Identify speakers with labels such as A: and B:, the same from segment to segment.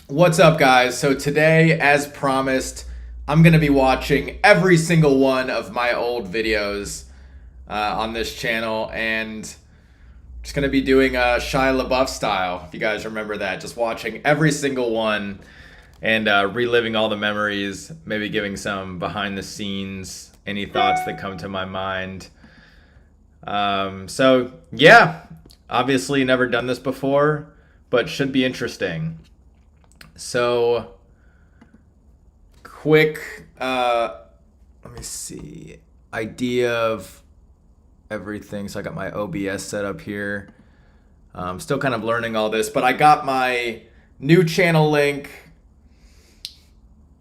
A: What's up, guys? So today, as promised, I'm going to be watching every single one of my old videos on this channel, and just going to be doing Shia LaBeouf style, if you guys remember that. Just watching every single one and reliving all the memories, maybe giving some behind the scenes, any thoughts that come to my mind. So, yeah, obviously never done this before, but should be interesting. So, quick, let me see, idea of everything. So I got my OBS set up here. Still kind of learning all this, but I got my new channel link,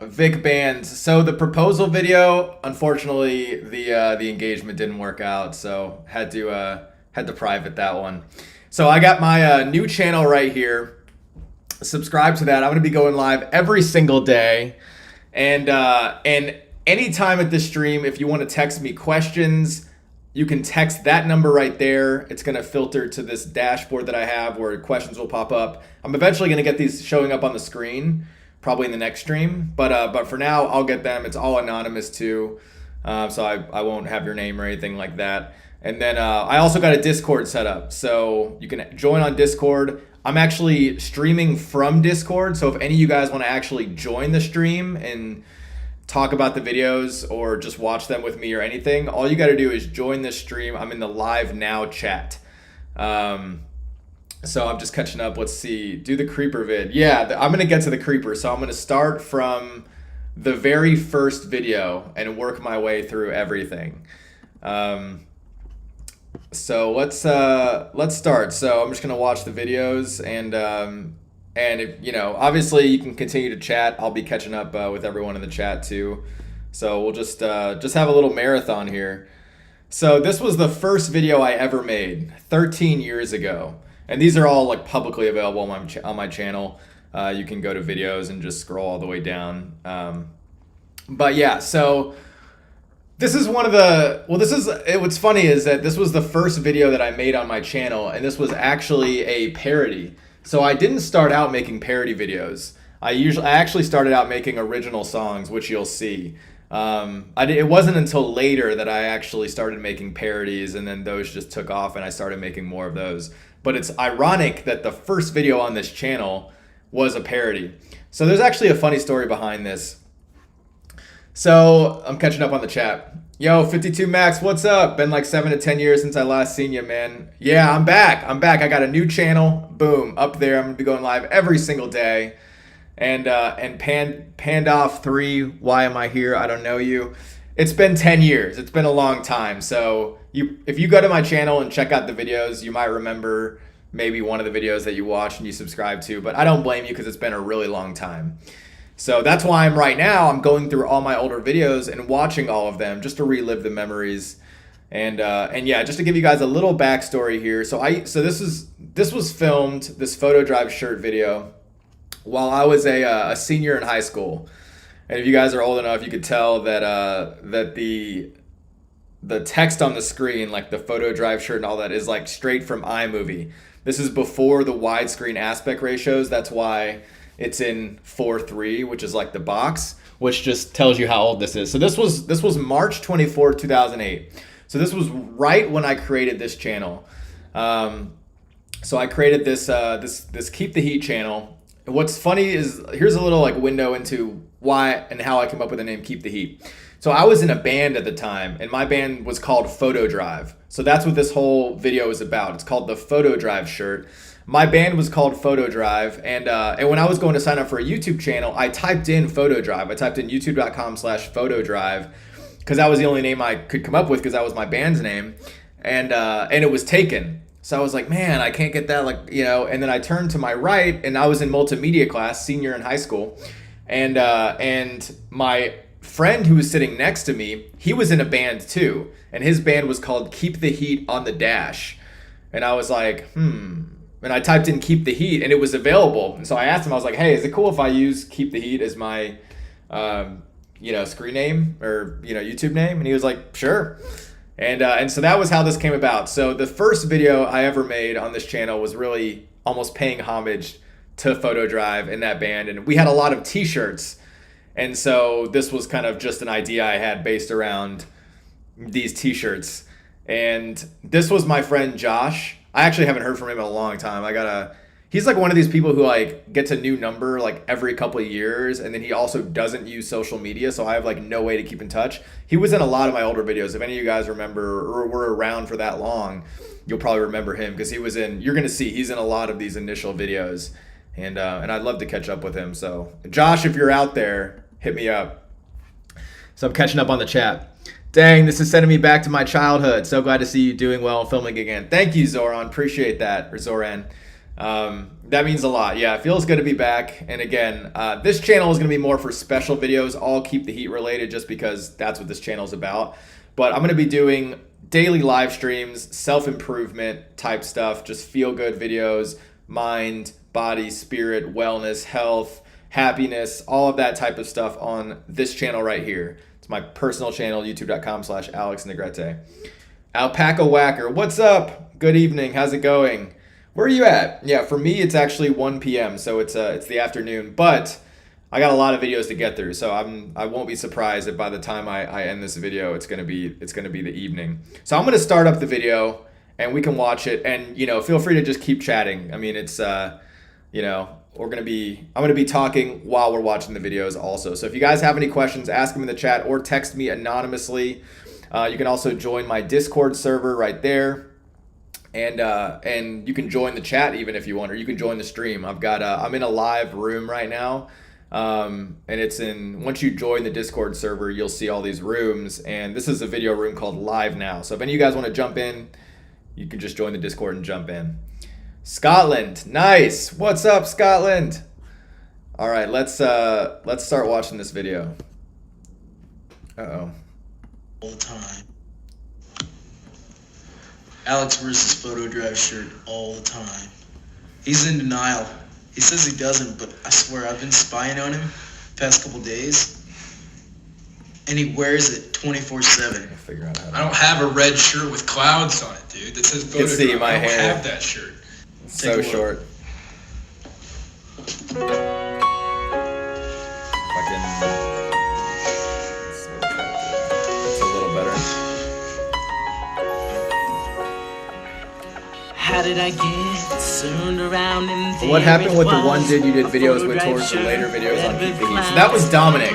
A: Vic Bands. So the proposal video, unfortunately, the engagement didn't work out, so had to private that one. So I got my new channel right here. Subscribe to that. I'm going to be going live every single day. And anytime at the stream, if you want to text me questions, you can text that number right there. It's going to filter to this dashboard that I have where questions will pop up. I'm eventually going to get these showing up on the screen, probably in the next stream. But for now, I'll get them. It's all anonymous too. So I won't have your name or anything like that. And then I also got a Discord set up. So you can join on Discord. I'm actually streaming from Discord, so if any of you guys want to actually join the stream and talk about the videos or just watch them with me or anything, all you got to do is join the stream. I'm in the live now chat. So I'm just catching up. Let's see. Do the creeper vid. Yeah, I'm going to get to the creeper. So I'm going to start from the very first video and work my way through everything. So let's start. So I'm just gonna watch the videos, and if, you know, obviously you can continue to chat. I'll be catching up with everyone in the chat too. So we'll just have a little marathon here. So this was the first video I ever made 13 years ago, and these are all like publicly available on my channel. You can go to videos and just scroll all the way down. But yeah, so. This is one of the, what's funny is that this was the first video that I made on my channel, and this was actually a parody. So I didn't start out making parody videos. I actually started out making original songs, which you'll see. It wasn't until later that I actually started making parodies, and then those just took off and I started making more of those. But it's ironic that the first video on this channel was a parody. So there's actually a funny story behind this. So I'm catching up on the chat. Yo, 52 Max, what's up? Been like 7 to 10 years since I last seen you, man. Yeah, I'm back. I got a new channel. Boom, up there. I'm gonna be going live every single day. And Pandoff 3, why am I here? I don't know you. It's been 10 years. It's been a long time. So if you go to my channel and check out the videos, you might remember maybe one of the videos that you watched and you subscribed to. But I don't blame you because it's been a really long time. So that's why I'm going through all my older videos and watching all of them just to relive the memories. And yeah, just to give you guys a little backstory here. So this was filmed, this photo drive shirt video, while I was a senior in high school. And if you guys are old enough, you could tell that the text on the screen, like the photo drive shirt and all that, is like straight from iMovie. This is before the widescreen aspect ratios. That's why it's in 4:3, which is like the box, which just tells you how old this is. So this was March 24, 2008. So this was right when I created this channel. So I created this Keep the Heat channel. And what's funny is, here's a little like window into why and how I came up with the name Keep the Heat. So I was in a band at the time, and my band was called Photo Drive. So that's what this whole video is about. It's called the Photo Drive shirt. My band was called Photo Drive, and when I was going to sign up for a YouTube channel, I typed in Photo Drive. I typed in youtube.com/Photo Drive because that was the only name I could come up with because that was my band's name, and it was taken. So I was like, man, I can't get that, like, you know. And then I turned to my right, and I was in multimedia class, senior in high school, and my friend who was sitting next to me, he was in a band too, and his band was called Keep the Heat on the Dash, and I was like, And I typed in Keep the Heat, and it was available. And so I asked him, I was like, hey, is it cool if I use Keep the Heat as my, screen name or, YouTube name? And he was like, sure. And so that was how this came about. So the first video I ever made on this channel was really almost paying homage to Photo Drive in that band, and we had a lot of t-shirts. And so this was kind of just an idea I had based around these t-shirts. And this was my friend Josh. I actually haven't heard from him in a long time. He's like one of these people who like gets a new number like every couple of years, and then he also doesn't use social media, so I have like no way to keep in touch. He was in a lot of my older videos. If any of you guys remember or were around for that long, you'll probably remember him because you're gonna see he's in a lot of these initial videos, and I'd love to catch up with him. So Josh, if you're out there, hit me up. So I'm catching up on the chat. Dang, this is sending me back to my childhood. So glad to see you doing well and filming again. Thank you, Zoran. Appreciate that, or Zoran. That means a lot. Yeah, it feels good to be back. And again, this channel is going to be more for special videos. I'll keep the heat related just because that's what this channel is about. But I'm going to be doing daily live streams, self-improvement type stuff, just feel-good videos, mind, body, spirit, wellness, health, happiness, all of that type of stuff on this channel right here. It's my personal channel, youtube.com/AlexNegrete. Alpaca Whacker, what's up? Good evening. How's it going? Where are you at? Yeah, for me, it's actually 1 p.m., so it's the afternoon. But I got a lot of videos to get through, so I won't be surprised if by the time I end this video, it's gonna be the evening. So I'm gonna start up the video, and we can watch it. And feel free to just keep chatting. I mean, it's I'm gonna be talking while we're watching the videos also. So if you guys have any questions, ask them in the chat or text me anonymously. You can also join my Discord server right there, and you can join the chat even if you want, or you can join the stream. I'm in a live room right now, and once you join the Discord server, you'll see all these rooms, and this is a video room called Live Now. So if any of you guys want to jump in, you can just join the Discord and jump in. Scotland, nice. What's up, Scotland? All right, let's start watching this video. Uh-oh.
B: All the time. Alex wears his Photo Drive shirt all the time. He's in denial. He says he doesn't, but I swear I've been spying on him the past couple days, and he wears it 24/7.
A: Figure out how to...
C: I don't have a red shirt with clouds on it, dude. That says Photo Drive.
A: See my
C: I don't
A: hair.
C: have that shirt.
A: So short. Fucking. It's a little better.
D: How did I get turned around and
A: What happened with the one dude you did videos with towards the later videos on Keep the Heat? So that was Dominic.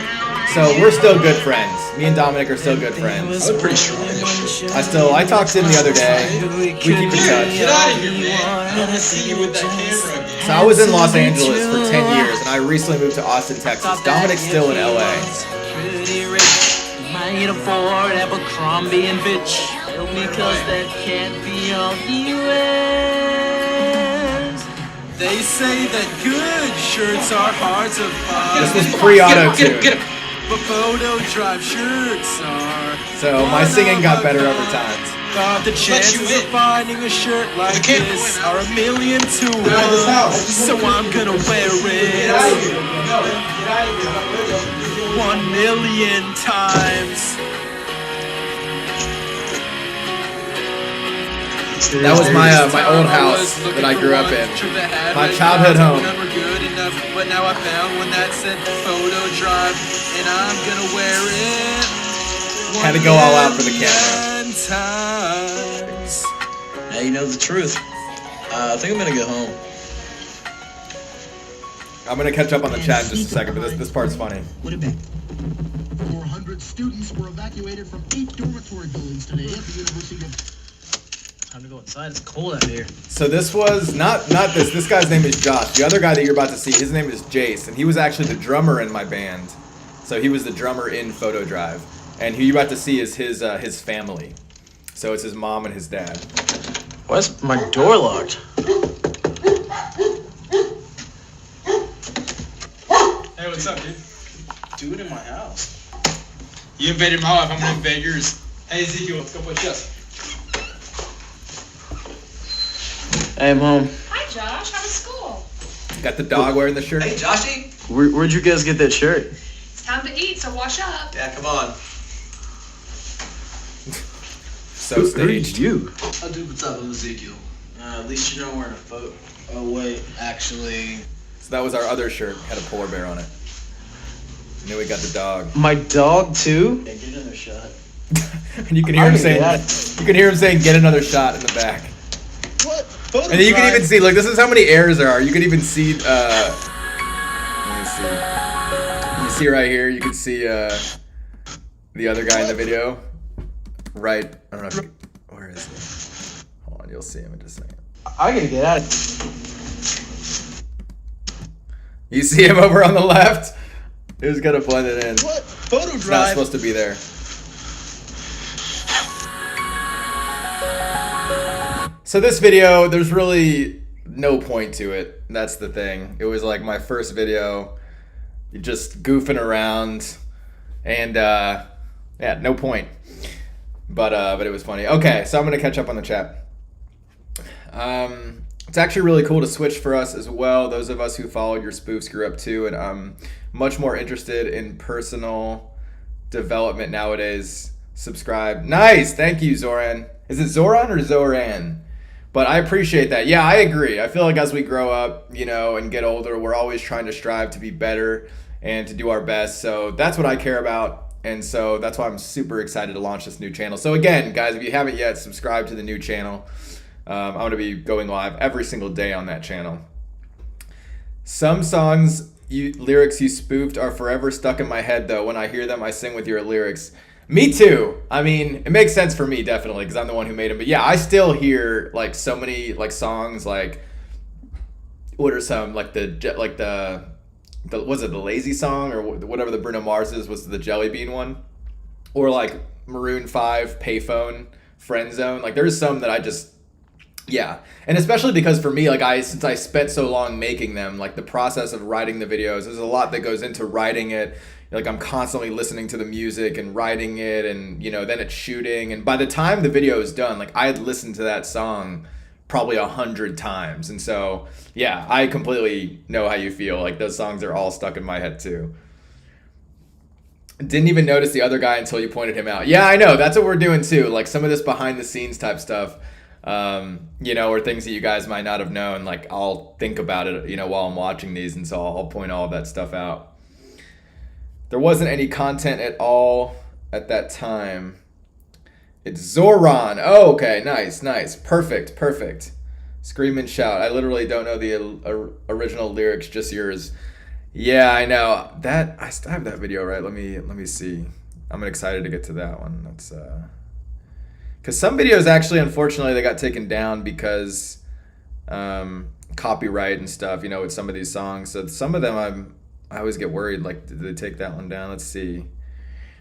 A: So we're still good friends. Me and Dominic are still good friends.
C: I was pretty strong in this shit.
A: I talked to him the other day. We keep in touch.
C: Get out of here, man. I don't want to see you with that camera again.
A: So I was in Los Angeles for 10 years, and I recently moved to Austin, Texas. Dominic's still in LA.
D: Might afford Abercrombie and Fitch because that can't be all he wears. They say that good shirts are hard to find.
A: This was pre-auto-tune.
C: Get him.
D: But Photo Drive shirts are.
A: So my singing got better over time.
D: But the chances of finding a shirt like this are 1,000,000 to 1. So I'm gonna wear it 1,000,000 times.
A: That was my old house that I grew up in. My childhood home.
D: But now I found one that said Photo Drive, and I'm gonna wear it.
A: Had to go all out for the camera.
D: Times.
B: Now you know the truth. I think I'm gonna go home.
A: I'm gonna catch up on the chat in just a second, but this part's funny.
E: What about 400 students were evacuated from 8 dormitory buildings today at the University of...
B: Time to go inside. It's cold out here.
A: So this was not this. This guy's name is Josh. The other guy that you're about to see, his name is Jace, and he was actually the drummer in my band. So he was the drummer in Photo Drive, and who you're about to see is his family. So it's his mom and his dad.
B: Why is my door locked?
C: Hey, what's up, dude?
B: Do it in my house.
C: You invaded my life. I'm gonna invade yours. Hey, Ezekiel, let's go play chess.
B: Hey, Mom.
F: Hi, Josh. How was school?
A: Got the dog wearing the shirt.
G: Hey, Joshy.
B: Where'd you guys get that shirt?
F: It's time to eat, so wash up.
G: Yeah, come on.
A: So staged.
B: you?
G: Oh, dude, what's up? I'm Ezekiel.
B: At least you know we're in a photo. Oh, wait. Actually,
A: So that was our other shirt, had a polar bear on it. And then we got the dog.
B: My dog too?
G: Yeah, get another shot.
A: And you can hear him saying, get another shot in the back.
B: What? Photo
A: And then you can
B: drive?
A: even see, look, this is how many airs there are. You can even see, let me see. You see right here, you can see the other guy in the video. Right, I don't know if you, where is he? Hold on, you'll see him in just a second.
B: I gotta get out of
A: You see him over on the left? Who's gonna blend it in?
B: What? Photo
A: It's not supposed to be there. So this video, there's really no point to it. That's the thing. It was like my first video, just goofing around, and yeah, no point. But it was funny. Okay, so I'm gonna catch up on the chat. It's actually really cool to switch for us as well. Those of us who followed your spoofs grew up too, and I'm much more interested in personal development nowadays. Subscribe. Nice, thank you, Zoran. Is it Zoran or Zoran? But I appreciate that. Yeah, I agree. I feel like as we grow up, you know, and get older, we're always trying to strive to be better and to do our best. So that's what I care about. And so that's why I'm super excited to launch this new channel. So again, guys, if you haven't yet, subscribe to the new channel. I'm going to be going live every single day on that channel. Some songs, lyrics you spoofed are forever stuck in my head, though. When I hear them, I sing with your lyrics. Me too. I mean, it makes sense for me, definitely, because I'm the one who made them. But yeah, I still hear like so many like songs, like what are some like the was it the Lazy song or whatever the Bruno Mars was the Jelly Bean one, or like Maroon 5 Payphone Friend Zone. Like there's some that I just yeah, and especially because for me, like since I spent so long making them, like the process of writing the videos, there's a lot that goes into writing it. Like I'm constantly listening to the music and writing it, and you know, then it's shooting, and by the time the video is done, like I had listened to that song probably 100 times. And so yeah, I completely know how you feel. Like those songs are all stuck in my head too. Didn't even notice the other guy until you pointed him out. Yeah, I know, that's what we're doing too. Like some of this behind the scenes type stuff, you know, or things that you guys might not have known, like I'll think about it, you know, while I'm watching these, and so I'll point all of that stuff out. There wasn't any content at all at that time. It's Zoran. Oh, okay, nice, perfect. Scream and shout. I literally don't know the original lyrics, just yours. Yeah, I know that. I still have that video, right? Let me see. I'm excited to get to that one. That's because some videos actually, unfortunately, they got taken down because copyright and stuff. You know, with some of these songs. So some of them I always get worried, like, did they take that one down? Let's see.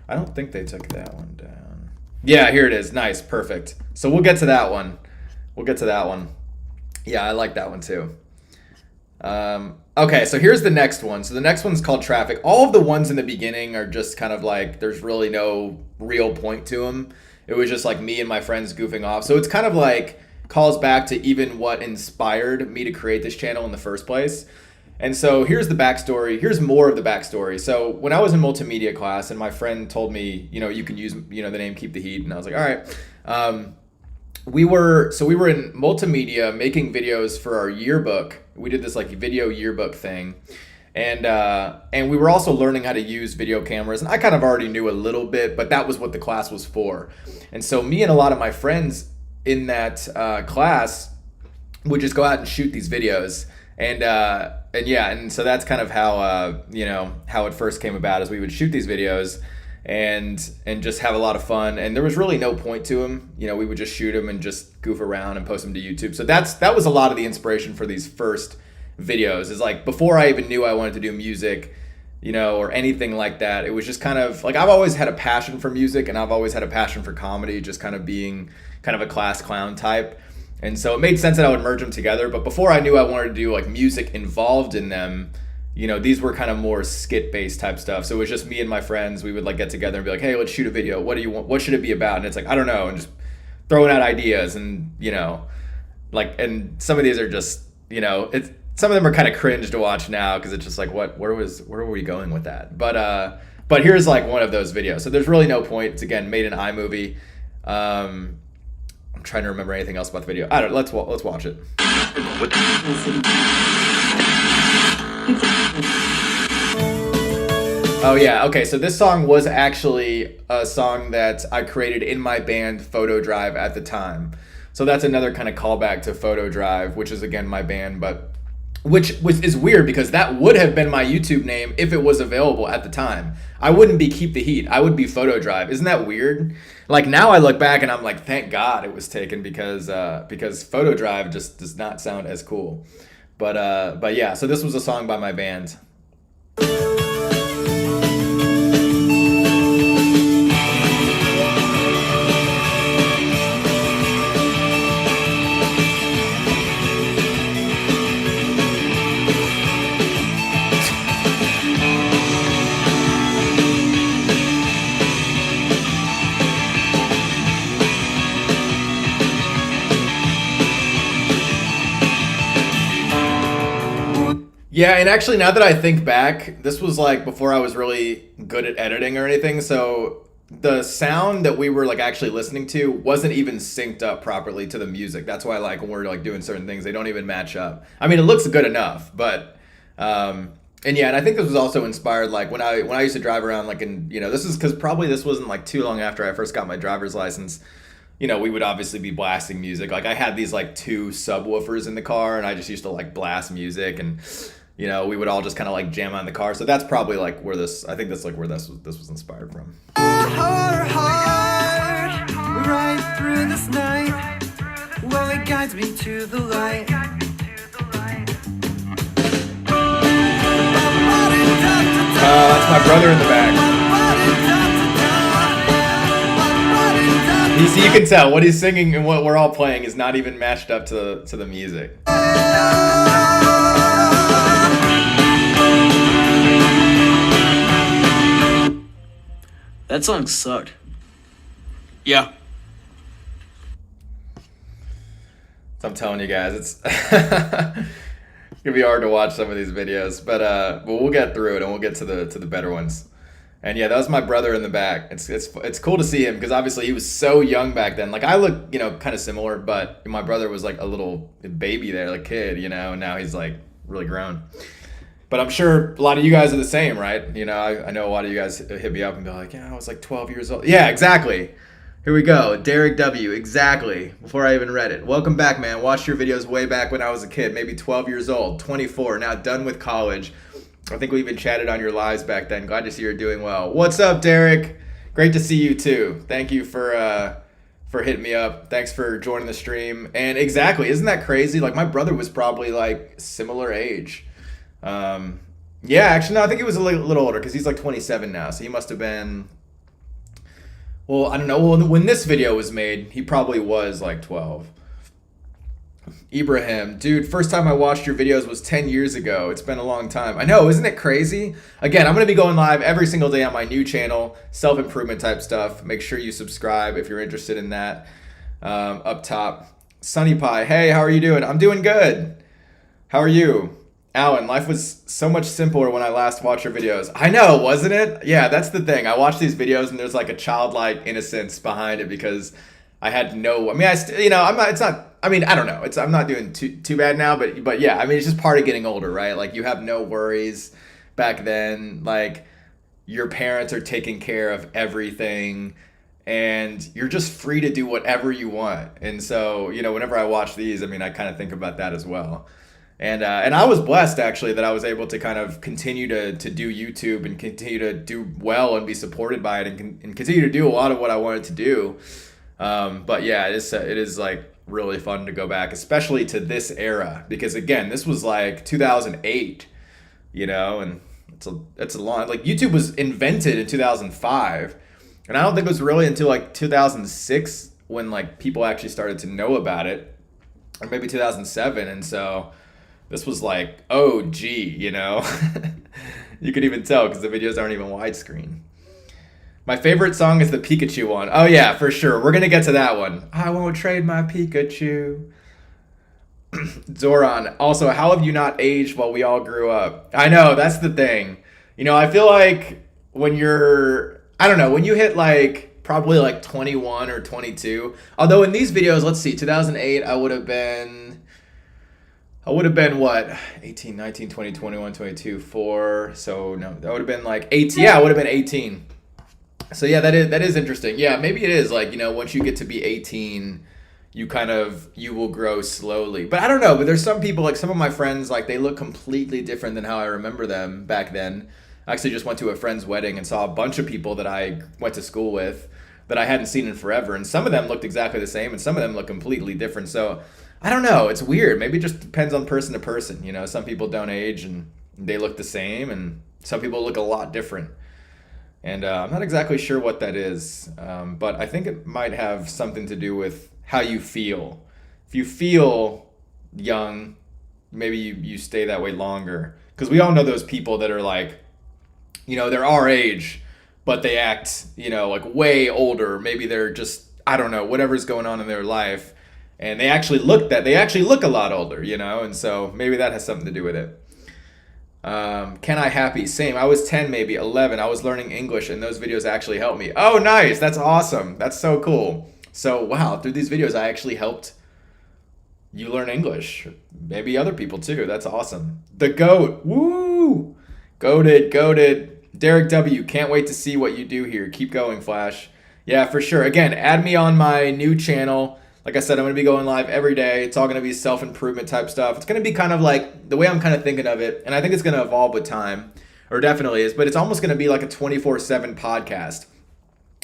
A: I don't think they took that one down. Yeah, here it is. Nice, perfect. So we'll get to that one. Yeah, I like that one too. Okay, so here's the next one. So the next one's called Traffic. All of the ones in the beginning are just kind of like, there's really no real point to them. It was just like me and my friends goofing off. So it's kind of like calls back to even what inspired me to create this channel in the first place. And so here's the backstory. Here's more of the backstory. So when I was in multimedia class and my friend told me, you know, you can use, you know, the name Keep the Heat. And I was like, all right. We were in multimedia making videos for our yearbook. We did this like video yearbook thing. And we were also learning how to use video cameras. And I kind of already knew a little bit, but that was what the class was for. And so me and a lot of my friends in that class would just go out and shoot these videos. And yeah, and so that's kind of how you know, how it first came about, is we would shoot these videos and just have a lot of fun, and there was really no point to them. You know, we would just shoot them and just goof around and post them to YouTube. So that was a lot of the inspiration for these first videos. Is like before I even knew I wanted to do music, you know, or anything like that. It was just kind of like I've always had a passion for music, and I've always had a passion for comedy, just kind of being kind of a class clown type. And so it made sense that I would merge them together. But before I knew I wanted to do like music involved in them, you know, these were kind of more skit-based type stuff. So it was just me and my friends. We would like get together and be like, hey, let's shoot a video. What do you want? What should it be about? And it's like, I don't know. And just throwing out ideas, and, you know, like, and some of these are just, you know, some of them are kind of cringe to watch now, because it's just like, where were we going with that? But here's like one of those videos. So there's really no point. It's, again, made in iMovie. I'm trying to remember anything else about the video. I don't know. Let's watch it. Oh yeah, okay, so this song was actually a song that I created in my band Photo Drive at the time. So that's another kind of callback to Photo Drive, which is again my band, but which is weird because that would have been my YouTube name if it was available at the time. I wouldn't be Keep the Heat, I would be Photo Drive. Isn't that weird? Like now I look back and I'm like, thank God it was taken because Photo Drive just does not sound as cool. But yeah, so this was a song by my band. Yeah, and actually now that I think back, this was like before I was really good at editing or anything, so the sound that we were like actually listening to wasn't even synced up properly to the music. That's why like when we're like doing certain things, they don't even match up. I mean, it looks good enough, but and yeah, and I think this was also inspired like when I used to drive around like in, you know, this is because probably this wasn't like too long after I first got my driver's license. You know, we would obviously be blasting music. Like I had these like 2 subwoofers in the car and I just used to like blast music and you know, we would all just kind of like jam on the car. So that's probably like where I think that's like where this was inspired from.
D: Heart, right through this night. Well, it guides me to the light.
A: That's my brother in the back. You can tell what he's singing and what we're all playing is not even matched up to the music.
B: That song sucked.
C: Yeah.
A: So I'm telling you guys, it's gonna be hard to watch some of these videos, but we'll get through it and we'll get to the better ones. And yeah, that was my brother in the back. It's cool to see him because obviously he was so young back then. Like I look, you know, kind of similar, but my brother was like a little baby there, like kid, you know, and now he's like really grown. But I'm sure a lot of you guys are the same, right? You know, I know a lot of you guys hit me up and be like, yeah, I was like 12 years old. Yeah, exactly. Here we go. Derek W. Exactly. Before I even read it. Welcome back, man. Watched your videos way back when I was a kid, maybe 12 years old, 24, now done with college. I think we even chatted on your lives back then. Glad to see you're doing well. What's up, Derek? Great to see you too. Thank you for hitting me up. Thanks for joining the stream. And exactly, isn't that crazy? Like my brother was probably like similar age. Yeah, actually, no, I think he was a little older because he's like 27 now. So he must have been, well, I don't know. Well, when this video was made, he probably was like 12. Ibrahim, dude, first time I watched your videos was 10 years ago. It's been a long time. I know, isn't it crazy? Again, I'm going to be going live every single day on my new channel, self-improvement type stuff. Make sure you subscribe if you're interested in that. Up top, Sunny Pie, hey, how are you doing? I'm doing good. How are you? Alan, life was so much simpler when I last watched your videos. I know, wasn't it? Yeah, that's the thing. I watch these videos and there's like a childlike innocence behind it because I had no, I mean, I'm not, it's not, I mean, I don't know. I'm not doing too bad now, but yeah, I mean, it's just part of getting older, right? Like you have no worries back then. Like your parents are taking care of everything and you're just free to do whatever you want. And so, you know, whenever I watch these, I mean, I kind of think about that as well. And I was blessed actually that I was able to kind of continue to do YouTube and continue to do well and be supported by it and continue to do a lot of what I wanted to do. But yeah, it is like really fun to go back, especially to this era, because again, this was like 2008, you know, and it's a long, like YouTube was invented in 2005. And I don't think it was really until like 2006 when like people actually started to know about it, or maybe 2007. And so this was like, oh, gee, you know, you could even tell because the videos aren't even widescreen. My favorite song is the Pikachu one. Oh yeah, for sure. We're going to get to that one. I won't trade my Pikachu. Zoran, also, how have you not aged while we all grew up? I know, that's the thing. You know, I feel like when you're, I don't know, when you hit like probably like 21 or 22, although in these videos, let's see, 2008, I would have been I would have been what, 18, 19, 20, 21, 22, 4. So no, that would have been like 18. Yeah, I would have been 18. So yeah, that is interesting. Yeah, maybe it is like, once you get to be 18, you will grow slowly. But I don't know, but there's some people, like some of my friends, like they look completely different than how I remember them back then. I actually just went to a friend's wedding and saw a bunch of people that I went to school with that I hadn't seen in forever, and some of them looked exactly the same and some of them look completely different. So I don't know, it's weird. Maybe it just depends on person to person. Some people don't age and they look the same, and some people look a lot different. And I'm not exactly sure what that is, but I think it might have something to do with how you feel. If you feel young, maybe you stay that way longer. Because we all know those people that are like, they're our age, but they act, like way older. Maybe they're just, I don't know, whatever's going on in their life. And they actually look a lot older, and so maybe that has something to do with it. Can I happy? Same. I was 10, maybe 11. I was learning English and those videos actually helped me. Oh, nice. That's awesome. That's so cool. So, wow, through these videos, I actually helped you learn English. Maybe other people too. That's awesome. The GOAT. Woo! Goated. Derek W. Can't wait to see what you do here. Keep going, Flash. Yeah, for sure. Again, add me on my new channel. Like I said, I'm going to be going live every day. It's all going to be self-improvement type stuff. It's going to be kind of like the way I'm kind of thinking of it, and I think it's going to evolve with time, or definitely is, but it's almost going to be like a 24/7 podcast.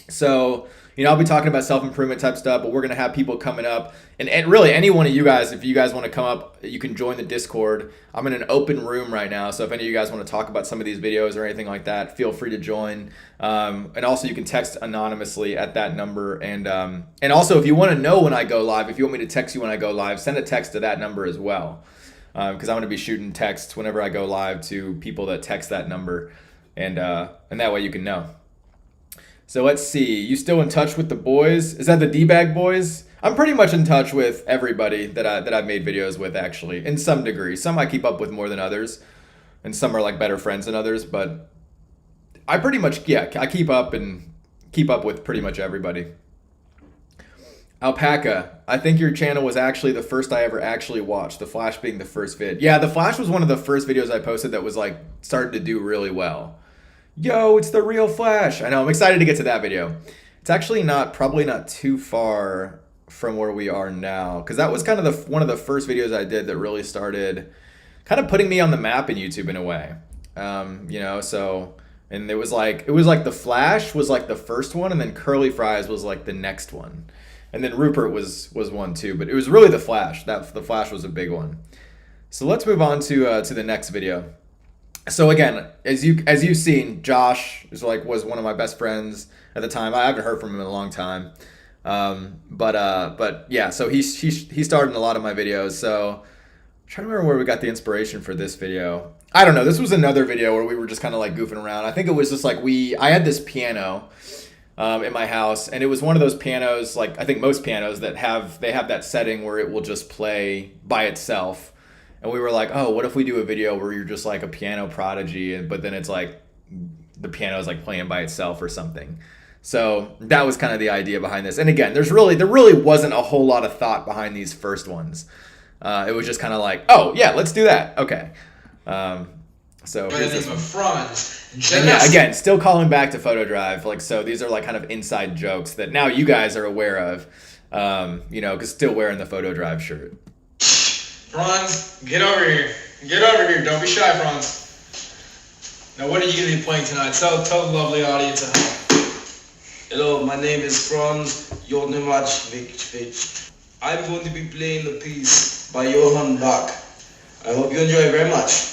A: So, I'll be talking about self-improvement type stuff, but we're going to have people coming up. And really, any one of you guys, if you guys want to come up, you can join the Discord. I'm in an open room right now, so if any of you guys want to talk about some of these videos or anything like that, feel free to join. And also, you can text anonymously at that number. And also, if you want to know when I go live, if you want me to text you when I go live, send a text to that number as well. Because I'm going to be shooting texts whenever I go live to people that text that number. And that way you can know. So let's see. You still in touch with the boys? Is that the D-Bag boys? I'm pretty much in touch with everybody that I've made videos with, actually, in some degree. Some I keep up with more than others, and some are like better friends than others. But I pretty much, I keep up with pretty much everybody. Alpaca, I think your channel was actually the first I ever actually watched. The Flash being the first vid. Yeah, the Flash was one of the first videos I posted that was like starting to do really well. Yo, it's the real Flash. I know, I'm excited to get to that video. It's actually probably not too far from where we are now, because that was kind of one of the first videos I did that really started kind of putting me on the map in YouTube in a way. So, and it was like the Flash was like the first one, and then Curly Fries was like the next one. And then Rupert was one too, but it was really the Flash. The Flash was a big one. So let's move on to the next video. So again, as you've seen, Josh was one of my best friends at the time. I haven't heard from him in a long time, but yeah. So he starred in a lot of my videos. So I'm trying to remember where we got the inspiration for this video. I don't know. This was another video where we were just kind of like goofing around. I think it was just like I had this piano in my house, and it was one of those pianos, like I think most pianos that have that setting where it will just play by itself. And we were like, oh, what if we do a video where you're just like a piano prodigy, but then it's like the piano is like playing by itself or something. So that was kind of the idea behind this. And again, there really wasn't a whole lot of thought behind these first ones. It was just kind of like, oh yeah, let's do that. Okay. So here's this one. And yeah, again, still calling back to PhotoDrive. So these are like kind of inside jokes that now you guys are aware of, because still wearing the PhotoDrive shirt.
C: Franz, get over here. Get over here. Don't be shy, Franz. Now, what are you going to be playing tonight? Tell the lovely audience at home.
G: Hello, my name is Franz Jornemacevich. I'm going to be playing the piece by Johann Bach. I hope you enjoy it very much.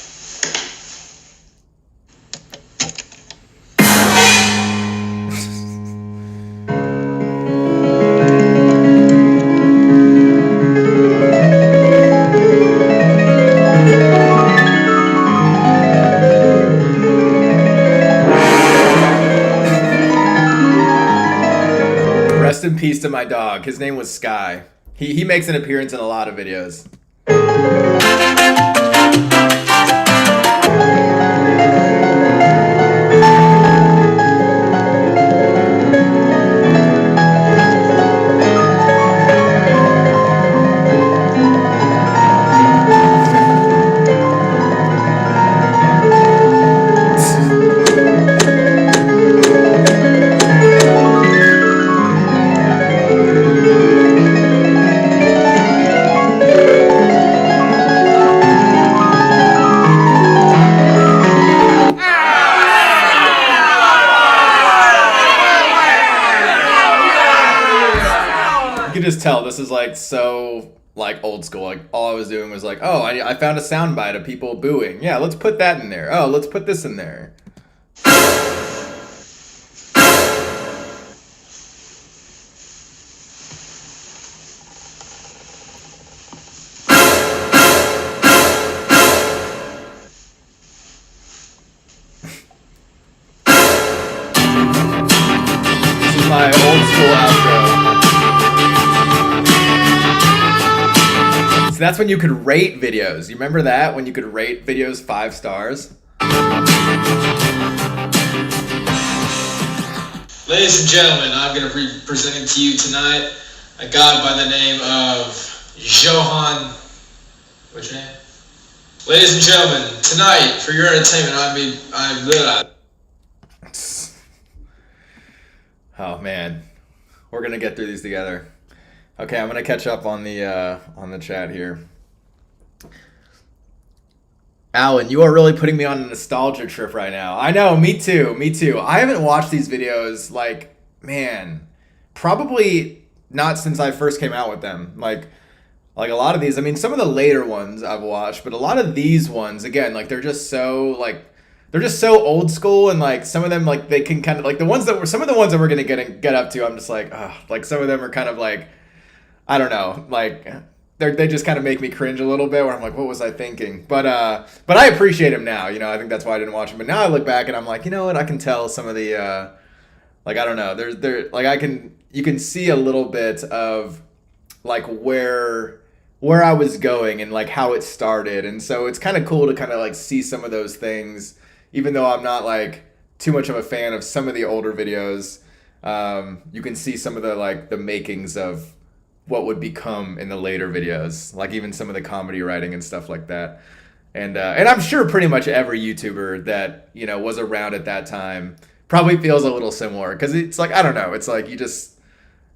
A: Rest in peace to my dog. His name was Sky. He makes an appearance in a lot of videos. just tell this is like so like old school. Like all I was doing was like, oh, I found a soundbite of people booing. Yeah, let's put that in there. Oh, let's put this in there. This is my old school outro. So that's when you could rate videos. You remember that? When you could rate videos 5 stars?
C: Ladies and gentlemen, I'm going to be presenting to you tonight a god by the name of Johan. What's your name? Ladies and gentlemen, tonight for your entertainment,
A: Oh man, we're gonna get through these together. Okay, I'm gonna catch up on the chat here. Alan, you are really putting me on a nostalgia trip right now. I know, me too, me too. I haven't watched these videos like, man, probably not since I first came out with them. Like a lot of these, I mean, some of the later ones I've watched, but a lot of these ones, again, like they're just so old school, and like some of them, like they can kind of like some of the ones that we're gonna get up to. I'm just like, ugh, like some of them are kind of like, I don't know, like they just kind of make me cringe a little bit. Where I'm like, what was I thinking? But I appreciate them now. You know, I think that's why I didn't watch them. But now I look back and I'm like, you know what? I can tell some of the like I don't know. Like you can see a little bit of like where I was going and like how it started, and so it's kind of cool to kind of like see some of those things. Even though I'm not like too much of a fan of some of the older videos, you can see some of the like the makings of what would become in the later videos, like even some of the comedy writing and stuff like that. And I'm sure pretty much every YouTuber that, you know, was around at that time probably feels a little similar, because it's like, I don't know, it's like you just,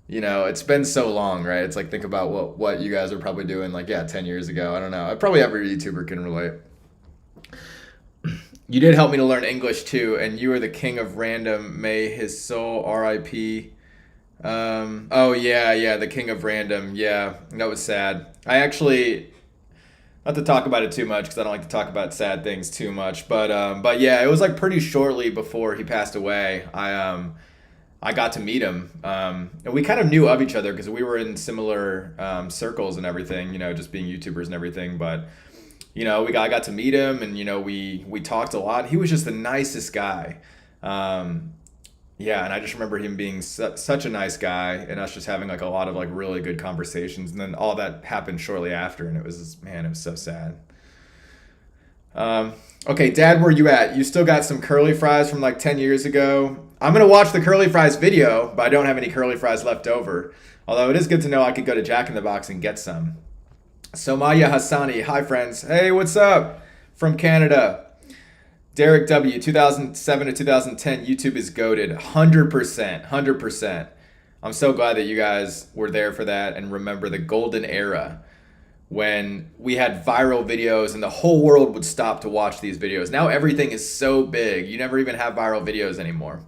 A: you know, it's been so long, right? It's like, think about what you guys are probably doing like, yeah, 10 years ago. I don't know. Probably every YouTuber can relate. You did help me to learn English too, and you are the king of random. May his soul R.I.P. Oh yeah, the king of random. Yeah, that was sad. I actually, not to talk about it too much because I don't like to talk about sad things too much, but yeah, it was like pretty shortly before he passed away. I got to meet him, and we kind of knew of each other because we were in similar circles and everything. You know, just being YouTubers and everything, but. You know, I got to meet him, and you know, we talked a lot. He was just the nicest guy. Yeah, and I just remember him being such a nice guy, and us just having like a lot of like really good conversations. And then all that happened shortly after, and it was, man, it was so sad. Okay, Dad, where you at? You still got some curly fries from like 10 years ago? I'm gonna watch the curly fries video, but I don't have any curly fries left over. Although it is good to know I could go to Jack in the Box and get some. Somaya Hassani, hi friends. Hey, what's up? From Canada. Derek W, 2007 to 2010, YouTube is goated. 100%. I'm so glad that you guys were there for that and remember the golden era when we had viral videos and the whole world would stop to watch these videos. Now everything is so big, you never even have viral videos anymore.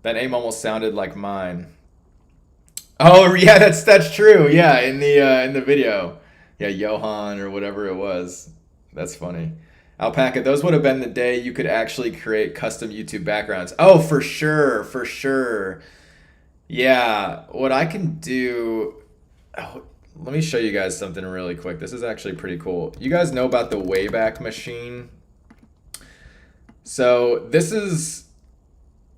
A: That name almost sounded like mine. Oh yeah, that's true. Yeah, in the video. Yeah, Johan or whatever it was. That's funny. Alpaca, those would have been the day you could actually create custom YouTube backgrounds. Oh, for sure. Yeah, what I can do... Oh, let me show you guys something really quick. This is actually pretty cool. You guys know about the Wayback Machine? So this is...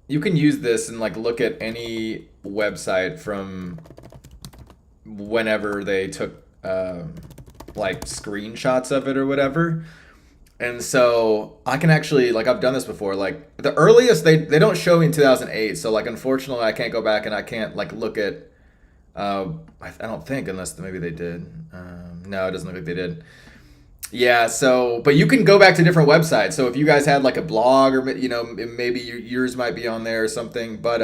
A: You can use this and like look at any website from whenever they took... like screenshots of it or whatever. And so I can actually, like, I've done this before, like the earliest they don't show me in 2008. So like, unfortunately I can't go back and I can't like look at, I don't think, unless maybe they did. No, it doesn't look like they did. Yeah. So, but you can go back to different websites. So if you guys had like a blog or, you know, maybe yours might be on there or something, but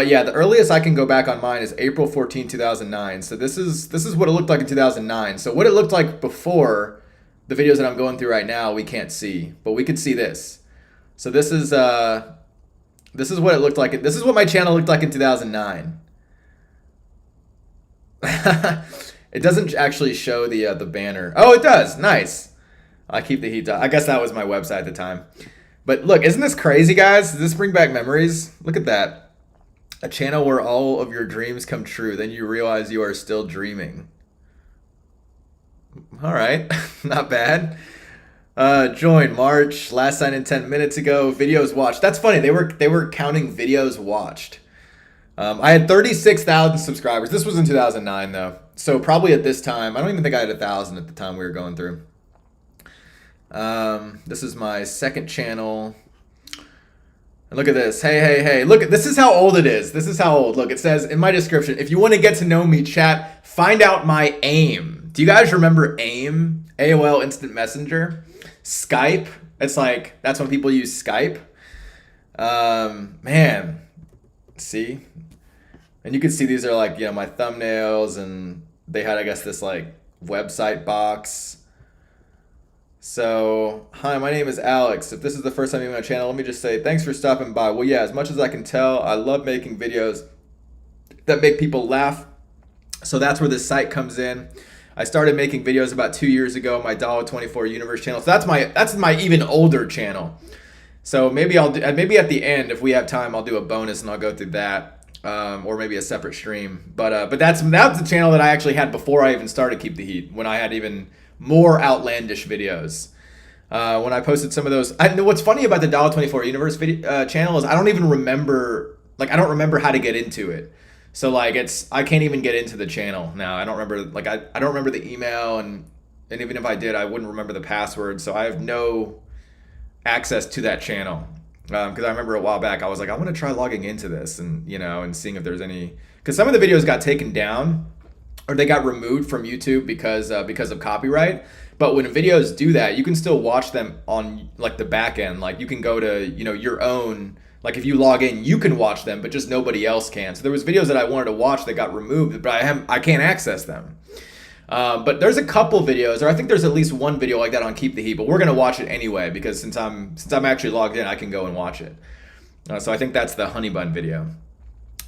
A: yeah, the earliest I can go back on mine is April 14, 2009. So this is what it looked like in 2009. So what it looked like before the videos that I'm going through right now, we can't see, but we could see this. So this is what it looked like. This is what my channel looked like in 2009. It doesn't actually show the banner. Oh, it does. Nice. I keep the heat. I guess that was my website at the time. But look, isn't this crazy, guys? Does this bring back memories? Look at that. A channel where all of your dreams come true. Then you realize you are still dreaming. All right, not bad. Join March. Last signed in 10 minutes ago. Videos watched. That's funny. They were counting videos watched. I had 36,000 subscribers. This was in 2009 though. So probably at this time, I don't even think I had 1,000 at the time we were going through. This is my second channel. And look at this. Hey. Look, this is how old it is. This is how old. Look, it says in my description, if you want to get to know me, chat, find out my AIM. Do you guys remember AIM? AOL Instant Messenger? Skype? It's like, that's when people use Skype. Man. See? And you can see these are like, my thumbnails, and they had, I guess, this like website box. So, hi, my name is Alex. If this is the first time you're on my channel, let me just say thanks for stopping by. Well, yeah, as much as I can tell, I love making videos that make people laugh. So that's where this site comes in. I started making videos about 2 years ago, my Dollar24 Universe channel. So that's my even older channel. So maybe maybe at the end, if we have time, I'll do a bonus and I'll go through that, or maybe a separate stream. But that's the channel that I actually had before I even started Keep the Heat, when I had even more outlandish videos. When I posted some of those, what's funny about the Dollar24 Universe channel is I don't even remember, I don't remember how to get into it. So I can't even get into the channel now. I don't remember, I don't remember the email, and even if I did, I wouldn't remember the password. So I have no access to that channel. Because I remember a while back, I was like, I want to try logging into this and, and seeing if there's any, because some of the videos got taken down, or they got removed from YouTube because of copyright. But when videos do that, you can still watch them on the back end. You can go to your own, if you log in, you can watch them, but just nobody else can. So there was videos that I wanted to watch that got removed, but I can't access them. But there's a couple videos, or I think there's at least one video like that on Keep the Heat. But we're gonna watch it anyway because since I'm actually logged in, I can go and watch it. So I think that's the Honey Bun video.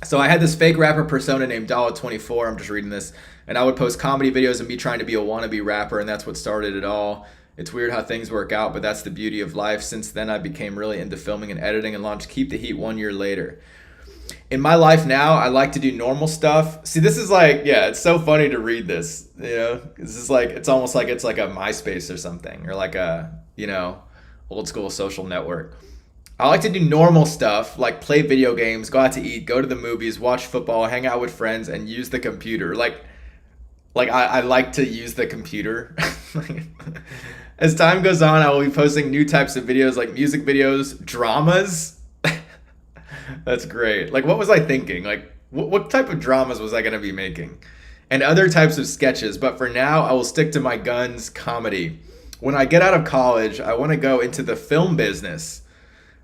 A: So I had this fake rapper persona named Dollar24. I'm just reading this. And I would post comedy videos of me trying to be a wannabe rapper, and that's what started it all. It's weird how things work out, but that's the beauty of life. Since then, I became really into filming and editing and launched Keep the Heat 1 year later. In my life now, I like to do normal stuff. See, this is it's so funny to read this. This is it's almost like it's like a MySpace or something, or like a, old school social network. I like to do normal stuff, like play video games, go out to eat, go to the movies, watch football, hang out with friends, and use the computer. I like to use the computer. As time goes on, I will be posting new types of videos like music videos, dramas. That's great. What was I thinking? What type of dramas was I going to be making? And other types of sketches. But for now, I will stick to my guns, comedy. When I get out of college, I want to go into the film business.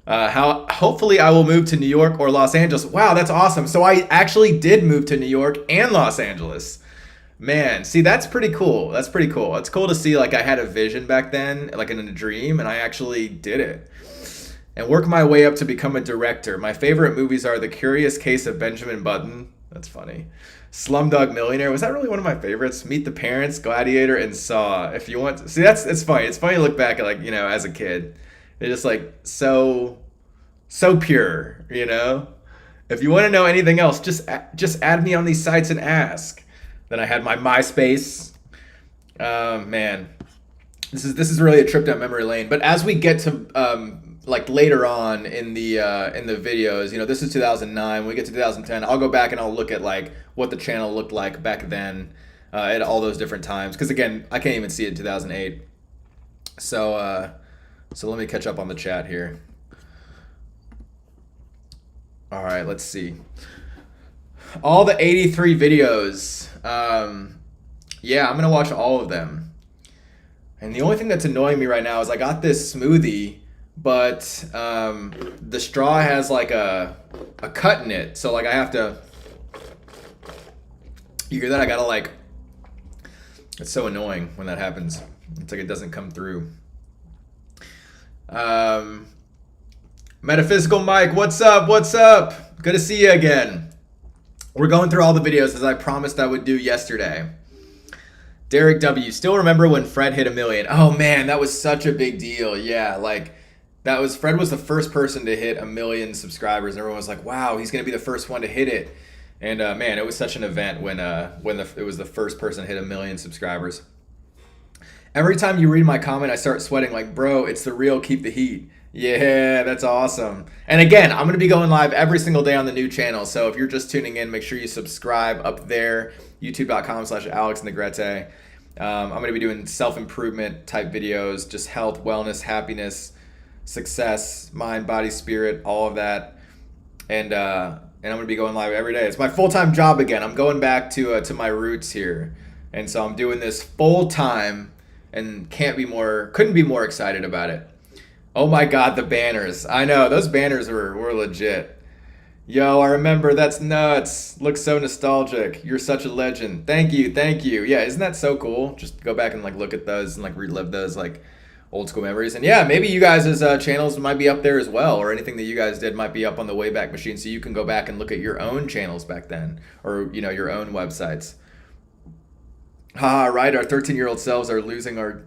A: Hopefully I will move to New York or Los Angeles. Wow, that's awesome. So I actually did move to New York and Los Angeles. Man, see, that's pretty cool. That's pretty cool. It's cool to see I had a vision back then, in a dream, and I actually did it. And work my way up to become a director. My favorite movies are The Curious Case of Benjamin Button. That's funny. Slumdog Millionaire. Was that really one of my favorites? Meet the Parents, Gladiator, and Saw. If you want to, see, it's funny. It's funny to look back at as a kid. They're just so pure, If you want to know anything else, just add me on these sites and ask. Then I had my MySpace. Man, this is really a trip down memory lane. But as we get to later on in the videos, this is 2009. When we get to 2010, I'll go back and I'll look at what the channel looked like back then at all those different times. Because again, I can't even see it in 2008. So let me catch up on the chat here. All right, let's see. All the 83 videos. Yeah, I'm gonna watch all of them. And the only thing that's annoying me right now is I got this smoothie, but the straw has a cut in it. So I have to. You hear that? I gotta It's so annoying when that happens. It's it doesn't come through. Metaphysical Mike, what's up? Good to see you again. We're going through all the videos as I promised I would do yesterday. Derek W. Still remember when Fred hit 1 million? Oh man, that was such a big deal. Yeah, like Fred was the first person to hit 1 million subscribers, and everyone was like, "Wow, he's gonna be the first one to hit it." And man, it was such an event when it was the first person to hit 1 million subscribers. Every time you read my comment, I start sweating like, bro, it's the real Keep the Heat. Yeah, that's awesome. And again, I'm going to be going live every single day on the new channel. So if you're just tuning in, make sure you subscribe up there, youtube.com/AlexNegrete. I'm going to be doing self-improvement type videos, just health, wellness, happiness, success, mind, body, spirit, all of that. And I'm going to be going live every day. It's my full-time job again. I'm going back to my roots here. And so I'm doing this full-time and couldn't be more excited about it. Oh my God, the banners. I know, those banners were legit. Yo, I remember, that's nuts. Looks so nostalgic. You're such a legend. Thank you. Yeah, isn't that so cool? Just go back and like look at those and like relive those like old school memories. And yeah, maybe you guys' channels might be up there as well, or anything that you guys did might be up on the Wayback Machine, so you can go back and look at your own channels back then, or you know, your own websites. Haha, right, our 13-year-old selves are losing our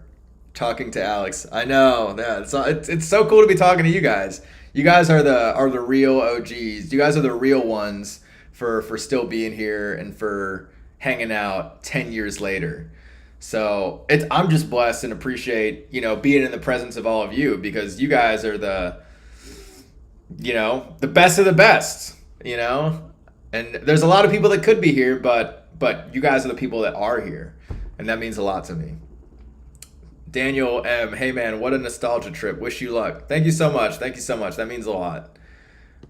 A: talking to Alex. I know. Yeah, it's so cool to be talking to you guys. You guys are the real OGs. You guys are the real ones for still being here and for hanging out 10 years later. So I'm just blessed and appreciate, you know, being in the presence of all of you, because you guys are the best of the best, you know? And there's a lot of people that could be here, but you guys are the people that are here. And that means a lot to me. Daniel M. Hey man, what a nostalgia trip. Wish you luck. Thank you so much. That means a lot.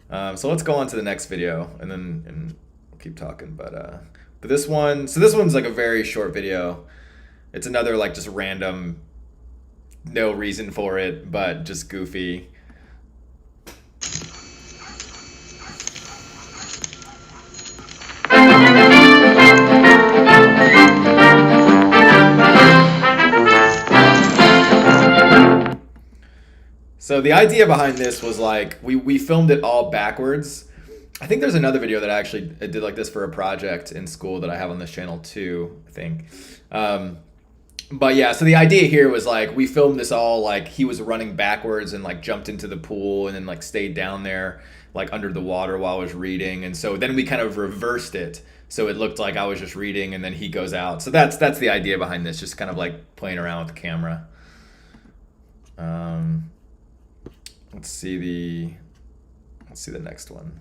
A: So let's go on to the next video and we'll keep talking. But this one's like a very short video. It's another like just random, no reason for it, but just goofy. So the idea behind this was like, we filmed it all backwards. I think there's another video that I actually did like this for a project in school that I have on this channel too, I think. But yeah, so the idea here was like, we filmed this all like he was running backwards and like jumped into the pool and then like stayed down there like under the water while I was reading. And so then we kind of reversed it. So it looked like I was just reading and then he goes out. So that's the idea behind this, just kind of like playing around with the camera. Let's see the next one.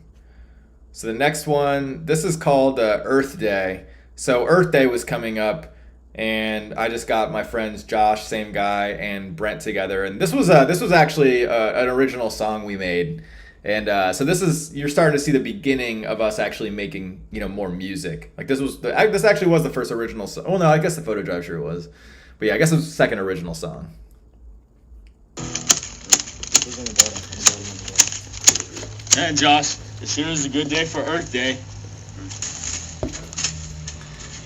A: So the next one, this is called Earth Day. So Earth Day was coming up, and I just got my friends Josh, same guy, and Brent together. And this was actually an original song we made. And so you're starting to see the beginning of us actually making, you know, more music. Like this actually was the first original song. Oh no, I guess the Photo Drive sure was. But yeah, I guess it was the second original song.
H: And Josh, it sure is a good day for Earth Day.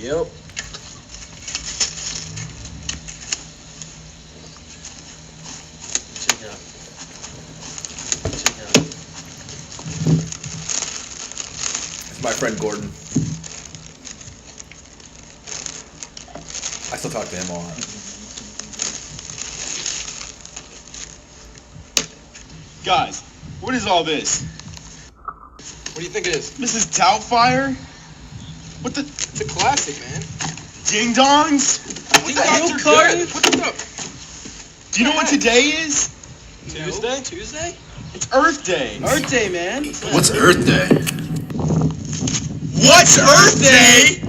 B: Yep. Check out.
A: It's my friend Gordon. I still talk to him a lot.
H: Guys, what is all this?
B: What do you think it is?
H: Mrs. Doubtfire? What the?
B: It's a classic, man.
H: Ding dongs?
B: Ding dongs are good. What's up?
H: Do you know what today is?
B: Tuesday? Tuesday?
H: It's Earth Day.
B: Earth Day, man.
I: What's Earth Day?
H: What's Earth Day?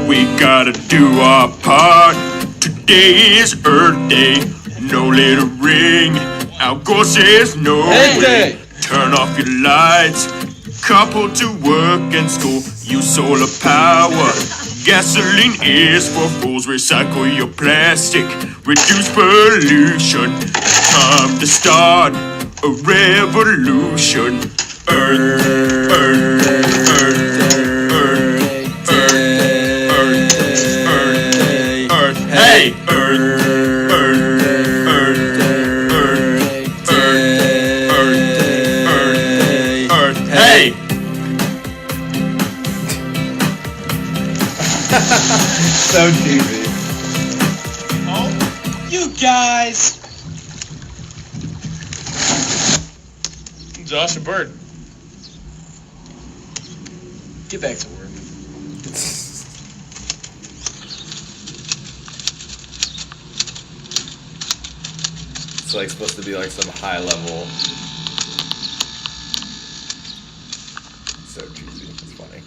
H: We gotta do our part. Today is Earth Day. No littering. Al Gore says no way. Turn off your lights. Couple to work and school. Use solar power. Gasoline is for fools. Recycle your plastic. Reduce pollution. Time to start a revolution. Earth, Earth, Earth, Earth, Earth, Earth, Earth, hey, Earth, Earth, Earth, Earth,
A: So cheesy.
H: Oh, you guys. Josh and Bird.
B: Get back to work.
A: It's like supposed to be like some high level. So cheesy. It's funny.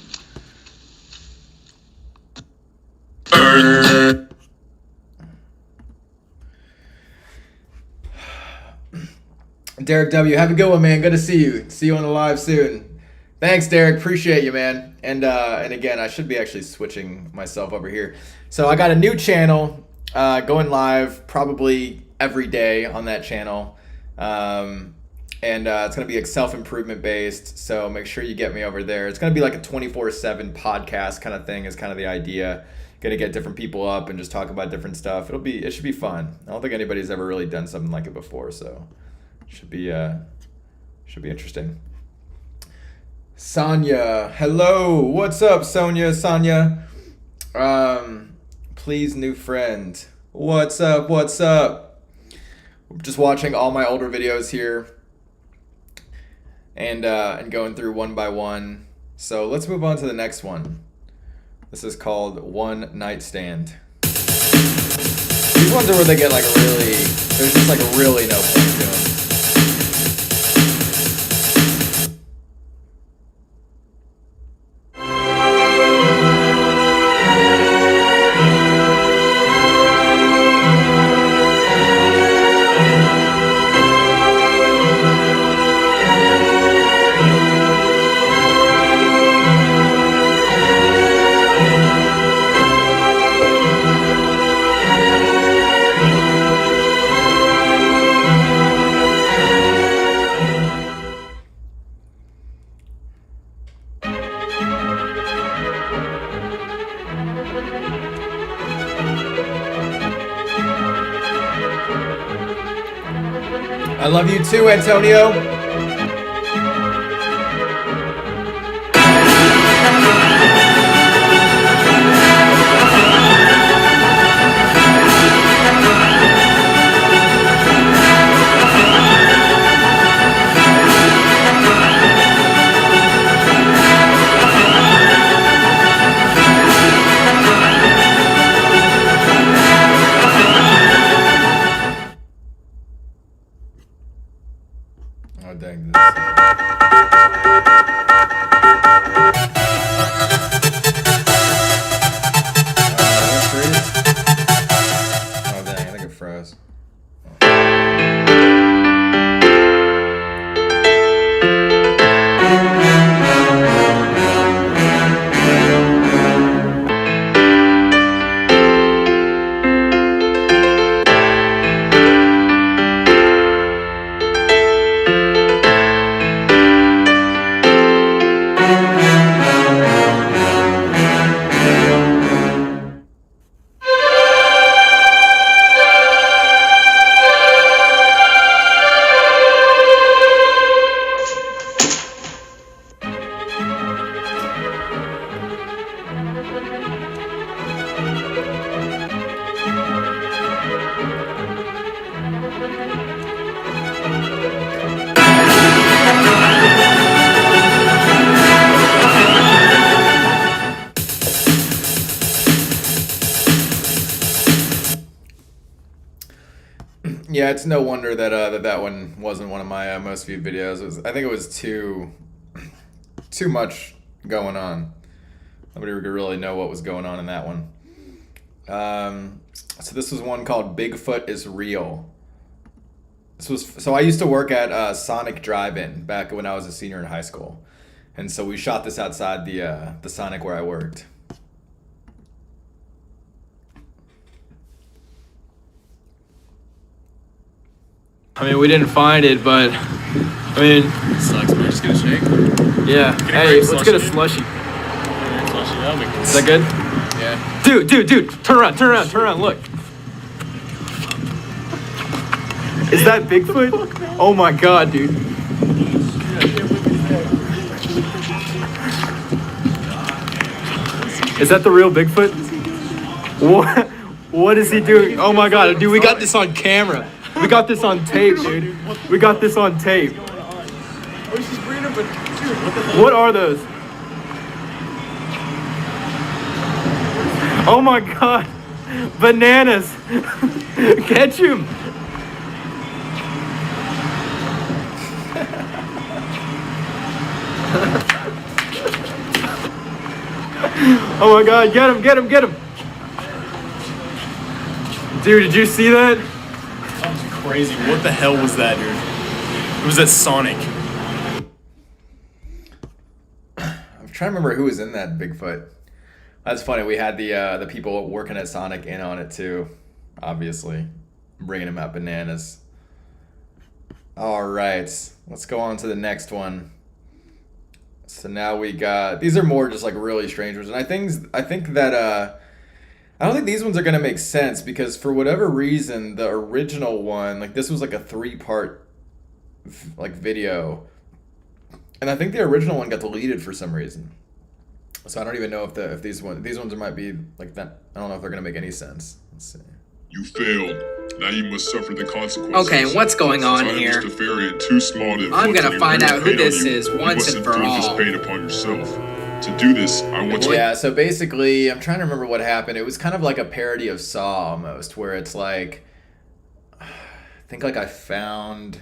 A: Derek W, have a good one, man. Good to see you. See you on the live soon. Thanks, Derek. Appreciate you, man. And again, I should be actually switching myself over here. So I got a new channel going live probably every day on that channel. And it's going to be like self-improvement based. So make sure you get me over there. It's going to be like a 24/7 podcast kind of thing is kind of the idea. Going to get different people up and just talk about different stuff. It should be fun. I don't think anybody's ever really done something like it before. So should be interesting. Sonia, hello. What's up, Sonia? Please, new friend. What's up? We're just watching all my older videos here and going through one by one. So let's move on to the next one. This is called One Night Stand. These ones are where they get like there's just like really no point to them. I love you too, Antonio. Oh, dang this. Oh, dang, I think it froze. Yeah, it's no wonder that that one wasn't one of my most viewed videos. I think it was too much going on. Nobody could really know what was going on in that one. So this was one called Bigfoot is Real. So I used to work at Sonic Drive-In back when I was a senior in high school, and so we shot this outside the Sonic where I worked.
I: I mean, we didn't find it, but I mean,
H: It sucks, man. Just get a shake.
I: yeah.
H: Get a
I: Hey,
H: grape
I: let's get a
H: slushy.
I: slushy.
H: Slushy, that'll make
I: Is that good?
H: Yeah.
I: Dude, turn around, look. Is that Bigfoot? Oh my god, dude. Is that the real Bigfoot? What? What is he doing? Oh my god, dude, we got this on camera. We got this on tape, dude. We got this on tape. What are those? Oh my god. Bananas. Catch him. Oh my god, get him, get him, get him. Dude, did you see that?
J: That was crazy. What the hell was that, dude? It was at Sonic.
A: I'm trying to remember who was in that Bigfoot. That's funny. We had the people working at Sonic in on it too, obviously, bringing them out bananas. All right, let's go on to the next one. So now we got, these are more just like really strange ones, and I think that I don't think these ones are gonna make sense because for whatever reason the original one, like this was like a 3-part like video, and I think the original one got deleted for some reason. So I don't even know if these ones might be like that. I don't know if they're gonna make any sense. Let's see.
K: You failed. Now you must suffer the consequences.
L: Okay, what's going on
K: Since I am
L: here?
K: just a variant too small to
L: I'm
K: inflict
L: gonna
K: any
L: find
K: real
L: out who
K: pain on
L: this
K: you.
L: is
K: You
L: once
K: must
L: and for
K: inflict
L: all.
K: this pain upon yourself. To do this, I want to.
A: Yeah, so basically, I'm trying to remember what happened. It was kind of like a parody of Saw almost, where it's like, I think like I found,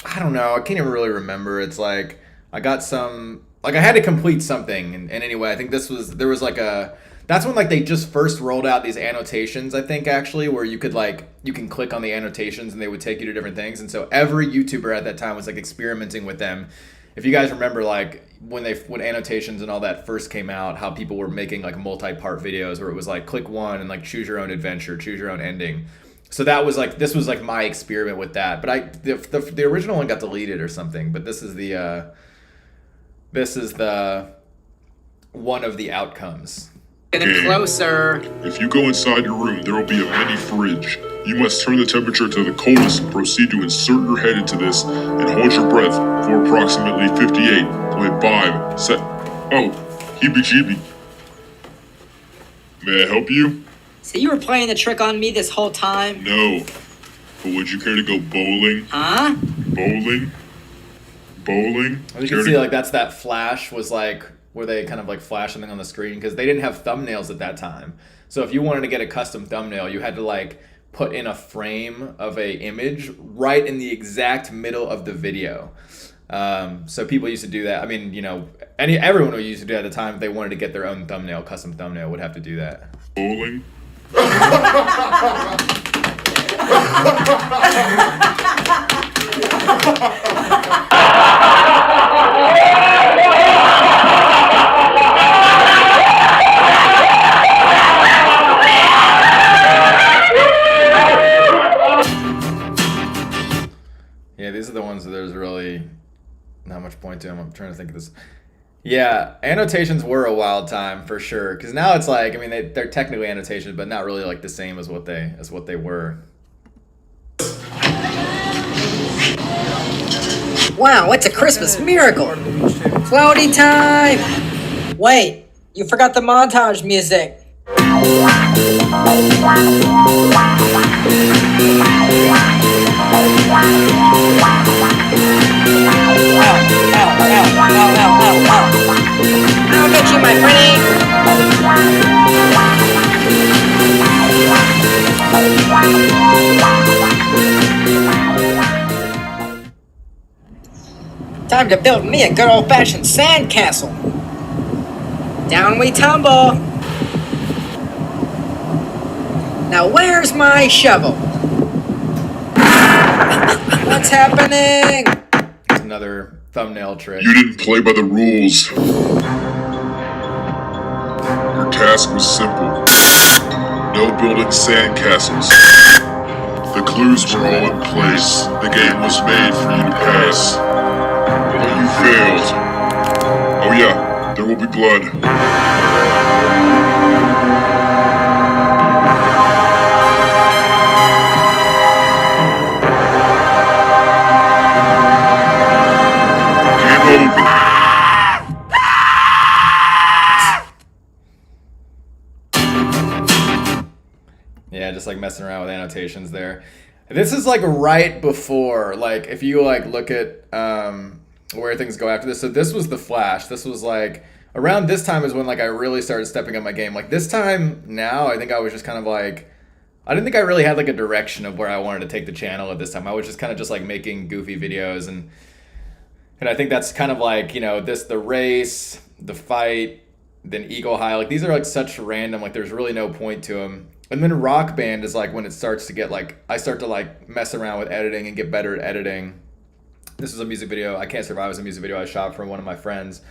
A: I don't know, I can't even really remember. It's like I got some, like I had to complete something, and anyway, I think there was like a, that's when like they just first rolled out these annotations, I think actually, where you can click on the annotations and they would take you to different things, and so every YouTuber at that time was like experimenting with them. If you guys remember, like when annotations and all that first came out, how people were making like multi-part videos where it was like click one and like choose your own adventure, choose your own ending. So that was like, this was like my experiment with that. But the original one got deleted or something. But this is the one of the outcomes.
L: Getting closer.
K: If you go inside your room, there will be a mini fridge. You must turn the temperature to the coldest and proceed to insert your head into this and hold your breath for approximately 58.5 sec. Oh, heebie-jeebie. May I help you?
L: So you were playing the trick on me this whole time?
K: No. But would you care to go bowling?
L: Huh?
K: Bowling? Bowling?
A: You can see like that's that flash was like where they kind of like flash something on the screen because they didn't have thumbnails at that time. So if you wanted to get a custom thumbnail, you had to like put in a frame of a image right in the exact middle of the video. So people used to do that. I mean, you know, everyone who used to do that at the time, if they wanted to get their own thumbnail, custom thumbnail, would have to do that.
K: Bowling?
A: Yeah, these are the ones that there's really not much point to them. I'm trying to think of this. Yeah, annotations were a wild time for sure. Because now it's like, I mean, they're technically annotations, but not really like the same as what they were.
L: Wow, it's a Christmas miracle! Floaty time! Wait, you forgot the montage music. I'll get you, my pretty! Time to build me a good old-fashioned sandcastle. Down we tumble. Now where's my shovel? What's happening?
A: It's another thumbnail trick.
K: You didn't play by the rules. Your task was simple. No building sandcastles. The clues were all in place. The game was made for you to pass. But you failed. Oh yeah, there will be blood.
A: Yeah, just like messing around with annotations there. This is like right before, like if you like look at where things go after this. So this was the Flash. This was like around this time is when like I really started stepping up my game. Like this time now, I think I was just kind of like, I didn't think I really had like a direction of where I wanted to take the channel at this time. I was just kind of just like making goofy videos, and I think that's kind of like, you know, the race, the fight, then Eagle High. Like these are like such random, like there's really no point to them. And then Rock Band is like when it starts to get like, I start to like mess around with editing and get better at editing. This was a music video. I Can't Survive was a music video I shot for one of my friends.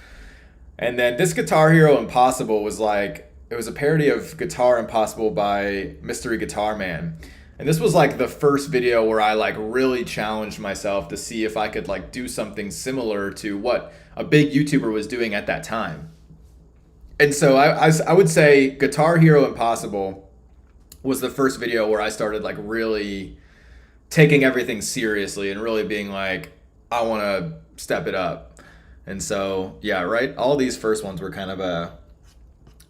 A: And then this Guitar Hero Impossible was like, it was a parody of Guitar Impossible by Mystery Guitar Man. And this was like the first video where I like really challenged myself to see if I could like do something similar to what a big YouTuber was doing at that time. And so I would say Guitar Hero Impossible was the first video where I started like really taking everything seriously and really being like, I want to step it up. And so, yeah, right. All these first ones were kind of I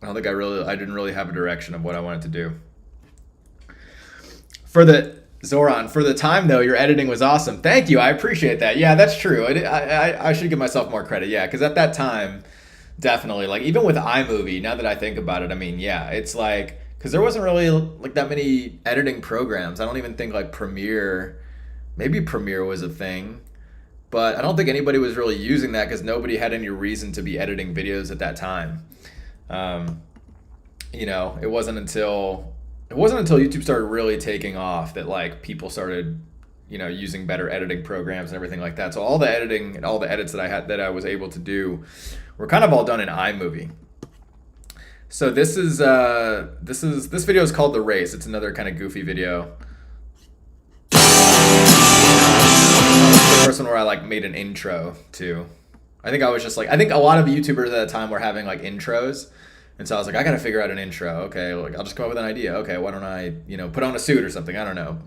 A: don't think I didn't really have a direction of what I wanted to do. For the Zoran, for the time though, your editing was awesome. Thank you. I appreciate that. Yeah, that's true. I should give myself more credit. Yeah, because at that time, definitely, like even with iMovie, now that I think about it, I mean, yeah, it's like, because there wasn't really like that many editing programs. I don't even think like Premiere, maybe Premiere was a thing, but I don't think anybody was really using that because nobody had any reason to be editing videos at that time. You know, it wasn't until YouTube started really taking off that like people started, you know, using better editing programs and everything like that. So all the editing and all the edits that I was able to do were kind of all done in iMovie. So this video is called The Race. It's another kind of goofy video. The first one where I like made an intro to. I think a lot of YouTubers at the time were having like intros. And so I was like, I got to figure out an intro. Okay, like I'll just come up with an idea. Okay, why don't I, you know, put on a suit or something? I don't know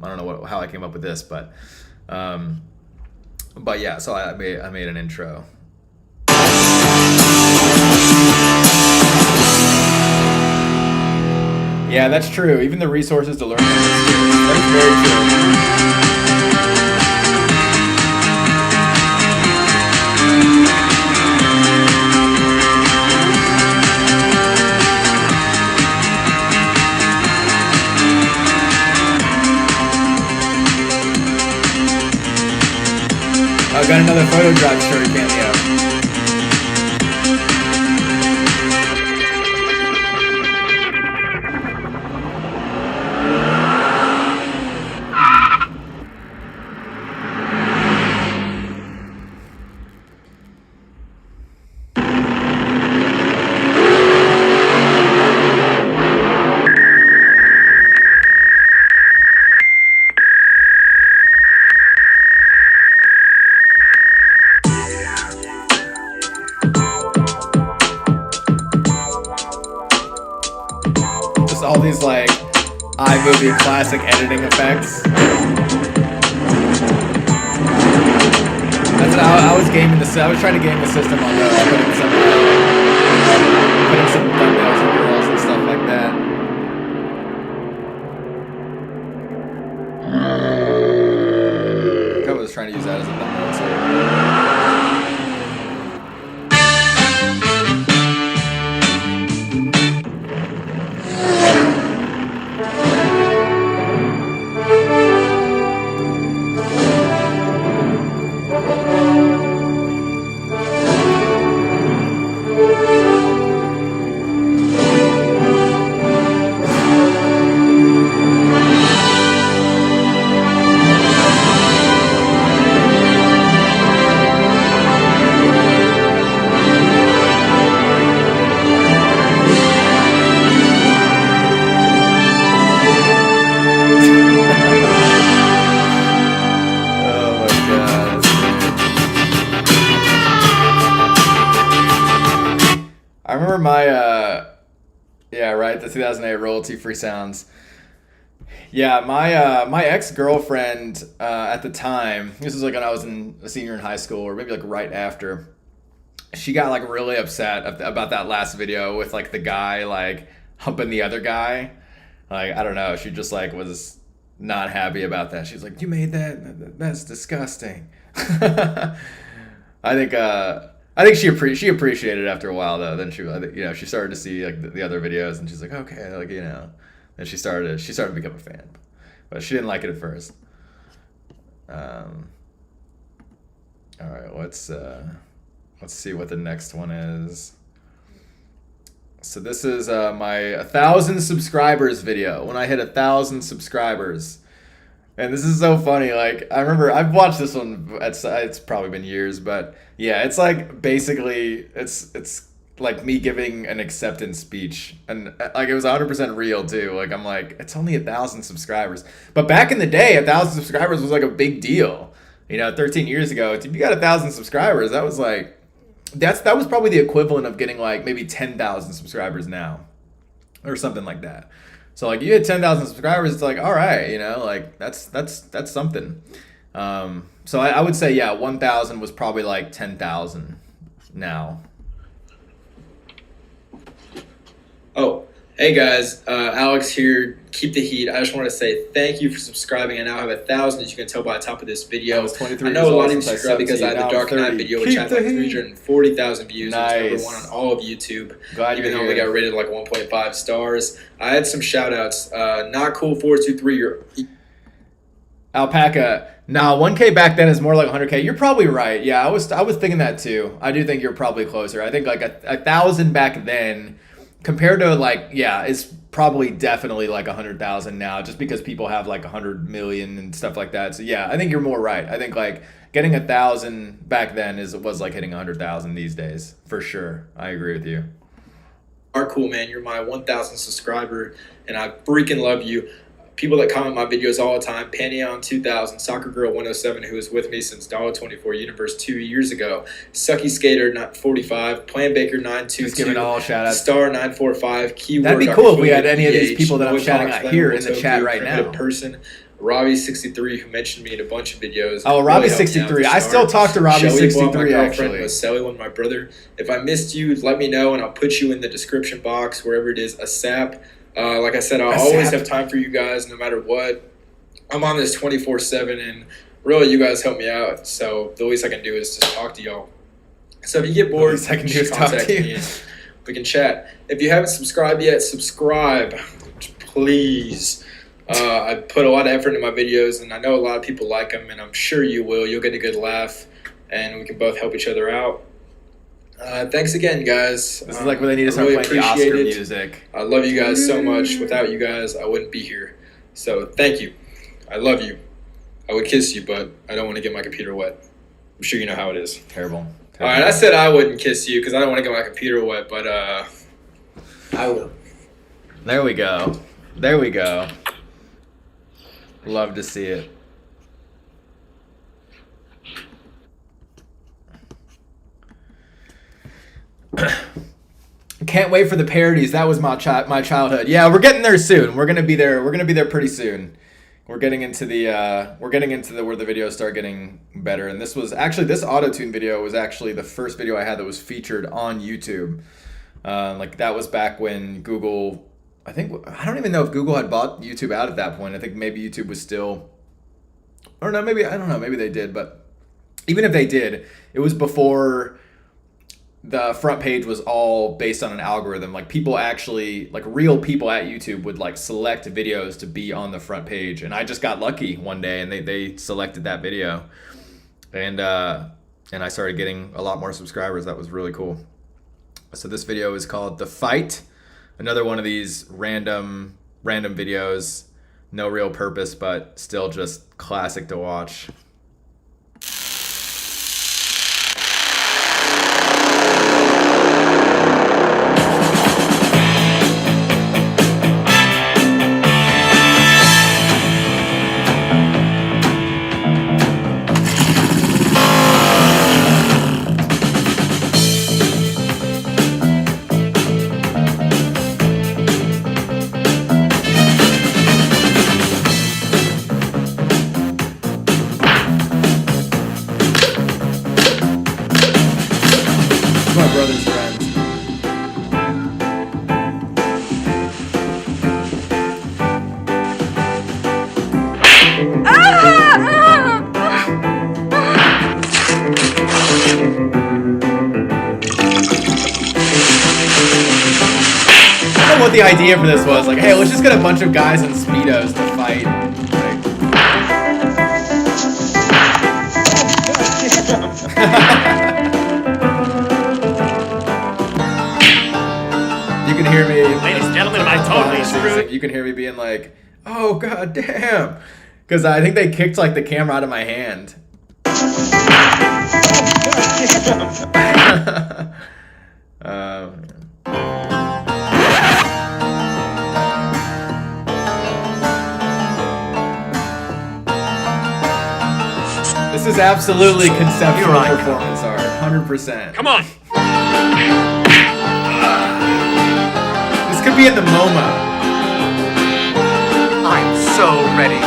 A: how I came up with this, but yeah, so I made an intro. Yeah, that's true. Even the resources to learn from this, that's very true. I got another photo drive shirt cameo. All these like iMovie classic editing effects. That's how I was gaming I was trying to game the system on those, putting some thumbnails and girls and stuff like that. I was trying to use that as a thumbnail too. The 2008 royalty-free sounds. Yeah, my ex-girlfriend at the time, this was like when I was a senior in high school, or maybe like right after, she got like really upset about that last video with like the guy like humping the other guy. Like, I don't know, she just like was not happy about that. She's like, you made that? That's disgusting. I think she appreciated it after a while though. Then she started to see like the other videos, and she's like, okay, like, and she started to become a fan, but she didn't like it at first. All right, let's see what the next one is. So this is my 1,000 subscribers video. When I hit 1,000 subscribers. And this is so funny. Like, I remember I've watched this one. It's probably been years, but yeah, it's like basically it's like me giving an acceptance speech, and like it was 100% real too. Like, I'm like, it's only 1,000 subscribers, but back in the day, 1,000 subscribers was like a big deal. 13 years ago, if you got 1,000 subscribers, that was like that was probably the equivalent of getting like maybe 10,000 subscribers now, or something like that. So like you hit 10,000 subscribers, it's like, all right, like that's something. So I would say, yeah, 1,000 was probably like 10,000 now.
M: Oh, hey guys, Alex here. Keep the heat. I just want to say thank you for subscribing. I now have 1,000, as you can tell by the top of this video. I know a lot of you subscribed because I had the Dark Knight video, which had like 340,000 views.
A: Nice.
M: It was number 1 on all of YouTube, even though
A: here.
M: we got rated like 1.5 stars. I had some shout outs. Not Cool 423. You're
A: Alpaca. Nah, 1K back then is more like 100K. You're probably right. Yeah, I was thinking that too. I do think you're probably closer. I think like 1,000 back then compared to like, yeah, it's probably definitely like 100,000 now, just because people have like 100 million and stuff like that. So yeah, I think you're more right. I think like getting 1,000 back then was like hitting 100,000 these days for sure. I agree with you.
M: Are cool, man. You're my 1,000 subscriber, and I freaking love you. People that comment my videos all the time: Pantheon 2000, Soccer Girl 107, who was with me since $24 Universe 2 years ago, Sucky Skater 45, Plan Baker 922,
A: Just giving all shout outs.
M: Star 945, Keyword.
A: That'd be cool if we had any of these people that I'm shouting out here in the chat right now.
M: Person, Robbie63, who mentioned me in a bunch of videos.
A: Oh, Robbie63. I still talk to Robbie63 actually.
M: Was Sally, one of my brother. If I missed you, let me know, and I'll put you in the description box wherever it is. ASAP. Like I said, I'll always have time for you guys no matter what. I'm on this 24/7, and really, you guys help me out. So the least I can do is just talk to y'all. So if you get bored,
A: I can do is talk to you.
M: We can chat. If you haven't subscribed yet, subscribe, please. I put a lot of effort into my videos, and I know a lot of people like them, and I'm sure you will. You'll get a good laugh, and we can both help each other out. Thanks again, guys.
A: This is like when they need to start playing the Oscar music.
M: I love you guys so much. Without you guys, I wouldn't be here. So thank you. I love you. I would kiss you, but I don't want to get my computer wet. I'm sure you know how it is.
A: Terrible.
M: All right, I said I wouldn't kiss you because I don't want to get my computer wet, but I will.
A: There we go. There we go. Love to see it. Can't wait for the parodies. That was my childhood. Yeah, we're getting there soon. We're gonna be there. We're gonna be there pretty soon. We're getting into the where the videos start getting better. And this auto-tune video was actually the first video I had that was featured on YouTube. Like that was back when Google. I don't even know if Google had bought YouTube out at that point. I think maybe YouTube was still. Or no, maybe I don't know. Maybe they did, but even if they did, it was before. The front page was all based on an algorithm. Like people actually, like real people at YouTube would like select videos to be on the front page. And I just got lucky one day and they selected that video. And I started getting a lot more subscribers. That was really cool. So this video is called The Fight. Another one of these random videos. No real purpose, but still just classic to watch. of what the idea for this was. Like, hey, let's just get a bunch of guys in Speedos to fight. You can hear me.
H: Ladies and gentlemen, am I totally screwed?
A: You can hear me being like, oh, god damn. Because I think they kicked like the camera out of my hand. This is absolutely conceptual performance art, 100%.
H: Come on.
A: This could be in the MoMA.
D: I'm so ready.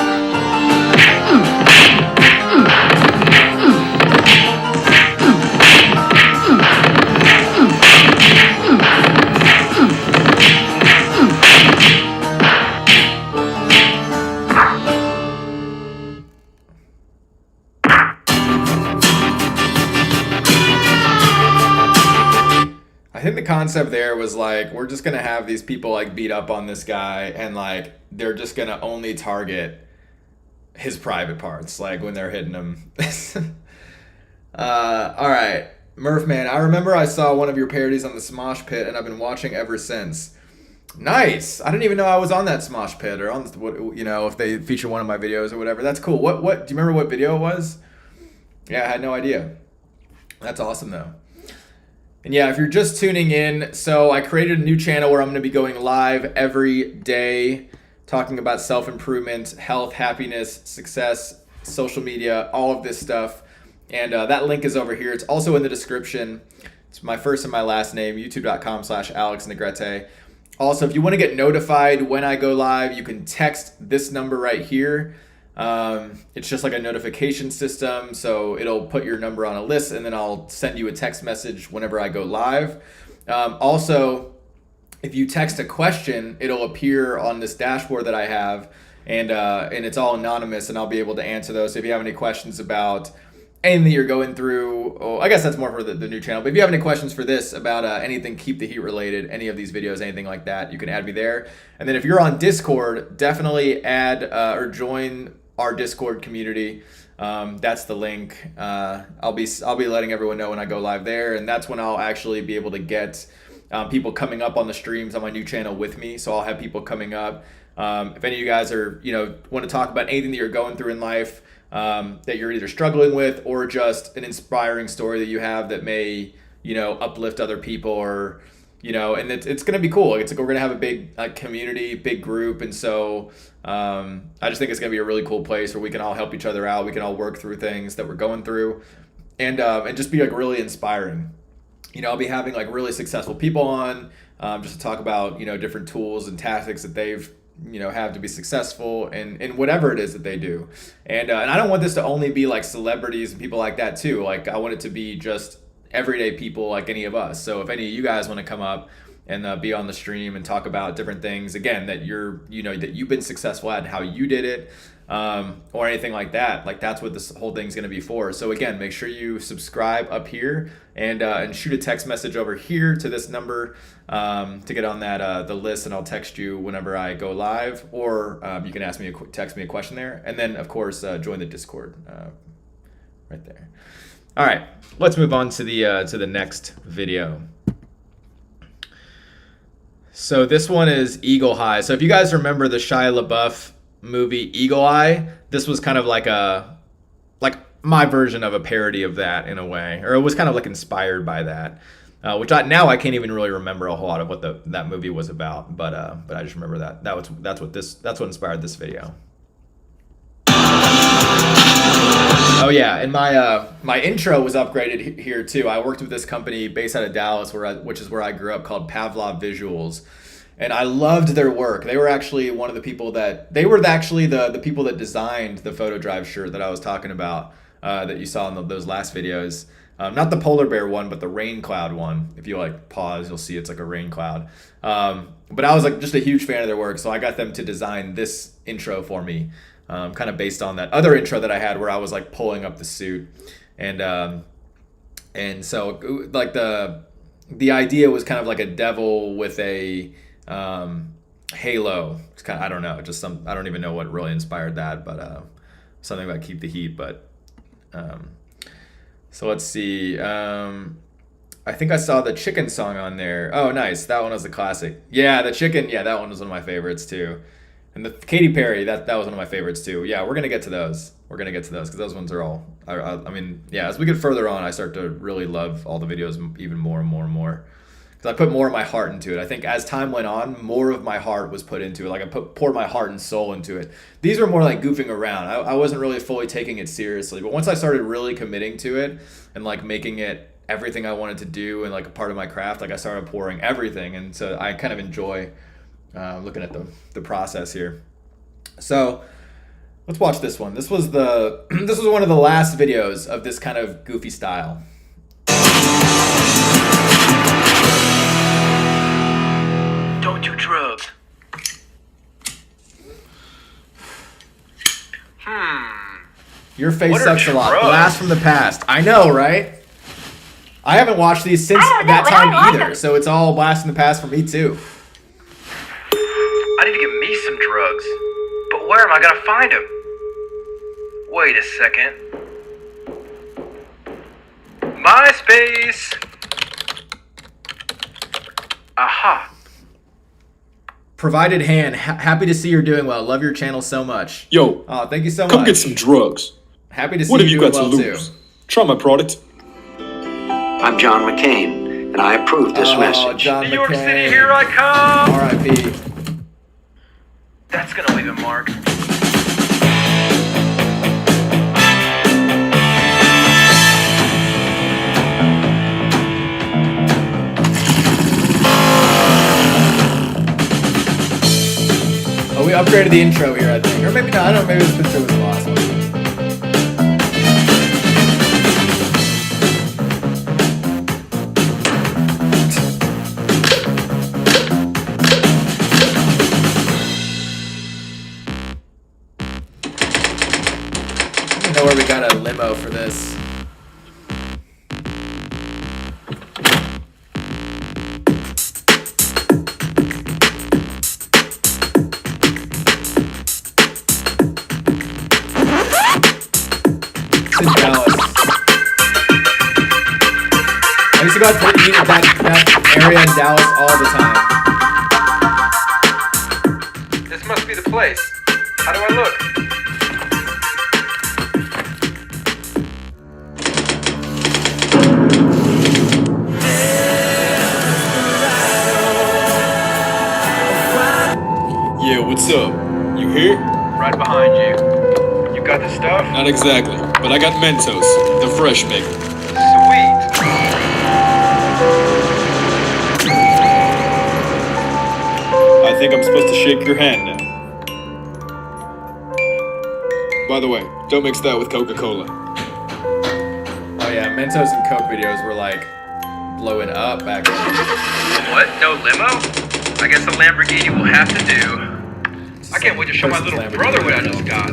A: I think the concept there was like, we're just gonna have these people like beat up on this guy, and like they're just gonna only target his private parts, like when they're hitting him. All right, Murph man, I remember I saw one of your parodies on the Smosh Pit, and I've been watching ever since. Nice. I didn't even know I was on that Smosh Pit, or on, you know, if they feature one of my videos or whatever. That's cool. What? Do you remember what video it was? Yeah, I had no idea. That's awesome though. And yeah, if you're just tuning in, so I created a new channel where I'm going to be going live every day, talking about self-improvement, health, happiness, success, social media, all of this stuff. And that link is over here. It's also in the description. It's my first and my last name, youtube.com/AlexNegrete. Also, if you want to get notified when I go live, you can text this number right here. It's just like a notification system, so it'll put your number on a list, and then I'll send you a text message whenever I go live. Also, if you text a question, it'll appear on this dashboard that I have, and it's all anonymous, and I'll be able to answer those. So if you have any questions about anything that you're going through, I guess that's more for the new channel, but if you have any questions for this about anything Keep the Heat related, any of these videos, anything like that, you can add me there. And then if you're on Discord, definitely add or join our Discord community. That's the link. I'll be letting everyone know when I go live there, and that's when I'll actually be able to get people coming up on the streams on my new channel with me. So I'll have people coming up. If any of you guys are, want to talk about anything that you're going through in life, that you're either struggling with, or just an inspiring story that you have that may, uplift other people, or and it's gonna be cool. We're gonna have a big community, big group, and so I just think it's gonna be a really cool place where we can all help each other out. We can all work through things that we're going through, and just be like really inspiring. I'll be having like really successful people on, just to talk about different tools and tactics that they've have to be successful in whatever it is that they do, and I don't want this to only be like celebrities and people like that too. Like I want it to be just everyday people like any of us. So if any of you guys want to come up and be on the stream and talk about different things, again, that that you've been successful at and how you did it, or anything like that, like that's what this whole thing's going to be for. So again, make sure you subscribe up here, and shoot a text message over here to this number to get on that the list, and I'll text you whenever I go live, or you can text me a question there, and then of course join the Discord right there. All right, let's move on to the next video. So this one is Eagle Eye. So if you guys remember the Shia LaBeouf movie Eagle Eye, this was kind of like my version of a parody of that in a way, or it was kind of like inspired by that, which now I can't even really remember a whole lot of what that movie was about, but I just remember that's what inspired this video. Oh yeah, and my intro was upgraded here too. I worked with this company based out of Dallas, which is where I grew up, called Pavlov Visuals, and I loved their work. They were actually one of the people the people that designed the Photo Drive shirt that I was talking about, that you saw in those last videos. Not the polar bear one, but the rain cloud one. If you pause, you'll see it's like a rain cloud. But I was just a huge fan of their work, so I got them to design this intro for me. Kind of based on that other intro that I had where I was pulling up the suit, and so like the idea was kind of like a devil with a Halo. It's kind of, I don't know, just some, I don't even know what really inspired that, but something about Keep the Heat. But so let's see. I think I saw the Chicken song on there. Oh, nice. That one was a classic. Yeah, the Chicken. Yeah, that one was one of my favorites too. And the Katy Perry, that was one of my favorites too. Yeah, we're gonna get to those. We're gonna get to those because those ones are all. I mean, yeah. As we get further on, I start to really love all the videos even more and more and more. Because I put more of my heart into it. I think as time went on, more of my heart was put into it. Like I poured my heart and soul into it. These were more like goofing around. I wasn't really fully taking it seriously. But once I started really committing to it and like making it everything I wanted to do and like a part of my craft, like I started pouring everything. And so I kind of enjoy looking at the process here. So let's watch this one. This was one of the last videos of this kind of goofy style.
I: Don't do drugs.
A: Your face sucks a lot. Blast from the past. I know, right? I haven't watched these since that time either, so it's all blast from the past for me too.
I: I need to get me some drugs. But where am I gonna find them? Wait a second. MySpace! Aha.
A: Provided hand. Happy to see you're doing well. Love your channel so much.
N: Yo.
A: Oh, thank you so much.
N: Come get some drugs.
A: Happy to see
N: what have
A: you
N: you
A: doing
N: got
A: well
N: to lose?
A: too.
N: Try my product.
O: I'm John McCain, and I approve this message.
A: John
I: New York
A: McCain.
I: City, here I come!
A: R.I.P.
I: That's gonna leave a mark.
A: Oh, we upgraded the intro here, I think. Or maybe not. I don't know. Maybe this intro was the last one. I don't know where we got a limo for this. In Dallas. I used to go out to eat at that area in Dallas all the time.
I: This must be the place. How do I look?
N: Yeah, what's up? You here?
I: Right behind you. You got the stuff?
N: Not exactly, but I got Mentos, the fresh maker.
I: Sweet.
N: I think I'm supposed to shake your hand now. By the way, don't mix that with Coca-Cola.
A: Oh yeah, Mentos and Coke videos were like blowing up back then.
I: What? No limo? I guess the Lamborghini will have to do. I can't wait to show my little brother what I just got.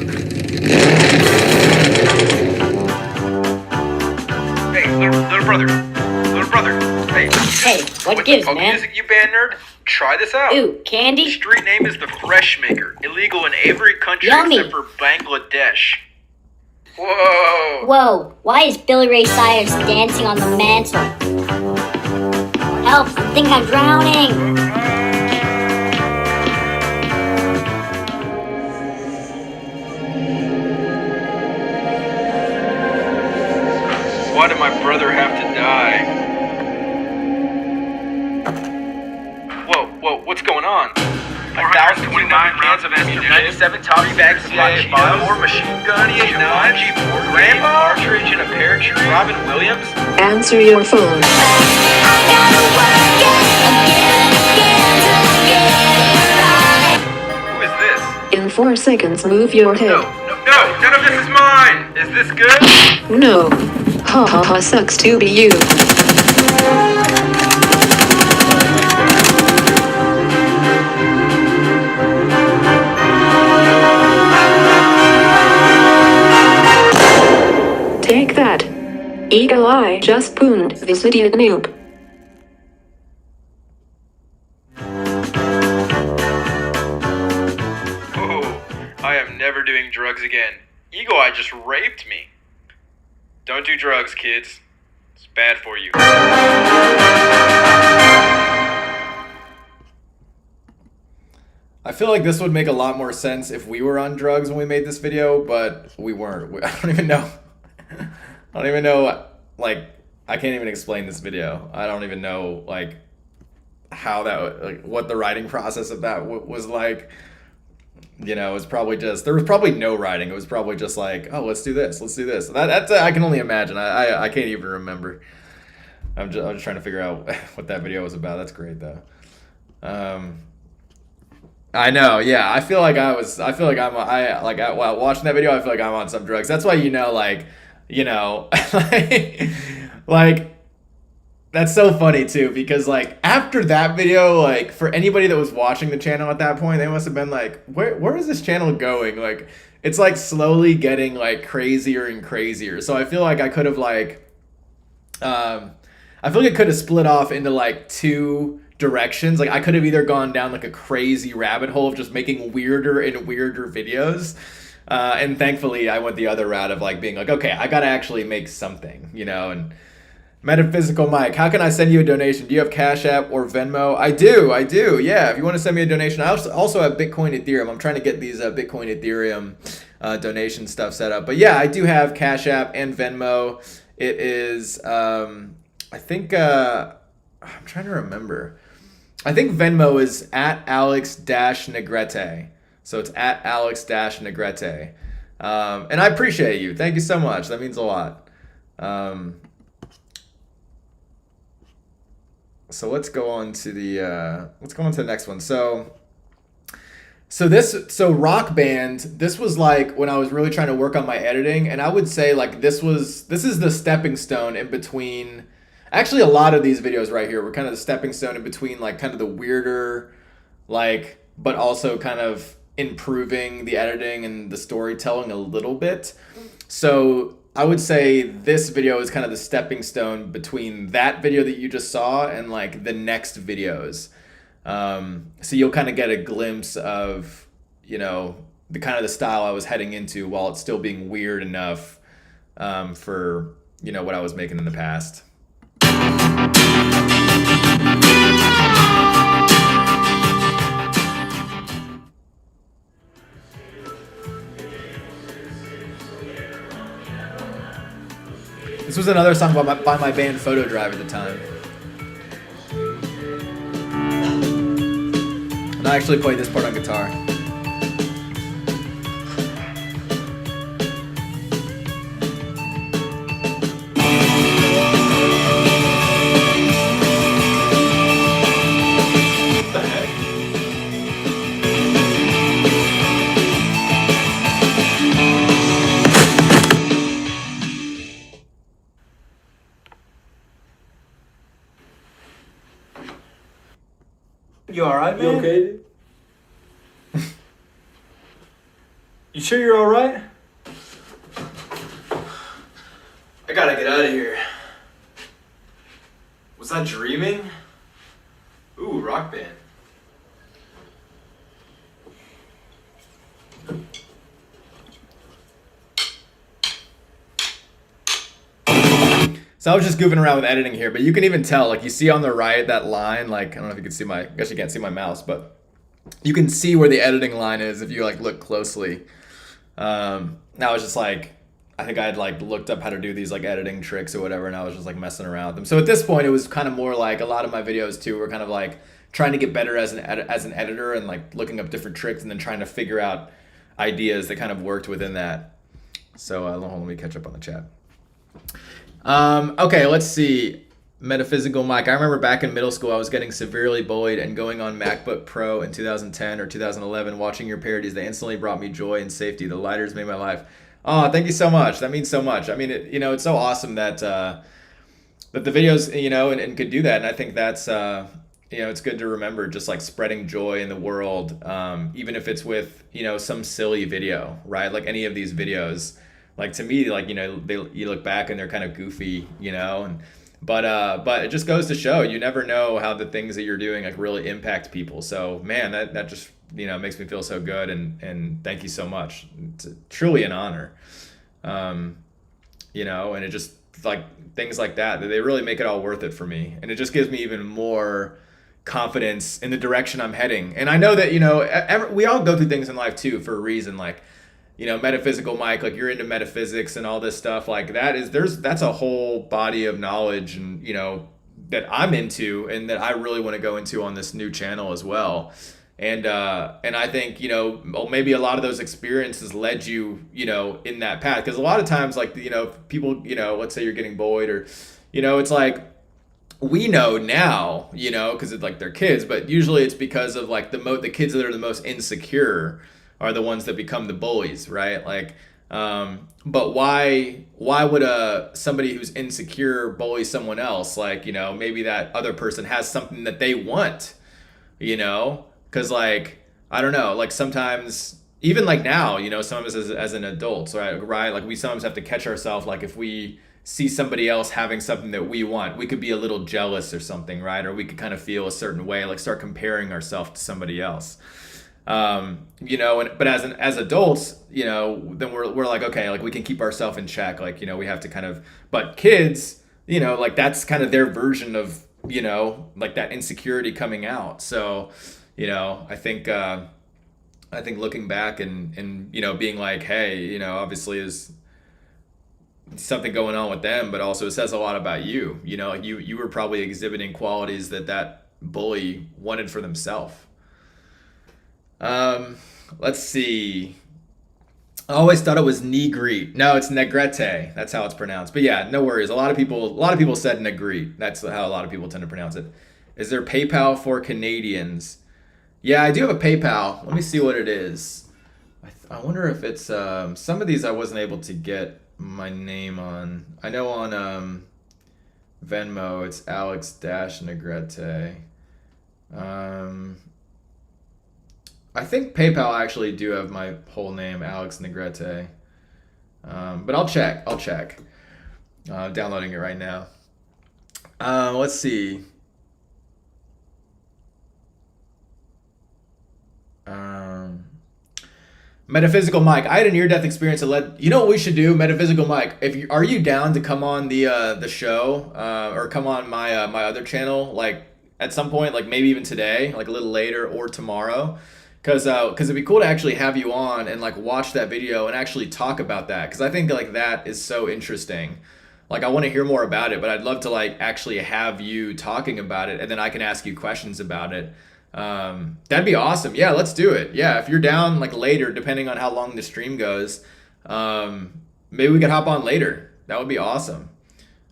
I: Hey, little brother. Little brother. Hey.
P: Hey, what gives, man?
I: Music, you band nerd? Try this out.
P: Ooh, candy?
I: Street name is the Fresh Maker. Illegal in every country
P: Yummy.
I: except for Bangladesh. Whoa.
P: Whoa, why is Billy Ray Cyrus dancing on the mantle? Help, I think I'm drowning.
I: Why did my brother have to die? Whoa, what's going on? 1,029 rounds of ammunition, 97 Tommy bags of CIA files, more machine gun, 5G Grandpa, cartridge and a pear tree, Robin Williams.
Q: Answer your phone.
I: Who is this?
Q: In 4 seconds, move your head.
I: No, none of this is mine. Is this good?
Q: No. Ha ha ha, sucks to be you. Take that. Eagle Eye just pooned this idiot noob.
I: never doing drugs again. Eagle Eye just raped me. Don't do drugs, kids. It's bad for you.
A: I feel like this would make a lot more sense if we were on drugs when we made this video, but we weren't. I don't even know. I don't even know, like, I can't even explain this video. I don't even know, like, how that, like, what the writing process of that was like. You know, it was probably just, there was probably no writing. It was probably just like, oh, let's do this. That's I can only imagine. I can't even remember. I'm just trying to figure out what that video was about. That's great, though. I know, yeah. I feel like while watching that video, I feel like I'm on some drugs. That's why, like, that's so funny too, because like after that video, like for anybody that was watching the channel at that point, they must have been like, where is this channel going? Like, it's like slowly getting like crazier and crazier. So I feel like I could have like, I feel like it could have split off into like two directions. Like I could have either gone down like a crazy rabbit hole of just making weirder and weirder videos, and thankfully I went the other route of like being like, okay, I gotta actually make something, and Metaphysical Mike, how can I send you a donation? Do you have Cash App or Venmo? I do, yeah. If you want to send me a donation, I also have Bitcoin Ethereum. I'm trying to get these Bitcoin Ethereum donation stuff set up, but yeah, I do have Cash App and Venmo. It is I think I'm trying to remember. I think Venmo is at Alex-Negrete. So it's at Alex-Negrete. And I appreciate you. Thank you so much. That means a lot. So let's go on to the next one. So Rock Band, this was like when I was really trying to work on my editing, and I would say like this is the stepping stone in between. Actually, a lot of these videos right here were kind of the stepping stone in between, like kind of the weirder, like, but also kind of improving the editing and the storytelling a little bit. So I would say this video is kind of the stepping stone between that video that you just saw and like the next videos. So you'll kind of get a glimpse of, the kind of the style I was heading into while it's still being weird enough for, what I was making in the past. This was another song by my band Photo Drive at the time. And I actually played this part on guitar.
J: You alright, man?
M: You okay, dude?
J: You sure you're alright?
A: I gotta get out of here. Was I dreaming? Ooh, Rock Band. So I was just goofing around with editing here, but you can even tell, like you see on the right, that line, like, I don't know if you can see I guess you can't see my mouse, but you can see where the editing line is if you like look closely. Now I was just like, I think I had like looked up how to do these like editing tricks or whatever, and I was just like messing around with them. So at this point, it was kind of more like a lot of my videos too were kind of like trying to get better as an editor and like looking up different tricks and then trying to figure out ideas that kind of worked within that. So let me catch up on the chat. Okay, let's see. Metaphysical Mike. I remember back in middle school, I was getting severely bullied, and going on MacBook Pro in 2010 or 2011, watching your parodies, they instantly brought me joy and safety. The lighters made my life. Oh, thank you so much. That means so much. I mean, it's so awesome that that the videos, and could do that. And I think that's, it's good to remember just like spreading joy in the world, even if it's with, some silly video, right? Like any of these videos. Like to me, like, you look back and they're kind of goofy, and But it just goes to show you never know how the things that you're doing like really impact people. So man, that just makes me feel so good, and thank you so much. It's truly an honor. And it just like things like that they really make it all worth it for me, and it just gives me even more confidence in the direction I'm heading. And I know that we all go through things in life too for a reason, like metaphysical Mike, like you're into metaphysics and all this stuff like that's a whole body of knowledge, and that I'm into and that I really want to go into on this new channel as well. And I think maybe a lot of those experiences led you in that path, because a lot of times like people let's say you're getting bullied, or it's like we know now because it's like they're kids, but usually it's because of like the kids that are the most insecure are the ones that become the bullies, right? Like but why would somebody who's insecure bully someone else? Like maybe that other person has something that they want, because like I don't know, like sometimes even like now sometimes as an adult, right, like we sometimes have to catch ourselves, like if we see somebody else having something that we want, we could be a little jealous or something, right? Or we could kind of feel a certain way, like start comparing ourselves to somebody else. But as adults, then we're like, okay, like we can keep ourselves in check. Like, we have to kind of, but kids, like that's kind of their version of, like that insecurity coming out. So, I think looking back and being like, hey, obviously is something going on with them, but also it says a lot about you. Like you were probably exhibiting qualities that bully wanted for themselves. Let's see. I always thought it was Negrete. No, it's Negrete. That's how it's pronounced. But yeah, no worries. A lot of people said Negrete. That's how a lot of people tend to pronounce it. Is there PayPal for Canadians? Yeah, I do have a PayPal. Let me see what it is. I wonder if it's some of these I wasn't able to get my name on. I know on Venmo it's Alex-Negrete. I think PayPal actually do have my whole name, Alex Negrete. But I'll check. Downloading it right now. Let's see. Metaphysical Mike, I had a near-death experience that led. You know what we should do, Metaphysical Mike? Are you down to come on the show or come on my other channel, like at some point, like maybe even today, like a little later or tomorrow? Because it'd be cool to actually have you on and like watch that video and actually talk about that, because I think like that is so interesting. Like I want to hear more about it, but I'd love to like actually have you talking about it, and then I can ask you questions about it. That'd be awesome. Yeah, let's do it. Yeah, if you're down like later, depending on how long the stream goes, maybe we could hop on later. That would be awesome.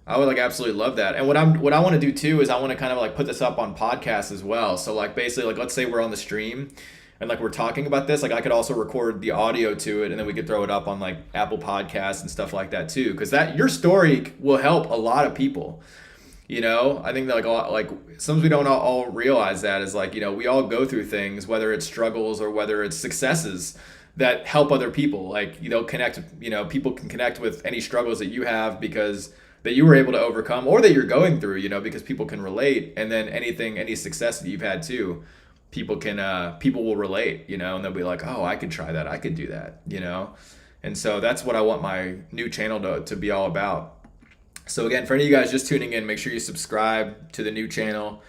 A: I would like absolutely love that. And what I want to do too is I want to kind of like put this up on podcasts as well. So like basically like let's say we're on the stream and like we're talking about this, like I could also record the audio to it, and then we could throw it up on like Apple Podcasts and stuff like that too, because that your story will help a lot of people. I think that like sometimes we don't all realize that is like, we all go through things, whether it's struggles or whether it's successes that help other people. Like, connect, people can connect with any struggles that you have because that you were able to overcome, or that you're going through, because people can relate. And then any success that you've had too, people will relate, and they'll be like, oh, I could try that. I could do that, And so that's what I want my new channel to be all about. So again, for any of you guys just tuning in, make sure you subscribe to the new channel,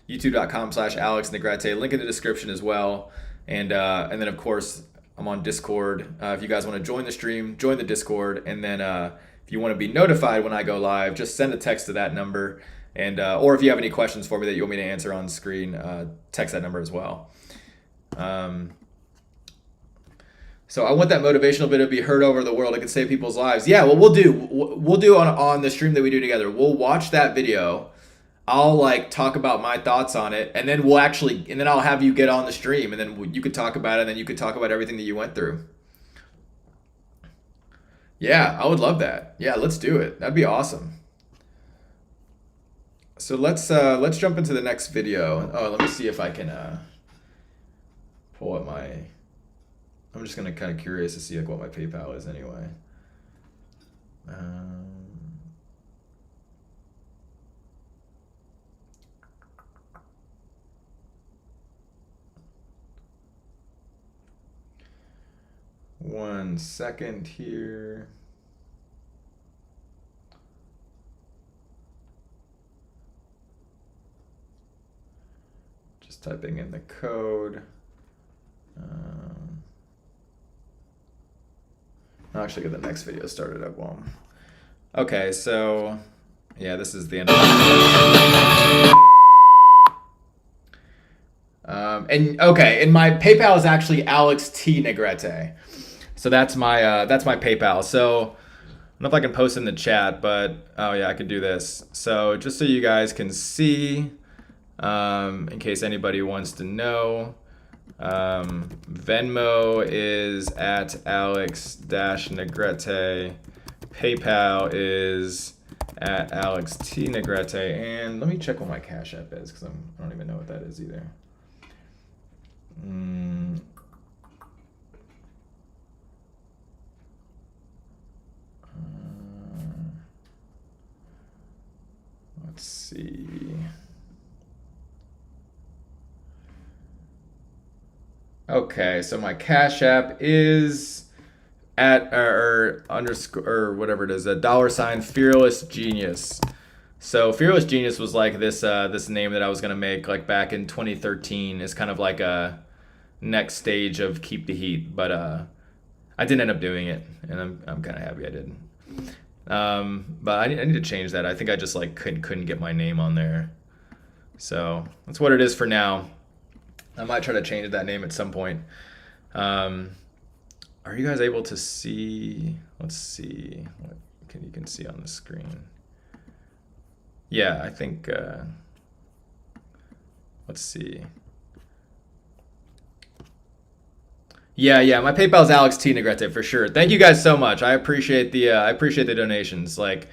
A: youtube.com/AlexNegrete, link in the description as well. And then of course, I'm on Discord. If you guys want to join the stream, join the Discord. And then if you want to be notified when I go live, just send a text to that number. And or if you have any questions for me that you want me to answer on screen, text that number as well. So I want that motivational bit to be heard over the world. It can save people's lives. Yeah, well, we'll do on the stream that we do together. We'll watch that video. I'll like talk about my thoughts on it, and then then I'll have you get on the stream, and then you could talk about it, and then you could talk about everything that you went through. Yeah, I would love that. Yeah, let's do it. That'd be awesome. So let's jump into the next video. Oh, let me see if I can pull up my. I'm just kind of curious to see like what my PayPal is anyway. 1 second here. Just typing in the code. I'll actually get the next video started up while okay, so yeah, this is the end of and okay, and my PayPal is actually Alex T Negrete. So that's my PayPal. So I don't know if I can post in the chat, but oh yeah, I can do this. So just so you guys can see, in case anybody wants to know, Venmo is at Alex-Negrete. PayPal is at Alex T Negrete. And let me check what my Cash App is, because I don't even know what that is either. Let's see. Okay, so my Cash App is at or underscore or whatever it is, $, Fearless Genius. So Fearless Genius was like this this name that I was gonna make like back in 2013. It's kind of like a next stage of Keep the Heat, but I didn't end up doing it, and I'm kind of happy I didn't. But I need to change that. I think I just like couldn't get my name on there. So that's what it is for now. I might try to change that name at some point. Are you guys able to see? Let's see what you can see on the screen. Yeah, I think. Let's see. Yeah, my PayPal is Alex T Negrete for sure. Thank you guys so much. I appreciate the donations. Like,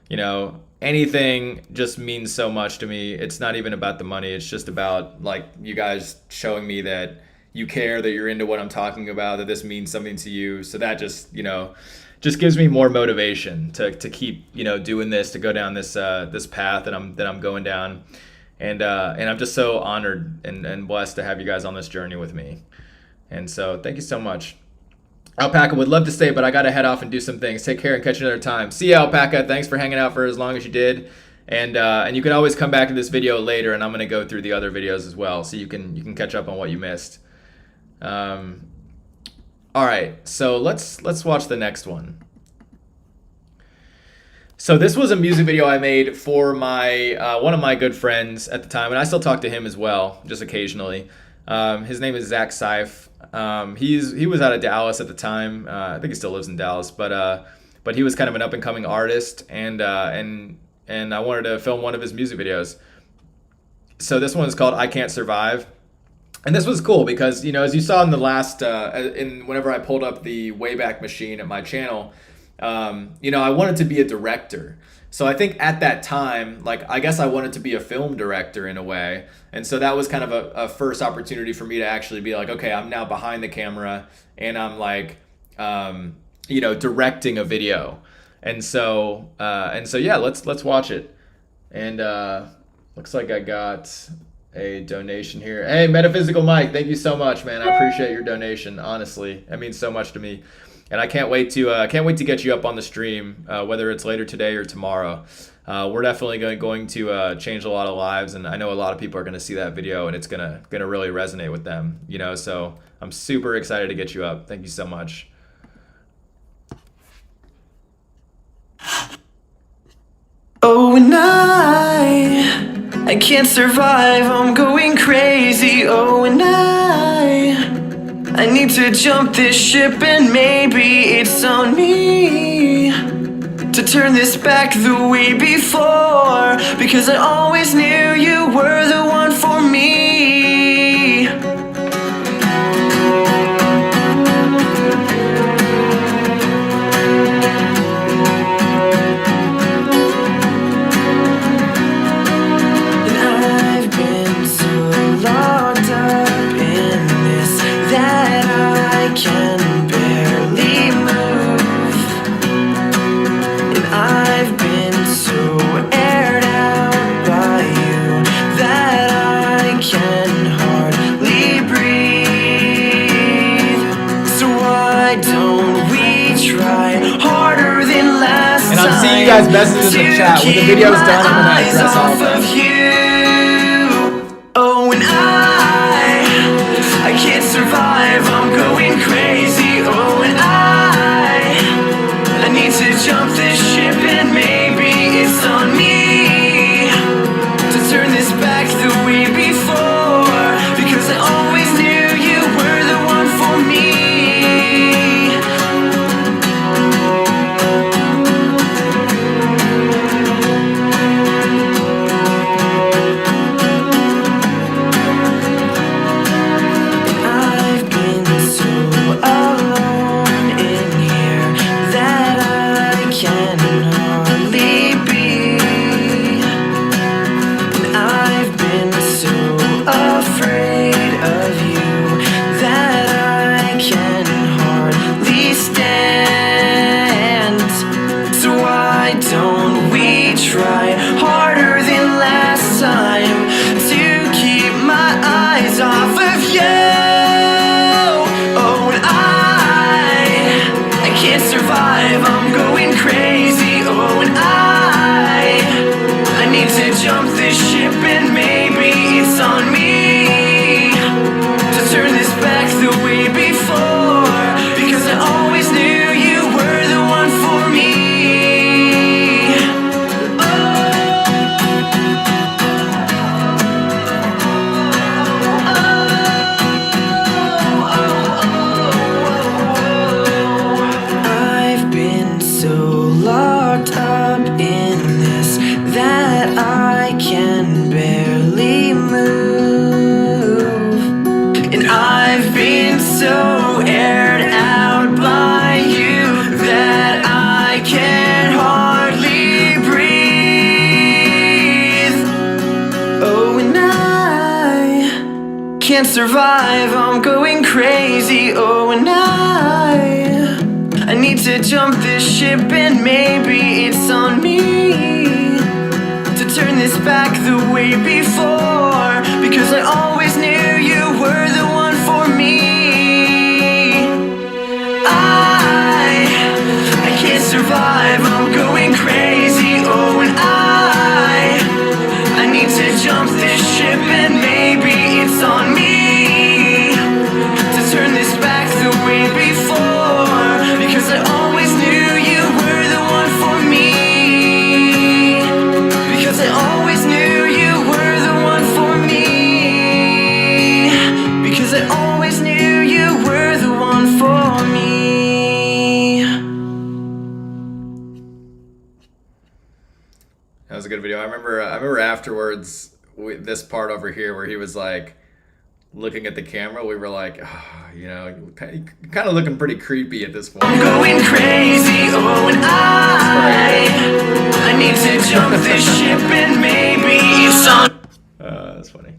A: you know, anything just means so much to me. It's not even about the money. It's just about like you guys showing me that you care, that you're into what I'm talking about, that this means something to you. So that just, you know, just gives me more motivation to keep, you know, doing this, to go down this this path that I'm going down. And I'm just so honored and blessed to have you guys on this journey with me. And so thank you so much. Alpaca would love to stay, but I got to head off and do some things. Take care and catch you another time. See ya, Alpaca. Thanks for hanging out for as long as you did. And you can always come back to this video later, and I'm going to go through the other videos as well, so you can catch up on what you missed. All right, so let's watch the next one. So this was a music video I made for my one of my good friends at the time, and I still talk to him as well, just occasionally. His name is Zach Seif. He was out of Dallas at the time. I think he still lives in Dallas, but he was kind of an up and coming artist, and I wanted to film one of his music videos. So this one is called I Can't Survive. And this was cool because, you know, as you saw in the last, whenever I pulled up the Wayback Machine at my channel, you know, I wanted to be a director. So I think at that time, like, I guess I wanted to be a film director in a way. And so that was kind of a first opportunity for me to actually be like, okay, I'm now behind the camera and I'm like, you know, directing a video. And so yeah, let's watch it. And looks like I got a donation here. Hey, Metaphysical Mike, thank you so much, man. I appreciate your donation. Honestly, that means so much to me. And I can't wait to get you up on the stream, whether it's later today or tomorrow. We're definitely going to change a lot of lives, and I know a lot of people are going to see that video, and it's gonna really resonate with them. You know, so I'm super excited to get you up. Thank you so much.
R: Oh, and I can't survive. I'm going crazy. Oh, and I need to jump this ship, and maybe it's on me to turn this back the way before, because I always knew you were the one for me. And I've been so locked up in this that I can barely move. And I've been so aired out by you that
A: see you guys messages in the chat. When the video's done, I'm gonna address all of them.
R: Oh, and I can't survive, I'm going crazy. Oh, and I need to jump this ship, and maybe it's on me to turn this back the way before, because I always knew you were the one for me. Try harder than last time to keep my eyes off of you. Oh, and I can't survive, I'm going crazy. Oh, and I need to jump this ship, and maybe it's on me to turn this back the way before, because I always knew you were the one for me. So aired out by you that I can hardly breathe. Oh, and I can't survive, I'm going crazy. Oh, and I need to jump this ship, and maybe it's on me to turn this back the way before, because I always knew you were the one for me. I can't survive, I'm going crazy. Oh, and I need to jump this ship, and maybe it's on me to turn this back the way before, because I always knew you were the one for me. Because I always knew you were the one for me. Because I always knew you were the one for me.
A: That was a good video. I remember afterwards, this part over here where he was like looking at the camera, we were like, oh, you know, kind of looking pretty creepy at this point.
R: I'm going crazy. Oh, and I need to jump this ship, and maybe it's on.
A: That's funny.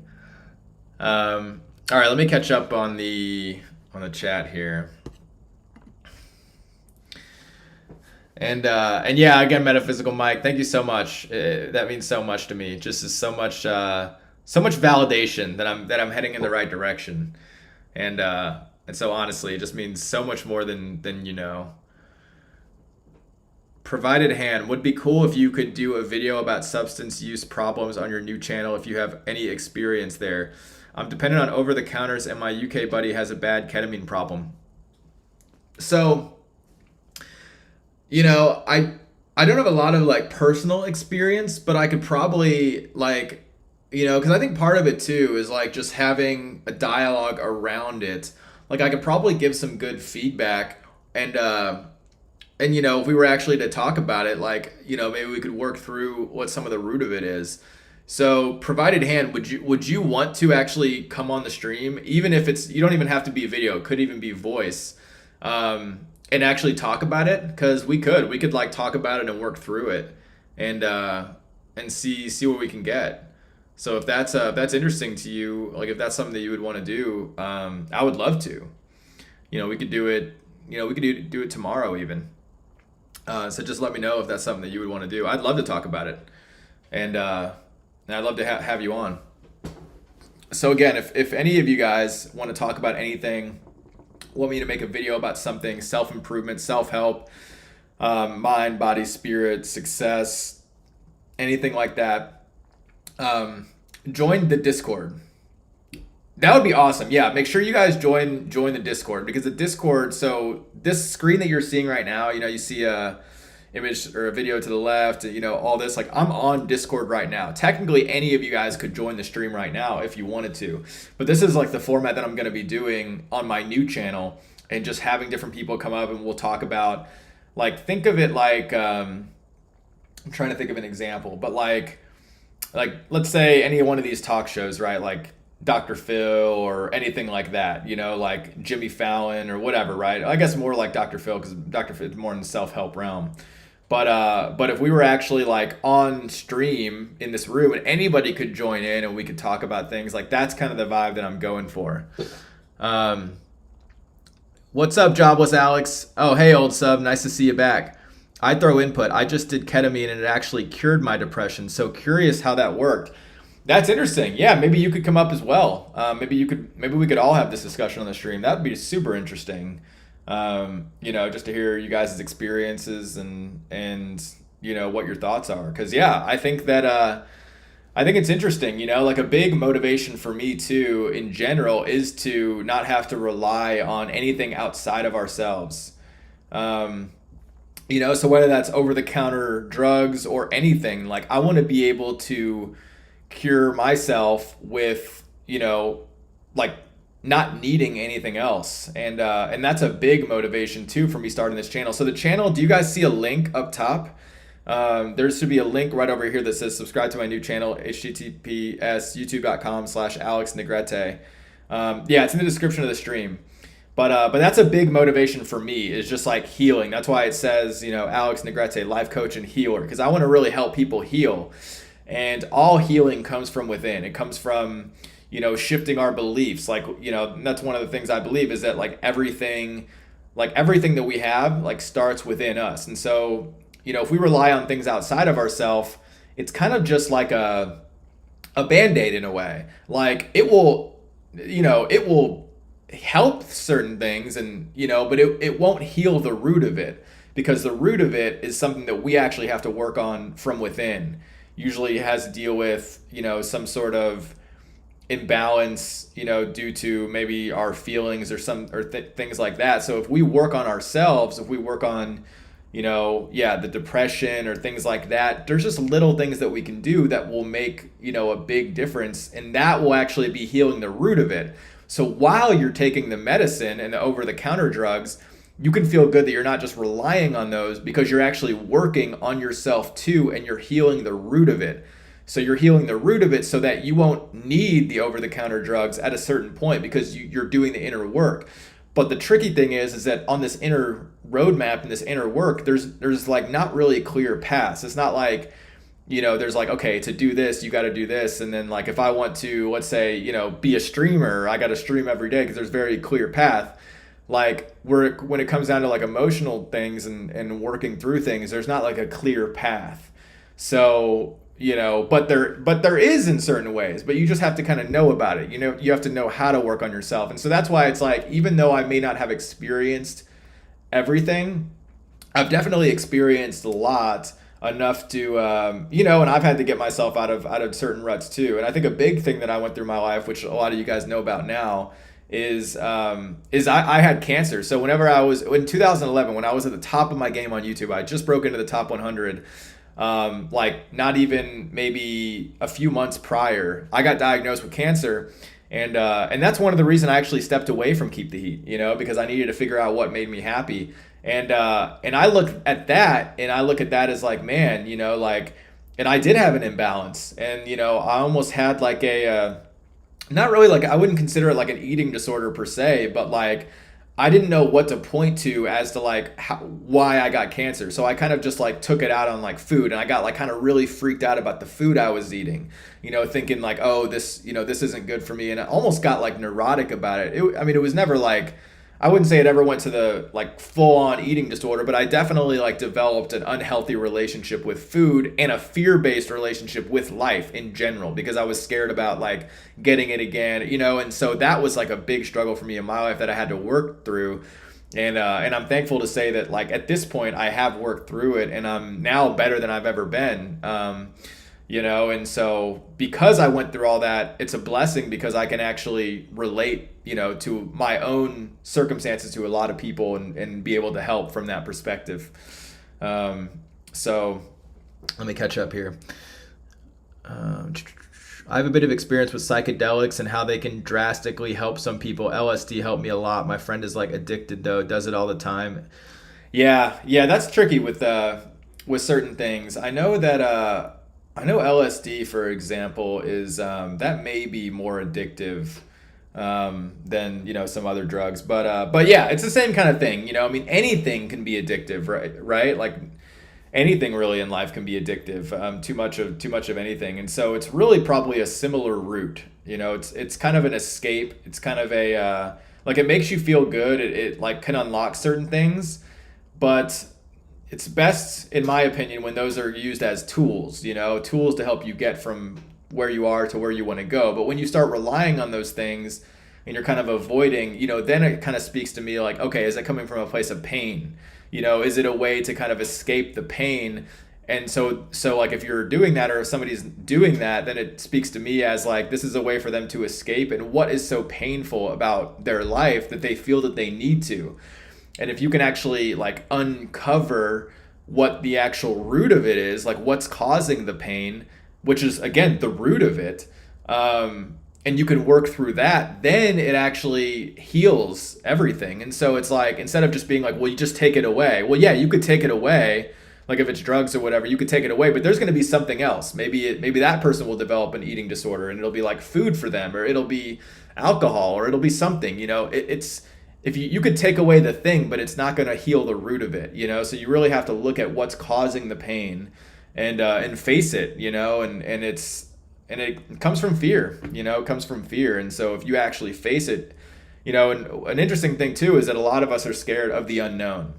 A: All right, let me catch up on the chat here. And yeah, again, Metaphysical Mike, thank you so much. That means so much to me. Just is so much validation that I'm heading in the right direction. And so honestly, it just means so much more than you know. Provided hand, would be cool if you could do a video about substance use problems on your new channel if you have any experience there. I'm dependent on over-the-counters, and my UK buddy has a bad ketamine problem. So, you know, I don't have a lot of like personal experience, but I could probably like, you know, because I think part of it too is like just having a dialogue around it. Like I could probably give some good feedback, and you know, if we were actually to talk about it, like, you know, maybe we could work through what some of the root of it is. So provided hand, would you want to actually come on the stream, even if it's, you don't even have to be video, it could even be voice, and actually talk about it? Because we could like talk about it and work through it, and see what we can get. So if that's interesting to you, like if that's something that you would want to do, I would love to. You know, we could do it. You know, we could do it tomorrow even. So just let me know if that's something that you would want to do. I'd love to talk about it, and I'd love to have you on. So again, if any of you guys want to talk about anything, want me to make a video about something, self-improvement, self-help, mind, body, spirit, success, anything like that, join the Discord. That would be awesome. Yeah, make sure you guys join the Discord, because the Discord, so this screen that you're seeing right now, you see a image or a video to the left, all this, like, I'm on Discord right now. Technically, any of you guys could join the stream right now if you wanted to, but this is like the format that I'm going to be doing on my new channel, and just having different people come up and we'll talk about, like, think of it like, I'm trying to think of an example, but like let's say any one of these talk shows, right? Like Dr. Phil or anything like that, like Jimmy Fallon or whatever, right? I guess more like Dr. Phil, because Dr. Phil is more in the self-help realm. But if we were actually like on stream in this room and anybody could join in and we could talk about things, like, that's kind of the vibe that I'm going for. What's up, Jobless Alex? Oh, hey, old sub, nice to see you back. I throw input. I just did ketamine and it actually cured my depression. So curious how that worked. That's interesting. Yeah, maybe you could come up as well. Maybe we could all have this discussion on the stream. That would be super interesting. Just to hear you guys' experiences and what your thoughts are. Because yeah, I think it's interesting. Like, a big motivation for me too, in general, is to not have to rely on anything outside of ourselves. So whether that's over-the-counter drugs or anything, like, I want to be able to cure myself with, like, not needing anything else. And that's a big motivation too for me starting this channel. So the channel, do you guys see a link up top? There should be a link right over here that says subscribe to my new channel, https youtube.com/Alex Negrete. Yeah, it's in the description of the stream. But that's a big motivation for me, is just like healing. That's why it says, Alex Negrete, life coach and healer, because I want to really help people heal. And all healing comes from within. It comes from, shifting our beliefs. Like, that's one of the things I believe, is that everything that we have, starts within us. And so, if we rely on things outside of ourselves, it's kind of just like a Band-Aid in a way. Like, it will help certain things, and but it won't heal the root of it, because the root of it is something that we actually have to work on from within. Usually it has to deal with some sort of imbalance due to maybe our feelings or things like that. So if we work on ourselves, if we work on the depression or things like that, there's just little things that we can do that will make a big difference, and that will actually be healing the root of it. So while you're taking the medicine and the over-the-counter drugs, you can feel good that you're not just relying on those, because you're actually working on yourself too, and you're healing the root of it. So you're healing the root of it so that you won't need the over-the-counter drugs at a certain point, because you're doing the inner work. But the tricky thing is that on this inner roadmap and this inner work, there's like not really clear paths. It's not like, there's like, okay, to do this, you got to do this. And then like, if I want to, let's say, be a streamer, I got to stream every day, because there's very clear path. Like, when it comes down to like emotional things and working through things, there's not like a clear path. So, but there is in certain ways, but you just have to kind of know about it. You have to know how to work on yourself. And so that's why it's like, even though I may not have experienced everything, I've definitely experienced a lot, enough to, and I've had to get myself out of certain ruts too. And I think a big thing that I went through my life, which a lot of you guys know about now, is I had cancer. So whenever I was in 2011, when I was at the top of my game on YouTube, I just broke into the top 100. Like not even maybe a few months prior, I got diagnosed with cancer. And that's one of the reasons I actually stepped away from Keep the Heat, because I needed to figure out what made me happy. And I look at that, and I look at that as like, man, and I did have an imbalance, and, I almost had like not really, like, I wouldn't consider it like an eating disorder per se, but like, I didn't know what to point to as to like why I got cancer. So I kind of just like took it out on like food, and I got like kind of really freaked out about the food I was eating, thinking like, oh, this isn't good for me. And I almost got like neurotic about it. It was never like, I wouldn't say it ever went to the like full on eating disorder, but I definitely like developed an unhealthy relationship with food and a fear-based relationship with life in general, because I was scared about like getting it again, and so that was like a big struggle for me in my life that I had to work through. And I'm thankful to say that, like, at this point I have worked through it, and I'm now better than I've ever been. You know, and so because I went through all that, it's a blessing because I can actually relate, you know, to my own circumstances to a lot of people and be able to help from that perspective. So let me catch up here. I have a bit of experience with psychedelics and how they can drastically help some people. LSD helped me a lot. My friend is like addicted though, does it all the time. Yeah, that's tricky with certain things. I know that I know LSD, for example, is that may be more addictive than, you know, some other drugs. But yeah, it's the same kind of thing. You know, I mean, anything can be addictive, right? Like anything really in life can be addictive. Too much of anything, and so it's really probably a similar route. You know, it's kind of an escape. It's kind of a like, it makes you feel good. It like can unlock certain things, but it's best, in my opinion, when those are used as tools, you know, tools to help you get from where you are to where you want to go. But when you start relying on those things and you're kind of avoiding, you know, then it kind of speaks to me like, okay, is it coming from a place of pain? You know, is it a way to kind of escape the pain? And so like, if you're doing that, or if somebody's doing that, then it speaks to me as like, this is a way for them to escape. And what is so painful about their life that they feel that they need to? And if you can actually like uncover what the actual root of it is, like what's causing the pain, which is again the root of it, and you can work through that, then it actually heals everything. And so it's like, instead of just being like, well, you just take it away. Well, yeah, you could take it away. Like if it's drugs or whatever, you could take it away, but there's going to be something else. Maybe that person will develop an eating disorder, and it'll be like food for them, or it'll be alcohol, or it'll be something, you know, it's, if you could take away the thing, but it's not going to heal the root of it, you know? So you really have to look at what's causing the pain and face it, you know, and it comes from fear, you know, it comes from fear. And so if you actually face it, you know, and an interesting thing too, is that a lot of us are scared of the unknown,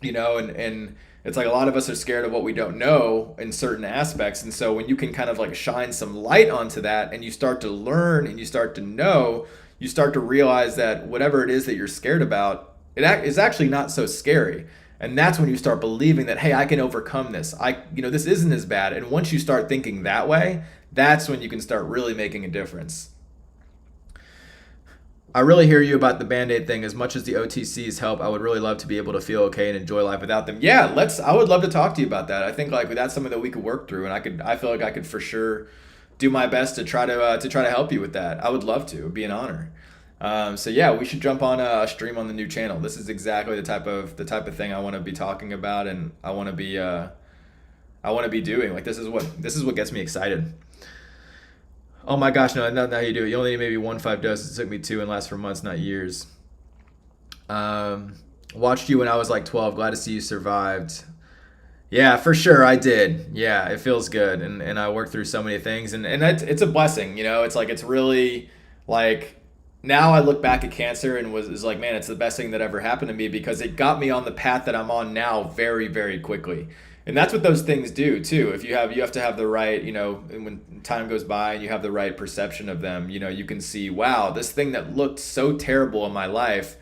A: you know, and it's like a lot of us are scared of what we don't know in certain aspects. And so when you can kind of like shine some light onto that, and you start to learn and you start to know, you start to realize that whatever it is that you're scared about, it is actually not so scary. And that's when you start believing that, hey, I can overcome this. You know, this isn't as bad. And once you start thinking that way, that's when you can start really making a difference. I really hear you about the Band-Aid thing. As much as the OTCs help, I would really love to be able to feel okay and enjoy life without them. Yeah, I would love to talk to you about that. I think like that's something that we could work through, and I feel like I could for sure do my best to try to help you with that. I would love to. It would be an honor. So yeah, we should jump on a stream on the new channel. This is exactly the type of thing I want to be talking about, and I want to be doing. Like this is what gets me excited. Oh my gosh, no, not how you do it. You only need maybe 1.5 doses. It took me 2 and lasts for months, not years. Watched you when I was like 12. Glad to see you survived. Yeah, for sure, I did. Yeah, it feels good, and I worked through so many things, and it's a blessing, you know. It's like, it's really like, now I look back at cancer and is like, man, it's the best thing that ever happened to me, because it got me on the path that I'm on now very, very quickly. And that's what those things do too. If you have to have the right, you know, when time goes by and you have the right perception of them, you know, you can see, wow, this thing that looked so terrible in my life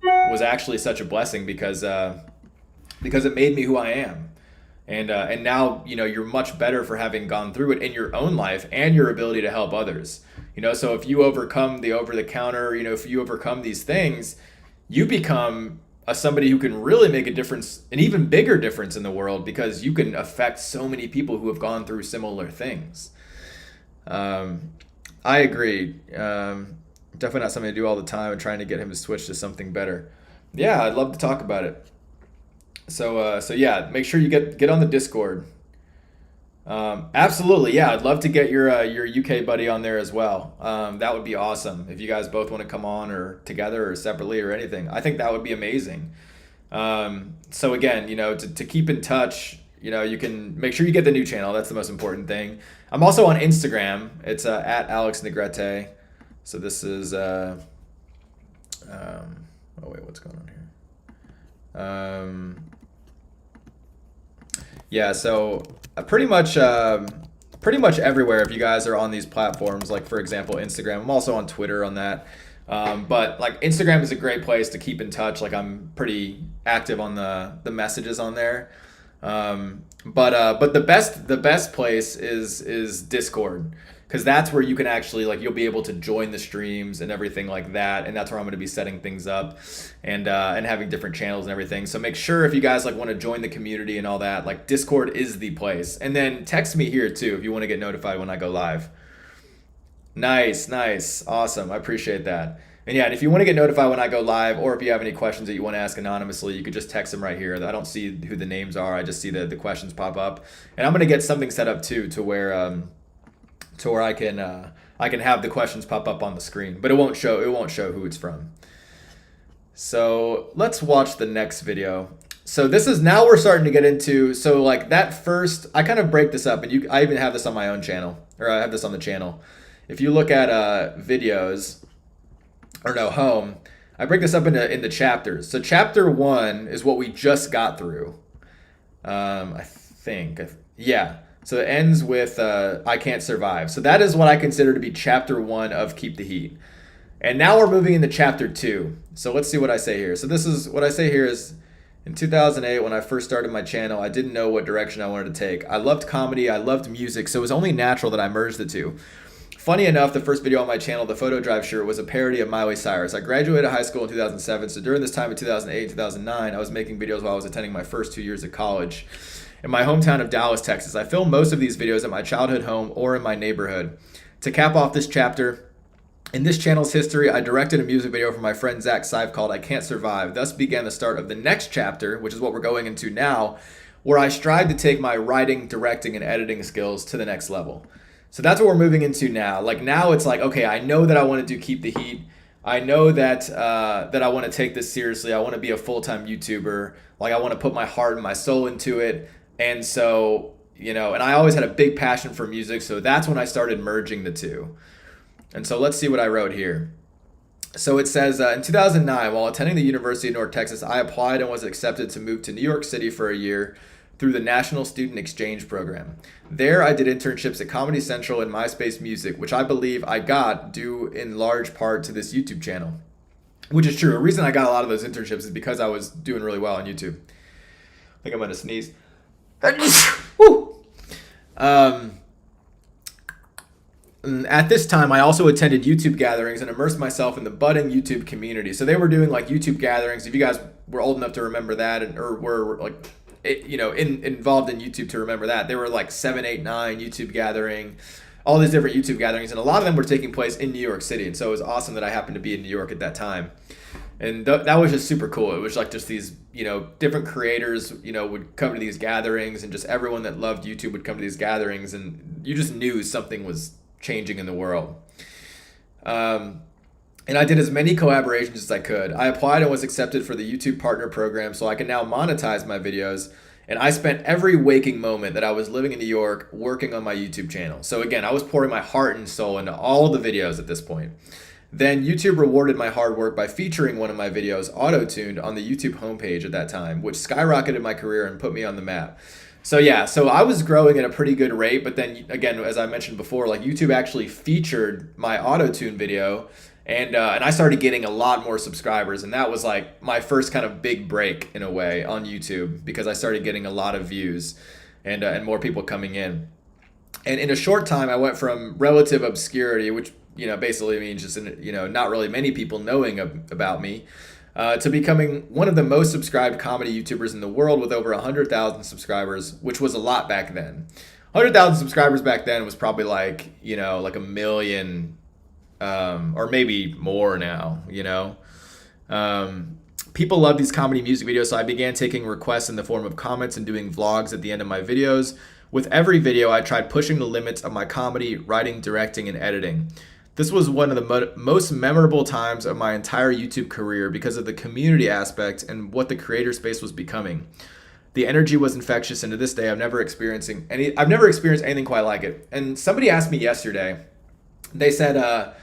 A: was actually such a blessing, because it made me who I am. And now, you know, you're much better for having gone through it in your own life and your ability to help others. You know, so if you overcome the over-the-counter, you know, if you overcome these things, you become somebody who can really make a difference, an even bigger difference in the world, because you can affect so many people who have gone through similar things. I agree. Definitely not something to do all the time, and trying to get him to switch to something better. Yeah, I'd love to talk about it. So yeah, make sure you get on the Discord. Absolutely, yeah, I'd love to get your UK buddy on there as well. That would be awesome if you guys both want to come on, or together or separately or anything. I think that would be amazing. So again, you know, to keep in touch, you know, you can make sure you get the new channel. That's the most important thing. I'm also on Instagram. It's at Alex Negrete. So this is oh wait, what's going on here? Yeah, so pretty much everywhere, if you guys are on these platforms, like for example Instagram. I'm also on Twitter on that. But like Instagram is a great place to keep in touch. Like I'm pretty active on the messages on there. But the best place is Discord, because that's where you can actually, like, you'll be able to join the streams and everything like that, and that's where I'm going to be setting things up and having different channels and everything. So make sure, if you guys like want to join the community and all that, like Discord is the place. And then text me here too if you want to get notified when I go live. Nice, awesome. I appreciate that. And yeah, and if you want to get notified when I go live, or if you have any questions that you want to ask anonymously, you could just text them right here. I don't see who the names are. I just see the questions pop up. And I'm going to get something set up too to where I can have the questions pop up on the screen, but it won't show who it's from. So let's watch the next video. So this is, now we're starting to get into, so like that first, I kind of break this up, and I even have this on my own channel, or I have this on the channel. If you look at videos, or no, home, I break this up into chapters. So chapter 1 is what we just got through. I think, yeah. So it ends with I Can't Survive. So that is what I consider to be chapter 1 of Keep the Heat. And now we're moving into chapter 2. So let's see what I say here. So this is what I say here is, in 2008, when I first started my channel, I didn't know what direction I wanted to take. I loved comedy, I loved music, so it was only natural that I merged the two. Funny enough, the first video on my channel, the Photo Drive shirt, was a parody of Miley Cyrus. I graduated high school in 2007, so during this time in 2008 and 2009, I was making videos while I was attending my first 2 years of college in my hometown of Dallas, Texas. I filmed most of these videos at my childhood home or in my neighborhood. To cap off this chapter, in this channel's history, I directed a music video for my friend Zach Sive called I Can't Survive. Thus began the start of the next chapter, which is what we're going into now, where I strive to take my writing, directing, and editing skills to the next level. So that's what we're moving into now. Like now it's like, okay, I know that I want to do Keep the Heat. I know that that I want to take this seriously. I want to be a full-time YouTuber. Like I want to put my heart and my soul into it. And so, you know, and I always had a big passion for music. So that's when I started merging the two. And so let's see what I wrote here. So it says, in 2009, while attending the University of North Texas, I applied and was accepted to move to New York City for a year through the National Student Exchange Program. There, I did internships at Comedy Central and MySpace Music, which I believe I got due in large part to this YouTube channel, which is true. The reason I got a lot of those internships is because I was doing really well on YouTube. I think I'm gonna sneeze. Woo! At this time, I also attended YouTube gatherings and immersed myself in the budding YouTube community. So they were doing like YouTube gatherings. If you guys were old enough to remember that, or were like, involved in YouTube to remember that, there were like 7, 8, 9 YouTube gathering, all these different YouTube gatherings, and a lot of them were taking place in New York City. And so it was awesome that I happened to be in New York at that time. And that was just super cool. It was like just these, different creators, would come to these gatherings, and just everyone that loved YouTube would come to these gatherings, and you just knew something was changing in the world. And I did as many collaborations as I could. I applied and was accepted for the YouTube Partner Program, so I can now monetize my videos. And I spent every waking moment that I was living in New York working on my YouTube channel. So again, I was pouring my heart and soul into all the videos at this point. Then YouTube rewarded my hard work by featuring one of my videos auto-tuned on the YouTube homepage at that time, which skyrocketed my career and put me on the map. So yeah, so I was growing at a pretty good rate, but then again, as I mentioned before, like YouTube actually featured my auto-tune video, and I started getting a lot more subscribers, and that was like my first kind of big break in a way on YouTube, because I started getting a lot of views and more people coming in. And in a short time, I went from relative obscurity, which basically means just not really many people knowing about me, to becoming one of the most subscribed comedy YouTubers in the world with over 100,000 subscribers, which was a lot back then. 100,000 subscribers back then was probably like a million. Or maybe more now, People love these comedy music videos, so I began taking requests in the form of comments and doing vlogs at the end of my videos. With every video, I tried pushing the limits of my comedy, writing, directing, and editing. This was one of the most memorable times of my entire YouTube career because of the community aspect and what the creator space was becoming. The energy was infectious, and to this day, I've never experienced anything quite like it. And somebody asked me yesterday, they said,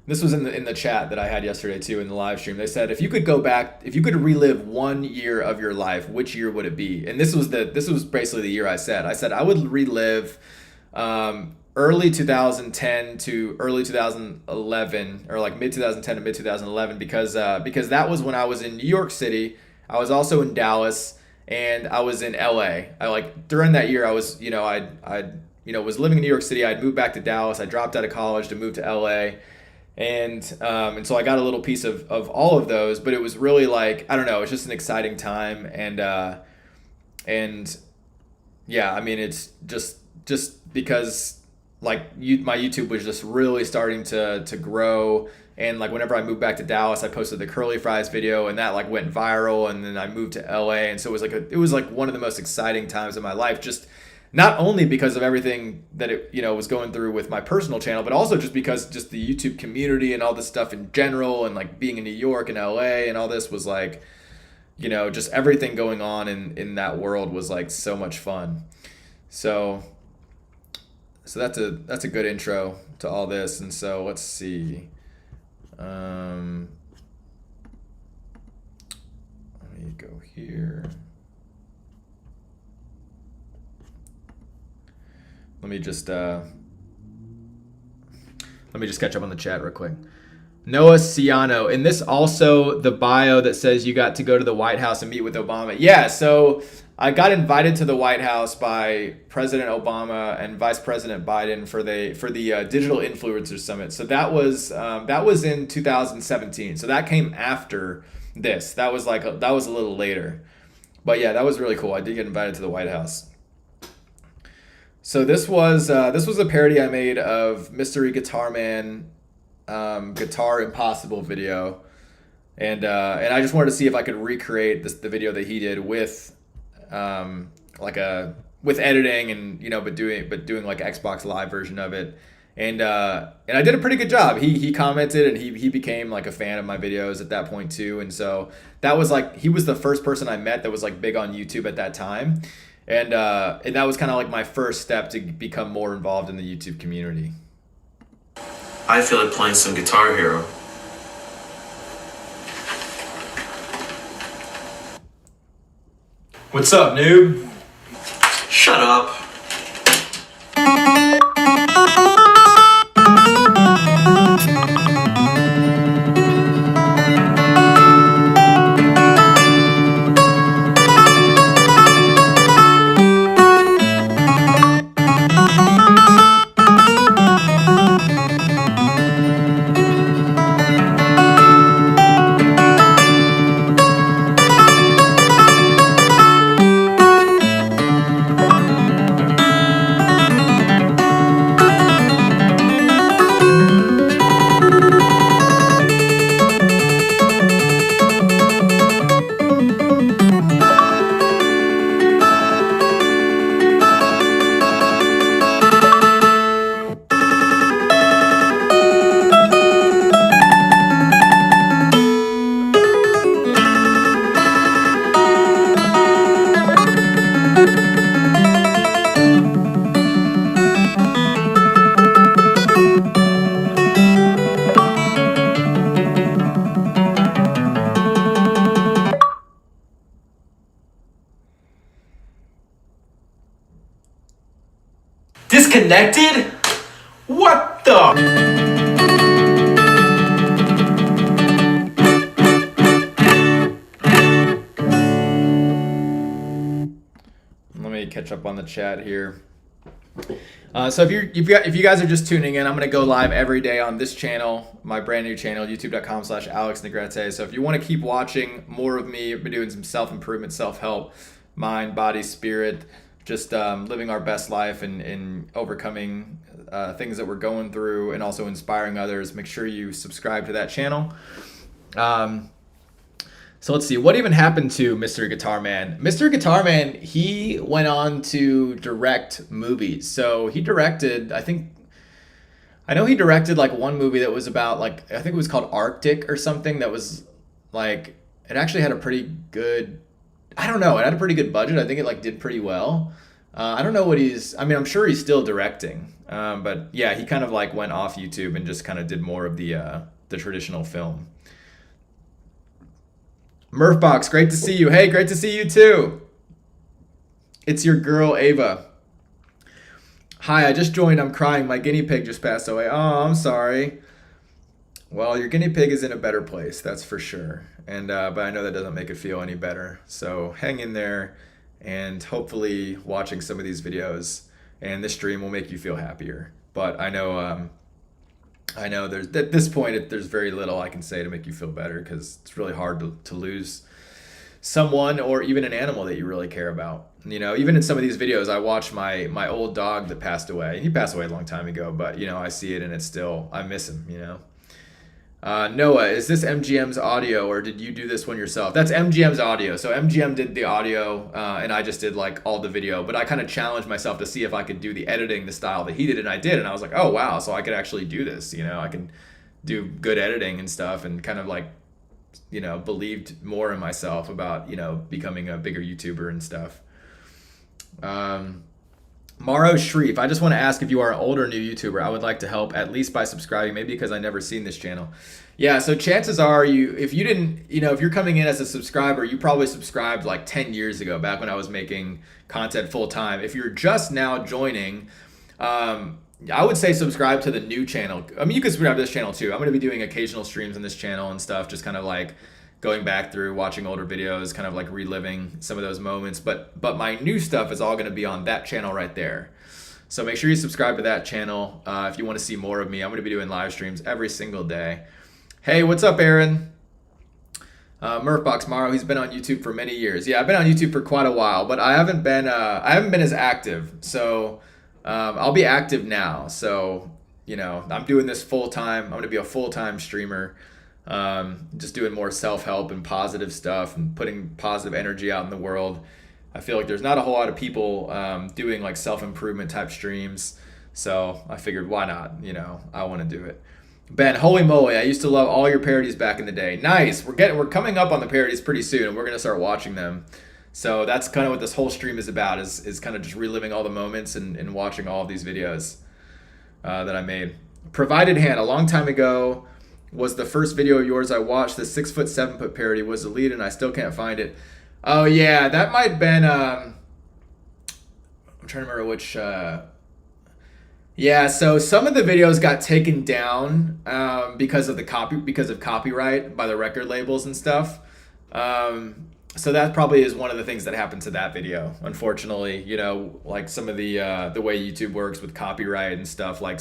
A: this was in the chat that I had yesterday too, in the live stream. They said, if you could relive 1 year of your life, which year would it be? And this was basically the year I said I would relive early 2010 to early 2011, or like mid 2010 to mid 2011, because that was when I was in New York City. I was also in Dallas, and I was in LA. During that year, I was, I was living in New York City. I'd moved back to Dallas. I dropped out of college to move to LA. And so I got a little piece of all of those, but it was really like, I don't know, it's just an exciting time. And yeah, I mean, it's just because like my YouTube was just really starting to grow. And like whenever I moved back to Dallas, I posted the curly fries video, and that like went viral. And then I moved to LA, and so it was like one of the most exciting times of my life. Just not only because of everything that it was going through with my personal channel, but also just because just the YouTube community and all this stuff in general, and like being in New York and LA and all this was like, just everything going on in that world was like so much fun. So that's a good intro to all this. And so let's see. Let me go here. Let me just catch up on the chat real quick. Noah Ciano, and this also the bio that says you got to go to the White House and meet with Obama. Yeah, so I got invited to the White House by President Obama and Vice President Biden for the Digital Influencers Summit. So that was in 2017. So that came after this. That was a little later. But yeah, that was really cool. I did get invited to the White House. So this was a parody I made of Mystery Guitar Man, Guitar Impossible video, and I just wanted to see if I could recreate the video that he did with with editing and but doing like Xbox Live version of it, and I did a pretty good job. He commented, and he became like a fan of my videos at that point too, and so that was like he was the first person I met that was like big on YouTube at that time. And that was kind of like my first step to become more involved in the YouTube community.
S: I feel like playing some Guitar Hero.
J: What's up, noob?
S: Shut up.
R: Disconnected? What the?
A: Let me catch up on the chat here. So if you guys are just tuning in, I'm gonna go live every day on this channel, my brand new channel, youtube.com/AlexNegrete. So if you want to keep watching more of me, I've been doing some self-improvement, self-help, mind, body, spirit, just living our best life and overcoming things that we're going through, and also inspiring others. Make sure you subscribe to that channel. So let's see, what even happened to Mr. Guitar Man? Mr. Guitar Man, he went on to direct movies. So he directed, I know he directed like one movie that was about like, I think it was called Arctic or something, that was like, it actually had a pretty good, I don't know, it had a pretty good budget. I think it like did pretty well. I don't know what I'm sure he's still directing. But yeah, he kind of like went off YouTube and just kind of did more of the traditional film. Murphbox, great to see you. Hey, great to see you too. It's your girl, Ava. Hi, I just joined. I'm crying. My guinea pig just passed away. Oh, I'm sorry. Well, your guinea pig is in a better place, that's for sure. And but I know that doesn't make it feel any better. So hang in there, and hopefully watching some of these videos and this stream will make you feel happier. But I know there's at this point there's very little I can say to make you feel better, because it's really hard to lose someone or even an animal that you really care about. You know, even in some of these videos, I watch my old dog that passed away. He passed away a long time ago, but you know, I see it and it's still, I miss him, you know. Noah, is this MGM's audio or did you do this one yourself? That's MGM's audio. So MGM did the audio and I just did like all the video, but I kind of challenged myself to see if I could do the editing the style that he did, and I did, and I was like, oh wow, so I could actually do this, you know, I can do good editing and stuff, and kind of like, you know, believed more in myself about, you know, becoming a bigger YouTuber and stuff. Maro Shreve, I just want to ask if you are an old or new YouTuber. I would like to help, at least by subscribing, maybe because I've never seen this channel. Yeah, so chances are if you didn't, you know, if you're coming in as a subscriber, you probably subscribed like 10 years ago, back when I was making content full time. If you're just now joining, I would say subscribe to the new channel. I mean, you can subscribe to this channel too. I'm going to be doing occasional streams on this channel and stuff, just kind of like going back through, watching older videos, kind of like reliving some of those moments. But my new stuff is all going to be on that channel right there. So make sure you subscribe to that channel if you want to see more of me. I'm going to be doing live streams every single day. Hey, what's up, Aaron? Murphbox Maro, he's been on YouTube for many years. Yeah, I've been on YouTube for quite a while, but I haven't been as active. So I'll be active now. So, you know, I'm doing this full time. I'm going to be a full-time streamer. Just doing more self-help and positive stuff and putting positive energy out in the world. I feel like there's not a whole lot of people doing like self-improvement type streams, so I figured why not, you know, I want to do it. Ben, holy moly, I used to love all your parodies back in the day. Nice. We're coming up on the parodies pretty soon, and we're gonna start watching them. So that's kind of what this whole stream is about, is kind of just reliving all the moments and watching all of these videos that I made. Provided Hand, a long time ago, was the first video of yours I watched. The 6', 7' parody was the lead, and I still can't find it. Oh yeah, that might have been. I'm trying to remember which. Yeah, so some of the videos got taken down because of copyright by the record labels and stuff. So that probably is one of the things that happened to that video. Unfortunately, you know, like some of the way YouTube works with copyright and stuff. Like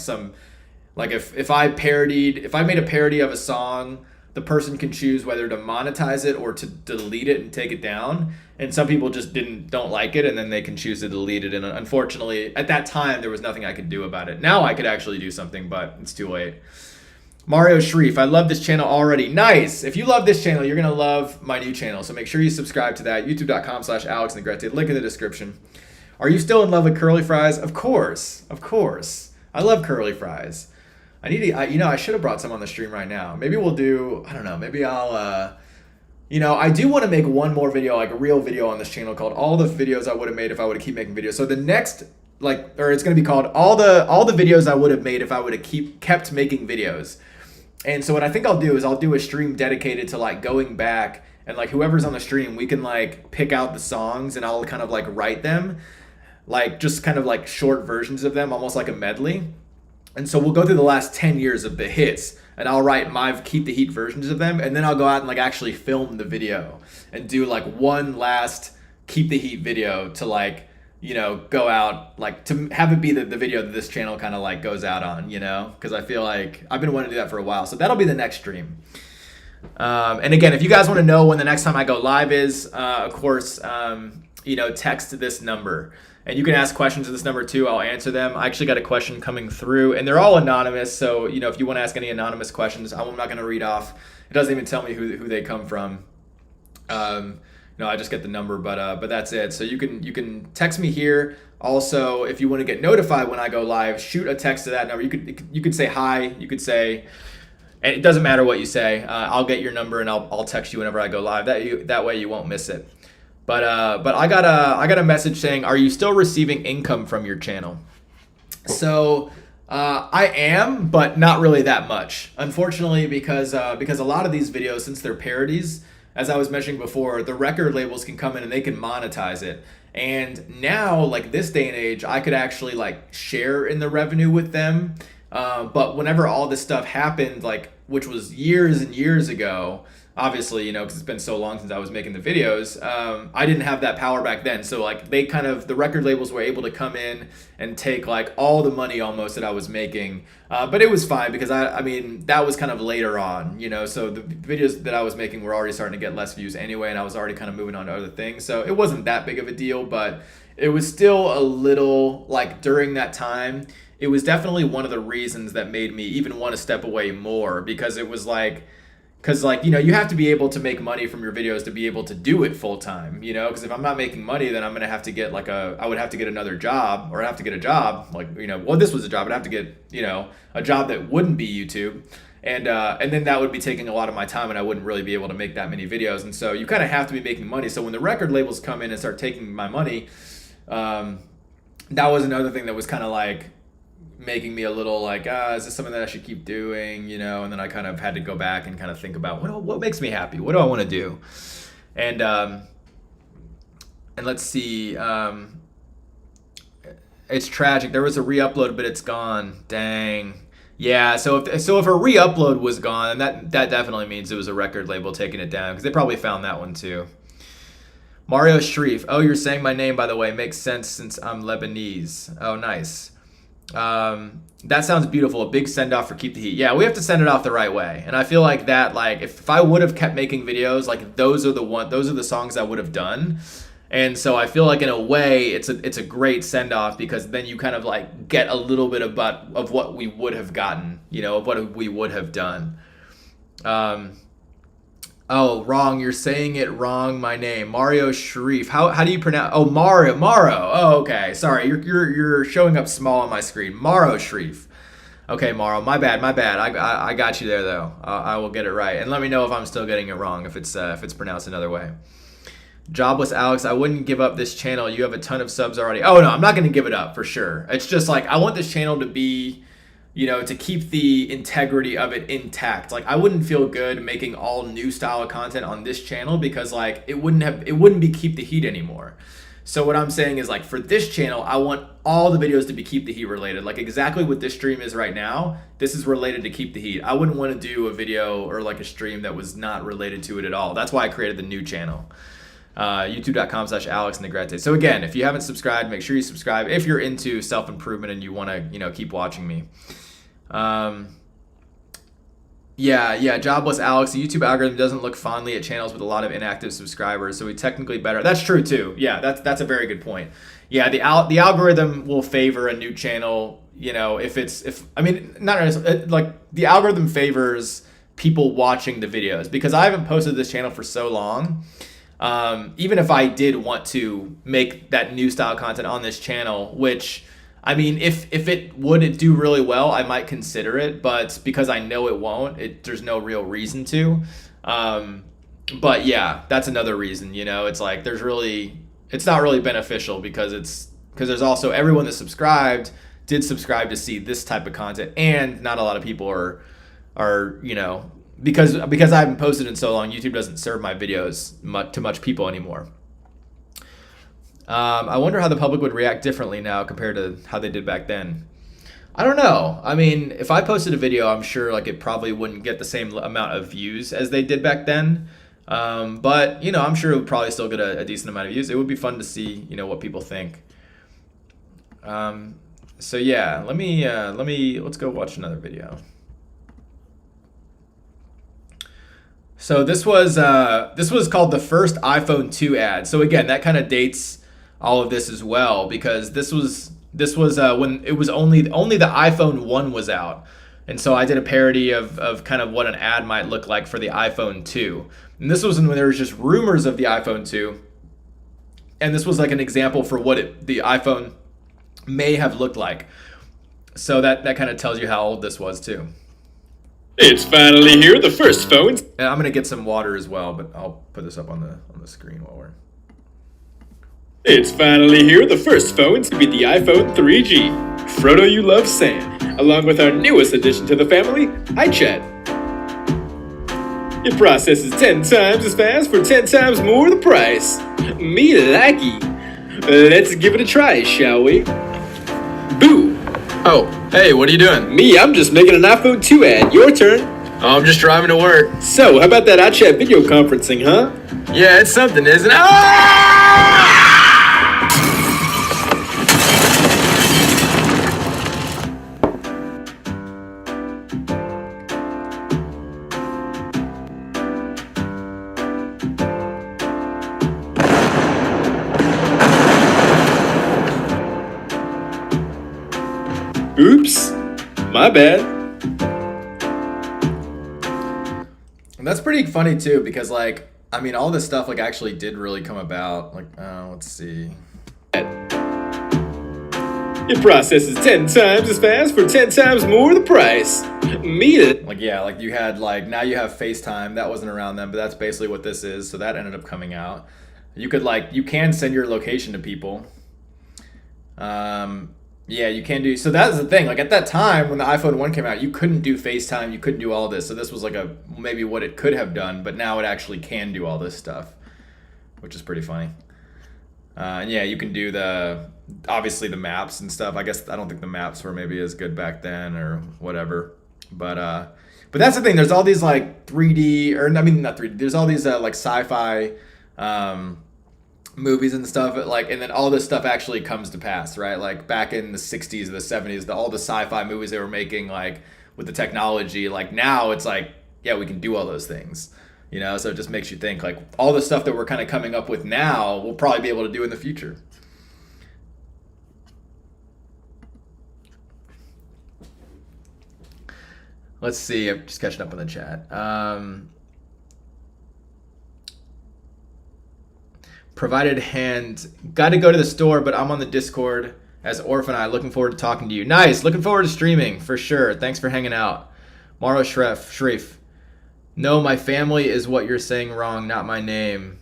A: if I made a parody of a song, the person can choose whether to monetize it or to delete it and take it down. And some people just don't like it, and then they can choose to delete it. And unfortunately, at that time, there was nothing I could do about it. Now I could actually do something, but it's too late. Mario Shreve, I love this channel already. Nice. If you love this channel, you're going to love my new channel. So make sure you subscribe to that. youtube.com/AlexNegrete. Link in the description. Are you still in love with curly fries? Of course. Of course. I love curly fries. I should have brought some on the stream right now. Maybe we'll do, I don't know, maybe I'll, I do want to make one more video, like a real video on this channel called all the videos I would have made if I would have kept making videos. So the next, it's going to be called all the videos I would have made if I would have kept making videos. And so what I think I'll do is I'll do a stream dedicated to like going back, and like whoever's on the stream, we can like pick out the songs and I'll kind of like write them, like just kind of like short versions of them, almost like a medley. And so we'll go through the last 10 years of the hits, and I'll write my Keep the Heat versions of them, and then I'll go out and like actually film the video and do like one last Keep the Heat video to like, go out, like to have it be the video that this channel kind of like goes out on, because I feel like I've been wanting to do that for a while. So that'll be the next stream. And again, if you guys want to know when the next time I go live is, of course, text this number. And you can ask questions to this number too. I'll answer them. I actually got a question coming through, and they're all anonymous. So, if you want to ask any anonymous questions, I'm not going to read off. It doesn't even tell me who they come from. I just get the number, but that's it. So you can text me here. Also, if you want to get notified when I go live, shoot a text to that number. You could say hi. You could say, and it doesn't matter what you say. I'll get your number and I'll text you whenever I go live. That way you won't miss it. But I got a message saying, are you still receiving income from your channel? So I am, but not really that much, unfortunately, because a lot of these videos, since they're parodies, as I was mentioning before, the record labels can come in and they can monetize it. And now, like this day and age, I could actually like share in the revenue with them. But whenever all this stuff happened, like, which was years and years ago, obviously, you know, because it's been so long since I was making the videos, I didn't have that power back then. So like they kind of, the record labels were able to come in and take like all the money almost that I was making. But it was fine because I mean, that was kind of later on, you know, so the videos that I was making were already starting to get less views anyway, and I was already kind of moving on to other things. So it wasn't that big of a deal, but it was still a little, like, during that time, it was definitely one of the reasons that made me even want to step away more, because it was like, because, like, you know, you have to be able to make money from your videos to be able to do it full time, you know, because if I'm not making money, then I'm going to have to get like I would have to get another job, or I'd have to get a job, like, you know, well, this was a job, I'd have to get, you know, a job that wouldn't be YouTube. And then that would be taking a lot of my time, and I wouldn't really be able to make that many videos. And so you kind of have to be making money. So when the record labels come in and start taking my money, that was another thing that was kind of like making me a little like, is this something that I should keep doing, you know? And then I kind of had to go back and kind of think about what makes me happy, what do I want to do, and let's see, it's tragic. There was a re-upload, but it's gone. Dang. Yeah. So if a re-upload was gone, that definitely means it was a record label taking it down, because they probably found that one too. Mario Sharif. Oh, you're saying my name, by the way. Makes sense since I'm Lebanese. Oh, nice. That sounds beautiful. A big send off for Keep the Heat. Yeah, we have to send it off the right way. And I feel like that, like, if I would have kept making videos, like, those are the songs I would have done. And so I feel like in a way it's a great send off, because then you kind of like get a little bit of what we would have gotten, you know, of what we would have done. Oh, wrong. You're saying it wrong. My name, Mario Sharif. How do you pronounce? Oh, Maro. Oh, okay. Sorry, you're showing up small on my screen. Maro Sharif. Okay, Maro. My bad. I got you there though. I will get it right, and let me know if I'm still getting it wrong, if it's pronounced another way. Jobless Alex. I wouldn't give up this channel. You have a ton of subs already. Oh no, I'm not going to give it up for sure. It's just like I want this channel to be, you know, to keep the integrity of it intact. Like, I wouldn't feel good making all new style of content on this channel, because like it wouldn't be Keep the Heat anymore. So what I'm saying is, like, for this channel, I want all the videos to be Keep the Heat related. Like exactly what this stream is right now, this is related to Keep the Heat. I wouldn't want to do a video or like a stream that was not related to it at all. That's why I created the new channel. YouTube.com/AlexNegrete. So again, if you haven't subscribed, make sure you subscribe if you're into self-improvement and you want to, you know, keep watching me. Yeah, Jobless Alex. The YouTube algorithm doesn't look fondly at channels with a lot of inactive subscribers, so we technically better. That's true too. Yeah, that's a very good point. Yeah, the algorithm will favor a new channel, you know, like the algorithm favors people watching the videos, because I haven't posted this channel for so long. Even if I did want to make that new style content on this channel, which, I mean, if it would do really well, I might consider it, but because I know it won't, there's no real reason to. But yeah, that's another reason, you know, it's like it's not really beneficial, because there's also everyone that subscribed did subscribe to see this type of content, and not a lot of people are, you know, because I haven't posted in so long, YouTube doesn't serve my videos to much people anymore. I wonder how the public would react differently now compared to how they did back then. I don't know. I mean, if I posted a video, I'm sure like it probably wouldn't get the same amount of views as they did back then. But you know, I'm sure it would probably still get a decent amount of views. It would be fun to see, you know, what people think. So yeah, let's go watch another video. So this was called the first iPhone 2 ad. So again, that kind of dates all of this as well, because this was when it was only the iPhone 1 was out. And so I did a parody of kind of what an ad might look like for the iPhone 2. And this was when there was just rumors of the iPhone 2. And this was like an example for what the iPhone may have looked like. So that kind of tells you how old this was too.
N: It's finally here, the first phone.
A: And I'm gonna get some water as well, but I'll put this up on the screen while we're.
N: It's finally here, the first phone to be the iPhone 3G. Frodo, you love Sam, along with our newest addition to the family, iChat. It processes 10 times as fast for 10 times more the price. Me likey. Let's give it a try, shall we? Boo!
A: Oh, hey, what are you doing?
N: Me, I'm just making an iPhone 2 ad. Your turn.
A: Oh, I'm just driving to work.
N: So, how about that iChat video conferencing, huh?
A: Yeah, it's something, isn't it? Ah!
N: Oops. My bad.
A: And that's pretty funny too, because like, I mean, all this stuff like actually did really come about. Like, let's see.
N: It processes 10 times as fast for 10 times more the price. Meet it.
A: Like, yeah, like you had like, now you have FaceTime. That wasn't around then, but that's basically what this is. So that ended up coming out. You could like, you can send your location to people. Yeah, you can do, so that's the thing, like at that time when the iPhone 1 came out, you couldn't do FaceTime, you couldn't do all this, so this was like a, maybe what it could have done, but now it actually can do all this stuff, which is pretty funny. And yeah, you can do the, obviously the maps and stuff. I guess, I don't think the maps were maybe as good back then or whatever, but that's the thing, there's all these like 3D, or I mean not 3D, there's all these like sci-fi, movies and stuff, like, and then all this stuff actually comes to pass, right? Like back in the 60s or the 70s, all the sci-fi movies they were making, like with the technology, like now it's like, yeah, we can do all those things, you know? So it just makes you think like all the stuff that we're kind of coming up with now, we'll probably be able to do in the future. Let's see, I'm just catching up on the chat. Provided hand, got to go to the store, but I'm on the Discord as Orphan Eye. Looking forward to talking to you. Nice, looking forward to streaming for sure. Thanks for hanging out. Maro Shref. No, my family is what you're saying wrong, not my name.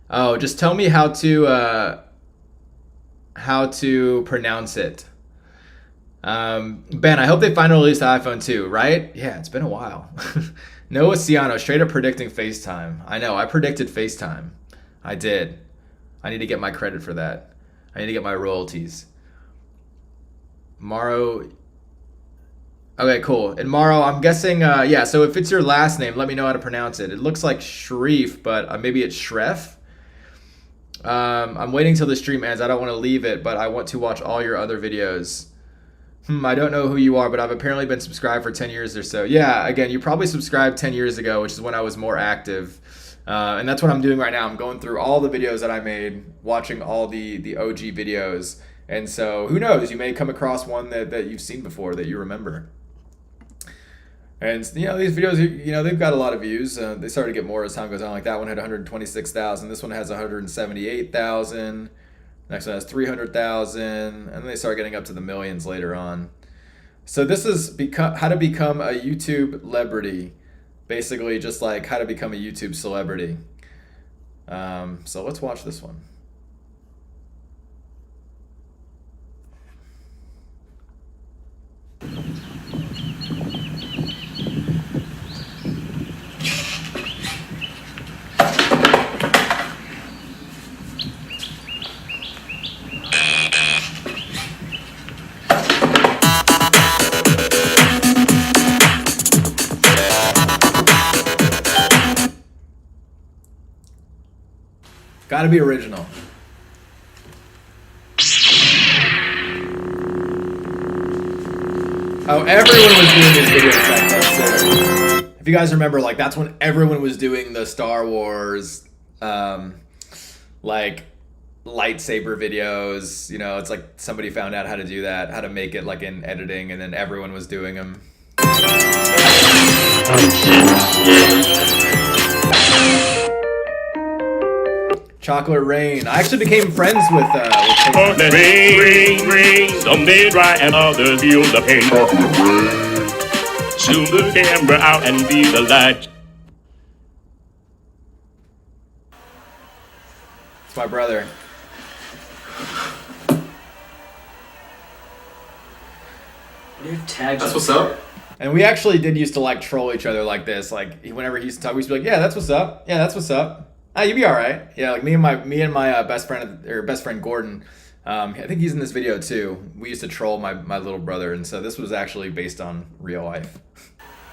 A: Oh, just tell me how to pronounce it. Ben, I hope they finally release the iPhone 2, right? Yeah, it's been a while. Noah Ciano, straight up predicting FaceTime. I know, I predicted FaceTime. I did. I need to get my credit for that. I need to get my royalties. Maro. Okay, cool. And Maro, I'm guessing, yeah, so if it's your last name, let me know how to pronounce it. It looks like Shref, but maybe it's Shref. I'm waiting till the stream ends. I don't want to leave it, but I want to watch all your other videos. I don't know who you are, but I've apparently been subscribed for 10 years or so. Yeah, again, you probably subscribed 10 years ago, which is when I was more active. And that's what I'm doing right now. I'm going through all the videos that I made, watching all the OG videos. And so who knows, you may come across one that you've seen before that you remember. And you know, these videos, you know, they've got a lot of views. They started to get more as time goes on. Like that one had 126,000. This one has 178,000. Next one has 300,000. And then they start getting up to the millions later on. So this is how to become a YouTube celebrity. Basically just like how to become a YouTube celebrity. So let's watch this one. Gotta be original. Oh, everyone was doing these videos back then. So if you guys remember, like that's when everyone was doing the Star Wars, like lightsaber videos. You know, it's like somebody found out how to do that, how to make it like in editing, and then everyone was doing them. Chocolate Rain. I actually became friends with
H: rain, some may dry and others feel the pain. Zoom the camera out and be the light.
A: It's my brother.
M: That's what's up.
A: And we actually did used to like troll each other like this. Like whenever he used to talk, we used to be like, yeah, that's what's up. Yeah, that's what's up. You'd be all right. Yeah, like me and my best friend Gordon. I think he's in this video too. We used to troll my little brother, and so this was actually based on real life.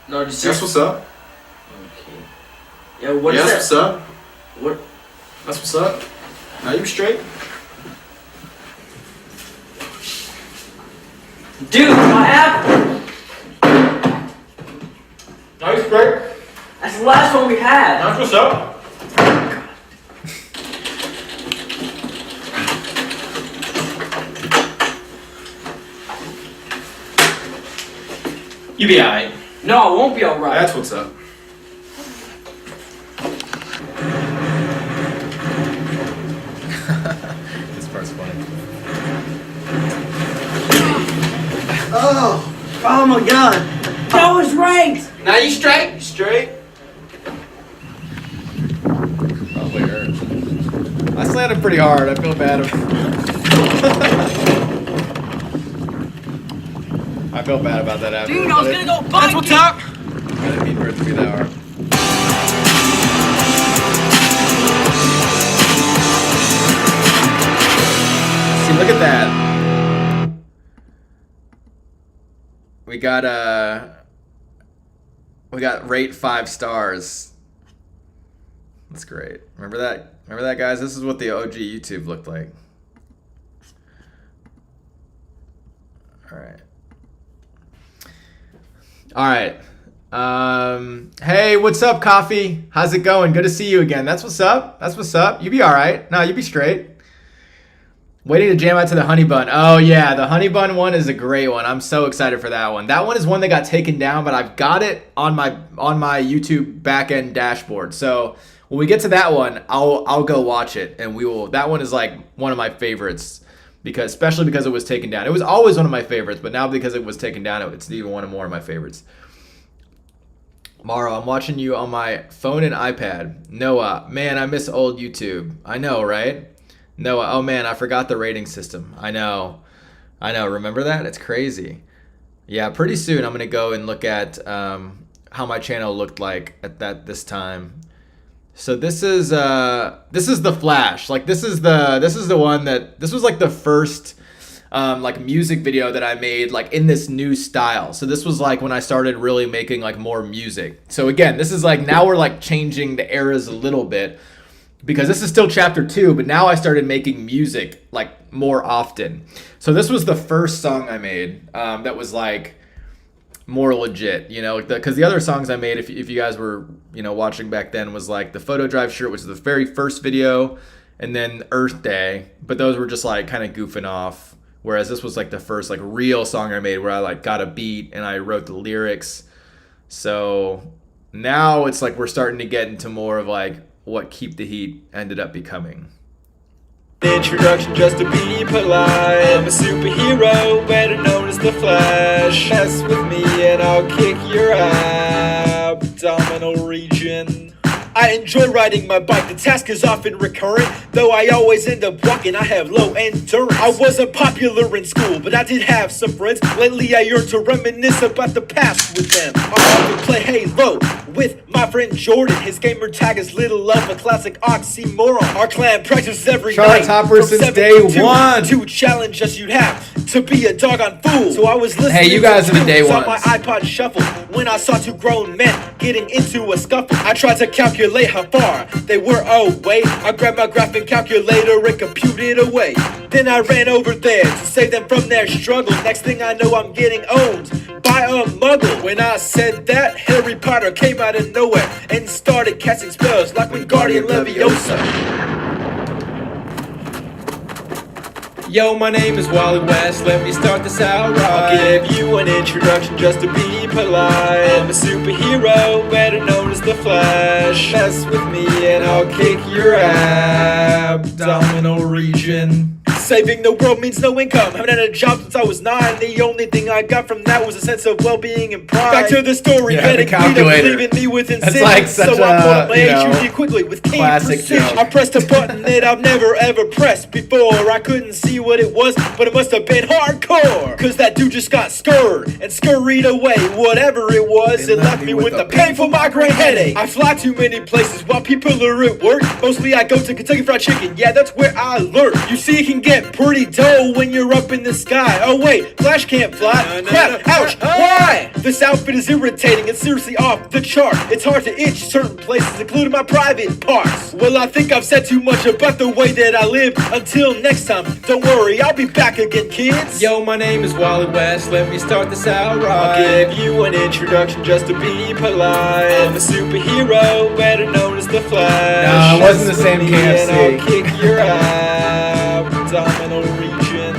G: No,
M: That's what's up.
G: Okay. Yeah, what is
M: That's
G: that?
M: what's up.
G: What?
M: That's what's up. Now you straight?
L: Dude, my apple!
M: Now you straight?
L: That's the last one we had.
M: That's what's up.
H: You be alright.
L: No, it won't be alright.
M: That's what's up.
A: This part's funny.
L: Oh my god. That was ranked!
H: Now you straight?
M: Straight.
A: Probably hurt. I slammed pretty hard. I feel bad. I felt bad about that after.
L: Dude, I was gonna go bike.
H: That's what's up.
A: I didn't mean for it to be that hard. See, look at that. We got rate 5 stars. That's great. Remember that? Remember that, guys? This is what the OG YouTube looked like. All right. All right. Hey, what's up, Coffee? How's it going? Good to see you again. That's what's up. That's what's up. You be all right. No, you be straight. Waiting to jam out to the honey bun. Oh yeah, the honey bun one is a great one. I'm so excited for that one. That one is one that got taken down, but I've got it on my YouTube backend dashboard. So when we get to that one, I'll go watch it, and we will. That one is like one of my favorites especially because it was taken down. It was always one of my favorites, but now because it was taken down, it's even one more of my favorites. Maro, I'm watching you on my phone and iPad. Noah, man, I miss old YouTube. I know, right? Noah, oh man, I forgot the rating system. I know. Remember that? It's crazy. Yeah, pretty soon I'm gonna go and look at how my channel looked like at this time. So this is the Flash. Like this is the one that this was like the first like music video that I made like in this new style. So this was like when I started really making like more music. So again, this is like now we're like changing the eras a little bit because this is still chapter 2, but now I started making music like more often. So this was the first song I made that was like more legit, you know, because the other songs I made, if you guys were, you know, watching back then, was like the Photo Drive shirt, which is the very first video, and then Earth Day, but those were just like kind of goofing off. Whereas this was like the first like real song I made where I like got a beat and I wrote the lyrics. So now it's like we're starting to get into more of like what Keep the Heat ended up becoming.
N: Introduction just to be polite. I'm a superhero, better known as the Flash. Mess with me and I'll kick your abdominal region. I enjoy riding my bike, the task is often recurrent. Though I always end up walking, I have low endurance. I wasn't popular in school, but I did have some friends. Lately I yearn to reminisce about the past with them. I often play Halo with my friend Jordan. His gamer tag is Little of a classic oxymoron. Our clan practices every night
A: Topper since day one.
N: To challenge us, you'd have to be a doggone fool. So I was listening
A: you guys are the day
N: on
A: ones.
N: my iPod Shuffle when I saw 2 grown men getting into a scuffle. I tried to calculate how far they were away. I grabbed my graphing calculator and computed away. Then I ran over there to save them from their struggle. Next thing I know, I'm getting owned by a muggle. When I said that, Harry Potter came out of nowhere and started casting spells like Wingardium Leviosa. Yo, my name is Wally West, let me start this out right. I'll give you an introduction just to be polite. I'm a superhero, better known as the Flash. Mess with me and I'll kick your abdominal region. Saving the world means no income. Haven't had a job since I was 9. The only thing I got from that was a sense of well-being and pride. Back to the story,
A: Yeah, the
N: betting
A: calculator.
N: leaving me with
A: That's
N: incentive.
A: like such
N: so I
A: a,
N: put up my
A: you know,
N: HUD quickly with keen
A: classic
N: precision.
A: joke.
N: I pressed a button that I've never ever pressed before. I couldn't see what it was, but it must have been hardcore. Cause that dude just got scurred and scurried away. Whatever it was, it left me with a painful migraine headache. I fly too many places while people are at work. Mostly I go to Kentucky Fried Chicken, yeah, that's where I lurk. You see, it can get pretty dull when you're up in the sky. Oh wait, Flash can't fly. Crap, ouch, why? This outfit is irritating, it's seriously off the chart. It's hard to itch certain places, including my private parts. Well, I think I've said too much about the way that I live. Until next time, don't worry, I'll be back again, kids.
M: Yo, my name is Wally West. Let me start this out right.
N: I'll give you an introduction just to be polite. I'm a superhero, better known as the Flash.
A: No, it wasn't the same
N: And
A: KFC.
N: I'll kick your abdominal region.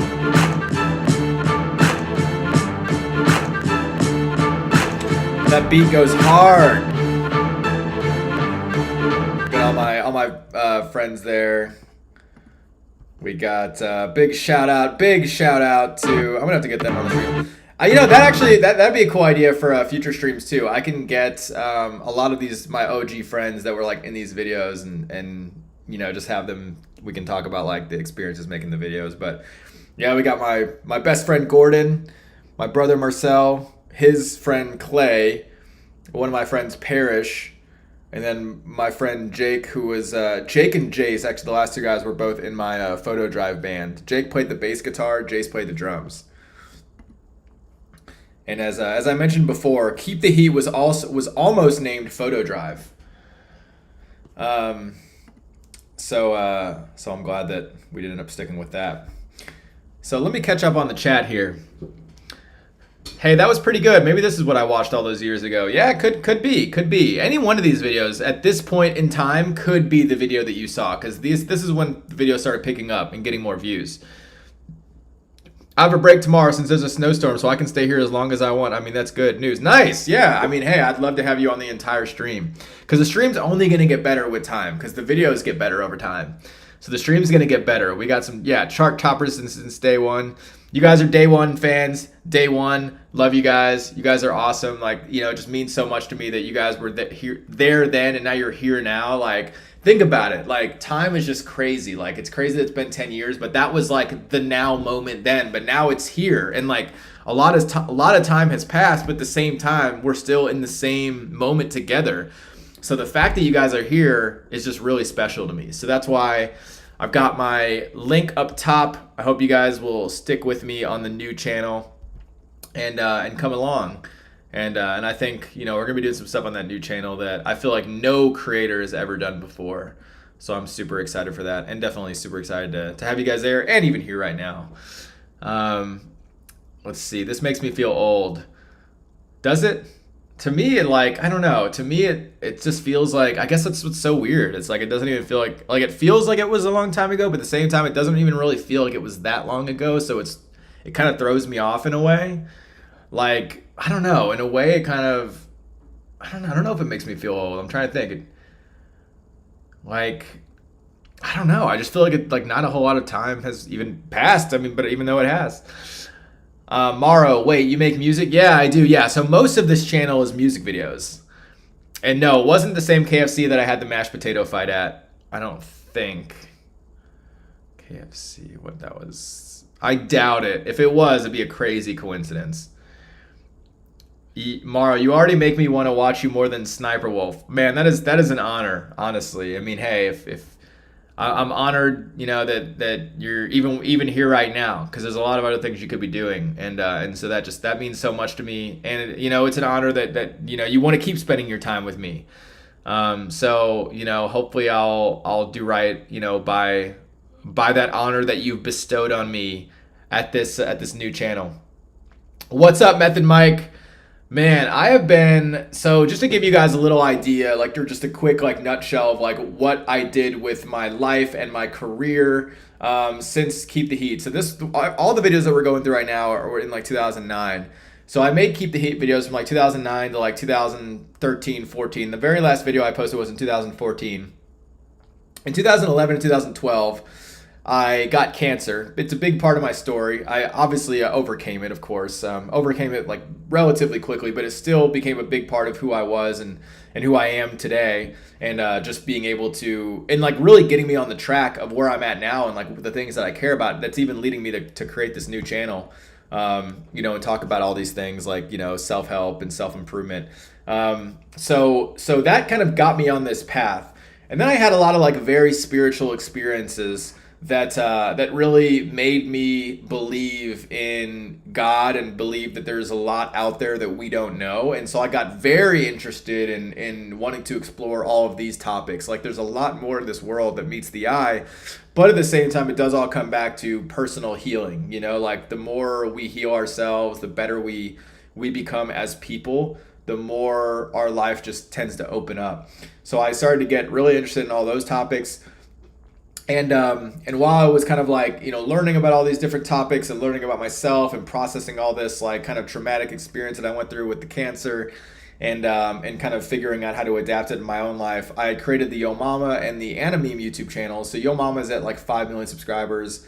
A: That beat goes hard. Got all my friends there. We got big shout out to. I'm gonna have to get them on the stream. You know, that'd be a cool idea for future streams too. I can get a lot of these my OG friends that were like in these videos and you know, just have them. We can talk about like the experiences making the videos. But yeah, we got my best friend Gordon, my brother Marcel, his friend Clay, one of my friends Parrish, and then my friend Jake, who was Jake and Jace. Actually, the last two guys were both in my Photo Drive band. Jake played the bass guitar, Jace played the drums. And as I mentioned before, Keep the Heat was almost named Photo Drive. So I'm glad that we ended up sticking with that. So let me catch up on the chat here. Hey, that was pretty good. Maybe this is what I watched all those years ago. Yeah, could be. Any one of these videos at this point in time could be the video that you saw, because this is when the video started picking up and getting more views. I have a break tomorrow since there's a snowstorm, so I can stay here as long as I want. I mean, that's good news. Nice. Yeah. I mean, hey, I'd love to have you on the entire stream, because the stream's only going to get better with time, because the videos get better over time. So the stream's going to get better. We got some, chart toppers since day one. You guys are day one fans. Day one. Love you guys. You guys are awesome. Like, you know, it just means so much to me that you guys were there then and now you're here now. Like, think about it. Like, time is just crazy. Like, it's crazy that it's been 10 years, but that was like the now moment then. But now it's here. And like a lot of time has passed, but at the same time, we're still in the same moment together. So the fact that you guys are here is just really special to me. So that's why I've got my link up top. I hope you guys will stick with me on the new channel and come along. And I think, you know, we're going to be doing some stuff on that new channel that I feel like no creator has ever done before. So I'm super excited for that, and definitely super excited to have you guys there and even here right now. Let's see. This makes me feel old. Does it? To me, I don't know. To me, it just feels like, I guess that's what's so weird. It's like, it doesn't even feel like it feels like it was a long time ago, but at the same time, it doesn't even really feel like it was that long ago. So it kind of throws me off in a way. Like, I don't know. In a way, it kind of, I don't know if it makes me feel old. I'm trying to think. Like, I don't know. I just feel like not a whole lot of time has even passed. I mean, but even though it has. Morrow, wait, you make music? Yeah, I do. Yeah, so most of this channel is music videos. And no, it wasn't the same KFC that I had the mashed potato fight at. I don't think. KFC, what that was. I doubt it. If it was, it'd be a crazy coincidence. Morrow, you already make me want to watch you more than Sniper Wolf. Man, that is an honor, honestly. I mean, hey, if I'm honored, you know, that you're even here right now, because there's a lot of other things you could be doing, and so that means so much to me, and you know, it's an honor that you know, you want to keep spending your time with me. So you know, hopefully I'll do right, you know, by that honor that you've bestowed on me at this new channel. What's up, Method Mike? Man, I have been, so just to give you guys a little idea, like just a quick like nutshell of like what I did with my life and my career since Keep the Heat. So all the videos that we're going through right now are in like 2009. So I made Keep the Heat videos from like 2009 to like 2013, 14. The very last video I posted was in 2014. In 2011 and 2012, I got cancer. It's a big part of my story. I obviously overcame it, of course. Overcame it like relatively quickly, but it still became a big part of who I was and who I am today. And just being able to, and like really getting me on the track of where I'm at now and like the things that I care about, that's even leading me to create this new channel, and talk about all these things like, self-help and self-improvement. So that kind of got me on this path. And then I had a lot of like very spiritual experiences that really made me believe in God and believe that there's a lot out there that we don't know. And so I got very interested in wanting to explore all of these topics. Like there's a lot more in this world that meets the eye, but at the same time, it does all come back to personal healing. Like the more we heal ourselves, the better we become as people, the more our life just tends to open up. So I started to get really interested in all those topics. And while I was kind of like, learning about all these different topics and learning about myself and processing all this like kind of traumatic experience that I went through with the cancer and kind of figuring out how to adapt it in my own life, I created the Yo Mama and the Animeme YouTube channel. So Yo Mama is at like 5 million subscribers.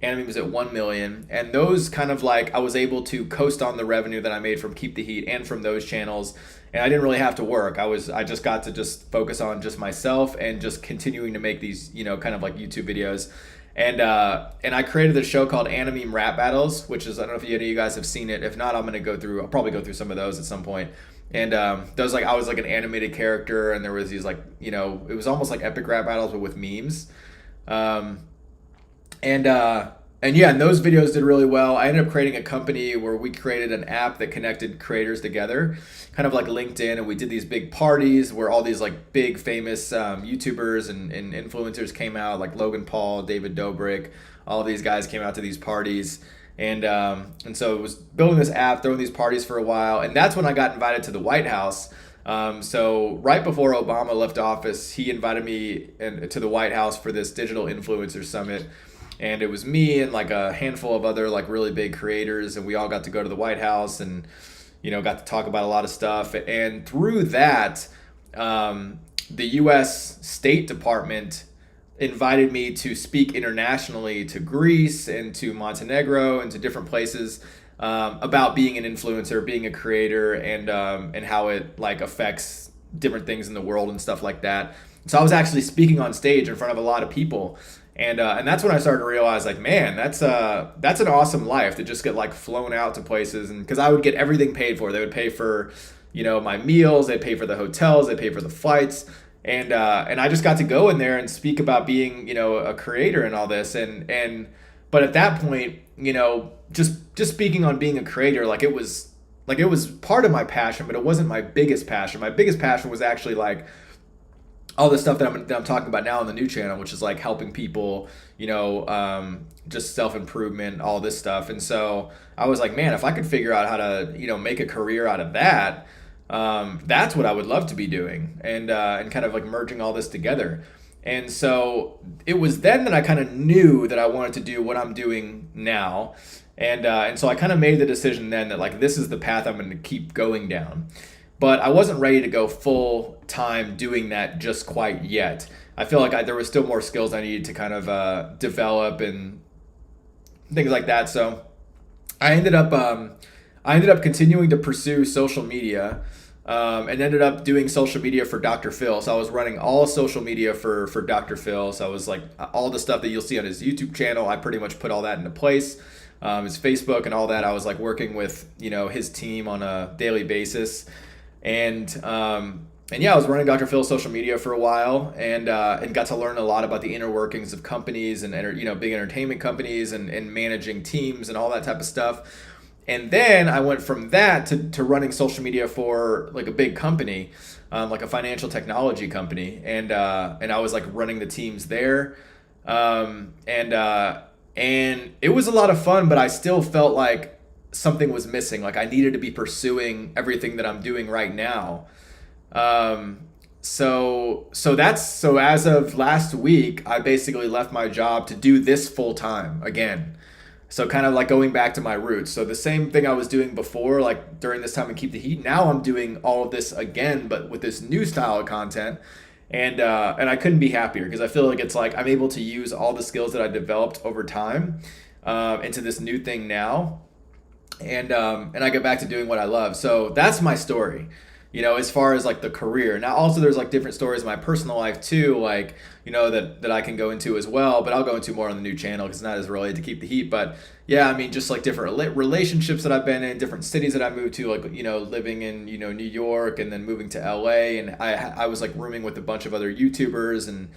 A: Animeme is at 1 million. And those kind of like, I was able to coast on the revenue that I made from Keep the Heat and from those channels. And I didn't really have to work. I just got to just focus on just myself and just continuing to make these, kind of like YouTube videos. And I created this show called Animeme Rap Battles, which is, I don't know if any of you guys have seen it. If not, I'll probably go through some of those at some point. And those like, I was like an animated character, and there was these like, it was almost like epic rap battles, but with memes. And those videos did really well. I ended up creating a company where we created an app that connected creators together, kind of like LinkedIn, and we did these big parties where all these like big famous YouTubers and influencers came out, like Logan Paul, David Dobrik, all of these guys came out to these parties. And so it was building this app, throwing these parties for a while, and that's when I got invited to the White House. So right before Obama left office, he invited me to the White House for this digital influencer summit. And it was me and like a handful of other like really big creators, and we all got to go to the White House and got to talk about a lot of stuff. And through that, the U.S. State Department invited me to speak internationally to Greece and to Montenegro and to different places about being an influencer, being a creator, and how it like affects different things in the world and stuff like that. So I was actually speaking on stage in front of a lot of people. And that's when I started to realize, like, man, that's an awesome life to just get like flown out to places, and because I would get everything paid for. They would pay for, my meals, they'd pay for the hotels, they'd pay for the flights, and I just got to go in there and speak about being, a creator and all this, but at that point, just speaking on being a creator, it was part of my passion, but it wasn't my biggest passion. My biggest passion was actually like all the stuff that I'm talking about now on the new channel, which is like helping people, just self-improvement, all this stuff. And so I was like, man, if I could figure out how to, make a career out of that, that's what I would love to be doing, and kind of like merging all this together. And so it was then that I kind of knew that I wanted to do what I'm doing now. And so I kind of made the decision then that like, this is the path I'm going to keep going down. But I wasn't ready to go full time doing that just quite yet. I feel like there was still more skills I needed to kind of develop and things like that. So I ended up continuing to pursue social media, and ended up doing social media for Dr. Phil. So I was running all social media for Dr. Phil. So I was like, all the stuff that you'll see on his YouTube channel, I pretty much put all that into place. His Facebook and all that, I was like working with, his team on a daily basis. And yeah, I was running Dr. Phil's social media for a while, and got to learn a lot about the inner workings of companies and big entertainment companies and managing teams and all that type of stuff. And then I went from that to running social media for like a big company, like a financial technology company, and I was like running the teams there, and it was a lot of fun, but I still felt like something was missing. Like I needed to be pursuing everything that I'm doing right now. So as of last week, I basically left my job to do this full time again. So kind of like going back to my roots. So the same thing I was doing before, like during this time in Keep the Heat, now I'm doing all of this again, but with this new style of content. And I couldn't be happier because I feel like it's like I'm able to use all the skills that I developed over time into this new thing now. And I get back to doing what I love. So that's my story, you know, as far as like the career. Now also there's like different stories in my personal life too, like, you know, that I can go into as well, but I'll go into more on the new channel because it's not as related to Keep the Heat. But yeah, I mean, just like different relationships that I've been in, different cities that I moved to, like, you know, living in, you know, New York and then moving to LA. And I was like rooming with a bunch of other YouTubers and,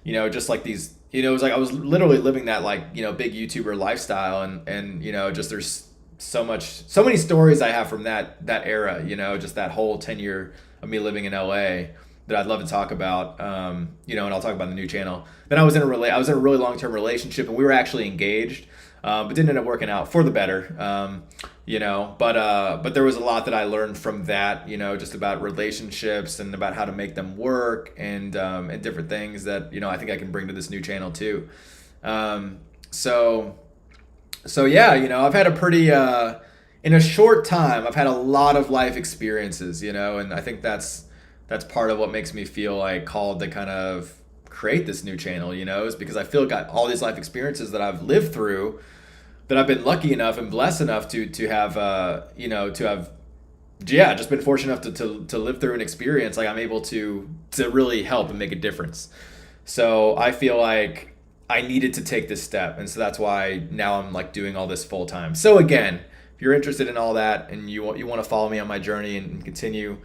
A: you know, just like these, you know, it was like I was literally living that like, you know, big YouTuber lifestyle. And you know, just there's so many stories I have from that era, you know, just that whole 10-year of me living in LA that I'd love to talk about, you know, and I'll talk about the new channel. Then I was in a really long-term relationship, and we were actually engaged, but didn't end up working out for the better, you know, but there was a lot that I learned from that, you know, just about relationships and about how to make them work and different things that, you know, I think I can bring to this new channel too. So yeah, you know, I've had a pretty, in a short time, I've had a lot of life experiences, you know, and I think that's part of what makes me feel like called to kind of create this new channel, you know, is because I feel got all these life experiences that I've lived through, that I've been lucky enough and blessed enough to have, you know, to have, yeah, just been fortunate enough to live through an experience. Like I'm able to really help and make a difference. So I feel like I needed to take this step. And so that's why now I'm like doing all this full time. So again, if you're interested in all that and you want to follow me on my journey and continue,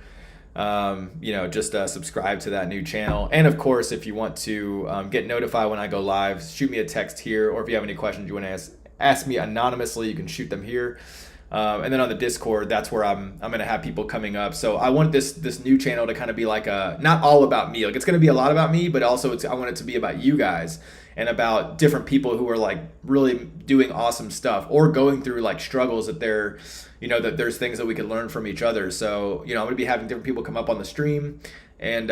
A: you know, just subscribe to that new channel. And of course, if you want to get notified when I go live, shoot me a text here. Or if you have any questions you want to ask me anonymously, you can shoot them here. And then on the Discord, that's where I'm going to have people coming up. So I want this new channel to kind of be like not all about me. Like it's going to be a lot about me, but also I want it to be about you guys and about different people who are like really doing awesome stuff or going through like struggles that they're, you know, that there's things that we could learn from each other. So, you know, I'm going to be having different people come up on the stream and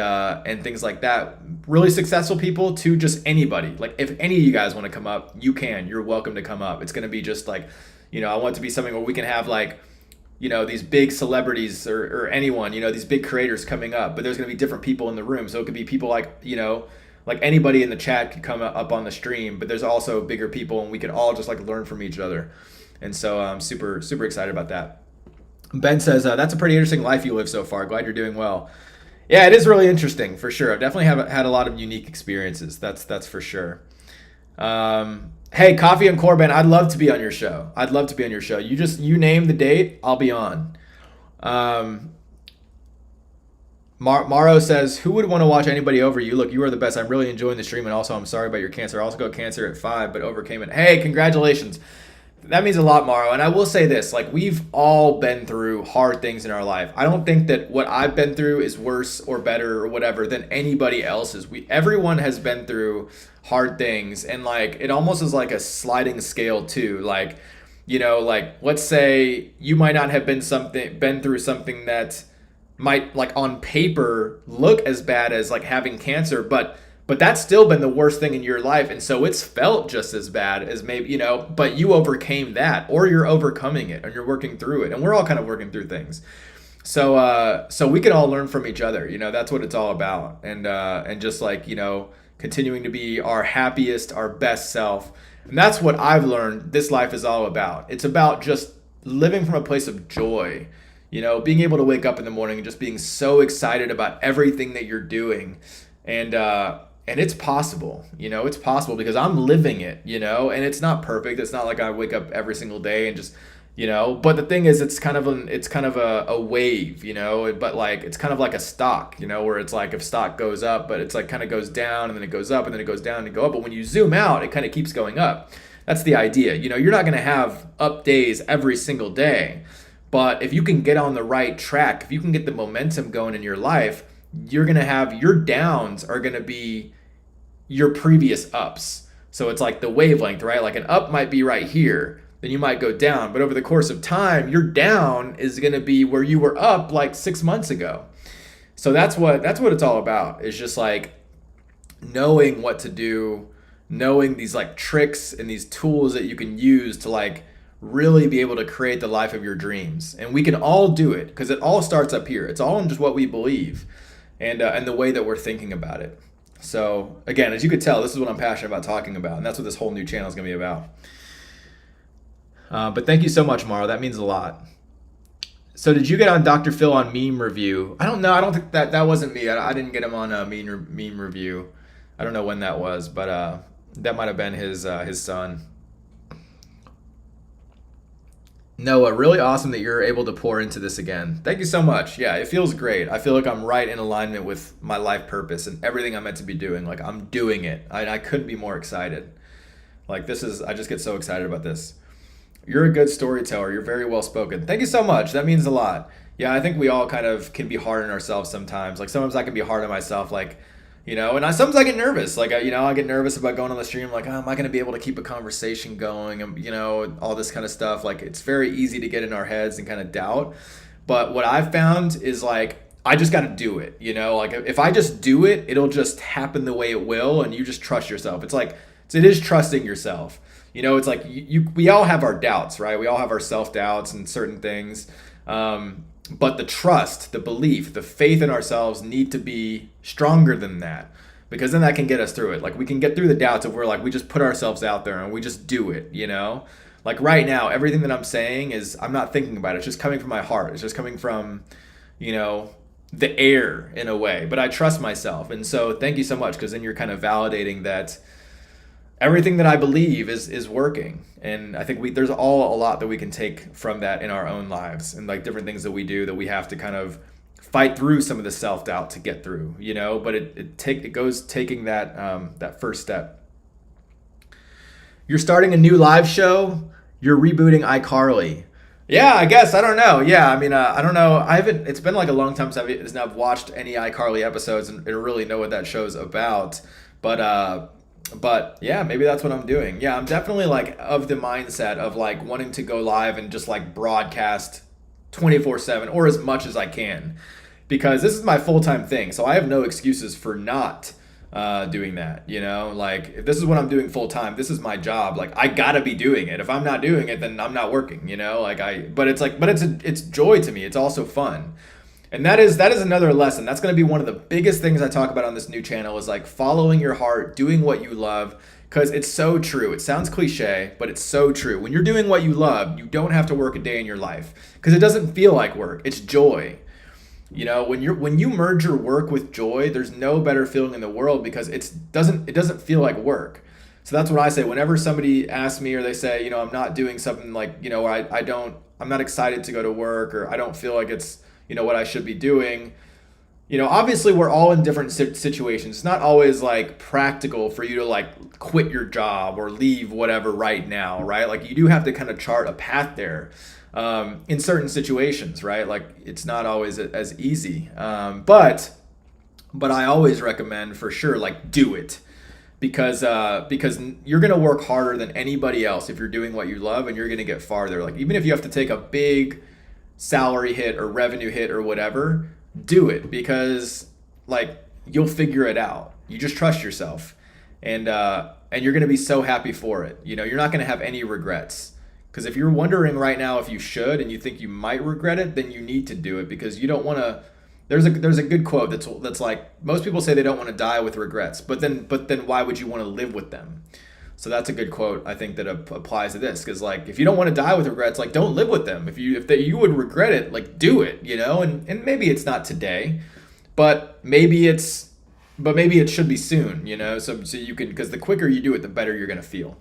A: things like that. Really successful people to just anybody. Like if any of you guys want to come up, you're welcome to come up. It's going to be just like, you know, I want it to be something where we can have like, you know, these big celebrities or anyone, you know, these big creators coming up, but there's going to be different people in the room. So it could be people like, you know, like anybody in the chat could come up on the stream, but there's also bigger people and we can all just like learn from each other. And so I'm super, super excited about that. Ben says, that's a pretty interesting life you live so far. Glad you're doing well. Yeah, it is really interesting for sure. I've definitely had a lot of unique experiences. That's for sure. Hey, Coffee and Corbin, I'd love to be on your show. You name the date, I'll be on. Maro says, who would want to watch anybody over you? Look, you are the best. I'm really enjoying the stream, and also I'm sorry about your cancer. I also got cancer at 5, but overcame it. Hey, congratulations. That means a lot, Maro. And I will say this, like we've all been through hard things in our life. I don't think that what I've been through is worse or better or whatever than anybody else's. Everyone has been through hard things, and like it almost is like a sliding scale too. Like, you know, like let's say you might not have been through something that might like on paper look as bad as like having cancer, but that's still been the worst thing in your life, and so it's felt just as bad as maybe, you know, but you overcame that, or you're overcoming it, and you're working through it, and we're all kind of working through things. So we can all learn from each other, you know. That's what it's all about, and just like, you know, continuing to be our happiest, our best self, and that's what I've learned. This life is all about. It's about just living from a place of joy. You know, being able to wake up in the morning and just being so excited about everything that you're doing. And it's possible, you know, it's possible because I'm living it, you know, and it's not perfect. It's not like I wake up every single day and just, you know, but the thing is, it's kind of a wave, you know, but like, it's kind of like a stock, you know, where it's like if stock goes up, but it's like kind of goes down and then it goes up and then it goes down and go up. But when you zoom out, it kind of keeps going up. That's the idea. You know, you're not going to have up days every single day. But if you can get on the right track, if you can get the momentum going in your life, you're going to have your downs are going to be your previous ups. So it's like the wavelength, right? Like an up might be right here, then you might go down. But over the course of time, your down is going to be where you were up like 6 months ago. So that's what it's all about. It's just like knowing what to do, knowing these like tricks and these tools that you can use to like really be able to create the life of your dreams. And we can all do it because it all starts up here. It's all in just what we believe. and the way that we're thinking about it. So again, as you could tell, this is what I'm passionate about talking about, and that's what this whole new channel is going to be about. But thank you so much, Mara. That means a lot. So did you get on Dr. Phil on meme review? I don't know. I don't think that wasn't me. I didn't get him on a meme review. I don't know when that was, but that might have been his son. Noah, really awesome that you're able to pour into this again. Thank you so much. Yeah, it feels great. I feel like I'm right in alignment with my life purpose and everything I'm meant to be doing. Like, I'm doing it. I couldn't be more excited. Like, I just get so excited about this. You're a good storyteller. You're very well spoken. Thank you so much. That means a lot. Yeah, I think we all kind of can be hard on ourselves sometimes. Like, sometimes I can be hard on myself, like, you know, and sometimes I get nervous. Like, I get nervous about going on the stream. Like, oh, am I going to be able to keep a conversation going? And, you know, all this kind of stuff. Like, it's very easy to get in our heads and kind of doubt. But what I've found is, like, I just got to do it, you know? Like, if I just do it, it'll just happen the way it will, and you just trust yourself. It's like, it is trusting yourself. You know, it's like, we all have our doubts, right? We all have our self-doubts and certain things. But the trust, the belief, the faith in ourselves need to be stronger than that, because then that can get us through it. Like, we can get through the doubts if we're like, we just put ourselves out there and we just do it, you know? Like, right now, everything that I'm saying is, I'm not thinking about it. It's just coming from my heart. It's just coming from, you know, the air in a way. But I trust myself. And so thank you so much, because then you're kind of validating that everything that I believe is working. And I think there's a lot that we can take from that in our own lives, and like different things that we do that we have to kind of fight through some of the self-doubt to get through, you know, but it goes taking that first step. You're starting a new live show. You're rebooting iCarly. Yeah, I guess. I don't know. Yeah, I mean, I don't know. It's been like a long time since I've watched any iCarly episodes and really know what that show's about. But yeah, maybe that's what I'm doing. Yeah, I'm definitely like of the mindset of like wanting to go live and just like broadcast 24/7 or as much as I can, because this is my full-time thing. So I have no excuses for not doing that, you know? Like, if this is what I'm doing full-time, this is my job. Like, I gotta be doing it. If I'm not doing it, then I'm not working, you know? Like, but it's joy to me. It's also fun. And that is another lesson. That's going to be one of the biggest things I talk about on this new channel, is like following your heart, doing what you love, because it's so true. It sounds cliche, but it's so true. When you're doing what you love, you don't have to work a day in your life, because it doesn't feel like work. It's joy. You know, when you merge your work with joy, there's no better feeling in the world, because it doesn't feel like work. So that's what I say whenever somebody asks me, or they say, you know, I'm not doing something, like, you know, I'm not excited to go to work, or I don't feel like it's, you know, what I should be doing. You know, obviously we're all in different situations. It's not always like practical for you to like quit your job or leave whatever right now, right? Like, you do have to kind of chart a path there in certain situations, right? Like, it's not always as easy. But I always recommend, for sure, like, do it. Because you're going to work harder than anybody else if you're doing what you love, and you're going to get farther. Like, even if you have to take a big salary hit or revenue hit or whatever, do it, because like, you'll figure it out. You just trust yourself, and you're going to be so happy for it. You know, you're not going to have any regrets, because if you're wondering right now if you should and you think you might regret it, then you need to do it, because you don't want to. There's a good quote that's like, most people say they don't want to die with regrets, but then why would you want to live with them? So that's a good quote, I think, that applies to this, because like, if you don't want to die with regrets, like, don't live with them. If you would regret it, like, do it, you know. And maybe it's not today, but maybe it should be soon, you know. So you can, because the quicker you do it, the better you're gonna feel.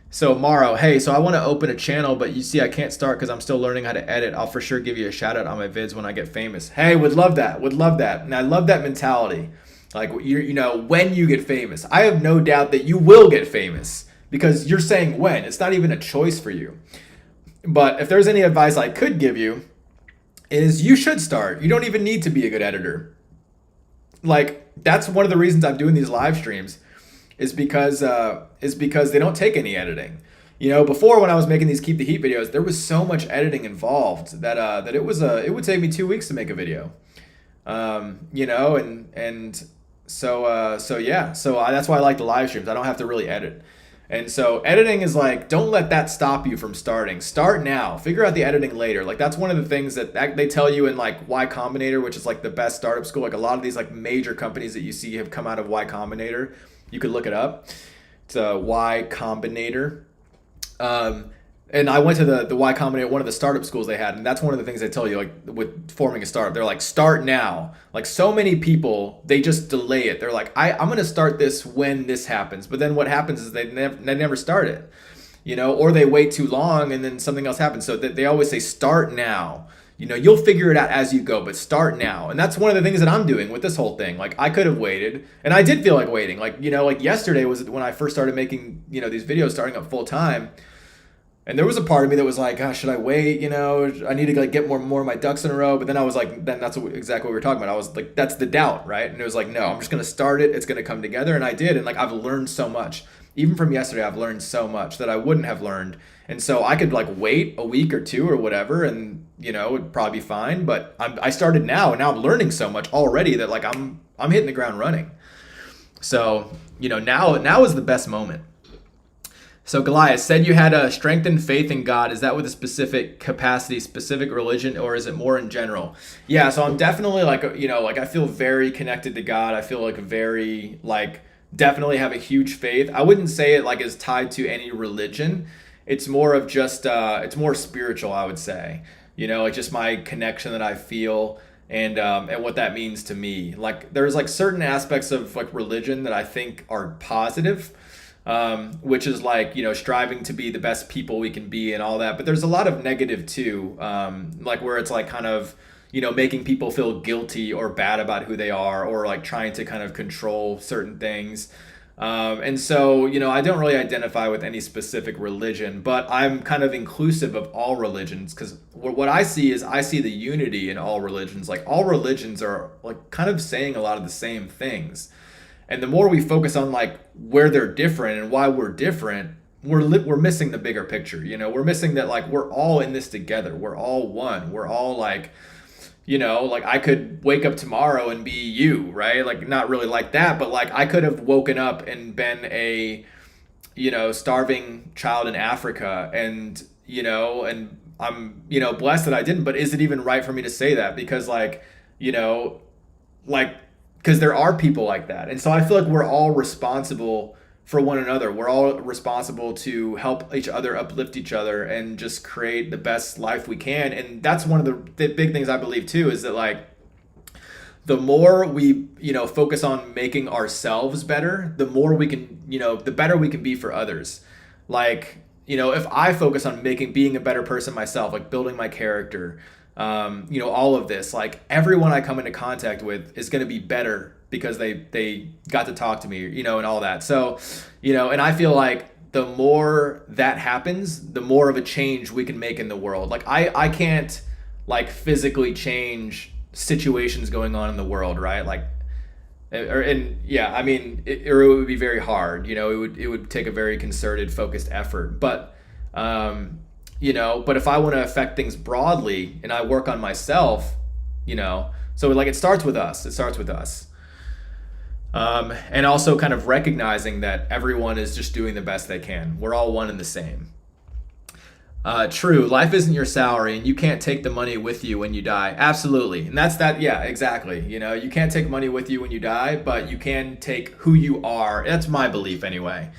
A: So Maro, hey, so I want to open a channel, but you see I can't start because I'm still learning how to edit. I'll for sure give you a shout out on my vids when I get famous. Hey, would love that, and I love that mentality. Like, you know, when you get famous, I have no doubt that you will get famous, because you're saying when. It's not even a choice for you. But if there's any advice I could give you, is you should start. You don't even need to be a good editor. Like, that's one of the reasons I'm doing these live streams, is because they don't take any editing. You know, before, when I was making these Keep the Heat videos, there was so much editing involved that it would take me 2 weeks to make a video. You know, so yeah, so that's why I like the live streams. I don't have to really edit. And so editing is like, don't let that stop you from starting. Start now. Figure out the editing later. Like that's one of the things that they tell you in like Y Combinator, which is like the best startup school. Like a lot of these like major companies that you see have come out of Y Combinator. You could look it up. It's a Y Combinator. And I went to the Y Combinator, one of the startup schools they had, and that's one of the things they tell you, like with forming a startup. They're like, start now. Like so many people, they just delay it. They're like, I'm going to start this when this happens. But then what happens is they never start it, you know, or they wait too long and then something else happens. So they always say, start now. You know, you'll figure it out as you go, but start now. And that's one of the things that I'm doing with this whole thing. Like I could have waited, and I did feel like waiting. Like, you know, like yesterday was when I first started making, you know, these videos, starting up full time. And there was a part of me that was like, gosh, should I wait? You know, I need to like get more of my ducks in a row. But then I was like, then that's exactly what we were talking about. I was like, that's the doubt, right? And it was like, no, I'm just going to start it. It's going to come together. And I did. And like, I've learned so much. Even from yesterday, I've learned so much that I wouldn't have learned. And so I could like wait a week or two or whatever, and you know, it'd probably be fine. But I started now, and now I'm learning so much already that like I'm hitting the ground running. So, you know, now is the best moment. So Goliath said you had a strengthened faith in God. Is that with a specific capacity, specific religion, or is it more in general? Yeah, so I'm definitely like, you know, like I feel very connected to God. I feel like very, like definitely have a huge faith. I wouldn't say it like is tied to any religion. It's more of just, it's more spiritual, I would say. You know, like just my connection that I feel and what that means to me. Like there's like certain aspects of like religion that I think are positive. Which is like, you know, striving to be the best people we can be and all that. But there's a lot of negative too, like where it's like kind of, you know, making people feel guilty or bad about who they are, or like trying to kind of control certain things. And so, you know, I don't really identify with any specific religion, but I'm kind of inclusive of all religions, because what I see is I see the unity in all religions. Like all religions are like kind of saying a lot of the same things. And the more we focus on like where they're different and why we're different, we're missing the bigger picture. You know, we're missing that like we're all in this together. We're all one. We're all like, you know, like I could wake up tomorrow and be you, right? Like not really like that, but like I could have woken up and been a, you know, starving child in Africa, and, you know, and I'm, you know, blessed that I didn't. But is it even right for me to say that? Because like, you know, like, because there are people like that. And so I feel like we're all responsible for one another. We're all responsible to help each other, uplift each other, and just create the best life we can. And that's one of the big things I believe too, is that like the more we, you know, focus on making ourselves better, the more we can, you know, the better we can be for others. Like, you know, if I focus on being a better person myself, like building my character, you know, all of this, like everyone I come into contact with is going to be better because they got to talk to me, you know, and all that. So, you know, and I feel like the more that happens, the more of a change we can make in the world. Like I can't like physically change situations going on in the world, right? Like, and yeah, I mean, it would be very hard, you know, it would take a very concerted, focused effort, but, you know, but if I want to affect things broadly and I work on myself, you know, so like it starts with us. And also kind of recognizing that everyone is just doing the best they can. We're all one and the same. True. Life isn't your salary, and you can't take the money with you when you die. Absolutely. And that's that. Yeah, exactly. You know, you can't take money with you when you die, but you can take who you are. That's my belief anyway.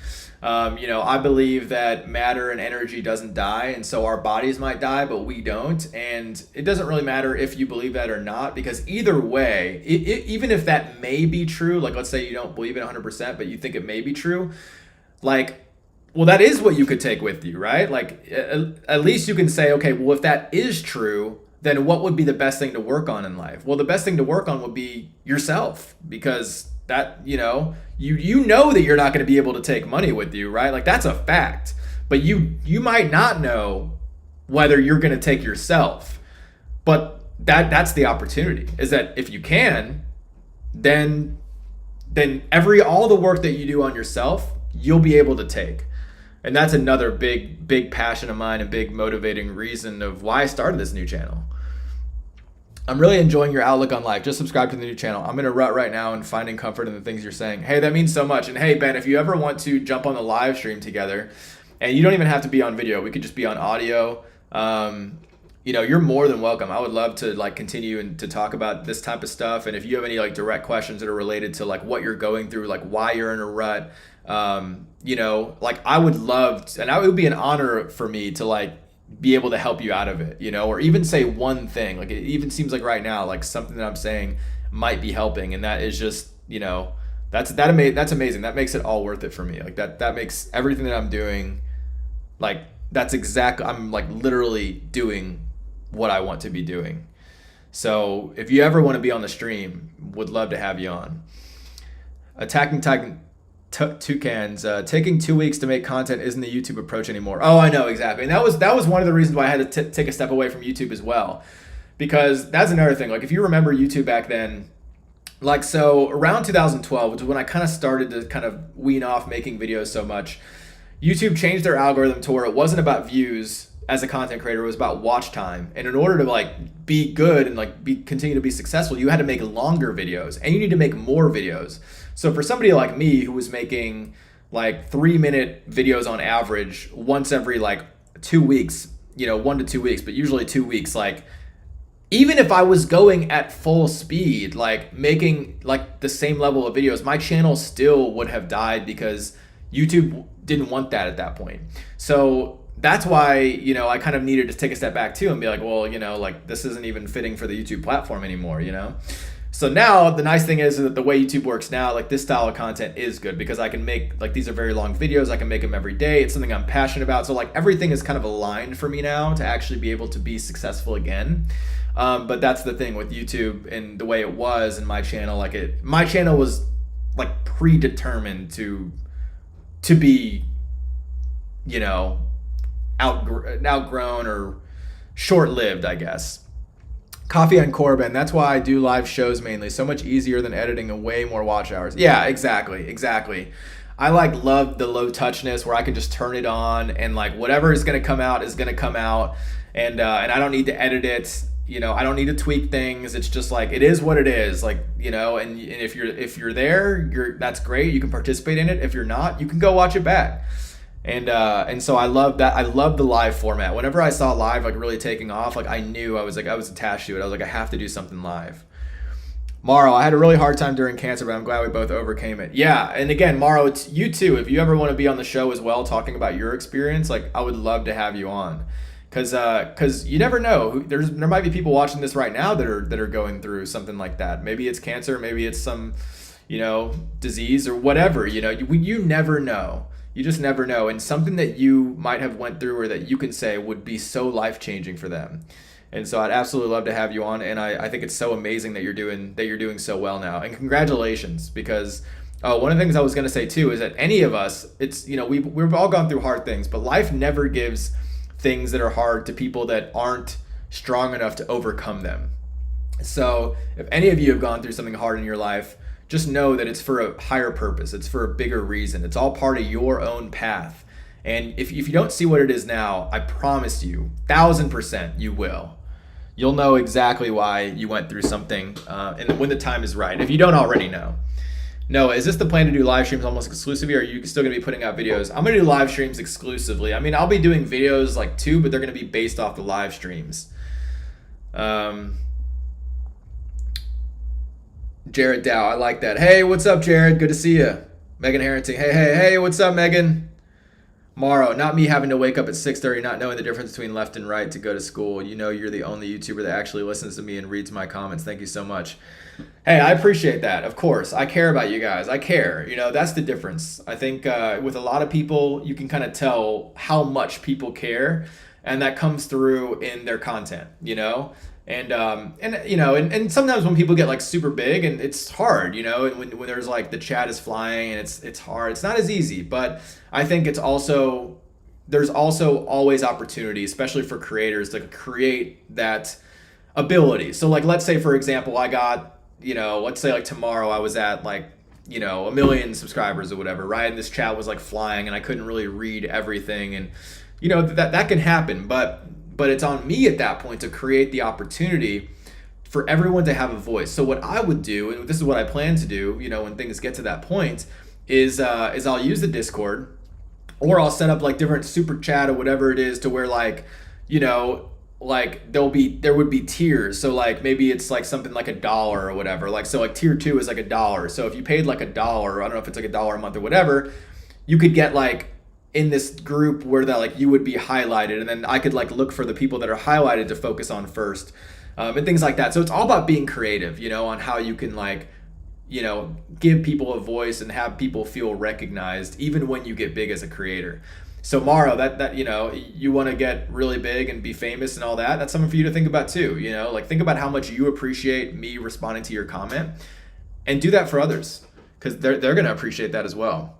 A: You know, I believe that matter and energy doesn't die, and so our bodies might die, but we don't. And it doesn't really matter if you believe that or not, because either way, even if that may be true, like let's say you don't believe it 100%, but you think it may be true, like, well, that is what you could take with you, right? Like, at least you can say, okay, well, if that is true, then what would be the best thing to work on in life? Well, the best thing to work on would be yourself, because that, you know, you know that you're not going to be able to take money with you, right? Like that's a fact, but you might not know whether you're going to take yourself, but that's the opportunity, is that if you can, then all the work that you do on yourself, you'll be able to take. And that's another big passion of mine and big motivating reason of why I started this new channel. I'm really enjoying your outlook on life. Just subscribe to the new channel. I'm in a rut right now and finding comfort in the things you're saying. Hey, that means so much. And hey, Ben, if you ever want to jump on the live stream together, and you don't even have to be on video, we could just be on audio. You know, you're more than welcome. I would love to like continue and to talk about this type of stuff. And if you have any like direct questions that are related to like what you're going through, like why you're in a rut, you know, like I would love to, and it would be an honor for me to like be able to help you out of it, you know, or even say one thing. Like it even seems like right now, like something that I'm saying might be helping, and that is just, you know, that's amazing. That makes it all worth it for me. Like that makes everything that I'm doing, like that's exactly, I'm like literally doing what I want to be doing. So if you ever want to be on the stream, would love to have you on. Attacking Titan Toucans, taking 2 weeks to make content isn't the YouTube approach anymore. Oh, I know, exactly. And that was one of the reasons why I had to take a step away from YouTube as well, because that's another thing. Like if you remember YouTube back then, like so around 2012, which is when I kind of started to kind of wean off making videos so much, YouTube changed their algorithm to where it wasn't about views as a content creator, it was about watch time. And in order to like be good and like continue to be successful, you had to make longer videos, and you need to make more videos. So for somebody like me who was making like 3-minute videos on average once every like 2 weeks, you know, 1 to 2 weeks, but usually 2 weeks, like even if I was going at full speed, like making like the same level of videos, my channel still would have died because YouTube didn't want that at that point. So that's why, you know, I kind of needed to take a step back too and be like, well, you know, like this isn't even fitting for the YouTube platform anymore, you know? So now the nice thing is that the way YouTube works now, like this style of content is good because I can make, like these are very long videos, I can make them every day. It's something I'm passionate about. So like everything is kind of aligned for me now to actually be able to be successful again. But that's the thing with YouTube and the way it was in my channel, like my channel was like predetermined to be, you know, outgrown or short-lived, I guess. Coffee and Corbin, that's why I do live shows mainly. So much easier than editing and way more watch hours. Yeah, exactly. I like love the low touchness where I can just turn it on and like whatever is gonna come out is gonna come out, and I don't need to edit it. You know, I don't need to tweak things. It's just like it is what it is. Like, you know, and if you're there, that's great. You can participate in it. If you're not, you can go watch it back. And so I love that. I love the live format. Whenever I saw live like really taking off, like I knew I was attached to it. I was like, I have to do something live. Morrow, I had a really hard time during cancer, but I'm glad we both overcame it. Yeah, and again, Morrow, it's you too. If you ever want to be on the show as well, talking about your experience, like I would love to have you on, because you never know. There might be people watching this right now that are going through something like that. Maybe it's cancer, maybe it's some, you know, disease or whatever. You know, you never know. You just never know. And something that you might have went through or that you can say would be so life-changing for them. And so I'd absolutely love to have you on. And I think it's so amazing that you're doing so well now. And congratulations, because one of the things I was going to say too is that any of us, it's, you know, we've all gone through hard things, but life never gives things that are hard to people that aren't strong enough to overcome them. So if any of you have gone through something hard in your life, just know that it's for a higher purpose. It's for a bigger reason. It's all part of your own path. And if you don't see what it is now, I promise you, 1000% you will. You'll know exactly why you went through something and when the time is right, if you don't already know. Noah, is this the plan to do live streams almost exclusively, or are you still going to be putting out videos? I'm going to do live streams exclusively. I mean, I'll be doing videos like too, but they're going to be based off the live streams. Jared Dow, I like that. Hey, what's up, Jared? Good to see you. Megan Harrington, hey, what's up, Megan? Morrow, not me having to wake up at 6:30, not knowing the difference between left and right to go to school. You know, you're the only YouTuber that actually listens to me and reads my comments. Thank you so much. Hey, I appreciate that. Of course, I care about you guys. I care. You know, that's the difference. I think with a lot of people, you can kind of tell how much people care, and that comes through in their content, you know? And you know, and sometimes when people get like super big, and it's hard, you know, and when there's like the chat is flying and it's hard, it's not as easy, but I think there's also always opportunity, especially for creators, to create that ability. So like, let's say for example, I got, you know, let's say like tomorrow I was at like, you know, 1 million subscribers or whatever, right? And this chat was like flying and I couldn't really read everything, and you know, that can happen, but it's on me at that point to create the opportunity for everyone to have a voice. So what I would do, and this is what I plan to do, you know, when things get to that point, is I'll use the Discord, or I'll set up like different super chat or whatever it is to where like, you know, like there would be tiers. So like maybe it's like something like $1 or whatever. Like, so like tier 2 is like $1. So if you paid like $1, I don't know if it's like $1 a month or whatever, you could get like in this group where that like you would be highlighted, and then I could like look for the people that are highlighted to focus on first, and things like that. So it's all about being creative, you know, on how you can like, you know, give people a voice and have people feel recognized even when you get big as a creator. So Morrow, that you know, you want to get really big and be famous and all that, that's something for you to think about too, you know, like think about how much you appreciate me responding to your comment, and do that for others, because they're going to appreciate that as well.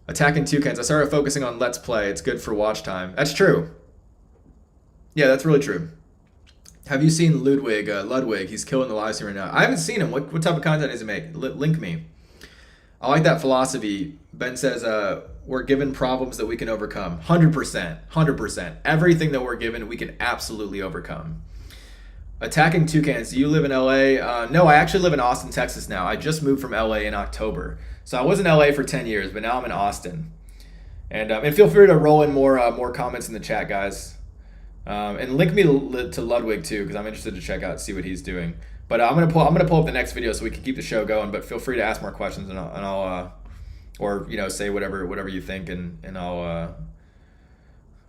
A: Attacking Toucans, I started focusing on Let's Play, it's good for watch time. That's true. Yeah, that's really true. Have you seen Ludwig? He's killing the live stream right now. I haven't seen him. What type of content does he make? Link me. I like that philosophy. Ben says, we're given problems that we can overcome. 100%. 100%. Everything that we're given, we can absolutely overcome. Attacking Toucans, do you live in LA? No, I actually live in Austin, Texas now. I just moved from LA in October. So I was in LA for 10 years, but now I'm in Austin. And feel free to roll in more comments in the chat, guys. And link me to Ludwig too, because I'm interested to check out, see what he's doing. But I'm gonna pull up the next video so we can keep the show going. But feel free to ask more questions, and I'll or you know, say whatever you think, and I'll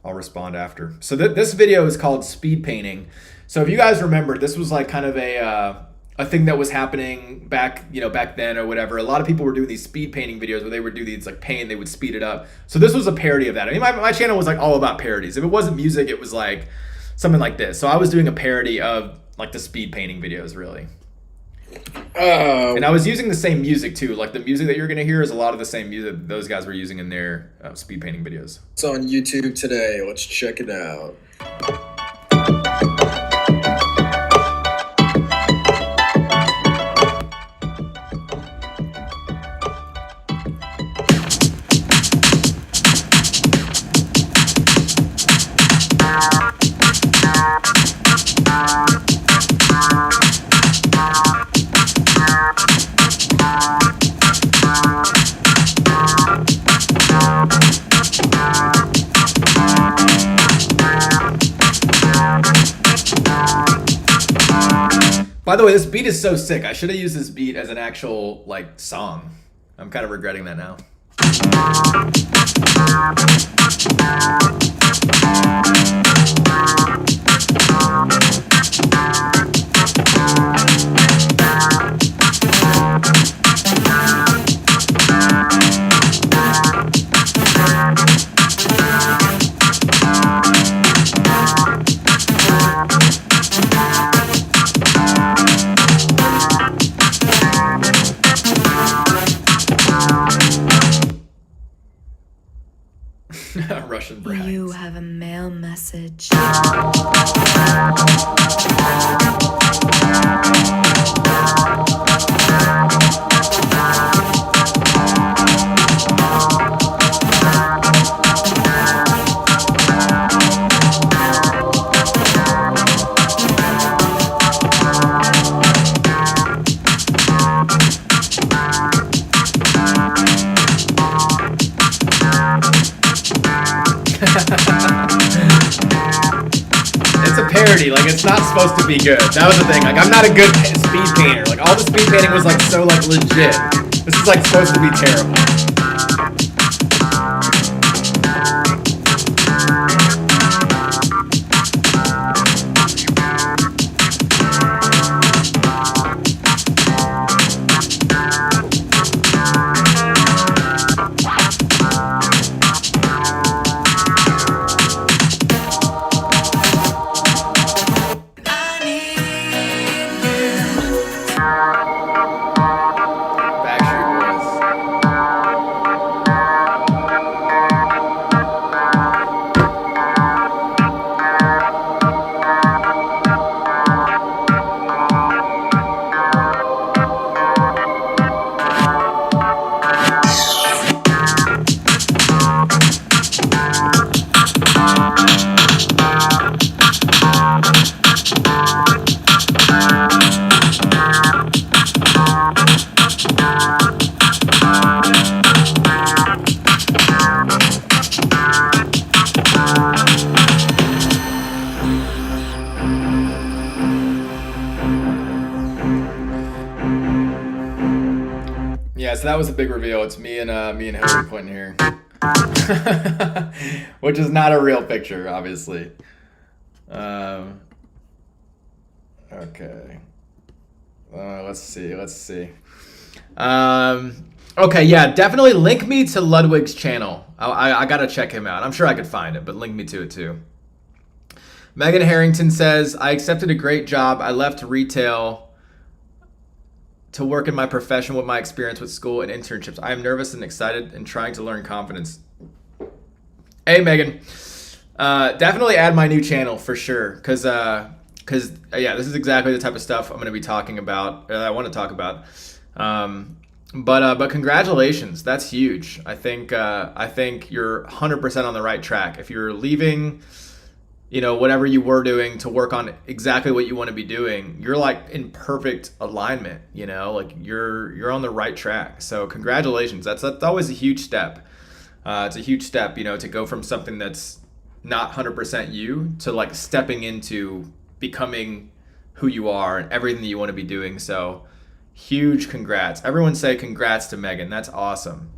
A: respond after. So this video is called Speed Painting. So if you guys remember, this was like kind of a thing that was happening back then or whatever. A lot of people were doing these speed painting videos where they would do these like paint, they would speed it up. So this was a parody of that. I mean, my channel was like all about parodies. If it wasn't music, it was like something like this. So I was doing a parody of like the speed painting videos, really. And I was using the same music too. Like the music that you're gonna hear is a lot of the same music those guys were using in their speed painting videos.
M: It's on YouTube today. Let's check it out.
A: By the way, this beat is so sick. I should have used this beat as an actual like song. I'm kind of regretting that now. Russian bride.
T: You have a mail message.
A: It's a parody, like it's not supposed to be good. That was the thing. Like I'm not a good speed painter. Like all the speed painting was like so like legit. This is like supposed to be terrible. Yeah, so that was a big reveal. It's me and Hillary Clinton here, which is not a real picture, obviously. Okay. Let's see. Okay, yeah, definitely link me to Ludwig's channel. I gotta check him out. I'm sure I could find it, but link me to it too. Megan Harrington says, I accepted a great job. I left retail to work in my profession with my experience with school and internships. I am nervous and excited and trying to learn confidence. Hey, Megan. Definitely add my new channel for sure. Because yeah, this is exactly the type of stuff I'm going to be talking about, I want to talk about. But congratulations. That's huge. I think you're 100% on the right track. If you're leaving, whatever you were doing to work on exactly what you want to be doing, you're like in perfect alignment, like you're on the right track. So congratulations. That's always a huge step. It's a huge step, to go from something that's not 100% you to like stepping into becoming who you are and everything that you want to be doing. So huge congrats. Everyone say congrats to Megan. That's awesome.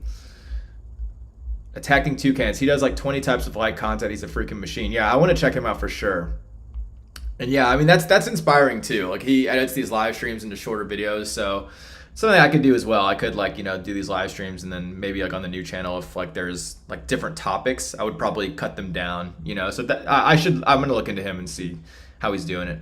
A: Attacking Toucans. He does like 20 types of light content. He's a freaking machine. Yeah, I want to check him out for sure. And yeah, I mean, that's inspiring too. Like he edits these live streams into shorter videos. So something I could do as well. I could like, do these live streams and then maybe like on the new channel, if like there's like different topics, I would probably cut them down, so that I'm going to look into him and see how he's doing it.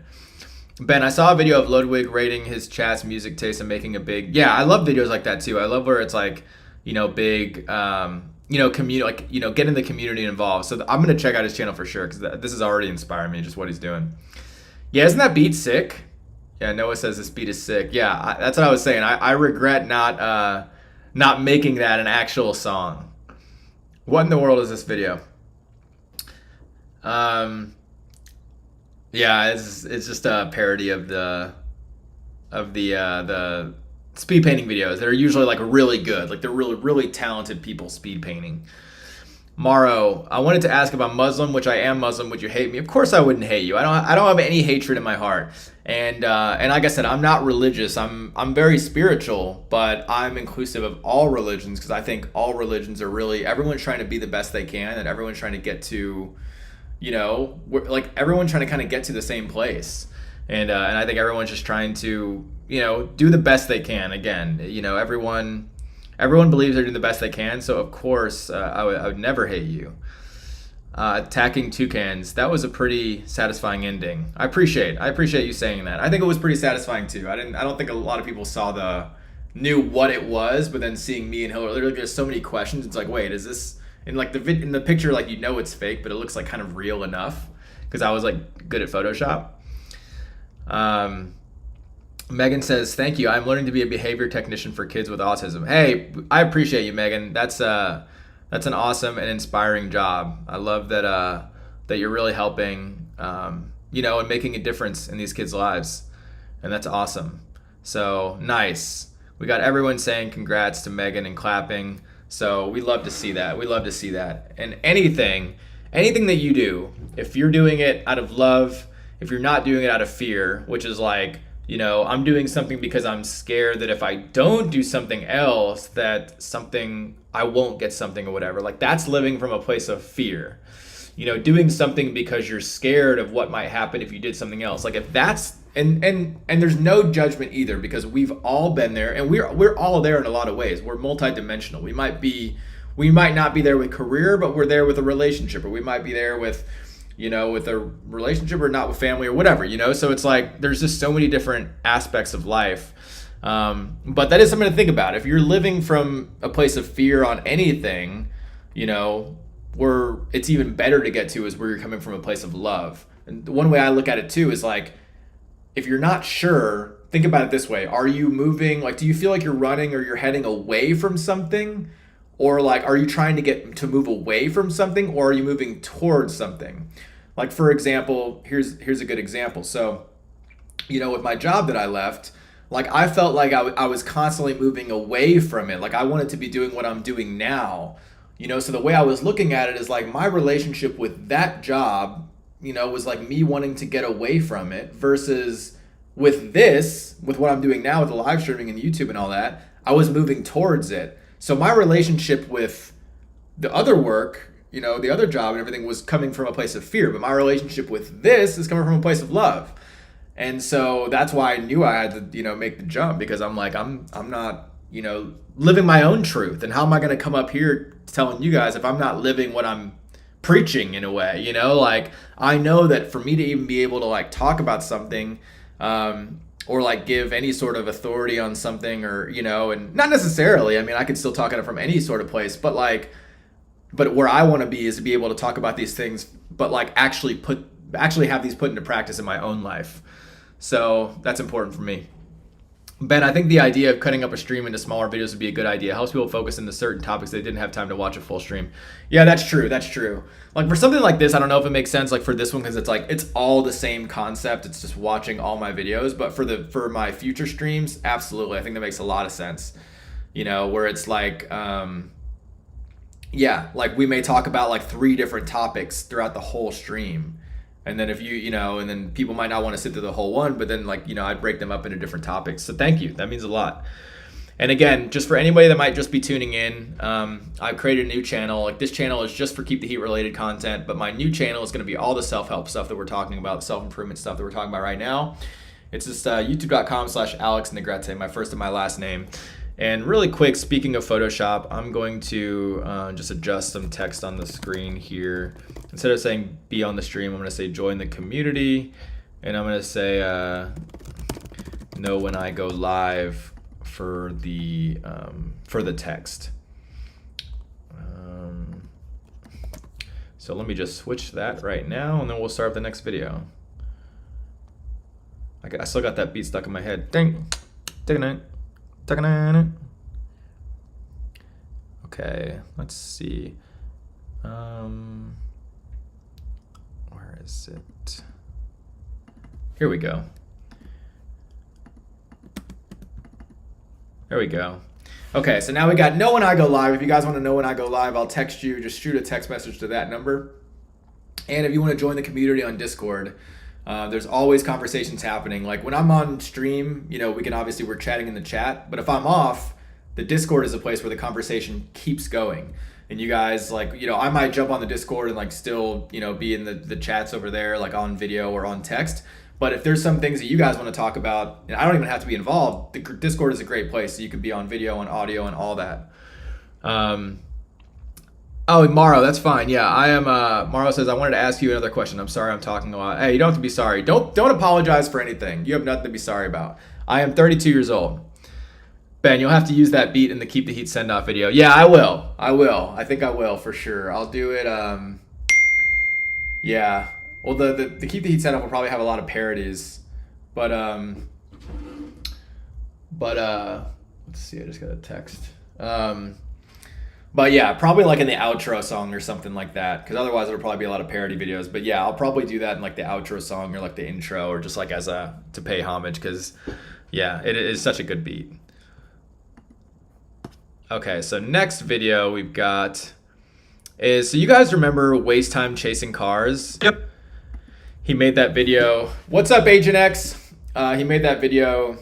A: Ben, I saw a video of Ludwig rating his chat's music taste and making a big, I love videos like that too. I love where it's like, big, community, like, getting the community involved. So I'm going to check out his channel for sure, because this is already inspiring me, just what he's doing. Yeah, isn't that beat sick? Yeah, Noah says this beat is sick. Yeah, that's what I was saying. I regret not making that an actual song. What in the world is this video? Yeah, it's just a parody of the speed painting videos that are usually like really good, like they're really talented people speed painting. Maro, I wanted to ask about Muslim, which I am Muslim. Would you hate me? Of course I wouldn't hate you. I don't have any hatred in my heart. And like I said, I'm not religious. I'm very spiritual, but I'm inclusive of all religions, because I think all religions are really, everyone's trying to be the best they can, and everyone's trying to get to, like everyone's trying to kind of get to the same place. And I think everyone's just trying to, do the best they can. Again, everyone believes they're doing the best they can. So of course, I would never hate you. Attacking Toucans. That was a pretty satisfying ending. I appreciate you saying that. I think it was pretty satisfying too. I don't think a lot of people knew what it was, but then seeing me and Hillary, there's just so many questions. It's like, wait, is this in like in the picture, like, it's fake, but it looks like kind of real enough, because I was like good at Photoshop. Megan says, thank you. I'm learning to be a behavior technician for kids with autism. Hey, I appreciate you, Megan. That's an awesome and inspiring job. I love that you're really helping, and making a difference in these kids' lives. And that's awesome. So nice. We got everyone saying congrats to Megan and clapping. So we love to see that. And anything that you do, if you're doing it out of love, if you're not doing it out of fear, which is like, I'm doing something because I'm scared that if I don't do something else, I won't get something or whatever. Like, that's living from a place of fear. Doing something because you're scared of what might happen if you did something else. Like, if that's, and there's no judgment either, because we've all been there, and we're all there in a lot of ways. We're multidimensional. We might not be there with career, but we're there with a relationship, or we might be there with, with a relationship, or not with family, or whatever, so it's like there's just so many different aspects of life. But that is something to think about. If you're living from a place of fear on anything, where it's even better to get to is where you're coming from a place of love. And one way I look at it too is like, if you're not sure, think about it this way. Are you moving, like, do you feel like you're running or you're heading away from something? Or like, are you trying to move away from something, or are you moving towards something? Like, for example, here's a good example. So, with my job that I left, like, I felt like I was constantly moving away from it. Like, I wanted to be doing what I'm doing now, You know, so the way I was looking at it is like my relationship with that job, you know, was like me wanting to get away from it, versus with this, with what I'm doing now with the live streaming and YouTube and all that, I was moving towards it. So my relationship with the other work, you know, the other job and everything was coming from a place of fear, but my relationship with this is coming from a place of love. And so that's why I knew I had to, you know, make the jump, because I'm like, I'm not, you know, living my own truth. And how am I going to come up here telling you guys if I'm not living what I'm preaching in a way, you know? Like, I know that for me to even be able to like talk about something, or like give any sort of authority on something, or, you know, and not necessarily, I mean, I could still talk at it from any sort of place, but where I want to be is to be able to talk about these things, but like actually have these put into practice in my own life. So that's important for me. Ben, I think the idea of cutting up a stream into smaller videos would be a good idea. It helps people focus into certain topics they didn't have time to watch a full stream. Yeah, that's true. That's true. Like for something like this, I don't know if it makes sense like for this one, because it's like it's all the same concept. It's just watching all my videos. But for my future streams, absolutely, I think that makes a lot of sense. You know, where it's like, yeah, like we may talk about like 3 different topics throughout the whole stream. And then if you know, and then people might not want to sit through the whole one, but then like, you know, I'd break them up into different topics. So thank you. That means a lot. And again, just for anybody that might just be tuning in, I've created a new channel. Like this channel is just for Keep the Heat related content, but my new channel is going to be all the self-help stuff that we're talking about, self-improvement stuff that we're talking about right now. It's just youtube.com/Alex Negrete, my first and my last name. And really quick, speaking of Photoshop, I'm going to just adjust some text on the screen here. Instead of saying be on the stream, I'm going to say join the community. And I'm going to say know when I go live for the text. So let me just switch that right now, and then we'll start the next video. I still got that beat stuck in my head. Ding, ding it. Okay, let's see. Where is it? Here we go. There we go. Okay, so now we got know when I go live. If you guys want to know when I go live, I'll text you. Just shoot a text message to that number. And if you want to join the community on Discord, there's always conversations happening. Like when I'm on stream, you know, we're chatting in the chat, but if I'm off, the Discord is a place where the conversation keeps going. And you guys, like, you know, I might jump on the Discord and like still, you know, be in the chats over there, like on video or on text. But if there's some things that you guys want to talk about, and I don't even have to be involved, the Discord is a great place. So you could be on video and audio and all that. Oh, Maro, that's fine. Yeah, I am. Maro says, I wanted to ask you another question. I'm sorry I'm talking a lot. Hey, you don't have to be sorry. Don't apologize for anything. You have nothing to be sorry about. I am 32 years old. Ben, you'll have to use that beat in the Keep the Heat send-off video. Yeah, I will. I think I will for sure. I'll do it. Yeah. Well, the Keep the Heat send-off will probably have a lot of parodies. But let's see. I just got a text. But yeah, probably like in the outro song or something like that, because otherwise it'll probably be a lot of parody videos. But yeah, I'll probably do that in like the outro song or like the intro, or just like as to pay homage, because yeah, it is such a good beat. Okay, so next video we've got is, so you guys remember Waste Time Chasing Cars? Yep. He made that video. What's up, Agent X? He made that video.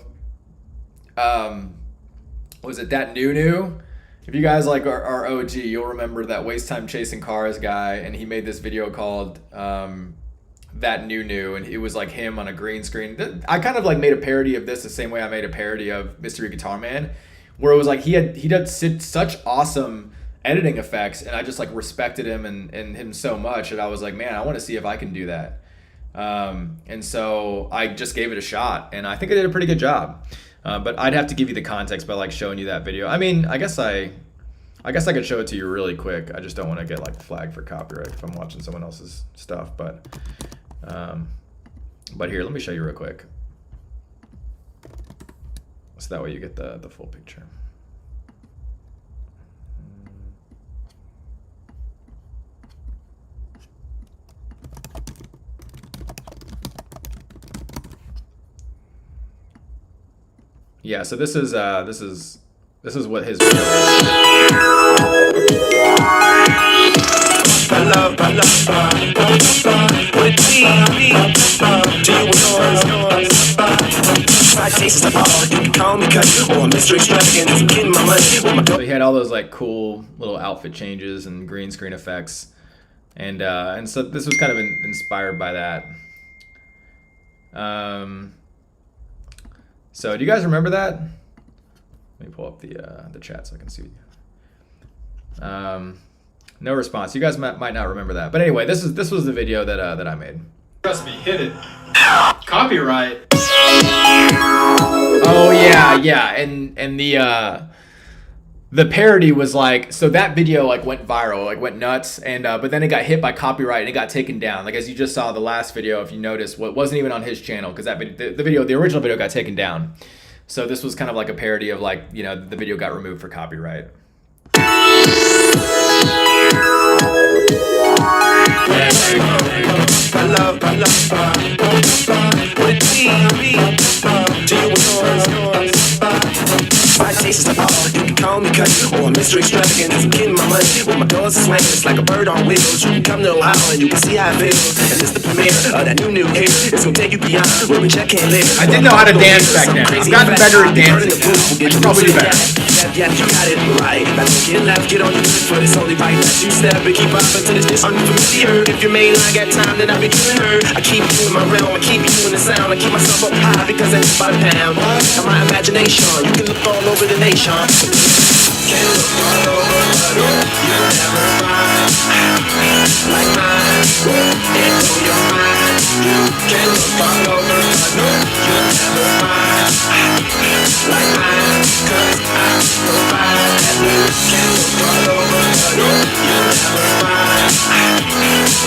A: Was it that new? If you guys like are OG, you'll remember that Waste Time Chasing Cars guy, and he made this video called That New, and it was like him on a green screen. I kind of like made a parody of this the same way I made a parody of Mystery Guitar Man, where it was like he did such awesome editing effects, and I just like respected him and him so much that I was like, man, I want to see if I can do that. And so I just gave it a shot, and I think I did a pretty good job. But I'd have to give you the context by like showing you that video. I mean, I guess I could show it to you really quick. I just don't want to get like flagged for copyright if I'm watching someone else's stuff. But here, let me show you real quick. So that way you get the full picture. Yeah, so this is what his video is. So he had all those like cool little outfit changes and green screen effects, and so this was kind of inspired by that. So do you guys remember that? Let me pull up the chat so I can see. No response. You guys might not remember that, but anyway, this was the video that I made.
J: Trust me, hit it. Copyright.
A: Oh yeah, and the parody was like, so that video like went viral, like went nuts, and but then it got hit by copyright and it got taken down. Like as you just saw the last video, if you notice, what wasn't even on his channel because that the original video got taken down. So this was kind of like a parody of like, you know, the video got removed for copyright.
R: My taste is the all, you can call me cut or Mr. Extravagant. I'm getting my money with my doors are swinging. It's like a bird on wheels. You can come to Ohio and you can see how I feel. And this the premiere of that new hair. It's gonna take you beyond where we check can't live.
A: I didn't know how to dance back then. I've gotten better at dancing. I should probably do better.
R: Yeah, you got it right. Now don't get left, get on your feet, but it's only right that you step and keep up until it's just unfamiliar. If your main line got time, then I'll be killing her. I keep you in my realm, I keep you in the sound. I keep myself up high because it's by the pound. And my imagination, you can look all over the nation. Can't look all over, but you'll never find like mine. It blow your mind. You can look all over, but you'll never find like mine. 'Cause I provide that you can look all over, but you'll never find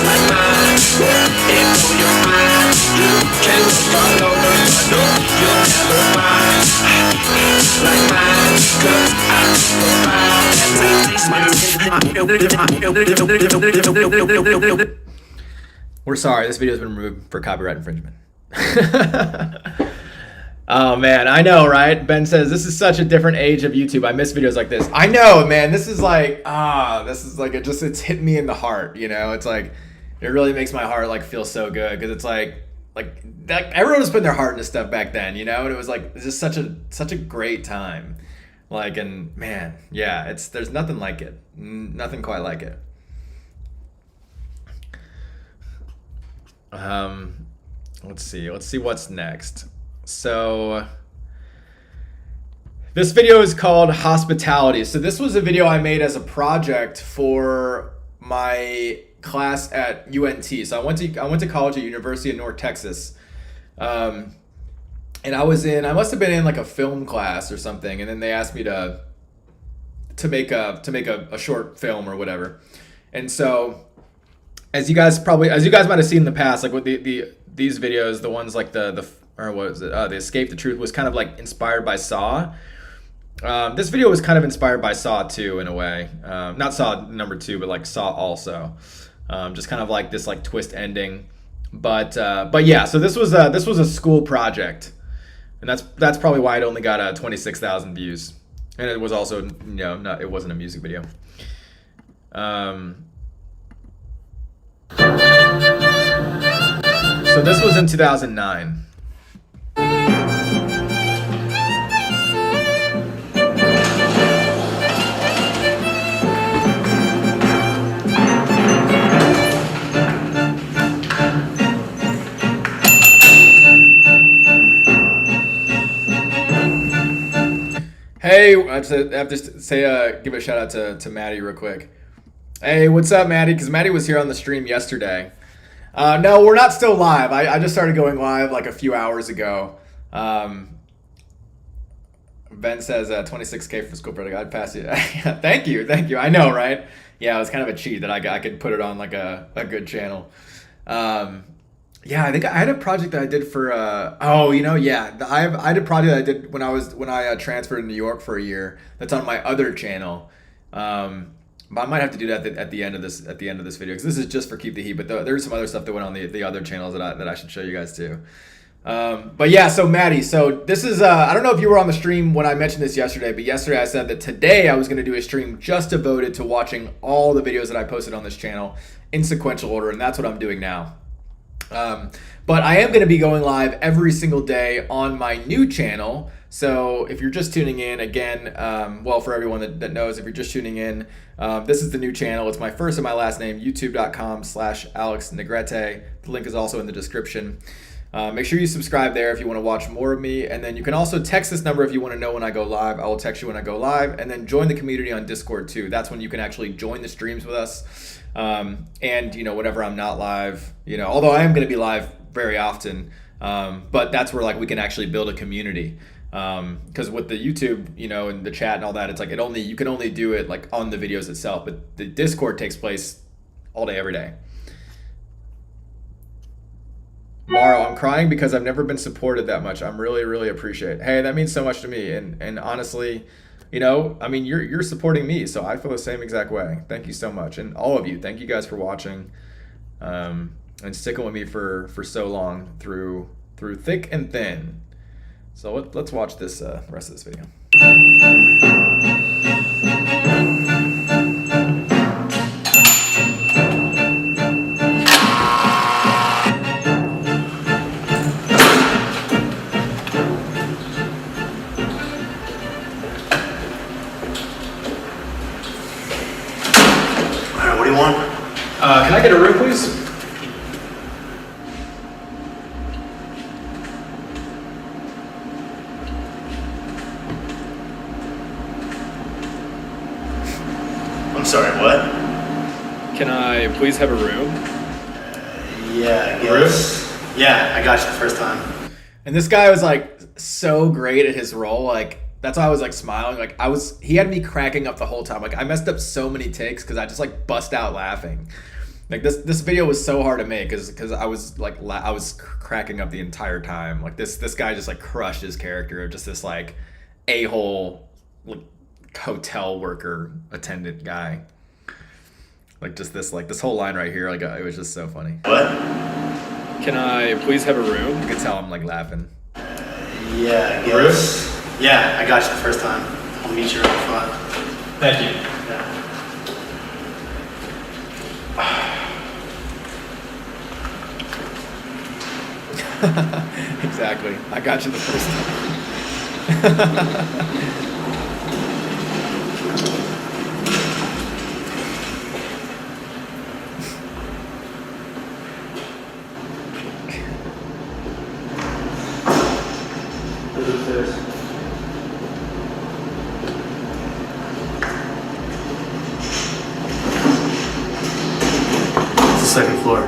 R: like mine. It blow your mind. You can look all over, but you'll never find like mine. 'Cause I provide that.
A: We're sorry, this video's been removed for copyright infringement. Oh man, I know, right? Ben says, this is such a different age of YouTube. I miss videos like this. I know, man. This is like, it's hit me in the heart, you know? It's like, it really makes my heart like feel so good because it's like everyone was putting their heart into stuff back then, you know? And it was like, it's just such a great time. Like, and man, yeah, there's nothing like it. Nothing quite like it. Let's see what's next. So this video is called Hospitality. So this was a video I made as a project for my class at UNT. So I went to college at University of North Texas. And I must have been in like a film class or something, and then they asked me to make a short film or whatever. And so as you guys might have seen in the past, like with these videos, the ones like the Escape the Truth was kind of like inspired by Saw. This video was kind of inspired by Saw 2 in a way. Not Saw number 2, but like Saw also. Just kind of like this like twist ending. But yeah, so this was a school project. And that's probably why it only got 26,000 views. And it was also, you know, it wasn't a music video. So this was in 2009. Hey, I have to say, give a shout out to Maddie real quick. Hey, what's up, Maddie? Because Maddie was here on the stream yesterday. No, we're not still live. I just started going live like a few hours ago. Ben says 26K for school project. I'd pass you. Thank you. I know, right? Yeah, it was kind of a cheat that I could put it on like a good channel. Yeah, I think I had a project that I did for. I had a project that I did when I transferred to New York for a year. That's on my other channel. But I might have to do that at the end of this video because this is just for Keep the Heat. But there's some other stuff that went on the other channels that I should show you guys too. But yeah, so Maddie, so this is, I don't know if you were on the stream when I mentioned this yesterday, but yesterday I said that today I was going to do a stream just devoted to watching all the videos that I posted on this channel in sequential order, and that's what I'm doing now. But I am going to be going live every single day on my new channel. So if you're just tuning in, again, well, for everyone that knows, if you're just tuning in, this is the new channel. It's my first and my last name, youtube.com/Alex Negrete. The link is also in the description. Make sure you subscribe there if you want to watch more of me. And then you can also text this number if you want to know when I go live. I will text you when I go live. And then join the community on Discord too. That's when you can actually join the streams with us. And, you know, whenever I'm not live, you know, although I am going to be live very often, but that's where like we can actually build a community. Because with the YouTube, you know, and the chat and all that, it's like you can only do it like on the videos itself, but the Discord takes place all day, every day. Maro, I'm crying because I've never been supported that much. I'm really, really appreciate it. Hey, that means so much to me. And honestly, you know, I mean, you're supporting me, so I feel the same exact way. Thank you so much. And all of you, thank you guys for watching, and sticking with me for so long through thick and thin. So let's watch this rest of this video.
U: Alright, what do you want?
A: Can I get a room, please?
U: I'm sorry, what?
A: Can I please have a room?
U: Yeah, I guess. Yeah, I got you the first time.
A: And this guy was like so great at his role. Like that's why I was like smiling. Like he had me cracking up the whole time. Like I messed up so many takes because I just like bust out laughing. Like this video was so hard to make because I was like I was cracking up the entire time. Like this guy just like crushed his character of just this like a-hole like hotel worker attendant guy. Like just this whole line right here, like it was just so funny.
U: What?
A: Can I please have a room? You can tell I'm like laughing.
U: Yeah, I guess. Yeah, I got you the first time. I'll meet you around 5.
A: Thank you.
U: Yeah.
A: Exactly. I got you the first time.
U: It's the second floor.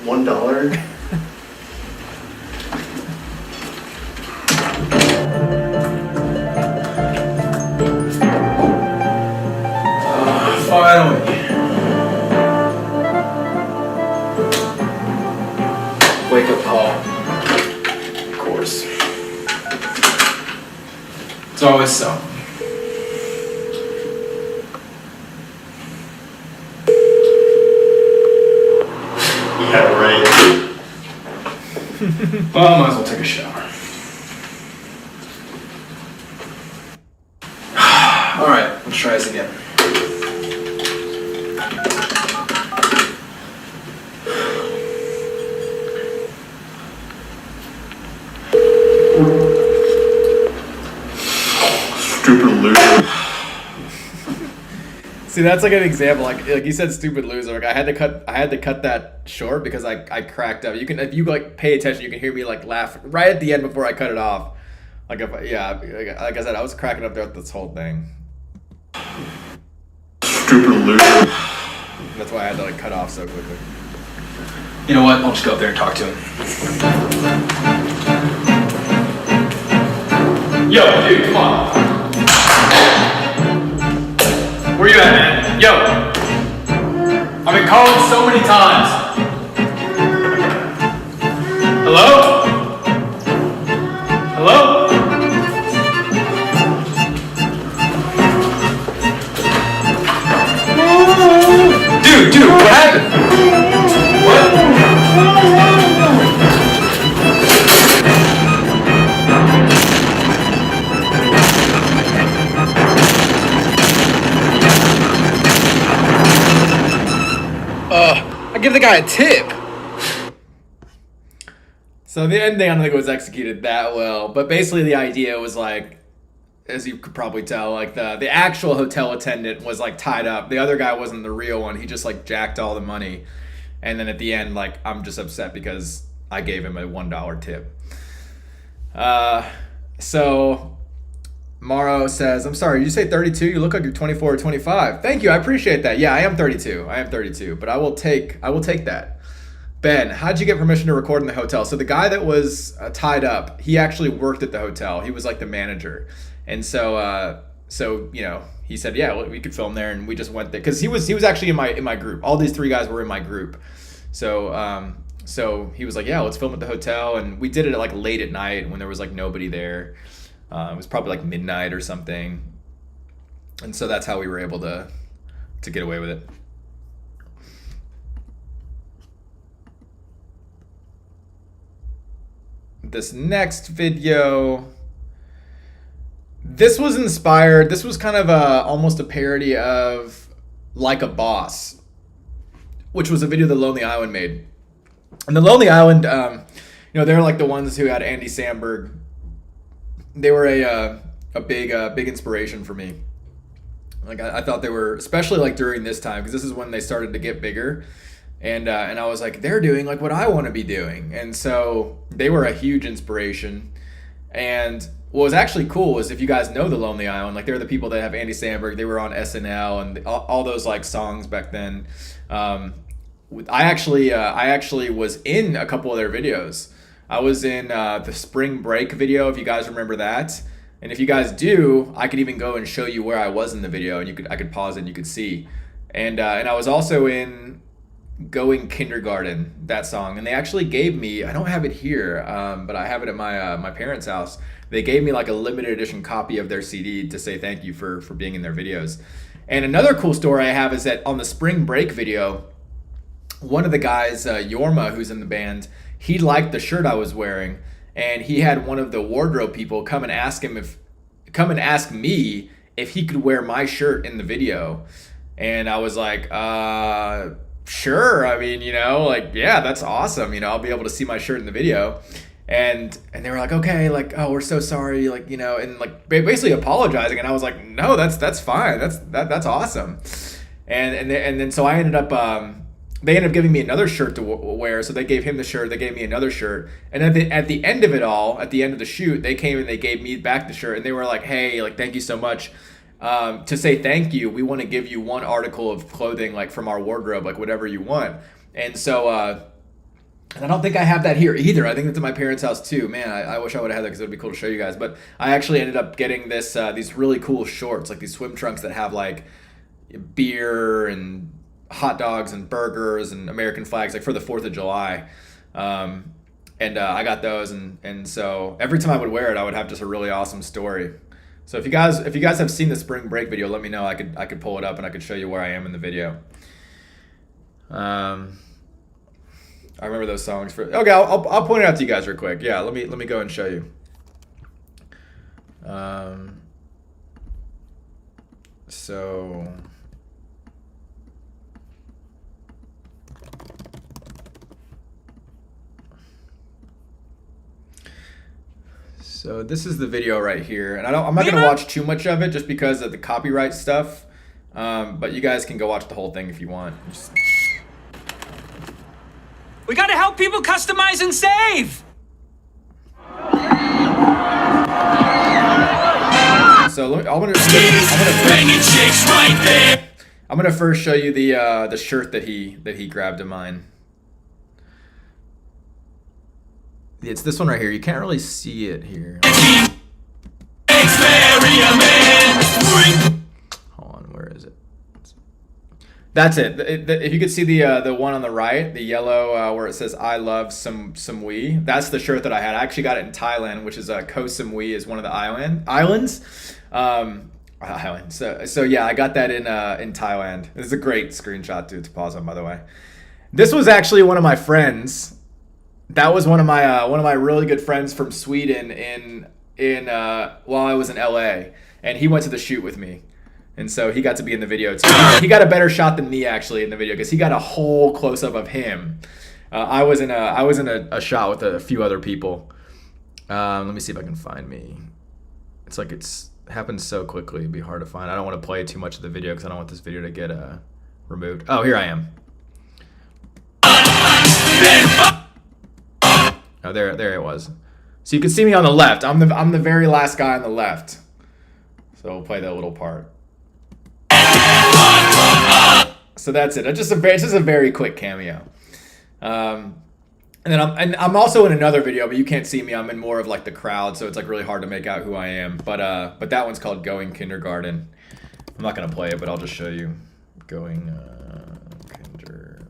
U: $1?
A: Finally. Wake up call. Of course. It's always so.
U: Yeah, right.
A: Well, I might as well take a shower. Alright, let's try this again.
K: Stupid loser.
A: See, that's like an example. Like you said, stupid loser. Like I had to cut that short because I cracked up. You can, if you like pay attention, you can hear me like laugh right at the end before I cut it off. Like like I said, I was cracking up throughout this whole thing.
K: Stupid loser.
A: That's why I had to like cut off so quickly.
C: You know what? I'll just go up there and talk to him. Yo, dude, come on. Where you at, man? Yo. I've been calling so many times. Hello? Hello? Dude, what happened?
J: I give the guy a tip.
A: So the ending, I don't think it was executed that well, but basically the idea was like, as you could probably tell, like the actual hotel attendant was like tied up. The other guy wasn't the real one. He just like jacked all the money. And then at the end, like, I'm just upset because I gave him a $1 tip. So Morrow says, I'm sorry, did you say 32? You look like you're 24 or 25. Thank you, I appreciate that. Yeah, I am 32. I am 32, but I will take that. Ben, how'd you get permission to record in the hotel? So the guy that was tied up, he actually worked at the hotel. He was like the manager. And so, you know, he said, yeah, well, we could film there, and we just went there because he was actually in my group. All these 3 guys were in my group. So, so he was like, yeah, let's film at the hotel, and we did it at like late at night when there was like nobody there. It was probably like midnight or something, and so that's how we were able to get away with it. This next video. This was inspired. This was kind of almost a parody of Like a Boss, which was a video that Lonely Island made. And the Lonely Island, you know, they're like the ones who had Andy Samberg. They were a big inspiration for me. Like I thought they were, especially like during this time, because this is when they started to get bigger. And I was like, they're doing like what I want to be doing. And so they were a huge inspiration. And what was actually cool was, if you guys know the Lonely Island, like they're the people that have Andy Samberg. They were on SNL and all those like songs back then. I actually was in a couple of their videos. I was in the Spring Break video, if you guys remember that. And if you guys do, I could even go and show you where I was in the video, and I could pause it and you could see. And I was also in Going Kindergarten, that song, and they actually gave me, I don't have it here, but I have it at my parents' house. They gave me like a limited edition copy of their CD to say thank you for being in their videos. And another cool story I have is that on the Spring Break video, one of the guys, Yorma, who's in the band, he liked the shirt I was wearing, and he had one of the wardrobe people come and ask me if he could wear my shirt in the video. And I was like, sure. I mean, you know, like, yeah, that's awesome. You know, I'll be able to see my shirt in the video. And they were like, okay, like, oh, we're so sorry, like, you know, and like basically apologizing. And I was like, no, that's fine. That's awesome. And then so I ended up, they ended up giving me another shirt to wear. So they gave him the shirt. They gave me another shirt. And at the end of it all, at the end of the shoot, they came and they gave me back the shirt. And they were like, hey, like, thank you so much. To say thank you, we want to give you one article of clothing, like from our wardrobe, like whatever you want. And so, and I don't think I have that here either. I think it's at my parents' house too. Man, I wish I would have had that because it would be cool to show you guys. But I actually ended up getting these really cool shorts, like these swim trunks that have like beer and hot dogs and burgers and American flags, like for the 4th of July. And I got those, and so every time I would wear it, I would have just a really awesome story. So if you guys have seen the Spring Break video, let me know. I could pull it up and I could show you where I am in the video. I remember those songs okay. I'll point it out to you guys real quick. Yeah, let me go and show you. So this is the video right here, and I'm not gonna watch too much of it just because of the copyright stuff. But you guys can go watch the whole thing if you want.
E: We gotta help people customize and save!
A: So I'm gonna banging chicks right there. I'm gonna first show you the shirt that he grabbed of mine. It's this one right here. You can't really see it here. Hold on, where is it? That's it. If you could see the one on the right, the yellow where it says "I love Samui," that's the shirt that I had. I actually got it in Thailand, which is Koh Samui is one of the islands. So yeah, I got that in Thailand. This is a great screenshot to pause on, by the way. This was actually one of my friends. That was one of my really good friends from Sweden while I was in LA, and he went to the shoot with me, and so he got to be in the video too. He got a better shot than me actually in the video because he got a whole close up of him. I was in a shot with a few other people. Let me see if I can find me. It's like it's happened so quickly, it'd be hard to find. I don't want to play too much of the video because I don't want this video to get removed. Oh, here I am. Oh, there it was. So you can see me on the left. I'm the very last guy on the left. So we'll play that little part. So that's it. It's just a very quick cameo. And then I'm also in another video, but you can't see me. I'm in more of like the crowd, so it's like really hard to make out who I am. But that one's called Going Kindergarten. I'm not gonna play it, but I'll just show you. Going Kindergarten.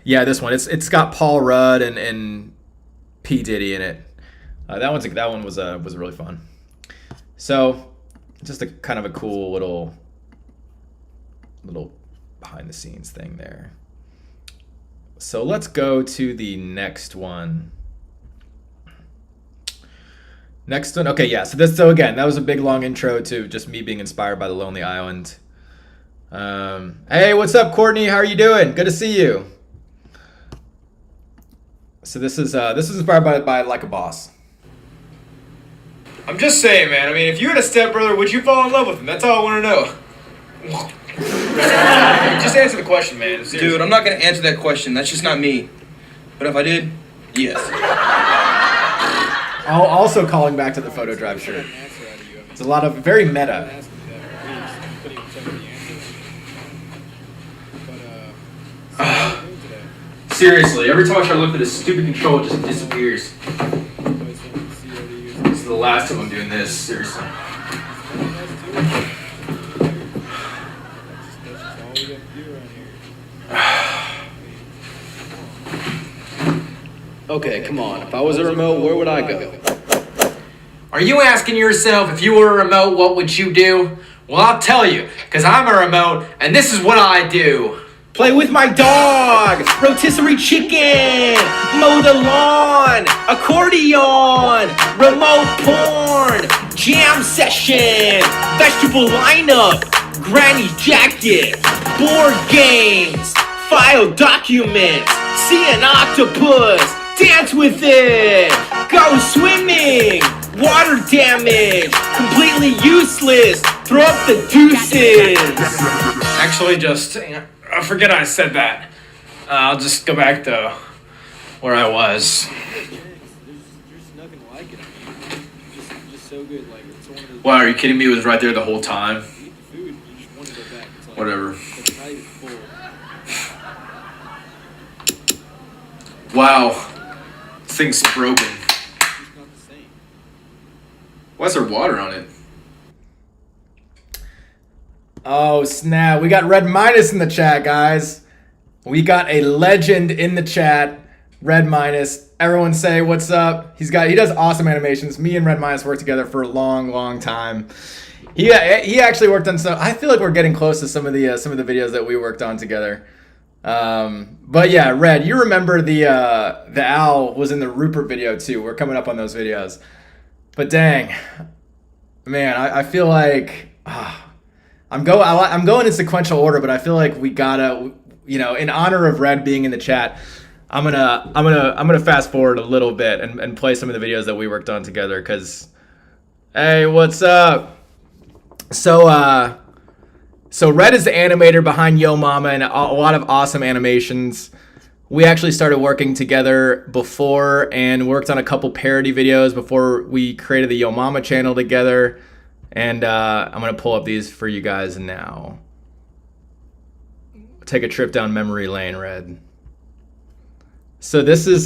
A: Yeah, this one. It's got Paul Rudd and P Diddy in it. That one was really fun. So just a kind of a cool little behind the scenes thing there. So let's go to the next one. Next one. Okay, yeah. So again, that was a big long intro to just me being inspired by The Lonely Island. Hey, what's up, Courtney? How are you doing? Good to see you. So this is inspired by Like a Boss. I'm just saying, man. I mean, if you had a stepbrother, would you fall in love with him? That's all I want to know. Just answer the question, man. Seriously.
G: Dude, I'm not gonna answer that question. That's just not me. But if I did, yes.
A: Also calling back to the photo drive shirt. It's a lot of very meta. Seriously, every time I try to look at this stupid control, it just disappears. This is the last time I'm doing this, seriously.
F: Okay, come on. If I was a remote, where would I go?
E: Are you asking yourself if you were a remote, what would you do? Well, I'll tell you, because I'm a remote, and this is what I do.
N: Play with my dog, rotisserie chicken, mow the lawn, accordion, remote porn, jam session, vegetable lineup, granny jacket, board games, file documents, see an octopus, dance with it, go swimming, water damage, completely useless, throw up the deuces.
E: Actually, I forget I said that. I'll just go back to where I was.
A: Wow, are you kidding me? It was right there the whole time. Whatever. Wow. This thing's broken. Why is there water on it? Oh, snap. We got Red Minus in the chat, guys. We got a legend in the chat. Red Minus. Everyone say what's up. He does awesome animations. Me and Red Minus worked together for a long, long time. He actually worked on some. I feel like we're getting close to some of the videos that we worked on together. But yeah, Red, you remember the owl was in the Rupert video too. We're coming up on those videos. But dang, man, I feel like I'm going in sequential order, but I feel like we gotta, in honor of Red being in the chat, I'm gonna fast forward a little bit and play some of the videos that we worked on together. Cause, hey, what's up? So Red is the animator behind Yo Mama and a lot of awesome animations. We actually started working together before and worked on a couple parody videos before we created the Yo Mama channel together. And I'm gonna pull up these for you guys now. Take a trip down memory lane, Red. So this is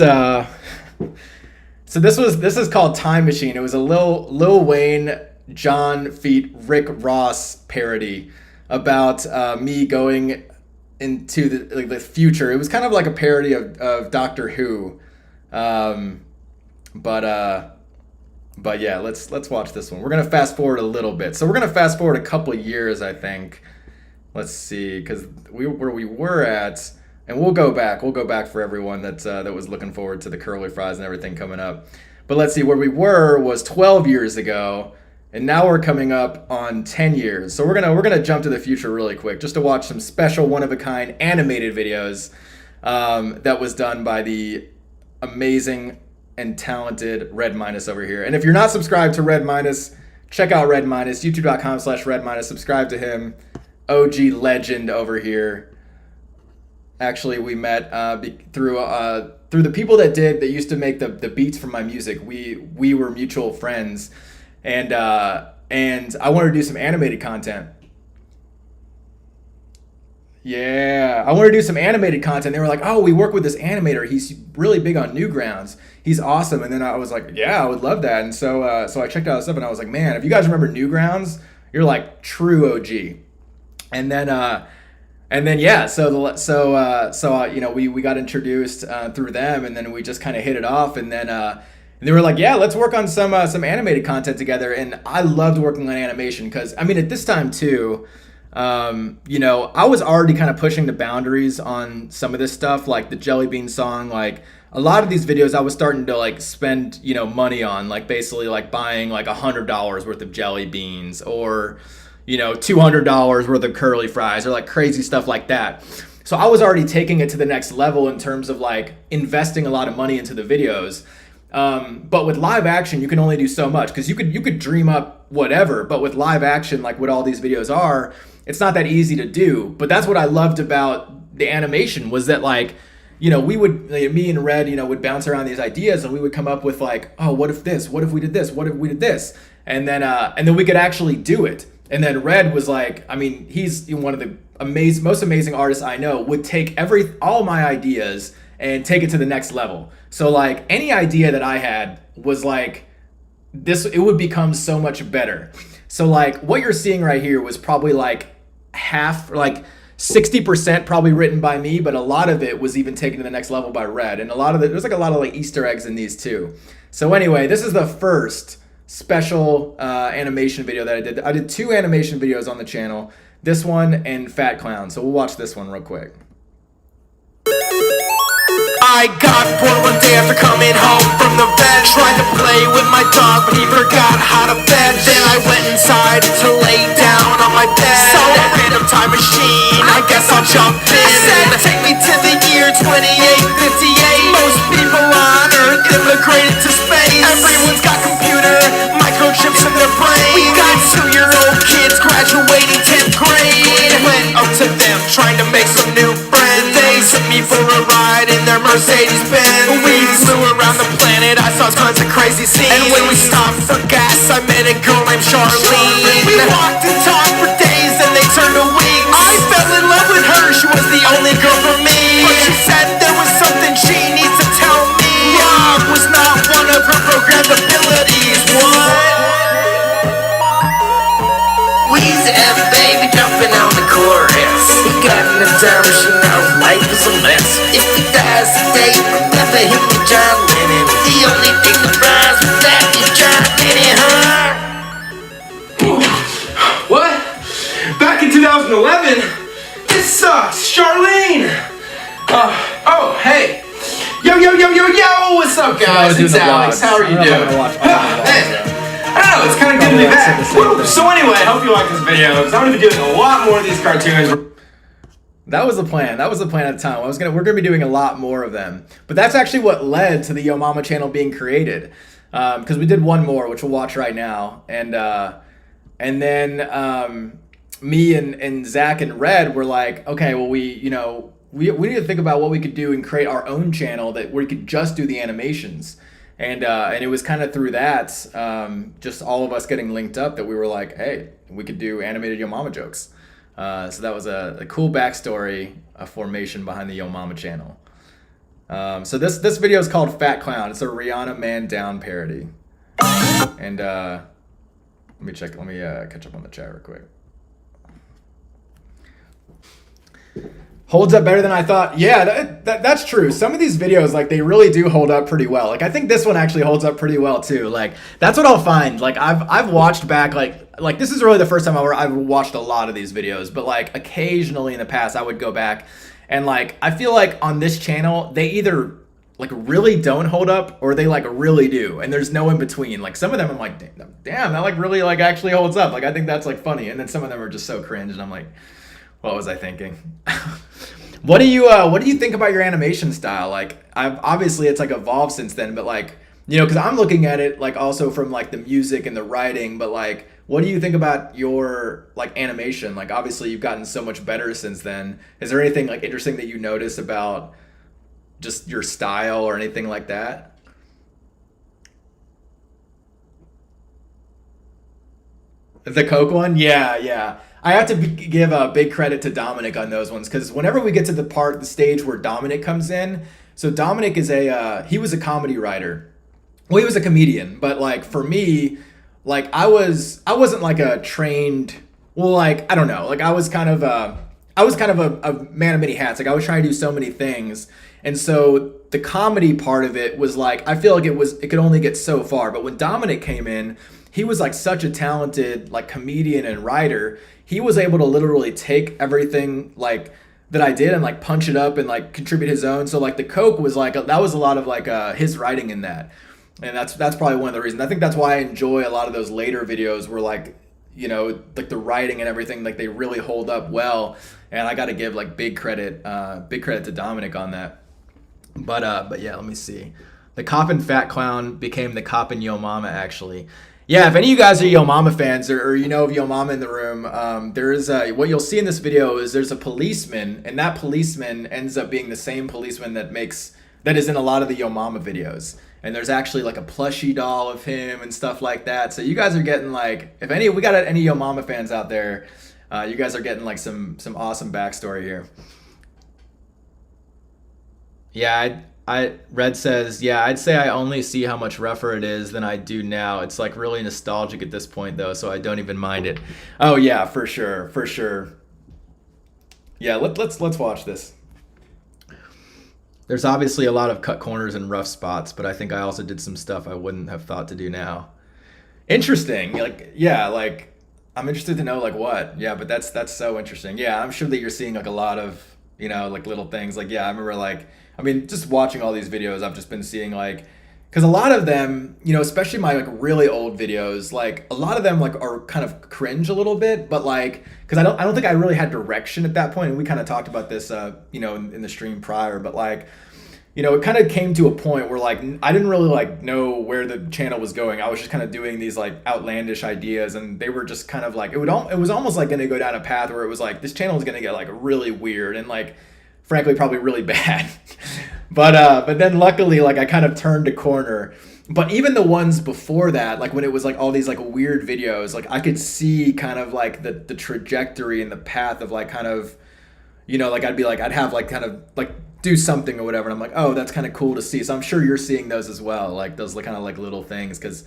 A: this is called Time Machine. It was a Lil Wayne, John feat Rick Ross parody about me going into the future. It was kind of like a parody of Doctor Who. But yeah, let's watch this one. We're gonna fast forward a little bit. So we're gonna fast forward a couple years, I think. Let's see, because where we were at, and we'll go back for everyone that was looking forward to the curly fries and everything coming up. But let's see, where we were was 12 years ago, and now we're coming up on 10 years. So we're gonna jump to the future really quick, just to watch some special one-of-a-kind animated videos that was done by the amazing and talented Red Minus over here. And if you're not subscribed to Red Minus, check out Red Minus, youtube.com/Red Minus. Subscribe to him. OG legend over here. Actually, we met through the people that used to make the beats for my music. We were mutual friends, and I wanted to do some animated content. Yeah, I wanted to do some animated content. They were like, "Oh, we work with this animator. He's really big on Newgrounds. He's awesome." And then I was like, "Yeah, I would love that." And so I checked out stuff, and I was like, "Man, if you guys remember Newgrounds, you're like true OG." And then yeah, so you know, we got introduced through them, and then we just kind of hit it off, and then they were like, yeah, let's work on some animated content together. And I loved working on animation because, I mean, at this time too, you know, I was already kind of pushing the boundaries on some of this stuff, like the Jelly Bean song. Like a lot of these videos I was starting to like spend, you know, money on, like basically like buying like $100 worth of jelly beans, or you know, $200 worth of curly fries, or like crazy stuff like that. So I was already taking it to the next level in terms of like investing a lot of money into the videos. But with live action, you can only do so much, because you could dream up whatever, but with live action, like what all these videos are, it's not that easy to do. But that's what I loved about the animation, was that like, you know, we would, like, me and Red, you know, would bounce around these ideas, and we would come up with like, oh, what if this? What if we did this? What if we did this? And then we could actually do it. And then Red was like, I mean, he's one of the most amazing artists I know, would take all my ideas and take it to the next level. So like any idea that I had was like, it would become so much better. So like what you're seeing right here was probably like half, like 60% probably written by me, but a lot of it was even taken to the next level by Red. And there's like a lot of like Easter eggs in these too. So anyway, this is the first special animation video that I did. I did 2 animation videos on the channel, this one and Fat Clown. So we'll watch this one real quick.
D: I got bored one day after coming home from the vet, trying to play with my dog, but he forgot how to bed. Then I went inside to lay down on my bed. Saw that random time machine, I guess I'll jump in. I said, take me to the year 2858. Most people on Earth immigrated to space. Everyone's got computer microchips in their brain. We got 2-year-old kids graduating 10th grade. Went up to them trying to make some new friends. They took me for a ride in their Mercedes-Benz. We flew around the planet, I saw tons of crazy scenes. And when we stopped for gas, I met a girl named Charlene. We walked and talked for days, and they turned to weeks. I fell in love with her, she was the only girl for me. But she said there was something she needs to tell me. Love was not one of her programmed abilities. What?
R: Weezy and baby jumping on the chorus. He got in the time machine, now life is a mess. If he dies today, remember him and John Lennon. The only thing that rhymes with that is John Lennon, huh?
D: What? Back in 2011? This sucks, Charlene! Oh, hey! Yo, what's up, guys? It's Alex. How are you doing? Hey. I don't know, it's kind of good to be back. So anyway, I hope you like this video, because I'm going to be doing a lot more of these cartoons.
A: That was the plan. That was the plan at the time. We're gonna be doing a lot more of them. But that's actually what led to the Yo Mama channel being created. Because we did one more, which we'll watch right now. And then me and Zach and Red were like, okay, well we need to think about what we could do and create our own channel that where we could just do the animations. And it was kind of through that, just all of us getting linked up, that we were like, hey, we could do animated Yo Mama jokes. So that was a cool backstory, a formation behind the Yo Mama channel. So this video is called Fat Clown. It's a Rihanna Man Down parody. And let me catch up on the chat real quick. Holds up better than I thought. Yeah, that's true. Some of these videos, like, they really do hold up pretty well. Like, I think this one actually holds up pretty well too. Like, that's what I'll find. Like, I've watched back, like this is really the first time I've watched a lot of these videos, but like occasionally in the past I would go back and like I feel like on this channel they either like really don't hold up or they like really do, and there's no in between. Like some of them I'm like, damn, that like really like actually holds up. Like I think that's like funny, and then some of them are just so cringe, and I'm like, what was I thinking? What do you think about your animation style? Like, obviously it's like evolved since then, but like, you know, because I'm looking at it like also from like the music and the writing, but like, what do you think about your like animation? Like, obviously you've gotten so much better since then. Is there anything like interesting that you notice about just your style or anything like that? The Coke one? Yeah. I have to give a big credit to Dominic on those ones, because whenever we get to the stage where Dominic comes in, so Dominic is he was a comedy writer. Well, he was a comedian, but like for me, like I wasn't like a trained, well, like I don't know, like I was kind of a man of many hats. Like I was trying to do so many things, and so the comedy part of it was like I feel like it could only get so far. But when Dominic came in, he was like such a talented like comedian and writer. He was able to literally take everything like that I did and like punch it up and like contribute his own. So like the Coke was like that was a lot of like his writing in that, and that's probably one of the reasons. I think that's why I enjoy a lot of those later videos where like, you know, like the writing and everything, like they really hold up well. And I got to give like big credit to Dominic on that. But yeah, let me see. The Coppin Fat Clown became the Coppin Yo Mama actually. Yeah, if any of you guys are Yo Mama fans or you know of Yo Mama in the room, there is what you'll see in this video is there's a policeman, and that policeman ends up being the same policeman that is in a lot of the Yo Mama videos. And there's actually like a plushie doll of him and stuff like that. So you guys are getting like, we got any Yo Mama fans out there, you guys are getting like some awesome backstory here. Yeah, Red says, yeah, I'd say I only see how much rougher it is than I do now. It's like really nostalgic at this point though, so I don't even mind it. Oh yeah, for sure. Yeah, let's watch this. There's obviously a lot of cut corners and rough spots, but I think I also did some stuff I wouldn't have thought to do now. Interesting. Like, yeah, like I'm interested to know like what. Yeah, but that's so interesting. Yeah, I'm sure that you're seeing like a lot of, you know, like little things. Like, yeah, I remember like, I mean, just watching all these videos, I've just been seeing like, because a lot of them, you know, especially my like really old videos, like a lot of them like are kind of cringe a little bit, but like, because I don't think I really had direction at that point, and we kind of talked about this, you know, in the stream prior, but like, you know, it kind of came to a point where like I didn't really like know where the channel was going. I was just kind of doing these like outlandish ideas, and they were just kind of like it was almost like going to go down a path where it was like this channel is going to get like really weird and like frankly probably really bad. But then luckily like I kind of turned a corner. But even the ones before that, like when it was like all these like weird videos, like I could see kind of like the trajectory and the path of like kind of, you know, like I'd have like kind of like do something or whatever, and I'm like, oh, that's kind of cool to see. So I'm sure you're seeing those as well, like those kind of like little things, because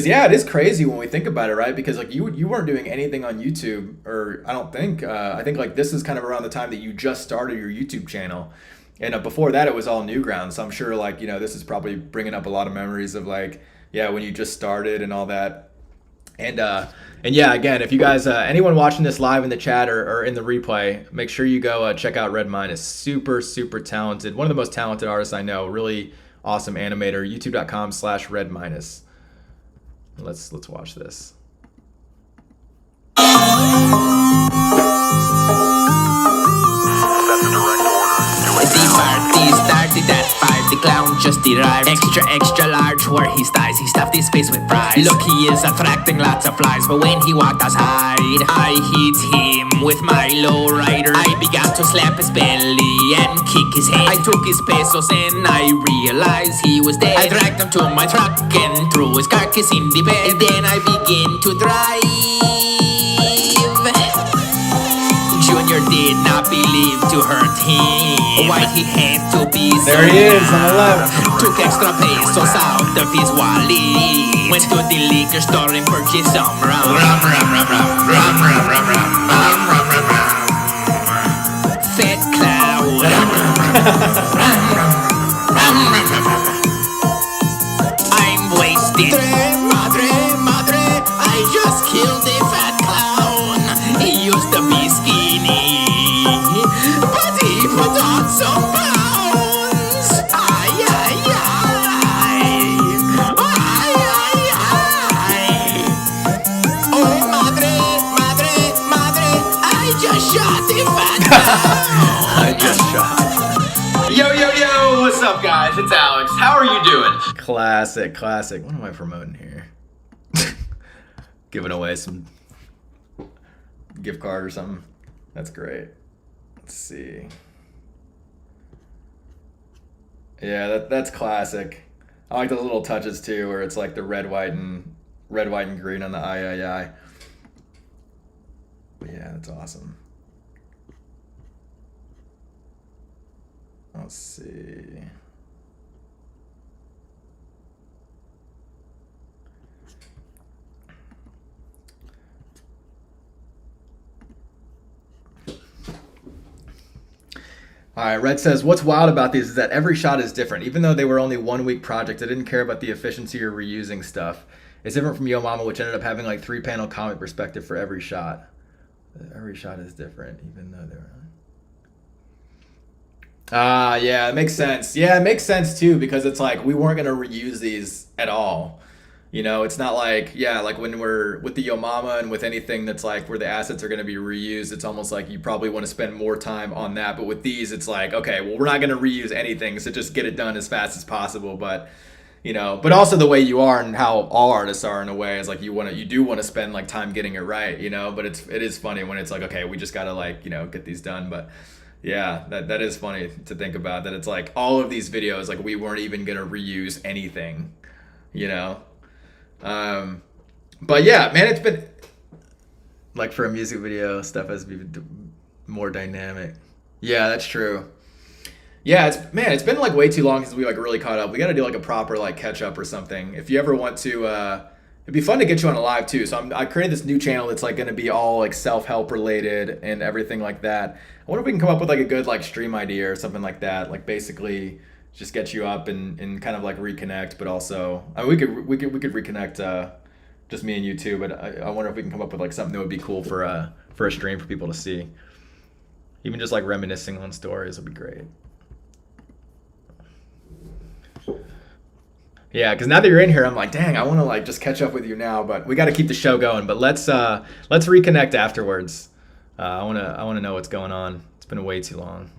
A: yeah, it is crazy when we think about it, right? Because like you weren't doing anything on YouTube, or I don't think I think like this is kind of around the time that you just started your YouTube channel, and before that it was all Newgrounds. So I'm sure like, you know, this is probably bringing up a lot of memories of like, yeah, when you just started and all that. And yeah, again, if you guys, anyone watching this live in the chat or in the replay, make sure you go check out Red Minus. Super talented, one of the most talented artists I know. Really awesome animator. YouTube.com/Red Minus. Let's watch this.
D: That's 5, the clown just arrived. Extra large, where he styles, he stuffed his face with fries. Look, he is attracting lots of flies, but when he walked outside, I hit him with my lowrider. I began to slap his belly and kick his head. I took his pesos and I realized he was dead. I dragged him to my truck and threw his carcass in the bed. And then I began to drive. Junior did not believe to hurt him. Why he had to be so
A: There he is on the left.
D: Took extra pesos out of his wallet. Went to the liquor store and purchased some rum. Rum, rum, rum, rum, rum, rum, rum, rum, rum, rum, rum, rum. Fat cloud. Rum, rum, rum, rum, rum, rum, rum. I'm wasted. Madre, madre, I just killed a fat clown. He used to be skinny, but he put on some pounds. Ay, ay, ay. Ay, ay, ay. Oh, madre, madre, madre, I just shot the fat clown.
A: I just shot.
E: Yo, yo, yo, what's up, guys? It's Alex. How are you doing?
A: Classic, classic. What am I promoting here? Giving away some gift card or something. That's great. Let's see. Yeah, that's classic. I like those little touches too, where it's like the red, white, and green on the I. But yeah, that's awesome. Let's see. All right, Red says, what's wild about these is that every shot is different. Even though they were only 1 week projects, I didn't care about the efficiency or reusing stuff. It's different from Yo Mama, which ended up having like 3-panel comic perspective for every shot. Every shot is different, even though they're... yeah, it makes sense. Yeah, it makes sense too, because it's like we weren't going to reuse these at all. You know, it's not like, yeah, like when we're with the Yo Mama and with anything that's like where the assets are going to be reused, it's almost like you probably want to spend more time on that. But with these, it's like, okay, well, we're not going to reuse anything, so just get it done as fast as possible. But, you know, but also the way you are and how all artists are in a way is like you do want to spend like time getting it right, you know, but it is funny when it's like, okay, we just got to like, you know, get these done. But yeah, that is funny to think about, that it's like all of these videos, like we weren't even going to reuse anything, you know? But yeah, man, it's been like for a music video, stuff has to be more dynamic. Yeah, that's true. Yeah, it's been like way too long since we like really caught up. We got to do like a proper like catch up or something. If you ever want to, it'd be fun to get you on a live too. So I created this new channel that's like going to be all like self-help related and everything like that. I wonder if we can come up with like a good like stream idea or something like that. Like basically just get you up and kind of like reconnect, but also I mean, we could reconnect just me and you too. But I wonder if we can come up with like something that would be cool for a stream for people to see. Even just like reminiscing on stories would be great. Yeah, because now that you're in here, I'm like, dang, I want to like just catch up with you now, but we got to keep the show going. But let's reconnect afterwards. I want to know what's going on. It's been way too long.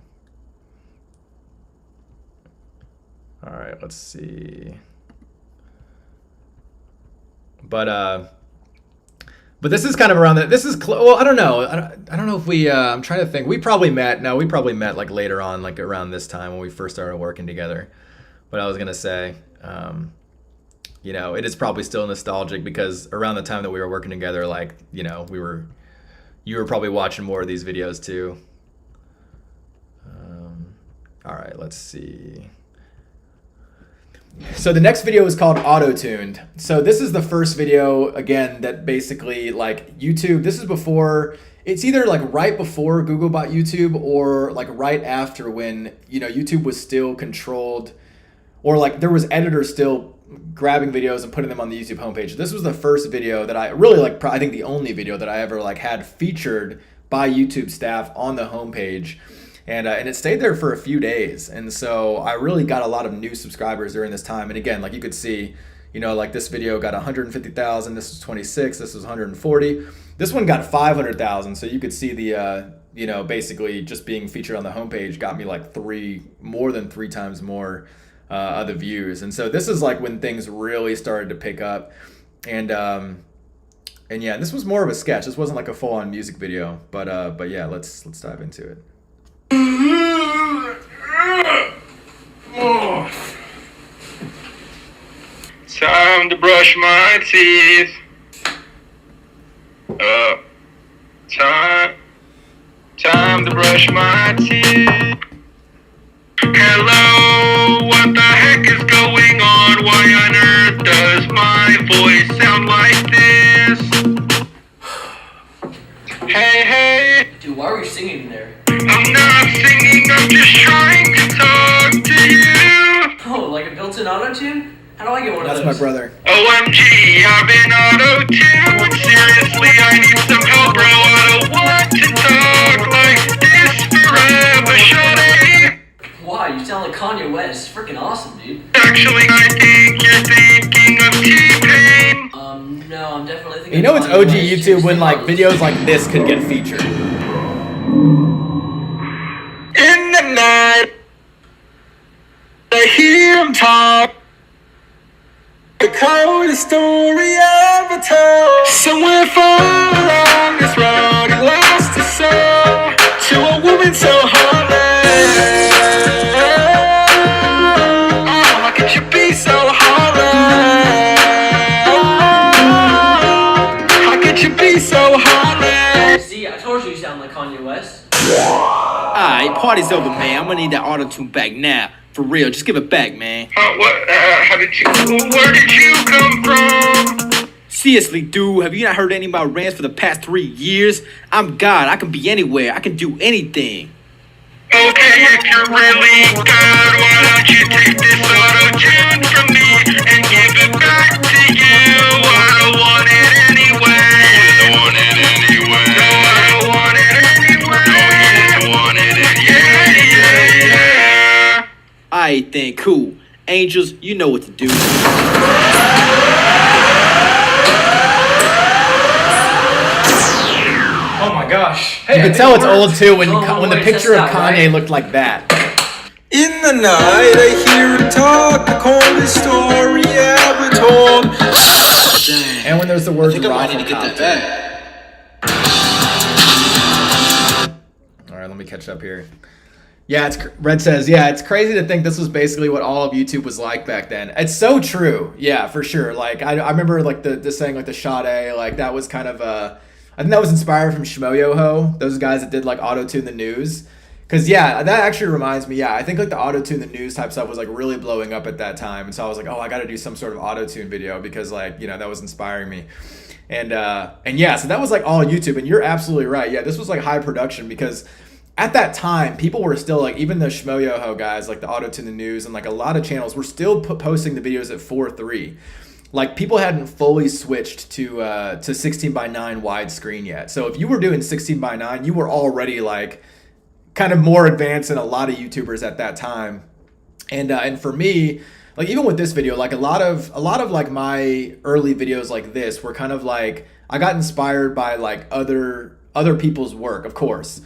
A: All right, let's see. But this is kind of around that. This is well, I don't know. I don't know if we. I'm trying to think. We probably met like later on, like around this time when we first started working together. But I was gonna say, you know, it is probably still nostalgic because around the time that we were working together, like, you know, you were probably watching more of these videos too. All right, let's see. So the next video is called Auto-Tuned. So this is the first video, again, that basically like YouTube, this is before, it's either like right before Google bought YouTube or like right after when, you know, YouTube was still controlled, or like there was editors still grabbing videos and putting them on the YouTube homepage. This was the first video that I really like, I think the only video that I ever like had featured by YouTube staff on the homepage. And it stayed there for a few days. And so I really got a lot of new subscribers during this time. And again, like you could see, you know, like this video got 150,000. This was 26. This was 140. This one got 500,000. So you could see the, you know, basically just being featured on the homepage got me like more than three times more of the views. And so this is like when things really started to pick up. And yeah, this was more of a sketch. This wasn't like a full-on music video. But yeah, let's dive into it.
I: Time to brush my teeth. Time to brush my teeth. Hello, what the heck is going on? Why on earth does my voice sound like this? Hey, hey.
B: Dude, why were you singing there?
I: I'm not singing, I'm just trying to talk to you.
B: Oh, like a built-in auto-tune? How do I get one
A: That's
B: of those?
A: my brother.
I: OMG, I've been auto-tuned. Seriously, I need some help, bro. I don't want to talk like this forever, shawty.
B: Why? You sound like Kanye West. Freaking awesome, dude.
I: Actually, I think you're thinking of T-Pain.
B: No, I'm definitely thinking
A: You know
B: of
A: it's
B: Kanye
A: OG
B: West.
A: YouTube when like videos like this could get featured.
I: In the night, I hear him talk. The coldest story ever told. Somewhere far along this road, he lost his soul to a woman so heartless. Oh, how could you be so heartless? How could you be so heartless?
B: See, I told you sound like Kanye West.
F: Alright, party's over, man. I'm gonna need that auto-tune back now. For real, just give it back, man.
I: Where did you come from?
F: Seriously, dude, have you not heard any of my rants for the past 3 years? I'm God. I can be anywhere. I can do anything.
I: Okay, if you're really God, why don't you take this auto-tune from me and give it back to you? I don't want it anyway. You don't want it anyway. No, I don't want it anyway. No, you don't want it anyway. Yeah.
F: Alright then, cool. Angels, you know what to do.
E: Oh my gosh.
A: You can tell it's old too when
B: Oh,
A: when the
B: wait,
A: picture of
B: that's not
A: Kanye
B: right.
A: looked like that.
G: In the night, I hear him talk, the coldest story ever told.
A: And when there's the words
G: I
A: Rifle
G: need to get
A: Cop.
G: that back.
A: All right, let me catch up here. Yeah, Red says, yeah, it's crazy to think this was basically what all of YouTube was like back then. It's so true. Yeah, for sure. Like, I remember, like, the saying, like, the Sade, like, that was kind of, I think that was inspired from Shmoyoho, those guys that did, like, auto-tune the news. Because, yeah, that actually reminds me, yeah, I think, like, the auto-tune the news type stuff was, like, really blowing up at that time. And so I was like, oh, I got to do some sort of auto-tune video because, like, you know, that was inspiring me. And yeah, so that was, like, all YouTube. And you're absolutely right. Yeah, this was, like, high production because at that time, people were still like, even the Shmoyoho guys, like the Auto-Tune the News and like a lot of channels were still posting the videos at 4:3. Like people hadn't fully switched to 16:9 widescreen yet. So if you were doing 16:9, you were already like kind of more advanced than a lot of YouTubers at that time. And for me, like even with this video, like a lot of like my early videos like this were kind of like I got inspired by like other people's work, of course.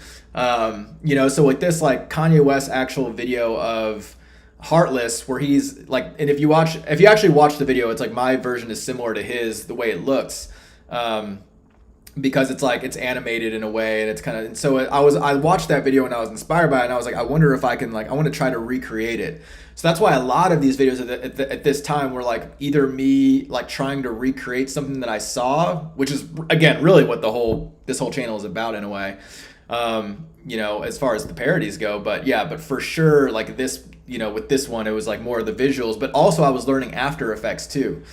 A: You know, so with this, like Kanye West's actual video of Heartless, where he's like, and if you actually watch the video, it's like my version is similar to his, the way it looks, because it's like, it's animated in a way and it's kind of, and so I watched that video and I was inspired by it and I was like, I wonder if I can like, I want to try to recreate it. So that's why a lot of these videos at this time were like either me like trying to recreate something that I saw, which is again, really what this whole channel is about in a way. You know, as far as the parodies go, but yeah, but for sure, like this, you know, with this one, it was like more of the visuals, but also I was learning After Effects too,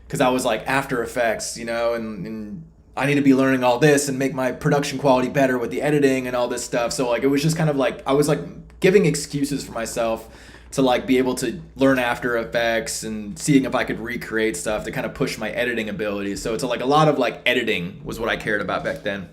A: because I was like After Effects, you know, and I need to be learning all this and make my production quality better with the editing and all this stuff. So like, it was just kind of like, I was like giving excuses for myself to like be able to learn After Effects and seeing if I could recreate stuff to kind of push my editing abilities. So it's like a lot of like editing was what I cared about back then.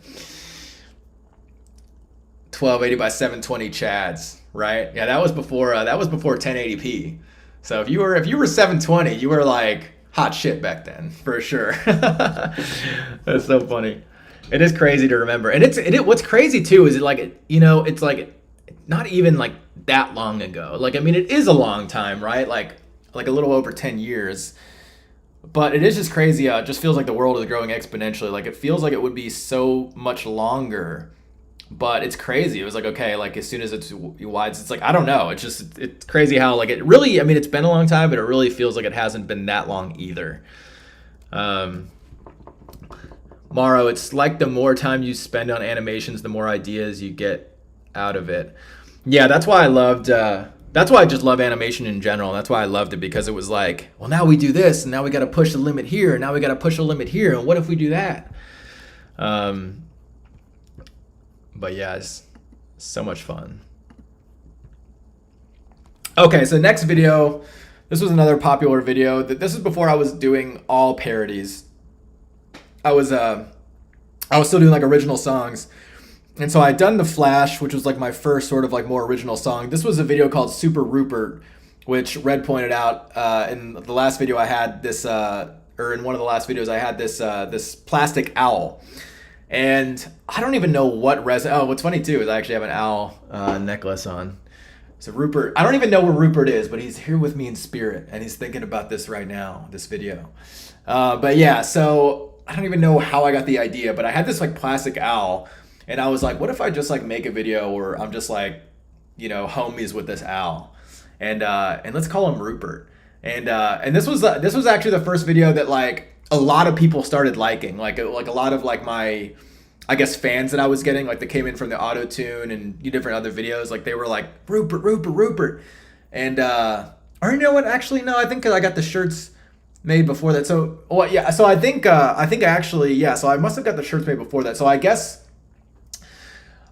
A: 1280 by 720 Chads, right? Yeah, that was before 1080p. So if you were 720, you were like hot shit back then, for sure. That's so funny. It is crazy to remember. And what's crazy too is it's like not even like that long ago. Like I mean it is a long time, right? Like a little over 10 years. But it is just crazy. It just feels like the world is growing exponentially. Like it feels like it would be so much longer but it's crazy. It was like, okay, like as soon as it's wide, it's like, I don't know. It's crazy how like it really, I mean, it's been a long time, but it really feels like it hasn't been that long either. Morrow, it's like the more time you spend on animations, the more ideas you get out of it. Yeah, that's why I loved, that's why I just love animation in general. That's why I loved it, because it was like, well, now we do this, and now we got to push the limit here, and now we got to push the limit here, and what if we do that? But yeah, it's so much fun. Okay, so next video, this was another popular video. This is before I was doing all parodies. I was still doing like original songs. And so I'd done The Flash, which was like my first sort of like more original song. This was a video called Super Rupert, which Red pointed out in the last video I had this, or in one of the last videos I had this this plastic owl. And I don't even know what what's funny too is I actually have an owl necklace on. So Rupert, I don't even know where Rupert is, but he's here with me in spirit, and he's thinking about this right now, this video. But yeah, so I don't even know how I got the idea, but I had this like plastic owl, and I was like, what if I just like make a video where I'm just like, you know, homies with this owl, and let's call him Rupert. And this was actually the first video that like a lot of people started liking, like a lot of like my, I guess, fans that I was getting, like they came in from the auto-tune and different other videos, like they were like Rupert, and or you know what, actually no, I think I got the shirts made before that. So well, yeah, so I think actually, yeah, so I must have got the shirts made before that. So I guess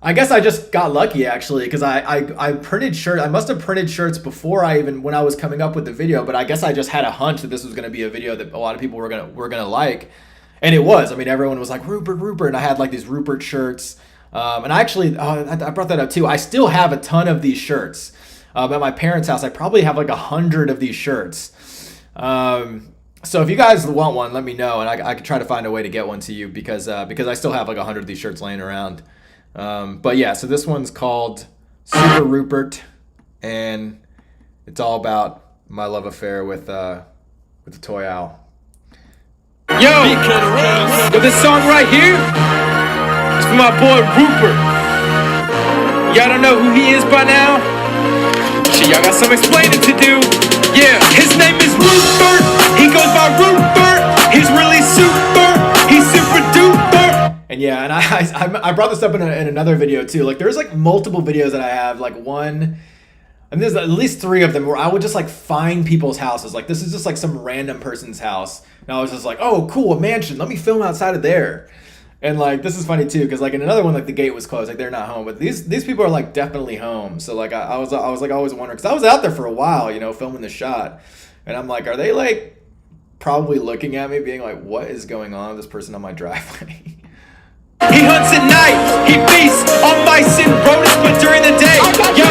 A: I just got lucky actually, because I printed shirts. I must have printed shirts before when I was coming up with the video, but I guess I just had a hunch that this was going to be a video that a lot of people were gonna like, and it was. I mean, everyone was like Rupert, and I had like these Rupert shirts, and I actually I brought that up too. I still have a ton of these shirts at my parents' house. I probably have like 100 of these shirts. So if you guys want one, let me know, and I could try to find a way to get one to you, because I still have like 100 of these shirts laying around. But yeah, so this one's called Super Rupert, and it's all about my love affair with the toy owl.
N: Yo, this song right here is for my boy Rupert. Y'all don't know who he is by now? Shit, y'all got some explaining to do. Yeah, his name is Rupert. He goes by Rupert. He's really super. He's super duper.
A: And yeah, and I brought this up in another video too. Like there's like multiple videos that I have, like one, and there's at least 3 of them where I would just like find people's houses. Like this is just like some random person's house, and I was just like, oh cool, a mansion, let me film outside of there. And like this is funny too, because like in another one, like the gate was closed, like they're not home, but these people are like definitely home. So like I was like always wondering, because I was out there for a while, you know, filming the shot, and I'm like, are they like probably looking at me being like, what is going on with this person on my driveway?
N: He hunts at night, he feasts on mice and rodents, but during the day, yo,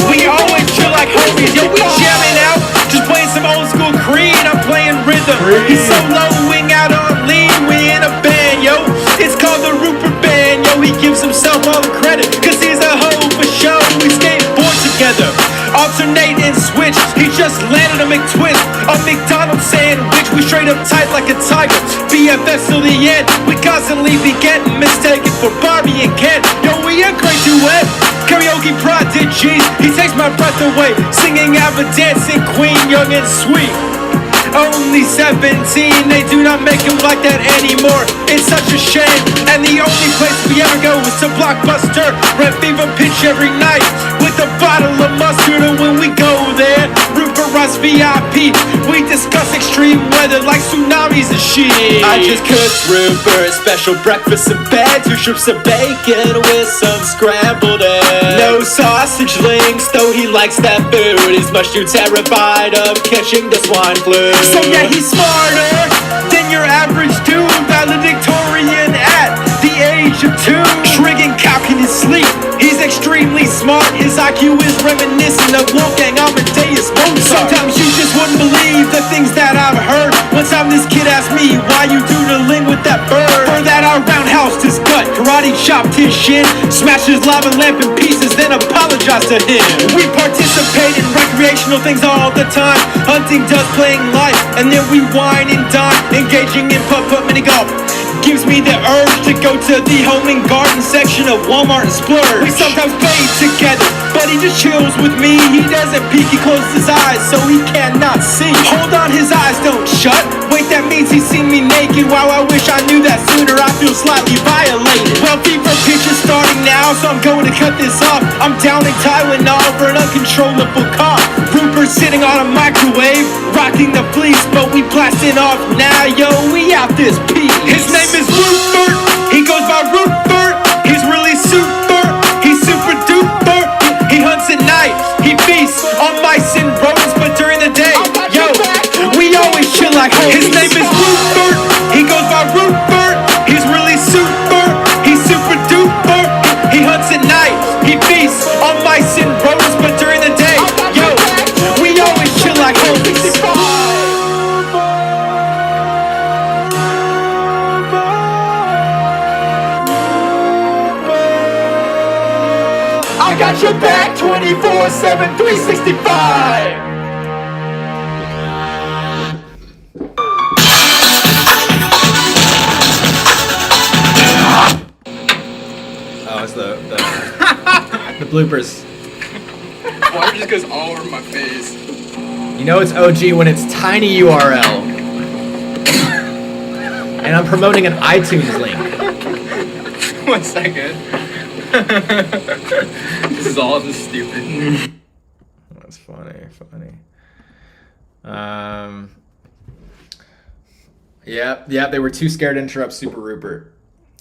N: we always chill like homies. Yo, we jamming out, just playing some old school Creed. I'm playing rhythm. He's soloing out on lead. We in a band, yo. It's called the Rupert Band, yo. He gives himself all the credit, cause he's a hoe for show. We skateboard together, alternate and switch. He just landed a McTwist, a McDonald's sandwich. We straight up tight like a tiger, BFFs till the end. We constantly be getting mistaken for Barbie and Ken. Yo, we a great duet, karaoke prodigies. He takes my breath away, singing out a dancing queen, young and sweet. Only 17, they do not make him like that anymore. It's such a shame, and the only place we ever go is to Blockbuster. Red Fever pitch every night with a bottle of mustard, and when we go there, Rupert runs VIP. We discuss extreme weather like tsunamis and shit. I just cooked Rupert special breakfast in bed, 2 strips of bacon with some scrambled eggs. No sausage links, though he likes that food. He's much too terrified of catching the swine flu. So yeah, he's smarter than your average dude, valedictorian at the age of 2. Shrigging cock in his sleep, he's extremely smart. His IQ is reminiscent of Wolfgang Amadeus Mozart. Sometimes you just wouldn't believe the things that I've heard. One time this kid asked me why you doodling with that bird. For that I roundhoused his gut, karate chopped his shin, smashed his lava lamp in pieces, then apologized to him. We participate in recreational things all the time, hunting, does, playing life, and then we wine and dine, engaging in putt-putt, mini golf, gives me the urge to go to the home and garden section of Walmart and splurge. We sometimes bathe together, but he just chills with me. He doesn't peek, he closes his eyes so he cannot see. Hold on, his eyes don't shut. Wait, that means he's seen me naked. Wow, I wish I knew that sooner. I feel slightly violated. Well, fever pitch is starting now, so I'm going to cut this off. I'm downing Tylenol for an uncontrollable cough. Rupert sitting on a microwave, rocking the fleece, but we blasting off now, yo, we out this piece. His name is Rupert, he goes by Rupert. He's really super, he's super duper. He hunts at night, he feasts on mice and rodents, but during the day, yo, we always chill like homies. His name is Rupert, he goes by Rupert. He's really super, he's super duper. He hunts at night, he feasts on mice and rodents, but during the day, yo, we always chill like homies. I got your back 24/7, 365.
A: Oh, it's the bloopers.
E: Water just goes all over my face.
A: You know it's OG when it's tiny URL. And I'm promoting an iTunes link.
E: 1 second. This is all just stupid.
A: That's funny. Yeah, they were too scared to interrupt Super Rupert.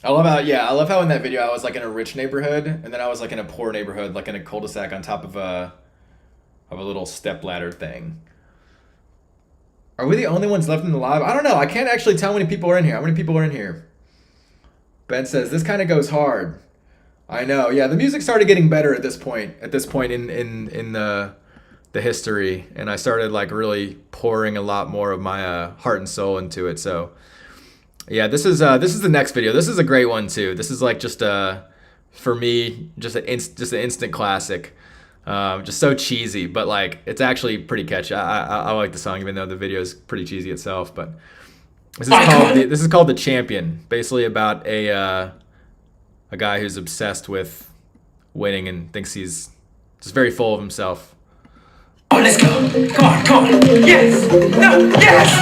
A: I love how in that video I was like in a rich neighborhood and then I was like in a poor neighborhood, like in a cul-de-sac on top of a little step ladder thing. Are we the only ones left in the live? I don't know. I can't actually tell how many people are in here. How many people are in here? Ben says this kind of goes hard. I know. Yeah, the music started getting better at this point. At this point in the history, and I started like really pouring a lot more of my heart and soul into it. So, yeah, this is the next video. This is a great one too. This is like just for me just an instant classic. Just so cheesy, but like it's actually pretty catchy. I like the song even though the video is pretty cheesy itself. But this is called The Champion. Basically about a guy who's obsessed with winning and thinks he's just very full of himself.
D: Oh, let's go. Come on. Yes. No. Yes.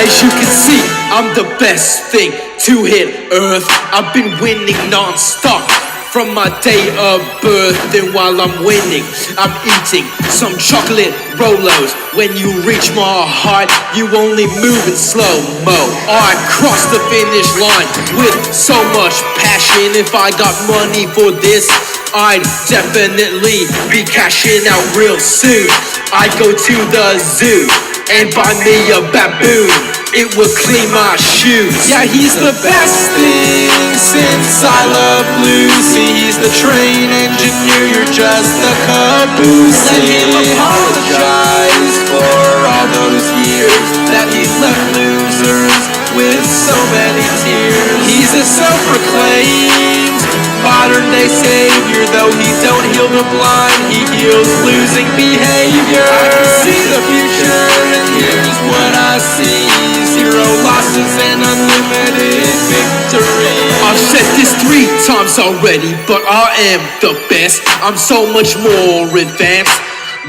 N: As you can see, I'm the best thing to hit Earth. I've been winning non-stop from my day of birth. And while I'm winning, I'm eating some chocolate Rolos. When you reach my heart, you only move in slow-mo. I cross the finish line with so much passion. If I got money for this, I'd definitely be cashing out real soon. I'd go to the zoo and buy me a baboon. It would clean my shoes. Yeah, he's the best thing since I love Lucy. He's the train engineer, you're just a caboose. Let him apologize for all those years that he left losers with so many tears. He's a self-proclaimed modern day savior. Though he don't heal the blind, he heals losing behavior. I can see the future and here's what I see. Zero losses and unlimited victory. I've said this 3 times already, but I am the best. I'm so much more advanced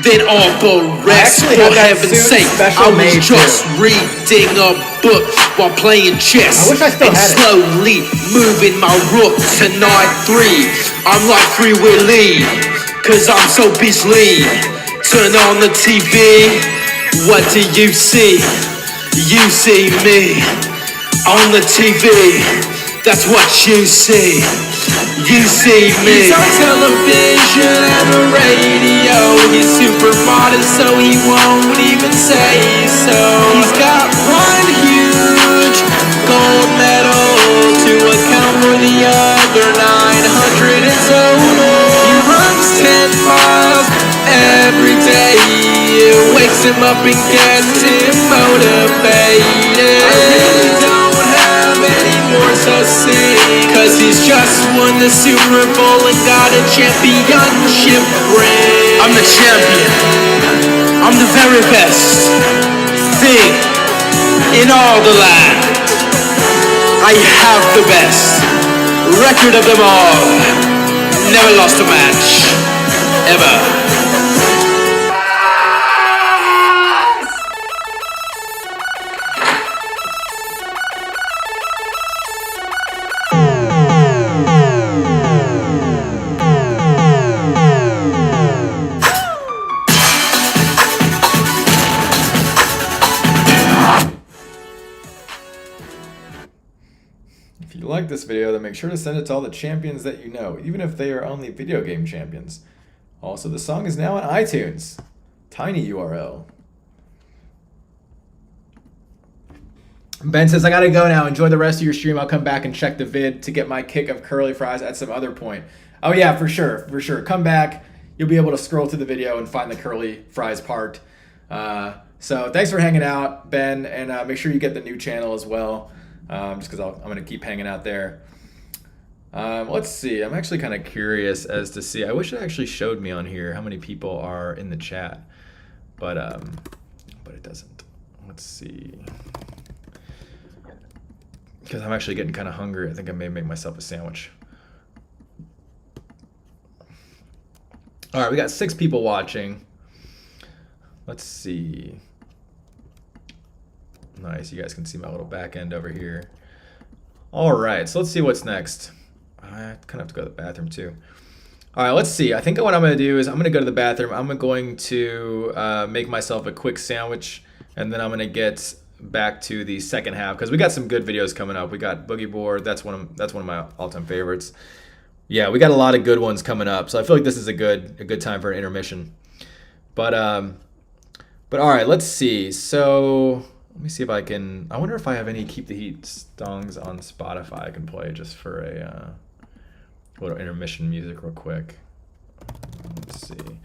N: than all the rest. For heaven's sake, I was just reading a book while playing chess and slowly moving my rook to knight 3. I'm like Free Willy, cause I'm so busy. Turn on the TV, what do you see? You see me on the TV, that's what you see. You see me. He's on television and the radio. He's super modest, so he won't even say so. He's got 1 huge gold medal to account for the other 900 in total. He runs 10 miles every day. It wakes him up and gets him motivated. I really don't have any
D: so sick. Cause he's just won the Super Bowl and got a championship ring. I'm the champion. I'm the very best thing in all the land. I have the best record of them all. Never lost a match. Ever.
A: If you like this video, then make sure to send it to all the champions that you know, even if they are only video game champions. Also, the song is now on iTunes. Tiny URL. Ben says, I gotta go now. Enjoy the rest of your stream. I'll come back and check the vid to get my kick of curly fries at some other point. Oh yeah, for sure, for sure. Come back. You'll be able to scroll through the video and find the curly fries part. So thanks for hanging out, Ben, and make sure you get the new channel as well. Just because I'm going to keep hanging out there. Let's see. I'm actually kind of curious as to see. I wish it actually showed me on here how many people are in the chat, but it doesn't. Let's see. Because I'm actually getting kind of hungry. I think I may make myself a sandwich. All right, we got 6 people watching. Let's see. Nice, you guys can see my little back end over here. All right, so let's see what's next. I kind of have to go to the bathroom too. All right, let's see. I think what I'm gonna do is I'm gonna go to the bathroom. I'm going to make myself a quick sandwich, and then I'm gonna get back to the second half because we got some good videos coming up. We got Boogie Board. That's one of my all-time favorites. Yeah, we got a lot of good ones coming up. So I feel like this is a good time for an intermission. But all right, let's see. So let me see if I can. I wonder if I have any Keep the Heat songs on Spotify I can play just for a little intermission music real quick. Let's see.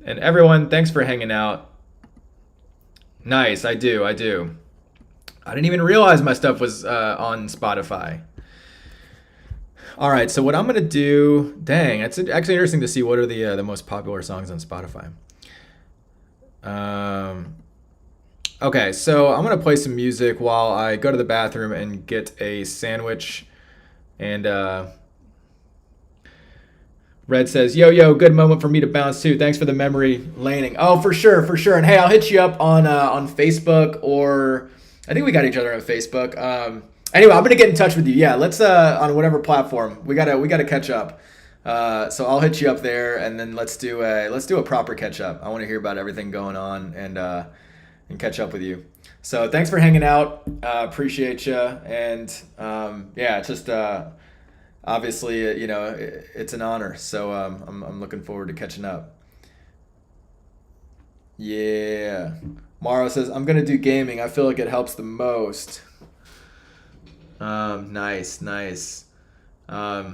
A: And everyone, thanks for hanging out. Nice, I do. I didn't even realize my stuff was on Spotify. All right, so what I'm gonna do, dang, it's actually interesting to see what are the most popular songs on Spotify. Okay, so I'm gonna play some music while I go to the bathroom and get a sandwich. And Red says, yo, good moment for me to bounce too. Thanks for the memory laning. Oh, for sure. And hey, I'll hit you up on Facebook, or I think we got each other on Facebook. Anyway, I'm gonna get in touch with you. Yeah, let's on whatever platform. We gotta catch up. So I'll hit you up there, and then let's do a proper catch up. I want to hear about everything going on and catch up with you. So thanks for hanging out. Appreciate you. And yeah, just obviously, it's an honor. So I'm looking forward to catching up. Yeah. Mara says, I'm going to do gaming. I feel like it helps the most. Nice. All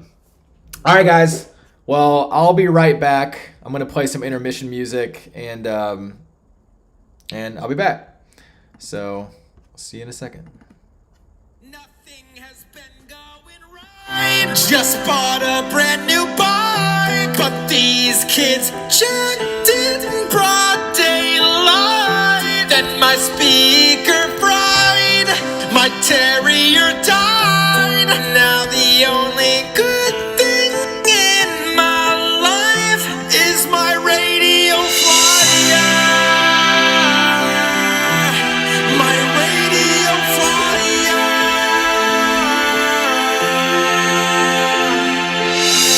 A: right, guys. Well, I'll be right back. I'm going to play some intermission music, and I'll be back. So, I'll see you in a second.
D: I just bought a brand new bike, but these kids checked in broad daylight. Then my speaker fried, my Terrier died. Now the only good thing in my life is my radio flyer. My radio flyer.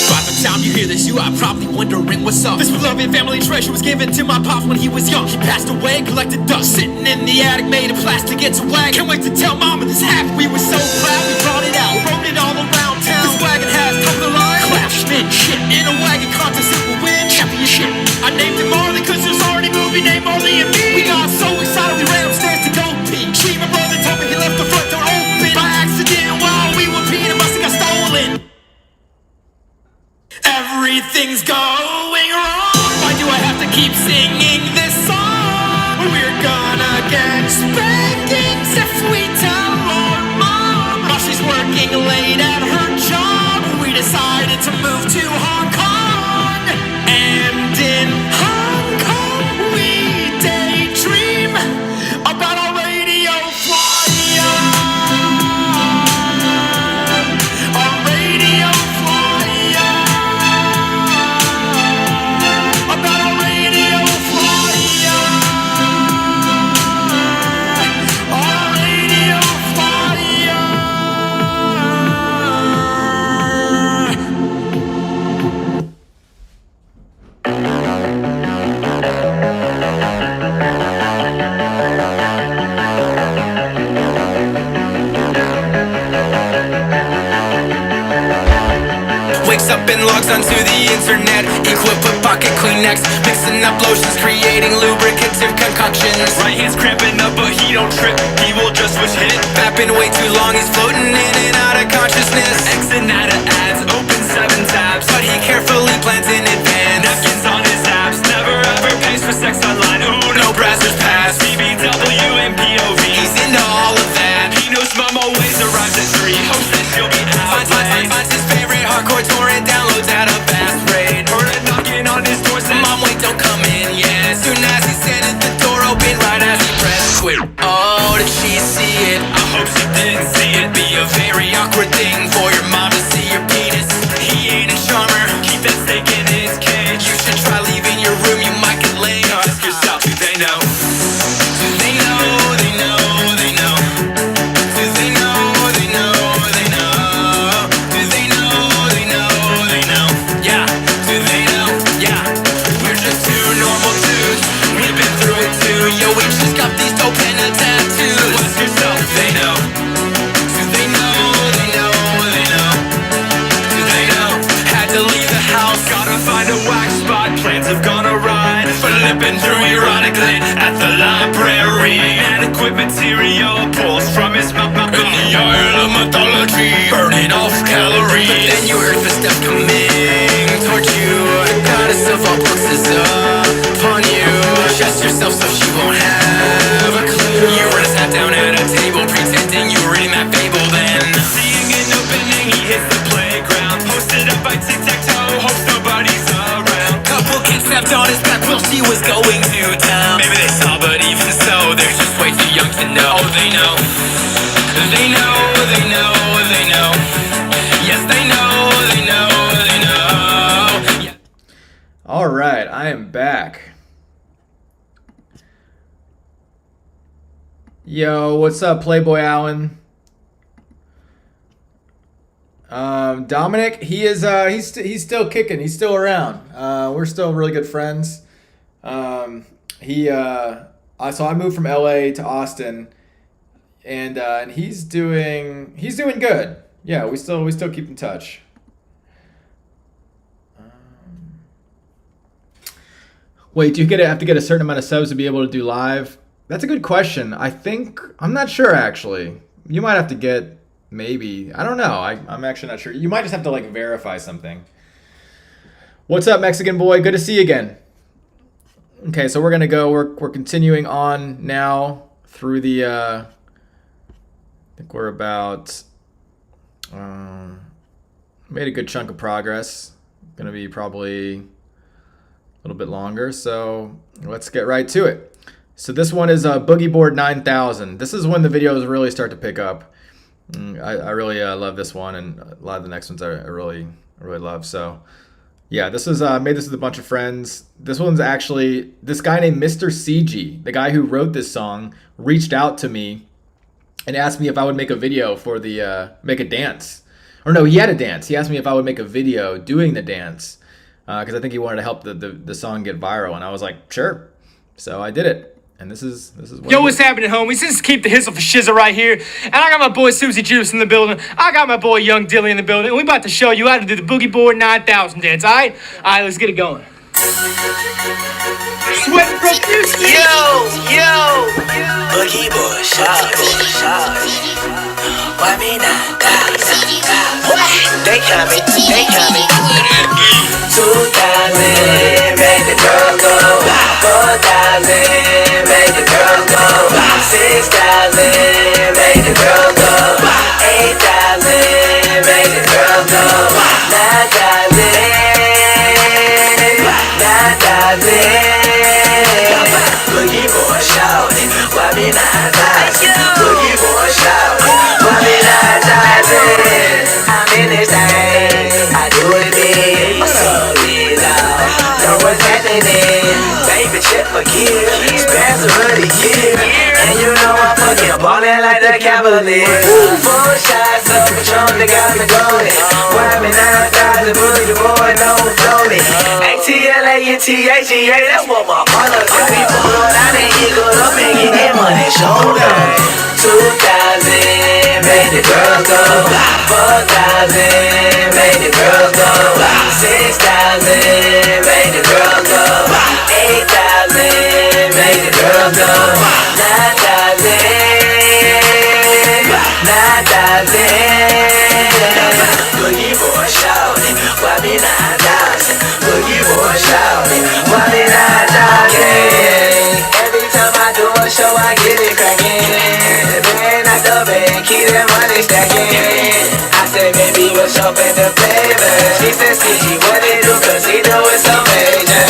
D: By the time you hear this, you are probably wondering what's up. This beloved family treasure was given to my pops when he was young. He passed away and collected dust, sitting in the attic, made of plastic, it's a wagon. Can't wait to tell mama this happened. We were so proud, we brought it out, we rode it all around town. This wagon has come to life, clap, spin, shit. In a wagon contest, it will win championship. I named it Marley cause there's already a movie named Marley and Me. We got so excited we ran upstairs to go pee. She, my brother, told me he left the front door open by accident while we were peeing. It must have got stolen. Everything's going wrong. Why do I have to keep singing this song? We're gonna get spankings if we tell our mom. While she's working to move to Hong Kong. And in Hong Kong we daydream about our radio flyer. Our radio flyer. About our radio flyer. Our radio flyer.
R: Wakes up and logs onto the internet, equipped with pocket Kleenex, mixing up lotions, creating lubricative concoctions. Right hand's cramping up, but he don't trip, he will just switch hit. Fapping way too long, he's floating in and out of consciousness. Xing out of ads, open 7 tabs, but he carefully plans in advance. Napkins on his apps, never ever pays for sex online. Ooh, no browsers pass, BBW and POV, he's into all of that. He knows mom always arrives at 3, hopes that she'll be out late. Finds his favorite hardcore torrent, downloads at a fast rate. Heard a knocking on his door, said, Mom, wait, don't come in yet. Soon as he said it, the door opened right as he pressed quit. Oh, did she see it? I hope she didn't see it. Be a very awkward thing for your mom to see your penis. He ain't a charmer, keep that steak in his cage. You should try leaving your room, you might get laid. Ask yourself, do they know? Do they know? They know, they know. Do they know? They know, they know. Do they know? They know, they know. Yeah, do they know? Yeah. We're just two normal dudes. We've been through it too. Yo, we just got these dope henna tattoos. Ask yourself, do they know? Do they know? They know, they know. Do they know? Had to leave the house, gotta find a wax spot. Plans have gone awry. Flipping through ironically at the library. Adequate material pulls from his mouth in the aisle of mythology, burning off calories. But then you heard footsteps coming towards you. A goddess of all books is upon you. Adjust yourself so she won't have a clue. You were sat down at a table pretending you were reading that fable. Then seeing an opening, he hits the playground. Posted up by tic-tac-toe, hopes nobody's around. Couple kids snapped on his back while she was going to town. Maybe they saw, but even so, they're just way too young to know. They know. They know, they know, they know. Yes, they know, they know, they know. Yeah.
A: All right, I am back. Yo, what's up, Playboy Allen? Dominic, he is he's still kicking. He's still around. We're still really good friends. So I moved from LA to Austin, and he's doing good. Yeah, we still keep in touch. Wait, do you have to get a certain amount of subs to be able to do live? That's a good question. I'm not sure actually. You might have to get maybe. I don't know. I'm actually not sure. You might just have to like verify something. What's up, Mexican boy? Good to see you again. Okay, so we're gonna go. We're continuing on now through the. I think we're about. Made a good chunk of progress. Gonna be probably a little bit longer. So let's get right to it. So this one is Boogie Board 9000. This is when the videos really start to pick up. I really love this one, and a lot of the next ones I really love. So yeah, this is made this with a bunch of friends. This one's actually this guy named Mr. CG, the guy who wrote this song, reached out to me and asked me if I would make a video for the make a dance. Or no, he had a dance. He asked me if I would make a video doing the dance because I think he wanted to help the song get viral, and I was like, sure. So I did it. And this is what
E: Yo, what's happening, homies? This is Keep the Hizzle for Shizzle right here. And I got my boy Susie Juice in the building. I got my boy Young Dilly in the building. And we about to show you how to do the Boogie Board 9000 dance, alright? Alright, let's get it going. Sweat profusely.
D: Yo, Boogie Board, shots. Why me not? They coming. 2,000, make the girl go. 4,000, make the girl go. 6,000, make the girl go. 8,000, make the girl go. 9,000. me not dancing? Boogie boy shouting, why me not dancing? I'm in this thing, I do it big. What's up, big dog? Know what's happening? Baby, check my gear, spans of the year. And you know I'm fucking ballin' like the Cavaliers. 4 shots of Patron, they got me going. Why me not dancing? Boogie boy, no floating. ATLANTHEA, that's what my mother got me pulled down and eagled up and get that money shoulder. 2,000, made the girls go. 4,000, made the girls go. 6,000, made the girls go. 8,000, made the girls go. 9,000, 9,000. Boogie boy shouting, why me not dancing? Boogie boy shouting, why me not dancing? Every time I do a show, I get it cracking. Man, I the bank, keep that money stacking. I say, baby, what's up in the flavor? She said, CG, what it do? Cause he know it's so major.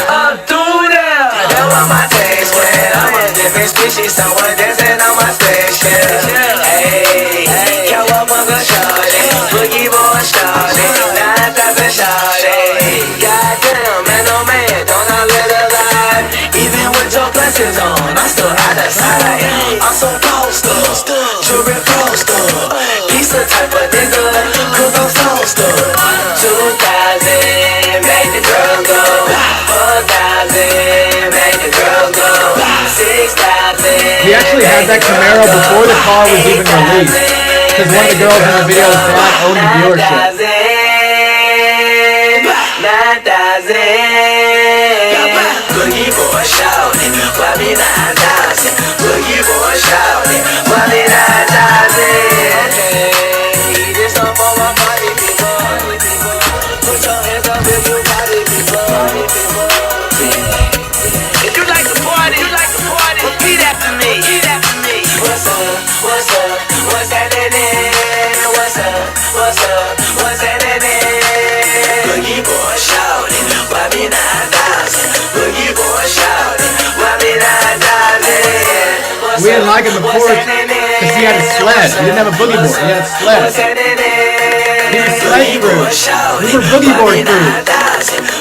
D: Up through there, that was my taste when I'm a different species, someone dancing on my station. Hey, y'all up on the shawty, boogie boy shawty, 9,000 shawty. Goddamn, man, oh man, don't I live a life? Even with your blessings on, I'm still out of sight. I'm so posted, jewelry posted, piece of type of nigga, cause I'm so stood. 2,000, make the girl go. 4,000, make the girl go. 6,000.
A: He actually had that Camaro before the car was even released, because one of the girls in the video was not owning the dealership.
D: 9,000. Boogie boy shouting, why me not dancing? Boogie boy shouting, why me not dancing? Okay, this song for my party people. Put your hands up if you party people. If you like to party, repeat after me. What's up? What's up? What's happening? What's up? What's up? What's happening? Boogie boy shouting, why me not dancing? Boogie boy shouting, why me not dancing?
A: We didn't like him before because he had a sled. He didn't have a boogie board. He had a sled. He was a sled crew. We were boogie board crew.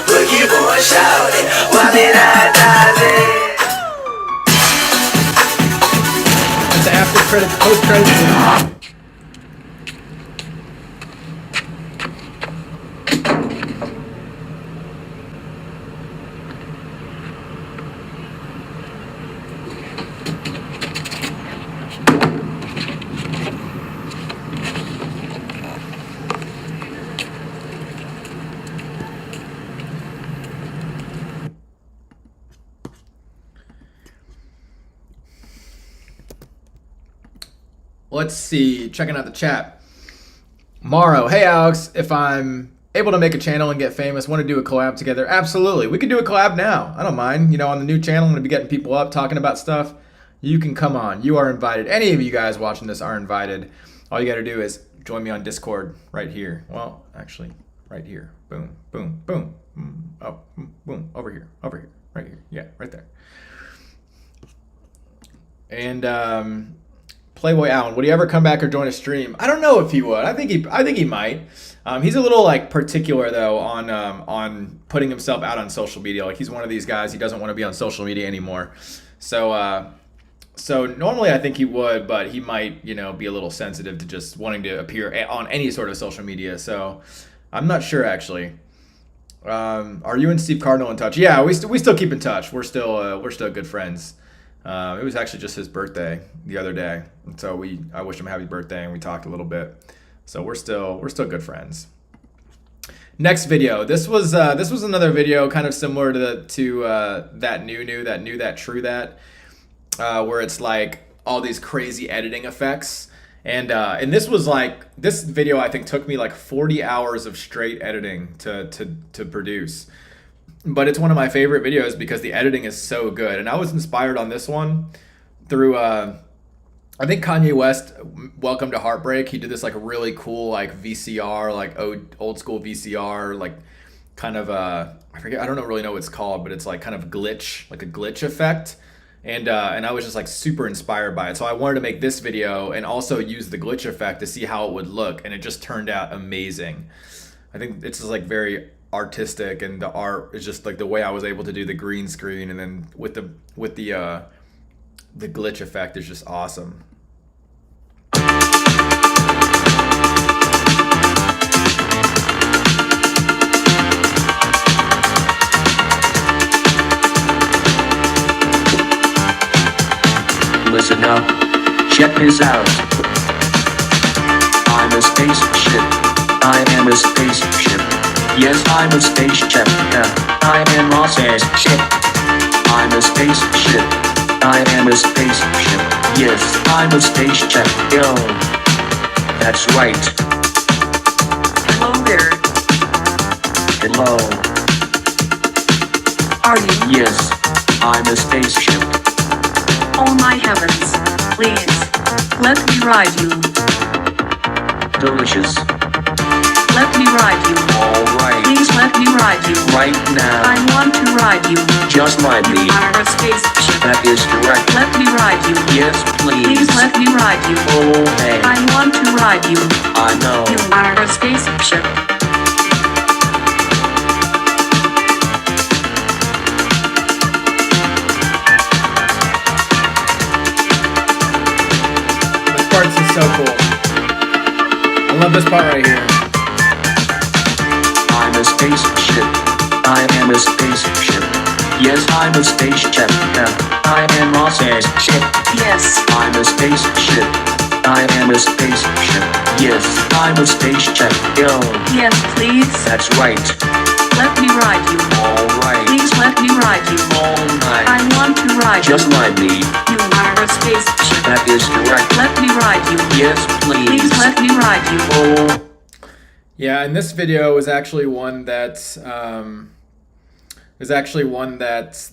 D: Boogie boy shouting, why me not dancing?
A: It's after credits, post credits. Let's see, checking out the chat. Morrow, hey Alex, if I'm able to make a channel and get famous, want to do a collab together? Absolutely, we could do a collab now. I don't mind. You know, on the new channel, I'm going to be getting people up, talking about stuff. You can come on. You are invited. Any of you guys watching this are invited. All you got to do is join me on Discord right here. Well, actually, right here. Boom, boom, boom. Oh, boom, over here, right here. Yeah, right there. And Playboy Allen, would he ever come back or join a stream? I don't know if he would. I think he might. He's a little like particular though on putting himself out on social media. Like he's one of these guys. He doesn't want to be on social media anymore. So normally I think he would, but he might, you know, be a little sensitive to just wanting to appear on any sort of social media. So I'm not sure actually. Are you and Steve Cardinal in touch? Yeah, we still keep in touch. We're still good friends. It was actually just his birthday the other day, and so I wished him a happy birthday, and we talked a little bit. So we're still good friends. Next video. This was another video kind of similar to that true that, where it's like all these crazy editing effects, and this video I think took me like 40 hours of straight editing to produce. But it's one of my favorite videos because the editing is so good. And I was inspired on this one through, I think Kanye West, Welcome to Heartbreak. He did this like really cool like VCR, like old school VCR, like kind of, I don't really know what it's called, but it's like kind of glitch, like a glitch effect. and I was just like super inspired by it. So I wanted to make this video and also use the glitch effect to see how it would look, and it just turned out amazing. I think it's just like very artistic, and the art is just like the way I was able to do the green screen, and then with the glitch effect is just awesome.
O: Listen up, check this out. I'm a spaceship. I am a spaceship. Yes, I'm a spaceship. I am a spaceship. I'm a spaceship. I am a spaceship. Yes, I'm a spaceship. Yo, that's right.
Q: Hello there.
O: Hello.
Q: Are you?
O: Yes, I'm a spaceship.
Q: Oh my heavens. Please. Let me ride you.
O: Delicious.
Q: Let me ride you.
O: Alright.
Q: Please let me ride you.
O: Right now.
Q: I want to ride you.
O: Just ride me.
Q: You are a spaceship.
O: That is correct.
Q: Let me ride you.
O: Yes, please.
Q: Please let me ride you.
O: Oh, hey.
Q: I want to ride you.
O: I know.
Q: You are a spaceship.
A: This part is so cool. I love this part right here.
O: I'm a spaceship. I am a spaceship. Yes, I'm a spaceship. I am a spaceship.
Q: Yes.
O: I'm a spaceship. I am a spaceship. Yes, I'm a spaceship. Yo.
Q: Yes, please.
O: That's right.
Q: Let me ride you.
O: Alright.
Q: Please let me ride you.
O: All night.
Q: I want to ride you.
O: Just ride me.
Q: You are a spaceship.
O: That is correct.
Q: Let me ride you.
O: Yes, please.
Q: Please let me ride you.
O: Oh.
A: Yeah, and this video was actually one that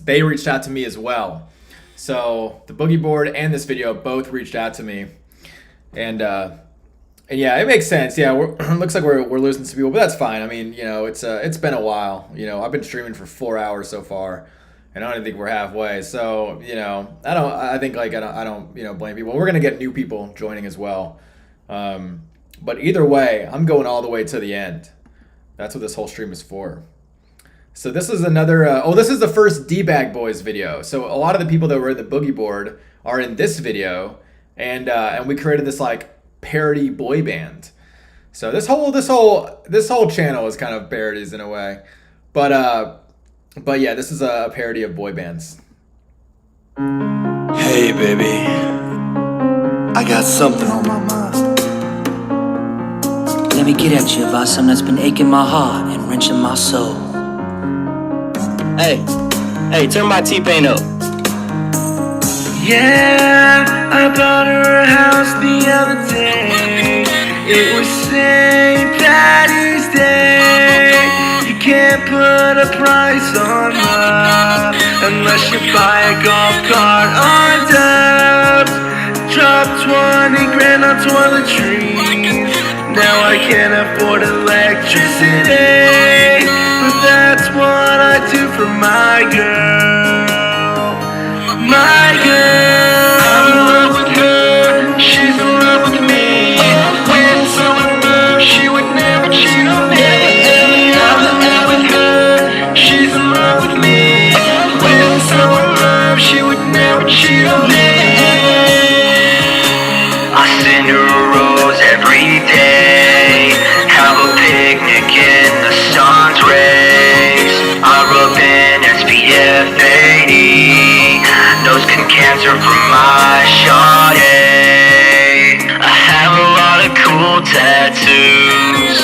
A: they reached out to me as well. So the boogie board and this video both reached out to me, and yeah, it makes sense. Yeah, it looks like we're losing some people, but that's fine. I mean, you know, it's been a while. You know, I've been streaming for 4 hours so far, and I don't even think we're halfway. So you know, I don't you know, blame people. We're gonna get new people joining as well. But either way, I'm going all the way to the end. That's what this whole stream is for. So this is another, this is the first D-Bag Boys video. So a lot of the people that were in the boogie board are in this video, and we created this like parody boy band. So this whole channel is kind of parodies in a way, but yeah, this is a parody of boy bands.
V: Hey baby, I got something on my mind.
W: Let me get at you about something that's been aching my heart and wrenching my soul.
H: Hey, turn my T-Pain up.
R: Yeah, I bought her a house the other day. It was St. Patty's Day. You can't put a price on love unless you buy a golf cart on dubs. Drop 20 grand on toiletries. Now I can't afford electricity, but that's what I do for my girl. My girl, I'm in love with her, she's in love with me. When someone loves, she would never cheat on me. I'm in love with her, she's in love with me. When someone loves, she would never cheat on me. I send her a rose every day. Have a picnic in the sun's rays. I rub in SPF 80. No skin cancer from my Sade. I have a lot of cool tattoos.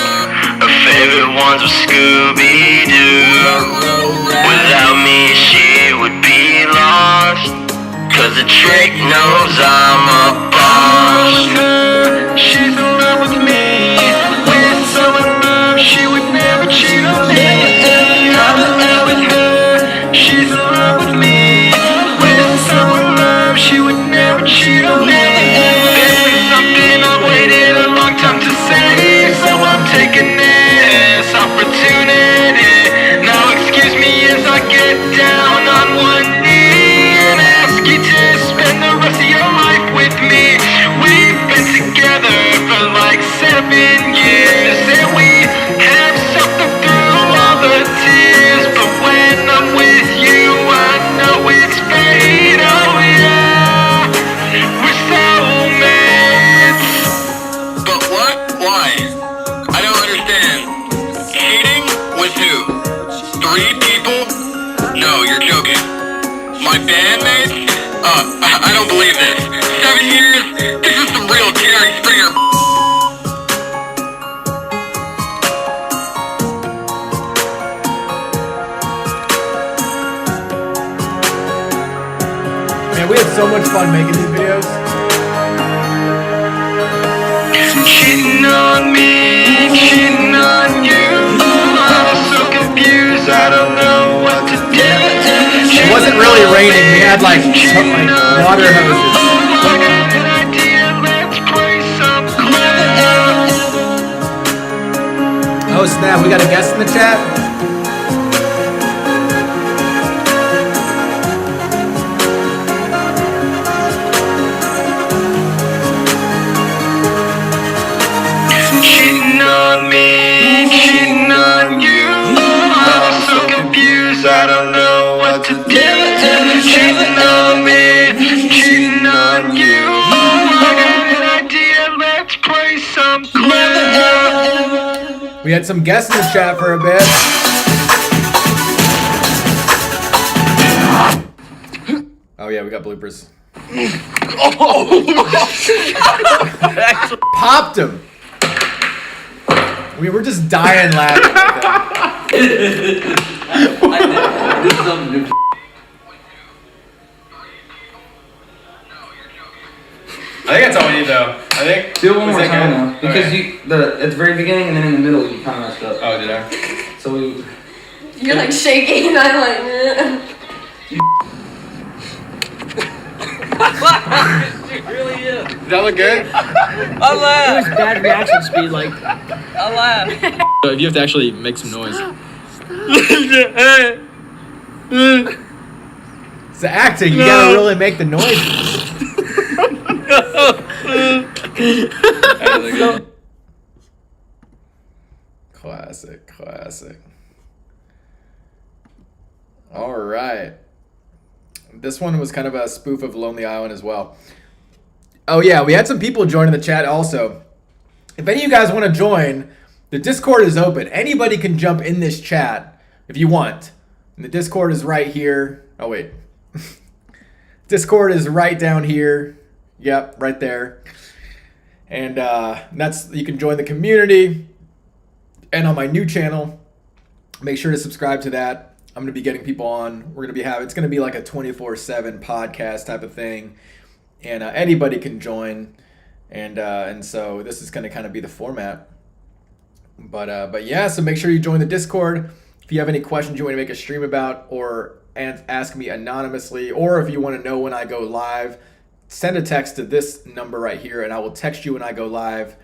R: Her favorite ones were Scooby-Doo. Without me she would be lost, 'cause the trick knows I'm a boss. She's in love with me. When someone loves, she would never cheat on me. I'm in love with her, she's in love with me. When someone loves, she would never cheat on me. There's something I waited a long time to say, so I'm taking this opportunity. Now excuse me as I get down on one knee and ask you
I: 3 people? No, you're joking. My bandmates? I don't believe this. 7 years? This is some real Jerry Springer.
A: Man, we had so much fun making these videos.
I: Cheating on me, cheating on you. I'm so confused, I don't know what to do.
A: It wasn't really raining. We had like water hoses. Oh snap, we got a guest in the chat?
I: Cheating on me, cheating on you. I'm so confused, I don't know what to do. Cheating on me, cheating on you. I got an idea, let's play some clue.
A: We had some guests in the chat for a bit. Oh yeah, we got bloopers. Popped him. We were just dying laughing with that.
L: I think that's all we need though. I think.
P: Do it one more time though. Because
L: Okay.
P: at the very beginning and then in the middle you kind of messed up.
L: Oh, did I?
P: So we.
S: You're like shaking and I'm like,
B: It really is.
L: Did that look good?
B: I laughed.
E: It was bad reaction speed, like.
B: I laughed.
L: If you have to actually make some noise.
A: It's the acting. You gotta really make the noise. Classic. All right. This one was kind of a spoof of Lonely Island as well. Oh yeah, we had some people join the chat also. If any of you guys want to join, the Discord is open. Anybody can jump in this chat if you want. And the Discord is right here. Oh wait. Discord is right down here. Yep, right there. And that's, you can join the community. And on my new channel, make sure to subscribe to that. I'm going to be getting people on. We're going to be it's going to be like a 24/7 podcast type of thing. And anybody can join. And so this is going to kind of be the format. But yeah, so make sure you join the Discord. If you have any questions you want to make a stream about or ask me anonymously, or if you want to know when I go live, send a text to this number right here and I will text you when I go live.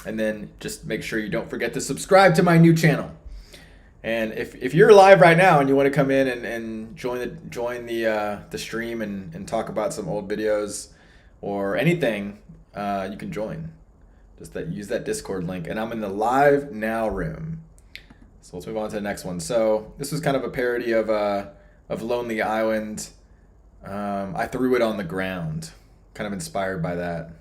A: And then just make sure you don't forget to subscribe to my new channel. And if you're live right now and you want to come in and join the stream and talk about some old videos or anything, you can join. Just use that Discord link. And I'm in the live now room. So let's move on to the next one. So this was kind of a parody of Lonely Island. I threw it on the ground. Kind of inspired by that.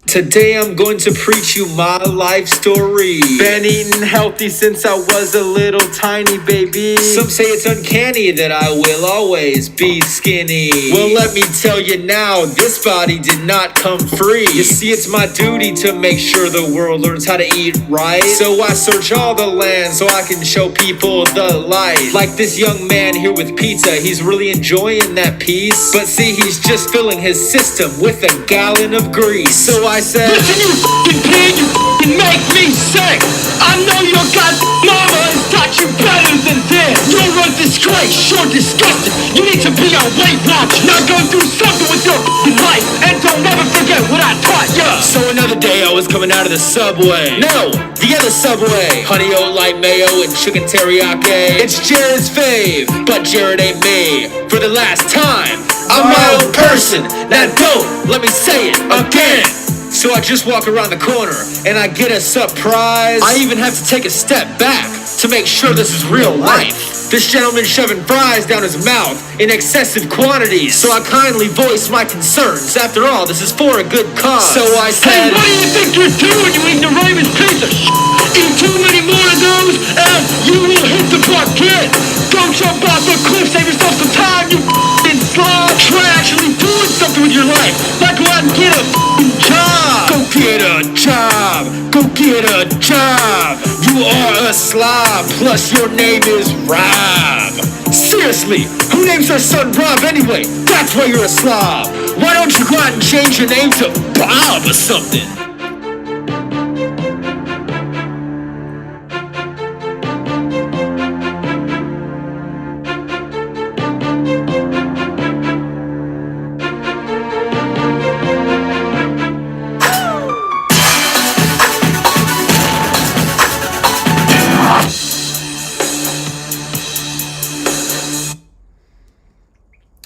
N: Today I'm going to preach you my life story. Been eating healthy since I was a little tiny baby. Some say it's uncanny that I will always be skinny. Well, let me tell you now, this body did not come free. You see, it's my duty to make sure the world learns how to eat right. So I search all the land so I can show people the light. Like this young man here with pizza, he's really enjoying that piece. But see, he's just filling his system with a gallon of grease. So I said,
I: listen, you f***ing pig, you f***ing make me sick. I know your goddamn mama has taught you better than this. You're a disgrace, you're disgusting. You need to be on Weight Watch. Now go do something with your f***ing life, and don't ever forget what I taught ya.
N: So another day I was coming out of the Subway. No, the other Subway. Honey oat light mayo and chicken teriyaki. It's Jared's fave, but Jared ain't me. For the last time, I'm my own person. Now don't let me say it again. So I just walk around the corner and I get a surprise. I even have to take a step back to make sure this is real life. This gentleman shoving fries down his mouth in excessive quantities. So I kindly voice my concerns. After all, this is for a good cause. So I said,
I: hey, what do you think you're doing, you ignoramus piece of shit?
E: Eat too many more of those, and you will hit the bucket. Don't jump off a cliff, save yourself some time, you f***ing slob. Try actually doing something with your life, like go out and get a f***ing job. Go get a job, go get a job. You are a slob, plus your name is Rob. Seriously, who names their son Rob anyway? That's why you're a slob. Why don't you go out and change your name to Bob or something?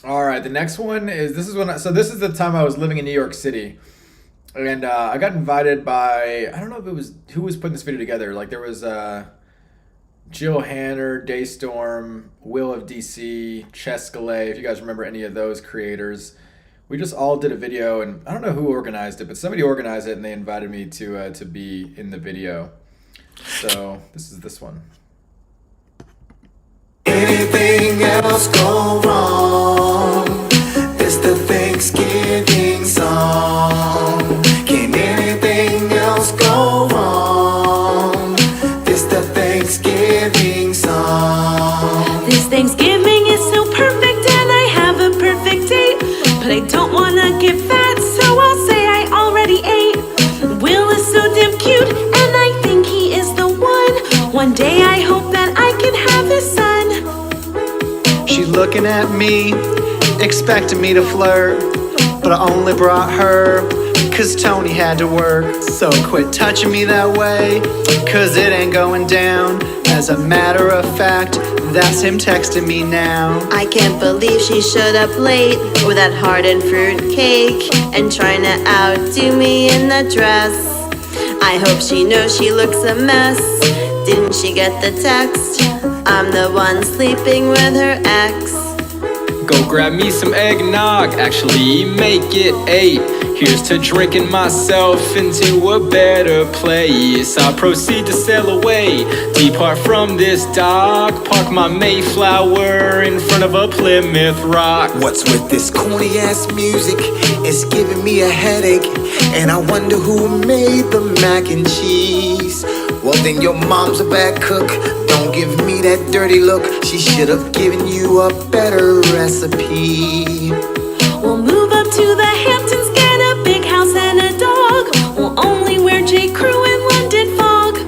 A: All right, the next one is this is the time I was living in New York City, and I got invited by, I don't know if it was who was putting this video together. Like there was Jill Hanner, Daystorm, Will of DC, Chescalay. If you guys remember any of those creators, we just all did a video, and I don't know who organized it, but somebody organized it, and they invited me to be in the video. So this is this one.
D: Anything else go wrong? It's the Thanksgiving song. Can anything else go wrong? It's the Thanksgiving song.
Q: This Thanksgiving is so perfect and I have a perfect date. But I don't wanna get fat, so I'll say I already ate. Will is so damn cute and I think he is the one. One day I hope that I can have his son.
N: She looking at me, expecting me to flirt, but I only brought her, cause Tony had to work. So quit touching me that way, cause it ain't going down. As a matter of fact, that's him texting me now.
M: I can't believe she showed up late with that hardened fruit cake and trying to outdo me in that dress. I hope she knows she looks a mess. Didn't she get the text? I'm the one sleeping with her ex.
L: Go grab me some eggnog, actually make it 8. Here's to drinking myself into a better place. I proceed to sail away, depart from this dock, park my Mayflower in front of a Plymouth Rock.
D: What's with this corny ass music? It's giving me a headache, and I wonder who made the mac and cheese. Well then your mom's a bad cook. Don't give me that dirty look. She should have given you a better recipe.
Q: We'll move up to the Hamptons, get a big house and a dog. We'll only wear J. Crew and London Fog.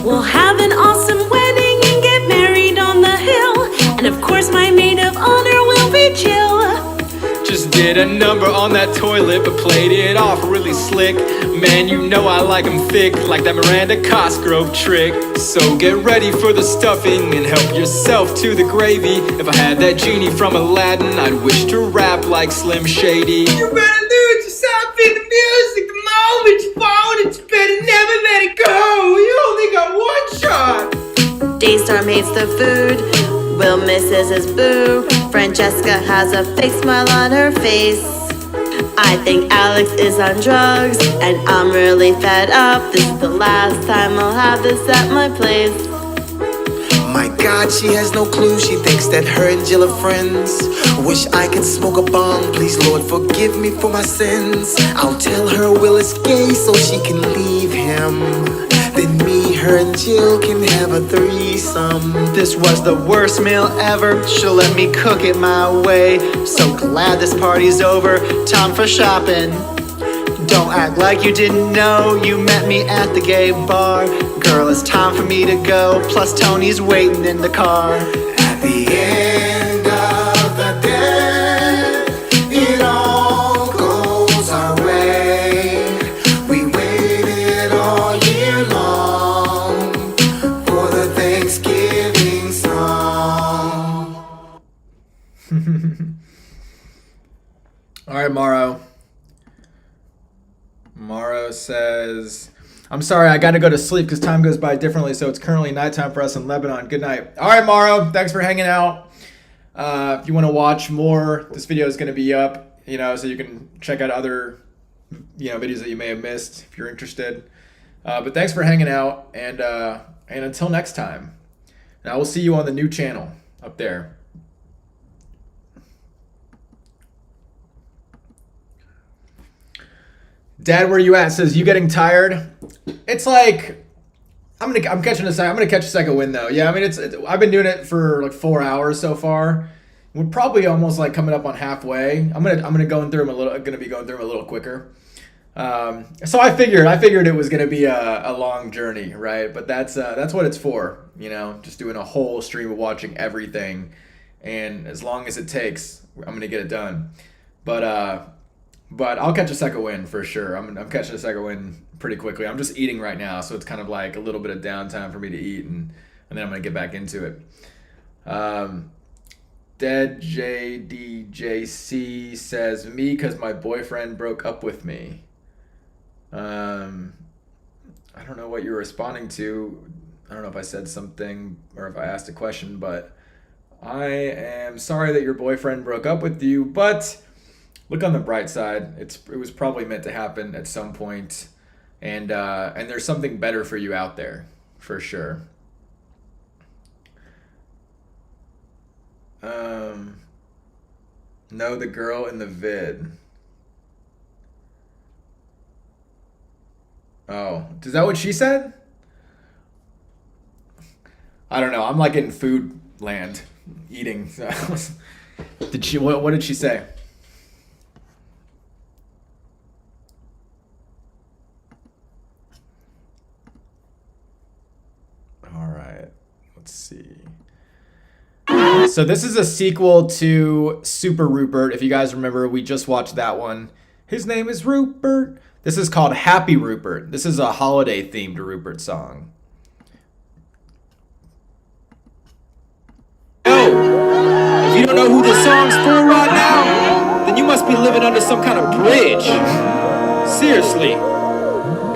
Q: We'll have an awesome wedding and get married on the hill. And of course my maid of honor will be Jill.
L: Just did a number on that toilet, but played it off really slick. Man, you know I like 'em thick, like that Miranda Cosgrove trick. So get ready for the stuffing and help yourself to the gravy. If I had that genie from Aladdin, I'd wish to rap like Slim Shady.
D: You better lose yourself in the music the moment you found it. You better never let it go. You only got one shot.
M: Daystorm hates the food. Will misses his boo. Francesca has a fake smile on her face. I think Alex is on drugs, and I'm really fed up. This is the last time I'll have this at my place.
D: My God, she has no clue. She thinks that her and Jill are friends. Wish I could smoke a bong. Please, Lord, forgive me for my sins. I'll tell her Will is gay so she can leave him. Then me, her, and Jill can have a threesome.
N: This was the worst meal ever. She'll let me cook it my way. So glad this party's over. Time for shopping. Don't act like you didn't know. You met me at the gay bar. Girl, it's time for me to go. Plus Tony's waiting in the car.
D: At the end of the day, it all goes our way. We waited all year long for the Thanksgiving song.
A: All right, Morrow. Morrow says, I'm sorry, I got to go to sleep because time goes by differently, so it's currently nighttime for us in Lebanon. Good night. All right, Morrow, thanks for hanging out. If you want to watch more, this video is going to be up, so you can check out other, videos that you may have missed if you're interested. But thanks for hanging out, and until next time, and I will see you on the new channel up there. Dad, where you at? Says, you getting tired? It's like I'm gonna catch a second win though. Yeah, I mean I've been doing it for like 4 hours so far. We're probably almost like coming up on halfway. I'm gonna be going through them a little quicker. So I figured it was gonna be a long journey, right? But that's what it's for, you know, just doing a whole stream of watching everything, and as long as it takes, I'm gonna get it done. But I'll catch a second win for sure. I'm catching a second win pretty quickly. I'm just eating right now, so it's kind of like a little bit of downtime for me to eat, and then I'm gonna get back into it. Dead JDJC says, me because my boyfriend broke up with me. I don't know what you're responding to. I don't know if I said something or if I asked a question, but I am sorry that your boyfriend broke up with you, but look on the bright side. It was probably meant to happen at some point, and there's something better for you out there, for sure. Know the girl in the vid. Oh, is that what she said? I don't know. I'm like in food land, eating. So. What did she say? All right, let's see. So this is a sequel to Super Rupert. If you guys remember, we just watched that one. His name is Rupert. This is called Happy Rupert. This is a holiday-themed Rupert song.
F: If you don't know who this song's for right now, then you must be living under some kind of bridge. Seriously.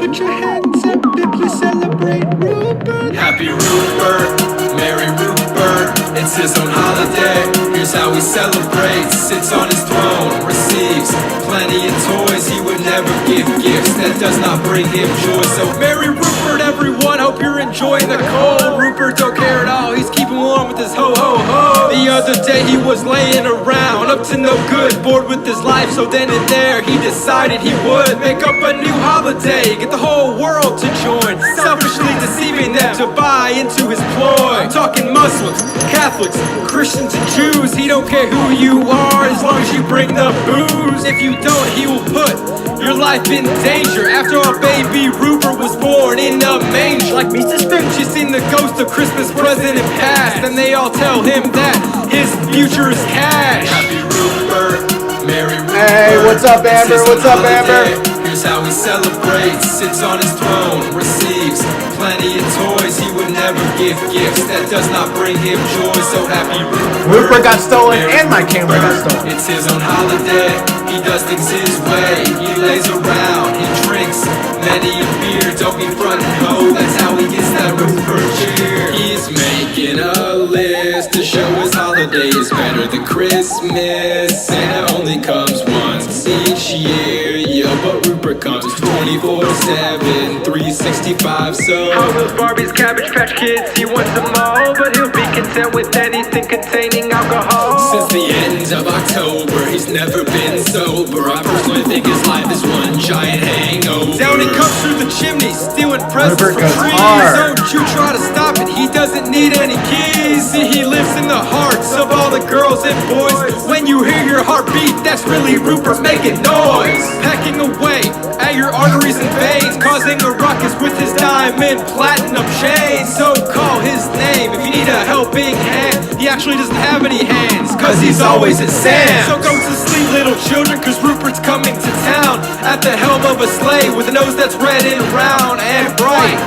F: Put your hands up if you celebrate Rupert.
L: Happy Rupert, Merry Rupert, it's his own holiday. Here's how he celebrates. Sits on his throne, receives plenty of toys. He would never give gifts that does not bring him joy. So Merry Rupert, everyone, hope you're enjoying the cold. Rupert don't care at all, he's keeping warm with his ho-ho-ho. The other day he was laying around, up to no good, bored with his life. So then and there he decided he would make up a new holiday, get the whole world to join, selfishly deceiving them to buy into his ploy. I'm talking Muslims, Catholics, Christians and Jews. He don't care who you are as long as you bring the booze. If you don't, he will put your life in danger. After all, baby Rupert was born in a manger. Like Mr. Scrooge, she's seen the ghost of Christmas present and past, and they all tell him that his future is cash. Happy Rupert, Merry Rupert.
A: Hey, what's up, Amber? What's up, Amber?
L: Here's how he celebrates. Sits on his throne, receives plenty of toys. He would never give gifts that does not bring him joy. So happy Rupert.
A: Rupert got stolen and my camera got stolen.
L: It's his own holiday. He does things his way. He lays around. He drinks many a beer. Don't be frontin' ho. That's how he gets that Rupert cheer. He's making a list to show his holiday is better than Christmas. Santa only comes once each year, yeah, but Rupert comes 24/7, 365. So
F: all those Barbies, Cabbage Patch Kids, he wants them all, but he'll be content with anything containing alcohol.
L: Since the end of October, he's never been sober. I personally think his life is one giant hangover.
F: Down he comes through the chimney, stealing presents
A: Rupert
F: from
A: goes
F: trees.
A: hard.
F: Don't you try to stop it, he doesn't need any keys. See, he lives in the hearts of all the girls and boys. When you hear your heartbeat, that's really Rupert making noise. Packing away at your arteries and veins, causing a ruckus with his diamond platinum chain. So call his name if you need a helping hand. He actually doesn't have any hands, cause he's always at Sam's. So go to sleep, little children, cause Rupert's coming to town at the helm of a sleigh with a nose that's red and round and bright.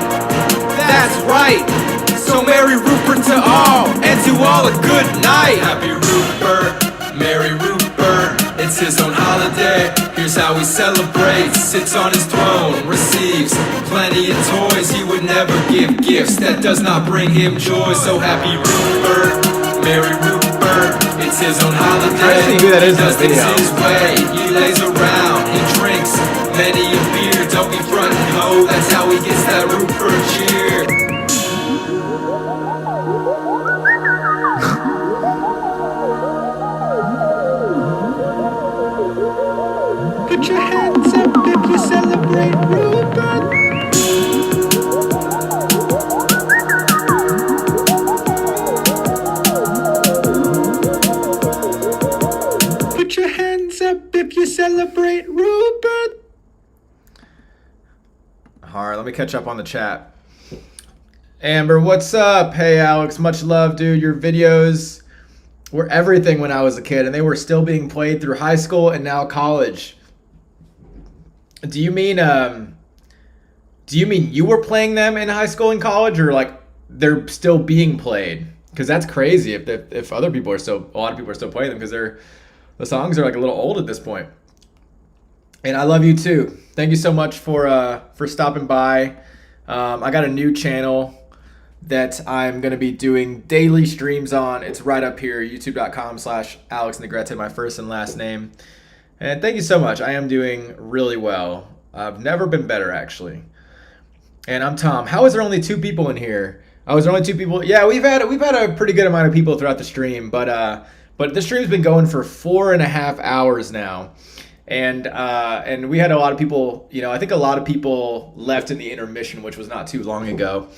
F: That's right. So Merry Rupert to all, and to all a good night.
L: Happy Rupert, Merry Rupert, it's his own holiday. Here's how he celebrates. Sits on his throne, receives plenty of toys. He would never give gifts that does not bring him joy. So happy Rupert, Merry Rupert, it's his own holiday.
A: I'm trying to see who that is
L: He
A: in
L: does
A: the
L: things
A: video.
L: his way. He lays around, he drinks many a beer. Don't be frontin' ho.
F: know that's how he gets that Rupert cheer.
E: Put your hands up if you celebrate Rupert. Put your hands up if you celebrate Rupert.
A: All right, let me catch up on the chat. Amber, what's up? Hey, Alex, much love, dude. Your videos were everything when I was a kid, and they were still being played through high school and now college. Do you mean you were playing them in high school and college, or like they're still being played? Because that's crazy. If a lot of people are still playing them, because the songs are like a little old at this point. And I love you too. Thank you so much for stopping by. I got a new channel that I'm going to be doing daily streams on. It's right up here, youtube.com/Alex Negrete, my first and last name. And thank you so much. I am doing really well. I've never been better, actually. And I'm Tom. How is there only 2 people in here? Oh, is there only 2 people? Yeah, we've had a pretty good amount of people throughout the stream, but the stream's been going for 4.5 hours now. And we had a lot of people, I think a lot of people left in the intermission, which was not too long ago.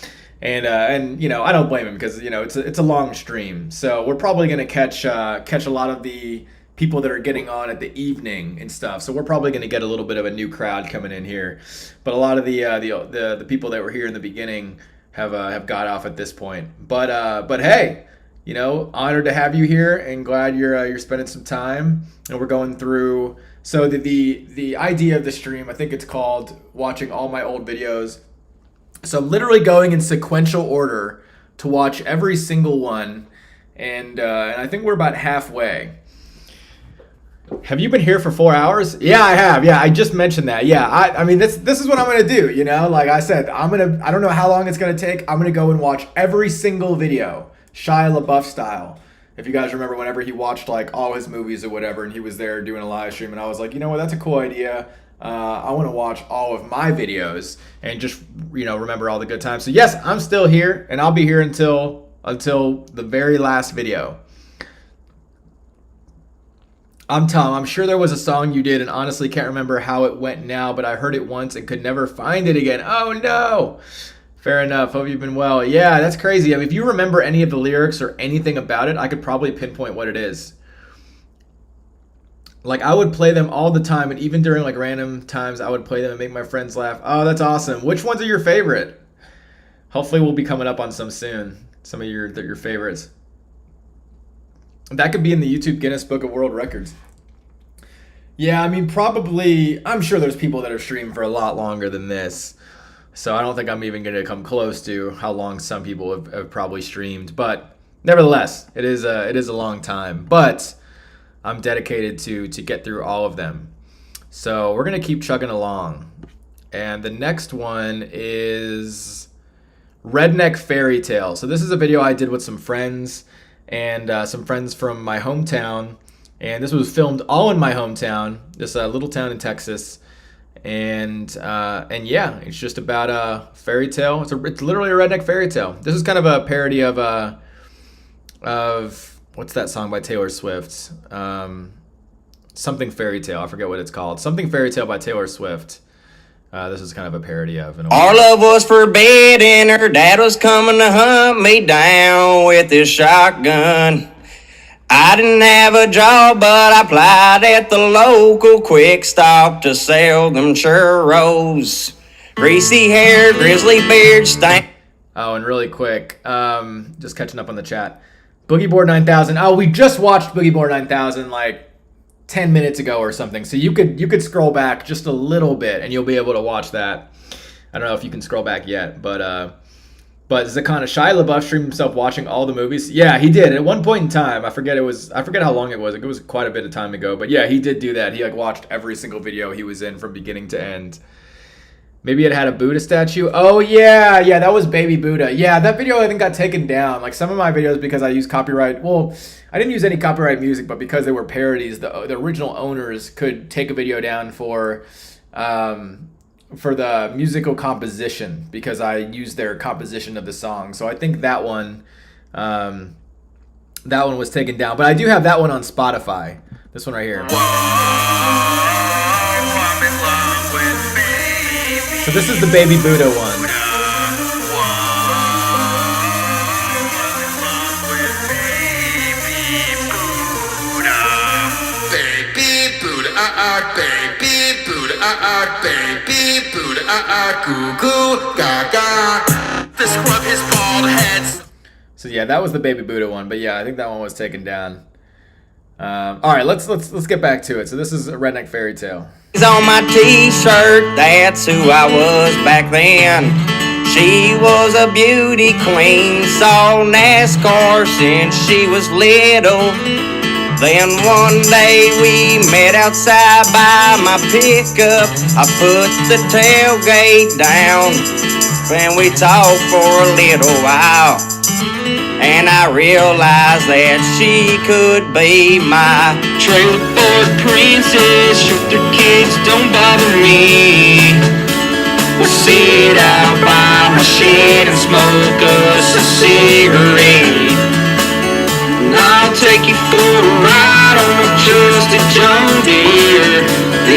A: And I don't blame them, because, it's a long stream. So we're probably going to catch a lot of the people that are getting on at the evening and stuff. So we're probably going to get a little bit of a new crowd coming in here. But a lot of the people that were here in the beginning have got off at this point. But hey, honored to have you here, and glad you're spending some time. And we're going through. So the idea of the stream, I think it's called watching all my old videos. So I'm literally going in sequential order to watch every single one, and I think we're about halfway. Have you been here for 4 hours? Yeah, I have. Yeah, I just mentioned that. Yeah, I mean, this is what I'm gonna do. Like I said, I don't know how long it's gonna take. I'm gonna go and watch every single video, Shia LaBeouf style. If you guys remember, whenever he watched like all his movies or whatever, and he was there doing a live stream, and I was like, you know what, that's a cool idea. I want to watch all of my videos and just remember all the good times. So yes, I'm still here, and I'll be here until the very last video. I'm Tom. I'm sure there was a song you did, and honestly can't remember how it went now, but I heard it once and could never find it again. Oh no. Fair enough. Hope you've been well. Yeah, that's crazy. I mean, if you remember any of the lyrics or anything about it, I could probably pinpoint what it is. Like, I would play them all the time, and even during like random times, I would play them and make my friends laugh. Oh, that's awesome. Which ones are your favorite? Hopefully we'll be coming up on some soon. Some of your favorites. That could be in the YouTube Guinness Book of World Records. Yeah, I mean, probably, I'm sure there's people that have streamed for a lot longer than this. So I don't think I'm even going to come close to how long some people have probably streamed. But nevertheless, it is a long time. But I'm dedicated to get through all of them. So we're going to keep chugging along. And the next one is Redneck Fairy Tale. So this is a video I did with some friends, and some friends from my hometown. And this was filmed all in my hometown, this little town in Texas. And yeah, it's just about a fairy tale. It's literally a redneck fairy tale. This is kind of a parody of what's that song by Taylor Swift? Something Fairy Tale. I forget what it's called. Something Fairy Tale by Taylor Swift. This is kind of a parody of an old.
K: Our love was forbidden. Her dad was coming to hunt me down with his shotgun. I didn't have a job, but I applied at the local quick stop to sell them churros. Greasy hair, grizzly beard, stank.
A: Oh, and really quick, just catching up on the chat. Boogie Board 9000. Oh, we just watched Boogie Board 9000 like 10 minutes ago or something. So you could scroll back just a little bit and you'll be able to watch that. I don't know if you can scroll back yet, but Zakana, Shia LaBeouf streamed himself watching all the movies. Yeah, he did. At one point in time, I forget how long it was. It was quite a bit of time ago. But yeah, he did do that. He like watched every single video he was in from beginning to end. Maybe it had a Buddha statue. Oh yeah, that was Baby Buddha. Yeah, that video I think got taken down. Like some of my videos, because I used copyright. Well, I didn't use any copyright music, but because they were parodies, the original owners could take a video down for for the musical composition because I used their composition of the song. So I think that one was taken down. But I do have that one on Spotify. This one right here. So this is the Baby Buddha one.
D: Baby Buddha, baby Buddha, baby Buddha, goo goo gaga. The scrub his bald heads.
A: So yeah, that was the Baby Buddha one, but yeah, I think that one was taken down. All right, let's get back to it. So this is a Redneck Fairy Tale.
K: On my t-shirt, that's who I was back then. She was a beauty queen, saw NASCAR since she was little. Then one day we met outside by my pickup. I put the tailgate down and we talked for a little while. And I realized that she could be my
E: trailer park princess. Shoot their kids, don't bother me. We'll sit out by my shed and smoke us a cigarette. And I'll take you for a ride on just a John Deere.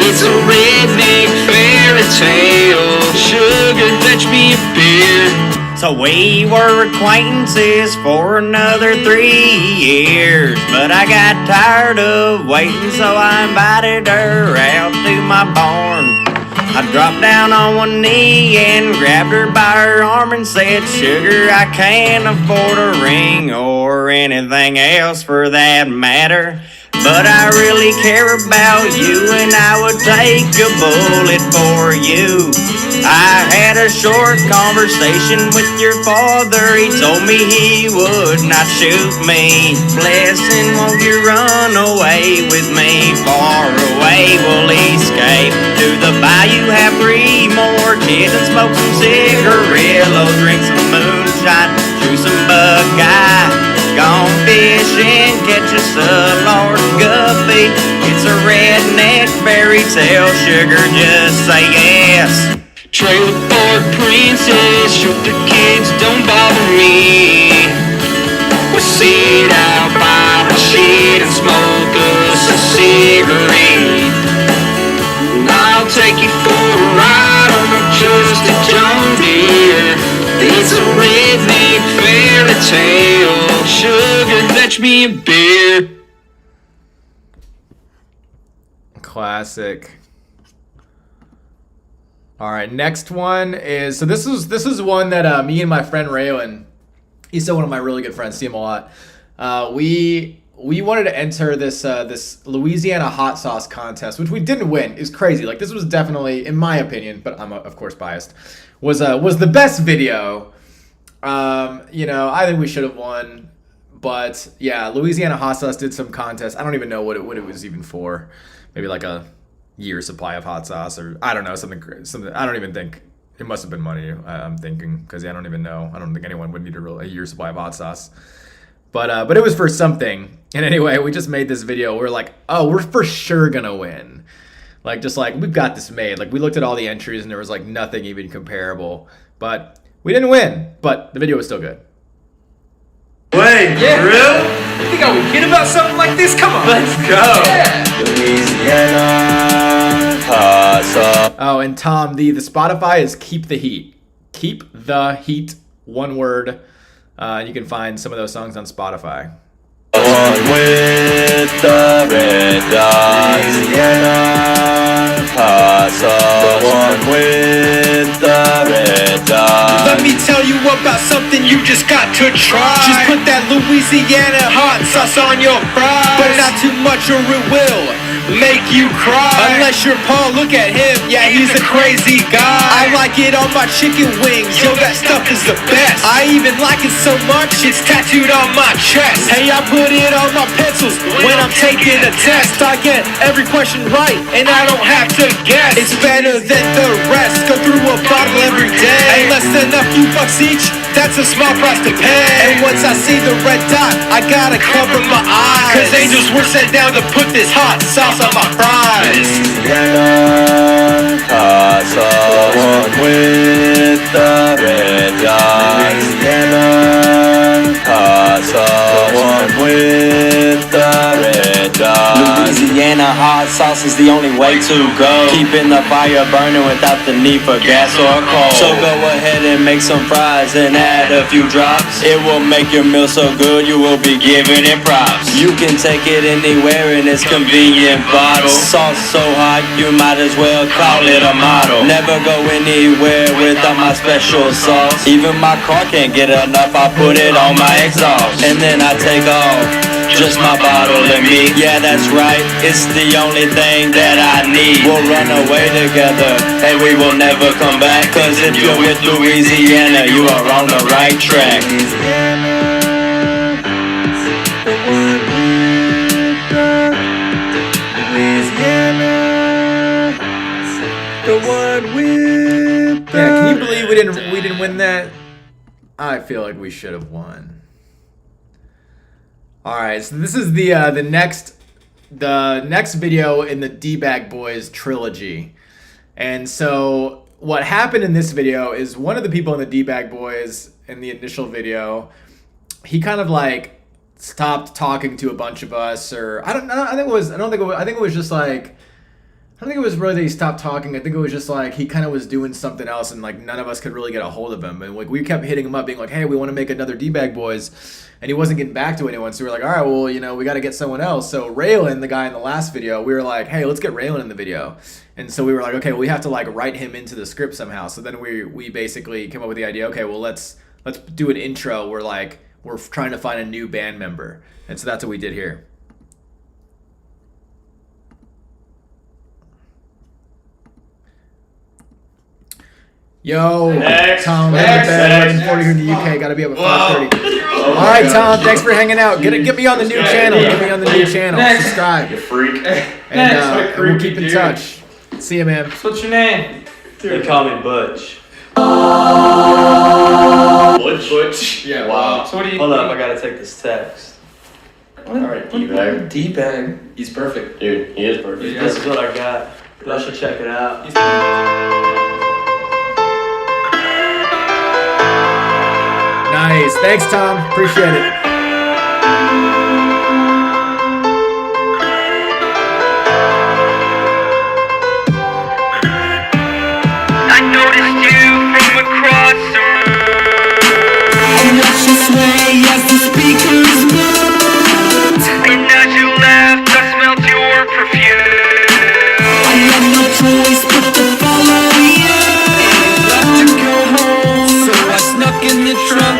E: It's a redneck fairy tale. Sugar, fetch me a beer.
K: So we were acquaintances for another 3 years. But I got tired of waiting, so I invited her out to my barn. I dropped down on one knee and grabbed her by her arm and said, "Sugar, I can't afford a ring or anything else for that matter. But I really care about you and I would take a bullet for you." I had a short conversation with your father. He told me he would not shoot me. Blessing, won't you run away with me? Far away we'll escape to the bayou, have 3 more kids and smoke some cigarillos, drink some moonshine, chew some buckeye. Gone fishing, catch us a large guppy. It's a redneck fairy tale, sugar, just say yes.
E: Trailer park princess, shoot the kids, don't bother me. We'll sit out by my shed and smoke us a cigarette. And I'll take you for a ride on just a John Deere. It's a redneck fairy tale. Sugar, fetch me a beer.
A: Classic. All right, next one is, so this is one that me and my friend Rayon, he's still one of my really good friends, see him a lot. We wanted to enter this this Louisiana hot sauce contest, which we didn't win. It's crazy. Like, this was definitely, in my opinion, but I'm of course biased, was the best video. You know, I think we should have won, but yeah, Louisiana hot sauce did some contest. I don't even know what it was even for. Maybe like a year supply of hot sauce, or I don't know, something. I don't even think it must have been money. I'm thinking, because I don't even know. I don't think anyone would need a year supply of hot sauce. But it was for something. And anyway, we just made this video. We're like, oh, we're for sure gonna win. Like, just like, we've got this made. Like, we looked at all the entries and there was like nothing even comparable. But we didn't win. But the video was still good.
F: Wait, yeah. For real? You think I would get about something like this? Come on. Let's go. Yeah.
A: Louisiana hot sauce. Oh, and Tom, the Spotify is Keep the Heat. Keep the Heat, one word. You can find some of those songs on Spotify.
V: On with the red dot. Louisiana hot sauce. On with the red dot.
N: Let me tell you about something you just got to try. Just put that Louisiana hot sauce on your fries, but not too much or it will make you cry. Unless you're Paul, look at him, yeah, he's a crazy guy. I like it on my chicken wings, yo, that stuff is the best. I even like it so much, it's tattooed on my chest. Hey, I put it on my pencils when I'm taking a test. I get every question right, and I don't have to guess. It's better than the rest, go through a bottle every day. And less than a few bucks each, that's a small price to pay. And once I see the red dot, I gotta cover my eyes, cause angels were sent down to put this hot sauce on my fries.
C: Someone with the red dot. Someone with the red dot.
K: Louisiana hot sauce is the only way to go. Keeping the fire burning without the need for gas or coal. So go ahead and make some fries and add a few drops. It will make your meal so good you will be giving it props. You can take it anywhere in its convenient bottle. Sauce so hot you might as well call it a model. Never go anywhere without my special sauce. Even my car can't get enough, I put it on my exhaust. And then I take off, just my bottle and me. Yeah, that's right, it's the only thing that I need. We'll run away together and we will never come back. Cause if you're with Louisiana, you are on the right track.
A: The one with the... Yeah, can you believe we didn't win that? I feel like we should have won. All right, so this is the next video in the D-Bag Boys trilogy. And so what happened in this video is one of the people in the D-Bag Boys in the initial video, he kind of like stopped talking to a bunch of us, or I think it was really that he stopped talking. I think it was just like he kind of was doing something else, and like none of us could really get a hold of him. And like we kept hitting him up, being like, "Hey, we want to make another D-Bag Boys," and he wasn't getting back to anyone. So we were like, "All right, well, you know, we got to get someone else." So Raylan, the guy in the last video, we were like, "Hey, let's get Raylan in the video." And so we were like, "Okay, well, we have to like write him into the script somehow." So then we basically came up with the idea. Okay, well, let's do an intro where like we're trying to find a new band member, and so that's what we did here. Yo, Tom, looking forward to here in the UK. Got to be up at 5:30. All right, Tom, thanks for hanging out. Get me on the new channel. Get me on the new channel. Subscribe. You freak. And we'll keep in touch. See you, man.
P: What's your name?
C: They call me Butch.
J: Butch?
A: Yeah,
J: wow.
P: So what do you...
C: Hold up, I gotta take this text.
J: Alright,
P: D-Bag. D-Bag.
J: He's perfect.
C: Dude, he is perfect.
J: Yeah.
C: This is what I got. Y'all should check it out.
A: Nice. Thanks, Tom. Appreciate it.
I: I noticed you from across the room.
R: And watch you sway as the speakers move.
I: And as you left, I smelled your perfume.
R: I had no choice but to follow you. Left to go home, so I snuck in the trunk.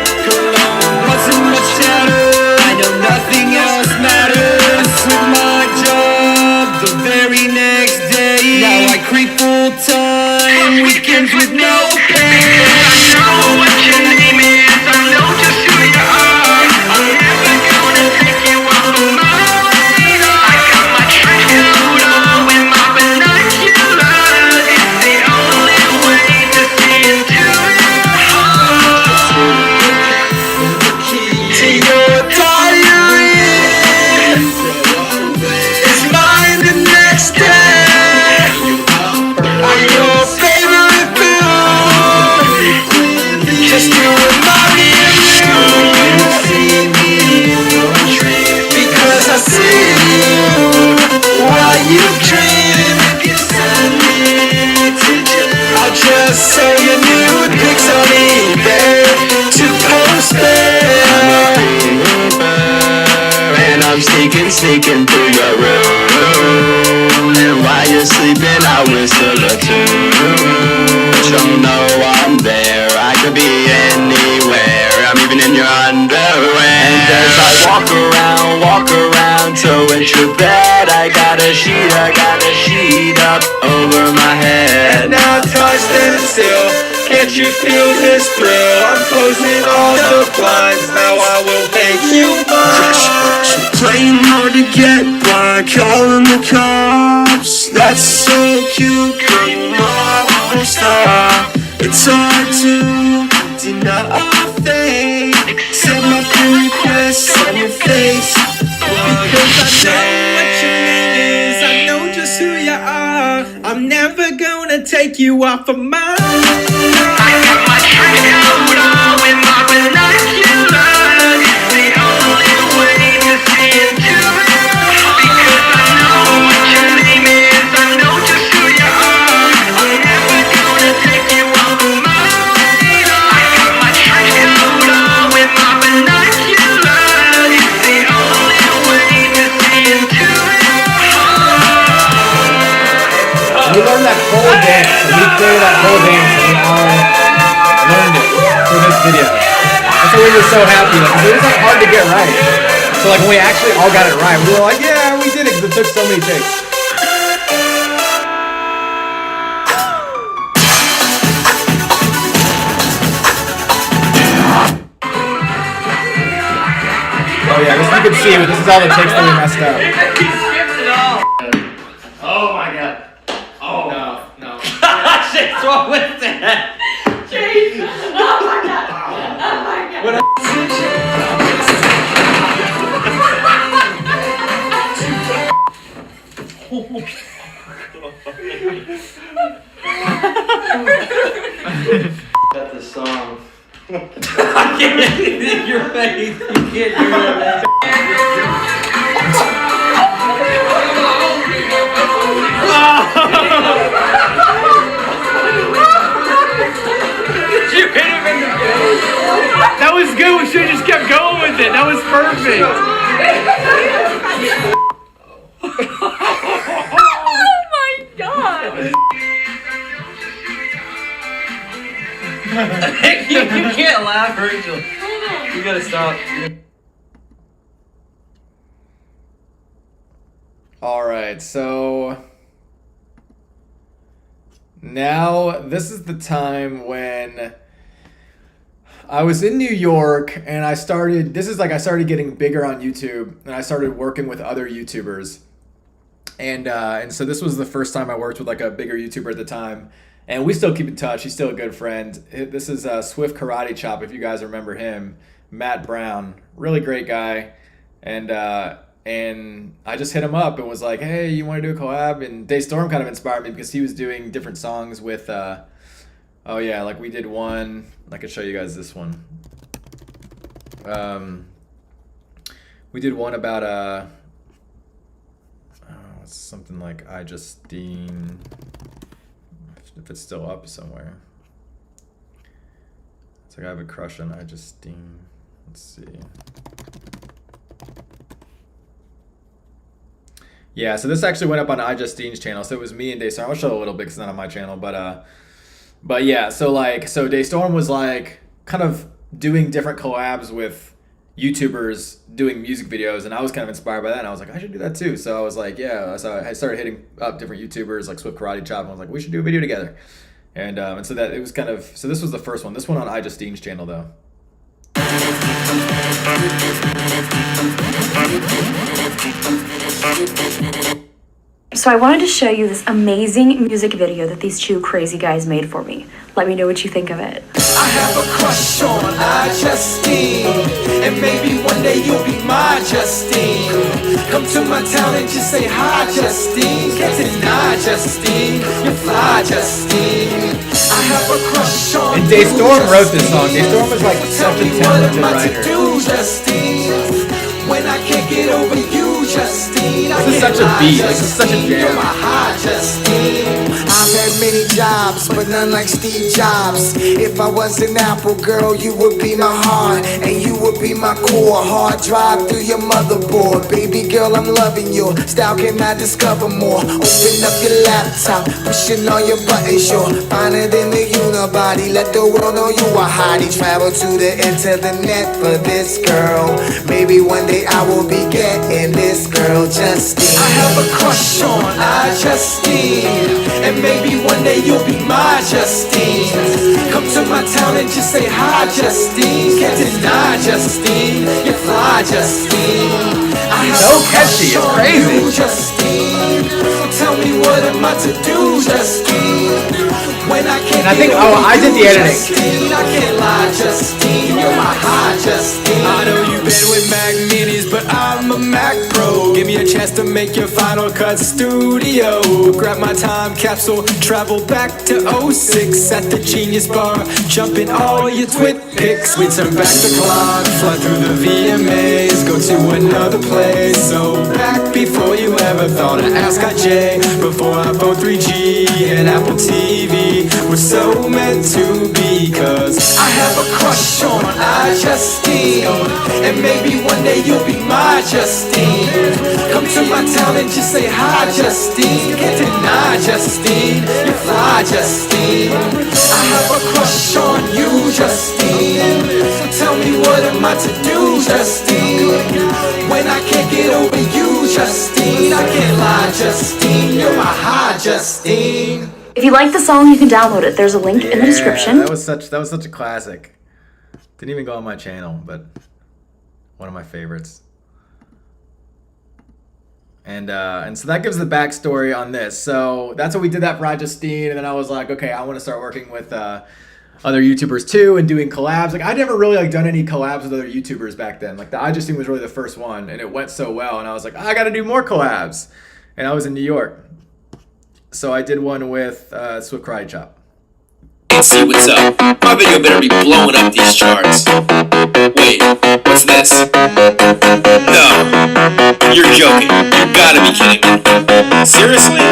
R: Wasn't much chatter, I know nothing else matters. With my job the very next day, now I creep full time, weekends with no pay.
I: I know what your name is, I know just who you are. I'm never gonna take you off of my radar. I got my trench coat on with my binoculars. It's the only way to see into your heart.
R: To your diary is mine the next day. I'm your favorite food, just to remind me of you. Because I see you while you dream. I'll just show you new pics on eBay to post there. And I'm sneaking through your room. And while you're sleeping, I whistle a tune. But you know I'm there, I could be anywhere. I'm even in your underwear. And as I walk around to your bed, I got a sheet up over my head. And now time standing still, can't you feel this thrill? I'm closing all the blinds, now I will make you mine. Playing hard to get by, calling the cops. That's so cute, girl, you're my rock star. It's hard to deny our fate. Accept my friend requests on your face. Because I know what your name is, I know just who you are. I'm
F: I'm never gonna take you off of mine.
I: I got my trench coat on with my binoculars. The only way to see into it, because I know what your name is, I know just who you are. I'm never gonna take you off of mine. I got my trench coat on with my binoculars. The only way to see into it.
A: We learned that whole dance, and we played that whole dance, and we all learned it for this video. That's why we were so happy, because it was like hard to get right. So like when we actually all got it right, we were like, yeah, we did it, because it took so many takes. Oh yeah, I guess you can see, but this is all the takes that we messed up.
B: Oh my god. Oh
A: no.
B: What's wrong with that?
S: Jesus. Oh my god. Oh my god.
A: What
C: Got this song.
B: I can't see your face. You can't do that.
E: You hit him in the face. That was good. We should have just kept going with it. That was perfect.
S: Oh my god.
B: You can't laugh, Rachel. You gotta stop.
A: Alright, so now this is the time when I was in New York and I started getting bigger on YouTube and I started working with other YouTubers. And so this was the first time I worked with like a bigger YouTuber at the time. And we still keep in touch. He's still a good friend. This is Swift Karate Chop, if you guys remember him. Matt Brown, really great guy. And I just hit him up and was like, hey, you want to do a collab? And Daystorm kind of inspired me because he was doing different songs with, oh yeah, like we did one. I could show you guys this one. We did one about, it's something like I Justine. If it's still up somewhere. It's like I have a crush on I Justine. Let's see. Yeah, so this actually went up on I Justine's channel. So it was me and Daystorm. I'll show a little bit because it's not on my channel, but yeah. So Daystorm was like kind of doing different collabs with YouTubers doing music videos, and I was kind of inspired by that. And I was like, I should do that too. So I was like, yeah. So I started hitting up different YouTubers like Swift Karate Chop, and I was like, we should do a video together. And so that it was kind of, so this was the first one. This one on I Justine's channel though.
G: So I wanted to show you this amazing music video that these two crazy guys made for me. Let me know what you think of it.
D: I have a crush on I Justine, and maybe one day you'll be my Justine. Come to my town and just say hi, Justine. Can't deny, Justine. You fly, Justine. I have a crush on
A: and Daystorm wrote this song. Daystorm was like such a talented writer.
D: Do, Justine. When I can't get over you, Justine.
A: This is such a beat. Like, this is such a jam.
D: You're my high, Justine. I've had many jobs, but none like Steve Jobs. If I was an Apple girl, you would be my heart, and you would be my core. Hard drive through your motherboard. Baby girl, I'm loving your style. Can I discover more? Open up your laptop, pushing all your buttons. You're finer than the unibody. Let the world know you are hottie. Travel to the internet for this girl. Maybe one day I will be getting this girl, Justine. I have a crush on I Justine, and maybe one day you'll be my Justine. Come to my town and just say hi, Justine. Can't deny, Justine. You fly, Justine. I have
A: so catchy, it's crazy.
D: You, Justine. So tell me what am I to do, Justine? When I can't
A: and I think, I did the editing.
D: Justine, I can't lie, Justine. You're my high, Justine.
F: I know you've been with Mac Minis, but I'm a Mac
L: Mac Pro. Give me a chance to make your Final Cut studio. Grab my time capsule, travel back to 06 at the Genius Bar. Jump in all your twit pics. We turn back the clock, fly through the VMAs, go to another place. So back before you ever thought of Ask IJ, before iPhone 3G and Apple TV. We're so meant to be, cause I have a crush on iJustine, and maybe one day you'll be my Justine. Come to my town and just say hi, Justine. Can't deny, Justine, you fly, Justine. I have a crush on you, Justine. So tell me, what am I to do, Justine? When I can't get over you, Justine. I can't lie, Justine, you're my high, Justine.
G: If you like the song, you can download it. There's a link in the description.
A: That was such a classic. Didn't even go on my channel, but one of my favorites. And so that gives the backstory on this. So that's what we did that for iJustine, and then I was like, okay, I want to start working with other YouTubers too and doing collabs. Like I never really done any collabs with other YouTubers back then. Like the iJustine was really the first one, and it went so well, and I was like, I got to do more collabs. And I was in New York. So I did one with Swift Karate Chop.
O: Let's see what's up. My video better be blowing up these charts. Wait, what's this? No, you're joking. You gotta be kidding me. Seriously?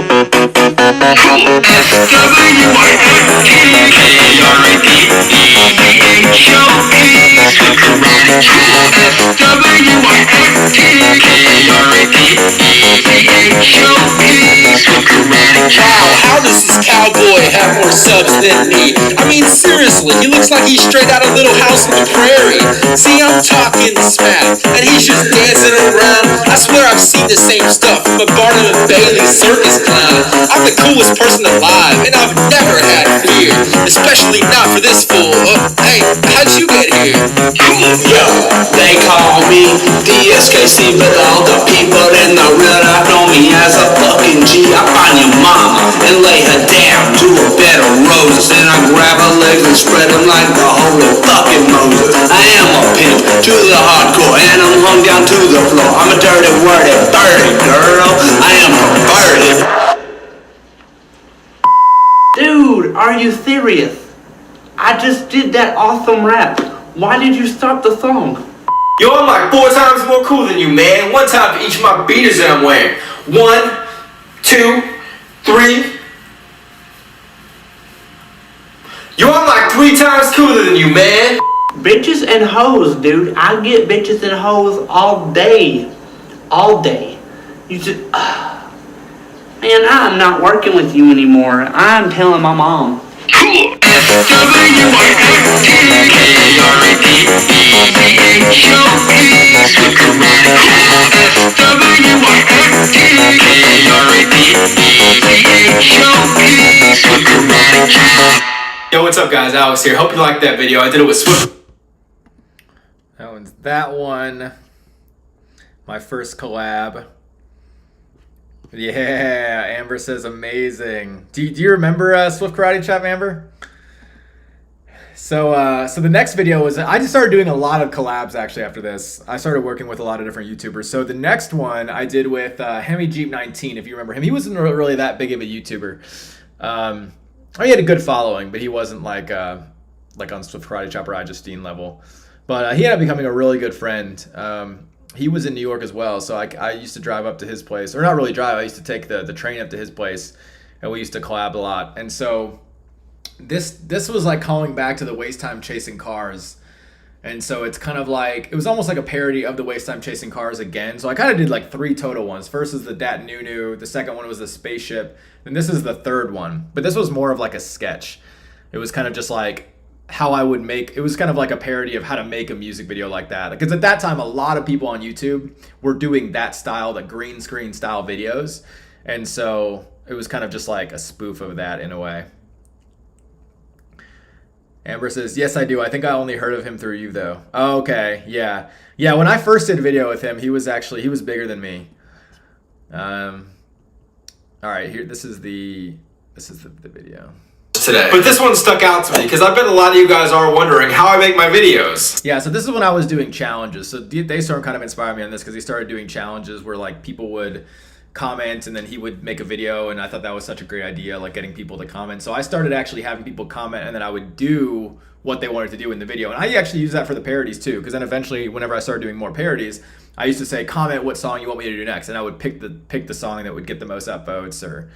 O: Wow, how does this cowboy have more subs than me? I mean, seriously, he looks like he's straight out of Little House on the Prairie. See, I'm talking smack, and he's just dancing around. I swear I've seen the same stuff from a Barnum and Bailey circus clown. I'm the coolest person alive, and I've never had fear, especially not for this fool. Hey, how'd you get here? Yo, they call me DSKC, but all the people in the real life know me as a fucking G. I find your mama and lay her down to a bed of roses, and I grab her legs and spread them like the holy fucking Moses. I am a pimp to the hardcore, and I'm hung down to the floor. I'm a dirty, wordy, birdie girl. I am perverted.
B: Dude, are you serious? I just did that awesome rap. Why did you stop the song?
O: Yo, I'm like 4 times more cool than you, man. 1 time for each of my beaters that I'm wearing. 1, 2, 3. Yo, I'm like 3 times cooler than you, man.
B: Bitches and hoes, dude. I get bitches and hoes all day. All day. You just... Man, I'm not working with you anymore. I'm telling my mom.
O: Yo, what's up, guys? Alex here. Hope you liked that video. I did it with Swift.
A: That one. My first collab. Yeah, Amber says amazing. Do you remember Swift Karate Chop, Amber? So the next video was, I just started doing a lot of collabs actually after this. I started working with a lot of different YouTubers. So the next one I did with Hemi Jeep 19, if you remember him. He wasn't really that big of a YouTuber. He had a good following, but he wasn't like on Swift Karate Chop or iJustine level. But he ended up becoming a really good friend. He was in New York as well, so I used to drive up to his place, or not really drive, I used to take the train up to his place, and we used to collab a lot. And so this was like calling back to the Waste Time Chasing Cars. And so it's kind of like, it was almost like a parody of the Waste Time Chasing Cars again. So I kind of did like 3 total ones. First is the Dat Nunu, the second one was the spaceship, and this is the third one. But this was more of like a sketch. It was kind of just like how I would make, it was kind of like a parody of how to make a music video like that. Because at that time, a lot of people on YouTube were doing that style, the green screen style videos. And so it was kind of just like a spoof of that in a way. Amber says, yes, I do. I think I only heard of him through you though. Oh, okay, yeah. Yeah, when I first did a video with him, he was bigger than me. All right, here, this is the video.
T: today, but this one stuck out to me because I bet a lot of you guys are wondering how I make my videos.
A: Yeah, so this is when I was doing challenges. So Daystorm kind of inspired me on this because he started doing challenges where like people would comment and then he would make a video, and I thought that was such a great idea, like getting people to comment. So I started actually having people comment, and then I would do what they wanted to do in the video. And I actually use that for the parodies too, because then eventually whenever I started doing more parodies, I used to say, comment what song you want me to do next, and I would pick the song that would get the most upvotes or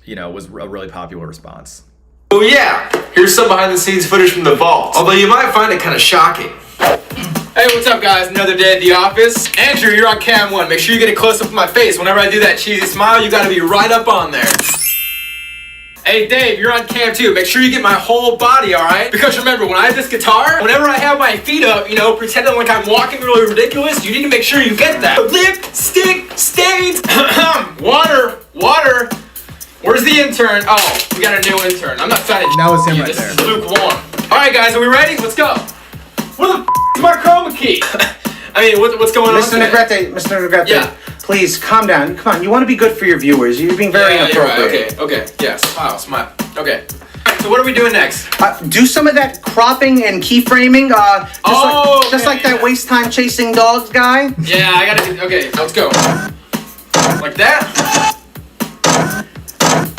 A: you know, was a really popular response.
T: Oh yeah, here's some behind the scenes footage from the vault, although you might find it kind of shocking. Hey, what's up guys? Another day at the office. Andrew, you're on cam 1. Make sure you get a close up of my face. Whenever I do that cheesy smile, you gotta be right up on there. Hey Dave, you're on cam 2. Make sure you get my whole body, alright? Because remember, when I have this guitar, whenever I have my feet up, you know, pretending like I'm walking really ridiculous, you need to make sure you get that. Lipstick stains. Water. Where's the intern? Oh, we got a new intern. I'm not trying to.
A: That was him right
T: this
A: there.
T: This is lukewarm. Alright guys, are we ready? Let's go. Where the is my chroma key? I mean, what's going on?
U: Mr. Negrete,
T: Yeah.
U: please calm down. Come on, you want to be good for your viewers. You're being very inappropriate.
T: Right. Okay, yeah, smile. Okay. So what are we doing next?
U: Do some of that cropping and keyframing, just like that waste time chasing dogs guy.
T: Yeah, I gotta do, okay, let's go. Like that?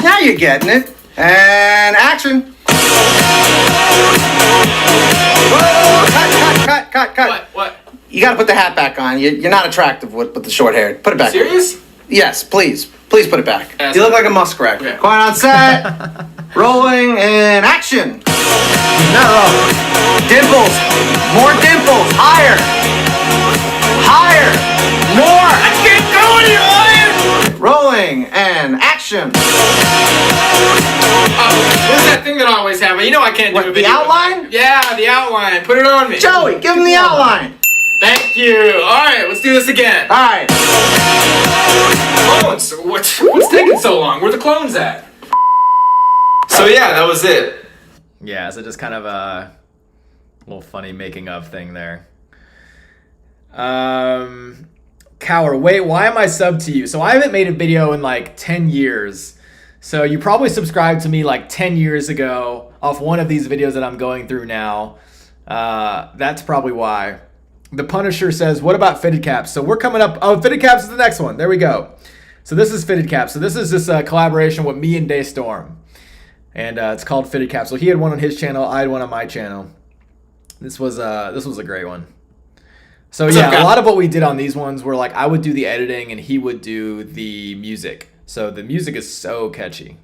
U: Now you're getting it. And action. Whoa, cut.
T: What?
U: You gotta put the hat back on. You're not attractive with the short hair. Put it back.
T: Serious?
U: Yes, please. Please put it back.
T: Yes.
U: You look like a muskrat.
T: Okay.
U: Quiet on set. Rolling and action. No. Dimples. More dimples. Higher. More. I can't go anymore. Rolling and action.
T: What's that thing that I always have? You know I can't do a video.
U: The outline?
T: Yeah, the outline. Put it on me.
U: Joey, give him the outline.
T: Thank you. Alright, let's do this again.
U: Alright.
T: Clones. What's taking so long? Where the clones at? So yeah, that was it.
A: Yeah, so just kind of a little funny making of thing there. Cower, wait, why am I subbed to you? So I haven't made a video in like 10 years. So you probably subscribed to me like 10 years ago off one of these videos that I'm going through now. That's probably why. The Punisher says, what about Fitted Caps? So we're coming up. Oh, Fitted Caps is the next one. There we go. So this is Fitted Caps. So this is just a collaboration with me and Daystorm. And it's called Fitted Caps. So he had one on his channel. I had one on my channel. This was a great one. So yeah, a lot of what we did on these ones were like I would do the editing and he would do the music. So the music is so catchy.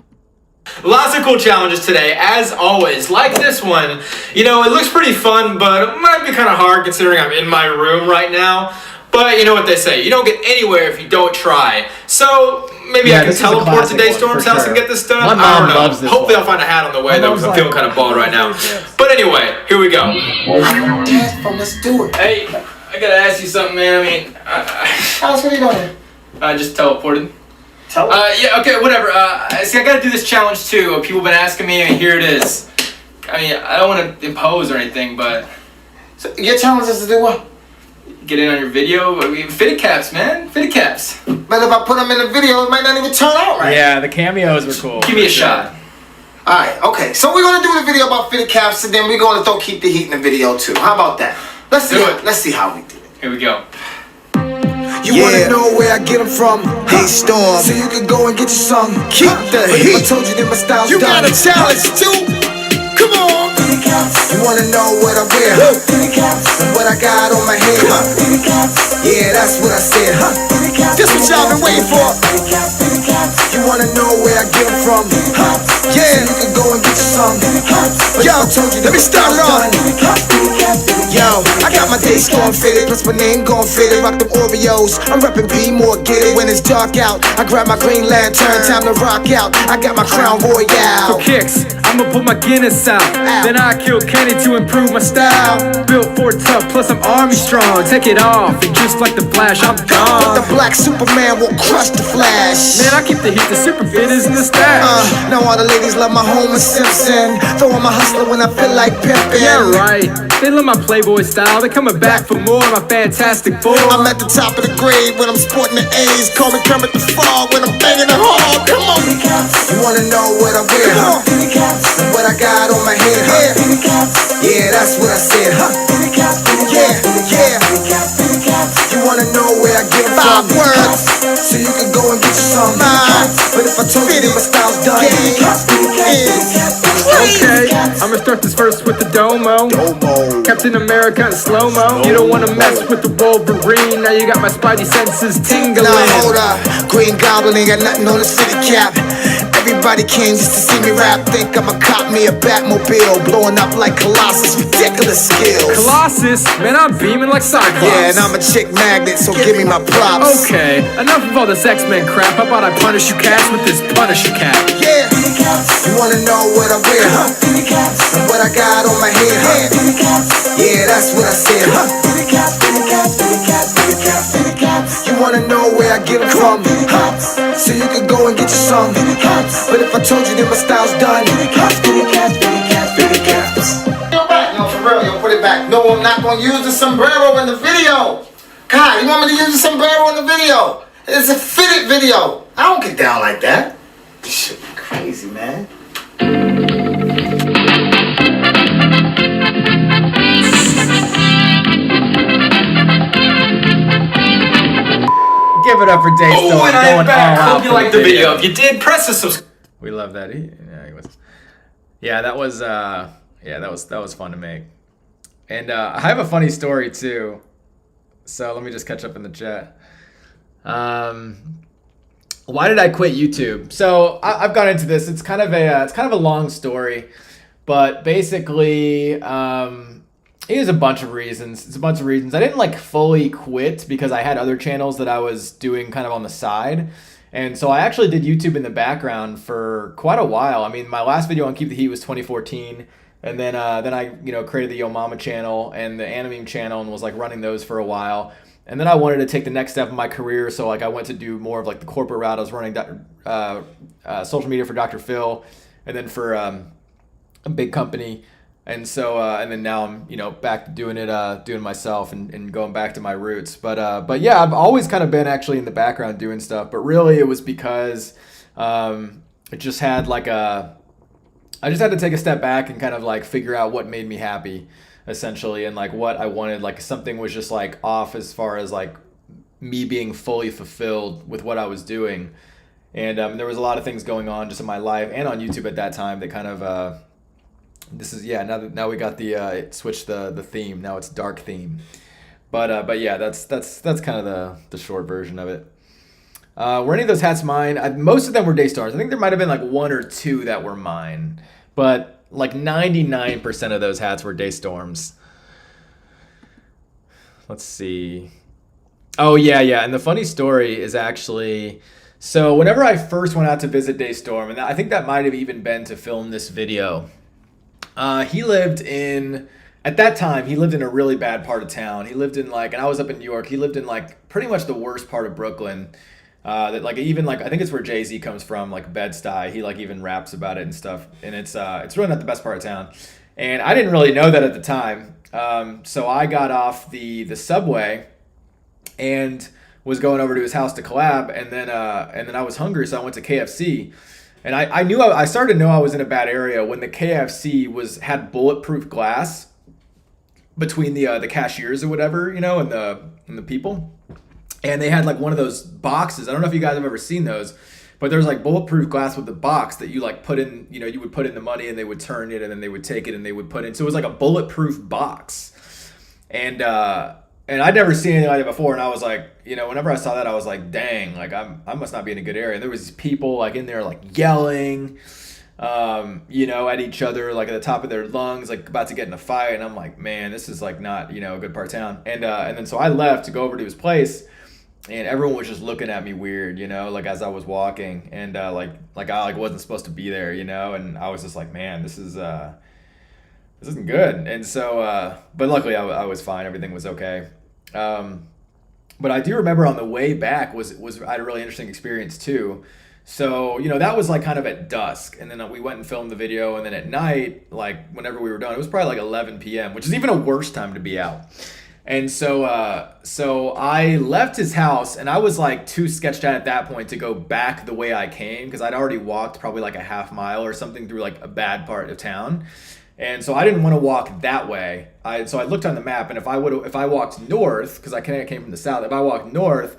T: Lots of cool challenges today, as always. Like this one, you know, it looks pretty fun, but it might be kind of hard considering I'm in my room right now. But you know what they say, you don't get anywhere if you don't try. So maybe I can teleport to Daystorm's house and get this done.
A: My mom
T: I don't know.
A: loves this
T: Hopefully
A: one.
T: I'll find a hat on the way though, because I'm feeling kind of bald right now. But anyway, here we go.
U: Let's do it.
T: Hey, I gotta ask you something, man. I mean,
U: Alice, what are you doing?
T: I just teleported. Yeah, okay, whatever. See, I gotta do this challenge too. People have been asking me, and here it is. I mean, I don't want to impose or anything, but...
U: So your challenge is to do what?
T: Get in on your video. I mean, Fitted Caps, man. Fitted Caps.
U: But if I put them in the video, it might not even turn out right.
A: Yeah, the cameos were cool.
T: Give me a shot.
U: Alright, okay. So we're gonna do the video about Fitted Caps, and then we're gonna throw Keep the Heat in the video too. How about that? Let's see how we do it.
T: Here we go.
D: You wanna know where I get them from? Daystorm. So you can go and get you some. Keep the heat. I told you that my style's done. You got a challenge too? Come on. You wanna know what I wear? And what I got on my head? Yeah, that's what I said. This what y'all been waiting for. You wanna know where I get them from? Yeah, you can go and get you some. Yo, I told you let me start it off. Yo, I got my Daystorm fitted, plus my name gon' fit it. Rock them Oreos, I'm reppin' B more, get it when it's dark out. I grab my green lantern, time to rock out. I got my Crown Royale.
F: For kicks, I'ma put my Guinness out. Then I kill Kenny to improve my style. Built for tough, plus I'm army strong. Take it off, and just like the Flash, I'm gone.
U: The black Superman will crush the Flash.
F: Man, I keep the heat, the super fit is in the stash.
U: Now all the ladies love my Homer Simpson. Though I'm a hustler when I feel like pimpin'.
F: Yeah, right. They love my Playboy style. They coming back for more of my Fantastic Four.
U: I'm at the top of the grade when I'm sporting the A's. Call me Kermit the Frog when I'm banging the hard. Come on, you wanna know what I wear? And what I got on my head? Yeah, that's what I said. Yeah. You wanna know where I get them from? 5 words, so you can go and get you some. But if I told you that my style's done,
F: okay, I'ma start this verse with the Domo. Captain America in slow-mo. You don't wanna mess with the Wolverine. Now you got my spidey senses tingling.
U: Now hold up, Green Goblin ain't got nothing on the city cap. Everybody came just to see me rap. Think I'ma cop me a Batmobile, blowing up like Colossus. Ridiculous skills.
F: Colossus? Man, I'm beaming like Cyclops.
U: Yeah, and I'm a chick magnet, so give me my props.
F: Okay, enough of all this X-Men crap. How about I punish you cats with this Punisher cap?
U: Yeah, you wanna know what I wear? And what I got on my head? Yeah, that's what I said. You wanna know where I get them from? So you can go and get you some. But if I told you that my style's done, no, for real, yo, put it back. No, I'm not gonna use the sombrero in the video. God, you want me to use the sombrero in the video? It's a fitted video. I don't get down like that. This shit be crazy, man.
A: Give it up for Daystorm.
T: Oh, and I'm back. Hope you liked the video.
A: video.
T: If you did, press the subscribe.
A: We love that. Yeah, that was fun to make. And I have a funny story too. So let me just catch up in the chat. Why did I quit YouTube? So I've gone into this. It's kind of a long story, but basically, There's a bunch of reasons. I didn't like fully quit because I had other channels that I was doing kind of on the side. And so I actually did YouTube in the background for quite a while. I mean, my last video on Keep the Heat was 2014. And then I, created the Yo Mama channel and the Animeme channel and was like running those for a while. And then I wanted to take the next step in my career. So like I went to do more of like the corporate route. I was running social media for Dr. Phil and then for a big company. And so, and then now I'm, back to doing it, doing myself and going back to my roots. But yeah, I've always kind of been actually in the background doing stuff. But really, it was because it just had I just had to take a step back and kind of like figure out what made me happy, essentially, and like what I wanted. Like something was just like off as far as like me being fully fulfilled with what I was doing. And there was a lot of things going on just in my life and on YouTube at that time that kind of. Now we got the switched the theme. Now it's dark theme, but yeah, that's kind of the short version of it. Were any of those hats mine? Most of them were Daystars. I think there might have been like 1 or 2 that were mine, but like 99% of those hats were Daystorms. Let's see. Oh yeah, and the funny story is actually. So whenever I first went out to visit Daystorm, and I think that might have even been to film this video. He lived in a really bad part of town. He lived in and I was up in New York. He lived in pretty much the worst part of Brooklyn. I think it's where Jay-Z comes from, like Bed-Stuy. He even raps about it and stuff. And it's really not the best part of town. And I didn't really know that at the time. So I got off the subway and was going over to his house to collab. And then I was hungry, so I went to KFC. And I started to know I was in a bad area when the KFC had bulletproof glass between the cashiers or whatever, and the people. And they had one of those boxes. I don't know if you guys have ever seen those, but there's bulletproof glass with the box that you put in, you would put in the money and they would turn it and then they would take it and they would put in. So it was like a bulletproof box. And I'd never seen anything like that before, and I was like, whenever I saw that, I was like, dang, I must not be in a good area. And there was these people in there yelling, at each other, at the top of their lungs, about to get in a fight. And I'm like, man, this is not, a good part of town. And then so I left to go over to his place, and everyone was just looking at me weird, you know, like as I was walking, and like I like wasn't supposed to be there, you know, and I was just like, man, this isn't good. And so, but luckily I was fine. Everything was okay. But I do remember on the way back was I had a really interesting experience too. So, you know, that was like kind of at dusk, and then we went and filmed the video, and then at night, like whenever we were done, it was probably like 11 p.m., which is even a worse time to be out. And so, so I left his house, and I was like too sketched out at that point to go back the way I came, because I'd already walked probably like a half mile or something through like a bad part of town. And so I didn't want to walk that way. So I looked on the map, and if I walked north, because I came from the south, if I walked north,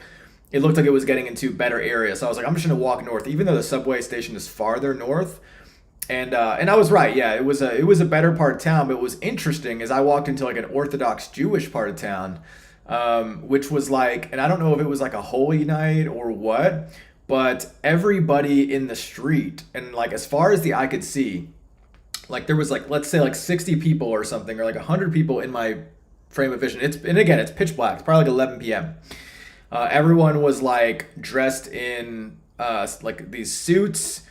A: it looked like it was getting into better areas. So I was like, I'm just gonna walk north, even though the subway station is farther north. And I was right. Yeah, it was a better part of town. But what was interesting is I walked into like an Orthodox Jewish part of town, which was like, and I don't know if it was like a holy night or what, but everybody in the street, and like as far as the eye could see, like there was like, let's say like 60 people or something, or like 100 people in my frame of vision. And again, it's pitch black. It's probably like 11 p.m. Everyone was like dressed in like these suits,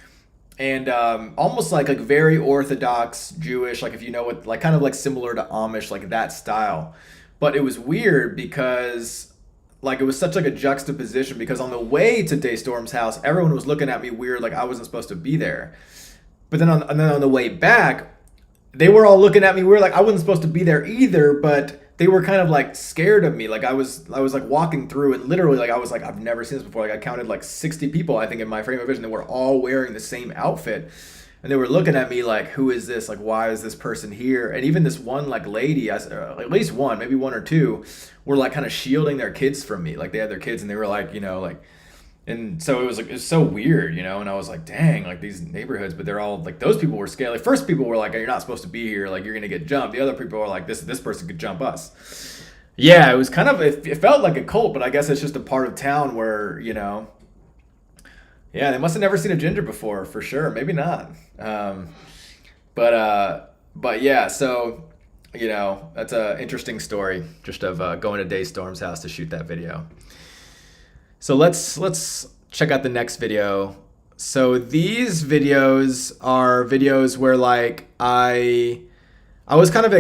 A: and almost like very Orthodox Jewish, like if you know what, like kind of like similar to Amish, like that style. But it was weird because like it was such like a juxtaposition, because on the way to Daystorm's house, everyone was looking at me weird, like I wasn't supposed to be there. But then on the way back, they were all looking at me weird, like I wasn't supposed to be there either, but they were kind of like scared of me. Like I was like walking through, and literally like I was like, I've never seen this before. Like I counted like 60 people, I think, in my frame of vision that were all wearing the same outfit. And they were looking at me like, who is this? Like, why is this person here? And even this one like lady, at least one, maybe one or two, were like kind of shielding their kids from me. Like they had their kids, and they were like, you know, like, and so it was so weird, you know. And I was like, dang, like these neighborhoods, but they're all like, those people were scared. Like first people were like, you're not supposed to be here, like you're gonna get jumped. The other people were like, this person could jump us. Yeah, it was kind of, it felt like a cult, but I guess it's just a part of town where, you know, yeah, they must have never seen a ginger before, for sure. Maybe not. But yeah, so, you know, that's an interesting story, just of going to Daystorm's house to shoot that video. So let's check out the next video. So these videos are videos where like I was kind of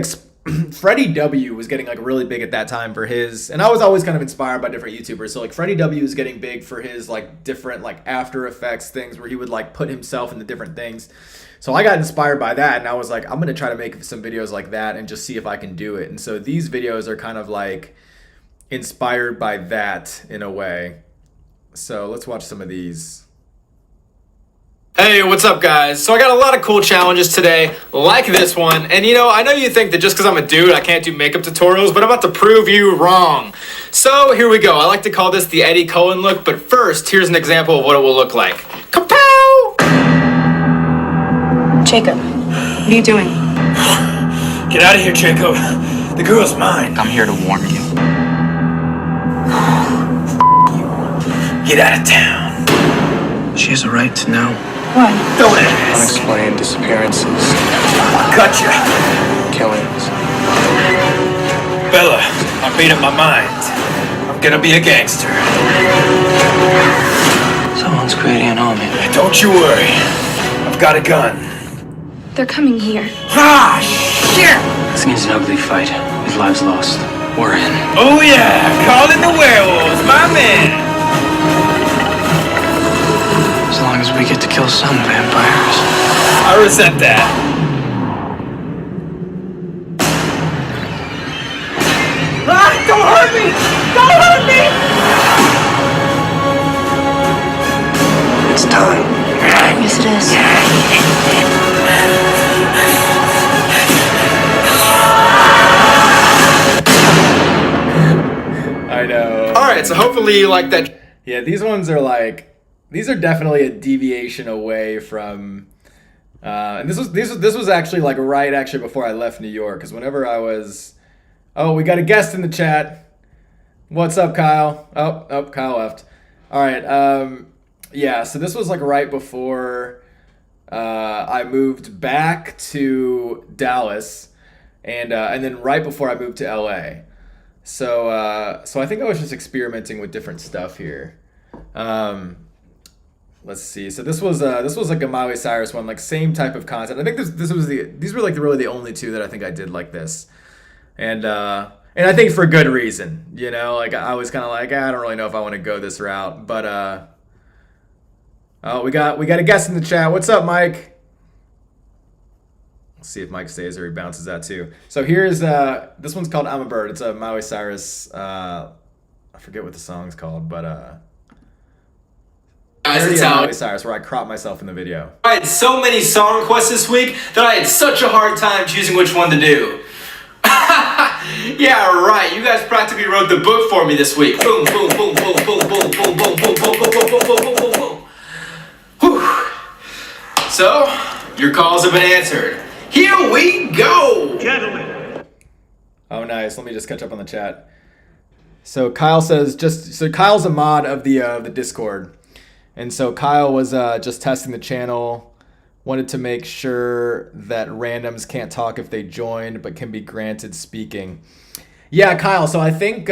A: Freddie W was getting like really big at that time for his, and I was always kind of inspired by different YouTubers. So like Freddie W is getting big for his like different like After Effects things where he would like put himself into different things. So I got inspired by that, and I was like, I'm gonna try to make some videos like that and just see if I can do it. And so these videos are kind of like inspired by that in a way. So let's watch some of these.
T: Hey, what's up guys? So I got a lot of cool challenges today, like this one. And you know, I know you think that just because I'm a dude, I can't do makeup tutorials, but I'm about to prove you wrong. So here we go. I like to call this the Eddie Cohen look, but first, here's an example of what it will look like. Kapow!
G: Jacob, what are you doing?
N: Get out of here, Jacob. The girl's mine.
H: I'm here to warn you.
N: Get out of town.
H: She has a right to know.
G: What?
N: Don't ask.
H: Unexplained disappearances.
N: I'll cut you.
H: Killings.
N: Bella, I made up my mind. I'm gonna be a gangster.
H: Someone's creating an army.
N: Don't you worry. I've got a gun.
G: They're coming here.
N: Ah, shit!
H: This means an ugly fight. His lives lost. We're in.
N: Oh yeah, call in the werewolves, my man.
H: As long as we get to kill some vampires.
N: I resent that. Ah, don't hurt me! Don't hurt me!
H: It's time.
G: Yes, it is.
A: I know.
T: Alright, so hopefully you like that.
A: Yeah, these ones are like, these are definitely a deviation away from, and this was actually like right actually before I left New York, because whenever I was, oh, we got a guest in the chat. What's up, Kyle? Oh, Kyle left. All right, yeah, so this was like right before I moved back to Dallas, and then right before I moved to LA. So so I think I was just experimenting with different stuff here. Let's see. So this was like a Miley Cyrus one, like same type of concept. I think these were like really the only two that I think I did like this, and I think for good reason. You know, like I was kind of like, I don't really know if I want to go this route, but oh, we got a guest in the chat. What's up, Mike? Let's see if Mike stays or he bounces out too. So here's this one's called "I'm a Bird." It's a Miley Cyrus. I forget what the song's called, but
T: Guys, it's how
A: Miley Cyrus, where I crop myself in the video.
T: I had so many song requests this week that I had such a hard time choosing which one to do. Yeah, right. You guys practically wrote the book for me this week. Boom, boom, boom, boom, boom, boom, boom, boom, boom, boom, boom, boom, boom, boom, boom. Whew. So, your calls have been answered. Here we go,
A: gentlemen. Oh, nice. Let me just catch up on the chat. So Kyle says Kyle's a mod of the Discord. And so Kyle was just testing the channel, wanted to make sure that randoms can't talk if they joined, but can be granted speaking. Yeah, Kyle, so I think,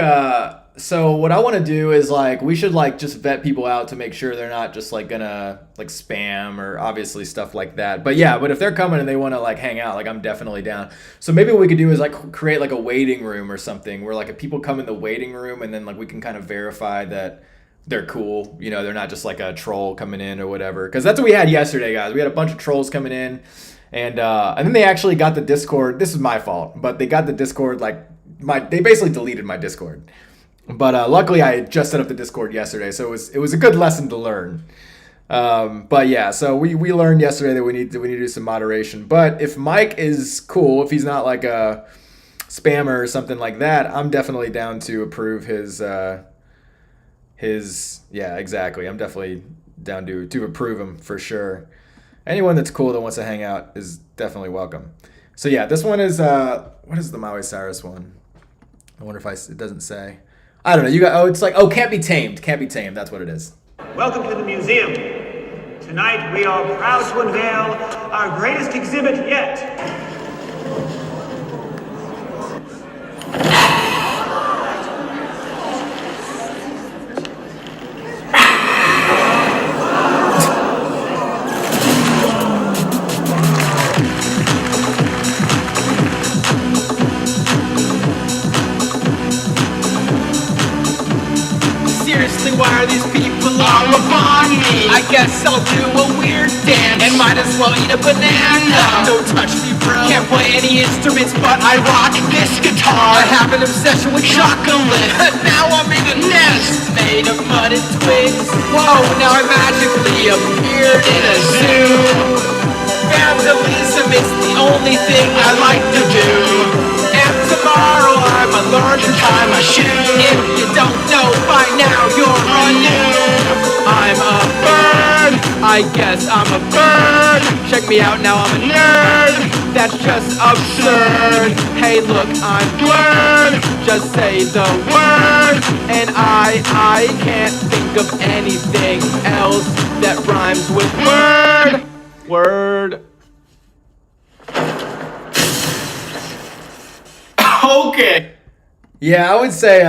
A: so what I want to do is like, we should like just vet people out to make sure they're not just like gonna like spam or obviously stuff like that. But yeah, but if they're coming and they want to like hang out, like I'm definitely down. So maybe what we could do is like create like a waiting room or something where like if people come in the waiting room and then like we can kind of verify that they're cool, you know, they're not just like a troll coming in or whatever. Because that's what we had yesterday, guys. We had a bunch of trolls coming in, and then they actually got the Discord. This is my fault, but they got the Discord like they basically deleted my Discord. But luckily, I had just set up the Discord yesterday, so it was a good lesson to learn. But yeah, so we learned yesterday that we need to do some moderation. But if Mike is cool, if he's not like a spammer or something like that, I'm definitely down to approve his yeah, exactly. I'm definitely down to approve him for sure. Anyone that's cool that wants to hang out is definitely welcome. So yeah, this one is what is the Miley Cyrus one? I wonder if it doesn't say. I don't know. You got it's like can't be tamed. Can't be tamed. That's what it is.
M: Welcome to the museum. Tonight we are proud to unveil our greatest exhibit yet.
D: Why are these people all upon me? I guess I'll do a weird dance and might as well eat a banana. Don't touch me, bro. Can't play any instruments, but I rock this guitar. I have an obsession with chocolate. Now I'm in a nest made of mud and twigs. Whoa, now I magically appeared in a zoo. Vandalism is the only thing I like to do. And tomorrow I'ma learn to tie my shoe. If you don't know by now, you're a noob. I'm a bird, I guess I'm a bird. Check me out now, I'm a nerd. That's just absurd. Hey look, I'm blurred. Just say the word. And I can't think of anything else that rhymes with word. Word.
T: Okay.
A: Yeah, I would say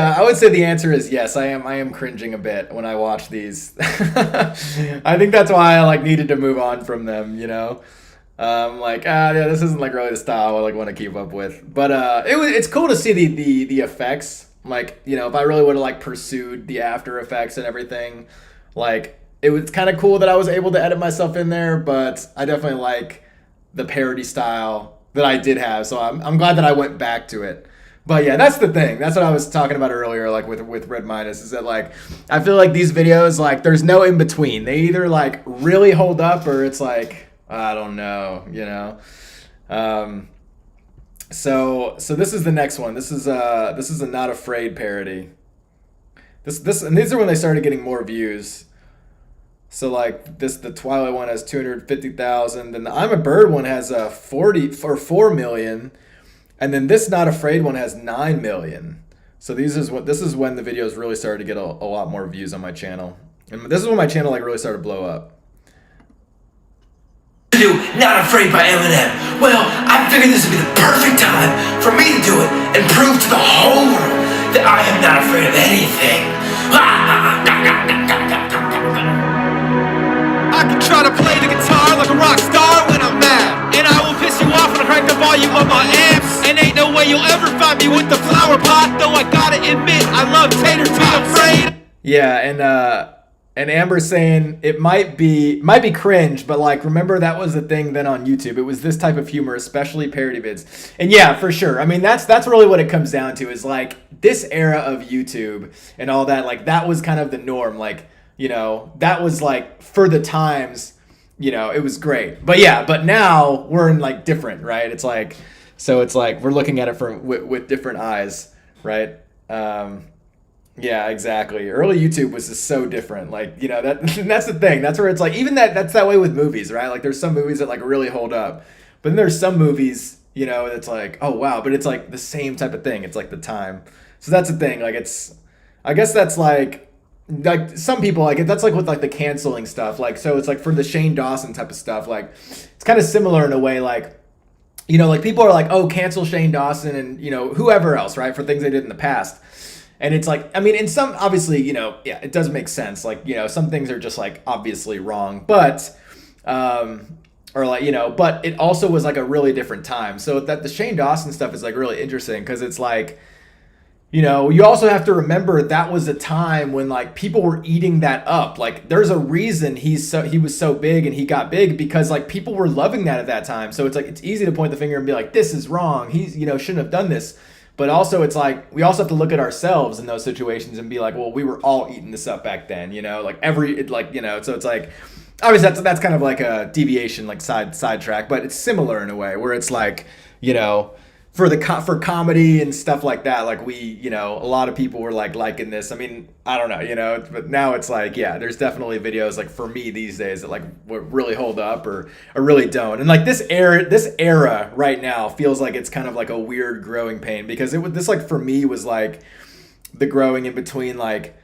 A: the answer is yes. I am cringing a bit when I watch these. I think that's why I like needed to move on from them, you know. Like yeah, this isn't like really the style I like want to keep up with. But it's cool to see the effects. Like, you know, if I really would have like pursued the After Effects and everything, like it was kind of cool that I was able to edit myself in there, but I definitely like the parody style that I did have. So I'm glad that I went back to it. But yeah, that's the thing. That's what I was talking about earlier, like with Red Minus, is that like I feel like these videos, like there's no in between. They either like really hold up or it's like I don't know, you know. So this is the next one. This is a Not Afraid parody. This and these are when they started getting more views. So like the Twilight one has 250,000, then the I'm a Bird one has 4 million. And then this Not Afraid one has 9 million. So this is when the videos really started to get a lot more views on my channel. And this is when my channel like really started to blow up.
O: Not Afraid by Eminem. Well, I figured this would be the perfect time for me to do it and prove to the whole world I am not afraid of anything.
F: I can try to play the guitar like a rock star when I'm mad, and I will piss you off when I crank the volume of my amps. And ain't no way you'll ever find me with the flower pot, though I gotta admit I love tater tots. Afraid.
A: Yeah, and Amber's saying it might be cringe, but like remember that was the thing then on YouTube. It was this type of humor, especially parody vids. And yeah, for sure. I mean, that's really what it comes down to is like this era of YouTube and all that. Like that was kind of the norm. Like, you know, that was like for the times, you know, it was great. But yeah, but now we're in like different, right? It's like, so it's like we're looking at it from with different eyes, right? Yeah, exactly. Early YouTube was just so different. Like, you know, that's the thing. That's where it's like, even that's that way with movies, right? Like there's some movies that like really hold up, but then there's some movies, you know, that's like, oh wow, but it's like the same type of thing. It's like the time. So that's the thing. Like I guess that's like some people like it. That's like with like the canceling stuff. Like, so it's like for the Shane Dawson type of stuff, like it's kind of similar in a way, like, you know, like people are like, oh, cancel Shane Dawson and, you know, whoever else, right? For things they did in the past. And it's like, I mean, in some, obviously, you know, yeah, it does make sense. Like, you know, some things are just like obviously wrong, but, or like, you know, but it also was like a really different time. So that the Shane Dawson stuff is like really interesting because it's like, you know, you also have to remember that was a time when like people were eating that up. Like there's a reason he was so big and he got big because like people were loving that at that time. So it's like, it's easy to point the finger and be like, this is wrong. He's, you know, shouldn't have done this. But also it's like, we also have to look at ourselves in those situations and be like, well, we were all eating this up back then, you know, like you know, so it's like, obviously that's kind of like a deviation, like sidetrack, but it's similar in a way where it's like, you know, for comedy and stuff like that, like we, you know, a lot of people were like liking this. I mean, I don't know, you know, but now it's like, yeah, there's definitely videos like for me these days that like really hold up or really don't. And like this era right now feels like it's kind of like a weird growing pain because this like for me was like the growing in between like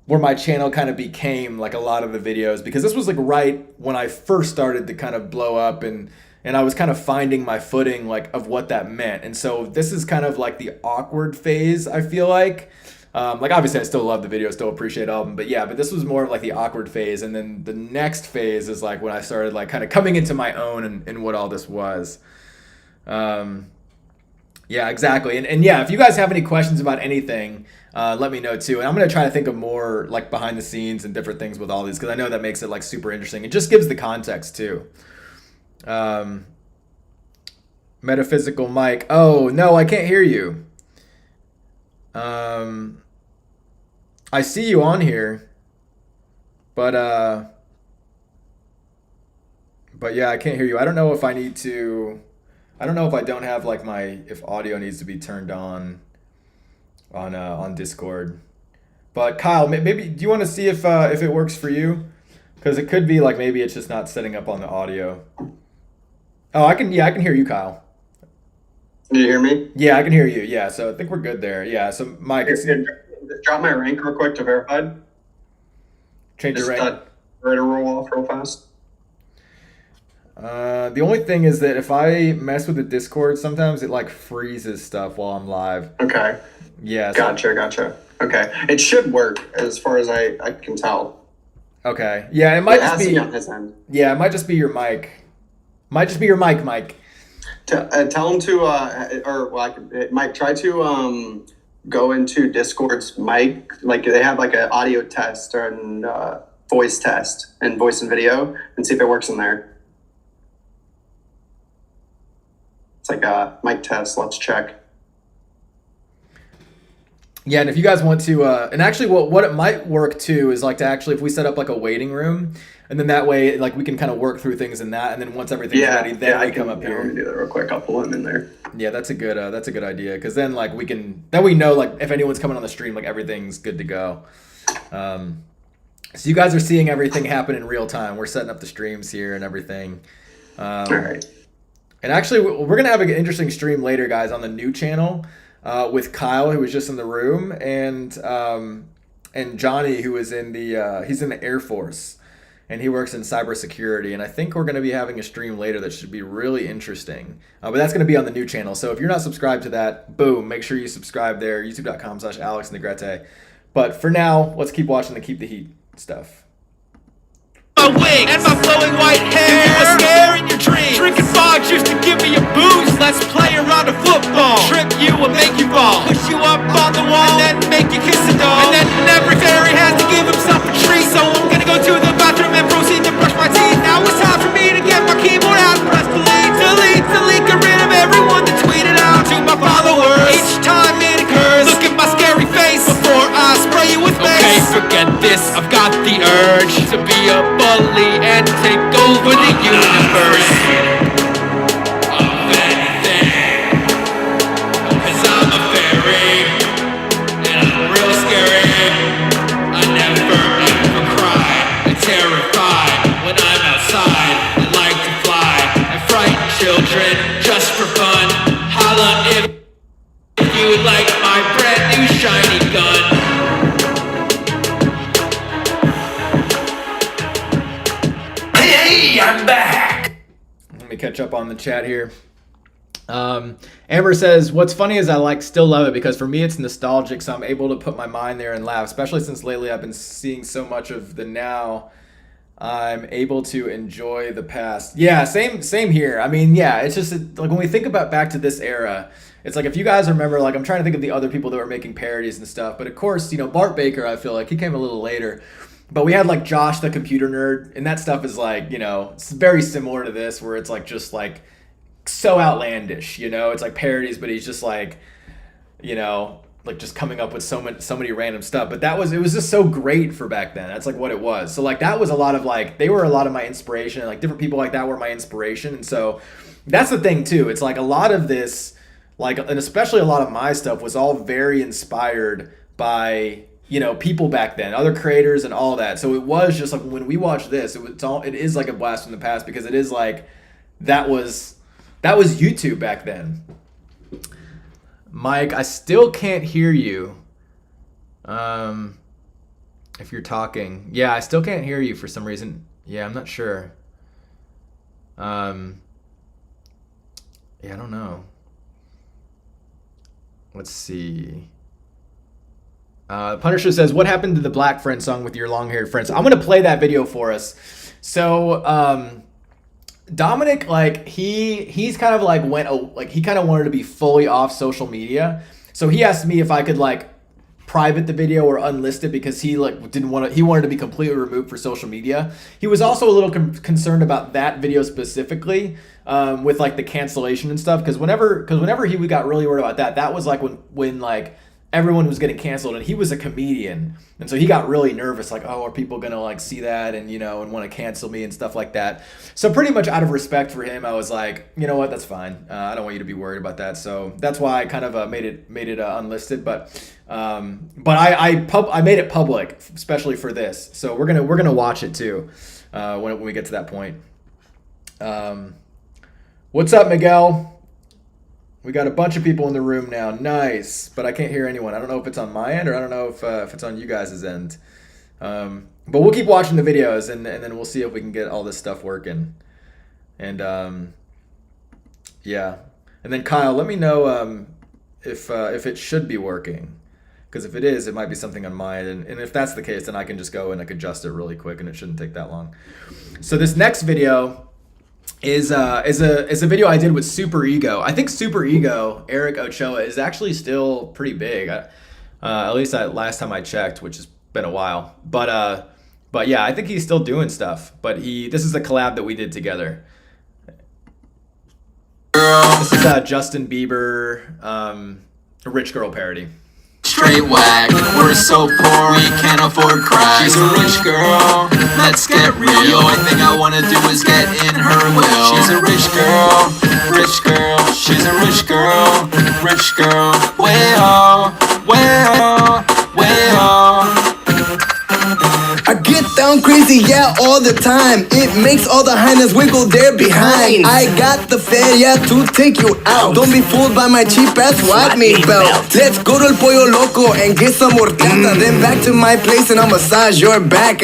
A: where my channel kind of became like a lot of the videos because this was like right when I first started to kind of blow up and I was kind of finding my footing like of what that meant. And so this is kind of like the awkward phase, I feel like. Like obviously I still love the video, still appreciate all of them, but yeah, but this was more of like the awkward phase. And then the next phase is like when I started like kind of coming into my own and what all this was. Yeah, exactly. And yeah, if you guys have any questions about anything, let me know too. And I'm going to try to think of more like behind the scenes and different things with all these because I know that makes it like super interesting. It just gives the context too. Metaphysical Mike. Oh, no, I can't hear you. I see you on here, but yeah, I can't hear you. I don't know if I need to, I don't know if I don't have like if audio needs to be turned on Discord, but Kyle, maybe, do you want to see if it works for you? Because it could be like, maybe it's just not setting up on the audio. Oh, I can hear you, Kyle.
Q: Can you hear me?
A: Yeah, I can hear you. Yeah, so I think we're good there. Yeah, so Mike,
Q: drop my rank real quick to verified.
A: Change your rank.
Q: Ready to roll off real fast.
A: The only thing is that if I mess with the Discord, sometimes it like freezes stuff while I'm live.
Q: Okay.
A: Yeah.
Q: Gotcha. Okay, it should work as far as I can tell.
A: Okay. Yeah, it might just be
Q: on his end.
A: Yeah, it might just be your mic. Might just be your mic, Mike.
Q: Tell him to, Mike, try to go into Discord's mic. Like they have like an audio test and voice test and voice and video, and see if it works in there. It's like a mic test. Let's check.
A: Yeah, and if you guys want to, and actually what it might work too is like to actually, if we set up like a waiting room, and then that way, like we can kind of work through things in that, and then once everything's ready, then we come up here.
Q: Let me do that real quick. I'll pull him in there.
A: Yeah, that's a good idea, because then like we know like if anyone's coming on the stream, like everything's good to go. So you guys are seeing everything happen in real time. We're setting up the streams here and everything.
Q: All right.
A: And actually, we're gonna have an interesting stream later, guys, on the new channel. With Kyle, who was just in the room, and Johnny, who is in the he's in the Air Force, and he works in cybersecurity. And I think we're going to be having a stream later that should be really interesting. But that's going to be on the new channel. So if you're not subscribed to that, boom, make sure you subscribe there. YouTube.com/AlexNegrete. But for now, let's keep watching the Keep the Heat stuff.
D: My wig and my flowing white hair. Give you a scare in your dreams. Drinking fog juice to give me a boost. Let's play around a football. Trip you and make you fall. Push you up on the wall and then make you kiss a dog. And then every fairy has to give himself a treat. So I'm gonna go to the bathroom and proceed to brush my teeth. Now it's time for me to get my keyboard out and press delete, delete, delete. Get rid of everyone that tweeted out to my followers. Each time it occurs, look at my scary face before I spray you with mace. Okay, forget this. I've got the urge to be a bully and take over the universe. Of anything, 'cause I'm a fairy and I'm real scary. I never ever cry. I'm terrified when I'm outside. I like to fly. I frighten children just for fun. Holla if you like my brand new shiny gun. I'm back.
A: Let me catch up on the chat here. Amber says, what's funny is I still love it because for me it's nostalgic, so I'm able to put my mind there and laugh, especially since lately I've been seeing so much of the now. I'm able to enjoy the past. Yeah, same here. I mean, yeah, it's just like when we think about back to this era, it's like if you guys remember, like I'm trying to think of the other people that were making parodies and stuff, but of course, you know, Bart Baker, I feel like he came a little later. But we had like Josh the Computer Nerd, and that stuff is like, you know, it's very similar to this, where it's like just like so outlandish, you know, it's like parodies, but he's just like, you know, like just coming up with so many random stuff. But it was just so great for back then. That's like what it was. So like that was a lot of like, they were a lot of my inspiration, like different people like that were my inspiration. And so that's the thing too. It's like a lot of this, like, and especially a lot of my stuff was all very inspired by, you know, people back then, other creators and all that. So it was just like when we watch this, it is like a blast from the past because it is like that was YouTube back then. Mike, I still can't hear you. If you're talking, yeah, I still can't hear you for some reason. Yeah, I'm not sure. Yeah, I don't know. Let's see. Punisher says, what happened to the Black Friend song with your long-haired friends? I'm going to play that video for us. So, Dominic, like, he's kind of like he kind of wanted to be fully off social media. So he asked me if I could like private the video or unlist it because he like he wanted to be completely removed for social media. He was also a little concerned about that video specifically, with like the cancellation and stuff. Because whenever he got really worried about that was like when like everyone was getting canceled, and he was a comedian, and so he got really nervous, like, oh, are people gonna like see that and, you know, and want to cancel me and stuff like that. So pretty much out of respect for him, I was like, you know what, that's fine. I don't want you to be worried about that. So that's why I kind of made it unlisted. But I made it public, especially for this. So we're gonna watch it too when we get to that point. What's up, Miguel? We got a bunch of people in the room now. Nice. But I can't hear anyone. I don't know if it's on my end or I don't know if it's on you guys' end. But we'll keep watching the videos and then we'll see if we can get all this stuff working. And yeah. And then Kyle, let me know if it should be working. Because if it is, it might be something on my end. And if that's the case, then I can just go and like adjust it really quick and it shouldn't take that long. So this next video is a video I did with Super Ego. I think Super Ego, Eric Ochoa, is actually still pretty big. At least last time I checked, which has been a while. But yeah, I think he's still doing stuff. But this is a collab that we did together. This is Justin Bieber, a Rich Girl parody.
O: Straight whack, we're so poor we can't afford crack. She's a rich girl, let's get real. The only thing I wanna do is get in her will. She's a rich girl, she's a rich girl, way-oh, way-oh, way-oh.
U: I get the down crazy, yeah, all the time. It makes all the hyenas wiggle their behind. I got the fare, yeah, to take you out. Don't be fooled by my cheap ass white meat belt. Let's go to El Pollo Loco and get some horchata. Then back to my place and I'll massage your back.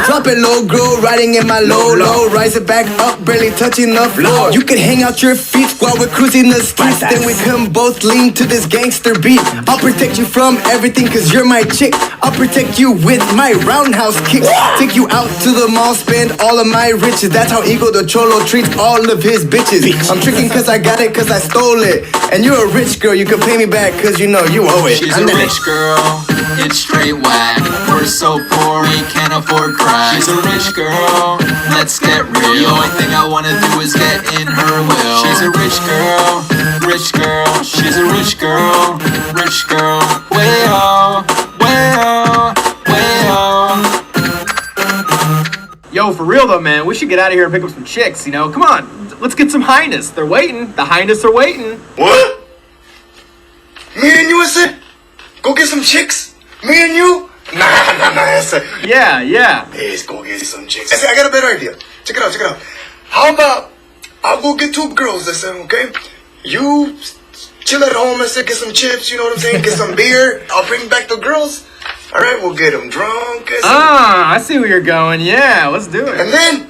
U: Drop it low, girl, riding in my low. Rise it back up, barely touching the floor. You can hang out your feet while we're cruising the streets. Then we can both lean to this gangster beat. I'll protect you from everything cause you're my chick. I'll protect you with my roundhouse kicks. Take you out to the mall, spend all of my riches. That's how Ego the Cholo treats all of his bitches. I'm tricking cause I got it cause I stole it. And you're a rich girl, you can pay me back cause you know you owe it.
O: She's a rich girl, it's straight whack. We're so poor, we can't afford crack. She's a rich girl, let's get real. The only thing I wanna do is get in her will. She's a rich girl, rich girl. She's a rich girl, way-oh, way-oh, way-oh.
T: Yo, for real though, man, we should get out of here and pick up some chicks, you know? Come on, let's get some highness. They're waiting. The highness are waiting.
U: What? Me and you, I said? Go get some chicks? Me and you? Nah, I said.
T: Yeah.
U: Hey, let's go get some chicks. I said, I got a better idea. Check it out. How about I'll go get 2 girls, I said, okay? You chill at home, I said, get some chips, you know what I'm saying? Get some beer. I'll bring back the girls. All right, we'll get them drunk.
T: I see where you're going. Yeah, let's do it.
U: And then,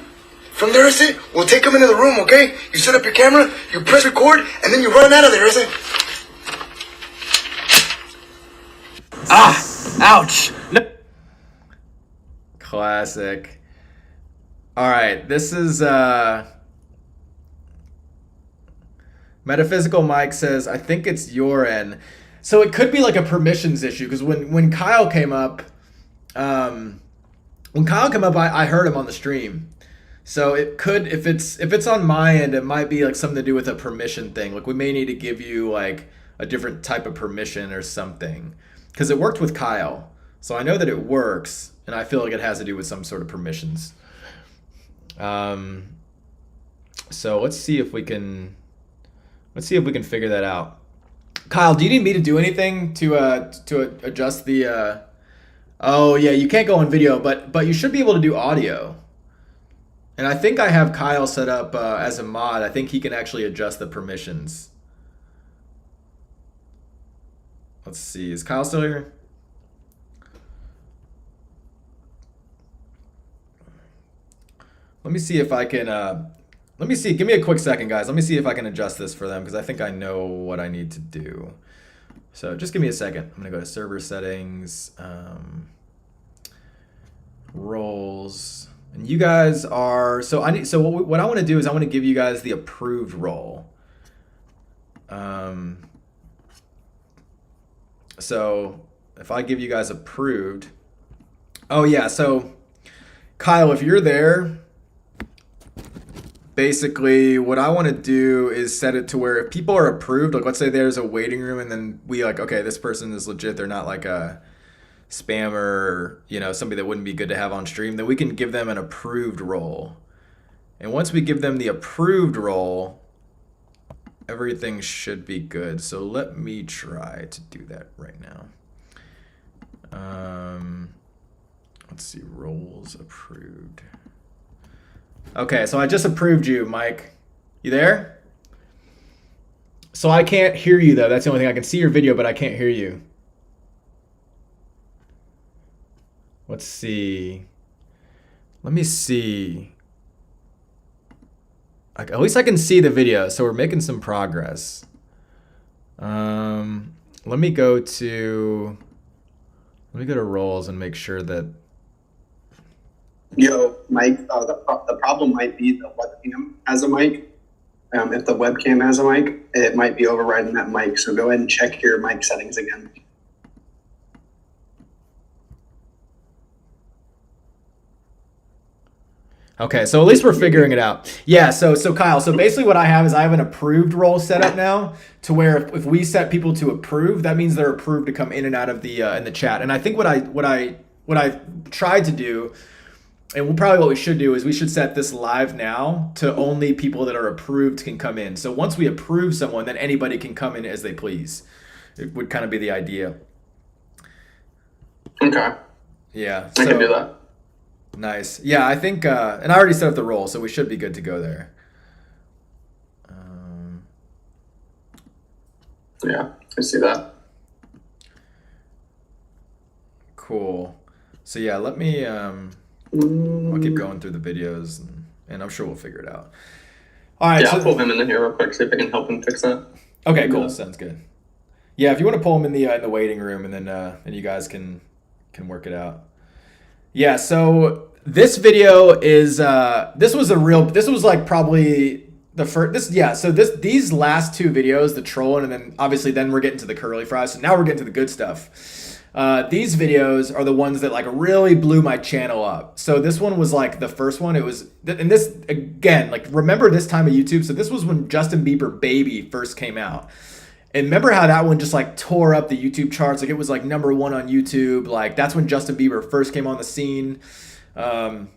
U: from there, I said, we'll take them into the room, okay? You set up your camera, you press record, and then you run out of there, I said.
T: Ouch. No.
A: Classic. All right, this is Metaphysical Mike says, I think it's your end. So it could be like a permissions issue because when Kyle came up, I heard him on the stream. So it could, if it's on my end, it might be like something to do with a permission thing. Like we may need to give you like a different type of permission or something because it worked with Kyle. So I know that it works, and I feel like it has to do with some sort of permissions. So let's see if we can figure that out. Kyle, do you need me to do anything to adjust the? Oh yeah, you can't go on video, but you should be able to do audio. And I think I have Kyle set up as a mod. I think he can actually adjust the permissions. Let's see, is Kyle still here? Let me see if I can, give me a quick second, guys. Let me see if I can adjust this for them, because I think I know what I need to do. So just give me a second. I'm gonna go to server settings, roles, and you guys are, so what I wanna do is I wanna give you guys the approved role. So if I give you guys approved, oh yeah, so Kyle, if you're there, basically what I want to do is set it to where if people are approved, like let's say there's a waiting room and then we like, okay, this person is legit, they're not like a spammer or, you know, somebody that wouldn't be good to have on stream, then we can give them an approved role. And once we give them the approved role, everything should be good. So let me try to do that right now. Let's see, roles approved. Okay, so I just approved you, Mike. You there? So I can't hear you though. That's the only thing. I can see your video, but I can't hear you. Let's see. Let me see. At least I can see the video, so we're making some progress. Let me go to roles and make sure that.
Q: Yo, Mike, the problem might be the webcam has a mic. If the webcam has a mic, it might be overriding that mic. So go ahead and check your mic settings again.
A: Okay, so at least we're figuring it out. Yeah, so Kyle, so basically what I have is I have an approved role set up now to where if we set people to approve, that means they're approved to come in and out of the in the chat. And I think what I tried to do, and probably what we should do is we should set this live now to only people that are approved can come in. So once we approve someone, then anybody can come in as they please. It would kind of be the idea.
Q: Okay.
A: Yeah.
Q: I can do that.
A: Nice. Yeah, I think, and I already set up the roll, so we should be good to go there.
Q: Yeah, I see that.
A: Cool. So yeah, let me, I'll keep going through the videos, and I'm sure we'll figure it out. All right.
Q: Yeah,
A: so,
Q: I'll pull him in here real quick, see if I can help him fix that.
A: Okay, cool. Sounds good. Yeah, if you want to pull him in the waiting room, and then you guys can work it out. Yeah. So this video is this was like probably the first. These last two videos, the trolling, and then obviously then we're getting to the curly fries. So now we're getting to the good stuff. These videos are the ones that like really blew my channel up. So this one was like the first one. It was, and this again, like remember this time of YouTube. So this was when Justin Bieber Baby first came out. And remember how that one just like tore up the YouTube charts? Like it was like #1 on YouTube. Like that's when Justin Bieber first came on the scene. And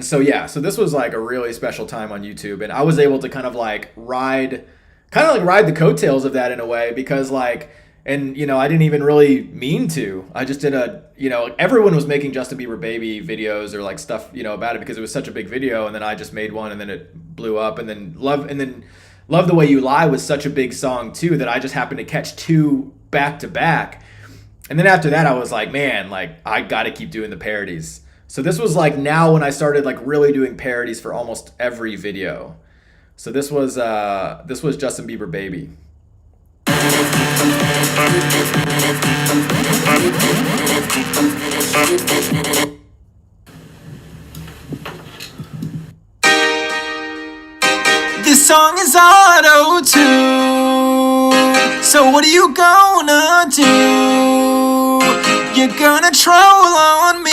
A: so yeah, so this was like a really special time on YouTube, and I was able to kind of like ride the coattails of that in a way, because like, and you know, I didn't even really mean to. I just did everyone was making Justin Bieber Baby videos or like stuff, about it because it was such a big video, and then I just made one, and then it blew up, and then Love the Way You Lie was such a big song too that I just happened to catch two back to back. And then after that I was like, man, like I got to keep doing the parodies. So this was like now when I started like really doing parodies for almost every video. So this was Justin Bieber Baby.
D: This song is auto-tune, so what are you gonna do? You're gonna troll on me.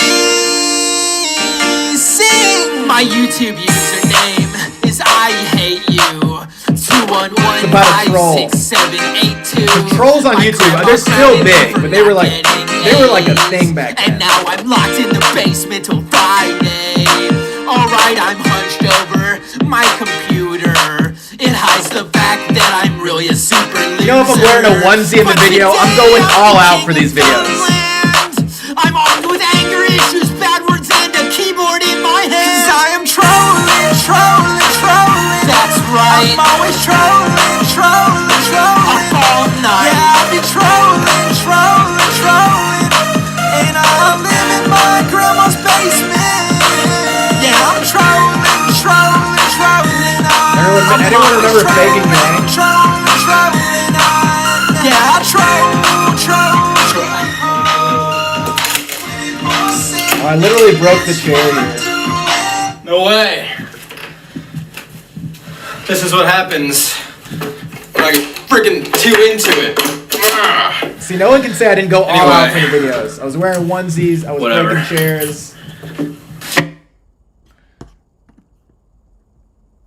D: Sing! My YouTube username is I hate you. 211-56782.
A: The trolls on YouTube, they're still big, but they were like a thing back then.
D: And now I'm locked in the basement till Friday. Alright, I'm hunched over my computer. It hides the fact that I'm really a super loser.
A: You know, if I'm wearing a onesie in the video, I'm going all out for these videos.
D: I'm armed with anger issues, bad words, and a keyboard in my hand. 'Cause I am trolling. That's right. I'm always trolling. Up all night. Yeah, I'll be trolling. And I live in my grandma's basement. Yeah, I'm trolling.
A: Anyone remember Faking Yang?
D: Yeah, I troll.
A: Oh, I literally broke the chair here.
T: No way. This is what happens when I get freaking too into it.
A: See, no one can say I didn't go all out for the videos. I was wearing onesies, I was breaking chairs.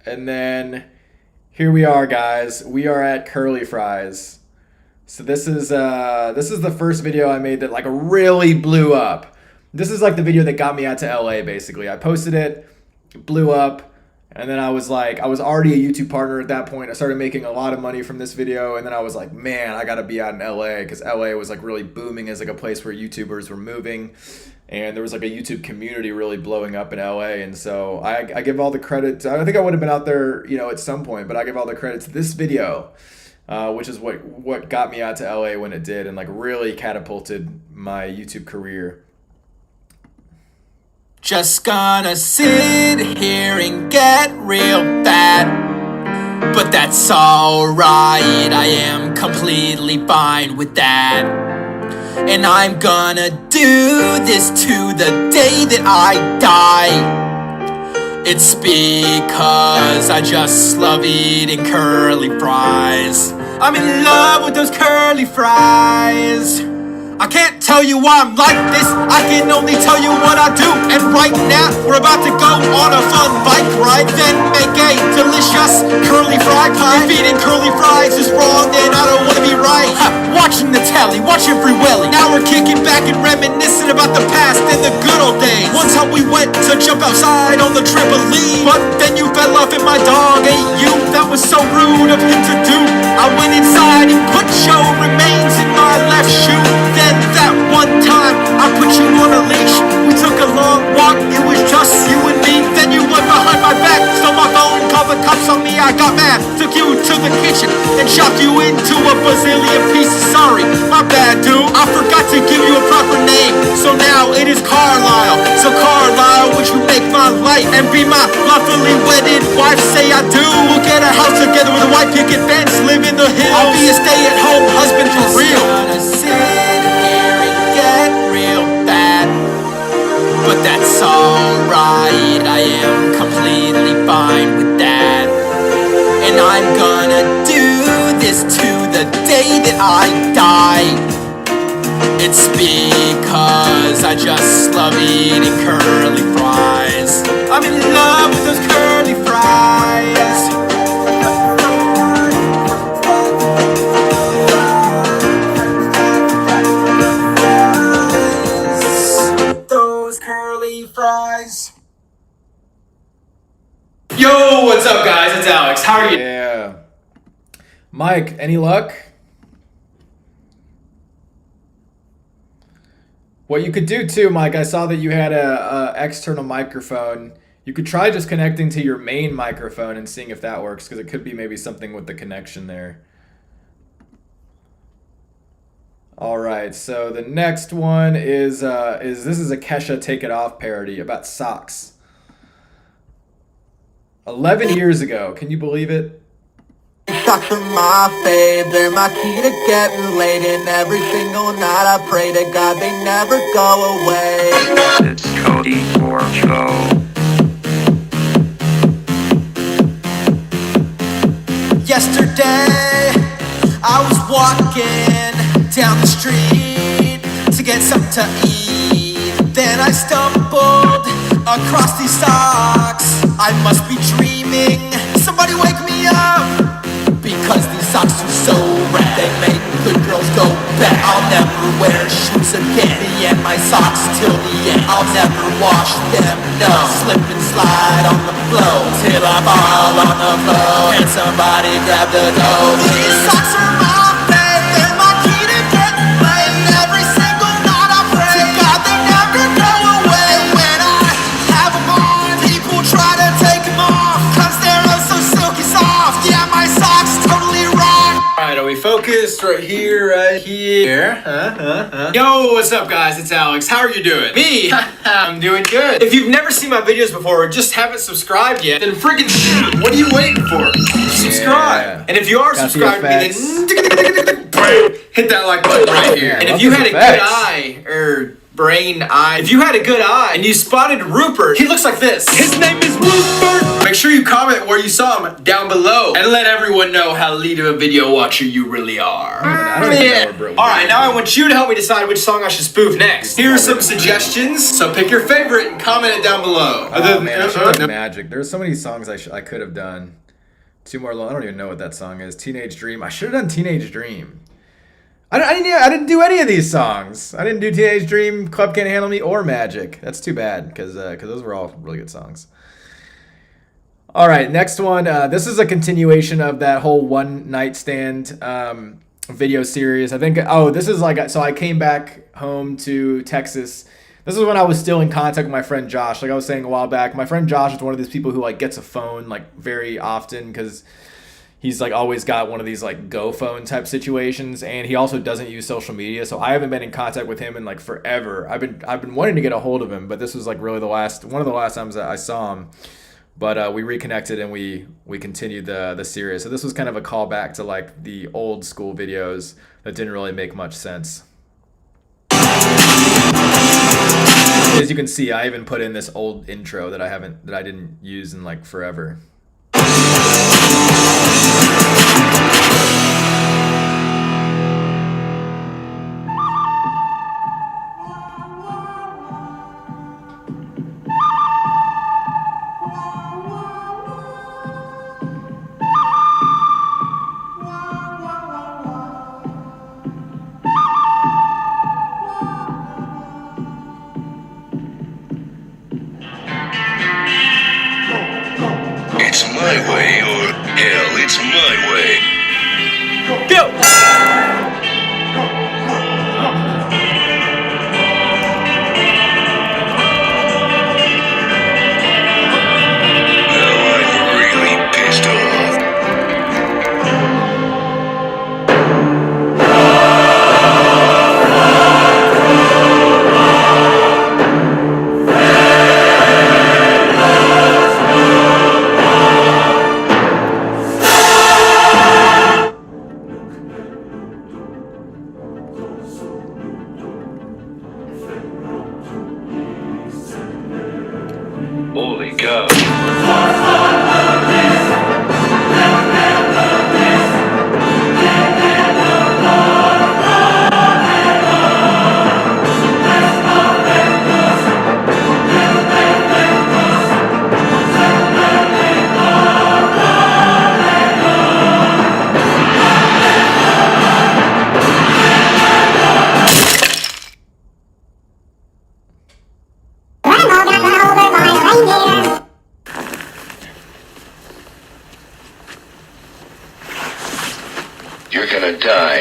A: And then here we are, guys. We are at Curly Fries. So this is the first video I made that like really blew up. This is like the video that got me out to LA basically. I posted it, blew up, and then I was already a YouTube partner at that point. I started making a lot of money from this video, and then I was like, man, I gotta be out in LA, because LA was like really booming as like a place where YouTubers were moving. And there was like a YouTube community really blowing up in LA. And so I give all the credit. I think I would have been out there, at some point, but I give all the credit to this video, which is what got me out to LA when it did, and like really catapulted my YouTube career.
D: Just gonna sit here and get real fat, but that's alright. I am completely fine with that. And I'm gonna do this to the day that I die. It's because I just love eating curly fries. I'm in love with those curly fries. I can't tell you why I'm like this, I can only tell you what I do. And right now, we're about to go on a fun bike ride, then make a delicious curly fry pie. If eating curly fries is wrong, then I don't wanna be right. Watching the telly, watching Free Willy. Now we're kicking back and reminiscing about the past and the good old days. One time we went to jump outside on the trampoline, but then you fell off and my dog ate you. That was so rude of him to do. I went inside and put your remains in my left shoe. Then that one time I put you on a leash. We took a long
N: my life and be my lawfully wedded wife. Say I do. We'll get a house together with a white picket fence, live in the hills. I'll be a stay-at-home husband for real. Gonna sit here and get real bad, but that's alright. I am completely fine with that. And I'm gonna do this to the day that I die. It's because I just love eating curly fries. I'm in love with those curly fries. Those curly fries.
T: Yo, what's up, guys? It's Alex. How are you?
A: Yeah. Mike, any luck? What you could do too, Mike, I saw that you had a external microphone. You could try just connecting to your main microphone and seeing if that works, because it could be maybe something with the connection there. All right, so the next one is this is a Kesha Take It Off parody about socks. 11 years ago, can you believe it?
N: Socks are my fave, they're my key to getting laid. And every single night I pray to God they never go away.
I: It's Cody for show.
N: Yesterday I was walking down the street to get something to eat. Then I stumbled across these socks. I must be dreaming, somebody wake me up. Because these socks are so red, they make good girls go back. I'll never wear shoes again. Me and my socks till the end. I'll never wash them, no. Slip and slide on the floor till I fall on the floor. And somebody grab the dough. These socks are my fave, they're my key to getting laid. Every single night I pray to God they never go away. When I have them on, people try to take them off, cause they're oh so silky soft. Yeah, my socks totally wrong.
T: Alright, are we focused right here, right here? Yo, what's up, guys? It's Alex. How are you doing? Me? I'm doing good. If you've never seen my videos before or just haven't subscribed yet, then friggin' what are you waiting for? Subscribe. And if you are subscribed to me, then hit that like button right here. And if you had a good eye, or brain eye, if you had a good eye and you spotted Rupert, he looks like this. His name is Rupert. Make sure you comment where you saw him down below and let everyone know how lead of a video watcher you really are. Alright, now I want you to help me decide which song I should spoof next. Here are some suggestions, so pick your favorite and comment it down below.
A: Oh man, I should have done Magic. There's so many songs I could have done. Two more long. I don't even know what that song is. Teenage Dream. I should have done Teenage Dream. I didn't do any of these songs. I didn't do Teenage Dream, Club Can't Handle Me, or Magic. That's too bad, because those were all really good songs. All right, next one. This is a continuation of that whole One Night Stand video series. I think, this is like, so I came back home to Texas. This is when I was still in contact with my friend Josh. Like I was saying a while back, my friend Josh is one of these people who like gets a phone like very often, because he's like always got one of these like Go phone type situations, and he also doesn't use social media. So I haven't been in contact with him in like forever. I've been wanting to get a hold of him, but this was like really one of the last times that I saw him. But we reconnected and we continued the series. So this was kind of a callback to like the old school videos that didn't really make much sense. As you can see, I even put in this old intro that I didn't use in like forever.
I: It's my way or hell, it's my way.
T: Go!
I: Now I'm really pissed off.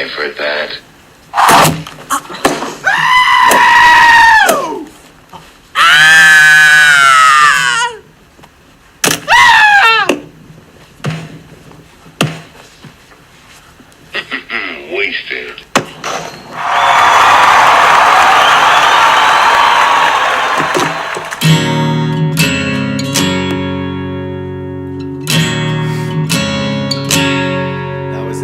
I: pay for that. Wasted.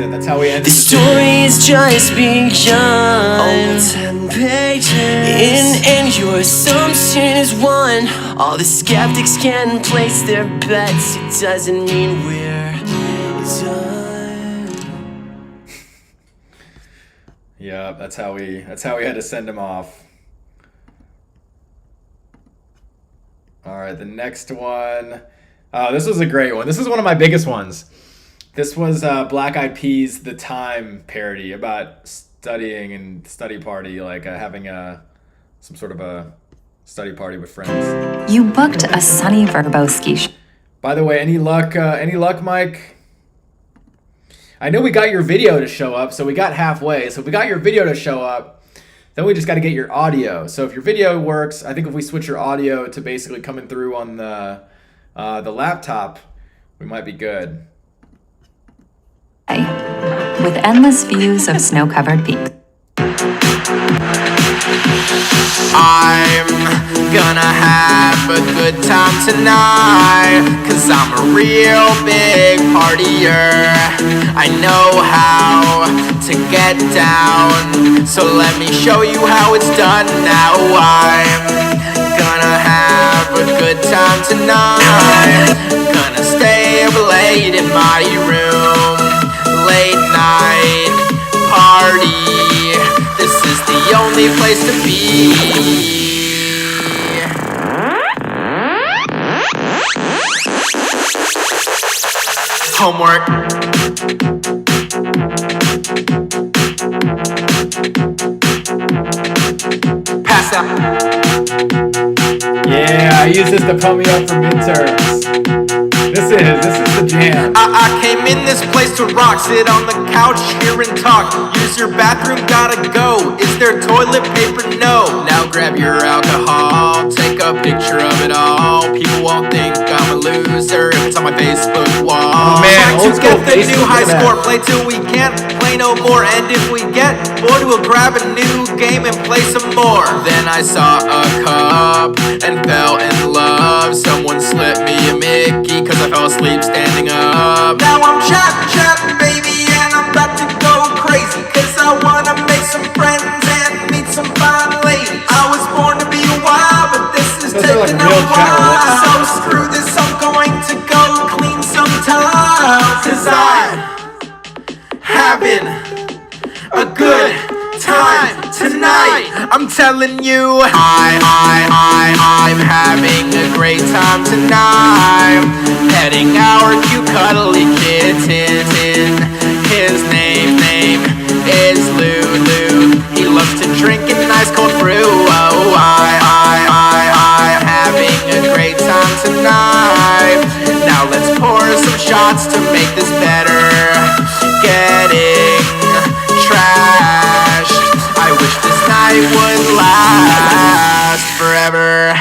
A: That's how we end
R: The story is just begun. 10 pages. And your assumption is one. All the skeptics can place their bets. It doesn't mean we're done.
A: Yeah, that's how we had to send him off. All right, the next one. This was a great one. This is one of my biggest ones. This was Black Eyed Peas' "The Time" parody about studying and study party, like having some sort of a study party with friends.
K: You booked a Sunny Verboski.
A: By the way, any luck, Mike? I know we got your video to show up, so we got halfway. So if we got your video to show up, then we just got to get your audio. So if your video works, I think if we switch your audio to basically coming through on the laptop, we might be good.
K: With endless views of snow-covered peaks.
D: I'm gonna have a good time tonight, 'cause I'm a real big partier. I know how to get down, so let me show you how it's done now. I'm gonna have a good time tonight, gonna stay up late in my room, late night party. This is the only place to be. Homework. Pass out.
A: Yeah, I use this to pump me up for midterms. This is the jam.
D: I came in this place to rock, sit on the couch here and talk. Use your bathroom, gotta go. Is there toilet paper? No. Now grab your alcohol, take a picture of it all. People won't think I'm a loser if it's on my Facebook wall.
A: Oh man,
D: Try
A: old
D: to
A: school
D: get the new
A: Facebook,
D: high
A: look at
D: score,
A: that.
D: play till we can't play no more. And if we get bored, we'll grab a new game and play some more. Then I saw a cup and fell in love. Someone slipped me a Mickey, 'cause I fell asleep standing up. Now I'm chatting, baby, and I'm about to go crazy, 'cause I wanna make some friends and meet some fine ladies. I was born to be wild, but this is
A: Those are like
D: taking a
A: real chat
D: while.
A: roulette.
D: So screw this, I'm going to go clean some tiles, 'cause I'm having a good time tonight. I'm telling you, I'm having a great time tonight. Petting our cute cuddly kitten. His name is Lulu. He loves to drink an ice cold brew. Oh, I'm having a great time tonight. Now let's pour some shots to make this better. Getting trashed. I wish this night would last forever.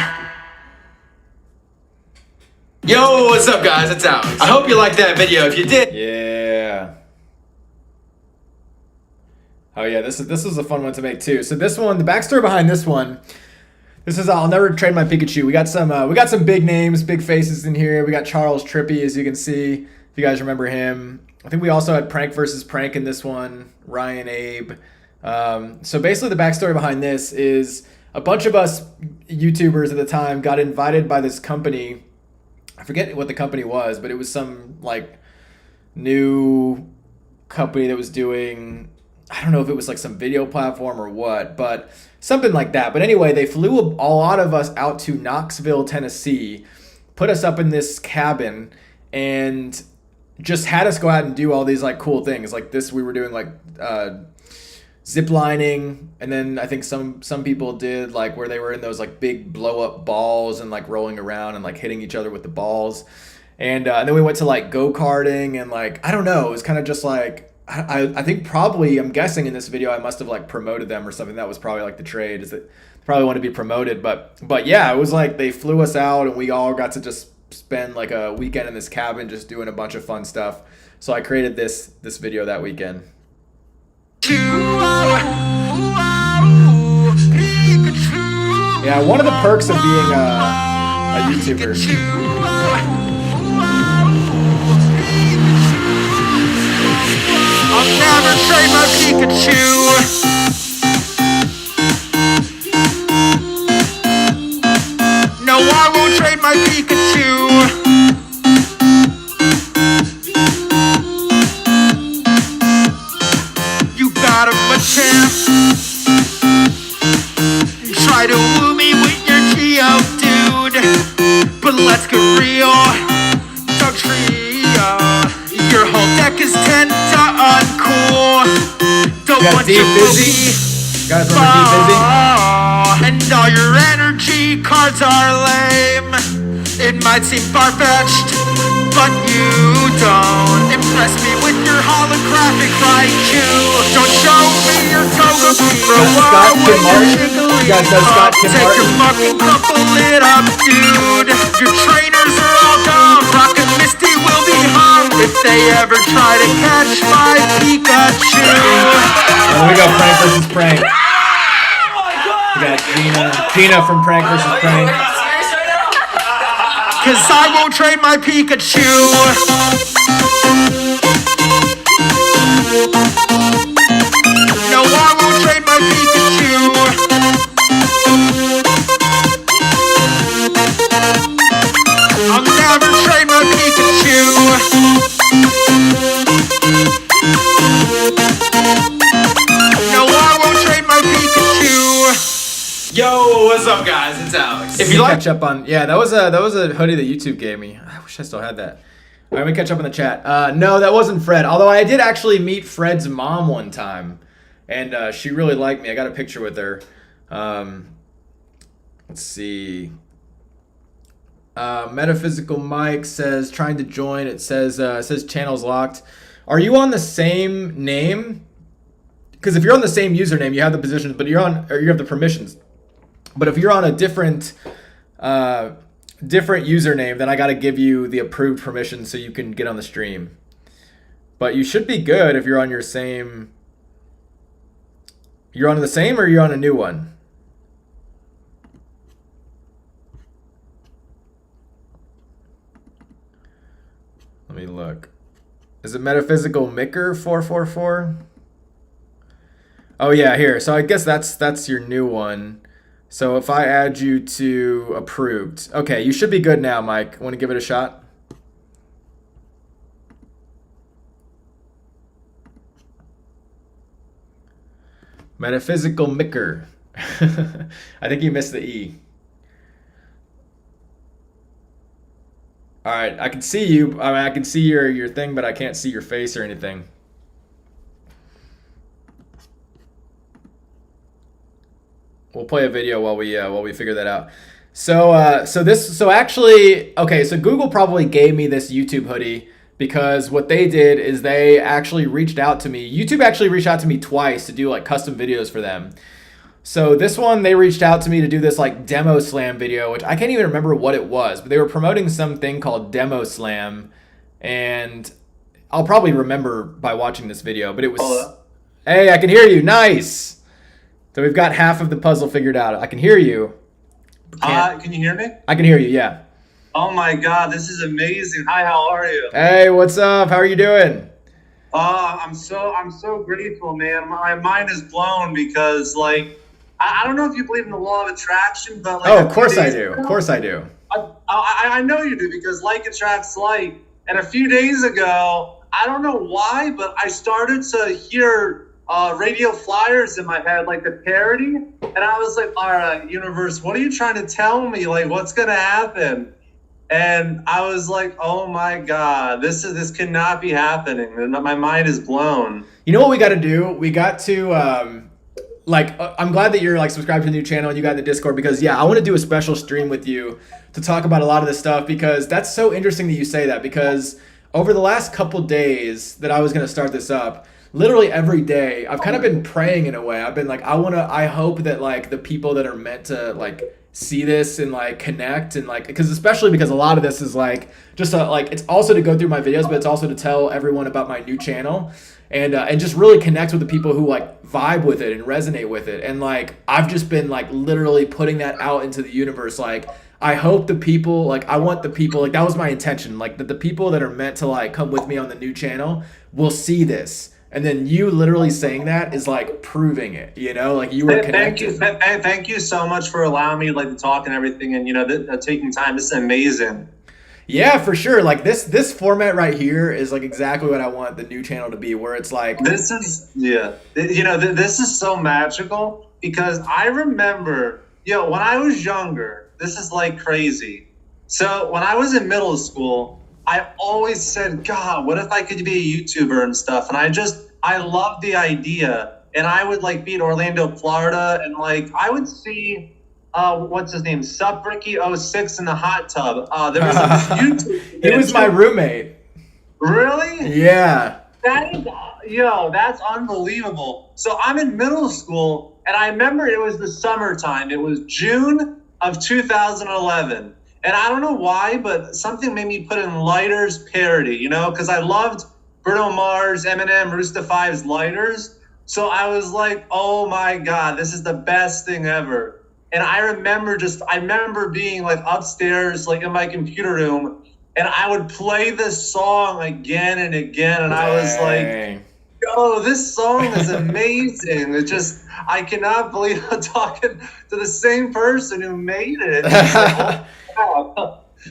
D: Yo, what's up guys, it's Alex. I hope you liked that video. If you did,
A: Yeah. Oh yeah, this was a fun one to make too. So this one, the backstory behind this one, this is I'll never trade my Pikachu. We got some big names, big faces in here. We got Charles Trippy, as you can see, if you guys remember him. I think we also had Prank versus Prank in this one. Ryan Abe. So basically, the backstory behind this is a bunch of us YouTubers at the time got invited by this company. I forget what the company was, but it was some like new company that was doing, I don't know if it was like some video platform or what, but something like that. But anyway, they flew a lot of us out to Knoxville, Tennessee, put us up in this cabin, and just had us go out and do all these like cool things. Like this, we were doing like zip lining, and then I think some people did like where they were in those like big blow up balls and like rolling around and like hitting each other with the balls. And then we went to like go-karting, and like I don't know, it was kind of just like I think probably, I'm guessing in this video I must have like promoted them or something. That was probably like the trade, is that they probably want to be promoted. But yeah, it was like they flew us out and we all got to just spend like a weekend in this cabin just doing a bunch of fun stuff. So I created this video that weekend. Yeah, one of the perks of being a YouTuber.
D: I'll never trade my Pikachu. No, I won't trade my Pikachu. You got him a chance. Try to woo me with your Geo, dude. But let's get real. Dugtrio. Your whole deck is 10 to uncool. Don't want you busy.
A: Guys, remember Deep Busy?
D: And all your energy cards are lame. It might seem far-fetched, but you don't impress me with your holographic Raichu. Don't show me your Togepi.
A: You guys know Scott Kim
D: Take your fucking couple it up, dude. Your trainers are all dumb. Rock and Misty will be hung if they ever try to catch my Pikachu.
A: And we got Prank vs. Prank. We got Gina from Prank vs. Prank.
D: Cause I won't trade my Pikachu. No, I won't trade my Pikachu. I'll never trade my Pikachu. No, I won't trade my Pikachu.
T: Yo, what's up, guys? It's Alex.
A: If you like, catch up on, yeah, that was a hoodie that YouTube gave me. I wish I still had that. All right, let me catch up in the chat. No, that wasn't Fred. Although I did actually meet Fred's mom one time, and she really liked me. I got a picture with her. Let's see. Metaphysical Mike says trying to join. It says channel's locked. Are you on the same name? Because if you're on the same username, you have the positions, but you have the permissions. But if you're on a different username, then I got to give you the approved permission so you can get on the stream. But you should be good if you're on your same. You're on the same, or you're on a new one? Let me look. Is it Metaphysical Micker 444? Oh yeah, here. So I guess that's your new one. So if I add you to approved. Okay, you should be good now, Mike. Want to give it a shot? Metaphysical Micker. I think you missed the E. All right, I can see you. I mean, I can see your thing, but I can't see your face or anything. We'll play a video while we figure that out. So actually, okay, so Google probably gave me this YouTube hoodie because what they did is they actually reached out to me. YouTube actually reached out to me twice to do like custom videos for them. So this one, they reached out to me to do this like Demo Slam video, which I can't even remember what it was, but they were promoting something called Demo Slam, and I'll probably remember by watching this video, but it was... Hello? Hey, I can hear you. Nice. So we've got half of the puzzle figured out. I can hear you.
C: Can you hear me?
A: I can hear you, yeah.
C: Oh my god, this is amazing. Hi, how are you?
A: Hey, what's up? How are you doing?
C: I'm so grateful, man. My mind is blown because, like, I don't know if you believe in the law of attraction, but like,
A: oh, of course I do. Of course I do.
C: I know you do because like attracts like. And a few days ago, I don't know why, but I started to hear radio flyers in my head, like the parody, and I was like, all right, universe, what are you trying to tell me? Like, what's gonna happen? And I was like, oh my god, this cannot be happening. My mind is blown.
A: You know what we got to do? We got to I'm glad that you're like subscribed to the new channel and you got in the Discord, because yeah, I want to do a special stream with you to talk about a lot of this stuff, because that's so interesting that you say that, because over the last couple days that I was going to start this up, literally every day I've kind of been praying in a way. I've been like, I hope that like the people that are meant to like see this and like connect and like, because especially because a lot of this is like just like it's also to go through my videos, but it's also to tell everyone about my new channel and just really connect with the people who like vibe with it and resonate with it. And like I've just been like literally putting that out into the universe. Like I hope the people, like I want the people, like that was my intention, like that the people that are meant to like come with me on the new channel will see this. And then you literally saying that is like proving it, you know, like you were connected.
C: Thank you so much for allowing me like to talk and everything, and you know, taking time. This is amazing.
A: Yeah, for sure. Like this format right here is like exactly what I want the new channel to be, where it's like
C: this is this is so magical because I remember, when I was younger, this is like crazy. So when I was in middle school, I always said, God, what if I could be a YouTuber and stuff? And I loved the idea. And I would like be in Orlando, Florida, and like I would see what's his name? Sub Ricky 06 in the hot tub. There was this YouTube.
A: He was my roommate.
C: Really?
A: Yeah.
C: That is, that's unbelievable. So I'm in middle school, and I remember it was the summertime. It was June of 2011. And I don't know why, but something made me put in Lighters parody, because I loved Bruno Mars, Eminem, Rooster 5's Lighters. So I was like, oh my God, this is the best thing ever. And I remember being like upstairs, like in my computer room, and I would play this song again and again. And I was like, yo, this song is amazing. I cannot believe I'm talking to the same person who made it.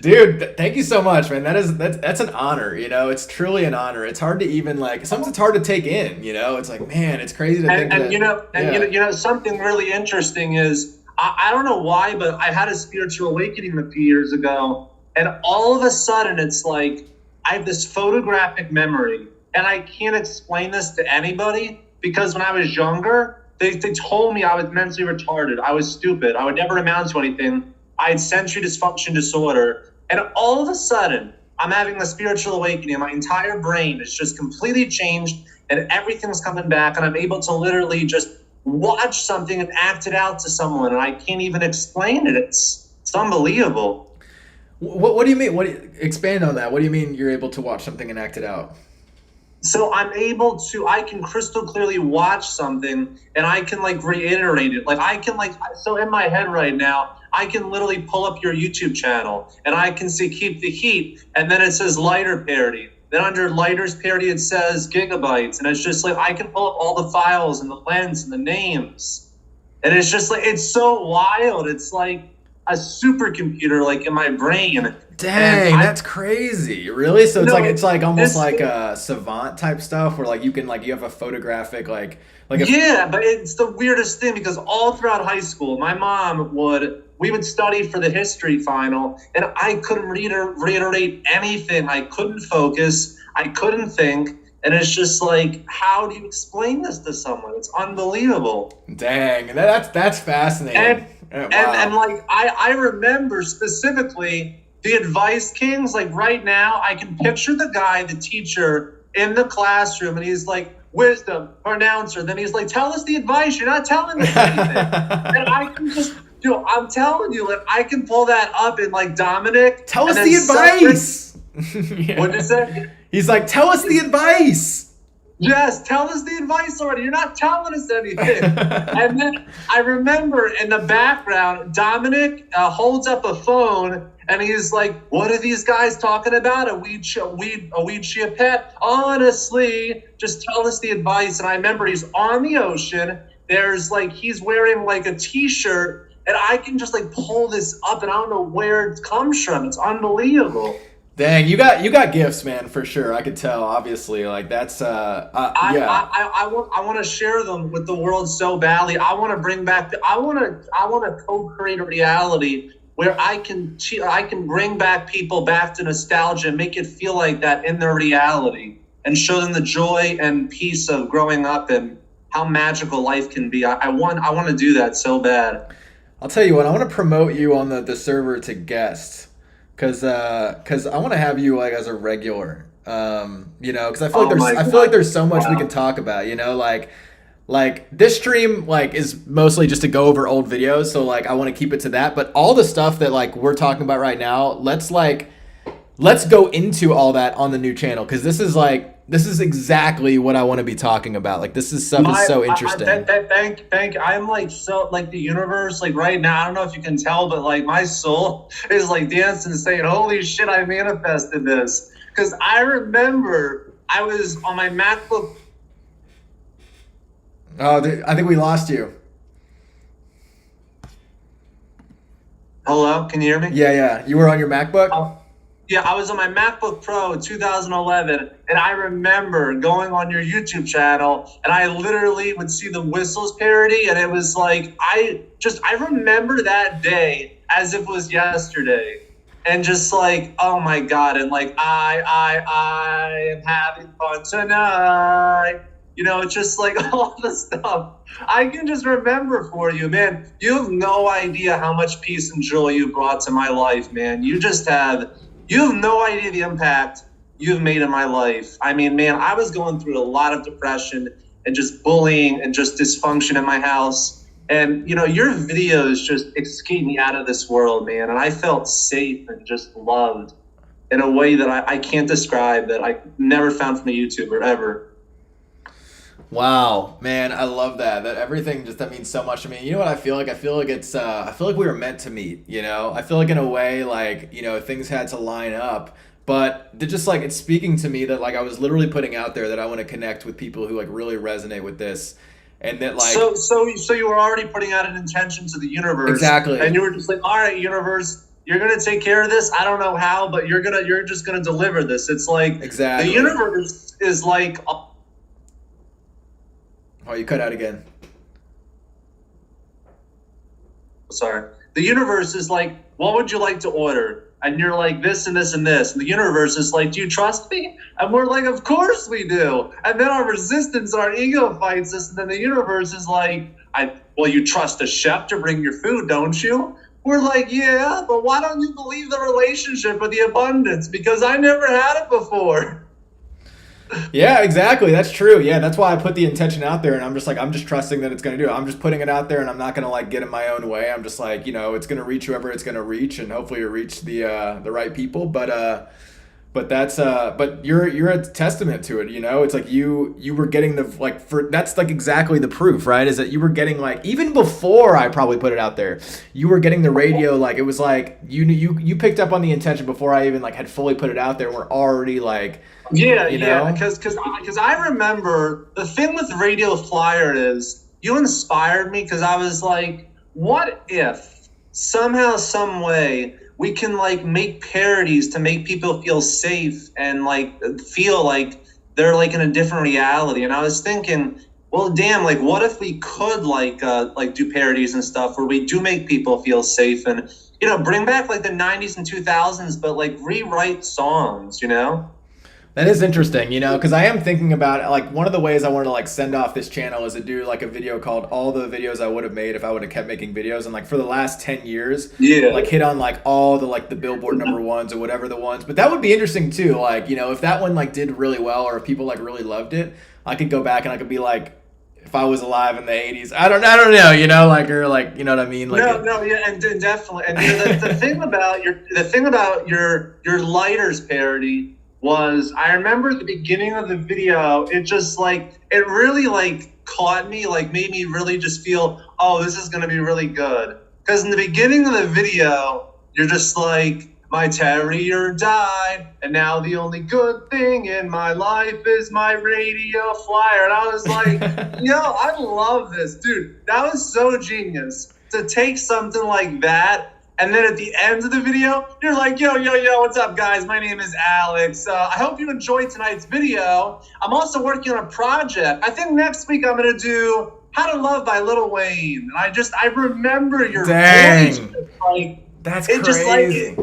A: Dude, thank you so much, man. That's an honor, It's truly an honor. It's hard to even like, sometimes it's hard to take in, It's like, man, it's crazy to think that.
C: Something really interesting is, I don't know why, but I had a spiritual awakening a few years ago, and all of a sudden it's like I have this photographic memory, and I can't explain this to anybody because when I was younger, they told me I was mentally retarded. I was stupid. I would never amount to anything. I had sensory dysfunction disorder, and all of a sudden I'm having a spiritual awakening. My entire brain is just completely changed, and everything's coming back, and I'm able to literally just watch something and act it out to someone, and I can't even explain it. It's unbelievable.
A: What do you mean? Expand on that. What do you mean you're able to watch something and act it out?
C: So I can crystal clearly watch something and I can like reiterate it. Like so in my head right now, I can literally pull up your YouTube channel and I can see Keep the Heat, and then it says Lighter parody. Then under Lighters parody, it says Gigabytes. And it's just like, I can pull up all the files and the lens and the names. And it's just like, it's so wild. It's like a supercomputer, like in my brain.
A: Dang, that's crazy. Really? So it's like almost like a savant type stuff where like you can like, you have a photographic,
C: yeah, but it's the weirdest thing because all throughout high school, my mom we would study for the history final, and I couldn't reiterate anything. I couldn't focus. I couldn't think. And it's just like, how do you explain this to someone? It's unbelievable.
A: Dang, that's fascinating.
C: And like, I remember specifically the Advice Kings. Like right now, I can picture the guy, the teacher in the classroom, and he's like, wisdom, pronouncer. Then he's like, tell us the advice. You're not telling us anything. And I can just... I'm telling you, like I can pull that up in like Dominic.
A: Tell us the advice.
C: Yeah. What'd you say?
A: He's like, tell us the advice.
C: Yes, tell us the advice already. You're not telling us anything. And then I remember in the background, Dominic holds up a phone and he's like, "What are these guys talking about? A weed shia pet? Honestly, just tell us the advice." And I remember he's on the ocean. There's like he's wearing like a t-shirt. And I can just like pull this up, and I don't know where it comes from. It's unbelievable.
A: Dang, you got gifts, man, for sure. I could tell, obviously. Like that's yeah.
C: I want to share them with the world so badly. I want to bring back. I want to co-create a reality where I can bring back people back to nostalgia, and make it feel like that in their reality, and show them the joy and peace of growing up and how magical life can be. I want to do that so bad.
A: I'll tell you what, I want to promote you on the server to guest, cause I want to have you like as a regular. You know, because I feel like there's so much we can talk about. You know, like this stream like is mostly just to go over old videos, so like I want to keep it to that. But all the stuff that like we're talking about right now, let's go into all that on the new channel, because this is exactly what I want to be talking about. Like this is stuff is so interesting.
C: I'm like so like the universe like right now. I don't know if you can tell, but like my soul is like dancing, saying, "Holy shit, I manifested this." Because I remember I was on my MacBook.
A: Oh, I think we lost you.
C: Hello, can you hear me?
A: Yeah. You were on your MacBook?
C: Yeah, I was on my MacBook Pro in 2011, and I remember going on your YouTube channel, and I literally would see the Whistles parody, and it was like, I remember that day as if it was yesterday, and just like, oh my God, and like, I am having fun tonight. You know, it's just like all the stuff I can just remember for you, man. You have no idea how much peace and joy you brought to my life, man. You have no idea the impact you've made in my life. I mean, man, I was going through a lot of depression and just bullying and just dysfunction in my house. And, you know, your videos just escaped me out of this world, man. And I felt safe and just loved in a way that I can't describe, that I never found from a YouTuber ever.
A: Wow, man, I love that. That means so much to me. You know what I feel like? I feel like we were meant to meet, you know? I feel like in a way, like, you know, things had to line up. But it's speaking to me that like I was literally putting out there that I want to connect with people who like really resonate with this. And that like
C: So you were already putting out an intention to the universe.
A: Exactly.
C: And you were just like, all right, universe, you're gonna take care of this. I don't know how, but you're just gonna deliver this. It's like
A: exactly.
C: The universe is like
A: Oh, you cut out again.
C: Sorry. The universe is like, what would you like to order? And you're like, this and this and this. And the universe is like, do you trust me? And we're like, of course we do. And then our resistance, our ego fights us. And then the universe is like, well, you trust a chef to bring your food, don't you? We're like, yeah, but why don't you believe the relationship or the abundance? Because I never had it before.
A: Yeah, exactly. That's true. Yeah, that's why I put the intention out there, and I'm just trusting that it's going to do it. I'm just putting it out there, and I'm not going to like get in my own way. I'm just like, you know, it's going to reach whoever it's going to reach, and hopefully it reach the right people. But you're a testament to it. You know, it's like you were getting that's like exactly the proof, right? Is that you were getting like, even before I probably put it out there, you were getting the radio. Like it was like you picked up on the intention before I even like had fully put it out there. And we're already like.
C: Yeah,
A: you know?
C: because I remember the thing with Radio Flyer is you inspired me, because I was like, what if somehow, some way we can like make parodies to make people feel safe and like feel like they're like in a different reality? And I was thinking, well, damn, like what if we could like do parodies and stuff where we do make people feel safe and, you know, bring back like the 90s and 2000s, but like rewrite songs, you know?
A: That is interesting, you know, because I am thinking about like one of the ways I want to like send off this channel is to do like a video called all the videos I would have made if I would have kept making videos, and like for the last 10 years, like hit on like all the like the Billboard #1s or whatever the ones. But that would be interesting too, like, you know, if that one like did really well or if people like really loved it, I could go back and I could be like, if I was alive in the 80s, I don't know, you know, like, or like, you know what I mean? Like
C: and definitely. And you know, the thing about your Lighters parody was, I remember at the beginning of the video, it just like, it really like caught me, like made me really just feel, oh, this is going to be really good. Because in the beginning of the video, you're just like, my terrier died, and now the only good thing in my life is my Radio Flyer. And I was like, yo, I love this, dude. That was so genius to take something like that. And then at the end of the video, you're like, yo, what's up, guys? My name is Alex. I hope you enjoyed tonight's video. I'm also working on a project. I think next week I'm going to do How to Love by Lil Wayne. And I remember your voice. Like,
A: that's crazy.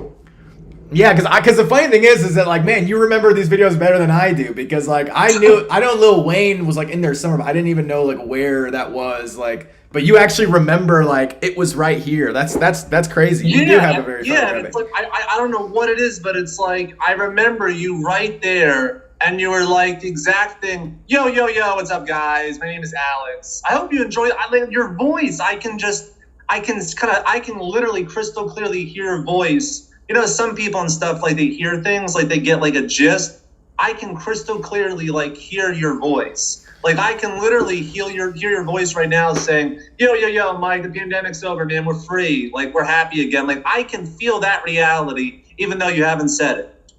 A: Yeah, because the funny thing is that like, man, you remember these videos better than I do, because like I know Lil Wayne was like in there somewhere, but I didn't even know like where that was like But you actually remember like it was right here. That's crazy. You do have a very
C: yeah.
A: photographic.
C: It's like I don't know what it is, but it's like I remember you right there, and you were like the exact thing. Yo, what's up, guys? My name is Alex. I hope you enjoy. I like your voice. I can literally crystal clearly hear your voice. You know, some people and stuff like they hear things like they get like a gist. I can crystal clearly like hear your voice. Like I can literally hear your voice right now saying, yo, Mike, the pandemic's over, man. We're free. Like we're happy again. Like I can feel that reality, even though you haven't said it.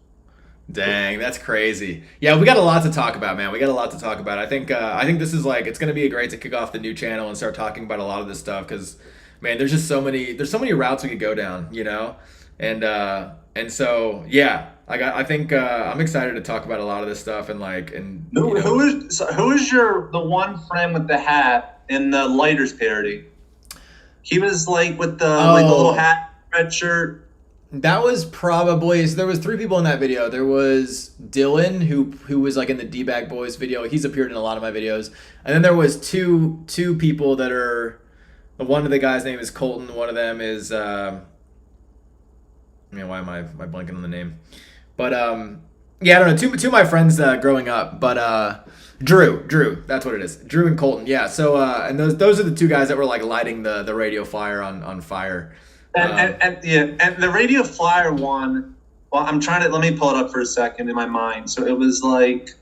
A: Dang, that's crazy. Yeah, we got a lot to talk about, man. We got a lot to talk about. I think this is like it's gonna be great to kick off the new channel and start talking about a lot of this stuff because, man, there's so many routes we could go down, you know, and so yeah. I think I'm excited to talk about a lot of this stuff and
C: who is the one friend with the hat in the Lighters parody? He was like with the little hat, red shirt.
A: That was probably there was 3 people in that video. There was Dylan who was like in the D-Bag Boys video. He's appeared in a lot of my videos, and then there was two people that are. One of the guys' name is Colton. One of them is. Why am I blanking on the name? But yeah, I don't know. Two of my friends growing up, but Drew, that's what it is. Drew and Colton, yeah. So and those are the 2 guys that were like lighting the radio flyer on fire.
C: And the radio flyer one. Well, let me pull it up for a second in my mind. So it was like,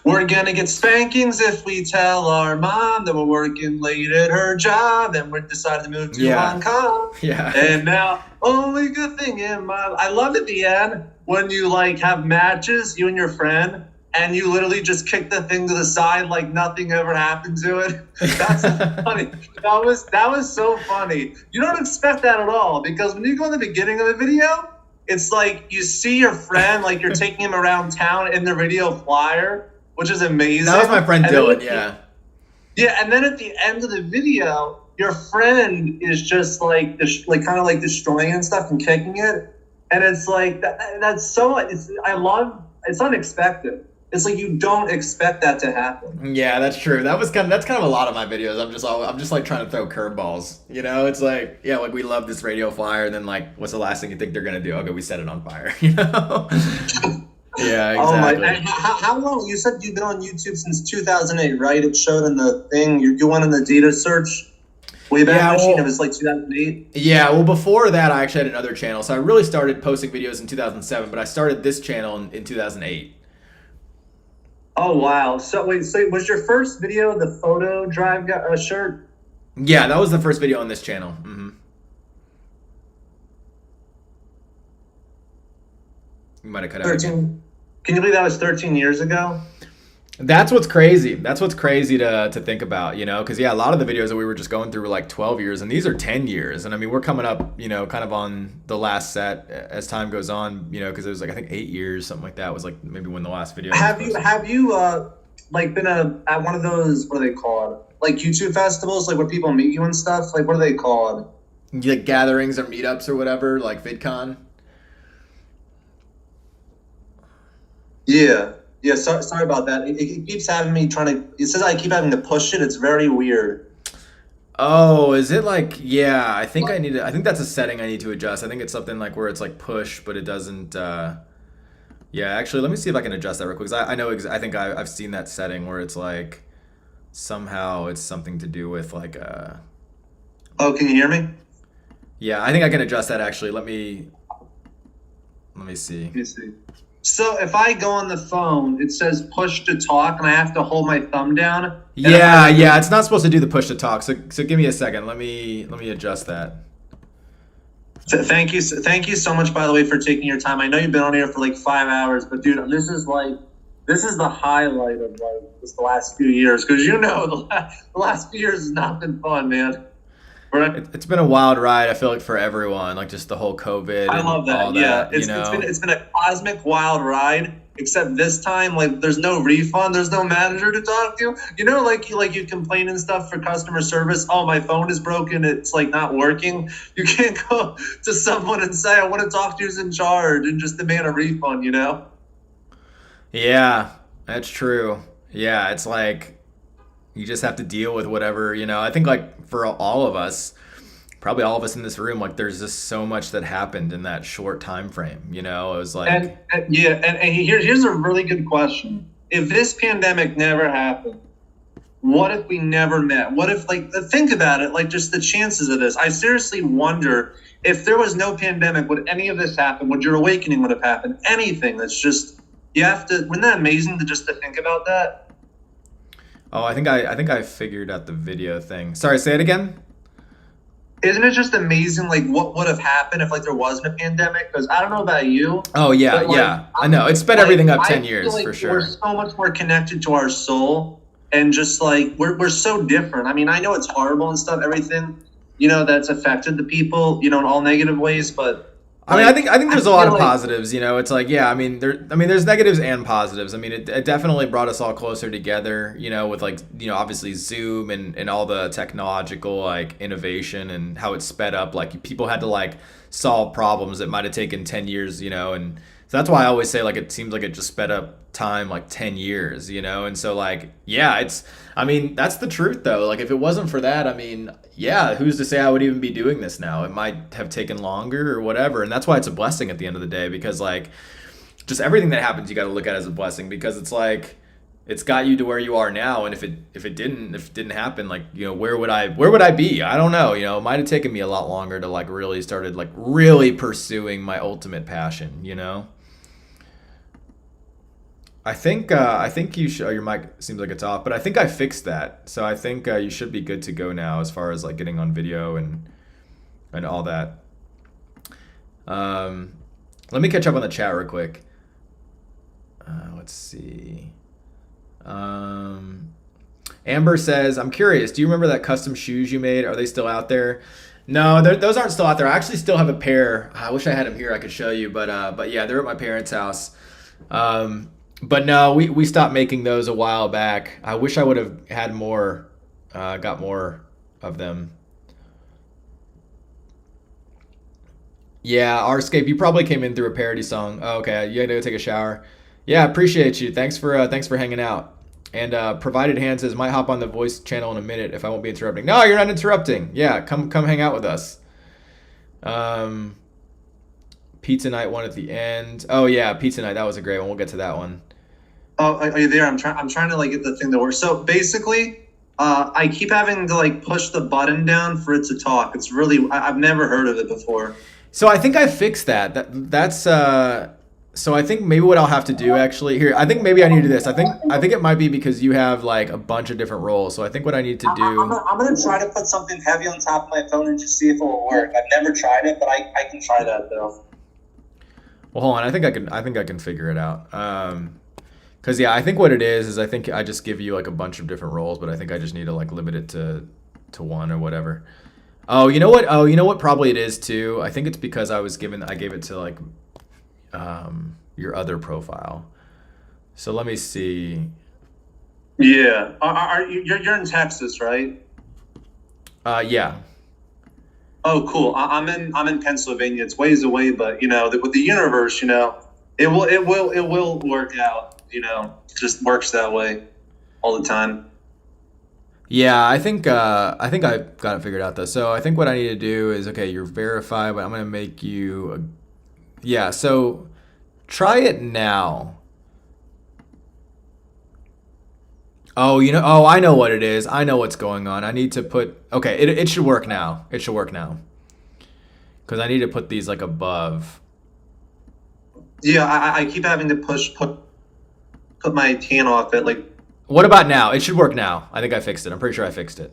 C: we're gonna get spankings if we tell our mom that we're working late at her job, and we decided to move to Hong Kong.
A: Yeah.
C: And now only good thing in my. I loved at the end when you like have matches, you and your friend, and you literally just kick the thing to the side like nothing ever happened to it. That's funny. That was so funny. You don't expect that at all because when you go in the beginning of the video, it's like you see your friend like you're taking him around town in the radio flyer, which is amazing.
A: That was my friend Dylan, yeah.
C: Yeah, and then at the end of the video, your friend is just like kind of like destroying and stuff and kicking it. And it's like it's unexpected. It's like you don't expect that to happen.
A: Yeah, that's true. That's kind of a lot of my videos. I'm just like trying to throw curveballs. You know, it's like like we love this radio flyer, and then like what's the last thing you think they're gonna do? Okay, we set it on fire. You know. Yeah, exactly.
C: Oh my! How long? You said you've been on YouTube since 2008, right? It showed in the thing. You went in the data search. Way back it was like 2008?
A: Yeah, well, before that, I actually had another channel. So I really started posting videos in 2007, but I started this channel in 2008.
C: Oh, wow. So was your first video the photo drive shirt?
A: Yeah, that was the first video on this channel. Mm-hmm. You might have cut out
C: 13.
A: again.
C: Can you believe that was 13 years ago?
A: That's what's crazy. That's what's crazy to think about, you know, because a lot of the videos that we were just going through were like 12 years, and these are 10 years. And I mean, we're coming up, you know, kind of on the last set as time goes on, you know, because it was like I think 8 years, something like that was like maybe when the last video.
C: Have you like been at one of those, what are they called? Like YouTube festivals, like where people meet you and stuff? Like what are they called?
A: Like gatherings or meetups or whatever, like VidCon.
C: Yeah. Yeah, sorry about that. It keeps having me it says I keep having to push it. It's very weird.
A: Oh, is it like, yeah, I think that's a setting I need to adjust. I think it's something like where it's like push, but it doesn't, yeah, actually, let me see if I can adjust that real quick. Because I think I've seen that setting where it's like, somehow it's something to do with like,
C: Oh, can you hear me?
A: Yeah, I think I can adjust that actually. Let me see.
C: Let me see. So if I go on the phone, it says push to talk, and I have to hold my thumb down.
A: Yeah, it's not supposed to do the push to talk. So give me a second. Let me adjust that.
C: Thank you so much, by the way, for taking your time. I know you've been on here for like 5 hours, but dude, this is the highlight of like the last few years, because you know the last few years has not been fun, man. Right.
A: It's been a wild ride. I feel like for everyone, like just the whole COVID.
C: I love that.
A: All
C: yeah,
A: that,
C: it's been a cosmic wild ride. Except this time, like there's no refund, there's no manager to talk to. You know, like you complain and stuff for customer service. Oh, my phone is broken. It's like not working. You can't go to someone and say, I want to talk to who's in charge and just demand a refund. You know.
A: Yeah, that's true. Yeah, it's like you just have to deal with whatever. You know, I think like for all of us, probably all of us in this room, like there's just so much that happened in that short time frame. You know, it was like,
C: and here's a really good question. If this pandemic never happened, what if we never met? What if, like, think about it, like just the chances of this. I seriously wonder if there was no pandemic, would any of this happen? Would your awakening would have happened? Anything. That's just, you have to, wasn't that amazing to think about that?
A: Oh, I think I figured out the video thing. Sorry, say it again.
C: Isn't it just amazing, like, what would have happened if, like, there wasn't a pandemic? Because I don't know about you.
A: Oh, yeah,
C: but, like,
A: yeah. I know. It sped everything up 10
C: I
A: years,
C: feel like
A: for sure.
C: We're so much more connected to our soul, and just, like, we're so different. I mean, I know it's horrible and stuff, everything, you know, that's affected the people, you know, in all negative ways, but...
A: I mean, I think there's a lot of
C: like,
A: positives, you know. It's like, yeah, I mean, there's negatives and positives. I mean, it definitely brought us all closer together, you know, with, like, you know, obviously Zoom and all the technological, like, innovation and how it sped up. Like, people had to, like, solve problems that might have taken 10 years, you know, and so that's why I always say, like, it seems like it just sped up time like 10 years, you know. And so, like, yeah, I mean, that's the truth though. Like, if it wasn't for that, I mean, yeah, who's to say I would even be doing this now? It might have taken longer or whatever. And that's why it's a blessing at the end of the day, because, like, just everything that happens, you got to look at as a blessing, because it's like, it's got you to where you are now. And if it didn't happen, like, you know, where would I be? I don't know. You know, it might have taken me a lot longer to, like, really pursuing my ultimate passion, you know? I think you should. Oh, your mic seems like it's off, but I think I fixed that. So I think you should be good to go now as far as, like, getting on video and all that. Let me catch up on the chat real quick. Let's see. Amber says, I'm curious, do you remember that custom shoes you made? Are they still out there? No, those aren't still out there. I actually still have a pair. I wish I had them here. I could show you, but yeah, they're at my parents' house. But no, we stopped making those a while back. I wish I would have had more, got more of them. Yeah, Arscape, you probably came in through a parody song. Oh, okay, you had to go take a shower. Yeah, appreciate you. Thanks for hanging out. And Provided Hand says, might hop on the voice channel in a minute if I won't be interrupting. No, you're not interrupting. Yeah, come hang out with us. Pizza night one at the end. Oh yeah, pizza night. That was a great one. We'll get to that one.
C: Oh, are you there? I'm trying to, like, get the thing to work. So basically, I keep having to, like, push the button down for it to talk. It's really, I've never heard of it before.
A: So I think I fixed that. That's so I think maybe what I'll have to do actually here. I think maybe I need to do this. I think it might be because you have, like, a bunch of different roles. So I think what I need to do.
C: I'm gonna try to put something heavy on top of my phone and just see if it will work. I've never tried it, but I can try that though.
A: Well, hold on. I think I can figure it out. Cause yeah, I think what it is I think I just give you, like, a bunch of different roles, but I think I just need to, like, limit it to one or whatever. Oh, you know what? Oh, you know what? Probably it is too. I think it's because I gave it to, like, your other profile. So let me see.
C: Yeah. You're in Texas, right?
A: Yeah.
C: Oh, cool. I'm in Pennsylvania. It's ways away, but, you know, with the universe, you know, it will work out. You know, it just works that way all the time.
A: Yeah, I think I've got it figured out though. So I think what I need to do is, okay, you're verified, but I'm gonna make you. Yeah. So try it now. Oh, you know. Oh, I know what it is. I know what's going on. I need to put. Okay, it should work now. It should work now. Because I need to put these, like, above.
C: Yeah, I keep having to put my tan off it, like.
A: What about now? It should work now. I think I fixed it. I'm pretty sure I fixed it.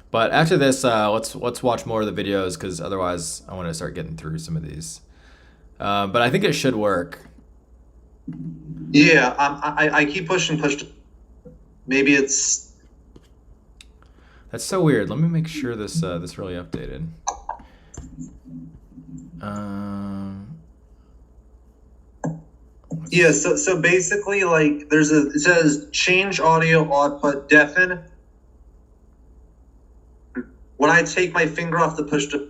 A: But after this, let's watch more of the videos, because otherwise I want to start getting through some of these. But I think it should work.
C: Yeah, I keep pushing. Maybe it's.
A: That's so weird. Let me make sure this really updated.
C: Yeah, so basically, like, it says change audio output deafen. When I take my finger off the push to.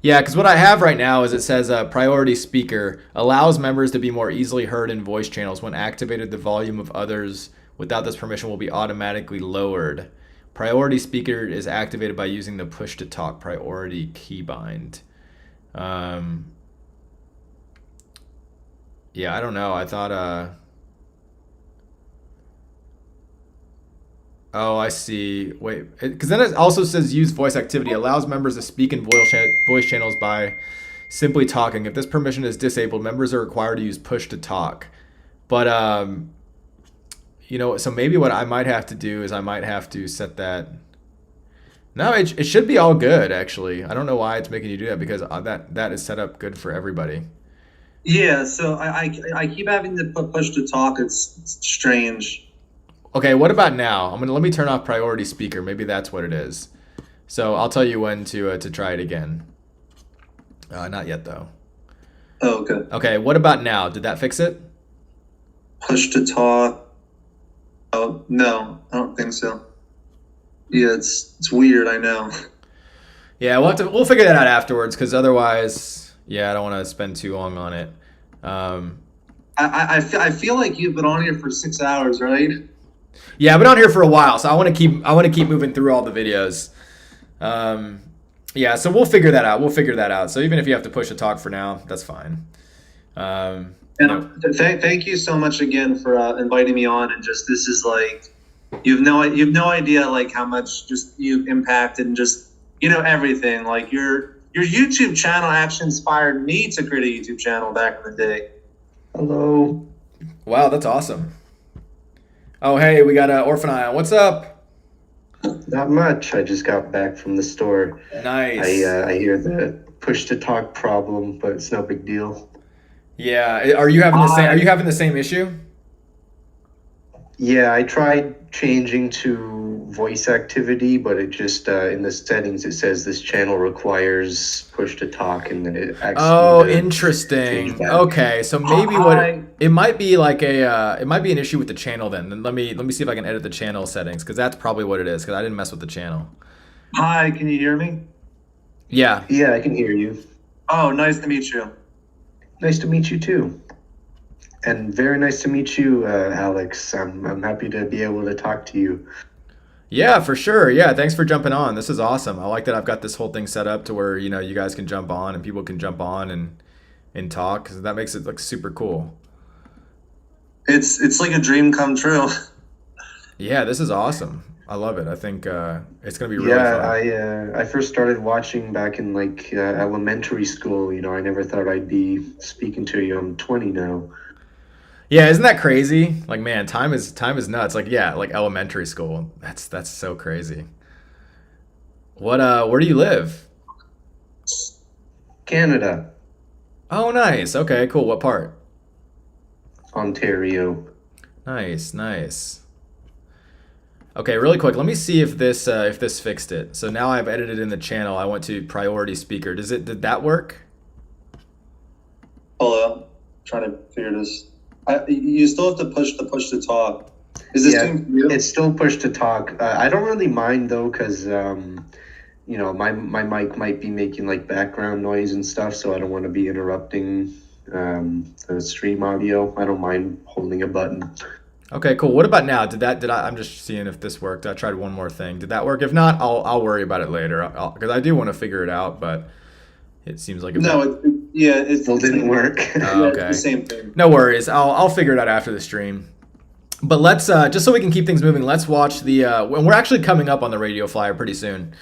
A: Yeah, because what I have right now is it says priority speaker allows members to be more easily heard in voice channels. When activated, the volume of others without this permission will be automatically lowered. Priority speaker is activated by using the push to talk priority keybind. Yeah, I don't know. I thought oh, I see. Wait, because then it also says use voice activity allows members to speak in voice channels by simply talking. If this permission is disabled, members are required to use push to talk. But you know, so maybe what I might have to do is I might have to set that. No, it should be all good actually. I don't know why it's making you do that because that is set up good for everybody.
C: Yeah, so I keep having to push to talk. It's strange.
A: Okay, what about now? Let me turn off priority speaker. Maybe that's what it is. So I'll tell you when to try it again. Not yet though.
C: Oh, okay.
A: Okay, what about now? Did that fix it?
C: Push to talk. Oh no, I don't think so. Yeah, it's weird. I know.
A: Yeah, we'll figure that out afterwards because otherwise, yeah, I don't want to spend too long on it.
C: I feel like you've been on here for 6 hours, right?
A: Yeah, I've been on here for a while, so I want to keep moving through all the videos. Yeah, so we'll figure that out. So even if you have to push a talk for now, that's fine.
C: Thank you so much again for inviting me on, and just this is like you've no idea like how much just you've impacted and just everything. Like your YouTube channel actually inspired me to create a YouTube channel back in the day.
Q: Hello.
A: Wow, that's awesome. Oh, hey, we got Orphan Ion. What's up?
P: Not much. I just got back from the store.
A: Nice.
P: I hear the push to talk problem, but it's no big deal.
A: Yeah. Are you having the same issue?
P: Yeah, I tried changing to voice activity, but it just in the settings it says this channel requires push to talk, and then it actually.
A: Oh, interesting. Okay, so maybe it might be like it might be an issue with the channel. Then let me see if I can edit the channel settings because that's probably what it is because I didn't mess with the channel.
C: Hi, can you hear me?
A: Yeah.
P: Yeah, I can hear you.
C: Oh, nice to meet you.
P: Nice to meet you too. And very nice to meet you, Alex. I'm happy to be able to talk to you.
A: Yeah, for sure. Yeah, thanks for jumping on. This is awesome. I like that I've got this whole thing set up to where you guys can jump on and people can jump on and talk because that makes it like super cool.
C: It's like a dream come true.
A: Yeah, this is awesome. I love it. I think it's gonna be really fun.
P: Yeah, I first started watching back in like elementary school. I never thought I'd be speaking to you. I'm 20 now.
A: Yeah, isn't that crazy? Like, man, time is nuts. Like, yeah, like elementary school. That's so crazy. Where do you live?
P: Canada.
A: Oh, nice. Okay, cool. What part?
P: Ontario.
A: Nice. Okay, really quick. Let me see if this fixed it. So now I've edited in the channel. I went to priority speaker. Did that work?
C: Hold on. I'm trying to figure this. You still have to push to talk. Is this doing for you?
P: It's still push to talk. I don't really mind though, because my mic might be making like background noise and stuff, so I don't want to be interrupting the stream audio. I don't mind holding a button.
A: Okay, cool. What about now? I'm just seeing if this worked. I tried one more thing. Did that work? If not, I'll worry about it later because I do want to figure it out, but it seems like
C: it
P: still didn't work.
A: Oh, okay.
C: The same thing.
A: No worries. I'll figure it out after the stream. But let's just so we can keep things moving. Let's watch and we're actually coming up on the radio flyer pretty soon.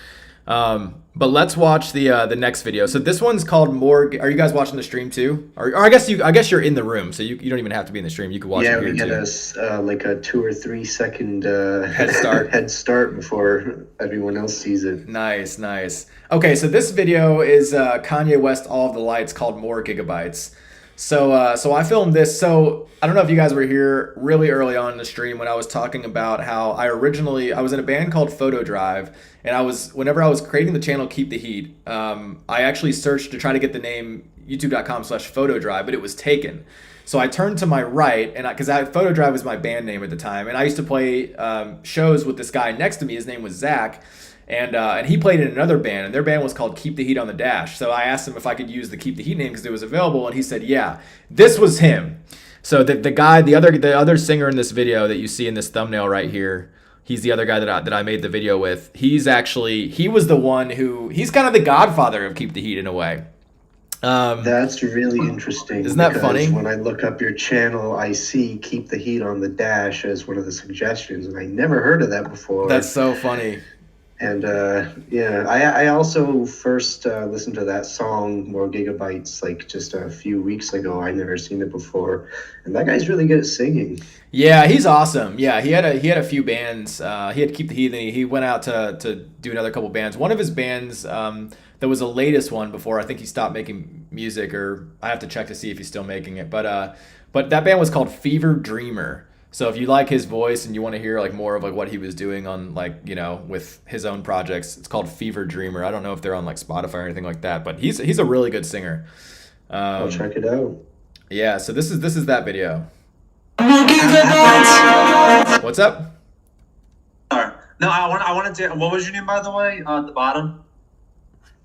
A: But let's watch the next video. So this one's called More. Are you guys watching the stream too? Or I guess you're in the room, so you don't even have to be in the stream. You can watch it here too.
P: Yeah, we get like a 2 or 3 second
A: head start
P: before everyone else sees it.
A: Nice. Okay, so this video is Kanye West All of the Lights called More Gigabytes. So I filmed this. So I don't know if you guys were here really early on in the stream when I was talking about how I was in a band called Photo Drive, and whenever I was creating the channel Keep the Heat, I actually searched to try to get the name youtube.com/photodrive, but it was taken. So I turned to my right, and because Photo Drive was my band name at the time, and I used to play shows with this guy next to me. His name was Zach. And he played in another band, and their band was called Keep the Heat on the Dash. So I asked him if I could use the Keep the Heat name because it was available, and he said, yeah. This was him. So the other singer in this video that you see in this thumbnail right here, he's the other guy that I made the video with. He was the one he's kind of the godfather of Keep the Heat in a way.
P: That's really interesting.
A: Isn't that funny?
P: When I look up your channel, I see Keep the Heat on the Dash as one of the suggestions, and I never heard of that before.
A: That's so funny.
P: And I also first listened to that song, More Gigabytes, like just a few weeks ago. I'd never seen it before, and that guy's really good at singing.
A: Yeah, he's awesome. Yeah, he had a few bands. He had Keep the Heat, and he went out to do another couple bands. One of his bands that was the latest one before I think he stopped making music, or I have to check to see if he's still making it. But that band was called Fever Dreamer. So if you like his voice and you want to hear like more of like what he was doing on like, you know, with his own projects, it's called Fever Dreamer. I don't know if they're on like Spotify or anything like that, but he's a really good singer.
P: I'll check it out.
A: Yeah, so this is that video. What's up?
C: No, I wanted to. What was your name, by the way? At the bottom.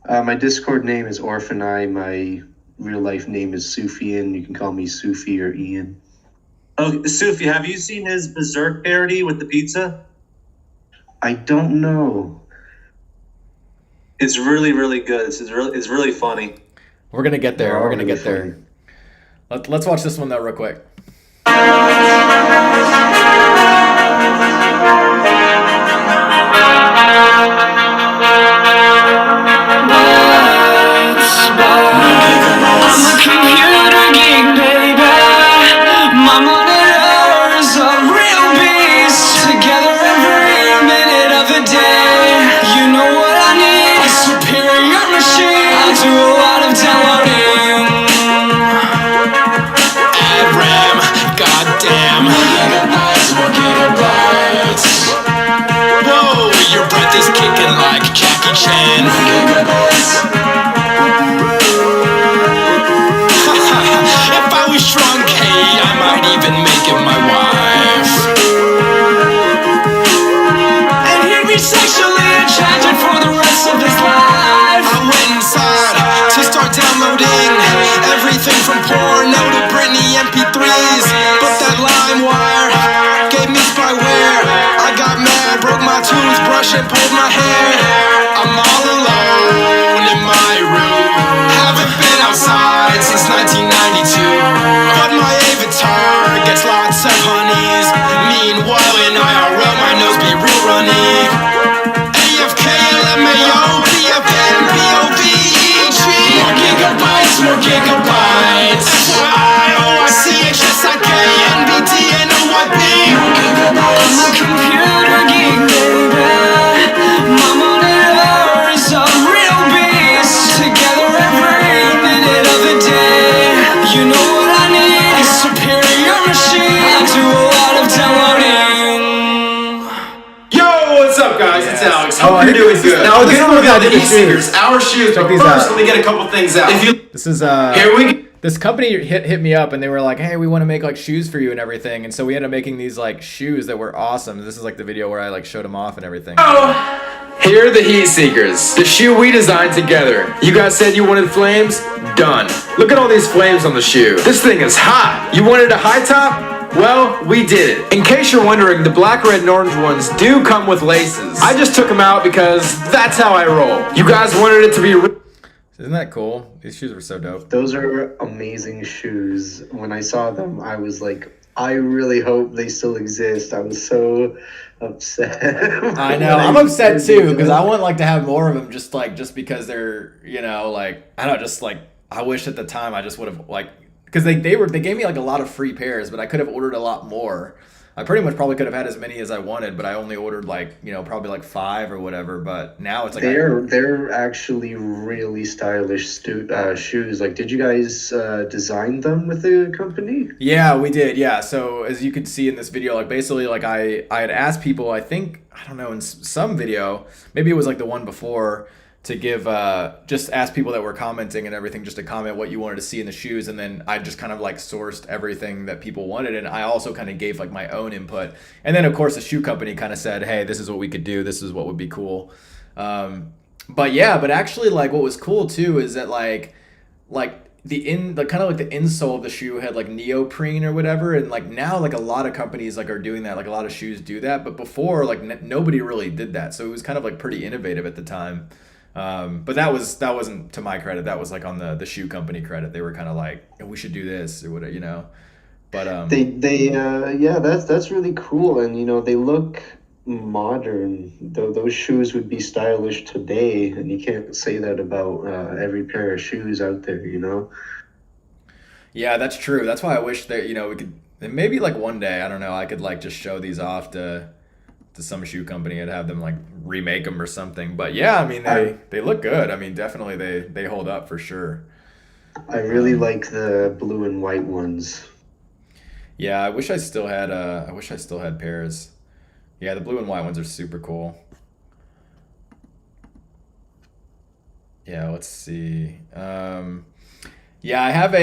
P: My Discord name is Orphanai. My real life name is Sufyan. You can call me Sufi or Ian.
C: Oh, Sufi, have you seen his Berserk parody with the pizza?
P: I don't know.
C: It's really, really good. It's really funny.
A: We're gonna get there. We're gonna get there. Let's watch this one though, real quick.
D: And pulled my hair. I'm all alone in my room. Haven't been outside since 1992. But my avatar gets lots of honeys. Meanwhile in IRL my nose be real runny. AFK, LMAO, BFN, BOVEG. More gigabytes, more gigabytes. FYI, OICHSIK, NBT, and OYB. More gigabytes. I'm a computer geek, baby.
T: Hope you're doing good.
A: Now,
T: this
A: get
T: one
A: look at
T: the
A: the
T: e-sneakers.
A: shoes.
T: Our shoes.
A: Check
T: But
A: these
T: first,
A: out.
T: let me get a couple things out.
A: This is
T: here we go.
A: This company hit me up and they were like, hey, we want to make like shoes for you and everything. And so we ended up making these like shoes that were awesome. This is like the video where I like showed them off and everything.
T: Oh, here are the Heat Seekers, the shoe we designed together. You guys said you wanted flames? Done. Look at all these flames on the shoe. This thing is hot. You wanted a high top? Well, we did it. In case you're wondering, the black, red, and orange ones do come with laces. I just took them out because that's how I roll. You guys wanted it to be...
A: Isn't that cool? These shoes were so dope.
P: Those are amazing shoes. When I saw them, I was like, I really hope they still exist. I was so upset.
A: I know. I'm upset too because I want like to have more of them just because they're, you know, like, I don't know, just like, I wish at the time I just would have like, because they gave me like a lot of free pairs, but I could have ordered a lot more. I pretty much probably could have had as many as I wanted, but I only ordered like, you know, probably like 5 or whatever. But now it's like
P: they're actually really stylish shoes. Like, did you guys design them with the company?
A: Yeah, we did. Yeah. So as you could see in this video, like basically like I had asked people, I think, I don't know, in some video, maybe it was like the one before, to give just ask people that were commenting and everything just to comment what you wanted to see in the shoes, and then I just kind of like sourced everything that people wanted, and I also kind of gave like my own input, and then of course the shoe company kind of said, hey, this is what we could do, this is what would be cool. But actually, like, what was cool too is that like the kind of like the insole of the shoe had like neoprene or whatever, and like now like a lot of companies like are doing that, like a lot of shoes do that, but before like nobody really did that, so it was kind of like pretty innovative at the time. But that wasn't to my credit. That was like on the shoe company credit. They were kind of like, oh, we should do this or whatever, you know. But
P: yeah, that's really cool, and you know they look modern. Those shoes would be stylish today, and you can't say that about every pair of shoes out there, you know.
A: Yeah, that's true. That's why I wish that, you know, we could maybe like one day, I don't know, I could like just show these off to some shoe company and have them like remake them or something. But yeah, I mean they look good. I mean, definitely they hold up for sure.
P: I really like the blue and white ones.
A: Yeah, I wish I still had pairs. Yeah, the blue and white ones are super cool. Yeah, let's see. Yeah, I have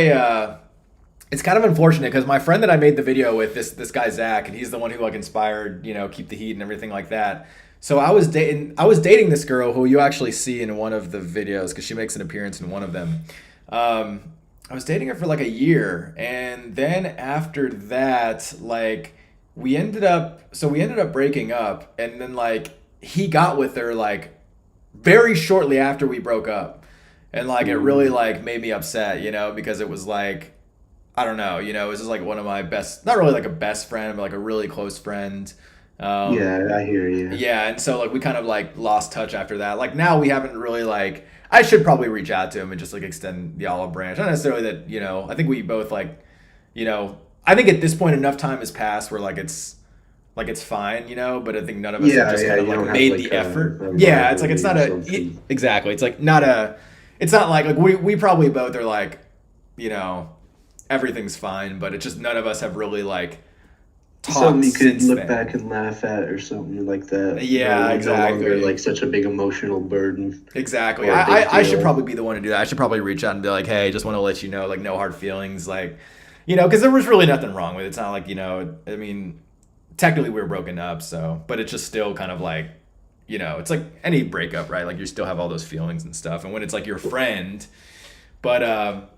A: it's kind of unfortunate because my friend that I made the video with, this guy Zach, and he's the one who like inspired, you know, Keep the Heat and everything like that. So I was dating this girl who you actually see in one of the videos because she makes an appearance in one of them. I was dating her for like a year, and then after that, like we ended up breaking up, and then like he got with her like very shortly after we broke up, and like it really like made me upset, you know, because it was like, I don't know, you know, it was just like one of my best, not really like a best friend, but like a really close friend.
P: Yeah, I hear you.
A: Yeah, and so like we kind of like lost touch after that. Like now we haven't really like, I should probably reach out to him and just like extend the olive branch. Not necessarily that, you know, I think we both like, you know, I think at this point enough time has passed where like it's fine, you know, but I think none of us have just kind of like made the effort. Yeah, it's like it's not exactly. It's like not it's not like we probably both are like, you know, everything's fine, but it's just none of us have really like talked
P: something you could
A: since
P: look
A: then.
P: back and laugh at or something like that.
A: Yeah,
P: like
A: exactly.
P: No longer like such a big emotional burden.
A: Exactly.
P: Or a big
A: I should
P: deal.
A: probably be the one to do that. I should probably reach out and be like, hey, just want to let you know, like, no hard feelings, like, you know, because there was really nothing wrong with it. It's not like, you know, I mean, technically we were broken up, so, but it's just still kind of like, you know, it's like any breakup, right? Like you still have all those feelings and stuff, and when it's like your friend, but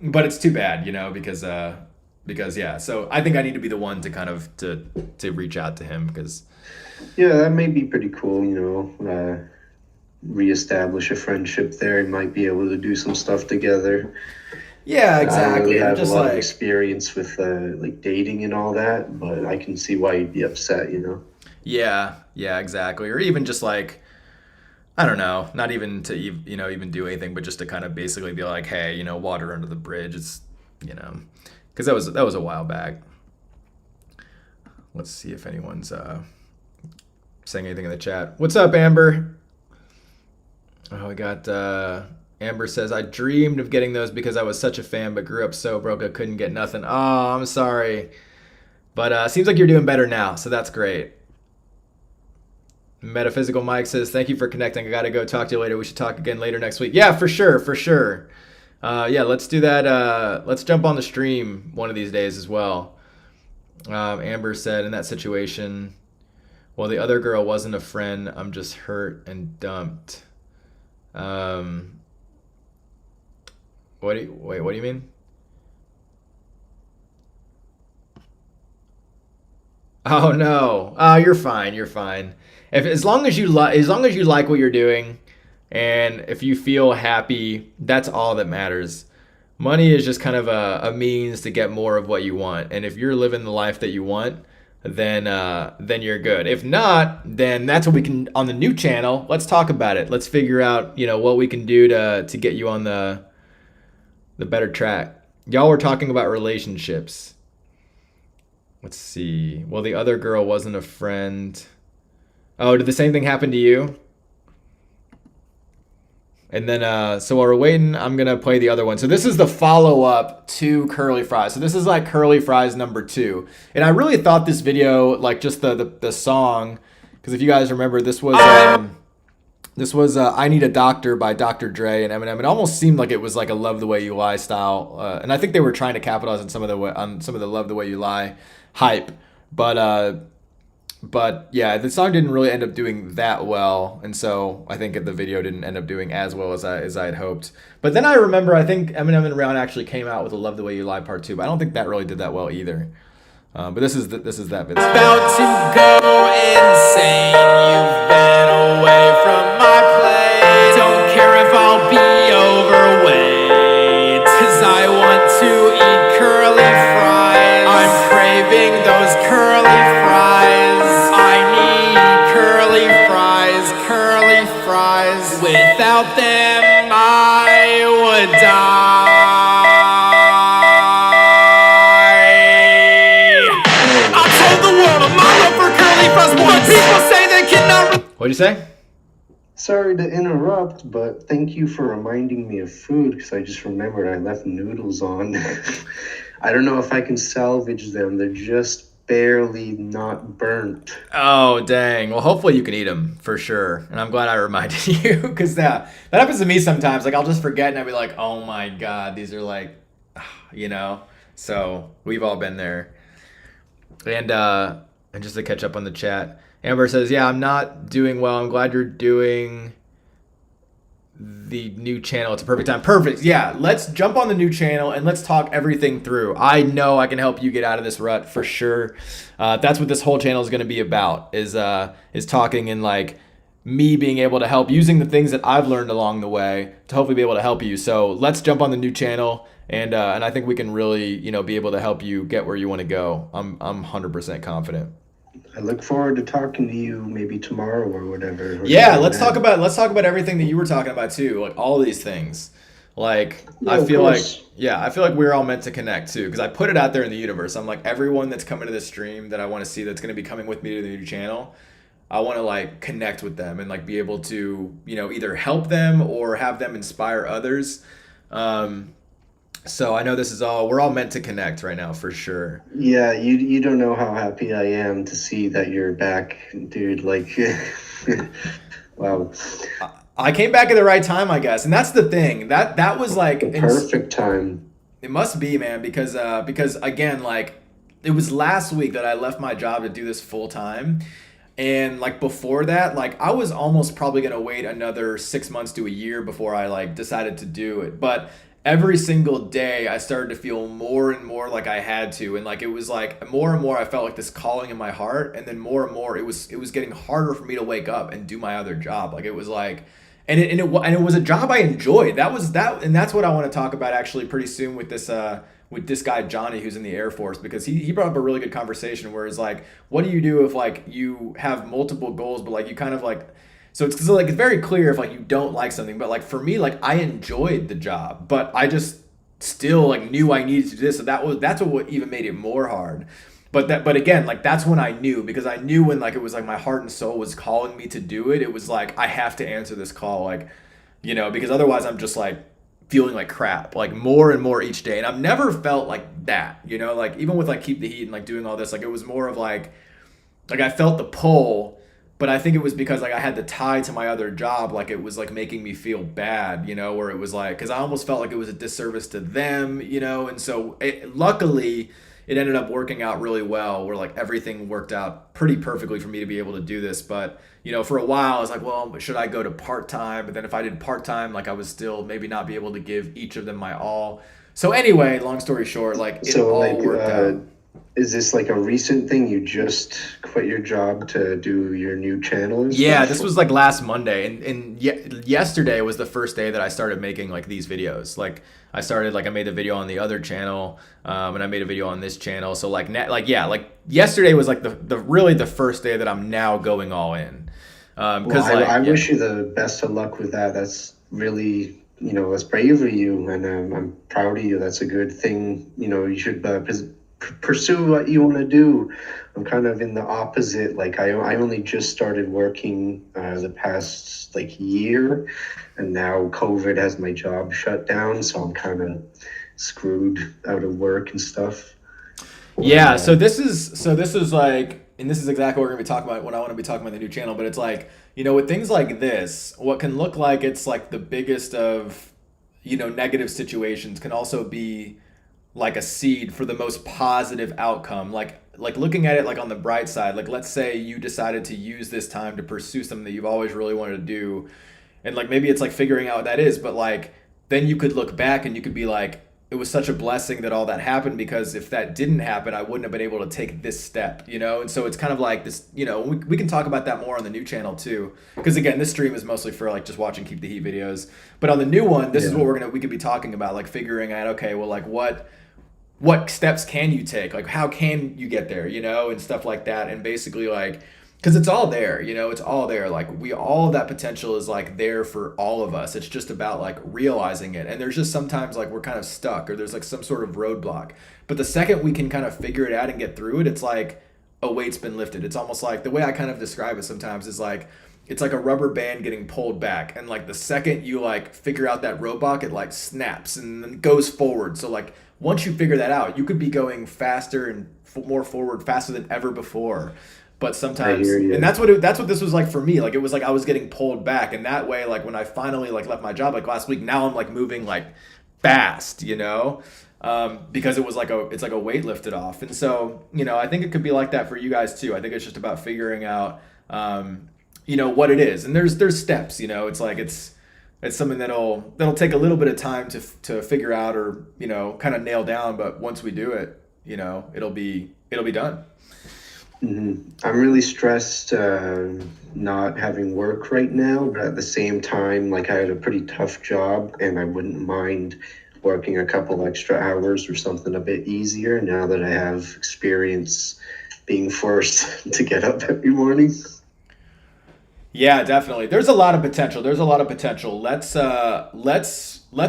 A: it's too bad, you know, because yeah, so I think I need to be the one to kind of to reach out to him because
P: Yeah, that may be pretty cool, you know, reestablish a friendship there and might be able to do some stuff together.
A: yeah,
P: I
A: exactly.
P: don't really have
A: Just
P: a lot
A: like
P: of experience with like dating and all that, but I can see why you'd be upset, you know.
A: yeah, exactly. Or even just like, I don't know, not even to you know even do anything, but just to kind of basically be like, hey, you know, water under the bridge. It's, you know, because that was a while back. Let's see if anyone's saying anything in the chat. What's up, Amber? Oh, I got Amber says, I dreamed of getting those because I was such a fan, but grew up so broke I couldn't get nothing. Oh, I'm sorry. But seems like you're doing better now, so that's great. Metaphysical Mike says, thank you for connecting. I got to go talk to you later. We should talk again later next week. Yeah, for sure. Yeah, let's do that. Let's jump on the stream one of these days as well. Amber said, in that situation, well, the other girl wasn't a friend. I'm just hurt and dumped. What do you mean? Oh no. Oh, you're fine. As long as you like what you're doing, and if you feel happy, that's all that matters. Money is just kind of a means to get more of what you want. And if you're living the life that you want, then you're good. If not, then that's what we can, on the new channel, let's talk about it. Let's figure out, you know, what we can do to get you on the better track. Y'all were talking about relationships. Let's see. Well, the other girl wasn't a friend. Oh, did the same thing happen to you? And then, so while we're waiting, I'm going to play the other one. So this is the follow-up to Curly Fries. So this is like Curly Fries number 2. And I really thought this video, like just the song, because if you guys remember, this was I Need a Doctor by Dr. Dre and Eminem. It almost seemed like it was like a Love the Way You Lie style. And I think they were trying to capitalize on some of the Love the Way You Lie hype. But But yeah, the song didn't really end up doing that well, and so I think the video didn't end up doing as well as I had hoped. But then I remember, I think Eminem and Rihanna actually came out with a "Love the Way You Lie" Part 2, but I don't think that really did that well either. But this is that video.
L: About to go insane. You've been away from my place. Don't care if I'll be overweight, 'cause I want to eat curly fries. I'm craving those curly fries. I need curly fries. Without them, I would die. I told the world I'm not up for curly fries, but people say they cannot.
A: What'd you say?
P: Sorry to interrupt, but thank you for reminding me of food, because I just remembered I left noodles on. I don't know if I can salvage them. They're just barely not burnt.
A: Oh, dang. Well, hopefully you can eat them for sure. And I'm glad I reminded you, because that happens to me sometimes. Like, I'll just forget and I'll be like, oh my God, these are like, you know? So we've all been there. And just to catch up on the chat, Amber says, yeah, I'm not doing well. I'm glad you're doing the new channel. It's a perfect time. Perfect. Yeah, let's jump on the new channel and let's talk everything through. I know I can help you get out of this rut for sure. That's what this whole channel is going to be about, is talking and like me being able to help using the things that I've learned along the way to hopefully be able to help you. So let's jump on the new channel, and I think we can really, be able to help you get where you want to go. I'm 100% confident.
P: I look forward to talking to you maybe tomorrow or whatever.
A: Yeah, let's talk about everything that you were talking about too, like all these things. Like
P: Yeah,
A: I feel
P: course.
A: like we're all meant to connect too, because I put it out there in the universe. I'm like, everyone that's coming to this stream that I want to see that's going to be coming with me to the new channel, I want to like connect with them and like be able to, either help them or have them inspire others. So I know we're all meant to connect right now for sure.
P: Yeah, you don't know how happy I am to see that you're back, dude. Like, wow.
A: I came back at the right time, I guess, and that's the thing. That was like
P: The perfect time.
A: It must be, man, because again, like, it was last week that I left my job to do this full time. And like before that, like I was almost probably gonna wait another 6 months to a year before I like decided to do it. But every single day I started to feel more and more like I had to, and like it was like more and more I felt like this calling in my heart, and then more and more it was getting harder for me to wake up and do my other job. Like it was like, and it was a job I enjoyed. And that's what I want to talk about actually pretty soon with this guy Johnny, who's in the Air Force, because he brought up a really good conversation where it's like, what do you do if like you have multiple goals, but like you kind of like, so it's like it's very clear if like you don't like something, but like for me, like I enjoyed the job, but I just still like knew I needed to do this. So that's what even made it more hard. But again, like that's when I knew, because I knew when like it was like my heart and soul was calling me to do it. It was like I have to answer this call, like, because otherwise I'm just like feeling like crap, like more and more each day. And I've never felt like that, like even with like Keep the Heat and like doing all this, like it was more of like I felt the pull. But I think it was because like I had the tie to my other job, like it was like making me feel bad, where it was like, because I almost felt like it was a disservice to them, and so luckily it ended up working out really well, where like everything worked out pretty perfectly for me to be able to do this. But for a while I was like, well, should I go to part-time? But then if I did part-time, like I would still maybe not be able to give each of them my all. So anyway, long story short, like it all worked out.
P: Is this like a recent thing? You just quit your job to do your new channel and
A: Yeah,
P: stuff?
A: this was like last Monday, and yesterday was the first day that I started making like these videos. Like I made a video on the other channel, and I made a video on this channel. So like yesterday was like the really the first day that I'm now going all in. Because
P: I wish you the best of luck with that. That's really, that's brave of you, and I'm proud of you. That's a good thing. You should pursue what you want to do. I'm kind of in the opposite. Like I only just started working the past like year, and now COVID has my job shut down, so I'm kind of screwed out of work and stuff.
A: Yeah, so this is like, and this is exactly what we're gonna be talking about when I want to be talking about the new channel. But it's like, with things like this, what can look like it's like the biggest of negative situations can also be like a seed for the most positive outcome. Like like looking at it like on the bright side, like let's say you decided to use this time to pursue something that you've always really wanted to do, and like maybe it's like figuring out what that is, but like then you could look back and you could be like, it was such a blessing that all that happened, because if that didn't happen, I wouldn't have been able to take this step, you know? And so it's kind of like this, you know, we can talk about that more on the new channel too. Because again, this stream is mostly for like just watching Keep the Heat videos. But on the new one, this is what we could be talking about, like figuring out, okay, well, like what steps can you take? Like how can you get there, you know, and stuff like that. And basically like, because it's all there, you know, it's all there. Like all of that potential is like there for all of us. It's just about like realizing it. And there's just sometimes like we're kind of stuck, or there's like some sort of roadblock. But the second we can kind of figure it out and get through it, it's like a weight's been lifted. It's almost like, the way I kind of describe it sometimes is like, it's like a rubber band getting pulled back. And like the second you like figure out that roadblock, it like snaps and then goes forward. So like once you figure that out, you could be going faster and more forward, faster than ever before. But sometimes, and that's what this was like for me. Like it was like I was getting pulled back, and that way, like when I finally like left my job like last week, now I'm like moving like fast, you know, because it was like it's like a weight lifted off. And so, you know, I think it could be like that for you guys too. I think it's just about figuring out, you know, what it is, and there's steps. You know, it's like it's something that'll take a little bit of time to figure out, or you know, kind of nail down. But once we do it, you know, it'll be done.
P: Mm-hmm. I'm really stressed not having work right now, but at the same time, like I had a pretty tough job, and I wouldn't mind working a couple extra hours or something a bit easier now that I have experience being forced to get up every morning.
A: Yeah, definitely. There's a lot of potential. Let's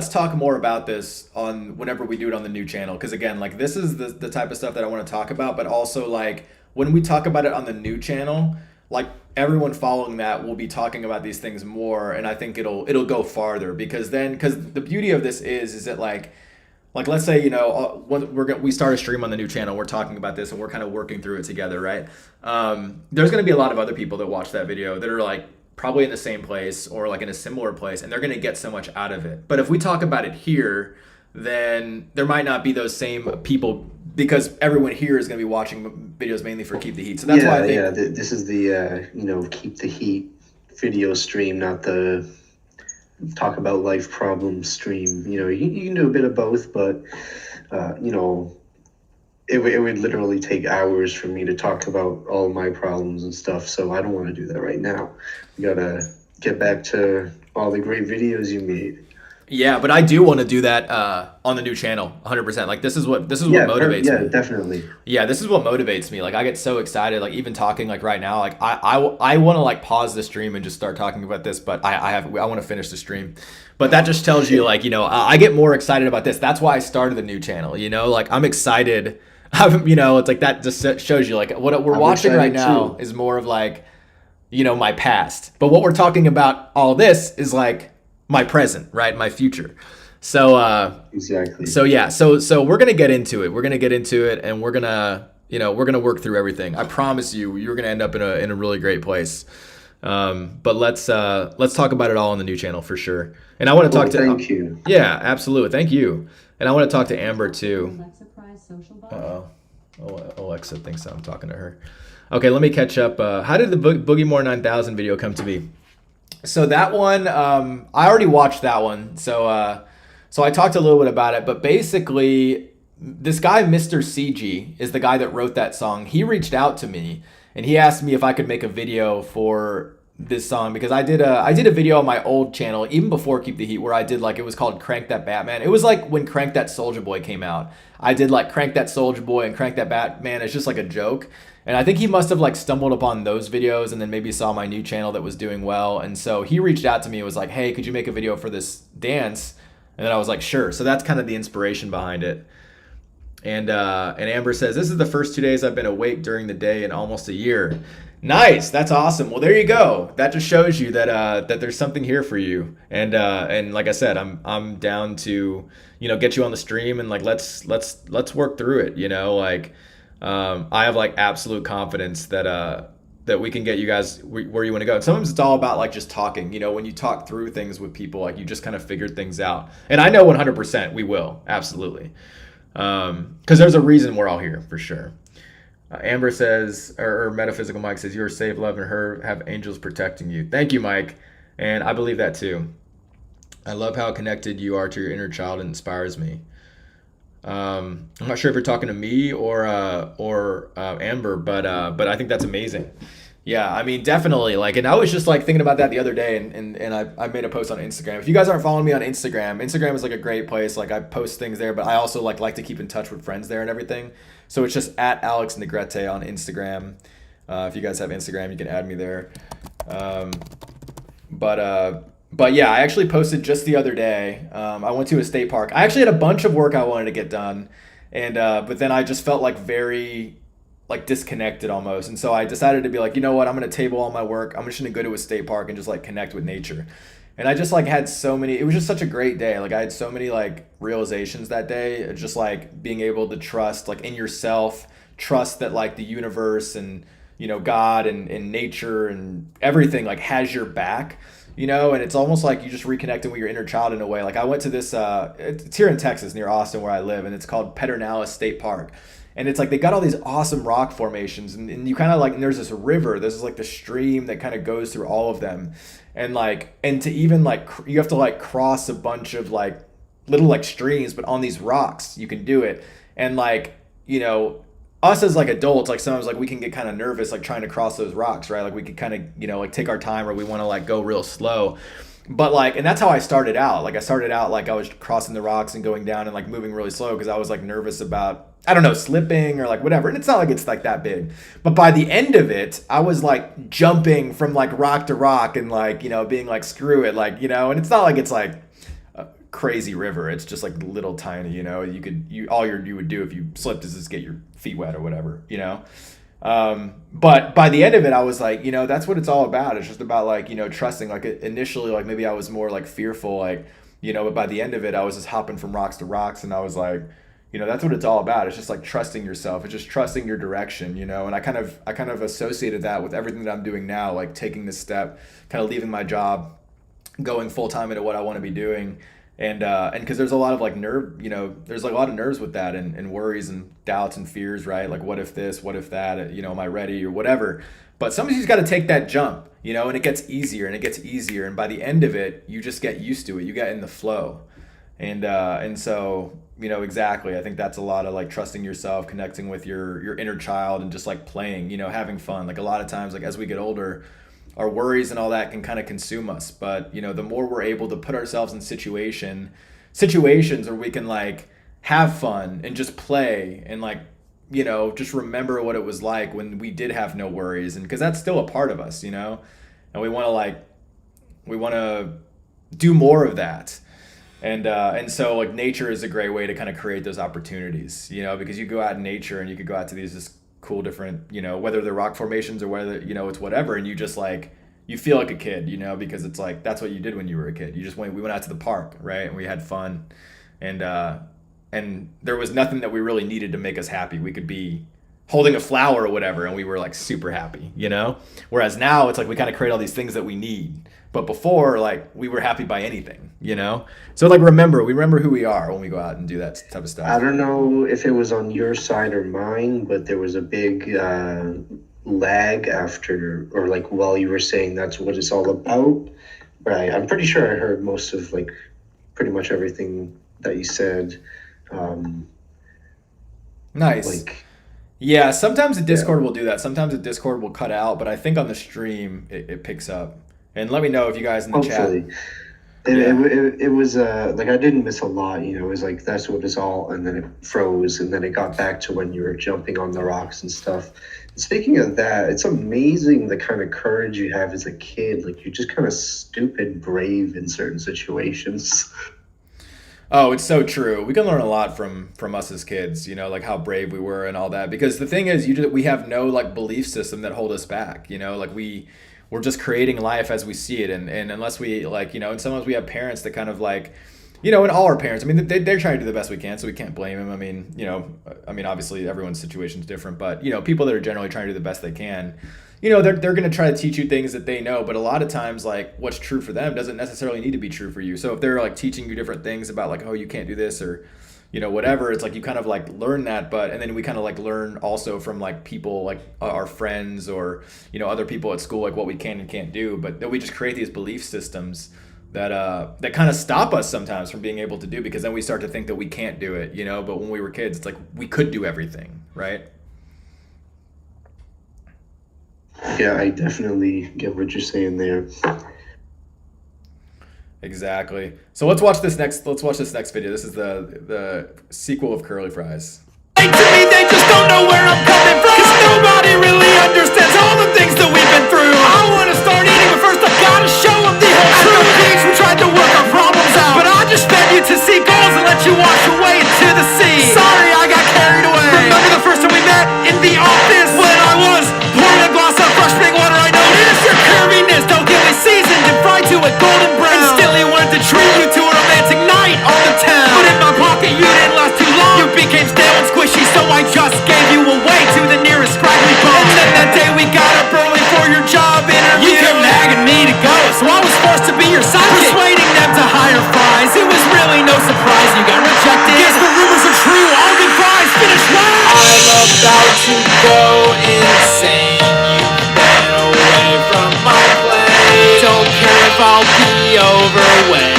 A: talk more about this on whenever we do it on the new channel, because again, like this is the type of stuff that I want to talk about, but also like when we talk about it on the new channel, like everyone following that will be talking about these things more, and I think it'll go farther, because the beauty of this is that like let's say, you know, we start a stream on the new channel, we're talking about this and we're kind of working through it together, right? There's going to be a lot of other people that watch that video that are like probably in the same place or like in a similar place, and they're going to get so much out of it. But if we talk about it here, then there might not be those same people, because everyone here is going to be watching videos mainly for Keep the Heat. So that's why I think
P: this is the you know, Keep the Heat video stream, not the talk about life problems stream. You know, you can do a bit of both, but you know, it would literally take hours for me to talk about all my problems and stuff. So I don't want to do that right now. We gotta get back to all the great videos you made.
A: Yeah, but I do want to do that on the new channel, 100%. Like this is what motivates me.
P: Yeah, definitely.
A: Yeah, this is what motivates me. Like I get so excited. Like even talking like right now, like I want to like pause the stream and just start talking about this, but I want to finish the stream. But that just tells you, like, you know, I get more excited about this. That's why I started the new channel. You know, like I'm excited. You know, it's like that just shows you like what we're watching right now is more of like, you know, my past. But what we're talking about all this is like my present, right? My future. So
P: exactly.
A: So yeah, so we're gonna get into it. We're gonna get into it, and we're gonna work through everything. I promise you, you're gonna end up in a really great place. But let's talk about it all on the new channel for sure. And I want to talk to.
P: Thank you.
A: Yeah, absolutely. Thank you. And I want to talk to Amber too. Oh, Alexa thinks I'm talking to her. Okay, let me catch up. How did the Boogie More 9000 video come to be? So that one, I already watched that one. So I talked a little bit about it, but basically this guy, Mr. CG, is the guy that wrote that song. He reached out to me and he asked me if I could make a video for this song, because I did a video on my old channel, even before Keep the Heat, where I did like, it was called Crank That Batman. It was like when Crank That Soulja Boy came out. I did like Crank That Soulja Boy and Crank That Batman. It's just like a joke. And I think he must have like stumbled upon those videos and then maybe saw my new channel that was doing well. And so he reached out to me and was like, hey, could you make a video for this dance? And then I was like, sure. So that's kind of the inspiration behind it. And Amber says, this is the first 2 days I've been awake during the day in almost a year. Nice. That's awesome. Well, there you go. That just shows you that there's something here for you. And like I said, I'm down to, you know, get you on the stream and like, let's work through it. You know, like, I have like absolute confidence that we can get you guys where you want to go. And sometimes it's all about like just talking, you know, when you talk through things with people, like you just kind of figured things out. And I know 100% we will. Absolutely. 'Cause there's a reason we're all here for sure. Amber says, or Metaphysical Mike says, you are safe, love, and her have angels protecting you. Thank you, Mike. And I believe that too. I love how connected you are to your inner child. It inspires me. I'm not sure if you're talking to me or Amber, but I think that's amazing. Yeah, I mean, definitely. Like, and I was just like thinking about that the other day, and I made a post on Instagram. If you guys aren't following me on Instagram is like a great place. Like, I post things there, but I also like to keep in touch with friends there and everything. So it's just at Alex Negrete on Instagram. If you guys have Instagram, you can add me there. But yeah, I actually posted just the other day. I went to a state park. I actually had a bunch of work I wanted to get done, and but then I just felt like very like disconnected almost, and so I decided to be like, you know what, I'm gonna table all my work. I'm just gonna go to a state park and just like connect with nature. And I just like had so many. It was just such a great day. Like I had so many like realizations that day. Just like being able to trust like in yourself, trust that like the universe and God and nature and everything like has your back. And it's almost like you just reconnecting with your inner child in a way. Like I went to this, it's here in Texas near Austin where I live, and it's called Pedernales State Park. And it's like they got all these awesome rock formations, and you kind of like, and there's this river, this is like the stream that kind of goes through all of them. And like, and to even like, you have to like cross a bunch of like little like streams, but on these rocks, you can do it. And like, us as like adults, like sometimes like we can get kind of nervous like trying to cross those rocks, right? Like we could kind of like take our time, or we want to like go real slow. But like, and that's how I started out. Like I started out like I was crossing the rocks and going down and like moving really slow because I was like nervous about, I don't know, slipping or like whatever. And it's not like it's like that big. But by the end of it, I was like jumping from like rock to rock and like, being like screw it, like, and it's not like it's like crazy river. It's just like little tiny, you would do if you slipped is just get your feet wet or whatever, but by the end of it I was like, that's what it's all about. It's just about like, trusting. Like initially like maybe I was more like fearful, like, but by the end of it I was just hopping from rocks to rocks, and I was like, that's what it's all about. It's just like trusting yourself. It's just trusting your direction, and I kind of associated that with everything that I'm doing now, like taking this step, kind of leaving my job, going full time into what I want to be doing. And because there's a lot of like there's like a lot of nerves with that, and worries and doubts and fears, right? Like what if this, what if that, am I ready or whatever? But sometimes you just got to take that jump, and it gets easier and it gets easier. And by the end of it, you just get used to it. You get in the flow. And so, exactly. I think that's a lot of like trusting yourself, connecting with your inner child, and just like playing, having fun. Like a lot of times, like as we get older, our worries and all that can kind of consume us. But, the more we're able to put ourselves in situations where we can like have fun and just play and like, just remember what it was like when we did have no worries. And because that's still a part of us, and we want to do more of that. And so like nature is a great way to kind of create those opportunities, because you go out in nature and you could go out to these just cool different, whether they're rock formations or whether, it's whatever. And you just like, you feel like a kid, because it's like, that's what you did when you were a kid. We went out to the park, right? And we had fun. And there was nothing that we really needed to make us happy. We could be holding a flower or whatever, and we were like super happy, Whereas now it's like we kind of create all these things that we need. But before, like, we were happy by anything, So like, we remember who we are when we go out and do that type of stuff.
P: I don't know if it was on your side or mine, but there was a big lag after, or like while you were saying that's what it's all about. Right. I'm pretty sure I heard most of like pretty much everything that you said.
A: Nice. Yeah, sometimes the Discord will do that. Sometimes the Discord will cut out, but I think on the stream it picks up. And let me know if you guys in the
P: Hopefully.
A: chat.
P: It was like I didn't miss a lot, It was like that's what it's all, and then it froze, and then it got back to when you were jumping on the rocks and stuff. Speaking of that, it's amazing the kind of courage you have as a kid. Like you're just kind of stupid brave in certain situations.
A: Oh, it's so true. We can learn a lot from us as kids, like how brave we were and all that. Because the thing is, we have no like belief system that hold us back. Like we're just creating life as we see it, and unless we like, and sometimes we have parents that kind of like, and all our parents, I mean, they're trying to do the best we can, so we can't blame them. I mean, obviously everyone's situation is different, but people that are generally trying to do the best they can, they're going to try to teach you things that they know, but a lot of times like what's true for them doesn't necessarily need to be true for you. So if they're like teaching you different things about like, oh, you can't do this, or you know, whatever. It's like you kind of like learn that, and then we kind of like learn also from like people like our friends or, you know, other people at school, like what we can and can't do. But then we just create these belief systems that kind of stop us sometimes from being able to do, because then we start to think that we can't do it, you know. But when we were kids, it's like we could do everything, right?
P: Yeah, I definitely get what you're saying there.
A: Exactly. So let's watch this next video. This is the sequel of Curly Fries.
D: To me, they just don't know where I'm coming from, 'cause nobody really understands all the things that we've been through. I wanna start eating, but first I gotta show them the whole truth. At the beach, we tried to work our problems out, but I just fed you to seagulls and let you wash away into the sea. Sorry, I got carried away. Remember the first time we met in the office, when I was pouring a glass of fresh spring water? I noticed your curviness, totally seasoned and fried to a golden brown. And still he wanted to treat you to a romantic night on the town, but in my pocket you didn't last too long. You became stale and squishy, so I just gave you away to the nearest scraggly bum. And then that day we got up early for your job interview. You kept nagging me to go, so I was forced to be your sidekick, persuading them to hire Fries. It was really no surprise you got rejected. Guess the rumors are true, all good Fries finish last. I'm about to go insane. You've been away from my plate. Don't care if I'll be overweight,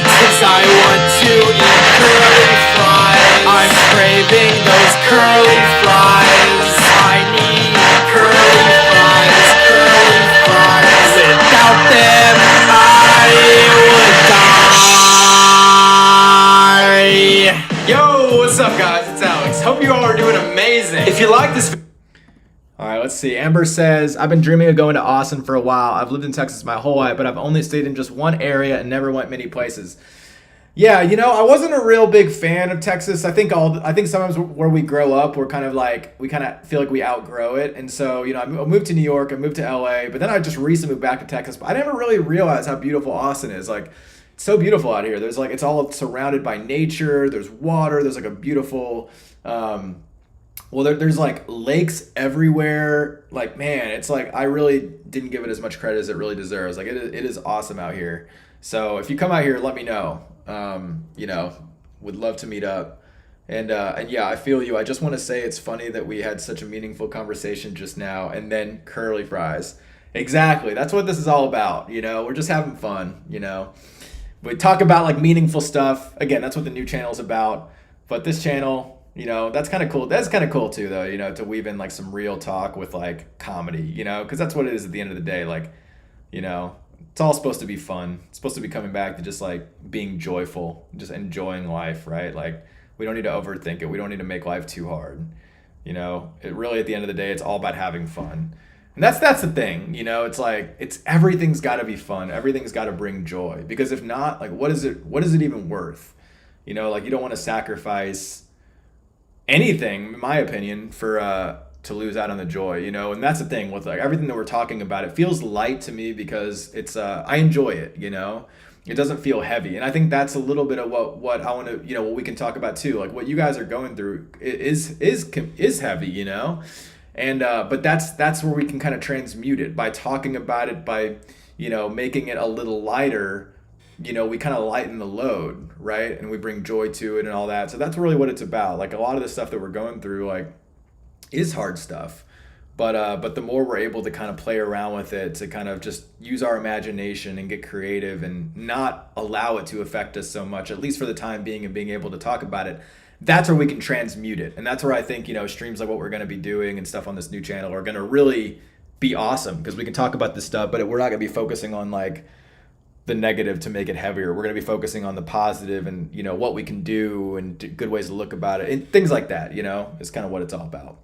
D: 'cause I want to eat curly fries. I'm craving those curly fries. I need curly fries, curly fries. Without them, I would die.
L: Yo, what's up, guys? It's Alex. Hope you all are doing amazing. If you like this
A: All right, let's see. Amber says, I've been dreaming of going to Austin for a while. I've lived in Texas my whole life, but I've only stayed in just one area and never went many places. Yeah, you know, I wasn't a real big fan of Texas. I think sometimes where we grow up, we're kind of like, we kind of feel like we outgrow it. And so, you know, I moved to New York, I moved to LA, but then I just recently moved back to Texas. But I never really realized how beautiful Austin is. Like, it's so beautiful out here. There's like, it's all surrounded by nature. There's water. There's like a beautiful, there's like lakes everywhere. Like, man, it's like, I really didn't give it as much credit as it really deserves. Like, it is awesome out here. So if you come out here, let me know. You know, would love to meet up. And yeah, I feel you. I just want to say it's funny that we had such a meaningful conversation just now, and then Curly Fries. Exactly. That's what this is all about. You know, we're just having fun, you know. We talk about like meaningful stuff. Again, that's what the new channel is about. But this channel, you know, that's kind of cool. That's kind of cool too, though, you know, to weave in like some real talk with like comedy, you know, because that's what it is at the end of the day. Like, you know, it's all supposed to be fun. It's supposed to be coming back to just like being joyful, just enjoying life, right? Like, we don't need to overthink it. We don't need to make life too hard. You know, it really, at the end of the day, it's all about having fun. And that's the thing, you know, it's like, everything's got to be fun. Everything's got to bring joy, because if not, like, what is it even worth? You know, like, you don't want to sacrifice anything, in my opinion, for to lose out on the joy, you know. And that's the thing with like everything that we're talking about. It feels light to me because it's I enjoy it, you know. It doesn't feel heavy, and I think that's a little bit of what I want to, you know, what we can talk about too. Like, what you guys are going through is heavy, you know. And but that's where we can kind of transmute it by talking about it, by, you know, making it a little lighter. You know, we kind of lighten the load, right? And we bring joy to it and all that. So that's really what it's about. Like, a lot of the stuff that we're going through, like, is hard stuff. But the more we're able to kind of play around with it, to kind of just use our imagination and get creative and not allow it to affect us so much, at least for the time being, and being able to talk about it, that's where we can transmute it. And that's where I think, you know, streams like what we're going to be doing and stuff on this new channel are going to really be awesome, because we can talk about this stuff, but we're not going to be focusing on like the negative to make it heavier. We're going to be focusing on the positive and, you know, what we can do and good ways to look about it and things like that, you know, is kind of what it's all about.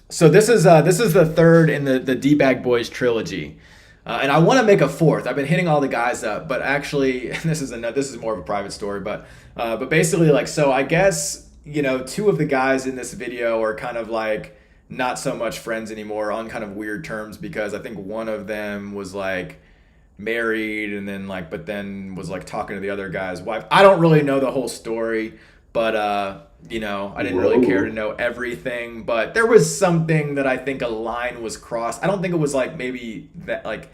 A: So this is the third in the D-Bag Boys trilogy. And I want to make a fourth. I've been hitting all the guys up, but actually this is more of a private story, but basically, like, so I guess, you know, two of the guys in this video are kind of like not so much friends anymore, on kind of weird terms, because I think one of them was like married and then like, but then was like talking to the other guy's wife. I don't really know the whole story, but you know, I didn't really care to know everything, but there was something that I think a line was crossed. I don't think it was like maybe that, like,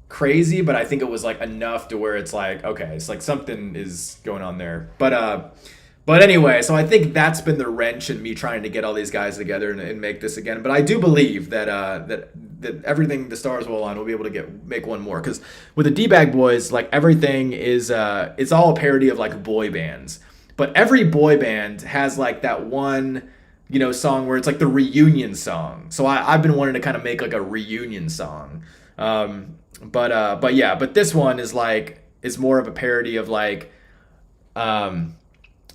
A: crazy, but I think it was like enough to where it's like, okay, it's like something is going on there. But anyway, so I think that's been the wrench in me trying to get all these guys together and make this again. But I do believe that that everything, the stars will align, we'll be able to make one more. Because with the D-Bag Boys, like everything is it's all a parody of like boy bands. But every boy band has like that one, song where it's like the reunion song. So I've been wanting to kind of make like a reunion song. But this one is like, it's more of a parody of like,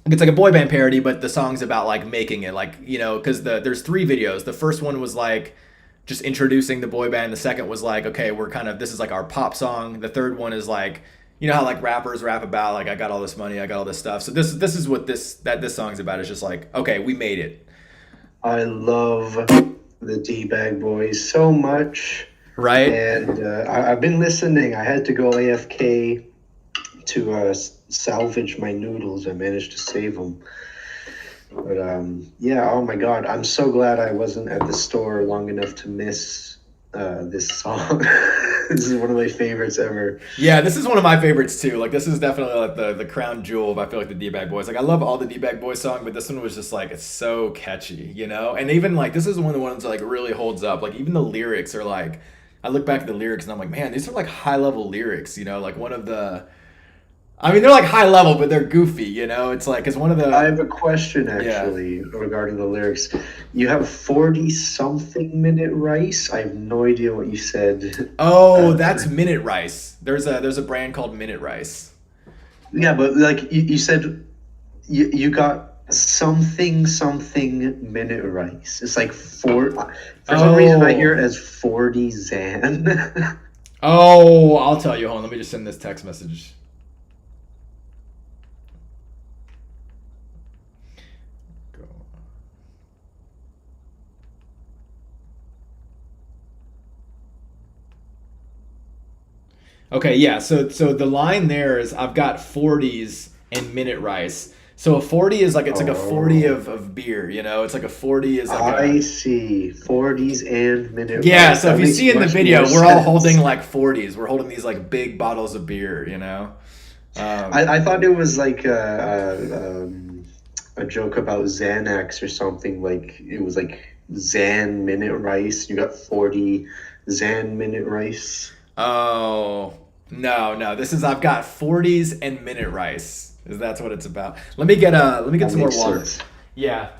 A: it's like a boy band parody, but the song's about like making it, like, because there's 3 videos. The first one was like just introducing the boy band. The second was like, okay, this is like our pop song. The third one is like, how like rappers rap about like, I got all this money, I got all this stuff. So this is what this song's about. It's just like, okay, we made it.
P: I love the D-Bag Boys so much.
A: Right.
P: And I've been listening. I had to go AFK to salvage my noodles. I managed to save them. But yeah, oh my God, I'm so glad I wasn't at the store long enough to miss this song. This is one of my favorites ever.
A: Yeah, this is one of my favorites too. Like, this is definitely like the crown jewel of, I feel like, the D-Bag Boys. Like, I love all the D-Bag Boys songs, but this one was just like, it's so catchy, And even like, this is one of the ones that like really holds up. Like, even the lyrics are like, I look back at the lyrics and I'm like, man, these are like high level lyrics, like one of the, I mean, they're like high level, but they're goofy, It's like, it's one of the...
P: I have a question, actually, regarding the lyrics. You have 40-something minute rice? I have no idea what you said.
A: Oh, that's Minute Rice. There's a brand called Minute Rice.
P: Yeah, but like you said, you got something minute rice. It's like for some reason I hear it as 40 Zan.
A: Oh, I'll tell you. Hold on, let me just send this text message. Okay, yeah, so the line there is, I've got 40s and Minute Rice. So a 40 is like, it's like a 40 of beer, It's like a 40 is like
P: I see. 40s and Minute Rice.
A: Yeah, so if you see in the video, we're all
P: sense.
A: holding like 40s. We're holding these like big bottles of beer,
P: I thought it was like a joke about Xanax or something. Like, it was like Zan Minute Rice. You got 40 Zan Minute Rice.
A: Oh, no. This is, I've got 40s and Minute Rice. That's what it's about. Let me get some more water.
P: Sense.
A: Yeah.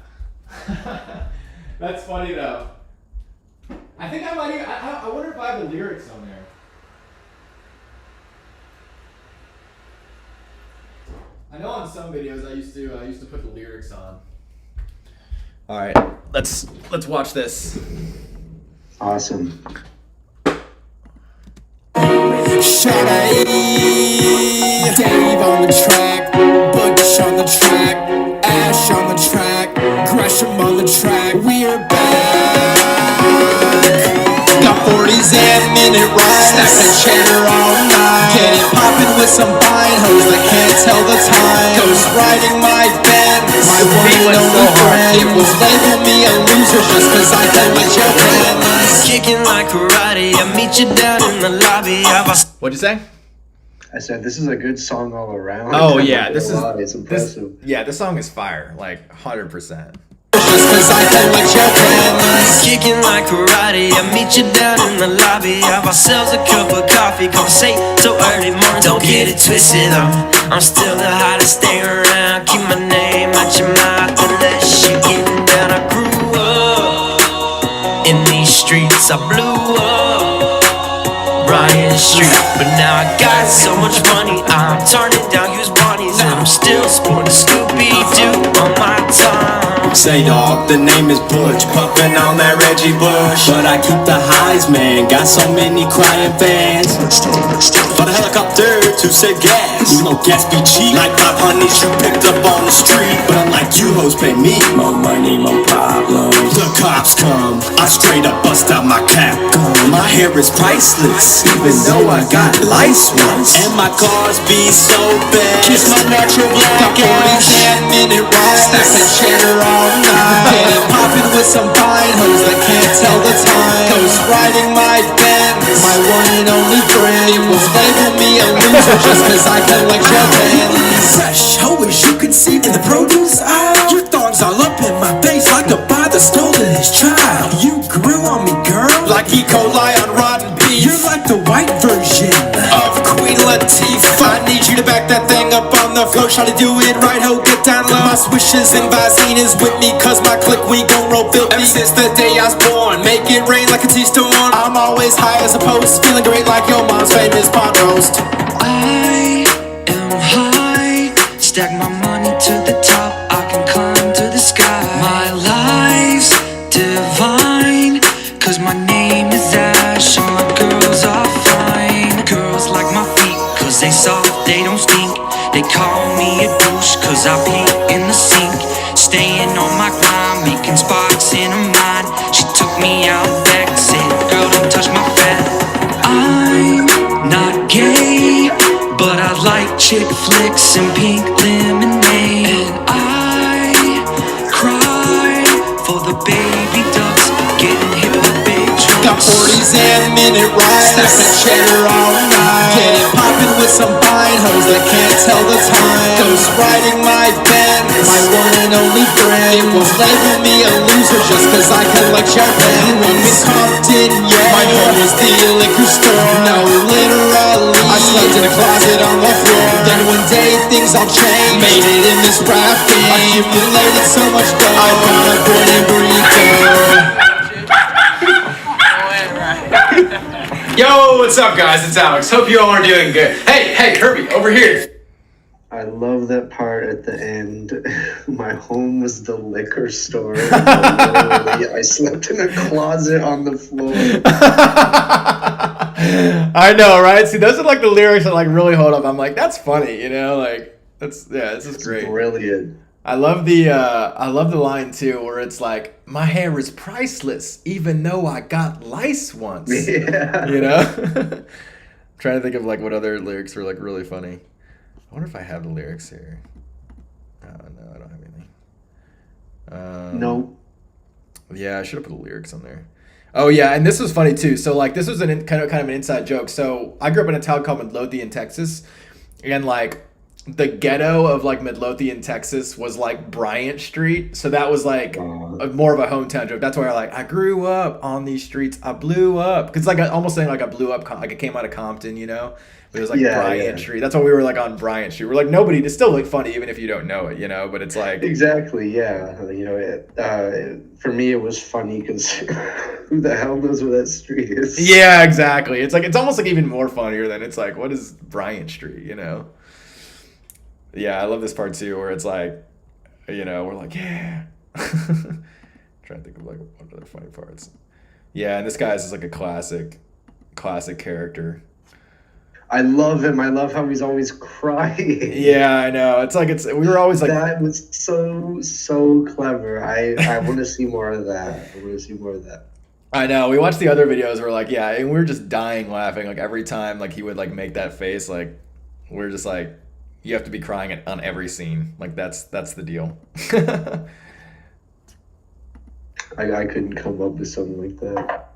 A: That's funny though. I think I might even, I wonder if I have the lyrics on there. I know on some videos I used to put the lyrics on. All right, let's watch this.
P: Awesome.
U: Shada Dave on the track, Butch on the track, Ash on the track, Gresham on the track. We're back. Got 40s and Minute Rice, stacking cheddar all night. Get it poppin' with some fine hoes that can't tell the time. Ghost riding my Benz, my one and only friend. People label me a loser just cause I play with your friends.
R: Kicking like karate, I meet you down in the lobby.
A: What'd you say?
P: I said this is a good song all around.
A: Oh yeah, this is
P: it's impressive.
A: This song is fire, like 100%.
R: Just cause I play with your friends. Kicking like karate, I meet you down in the lobby. Have ourselves a cup of coffee, conversate so early morning. Don't get it twisted though, I'm still the hottest thing around. Keep my name out your mouth unless you're getting down. I grew up in these streets, I blew up Bryan Street, but now I got so much money, I'm turning down used bunnies, and I'm still sporting Scooby-Doo on my tongue.
J: Say dog, the name is Butch, puffin' on that Reggie Bush. But I keep the highs, man, got so many crying fans. For the helicopter to save gas, you know gas be cheap. Like 5 honeys you picked up on the street. But unlike you hoes pay me, more money, more problems. The cops come, I straight up bust out my cap gun. My hair is priceless, even though I got lice once. And my cars be so bad, kiss my natural black ass. 40 Minute Rice, stacking cheddar all night. Get it poppin' with some fine hoes that can't tell the time. Ghost riding my Benz, My one and only friend. It was label me a loser just cause I collect your Bentleys. Fresh, always you can see in the produce aisle. Your thongs all up in my face like a father scolding his child. You grew on me, girl, like E. coli on rotten beef. You're like the white version of Queen Latifah. I need you to back that thing up on the floor. Try to do it right, ho, get down low. My swishes and Visine is with me, cause my clique, we gon' roll filthy. Ever since the day I was born, make it rain like a tea storm. I'm always high as a post, feeling great like your mom's famous pot roast.
R: I am high, stack my money to the top, I can climb to the sky. My life's divine, cause my name is Ash, all my girls are fine. Girls like my feet, cause they soft, they don't stink. They call me a douche, cause I pee in the sink. Staying on my grind, making sparks in her mind. She took me out back, said, girl, don't touch my fat. I'm not gay, but I like chick flicks and pink lemonade. And I cry for the baby ducks getting hit with big trucks.
J: Got 40s and minute rides, stacking cheddar all night. Get it poppin' with some fine hoes that can't tell the time. Ghost riding my Benz, my one and only friend. It was label me a loser just cause I collect your Bentleys. When we Compton, yeah, my home was the liquor store. No, literally, I slept in a closet on the floor. Then one day things all changed, made it in this rap game. Accumulated so much dough, I bought a Puerto Rico.
T: Yo, what's up, guys? It's Alex. Hope you all are doing good. Hey, Kirby, over here.
P: I love that part at the end. My home was the liquor store. Literally, I slept in a closet on the floor.
A: I know, right? See, those are like the lyrics that like really hold up. I'm like, that's funny, you know? Like, this is great.
P: Brilliant.
A: I love the line too, where it's like, my hair is priceless, even though I got lice once.
P: Yeah.
A: You know? I'm trying to think of like what other lyrics were like really funny. I wonder if I have the lyrics here. Oh, no, I don't have anything.
P: Nope.
A: Yeah, I should have put the lyrics on there. Oh yeah, and this was funny too. So like, this was kind of an inside joke. So I grew up in a town called Midlothian, Texas, and like the ghetto of like Midlothian, Texas was like Bryant Street. So that was like more of a hometown joke. That's why I grew up on these streets. I blew up because like almost saying like I blew up, like I came out of Compton, you know. But it was like Bryant Street. That's why we were like on Bryant Street. We're like nobody. It's still like funny even if you don't know it, you know. But it's like
P: exactly, yeah. You know, for me it was funny because who the hell knows where that street is?
A: Yeah, exactly. It's like it's almost like even more funnier than it's like what is Bryant Street, you know? Yeah, I love this part too, where it's like, you know, we're like, yeah. Trying to think of like what other funny parts. Yeah, and this guy's just like a classic character.
P: I love him. I love how he's always crying.
A: Yeah, I know. It's like we were always like
P: that was so clever. I want to see more of that.
A: I know. We watched the other videos. We're like, yeah, and we were just dying laughing. Like every time, like he would like make that face. Like we're just like, you have to be crying on every scene. Like that's the deal.
P: I couldn't come up with something like that.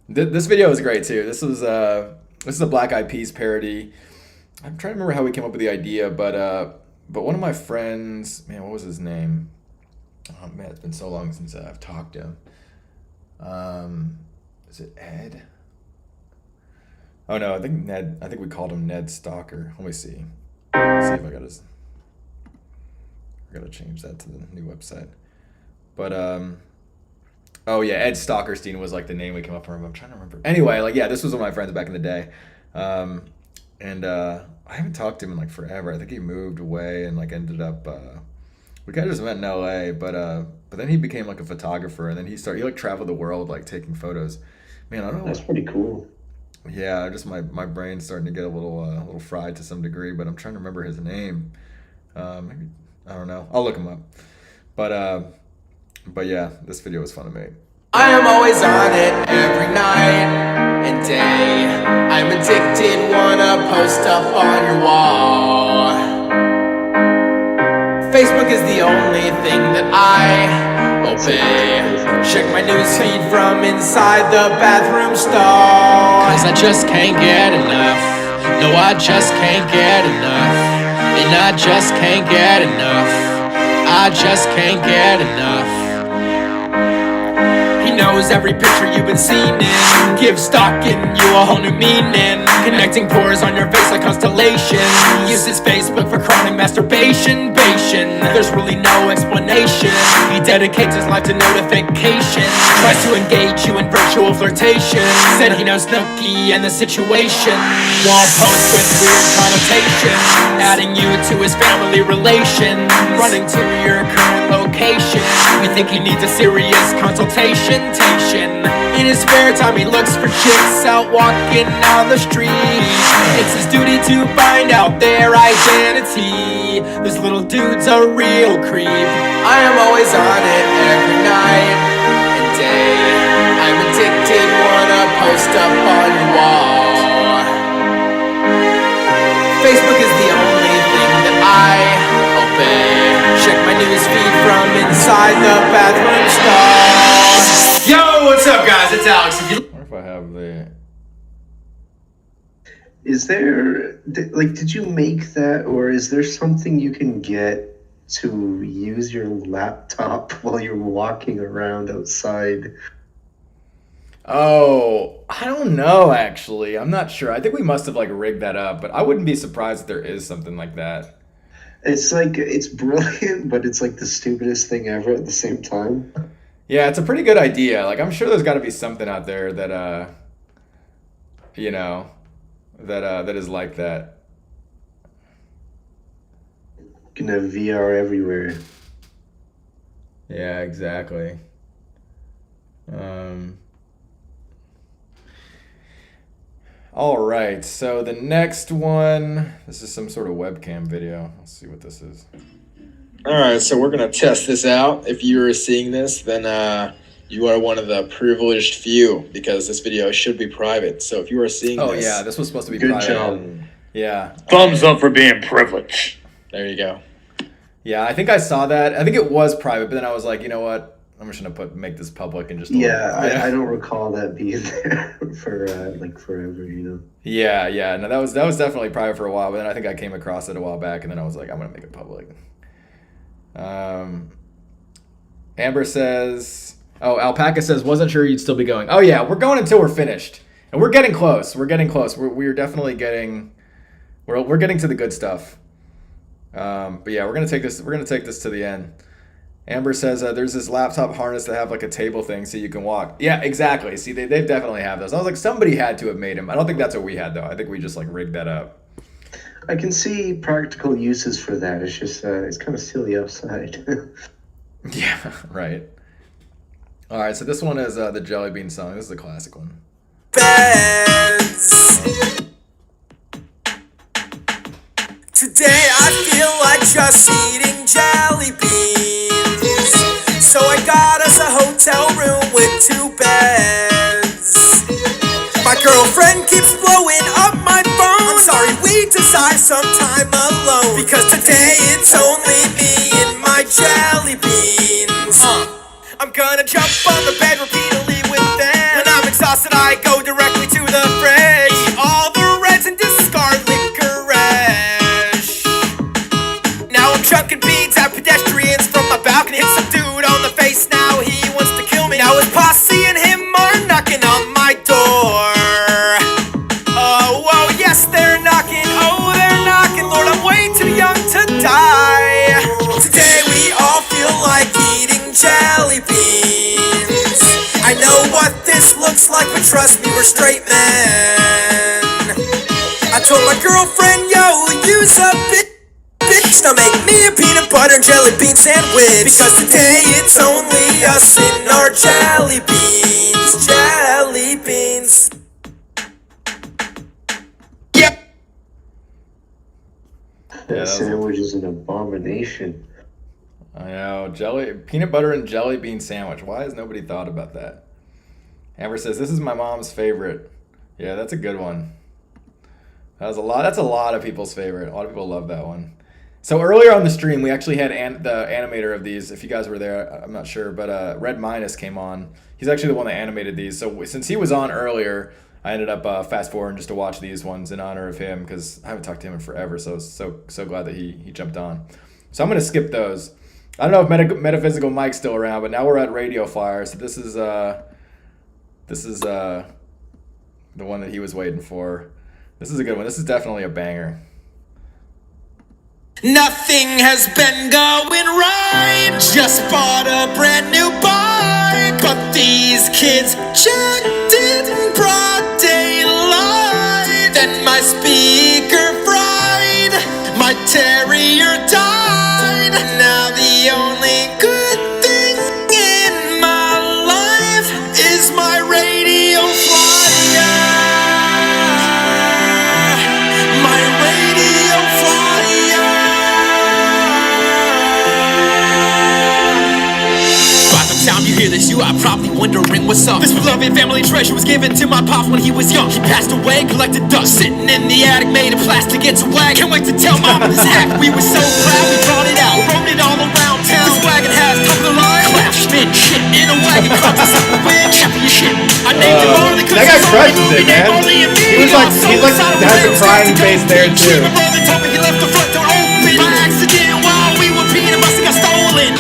A: This video is great too. This is a Black Eyed Peas parody. I'm trying to remember how we came up with the idea, but one of my friends, man, what was his name? Oh man, it's been so long since I've talked to him. Is it Ed? Oh no, I think Ned. I think we called him Ned Stalker. Let me see. Let's see if I gotta change that to the new website. But oh yeah, Ed Stockerstein was like the name we came up with. I'm trying to remember. Anyway, like yeah, this was one of my friends back in the day, and I haven't talked to him in like forever. I think he moved away and like ended up. We kind of just met in LA, but then he became like a photographer, and then he like traveled the world like taking photos. Man, I don't know.
P: That's pretty cool.
A: Yeah, just my brain's starting to get a little fried to some degree, but I'm trying to remember his name. Maybe I don't know. I'll look him up. But yeah, this video was fun to make.
D: I am always on it every night and day. I'm addicted, wanna post up on your wall. Facebook is the only thing that I obey.
L: Check my newsfeed from inside the bathroom stall. Cause I just can't get enough. No, I just can't get enough. And I just can't get enough. I just can't get enough. He knows every picture you've been seen in. Gives stock in you a whole new meaning. Connecting pores on your face like constellations. Uses Facebook for chronic masturbation. There's really no explanation. He dedicates his life to notification. Tries to engage you in virtual flirtation. Said he knows Snooki and the situation. Wall posts with weird connotation. Adding you to his family relation. Running to your current location. We think he needs a serious consultation. In his spare time he looks for chicks out walking on the street. It's his duty to find out their identity. This little dude's a real creep. I am always on it every night and day. I'm addicted, wanna post up on your wall. Facebook is the only thing that I obey. Check my newsfeed from inside the bathroom stall. Yo, what's up guys? It's Alex. If you
A: What if I have the...
P: Is there, like, did you make that, or is there something you can get to use your laptop while you're walking around outside?
A: Oh, I don't know, actually. I'm not sure. I think we must have, like, rigged that up, but I wouldn't be surprised if there is something like that.
P: It's like, it's brilliant, but it's like the stupidest thing ever at the same time.
A: Yeah, it's a pretty good idea. Like, I'm sure there's got to be something out there that, you know, that is like that.
P: You can have VR everywhere.
A: Yeah, exactly. All right, so the next one, this is some sort of webcam video. Let's see what this is.
T: Alright, so we're gonna test this out. If you're seeing this, then you are one of the privileged few, because this video should be private. So if you are seeing this...
A: Oh yeah, this was supposed to be
P: Good
A: private.
P: job.
A: Yeah.
E: Thumbs up for being privileged.
T: There you go.
A: Yeah, I think I saw that. I think it was private, but then I was like, you know what? I'm just gonna make this public and just...
P: Yeah, I don't recall that being there for, like, forever, you know?
A: Yeah. No, that was definitely private for a while, but then I think I came across it a while back, and then I was like, I'm gonna make it public. Amber says... Oh, Alpaca says, wasn't sure you'd still be going. Oh yeah, we're going until we're finished. And we're getting close. We're definitely getting... We're getting to the good stuff. But yeah, we're gonna take this to the end. Amber says there's this laptop harness that have like a table thing so you can walk. Yeah, exactly. See, they definitely have those. I was like, somebody had to have made them. I don't think that's what we had though. I think we just like rigged that up.
P: I can see practical uses for that. It's just, it's kind of silly outside.
A: Yeah, right. All right, so this one is the Jelly Bean song. This is a classic one.
D: Today I feel like just eating jelly beans. So I got us a hotel room with 2 beds. My girlfriend keeps blowing up my phone. I'm sorry, we desire some time alone. Because today it's only me and my jelly beans. I'm gonna jump on the bed repeatedly with them. When I'm exhausted I go directly to the fridge. Eat all the reds and discard licorice. Now I'm chucking beans at pedestrians from my balcony. Hit some dude on the face, now he wants to kill me. Now his posse and him are knocking on my door. Oh, yes, they're knocking. Oh, they're knocking. Lord, I'm way too young to die. Today we all feel like eating jelly beans. I know what this looks like, but trust me, we're straight men. I told my girlfriend, yo, use a bitch. Now make me a peanut butter and jelly bean sandwich. Because today it's only us and our jelly beans. Jelly beans.
P: That sandwich is an abomination.
A: I know, peanut butter and jelly bean sandwich. Why has nobody thought about that? Amber says, this is my mom's favorite. Yeah, that's a good one. That's a lot of people's favorite. A lot of people love that one. So earlier on the stream, we actually had the animator of these. If you guys were there, I'm not sure, but Red Minus came on. He's actually the one that animated these. So since he was on earlier, I ended up fast forwarding just to watch these ones in honor of him because I haven't talked to him in forever. So glad that he jumped on. So I'm gonna skip those. I don't know if Metaphysical Mike's still around, but now we're at Radio Flyer. So this is the one that he was waiting for. This is a good one. This is definitely a banger.
D: Nothing has been going right. Just bought a brand new bike, but these kids checked it in broad daylight. Then my speaker fried, my Terrier died. Now the only good thing in my life is my Radio Flyer. My Radio Flyer. By the time you hear this, you are probably wondering what's up. This beloved family treasure was given to my pops when he was young. He passed away, collected dust, sitting in the attic, made of plastic, it's a wagon. Can't wait to tell mama this act. We were so proud, we brought it out, rode it all around town. This wagon has top of the line, clap, spin, shit. In a wagon, cut this up, win, championship. I named him Marley, cause
A: that guy
D: he's
A: crushes it, man. He's like has a crying face there too.
D: My brother told me he left the front door open by accident while we were peeing. It must have got stolen.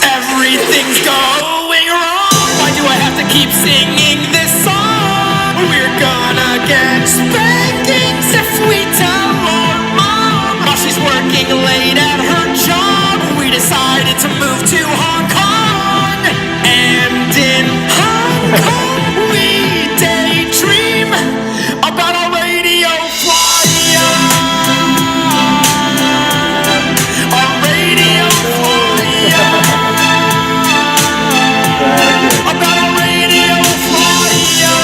D: Everything's going wrong. Why do I have to keep singing this song? We're gonna get spankings if we tell our mom. While she's working late at her job, we decided to move to Hong Kong. And in Hong Kong, we daydream about our Radio Flyer. Our Radio Flyer. About our Radio Flyer.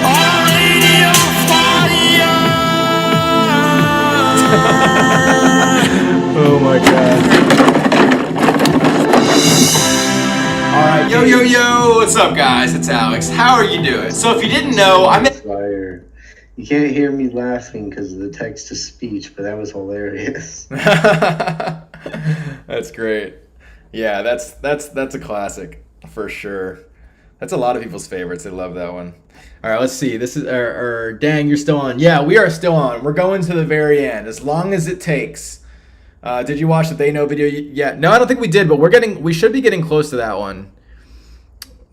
D: Our Radio Flyer.
A: Oh my god.
T: Alright, yo, what's up guys? It's Alex. How are you doing? So if you didn't know, I'm in
P: Flyer. You can't hear me laughing because of the text to speech, but that was hilarious.
A: That's great. Yeah, that's a classic for sure. That's a lot of people's favorites. They love that one. All right, let's see. This is or dang, you're still on. Yeah, we are still on. We're going to the very end, as long as it takes. Did you watch the They Know video yet? No, I don't think we did, but we should be getting close to that one.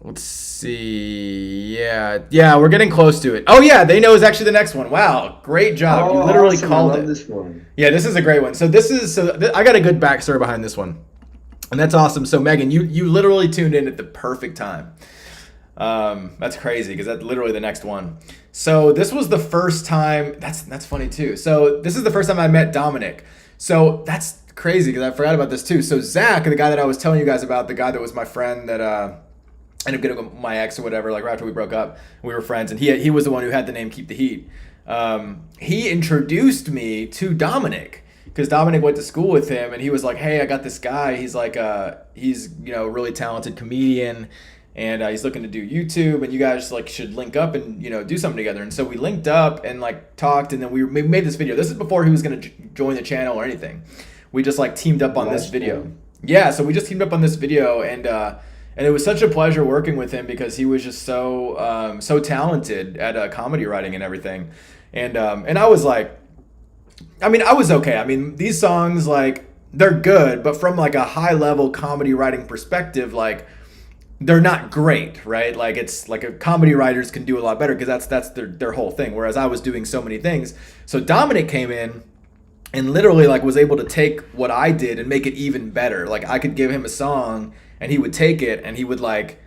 A: Let's see. Yeah, we're getting close to it. Oh yeah, They Know is actually the next one. Wow, great job. You literally
P: awesome.
A: called
P: I love
A: it.
P: This one.
A: Yeah, this is a great one. So I got a good backstory behind this one. And that's awesome. So Megan, you literally tuned in at the perfect time. That's crazy because that's literally the next one. So this was the first time. That's funny too. So this is the first time I met Dominic. So that's crazy because I forgot about this too. So Zach, the guy that I was telling you guys about, the guy that was my friend that ended up getting my ex or whatever, like right after we broke up, we were friends, and he was the one who had the name Keep the Heat. He introduced me to Dominic. Because Dominic went to school with him, and he was like, "Hey, I got this guy. He's like, he's a really talented comedian, and he's looking to do YouTube, and you guys like should link up and do something together." And so we linked up and like talked, and then we made this video. This is before he was gonna join the channel or anything. We just like teamed up on this video. Cool. Yeah, so we just teamed up on this video, and it was such a pleasure working with him because he was just so talented at comedy writing and everything, and I was like. I was okay. I mean, these songs, like, they're good, but from, like, a high-level comedy writing perspective, like, they're not great, right? Like, it's, like, comedy writers can do a lot better because that's their whole thing, whereas I was doing so many things. So Dominic came in and literally, like, was able to take what I did and make it even better. Like, I could give him a song, and he would take it, and he would, like,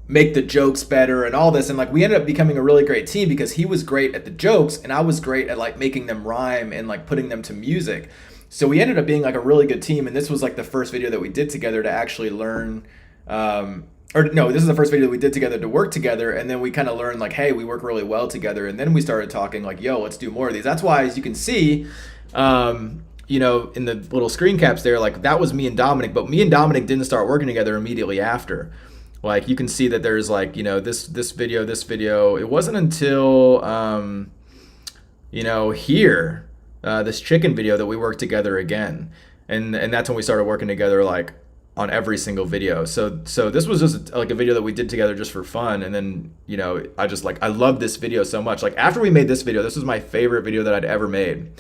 A: make the jokes better and all this, and like we ended up becoming a really great team because he was great at the jokes and I was great at like making them rhyme and like putting them to music. So we ended up being like a really good team, and this was like the first video that we did together to actually learn this is the first video that we did together to work together, and then we kind of learned like, hey, we work really well together, and then we started talking like, yo, let's do more of these. That's why, as you can see, in the little screen caps there, like that was me and Dominic, but me and Dominic didn't start working together immediately after. Like you can see that there's like, you know, this video. It wasn't until you know, here, this chicken video that we worked together again. And that's when we started working together like on every single video. So this was just like a video that we did together just for fun. And then, you know, I love this video so much. Like after we made this video, this was my favorite video that I'd ever made.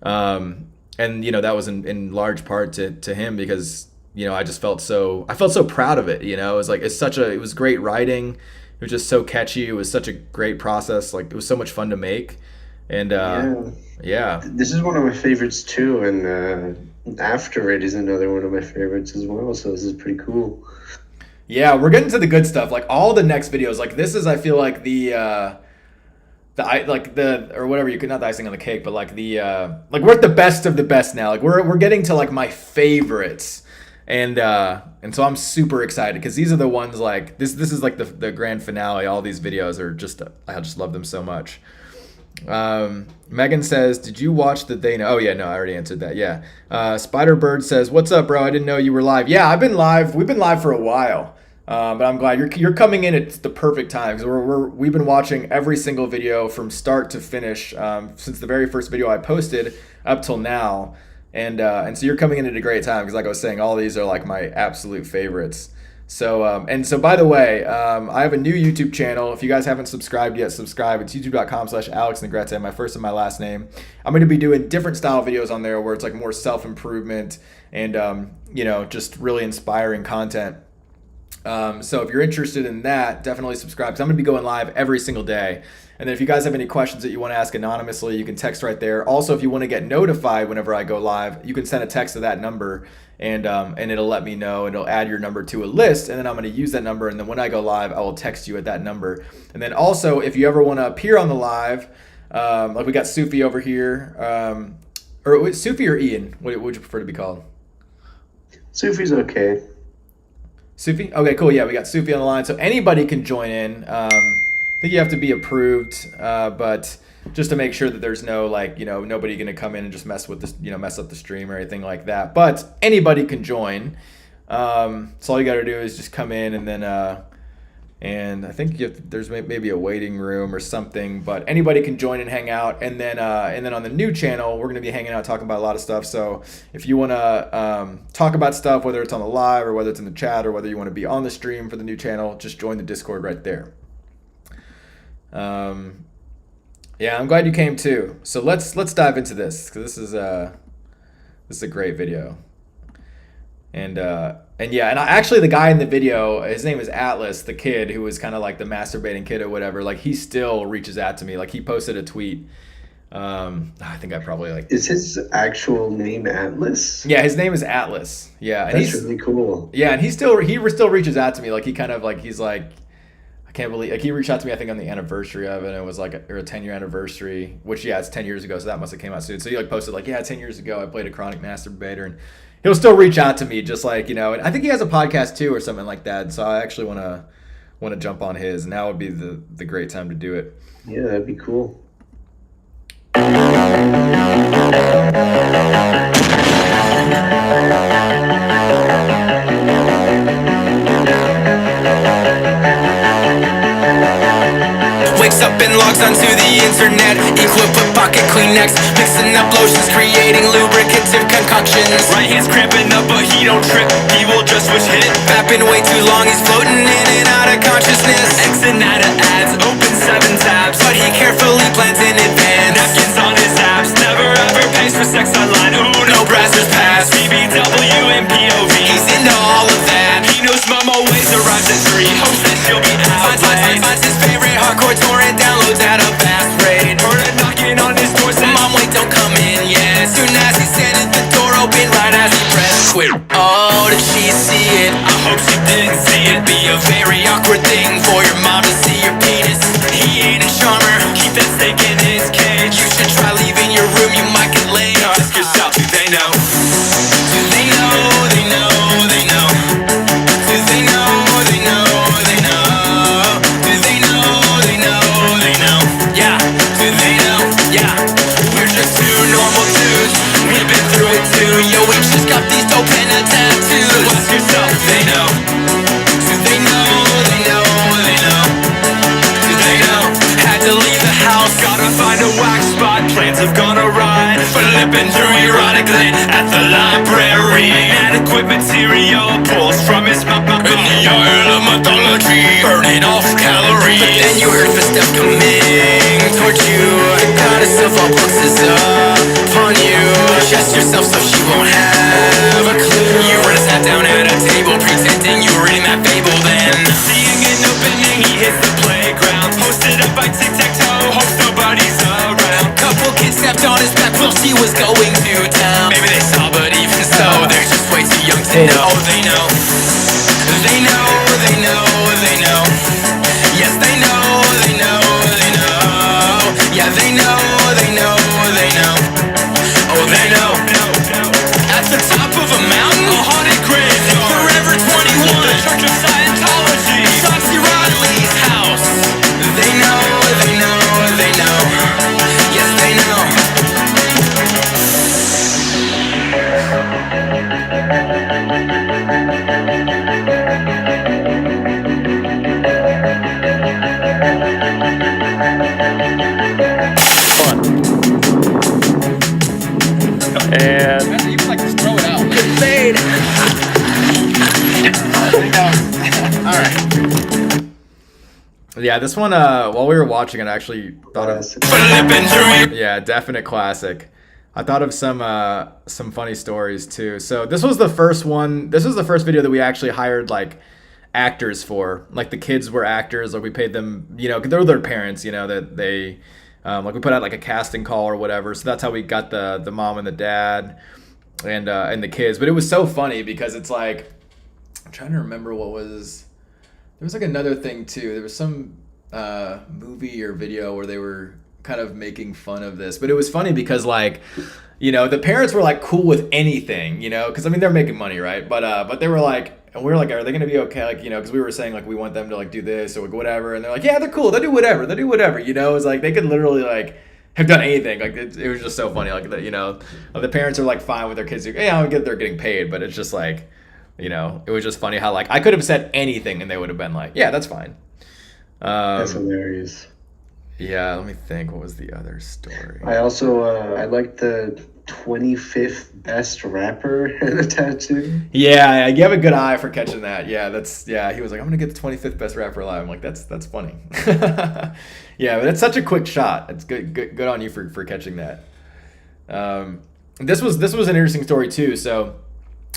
A: And you know, that was in large part to him because, you know, I felt so proud of it. You know, it was great writing. It was just so catchy. It was such a great process. Like it was so much fun to make. And yeah.
P: This is one of my favorites too. And After It is another one of my favorites as well. So this is pretty cool.
A: Yeah, we're getting to the good stuff. Like all the next videos, like this is, I feel like or whatever you could, not the icing on the cake, but like like we're at the best of the best now. Like we're getting to like my favorites. And so I'm super excited because these are the ones like this is like the grand finale. All these videos are just, I just love them so much. Megan says, did you watch the They Know? Oh yeah, no, I already answered that. Yeah. Spider-Bird says, what's up, bro? I didn't know you were live. Yeah, I've been live. We've been live for a while. But I'm glad you're coming in at the perfect time because we've been watching every single video from start to finish since the very first video I posted up till now. And so you're coming in at a great time because like I was saying, all these are like my absolute favorites. So by the way, I have a new YouTube channel. If you guys haven't subscribed yet, subscribe. It's youtube.com/AlexNegrete, my first and my last name. I'm going to be doing different style videos on there where it's like more self-improvement and, you know, just really inspiring content. So if you're interested in that, definitely subscribe because I'm going to be going live every single day. And then if you guys have any questions that you want to ask anonymously, you can text right there. Also, if you want to get notified whenever I go live, you can send a text to that number and it'll let me know and it'll add your number to a list. And then I'm going to use that number. And then when I go live, I will text you at that number. And then also, if you ever want to appear on the live, like we got Sufi over here, or Sufi or Ian, what would you prefer to be called?
P: Sufi's okay.
A: Sufi? Okay, cool. Yeah, we got Sufi on the line. So anybody can join in. I think you have to be approved, but just to make sure that there's no, like, you know, nobody going to come in and just mess with this, you know, mess up the stream or anything like that. But anybody can join. So all you got to do is just come in and then, and I think there's maybe a waiting room or something, but anybody can join and hang out. And then on the new channel, we're going to be hanging out, talking about a lot of stuff. So if you want to talk about stuff, whether it's on the live or whether it's in the chat or whether you want to be on the stream for the new channel, just join the Discord right there. Yeah, I'm glad you came too. So let's dive into this because this is a great video. And actually the guy in the video, his name is Atlas, the kid who was kind of like the masturbating kid or whatever. Like he still reaches out to me. Like he posted a tweet. I think I probably like.
P: Is his actual name Atlas?
A: Yeah, his name is Atlas. Yeah, and
P: that's really cool.
A: Yeah, and he still reaches out to me. Like he kind of like he's like, I can't believe, like he reached out to me I think on the anniversary of it, and it was like a 10-year anniversary, which yeah, it's 10 years ago, so that must have came out soon. So he like posted like, yeah, 10 years ago I played a chronic masturbator, and he'll still reach out to me just like, you know, and I think he has a podcast too or something like that. So I actually want to jump on his, and now would be the great time to do it.
P: Yeah, that'd be cool.
D: Wakes up and logs onto the internet, equipped with pocket Kleenex, mixing up lotions, creating lubricative concoctions. Right hand's cramping up, but he don't trip, he will just switch hit. Fapping way too long, he's floating in and out of consciousness. Exing out of ads, open 7 tabs, but he carefully plans in advance. Napkins on his abs, never ever pays for sex online. Ooh, no browsers pass, BBW and POV. He's into all of that. He knows mom always arrives at 3, hopes that she'll be out late. Finds his favorite hardcore torrent, downloads at a fast rate. Heard her knocking on his door, said, Mom, wait, don't come in yet. Soon as he said it, the door opened right as he pressed quit. Oh, did she see it? I hope she didn't see it. Be a very awkward thing for your mom to see your have gone awry. Flipping through erotically at the library. Inadequate material pulls from his mouth. In the oil of mythology, burning off calories. But then you heard footsteps coming towards you. The goddess of all books is upon you. Adjust yourself so she won't have a clue. You were sat down at a table pretending you were reading that fable. Then seeing an opening, he hits the playground. Posted up by tic-tac-toe, hopes nobody's around. Couple kids stepped on his back while she was going to town. Maybe they saw, but even so, they're just way too young to know. They know. They know, they know, they know. Yes, they know, they know, they know. Yeah, they know, they know, they know. Oh, they know. At the top of a mountain, a haunted graveyard. Forever 21, the Church of Scientology. Chauncey Riley's house. They know, they know, they know. Yes, they know.
E: And
A: you can like just throw it out.
B: Fade.
A: All right. Yeah, this one. While we were watching it, I actually thought of. Yeah, definite classic. I thought of some funny stories too. So this was the first one. This was the first video that we actually hired like actors for. Like the kids were actors. Like we paid them. You know, they're their parents. You know that they. Like we put out like a casting call or whatever, so that's how we got the mom and the dad and the kids. But it was so funny because it's like I'm trying to remember what was. There was like another thing too. There was some movie or video where they were kind of making fun of this, but it was funny because like, you know, the parents were like cool with anything, you know, because I mean they're making money, right? But they were like. And we were like, are they going to be okay? Like, you know, because we were saying, like, we want them to, like, do this or like, whatever. And they're like, yeah, they're cool. They do whatever. They do whatever. You know, it's like they could literally, like, have done anything. Like, it was just so funny. Like, you know, the parents are, like, fine with their kids. Yeah, I get they're getting paid. But it's just, like, you know, it was just funny how, like, I could have said anything and they would have been like, yeah, that's fine.
P: That's hilarious.
A: Yeah, let me think. What was the other story?
P: I also, I like the 25th best rapper and a tattoo.
A: Yeah, you have a good eye for catching that. Yeah, he was like, I'm gonna get the 25th best rapper alive. I'm like, that's funny. Yeah, but it's such a quick shot. It's good on you for catching that. This was an interesting story too. So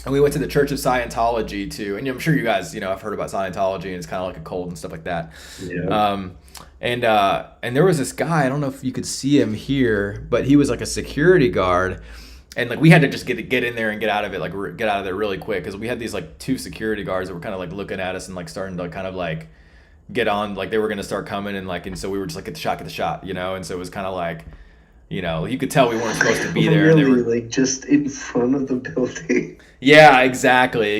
A: we went to the Church of Scientology too, and I'm sure you guys, you know, I've heard about Scientology and it's kind of like a cult and stuff like that.
P: Yeah.
A: And there was this guy, I don't know if you could see him here, but he was like a security guard, and like we had to just get in there and get out of it, like get out of there really quick, because we had these like two security guards that were kind of like looking at us and like starting to kind of like get on, like they were gonna start coming, and like, and so we were just like, get the shot, you know, and so it was kind of like, you know, you could tell we weren't supposed to be there.
P: Really,
A: they were
P: like just in front of the building.
A: Yeah, exactly.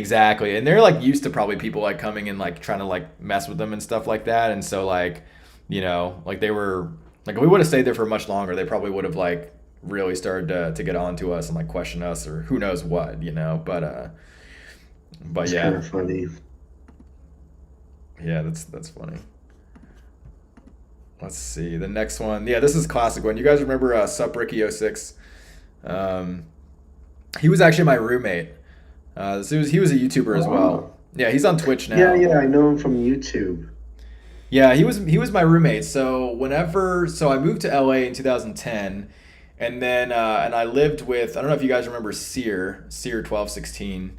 A: And they're like used to probably people like coming and like trying to like mess with them and stuff like that, and so like, you know, like they were like, if we would have stayed there for much longer, they probably would have like really started to get on to us and like question us or who knows what, you know. But
P: it's
A: yeah,
P: kind of funny.
A: Yeah, that's funny. Let's see the next one. Yeah, this is a classic one. You guys remember Sup Ricky 06? He was actually my roommate. So he was a YouTuber as well. Yeah, he's on Twitch now.
P: Yeah, I know him from YouTube.
A: Yeah, he was my roommate. So I moved to LA in 2010, and then and I lived with, I don't know if you guys remember Sear 1216.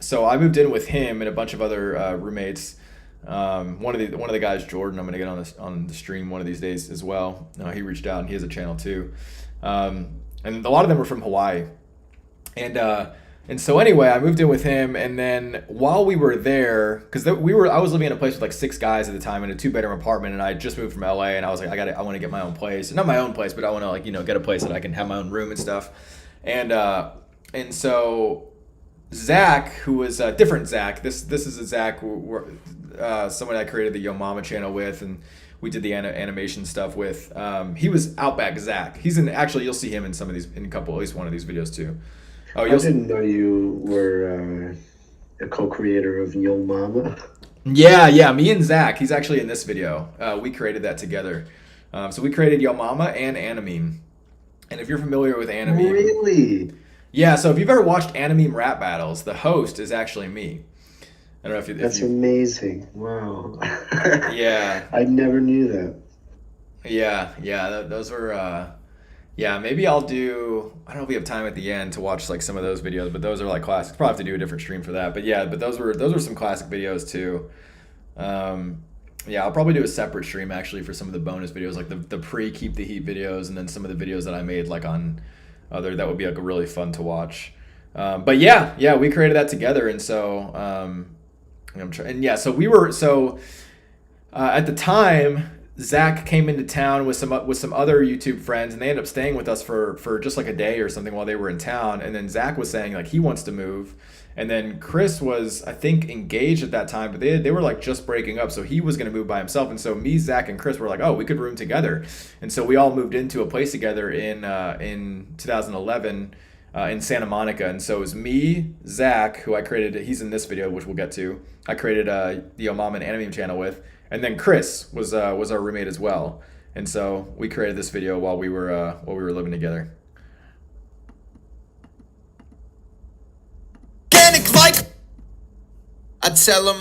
A: So I moved in with him and a bunch of other roommates. One of the guys, Jordan, I'm gonna get on the stream one of these days as well. He reached out and he has a channel too. And a lot of them were from Hawaii. And so anyway, I moved in with him, and then while we were there, because I was living in a place with like 6 guys at the time in a 2-bedroom apartment, and I had just moved from LA, and I was like, I want to get my own place, not my own place, but I want to like, you know, get a place that I can have my own room and stuff, and so Zach, who was a different Zach, this is a Zach, someone I created the Yo Mama channel with, and we did the animation stuff with. He was Outback Zach. He's actually you'll see him in some of these, in at least one of these videos too. Oh,
P: I didn't know you were a co-creator of Yo Mama.
A: Yeah, me and Zach. He's actually in this video. We created that together. So we created Yo Mama and Animeme. And if you're familiar with Animeme,
P: Really?
A: yeah. So if you've ever watched Animeme rap battles, the host is actually me. I don't know if
P: That's
A: you.
P: amazing. Wow.
A: Yeah.
P: I never knew that.
A: Yeah. Those were. Yeah, maybe I'll do. I don't know if we have time at the end to watch like some of those videos, but those are like classics. Probably have to do a different stream for that. But yeah, but those were some classic videos too. Yeah, I'll probably do a separate stream actually for some of the bonus videos, like the pre Keep the Heat videos, and then some of the videos that I made like on other that would be like really fun to watch. But yeah, we created that together, and so so we were at the time. Zach came into town with some other YouTube friends, and they ended up staying with us for just like a day or something while they were in town. And then Zach was saying like he wants to move, and then Chris was, I think, engaged at that time, but they were like just breaking up, so he was going to move by himself. And so me, Zach, and Chris were like, oh, we could room together, and so we all moved into a place together in 2011 in Santa Monica. And so it was me, Zach, who I created. He's in this video, which we'll get to. I created the Yo Mama and Animeme channel with. And then Chris was our roommate as well, and so we created this video while we were living together.
D: Organic like I tell him,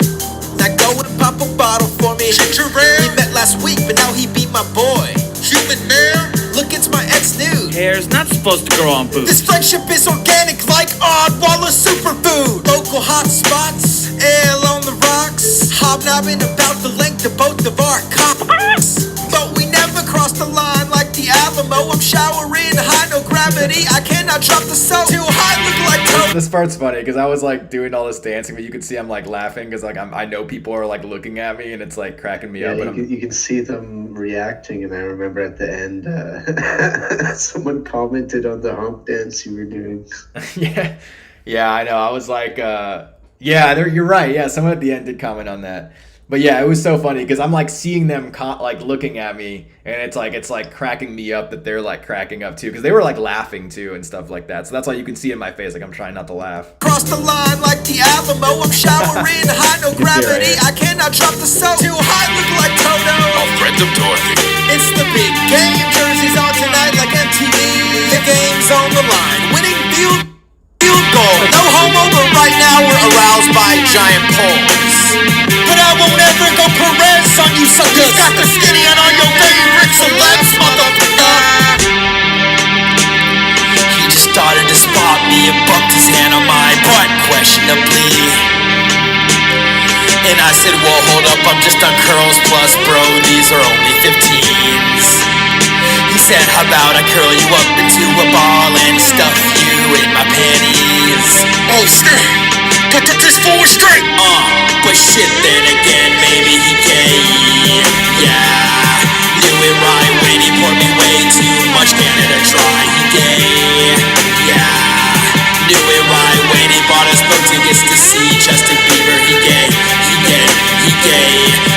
D: now go and pop a bottle for me. We met last week, but now he be my boy. Human now, look, it's my ex nude.
S: Hair's not supposed to grow on boobs.
D: This friendship is organic like Oddwaller superfood. Local hot spots, ale on the rocks. Hobnobbing about the length of both of our cocks. But we never crossed the line like the Alamo. I'm showering high, no gravity. I cannot drop the soap. Too high, look like Toad.
A: This part's funny because I was like doing all this dancing, but you can see I'm like laughing because like I know people are like looking at me and it's like cracking me up. But
P: you can see them reacting, and I remember at the end, someone commented on the hump dance you were doing.
A: yeah, I know. I was like, you're right. Yeah, someone at the end did comment on that. But yeah, it was so funny because I'm like seeing them like looking at me, and it's like cracking me up that they're like cracking up too, because they were like laughing too and stuff like that. So that's why you can see in my face like I'm trying not to laugh.
D: Cross the line like the Alamo. I'm showering high, no gravity. I cannot drop the soap. Too high, look like Toto.
I: A friend of Dorothy.
D: It's the big game. Jersey's on tonight like MTV. The game's on the line. Winning field goal. No homo, but right now we're aroused by giant poles. But I won't ever go Perez on you suckers. Got the skinny on all your favorite celebs, motherfucker. He just started to spot me and bumped his hand on my butt, questionably. And I said, well, hold up, I'm just on curls plus, bro, these are only 15s. He said, how about I curl you up into a ball and stuff you in my panties?
I: Oh, snap! Put this forward straight!
D: But shit, then again, maybe he gay. Yeah, knew it right when he poured me way too much Canada Dry. He gay. Yeah, knew it right when he bought us both tickets to see Justin Bieber. He gay.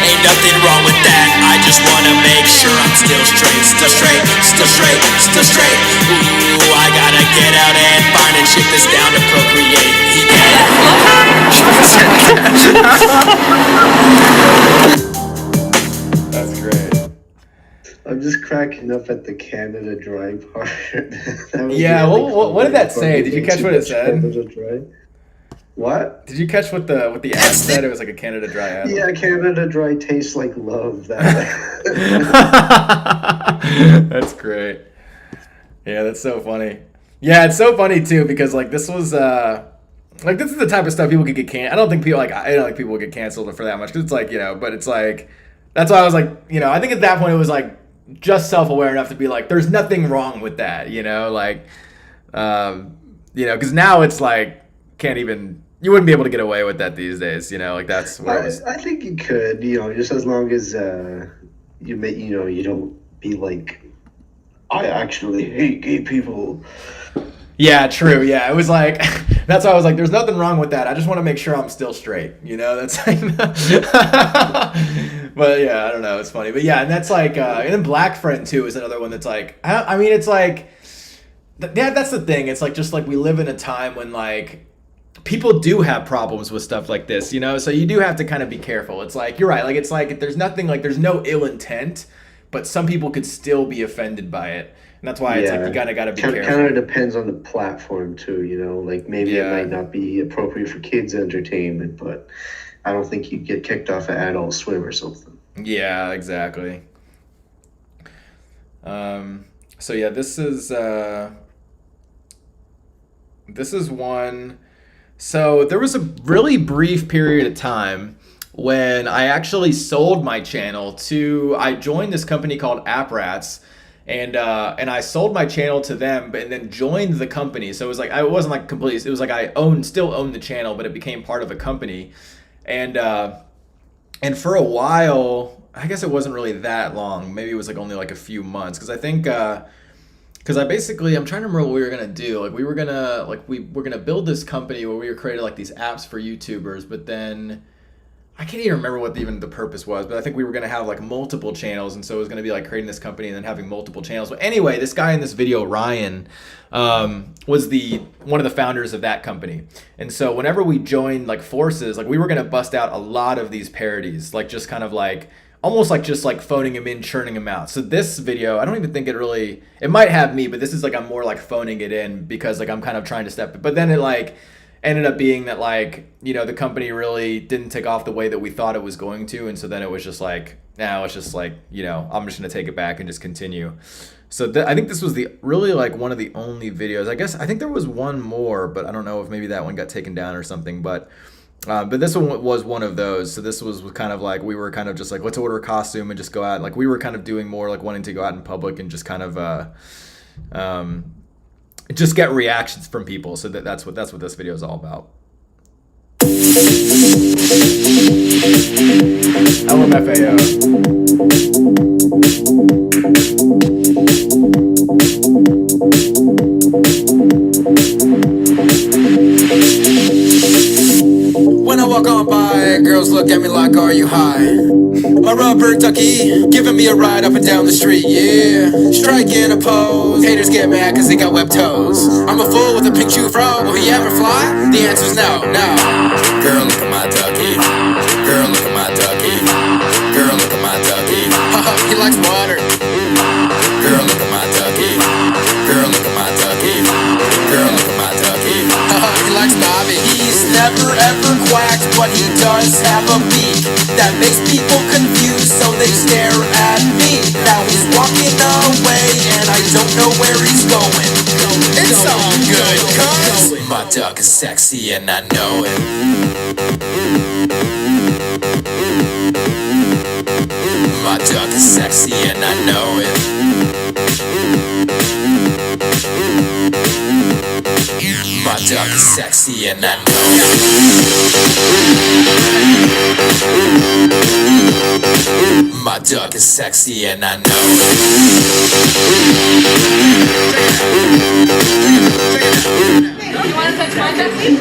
D: Ain't nothing wrong with that. I just wanna make sure I'm still straight. Ooh, I gotta get out and find a chick that's down to procreate. He gay.
A: That's great.
P: I'm just cracking up at the Canada Dry part.
A: Yeah, what did that say? Did you catch what it said?
P: Canada Dry. What?
A: Did you catch what the ad said? It was like a Canada Dry ad.
P: Yeah, Canada Dry tastes like love.
A: That's great. Yeah, that's so funny. Yeah, it's so funny too because like this was like this is the type of stuff people could get canceled. I don't think people would get canceled for that much because it's like, you know, but it's like that's why I was like, you know, I think at that point it was like just self-aware enough to be like there's nothing wrong with that, you know, like you know, because now it's like you wouldn't be able to get away with that these days, you know, like that's what
P: I think you could, you know, just as long as you don't be like, I actually hate gay people.
A: Yeah, true. Yeah, it was like that's why I was like, there's nothing wrong with that. I just want to make sure I'm still straight. You know, that's like. But yeah, I don't know. It's funny, but yeah, and that's like, and then Black Friend too is another one that's like, I mean, it's like, yeah, that's the thing. It's like just like we live in a time when like people do have problems with stuff like this, you know. So you do have to kind of be careful. It's like you're right. Like it's like there's nothing like there's no ill intent. but some people could still be offended by it. And that's why it's like you gotta be careful.
P: Kind of depends on the platform too, you know. Like maybe it might not be appropriate for kids' entertainment, but I don't think you'd get kicked off of Adult Swim or something.
A: Yeah, exactly. So yeah, this is one. So there was a really brief period of time when I actually sold my channel to. I joined this company called AppRats, and I sold my channel to them, and then joined the company. So it was like it wasn't like completely. It was like I still owned the channel, but it became part of a company, and for a while. I guess it wasn't really that long. Maybe it was like only like a few months. Because I think, I'm trying to remember what we were gonna do. Like we were gonna build this company where we were creating like these apps for YouTubers. But then I can't even remember what even the purpose was. But I think we were gonna have like multiple channels, and so it was gonna be like creating this company and then having multiple channels. But anyway, this guy in this video, Ryan, was one of the founders of that company. And so whenever we joined like forces, like we were gonna bust out a lot of these parodies, like just kind of like. Almost like just like phoning him in, churning him out. So this video, I don't even think it might have me, but this is like I'm more like phoning it in because like I'm kind of trying to step. But then it like ended up being that like, you know, the company really didn't take off the way that we thought it was going to. And so then it was just like, now it's just like, you know, I'm just going to take it back and just continue. So I think this was really like one of the only videos. I think there was one more, but I don't know if maybe that one got taken down or something. But this one was one of those. So this was kind of like, we were kind of just like, let's order a costume and just go out. Like we were kind of doing more like wanting to go out in public and just kind of just get reactions from people. So that's what this video is all about.
D: When I walk on by, girls look at me like, are you high? A rubber ducky, giving me a ride up and down the street, yeah. Striking a pose, haters get mad cause they got webbed toes. I'm a fool with a pink shoe fro, will he ever fly? The answer's no, no. Girl, look at my ducky. Girl, look at my ducky. Girl, look at my ducky. Haha, he likes water. Girl, look at my ducky. Girl, look at my ducky. Girl, look at my ducky. Haha, he likes Bobby. He's never ever quacked, but he does have a beak that makes people confused, so they stare at me. Now he's walking away, and I don't know where he's going. It's all good, cuz my duck is sexy, and I know it. My duck is sexy, and I know it. My duck is sexy and I know it. My duck is sexy and I know it.
H: You want to touch my ducky?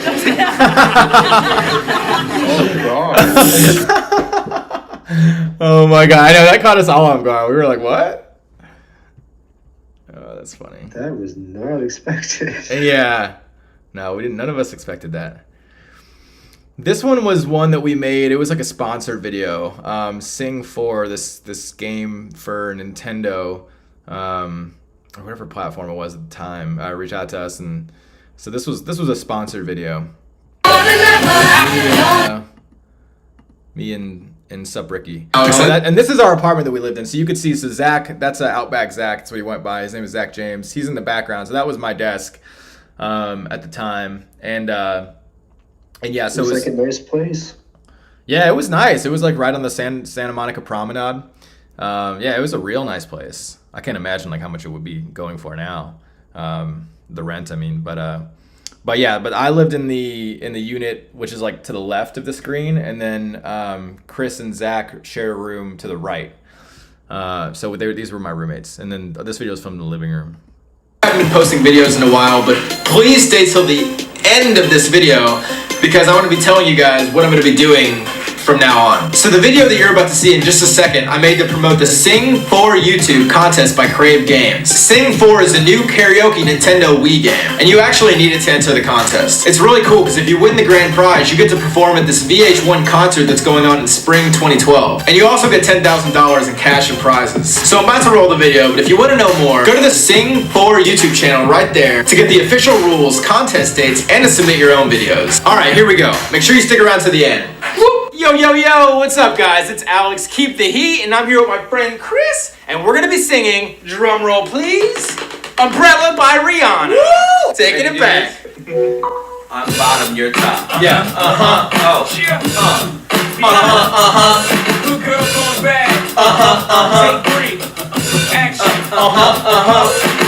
A: Oh my god, I know that caught us all off guard. We were like, what? Oh, that's funny.
P: That was not expected.
A: Yeah. No, we didn't. None of us expected that. This one was one that we made. It was like a sponsored video. Sing 4, this game for Nintendo, or whatever platform it was at the time, reached out to us, and so this was a sponsored video. Me and Sup Ricky. And this is our apartment that we lived in. So you could see, so Zach, that's Outback Zach. That's what he went by. His name is Zach James. He's in the background. So that was my desk at the time. And yeah, so
P: it was like a nice place.
A: Yeah, it was nice. It was like right on the Santa Monica Promenade. Yeah, it was a real nice place. I can't imagine like how much it would be going for now. The rent, I mean, but I lived in the unit which is like to the left of the screen, and then Chris and Zach share a room to the right. So these were my roommates, and then this video is from the living room.
T: I haven't been posting videos in a while, but please stay till the end of this video because I want to be telling you guys what I'm going to be doing from now on. So the video that you're about to see in just a second, I made to promote the Sing 4 YouTube contest by Crave Games. Sing 4 is a new karaoke Nintendo Wii game, and you actually need it to enter the contest. It's really cool because if you win the grand prize, you get to perform at this VH1 concert that's going on in spring 2012. And you also get $10,000 in cash and prizes. So I'm about to roll the video, but if you want to know more, go to the Sing 4 YouTube channel right there to get the official rules, contest dates, and to submit your own videos. Alright, here we go. Make sure you stick around to the end. Whoop! Yo, yo, yo, what's up guys? It's Alex, Keep the Heat, and I'm here with my friend Chris, and we're gonna be singing, drum roll please, Umbrella by Rihanna. Woo! Taking it back.
H: I'm bottom, you're top.
T: Yeah.
H: Oh.
F: Good girl going back. Take 3. Action.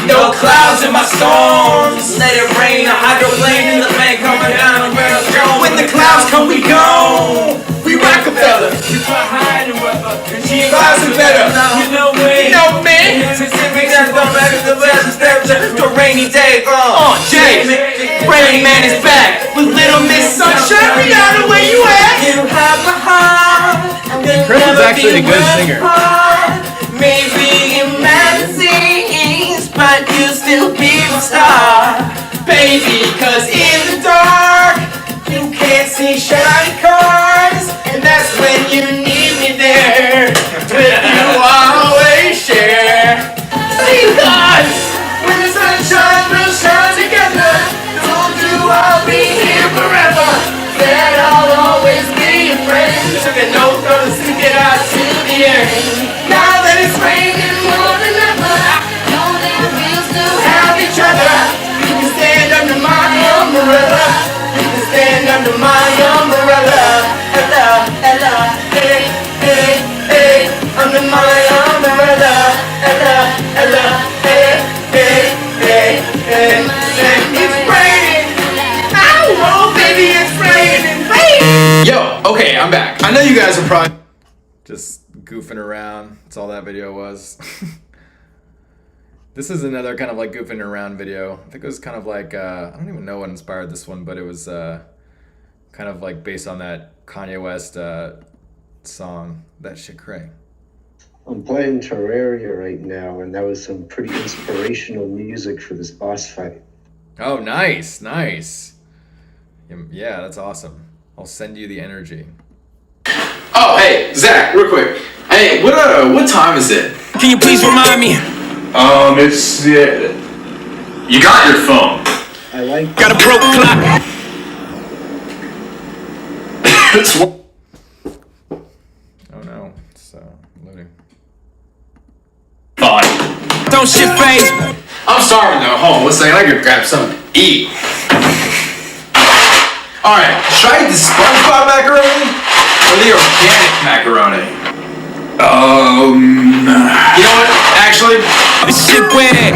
H: No clouds in my storms. Let it rain, a hydroplane in the bank coming down the barrel strong. When the clouds come, we gone. We Rockefeller.
F: You fly high in the weather.
H: She clouds are better.
F: You know me.
H: You know me. Pacific, that's the back of the best steps. The rainy day. Jay, Rain Man is back with Little Miss Sunshine. Rihanna, where you at? You have my heart.
A: Chris is actually a good singer.
H: Maybe in magazines, but you still be a star, baby. 'Cause in the dark, you can't see shiny cars, and that's when you need me there. With you, I'll always share. Because when the sunshine will shine together, told you I'll be here forever. That I'll always be your friend. Took a note from the stick it out to the end. Now that it's raining more than ever, know that we'll still have each other. You can stand under my umbrella. You can stand under my umbrella. Ella, Ella, hey, hey, hey, under my umbrella. Ella, Ella, hey, hey, hey, hey, hey. It's raining. Ow, oh baby, it's raining, baby.
T: Yo, okay, I'm back. I know you guys are probably
A: just goofing around. That's all that video was. This is another kind of like goofing around video. I think it was kind of like, I don't even know what inspired this one, but it was kind of like based on that Kanye West song, That Shit Cray.
P: I'm playing Terraria right now, and that was some pretty inspirational music for this boss fight.
A: Oh, nice, nice. Yeah, that's awesome. I'll send you the energy.
T: Oh, hey, Zach, real quick. Hey, what time is it?
R: Can you please remind me?
V: It's you got your phone.
P: I like.
R: Got a broke clock.
V: It's
A: Oh no, it's loading.
V: fine.
R: Don't shit phase.
T: I'm starving though. Hold on, one second. I gotta grab something to eat. All right, should I eat the SpongeBob macaroni or the organic macaroni? You know what? Actually,
R: This shit weird.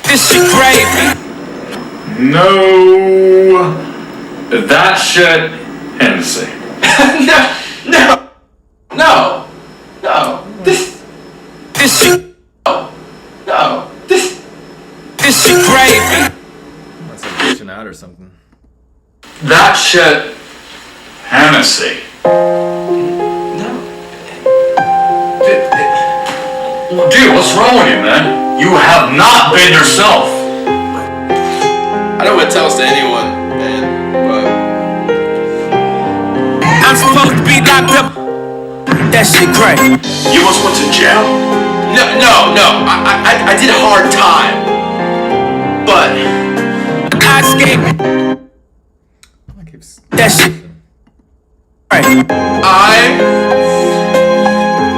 R: This shit crazy.
V: No, that shit Hennessy.
T: No.
R: This shit.
T: No.
R: This shit crazy.
A: That's like glitching out or something.
V: That shit Hennessy. Dude, what's wrong with you, man? You have not been yourself.
T: I don't want to tell this to anyone, man, but
R: I'm supposed to be locked up. That shit crazy.
V: You must went to jail.
T: No. I did a hard time, but
R: I escaped. That shit crazy.
T: I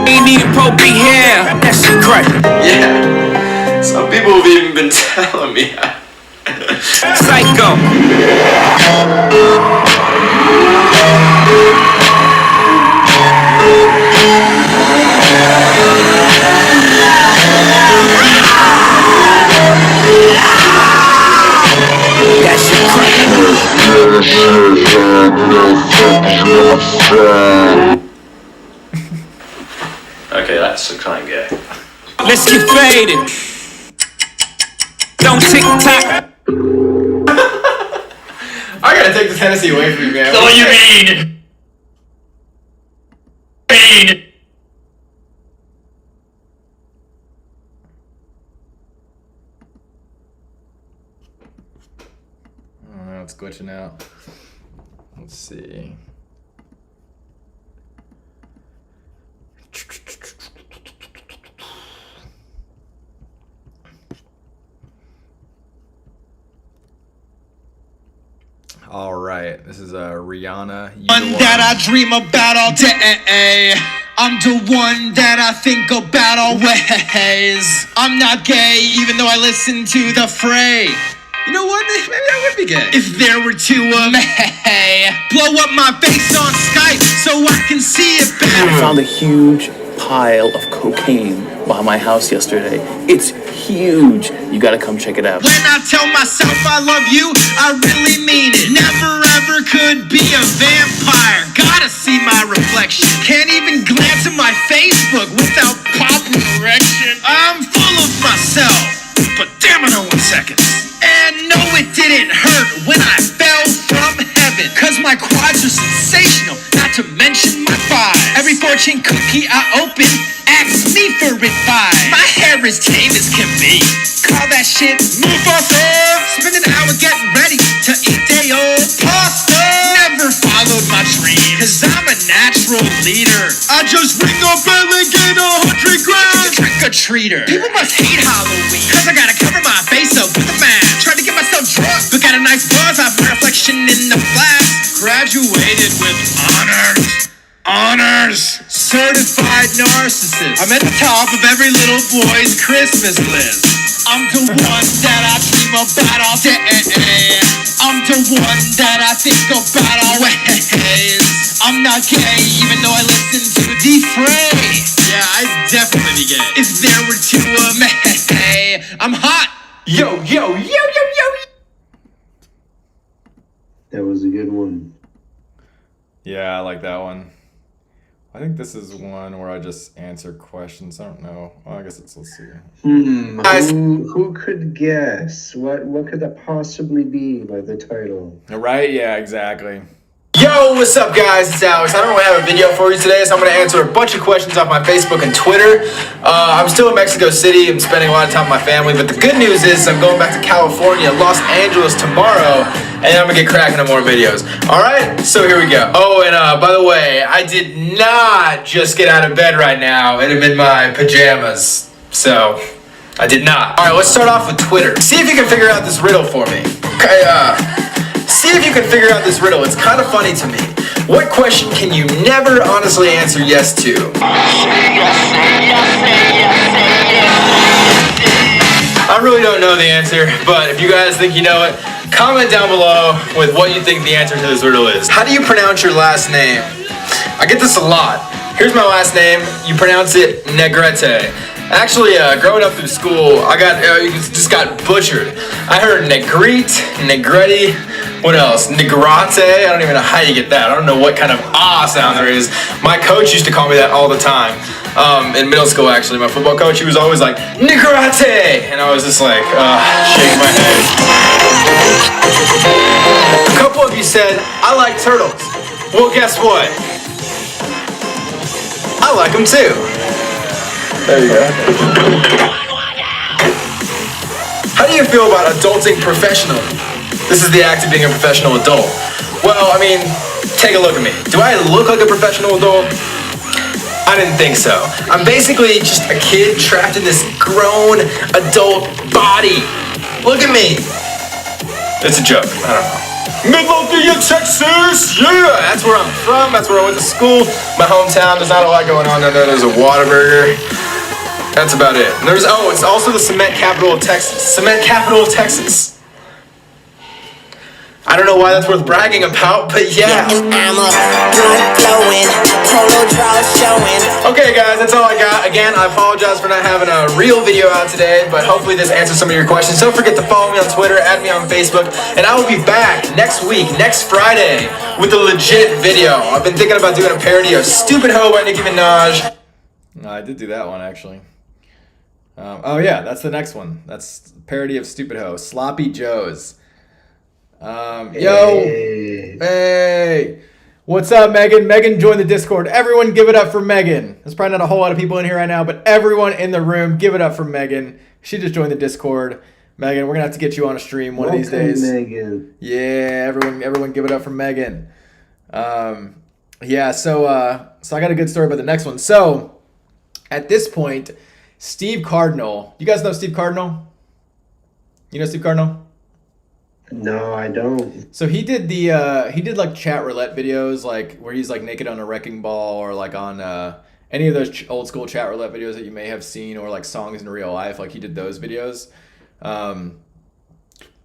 R: ain't even supposed to be here. That shit crazy.
T: Yeah. Some people have even been telling me.
R: Psycho. That shit crazy.
V: Okay, that's kind of gay.
R: Let's get faded. Don't tick tock.
T: I trying to take the Tennessee away from you, man.
V: That's all you mean.
A: Oh, it's glitching out. Let's see. All right, this is Rihanna.
D: One that I dream about all day. I'm the one that I think about always. I'm not gay, even though I listen to the Fray. You know what? Maybe I would be gay. If there were two of me, blow up my face on Skype so I can see it better.
G: I found a huge pile of cocaine by my house yesterday. It's huge. You gotta come check it out.
D: When I tell myself I love you, I really mean it. Never ever could be a vampire. Gotta see my reflection. Can't even glance at my Facebook without popping an erection. I'm full of myself, but damn it, I want seconds. And no, it didn't hurt when I fell from heaven. Cause my quads are sensational, not to mention my thighs. Every fortune cookie I open, ask me for advice. My hair is tame as can be. Call that shit Mufasa. Spend an hour getting ready to eat day old pasta. Never followed my dream, cause I'm a natural leader. I just ring a bell and get 100 grand. Trick-or-treater. People must hate Halloween, cause I gotta cover my face up with a mask. Tried to get myself drunk, but got a nice buzz off my reflection in the flash. Graduated with honors. Honors! Certified narcissist. I'm at the top of every little boy's Christmas list. I'm the one that I dream about all day. I'm the one that I think about always. I'm not gay, even though I listen to the Fray. Yeah, I'd definitely be gay. If there were two of me, I'm hot. Yo, yo, yo, yo, yo.
P: That was a good one.
A: Yeah, I like that one. I think this is one where I just answer questions. I don't know. Well, I guess let's see.
P: Who could guess? What could that possibly be by the title?
A: Right? Yeah, exactly.
T: Yo, what's up, guys? It's Alex. I don't really have a video for you today, so I'm going to answer a bunch of questions off my Facebook and Twitter. I'm still in Mexico City. I'm spending a lot of time with my family, but the good news is I'm going back to California, Los Angeles tomorrow, and I'm going to get cracking on more videos. All right, so here we go. Oh, and by the way, I did not just get out of bed right now, and I'm in my pajamas, so I did not. All right, let's start off with Twitter. See if you can figure out this riddle for me. Okay, see if you can figure out this riddle. It's kind of funny to me. What question can you never honestly answer yes to? I really don't know the answer, but if you guys think you know it, comment down below with what you think the answer to this riddle is. How do you pronounce your last name? I get this a lot. Here's my last name. You pronounce it Negrete. Actually, growing up through school, I just got butchered. I heard Negrete, Negretti, what else? Negrate? I don't even know how you get that. I don't know what kind of sound there is. My coach used to call me that all the time. In middle school, actually, my football coach, he was always like, Negrate! And I was just like, shake my head. A couple of you said, I like turtles. Well, guess what? I like them too. There you go. How do you feel about adulting professionally? This is the act of being a professional adult. Well, I mean, take a look at me. Do I look like a professional adult? I didn't think so. I'm basically just a kid trapped in this grown adult body. Look at me. It's a joke. I don't know. Midlothian, Texas! Yeah! That's where I'm from. That's where I went to school. My hometown. There's not a lot going on down there. There's a Whataburger. That's about it. And there's, it's also the cement capital of Texas. Cement capital of Texas. I don't know why that's worth bragging about, but yeah. Okay, guys, that's all I got. Again, I apologize for not having a real video out today, but hopefully this answers some of your questions. Don't forget to follow me on Twitter, add me on Facebook, and I will be back next week, next Friday, with a legit video. I've been thinking about doing a parody of Stupid Ho by Nicki Minaj.
A: I did do that one, actually. Oh, yeah, that's the next one. That's parody of Stupid Ho. Sloppy Joes. Yo, hey, what's up, Megan? Megan joined the Discord. Everyone, give it up for Megan. There's probably not a whole lot of people in here right now, but everyone in the room, give it up for Megan. She just joined the Discord. Megan, we're gonna have to get you on a stream one of these days.
P: Megan.
A: Yeah, everyone, give it up for Megan. Yeah, so I got a good story about the next one. So, at this point, Steve Cardinal. You guys know Steve Cardinal? You know Steve Cardinal?
P: No, I don't.
A: So he did like chat roulette videos, like where he's like naked on a wrecking ball, or like on any of those old school chat roulette videos that you may have seen, or like songs in real life. Like he did those videos.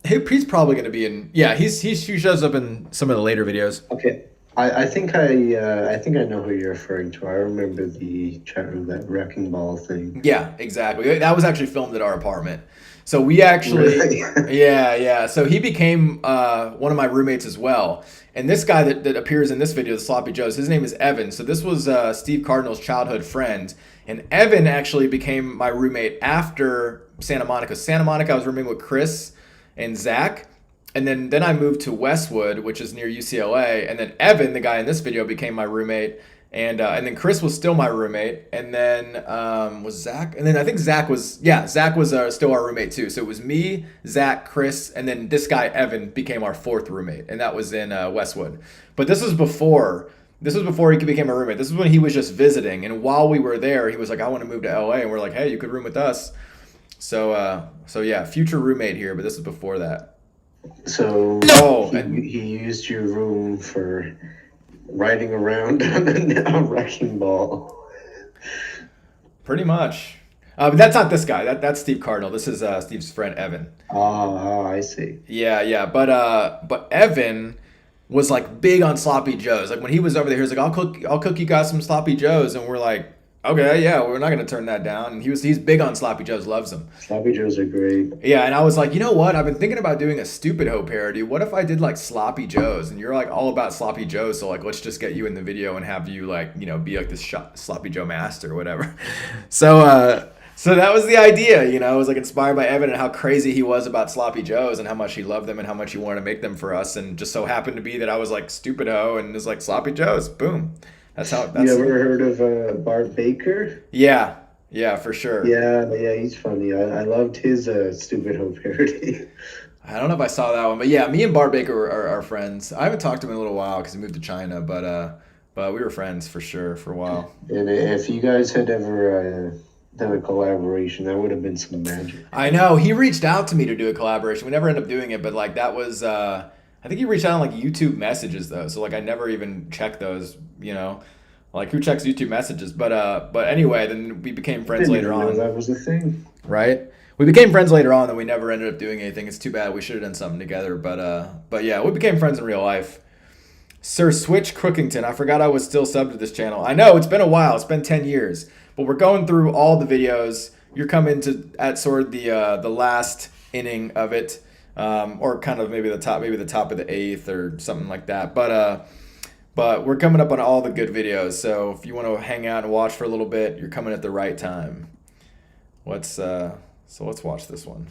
A: He's probably going to be in. Yeah, he shows up in some of the later videos.
P: Okay. I think I know who you're referring to. I remember the chat roulette wrecking ball thing.
A: Yeah, exactly. That was actually filmed at our apartment. So we actually, yeah. So he became one of my roommates as well. And this guy that appears in this video, the Sloppy Joes, his name is Evan. So this was Steve Cardinal's childhood friend. And Evan actually became my roommate after Santa Monica. Santa Monica, I was rooming with Chris and Zach. And then I moved to Westwood, which is near UCLA. And then Evan, the guy in this video, became my roommate. And then Chris was still my roommate. And then was Zach? And then I think Zach was still our roommate too. So it was me, Zach, Chris, and then this guy, Evan, became our fourth roommate. And that was in Westwood. But this was before he became a roommate. This is when he was just visiting. And while we were there, he was like, I want to move to LA. And we're like, hey, you could room with us. So yeah, future roommate here, but this is before that.
P: So he used your room for riding around on a wrecking ball.
A: Pretty much. But that's not this guy. That's Steve Cardinal. This is Steve's friend Evan.
P: Oh, I see.
A: Yeah. But Evan was like big on Sloppy Joes. Like when he was over there, he was like, I'll cook you guys some Sloppy Joes, and we're like, okay, yeah, we're not gonna turn that down. And he's big on Sloppy Joes, loves them.
P: Sloppy Joes are great.
A: Yeah, and I was like, you know what? I've been thinking about doing a Stupid Ho parody. What if I did like Sloppy Joes? And you're like all about Sloppy Joes, so like let's just get you in the video and have you like, you know, be like this Sloppy Joe master or whatever. So that was the idea, you know. I was like inspired by Evan and how crazy he was about Sloppy Joes and how much he loved them and how much he wanted to make them for us. And just so happened to be that I was like Stupid Ho and was like Sloppy Joes. Boom. That's how.
P: You ever heard of Bart Baker?
A: Yeah, for sure.
P: Yeah, he's funny. I loved his Stupid Ho parody.
A: I don't know if I saw that one, but yeah, me and Bart Baker are friends. I haven't talked to him in a little while because he moved to China, but we were friends for sure for a while.
P: And if you guys had ever done a collaboration, that would have been some magic.
A: I know. He reached out to me to do a collaboration. We never ended up doing it, but like that was. I think he reached out on like YouTube messages though, so like I never even checked those, you know, like who checks YouTube messages? But anyway, then we became friends later on.
P: That was the thing,
A: right? We became friends later on, and we never ended up doing anything. It's too bad. We should have done something together, but yeah, we became friends in real life. Sir Switch Crookington, I forgot I was still subbed to this channel. I know it's been a while. It's been 10 years, but we're going through all the videos. You're coming to at sort of the last inning of it. Or kind of maybe the top of the 8th or something like that. But we're coming up on all the good videos. So if you want to hang out and watch for a little bit, you're coming at the right time. Let's watch this one.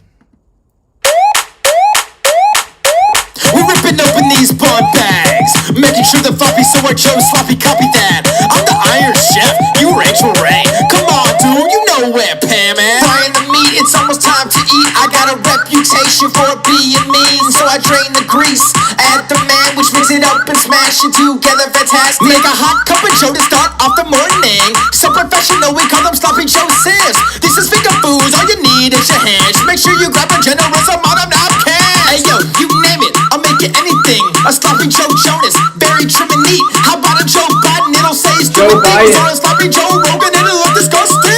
D: We're ripping open these bun bags, making sure the floppy so our Joe sloppy copy that. I'm the Iron Chef, you Rachel Ray. Come on, dude, you know where Pam is. Frying the meat, it's almost time to eat. I got a reputation for being mean, so I drain the grease, add the man, which mix it up and smash it together fantastic. Make a hot cup of Joe to start off the morning. So professional, we call them Sloppy Joe sips. This is finger foods, all you need is your hands. Make sure you grab a generous amount of napkins. Hey yo, you name it, I'll make it anything. A Sloppy Joe Jonas, very trim and neat. How about a Joe Biden? It'll say stupid things. Or a Sloppy Joe Rogan, it'll look disgusting.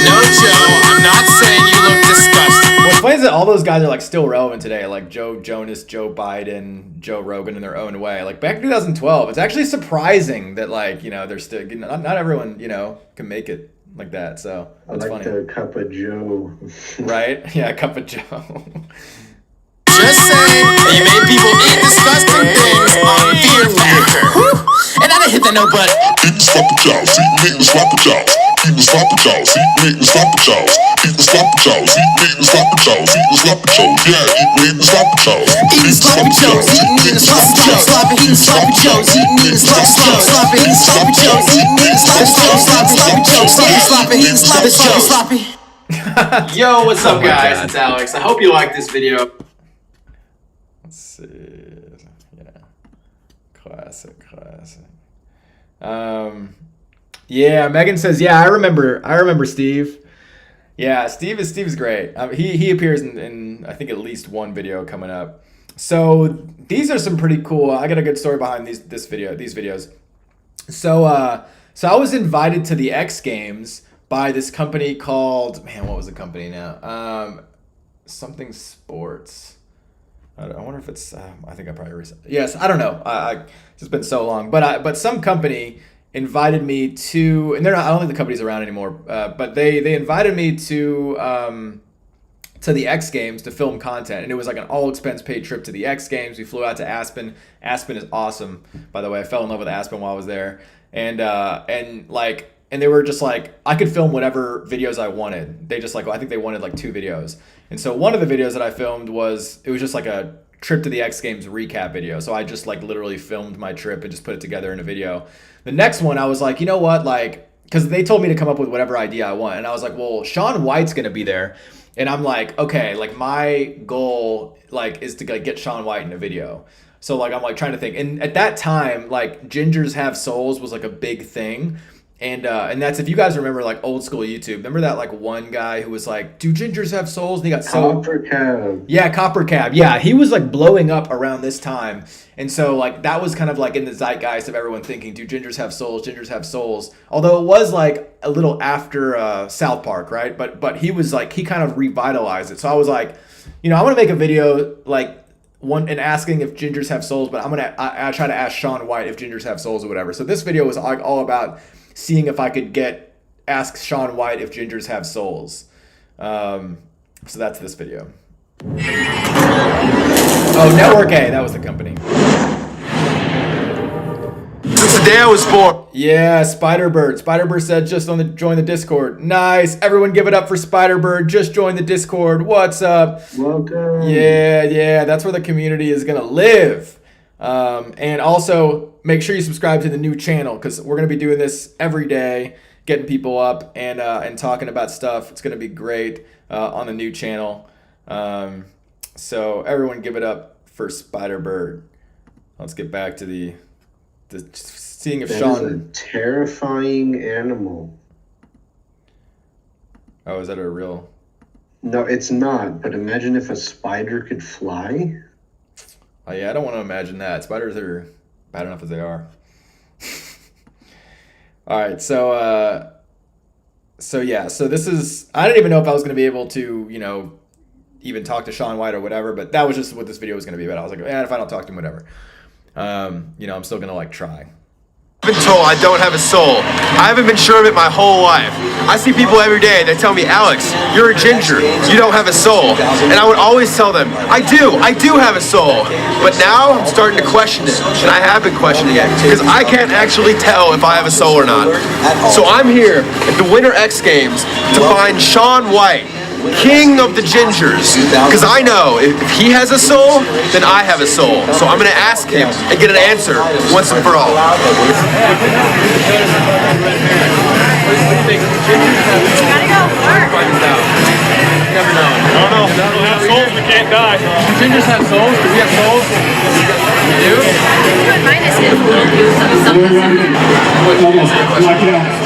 D: No, Joe, I'm not saying you look disgusting.
A: What's funny is that all those guys are like still relevant today, like Joe Jonas, Joe Biden, Joe Rogan in their own way. Like back in 2012, it's actually surprising that like, you know, they're still not everyone, you know, can make it like that. So that's funny.
P: The cup of Joe.
A: Right? Yeah, cup of Joe.
D: Just saying, you made people eat disgusting things on Fear Factor. And I didn't hit the note, but eating Sloppy Joes, eating Sloppy Joes.
M: eating sloppy joes, eating sloppy joes, eating sloppy joes, eating sloppy joes, eating sloppy joes, yeah, eating sloppy joes,
H: Eating sloppy joes, eating sloppy joes, eating sloppy joes, eating sloppy joes, eating sloppy joes, eating sloppy joes, eating sloppy.
T: Yo, what's up,
A: Oh my
T: guys?
A: God.
T: It's Alex. I hope you like this video.
A: Let's see. Yeah. Classic. Yeah, Megan says, yeah, I remember Steve. Yeah, Steve's great. He appears in I think at least one video coming up. So these are some pretty cool. I got a good story behind these videos. So I was invited to the X Games by this company called, man, what was the company now? Something Sports. I wonder if it's. I think I probably yes. I don't know. It's been so long, but some company invited me to, and they're not. I don't think the company's around anymore. But they invited me to the X Games to film content, and it was like an all expense paid trip to the X Games. We flew out to Aspen. Aspen is awesome, by the way. I fell in love with Aspen while I was there, and they were just like, I could film whatever videos I wanted. They just I think they wanted like 2 videos. And so one of the videos that I filmed was just like a trip to the X Games recap video. So I just like literally filmed my trip and just put it together in a video. The next one, I was like, you know what? Because they told me to come up with whatever idea I want. And I was like, well, Shaun White's going to be there. And I'm like, okay, my goal is to get Shaun White in a video. So I'm trying to think. And at that time, Gingers Have Souls was a big thing. And that's, if you guys remember old school YouTube, remember that one guy who was like, do gingers have souls? And he got so
P: Copper Cab.
A: Yeah, Copper Cab. Yeah, he was blowing up around this time. And so that was kind of in the zeitgeist of everyone thinking, do gingers have souls? Gingers have souls. Although it was a little after South Park, right? But he was he kind of revitalized it. So I was like, I want to make a video one and asking if gingers have souls, but I try to ask Shaun White if gingers have souls or whatever. So this video was all about seeing if I could ask Shaun White if gingers have souls. So that's this video. Oh, Network A, that was the company.
T: Since the day I was born.
A: Yeah, Spiderbird. Spiderbird said just join the Discord. Nice. Everyone give it up for Spiderbird. Just join the Discord. What's up?
P: Welcome.
A: Yeah, that's where the community is gonna live. And also make sure you subscribe to the new channel, because we're going to be doing this every day, getting people up and talking about stuff. It's going to be great on the new channel. So everyone give it up for Spiderbird. Let's get back to the seeing if
P: That
A: Shaun...
P: is a terrifying animal.
A: Oh, is that a real...
P: No, it's not. But imagine if a spider could fly.
A: Oh yeah, I don't want to imagine that. Spiders are bad enough as they are. All right, so this is, I didn't even know if I was going to be able to, even talk to Shaun White or whatever, but that was just what this video was going to be about. I was like, if I don't talk to him, whatever. I'm still going to try.
T: I've been told I don't have a soul. I haven't been sure of it my whole life. I see people every day that tell me, Alex, you're a ginger, you don't have a soul. And I would always tell them, I do have a soul. But now I'm starting to question it, and I have been questioning it, because I can't actually tell if I have a soul or not. So I'm here at the Winter X Games to find Shaun White, King of the Gingers, because I know if he has a soul, then I have a soul. So I'm going to ask him and get an answer once and for all.
E: Never know. No, no. If we have souls, we can't die. Do gingers have souls? Do we have souls? We do?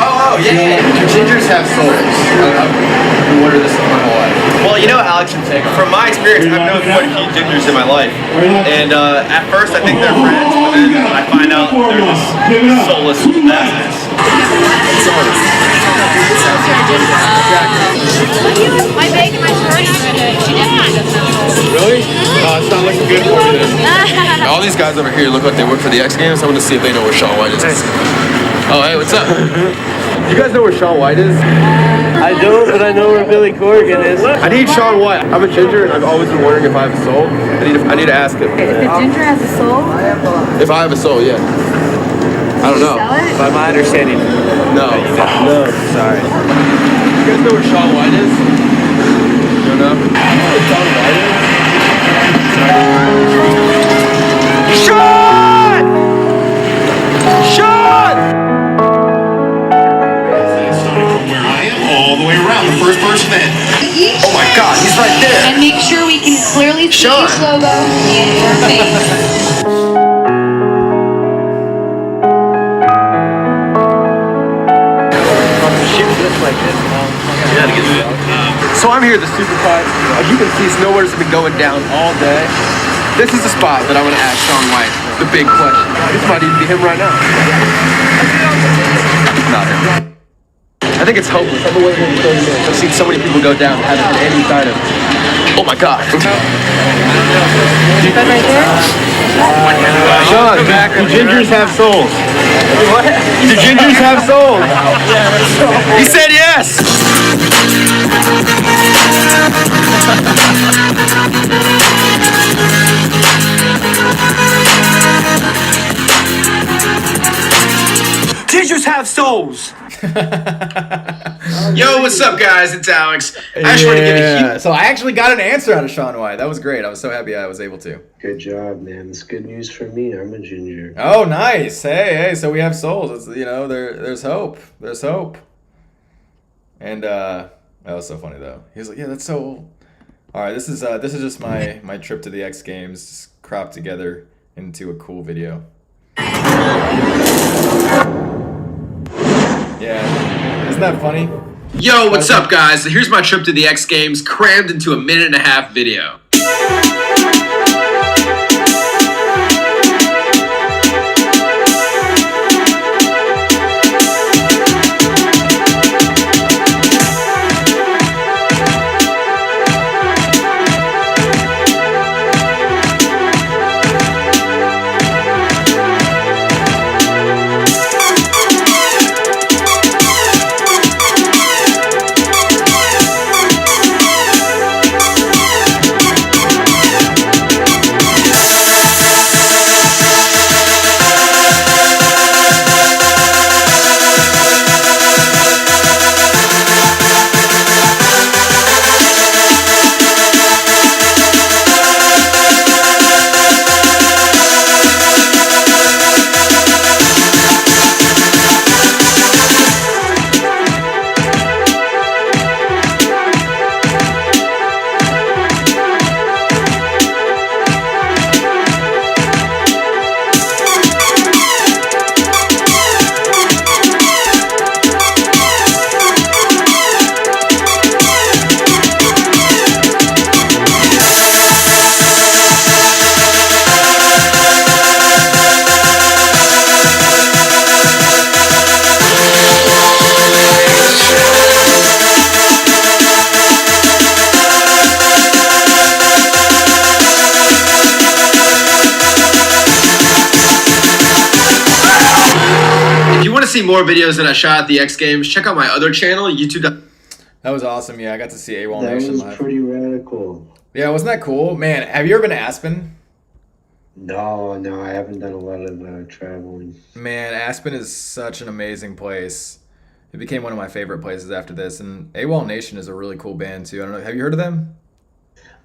T: Oh, yeah. Do gingers have souls? I've been wondering this my whole life. Well, Alex, from my experience, I've known quite a few gingers in my life. And at first, I think they're friends, but then I find out they're just soulless bastards.
O: My bag and my purse.
T: Really? It's not looking good for me then. All these guys over here look like they work for the X Games. I want to see if they know where Shaun White is. Oh, hey, what's up? You guys know where Shaun White is?
W: I don't, but I know where Billy Corgan is.
T: I need Shaun White. I'm a ginger, and I've always been wondering if I have a soul. I need to ask him.
O: If a ginger has a soul?
T: If I have a soul, yeah.
E: I don't know.
O: Sell it?
W: By my understanding,
E: No.
W: no. Sorry.
E: You guys know where Sean White is? You don't know? Sean White is?
D: Sean! Sean!
I: All the way around, the first person in.
D: Oh my God, he's right there.
O: And make sure we can clearly see
D: Sean.
O: each logo and your face.
E: So I'm here at the Supercut. As you can see, snowboarders have been going down all day. This is the spot that I want to ask Sean White the big question. This might even be him right now. Not him. I think it's hopeless. I've been waiting here for 30 minutes. I've seen so many people go down, haven't had any kind of. Oh my God.
W: Sean, do gingers have souls?
E: What?
W: Do gingers have souls?
E: He said yes.
D: Teachers have souls.
T: Yo, what's up, guys? It's Alex. I just want to give a huge.
A: So I actually got an answer out of Sean White. That was great. I was so happy I was able to.
P: Good job, man. It's good news for me. I'm a ginger.
A: Oh, nice. Hey, so we have souls. It's, you know, there's hope. There's hope. And that was so funny though. He was like, "Yeah, that's so old." All right, this is just my trip to the X Games, just cropped together into a cool video. Yeah, isn't that funny?
T: Yo, what's up, guys? Here's my trip to the X Games, crammed into a 1.5-minute video. See more videos that I shot at the X Games, check out my other channel, YouTube.
A: That was awesome. Yeah, I got to see AWOL
P: That
A: Nation
P: was
A: live.
P: pretty radical.
A: Yeah, wasn't that cool? Man, have you ever been to Aspen?
P: No, I haven't done a lot of traveling.
A: Man, Aspen is such an amazing place. It became one of my favorite places after this. And AWOL Nation is a really cool band too. I don't know. Have you heard of them?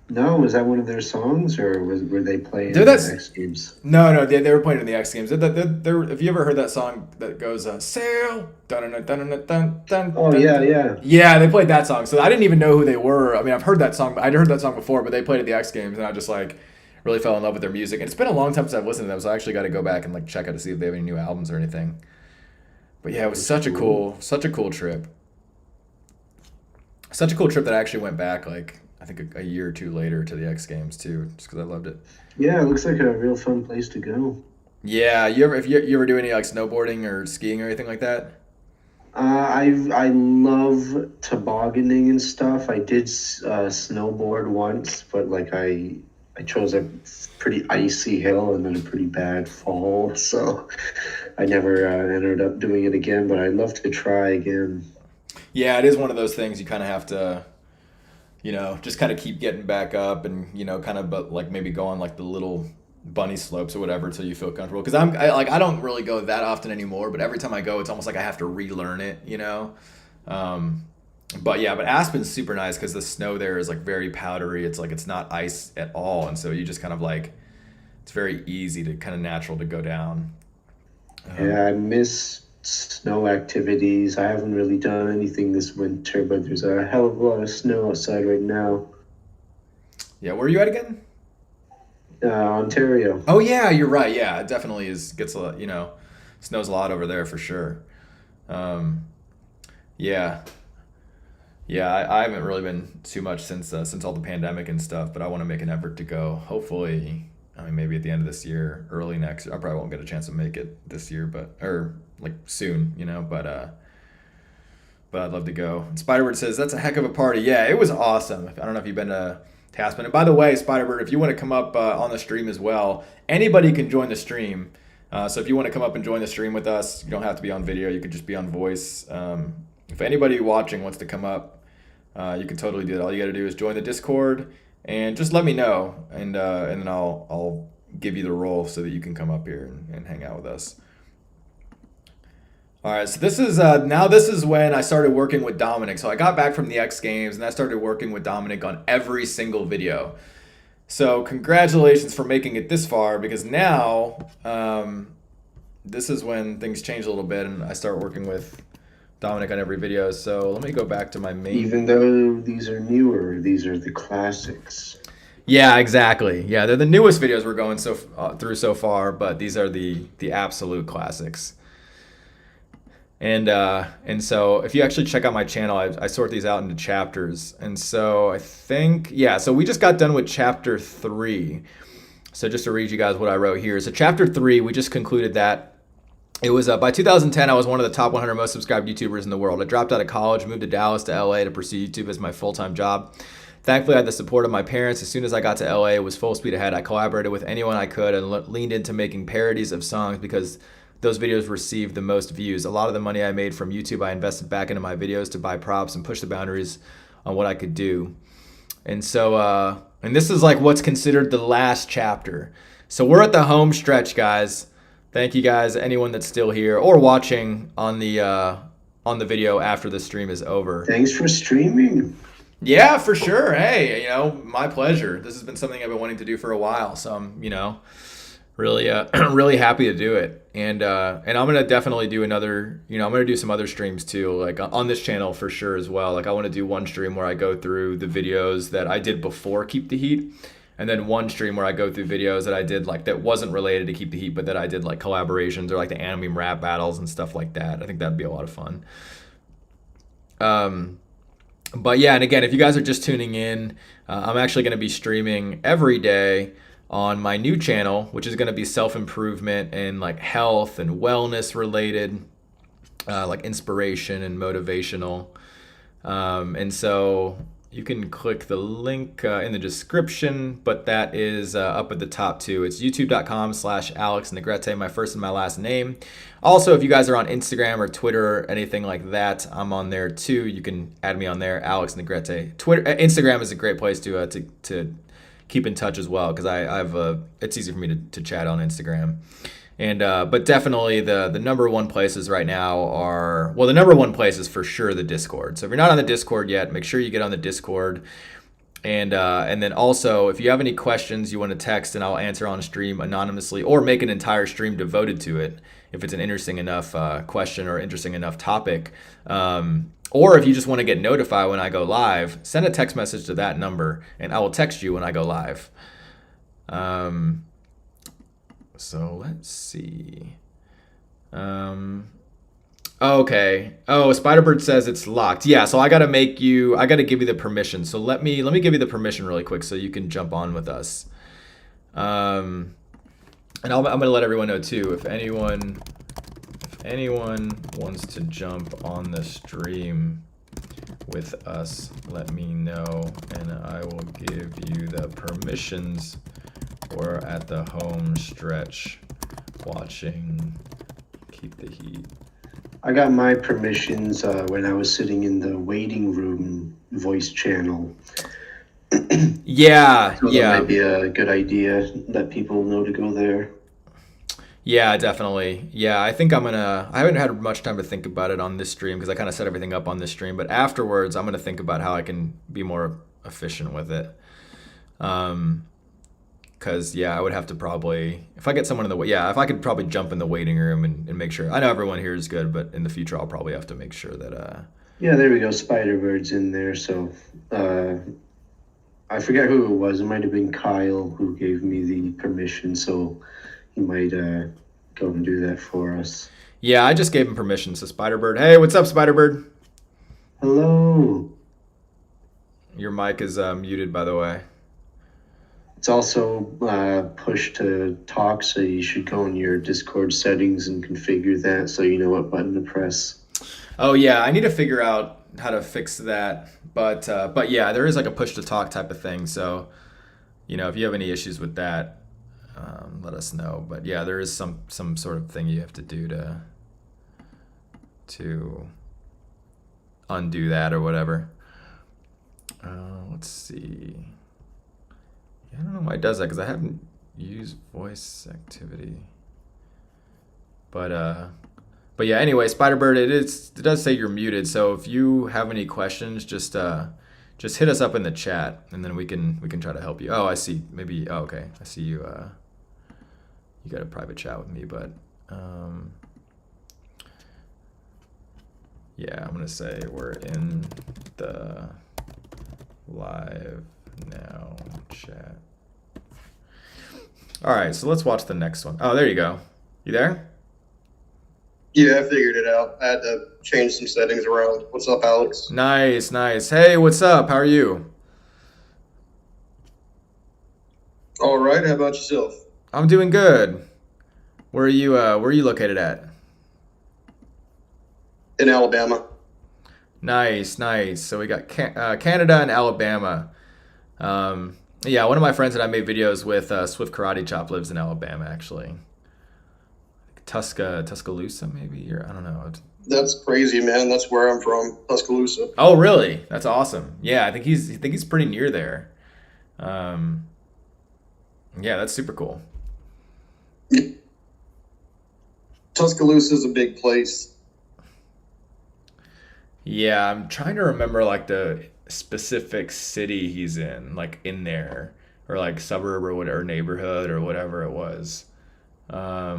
P: No, was that one of their songs, or were they playing
A: Dude,
P: the
A: that's-
P: X Games?
A: No, they were playing in the X Games. They're, have you ever heard that song that goes, Sail? Dun, dun, dun, dun, dun, dun,
P: Oh,
A: dun,
P: yeah,
A: dun.
P: yeah.
A: Yeah, they played that song. So I didn't even know who they were. I mean, I've heard that song. I'd heard that song before, but they played at the X Games, and I just like really fell in love with their music. And it's been a long time since I've listened to them, so I actually got to go back and like check out to see if they have any new albums or anything. But yeah, it was such a cool trip. Such a cool trip that I actually went back like I think a year or two later to the X Games too, just because I loved it.
P: Yeah, it looks like a real fun place to go.
A: Yeah, you ever do any like snowboarding or skiing or anything like that?
P: I love tobogganing and stuff. I did snowboard once, but like I chose a pretty icy hill and then a pretty bad fall, so I never ended up doing it again. But I'd love to try again.
A: Yeah, it is one of those things you kind of have to, you know, just kind of keep getting back up and, you know, kind of but like maybe go on like the little bunny slopes or whatever until you feel comfortable. Because I don't really go that often anymore, but every time I go, it's almost like I have to relearn it, you know. But Aspen's super nice because the snow there is like very powdery. It's like it's not ice at all, and so you just kind of like it's very easy to kind of natural to go down.
P: Yeah, I miss snow activities. I haven't really done anything this winter, but there's a hell of a lot of snow outside right now.
A: Yeah, where are you at again?
P: Ontario.
A: Oh yeah, you're right. Yeah, it definitely gets a lot, you know, snows a lot over there for sure. I haven't really been too much since all the pandemic and stuff, but I want to make an effort to go. Hopefully, I mean, maybe at the end of this year, early next. I probably won't get a chance to make it this year, or like soon, you know. But I'd love to go. And Spiderbird says that's a heck of a party. Yeah, it was awesome. I don't know if you've been to Aspen. And by the way, Spiderbird, if you want to come up on the stream as well, anybody can join the stream. So if you want to come up and join the stream with us, you don't have to be on video. You could just be on voice. If anybody watching wants to come up, you can totally do that. All you got to do is join the Discord and just let me know, and then I'll give you the role so that you can come up here and hang out with us. All right, so this is when I started working with Dominic. So I got back from the X Games and I started working with Dominic on every single video. So congratulations for making it this far, because now this is when things change a little bit and I start working with Dominic on every video. So let me go back to my main.
P: Even though these are newer, these are the classics.
A: Yeah, exactly. Yeah, they're the newest videos we're going through so far, but these are the absolute classics. And so if you actually check out my channel, I sort these out into chapters. And so I think, so we just got done with chapter 3. So just to read you guys what I wrote here. So chapter 3, we just concluded that. It was by 2010, I was one of the top 100 most subscribed YouTubers in the world. I dropped out of college, moved to Dallas to LA to pursue YouTube as my full-time job. Thankfully, I had the support of my parents. As soon as I got to LA, it was full speed ahead. I collaborated with anyone I could and leaned into making parodies of songs because those videos received the most views. A lot of the money I made from YouTube, I invested back into my videos to buy props and push the boundaries on what I could do. And so, and this is like what's considered the last chapter. So we're at the home stretch, guys. Thank you guys, anyone that's still here or watching on the video after the stream is over.
P: Thanks for streaming.
A: Yeah, for sure. Hey, my pleasure. This has been something I've been wanting to do for a while, so I'm, really really happy to do it. And I'm gonna definitely do another. I'm gonna do some other streams too, like on this channel for sure as well. Like I want to do one stream where I go through the videos that I did before Keep the Heat. And then one stream where I go through videos that I did like that wasn't related to Keep the Heat, but that I did like collaborations or like the anime rap battles and stuff like that. I think that'd be a lot of fun. But yeah, and again, if you guys are just tuning in, I'm actually going to be streaming every day on my new channel, which is going to be self-improvement and like health and wellness related, like inspiration and motivational. And so you can click the link in the description, but that is up at the top too. It's youtube.com/Alex Negrete, my first and my last name. Also, if you guys are on Instagram or Twitter or anything like that, I'm on there too. You can add me on there, Alex Negrete. Instagram is a great place to keep in touch as well, because it's easy for me to chat on Instagram. And but definitely the number one places right now are, well, the number one place is for sure the Discord. So if you're not on the Discord yet, make sure you get on the Discord. And then also, if you have any questions you want to text, and I'll answer on stream anonymously, or make an entire stream devoted to it if it's an interesting enough question or interesting enough topic. Or if you just want to get notified when I go live, send a text message to that number, and I will text you when I go live. So let's see. Okay. Oh, Spiderbird says it's locked. Yeah, so I gotta give you the permission. So let me give you the permission really quick so you can jump on with us. And I'm gonna let everyone know too, if anyone wants to jump on the stream with us, let me know and I will give you the permissions. We're at the home stretch watching Keep the Heat.
P: I got my permissions when I was sitting in the waiting room voice channel.
A: Yeah,
P: So
A: yeah.
P: that might be a good idea. Let people know to go there.
A: Yeah, definitely. Yeah, I think I haven't had much time to think about it on this stream because I kind of set everything up on this stream. But afterwards, I'm gonna think about how I can be more efficient with it. Because yeah, I would have to probably, if I get someone in the if I could probably jump in the waiting room and make sure. I know everyone here is good, but in the future, I'll probably have to make sure that.
P: Yeah, there we go. Spider-Bird's in there. So I forget who it was. It might have been Kyle who gave me the permission. So he might go and do that for us.
A: Yeah, I just gave him permission. So Spider-Bird, hey, what's up, Spider-Bird?
P: Hello.
A: Your mic is muted, by the way.
P: It's also push to talk, so you should go in your Discord settings and configure that so you know what button to press.
A: Oh yeah, I need to figure out how to fix that. But yeah, there is like a push to talk type of thing. So, if you have any issues with that, let us know. But yeah, there is some sort of thing you have to do to undo that or whatever. Let's see. Yeah, I don't know why it does that because I haven't used voice activity. But yeah. Anyway, Spider-Bird, it does say you're muted. So if you have any questions, just hit us up in the chat, and then we can try to help you. Oh, I see. Maybe. Oh, okay. I see you. You got a private chat with me, but yeah, I'm gonna say we're in the live now chat. All right, so let's watch the next one. Oh, there you go. You there?
K: Yeah, I figured it out. I had to change some settings around. What's up, Alex?
A: Nice. Hey, what's up? How are you?
K: All right. How about yourself?
A: I'm doing good. Where are you located at?
K: In Alabama.
A: Nice. So we got Canada and Alabama. Yeah, one of my friends that I made videos with, Swift Karate Chop, lives in Alabama, actually. Tuscaloosa, maybe, or I don't know.
K: That's crazy, man. That's where I'm from, Tuscaloosa.
A: Oh, really? That's awesome. Yeah, I think he's pretty near there. Yeah, that's super cool.
K: Tuscaloosa is a big place.
A: Yeah, I'm trying to remember like the specific city he's in, like in there, or like suburb or whatever, neighborhood or whatever it was. I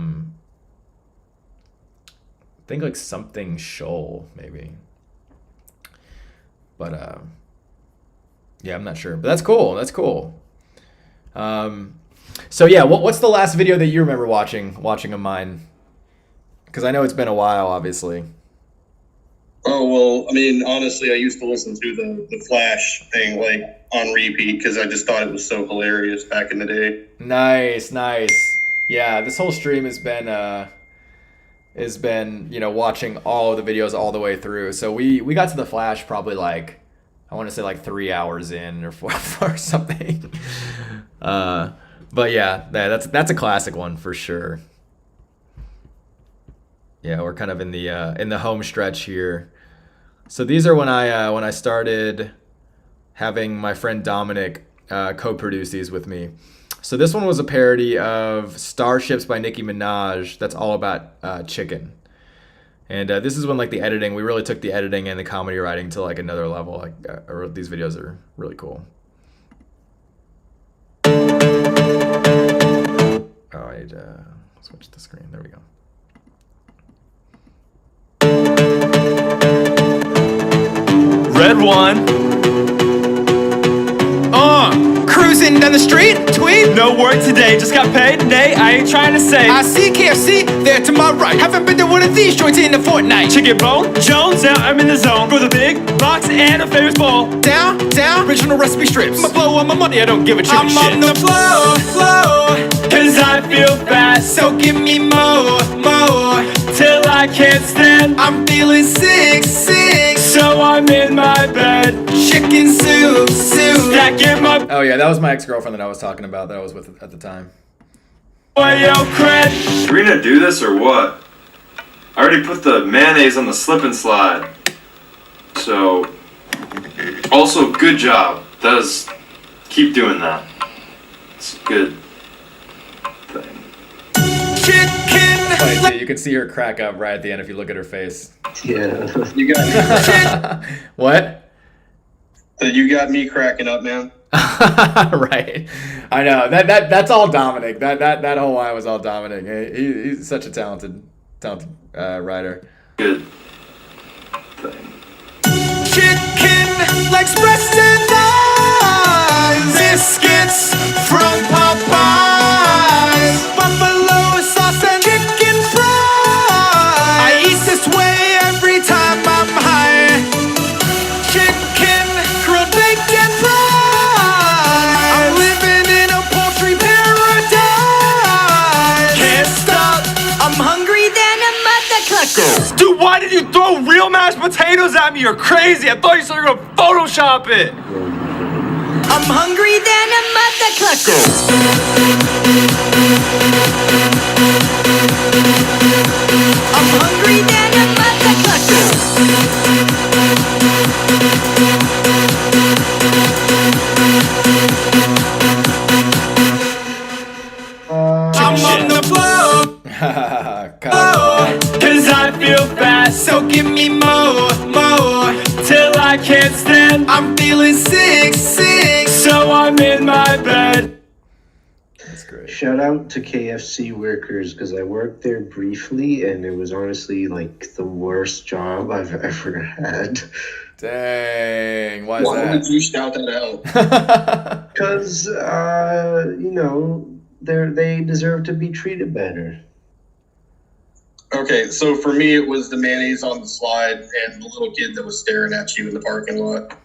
A: think like something Shoal maybe. But yeah, I'm not sure. But that's cool. So yeah, what's the last video that you remember watching of mine? Because I know it's been a while, obviously.
K: Oh, well, I mean, honestly, I used to listen to the Flash thing, like, on repeat, because I just thought it was so hilarious back in the day.
A: Nice. Yeah, this whole stream has been, watching all of the videos all the way through. So we got to the Flash probably, like, I want to say, like, 3 hours in or 4 or something. But, yeah, that's a classic one for sure. Yeah, we're kind of in the home stretch here. So these are when I started having my friend Dominic co-produce these with me. So this one was a parody of Starships by Nicki Minaj. That's all about chicken. And this is when like the editing, we really took the editing and the comedy writing to like another level. Like these videos are really cool. Oh, I need to switch the screen. There we go.
S: Red one.
H: Cruising down the street, tweet.
S: No work today, just got paid. Nay, I ain't trying to say.
H: I see KFC there to my right. Haven't been to one of these joints in a fortnight.
S: Chicken bone, Jones, now I'm in the zone for the big box and a famous bowl.
H: Down, original recipe strips.
S: I'ma blow all my money, I don't give a chicken shit.
H: I'm on the floor,
S: cause I feel fat.
H: so give me more,
S: Till I can't stand.
H: I'm feeling sick,
S: so I'm in my bed.
H: Chicken soup.
S: Stacking my.
A: Oh yeah, that was my ex-girlfriend that I was talking about that I was with at the time.
S: Cred.
N: Are we gonna do this or what? I already put the mayonnaise on the slip and slide. So, also good job. That is Keep doing that. It's a good thing.
A: Funny too, you can see her crack up right at the end if you look at her face.
P: Yeah.
K: You got
A: What?
K: you got me cracking up, man.
A: Right. I know. That's all Dominic. That whole line was all Dominic. He's such a talented writer.
N: Good.
D: Chicken legs, breast and thighs, biscuits from Popeyes, buffalo sauce and chicken fries. I eat this way every time I'm high. Chicken, grilled, baked and fried. I'm living in a poultry paradise. Can't stop, I'm hungry than a mother clucker.
S: Dude, why did you throw real mashed potatoes at me? You're crazy. I thought you said you were gonna Photoshop it.
D: I'm hungry than a mother clucker. I'm hungry than a mother I'm on the floor.
S: Cause I feel fast, so give me more, till I can't stand.
D: I'm feeling sick,
S: so I'm in my bed.
A: That's great.
P: Shout out to KFC workers because I worked there briefly and it was honestly like the worst job I've ever had.
A: Dang. Why is
K: Why
A: that?
K: would you shout that out?
P: Because, you know, they deserve to be treated better.
K: Okay, so for me, it was the mayonnaise on the slide and the little kid that was staring at you in the parking lot.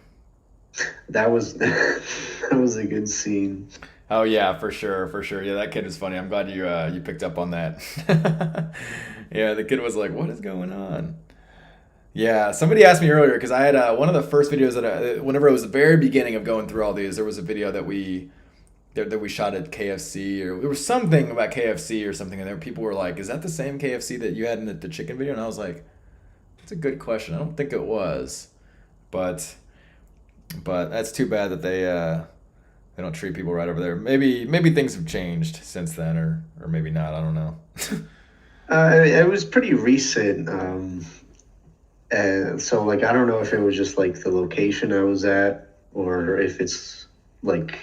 P: That was that was a good scene.
A: Oh yeah, for sure. Yeah, that kid is funny. I'm glad you picked up on that. Yeah, the kid was like, "What is going on?" Yeah, somebody asked me earlier because I had one of the first videos that whenever it was the very beginning of going through all these, there was a video that we shot at KFC, or there was something about KFC or something, and there people were like, "Is that the same KFC that you had in the chicken video?" And I was like, "That's a good question. I don't think it was, but that's too bad that they don't treat people right over there. Maybe things have changed since then, or maybe not. I don't know."
P: It was pretty recent. So like I don't know if it was just like the location I was at, or if it's like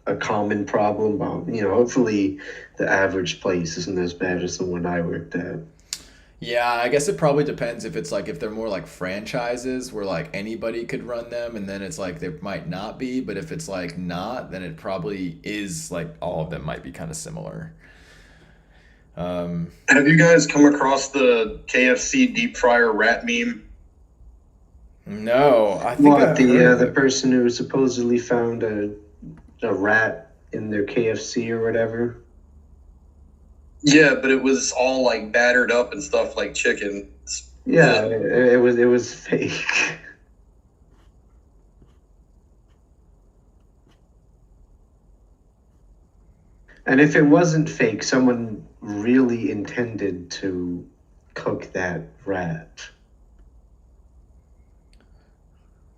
P: a common problem. You know, hopefully the average place isn't as bad as the one I worked at.
A: Yeah, I guess it probably depends if it's like if they're more like franchises where like anybody could run them, and then it's like there might not be, but if it's like not, then it probably is like all of them might be kind of similar.
K: Have you guys come across the KFC deep fryer rat meme?
A: No, I think
P: the person who supposedly found a rat in their KFC or whatever.
K: Yeah, but it was all like battered up and stuff like chicken.
P: Yeah, it was fake. And if it wasn't fake, someone really intended to cook that rat.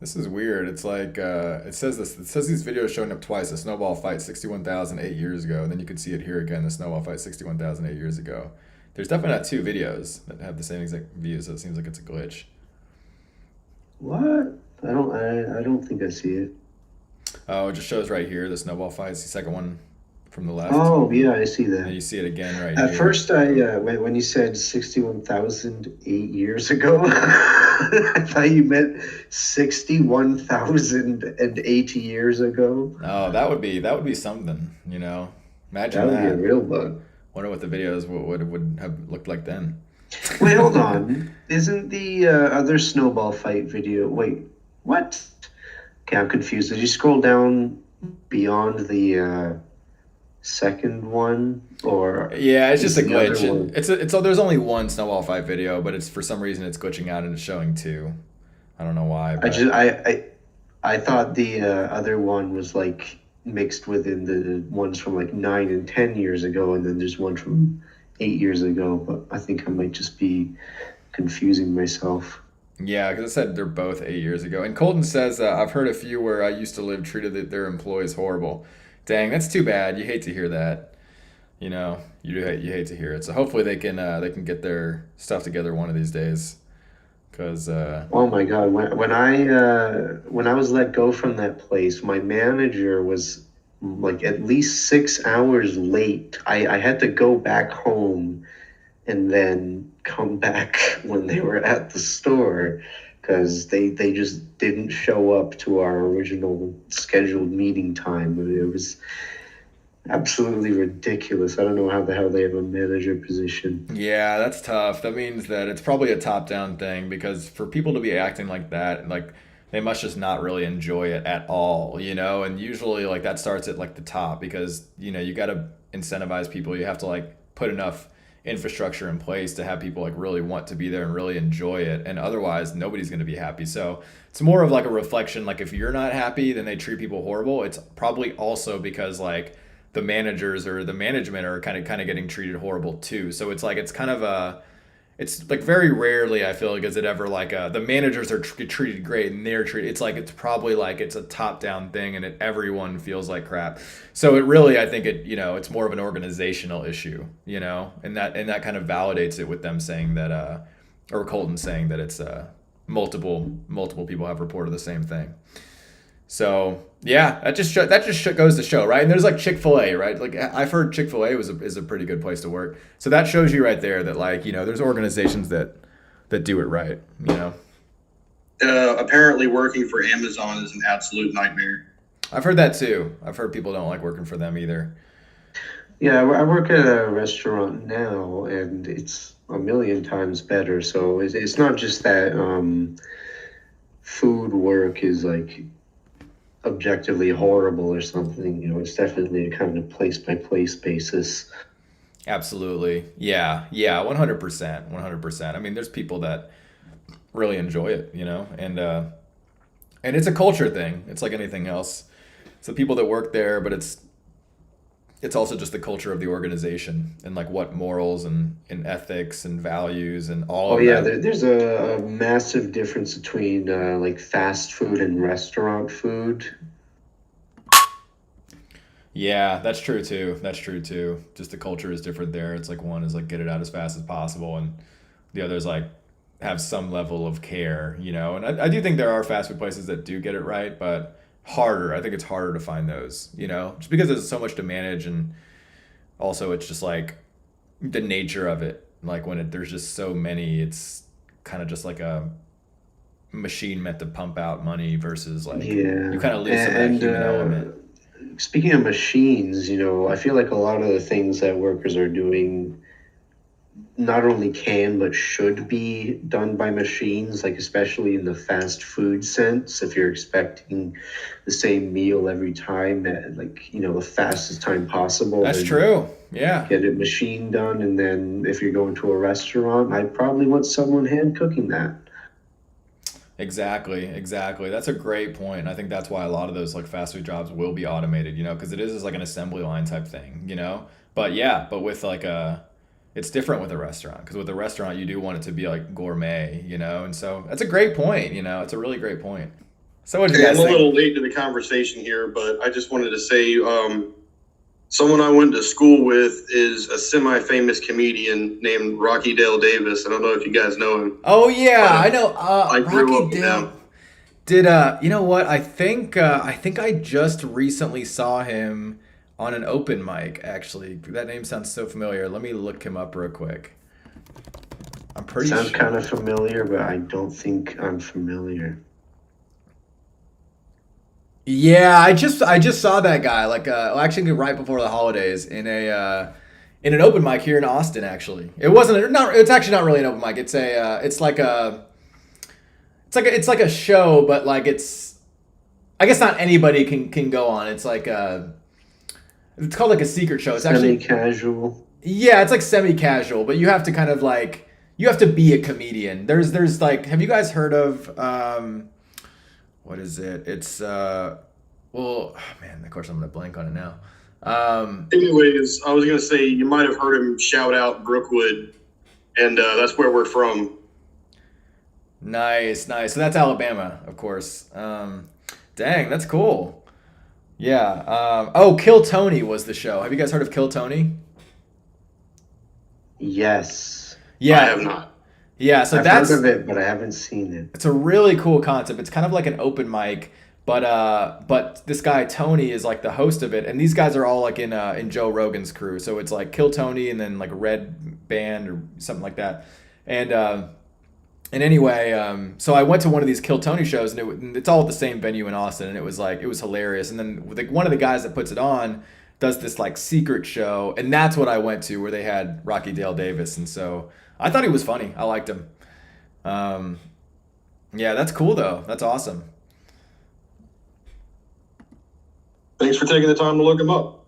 A: This is weird. It's like it says these videos showing up twice. The snowball fight 61,000 8 years ago, and then you can see it here again. The snowball fight 61,000 8 years ago. There's definitely not two videos that have the same exact views, so it seems like it's a glitch.
P: What? I don't think I see it.
A: Oh, it just shows right here the snowball fight. It's the second one from the left.
P: Oh yeah, I see that.
A: And you see it again right here.
P: At first, when you said 61,000 8 years ago, I thought you meant 61,080 years ago.
A: Oh, that would be something, you know. Imagine
P: that. That would be a real bug.
A: Wonder what the videos would have looked like then.
P: Wait, hold on. Isn't the other snowball fight video? Wait, what? Okay, I'm confused. Did you scroll down beyond the second one, or
A: yeah, it's just a glitch. It's there's only one snowball fight video, but it's for some reason it's glitching out and it's showing two. I don't know why. But
P: I thought the other one was like mixed within the ones from like 9 and 10 years ago, and then there's one from 8 years ago. But I think I might just be confusing myself.
A: Yeah, because it said they're both 8 years ago. And Colton says, I've heard a few where I used to live treated their employees horrible. Dang, that's too bad. You hate to hear that. You know, you hate to hear it. So hopefully they can get their stuff together one of these days. Because
P: oh my God, when I was let go from that place, my manager was like at least 6 hours late. I had to go back home and then come back when they were at the store because they just didn't show up to our original scheduled meeting time. It was absolutely ridiculous. I don't know how the hell they have a manager position.
A: yeah, that's tough. That means that it's probably a top-down thing because for people to be acting like that, like they must just not really enjoy it at all, you know? And usually like that starts at like the top because, you know, you got to incentivize people. You have to like put enough infrastructure in place to have people like really want to be there and really enjoy it, and otherwise nobody's going to be happy. So it's more of like a reflection, like if you're not happy then they treat people horrible. It's probably also because like the managers or the management are kind of getting treated horrible too. So it's like it's kind of a it's like very rarely I feel like is it ever like the managers are treated great and they're treated. It's like it's probably like it's a top down thing and everyone feels like crap. So it really, I think it, you know, it's more of an organizational issue, you know, and that kind of validates it with them saying that or Colton saying that it's multiple people have reported the same thing. So yeah, that just goes to show, right? And there's like Chick-fil-A, right? Like I've heard Chick-fil-A is a pretty good place to work. So that shows you right there that like, you know, there's organizations that do it right, you know.
K: Apparently working for Amazon is an absolute nightmare.
A: I've heard that too. I've heard people don't like working for them either.
P: Yeah, I work at a restaurant now, and it's a million times better. So it's not just that food work is like objectively horrible or something. You know, it's definitely a kind of place by place basis.
A: Absolutely. Yeah, 100%. I mean, there's people that really enjoy it, you know, and it's a culture thing. It's like anything else. It's the people that work there, but it's also just the culture of the organization and like what morals and ethics and values and all of that.
P: Oh yeah, there's a massive difference between like fast food and restaurant food.
A: Yeah, that's true too. Just the culture is different there. It's like one is like get it out as fast as possible, and the other is like have some level of care, you know. And I do think there are fast food places that do get it right, but I think it's harder to find those, you know, just because there's so much to manage, and also it's just like the nature of it. Like when there's just so many, it's kind of just like a machine meant to pump out money versus like you kind of lose some of that human element.
P: Speaking of machines, you know, I feel like a lot of the things that workers are doing not only can but should be done by machines, like especially in the fast food sense. If you're expecting the same meal every time at like, you know, the fastest time possible,
A: that's true. Yeah,
P: get it machine done. And then if you're going to a restaurant, I'd probably want someone hand cooking that.
A: Exactly. That's a great point. I think that's why a lot of those like fast food jobs will be automated, you know, because it is like an assembly line type thing, you know. But with like it's different with a restaurant, because with a restaurant you do want it to be like gourmet, you know. And so that's a great point, you know. It's a really great point. So what do you guys
K: I'm
A: think?
K: a little late to the conversation here, but I just wanted to say someone I went to school with is a semi-famous comedian named Rocky Dale Davis. I don't know if you guys know him.
A: Oh yeah, I know.
K: I grew
A: Rocky
K: up with
A: Dale.
K: him.
A: Did you know what? I think I just recently saw him on an open mic. Actually, that name sounds so familiar. Let me look him up real quick. I'm pretty
P: Sounds
A: sure.
P: kind of familiar, but I don't think I'm familiar.
A: Yeah, I just saw that guy actually right before the holidays in an open mic here in Austin. Actually, it's actually not really an open mic. It's like a show, but like I guess not anybody can go on. It's like it's called like a secret show. It's actually
P: semi-casual.
A: Yeah, it's like semi-casual, but you have to kind of like you have to be a comedian. There's like, have you guys heard of what is it? It's man, of course I'm gonna blank on it now.
K: Anyways, I was gonna say you might have heard him shout out Brookwood, and that's where we're from.
A: Nice, nice. So that's Alabama, of course. Dang, that's cool. Yeah. Oh, Kill Tony was the show. Have you guys heard of Kill Tony?
P: Yes.
A: Yeah.
K: I have not.
A: Yeah, so
P: I've
A: that's
P: heard of it, but I haven't seen it.
A: it's a really cool concept. It's kind of like an open mic, but this guy Tony is like the host of it, and these guys are all like in Joe Rogan's crew. So it's like Kill Tony and then like Red Band or something like that. And anyway, so I went to one of these Kill Tony shows, and it's all at the same venue in Austin, and it was hilarious. And then one of the guys that puts it on does this like secret show, and that's what I went to, where they had Rocky Dale Davis, and so I thought he was funny. I liked him. Yeah, that's cool though. That's awesome.
K: Thanks for taking the time to look him up.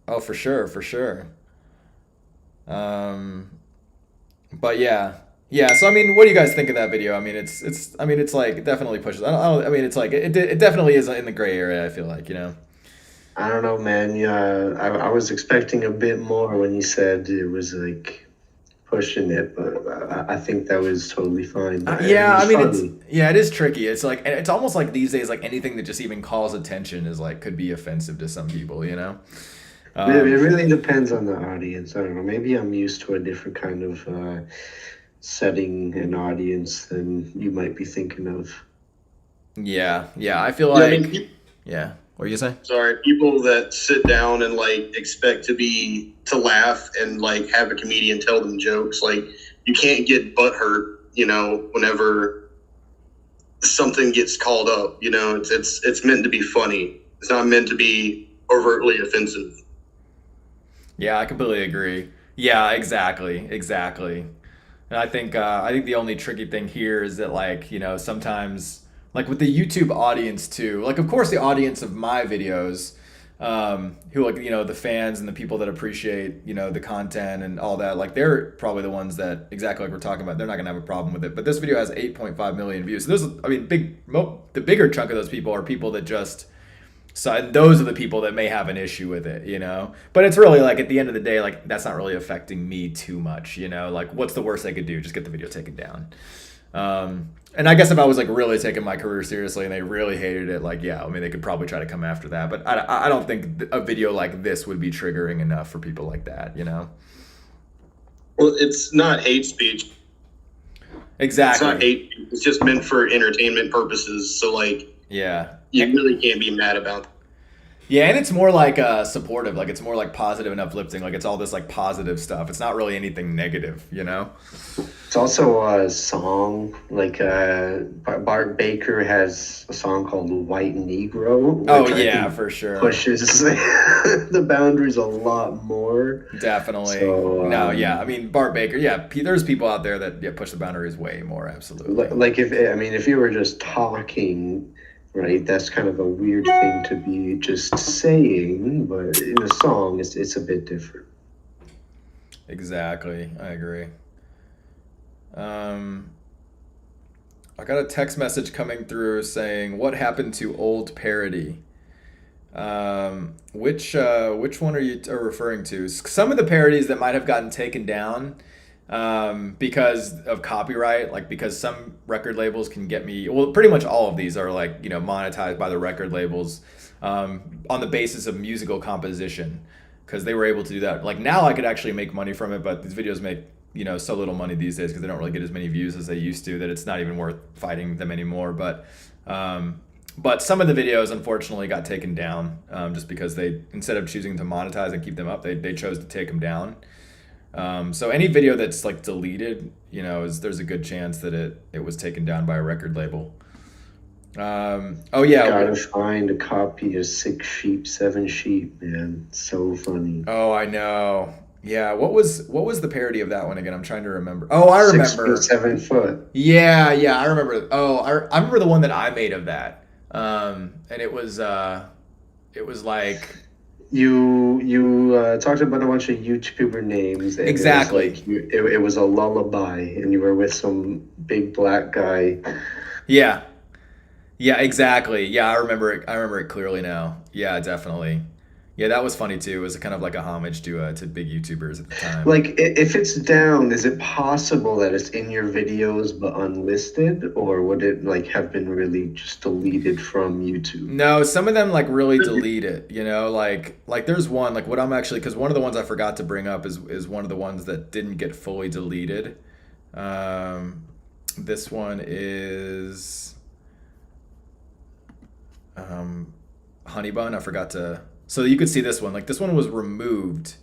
A: Oh, for sure, for sure. But yeah. Yeah, so I mean, what do you guys think of that video? I mean, it's like it definitely pushes. I mean, it's like it definitely is in the gray area. I feel like, you know.
P: I don't know, man. Yeah, I was expecting a bit more when you said it was like pushing it, but I think that was totally fine.
A: Yeah, I
P: It
A: mean,
P: was funny.
A: it is tricky. It's like it's almost like these days, like anything that just even calls attention is like could be offensive to some people, you know.
P: It really depends on the audience. I don't know. Maybe I'm used to a different kind of setting and audience than you might be thinking of.
A: Yeah, I feel
K: Yeah, I
A: like
K: mean,
A: yeah. What are you saying?
K: Sorry, people that sit down and like expect to laugh and like have a comedian tell them jokes, like you can't get butthurt, you know, whenever something gets called up. You know, it's meant to be funny. It's not meant to be overtly offensive.
A: Yeah, I completely agree. Yeah, exactly. And I think the only tricky thing here is that, like, you know, sometimes like with the YouTube audience too, like of course the audience of my videos, who, like, you know, the fans and the people that appreciate, you know, the content and all that, like they're probably the ones that, exactly like we're talking about, they're not gonna have a problem with it. But this video has 8.5 million views. So there's, I mean, the bigger chunk of those people are people that just, so and those are the people that may have an issue with it, you know. But it's really like at the end of the day, like that's not really affecting me too much, you know. Like what's the worst they could do? Just get the video taken down. And I guess if I was like really taking my career seriously and they really hated it, like yeah, I mean they could probably try to come after that. But I don't think a video like this would be triggering enough for people like that, you know.
K: Well, it's not hate speech.
A: Exactly.
K: It's not hate. It's just meant for entertainment purposes. So like,
A: yeah,
K: you really can't be mad about that.
A: Yeah, and it's more like supportive, like it's more like positive and uplifting, like it's all this like positive stuff. It's not really anything negative, you know?
P: It's also a song, like Bart Baker has a song called White Negro.
A: Oh
P: which I
A: yeah,
P: think
A: for sure.
P: pushes the boundaries a lot more.
A: Definitely.
P: So,
A: No, yeah. I mean, Bart Baker, yeah, there's people out there that push the boundaries way more, absolutely.
P: Like if you were just talking, right, that's kind of a weird thing to be just saying, but in a song it's a bit different.
A: Exactly. I agree. I got a text message coming through saying, "What happened to old parody?" Which one are you referring to? Some of the parodies that might have gotten taken down because of copyright, like because some record labels can get me. Well, pretty much all of these are like, you know, monetized by the record labels on the basis of musical composition, because they were able to do that. Like now, I could actually make money from it, but these videos make, you know, so little money these days because they don't really get as many views as they used to, that it's not even worth fighting them anymore. But some of the videos unfortunately got taken down just because they, instead of choosing to monetize and keep them up, they chose to take them down. So any video that's like deleted, you know, there's a good chance that it was taken down by a record label. Oh yeah.
P: Gotta find a copy of 6 Sheep, 7 Sheep, man. So funny.
A: Oh, I know. Yeah, what was the parody of that one again? I'm trying to remember. Oh, I remember.
P: 6 foot, 7 foot.
A: Yeah, I remember. Oh, I remember the one that I made of that. And it was like
P: you talked about a bunch of YouTuber names. And
A: exactly.
P: It was a lullaby, and you were with some big black guy.
A: Yeah. Yeah, exactly. Yeah, I remember it clearly now. Yeah, definitely. Yeah, that was funny too. It was kind of like a homage to big YouTubers at the time.
P: Like, if it's down, is it possible that it's in your videos but unlisted, or would it like have been really just deleted from YouTube?
A: No, some of them like really delete it, you know, like there's one, like what I'm actually, because one of the ones I forgot to bring up is one of the ones that didn't get fully deleted. This one is Honey Bun. I forgot to, so you could see this one, like this one was removed,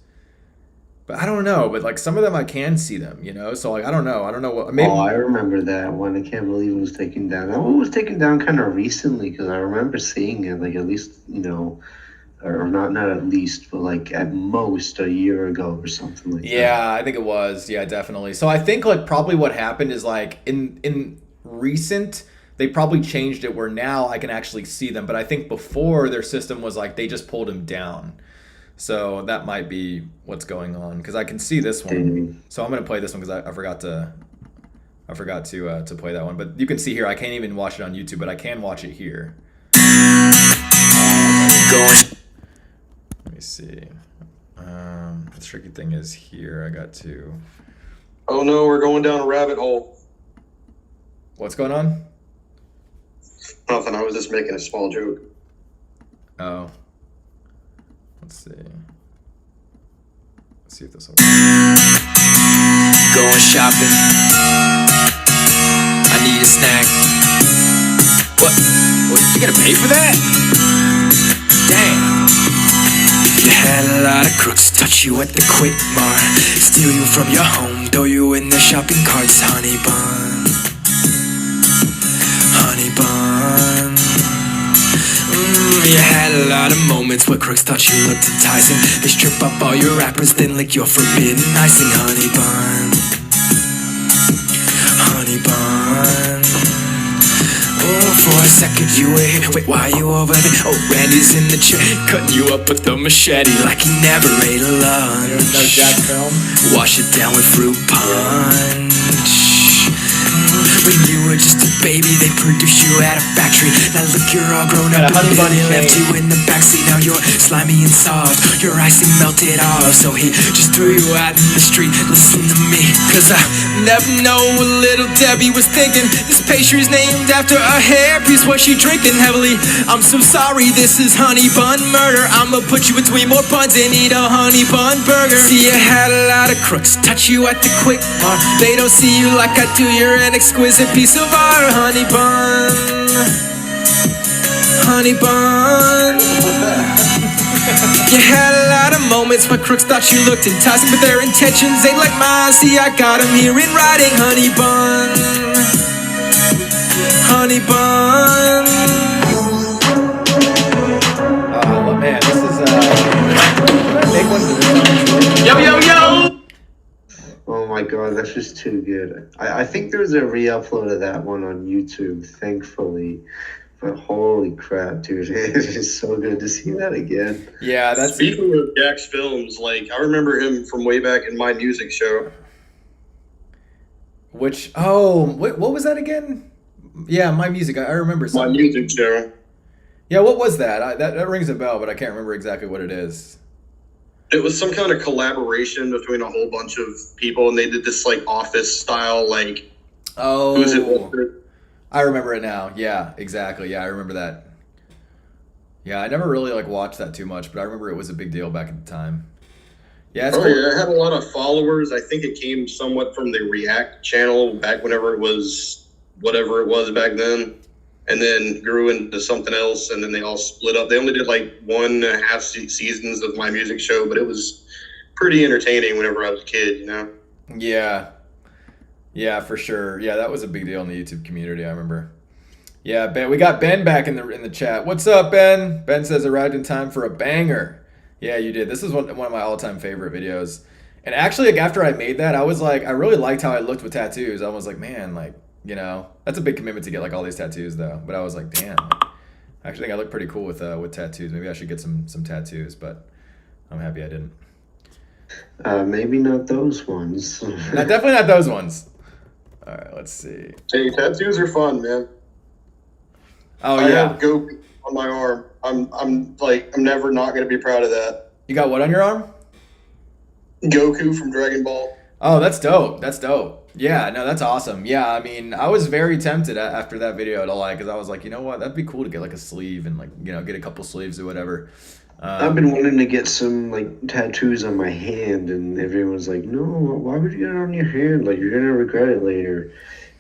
A: but I don't know, but like some of them I can see them, you know, so like I don't know what maybe.
P: Oh, I remember that one. I can't believe it was taken down. That one was taken down kind of recently, because I remember seeing it, like, at least, you know, or not at least, but like at most a year ago or something like that.
A: Yeah, I think it was. Yeah, definitely. So I think like probably what happened is like in recent, they probably changed it where now I can actually see them. But I think before their system was like they just pulled them down. So that might be what's going on, because I can see this one. So I'm gonna play this one because I forgot to play that one. But you can see here I can't even watch it on YouTube, but I can watch it here. Let me see. The tricky thing is here I got to.
K: Oh no, we're going down a rabbit hole.
A: What's going on?
K: Nothing. I was just making a small joke.
A: Oh. Let's see. Let's see if this will.
D: Going shopping. I need a snack. What? You gotta pay for that? Damn. You had a lot of crooks touch you at the Quick Mart, steal you from your home, throw you in their shopping carts. Honey Bun, Honey Bun. You had a lot of moments where crooks thought you looked enticing. They strip up all your rappers, then lick your forbidden icing. Honey Bun, Honey Bun. Oh, for a second you were here. Wait, why are you over there? Oh, Randy's in the chair, cutting you up with the machete like he never ate a lunch.
A: No Jack film.
D: Wash it down with fruit punch. When you were just a baby, they produced you at a factory. Now look, you're all grown up and they left you in the backseat. Now you're slimy and soft, your icing melted off. So he just threw you out in the street. Listen to me, cause I never know what little Debbie was thinking. This pastry's named after a hairpiece. Was she drinking heavily? I'm so sorry, this is Honey Bun murder. I'ma put you between more buns and eat a Honey Bun burger. See, you had a lot of crooks touch you at the Quick Mart. They don't see you like I do, you're an exquisite piece of art. Honey Bun, Honey Bun. You had a lot of moments where crooks thought you looked enticing, but their intentions ain't like mine. See, I got them here in writing. Honey Bun, Honey Bun.
A: Oh man, this is big one.
D: Yo, yo, yo!
P: Oh my god, that's just too good. I think there's a re-upload of that one on YouTube, thankfully. But holy crap, dude, it is so good to see that again.
A: Yeah, that's.
K: Speaking of Jack's films, like I remember him from way back in My Music Show.
A: Which what was that again? Yeah, My Music. I remember something.
K: My Music Show.
A: Yeah, what was that? That rings a bell, but I can't remember exactly what it is.
K: It was some kind of collaboration between a whole bunch of people, and they did this like Office style, like.
A: Oh.
K: Who's it?
A: I remember it now. Yeah, exactly. Yeah, I remember that. Yeah, I never really like watched that too much, but I remember it was a big deal back at the time. Yeah, it's cool.
K: Yeah, it had a lot of followers. I think it came somewhat from the React channel back whenever it was whatever it was back then, and then grew into something else, and then they all split up. They only did like 1.5 seasons of My Music Show, but it was pretty entertaining whenever I was a kid, you know?
A: Yeah. Yeah, for sure. Yeah, that was a big deal in the YouTube community, I remember. Yeah, Ben, we got Ben back in the chat. What's up, Ben? Ben says arrived in time for a banger. Yeah, you did. This is one of my all-time favorite videos. And actually, like, after I made that, I was like, I really liked how I looked with tattoos. I was like, man, like, you know, that's a big commitment to get like all these tattoos though. But I was like, damn, I actually think I look pretty cool with tattoos. Maybe I should get some tattoos, but I'm happy I didn't.
P: Maybe not those ones.
A: Definitely not those ones. All right, let's see.
K: Hey, tattoos are fun, man.
A: Oh
K: I
A: yeah.
K: have Goku on my arm. I'm never not gonna be proud of that.
A: You got what on your arm?
K: Goku from Dragon Ball.
A: Oh, that's dope. That's dope. Yeah, no, that's awesome. Yeah, I mean, I was very tempted after that video to like, because I was like, you know what, that'd be cool to get like a sleeve and like, you know, get a couple sleeves or whatever.
P: I've been wanting to get some like tattoos on my hand, and everyone's like, "No, why would you get it on your hand? Like you're gonna regret it later."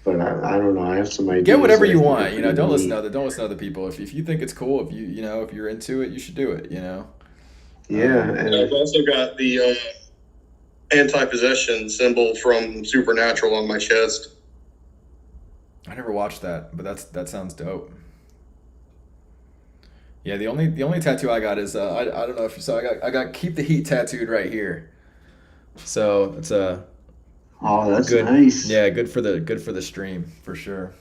P: But I don't know. I have some ideas.
A: Get whatever
P: that I
A: you
P: think
A: want.
P: are
A: You know, don't
P: pretty
A: listen
P: neat.
A: to other people. If you think it's cool, if if you're into it, you should do it. You know.
P: Yeah,
K: And I've also got the anti-possession symbol from Supernatural on my chest.
A: I never watched that, but that sounds dope. Yeah, the only tattoo I got is I don't know if you saw, I got Keep the Heat tattooed right here. So it's a
P: Oh, that's
A: good.
P: nice.
A: Yeah, good for the stream for sure.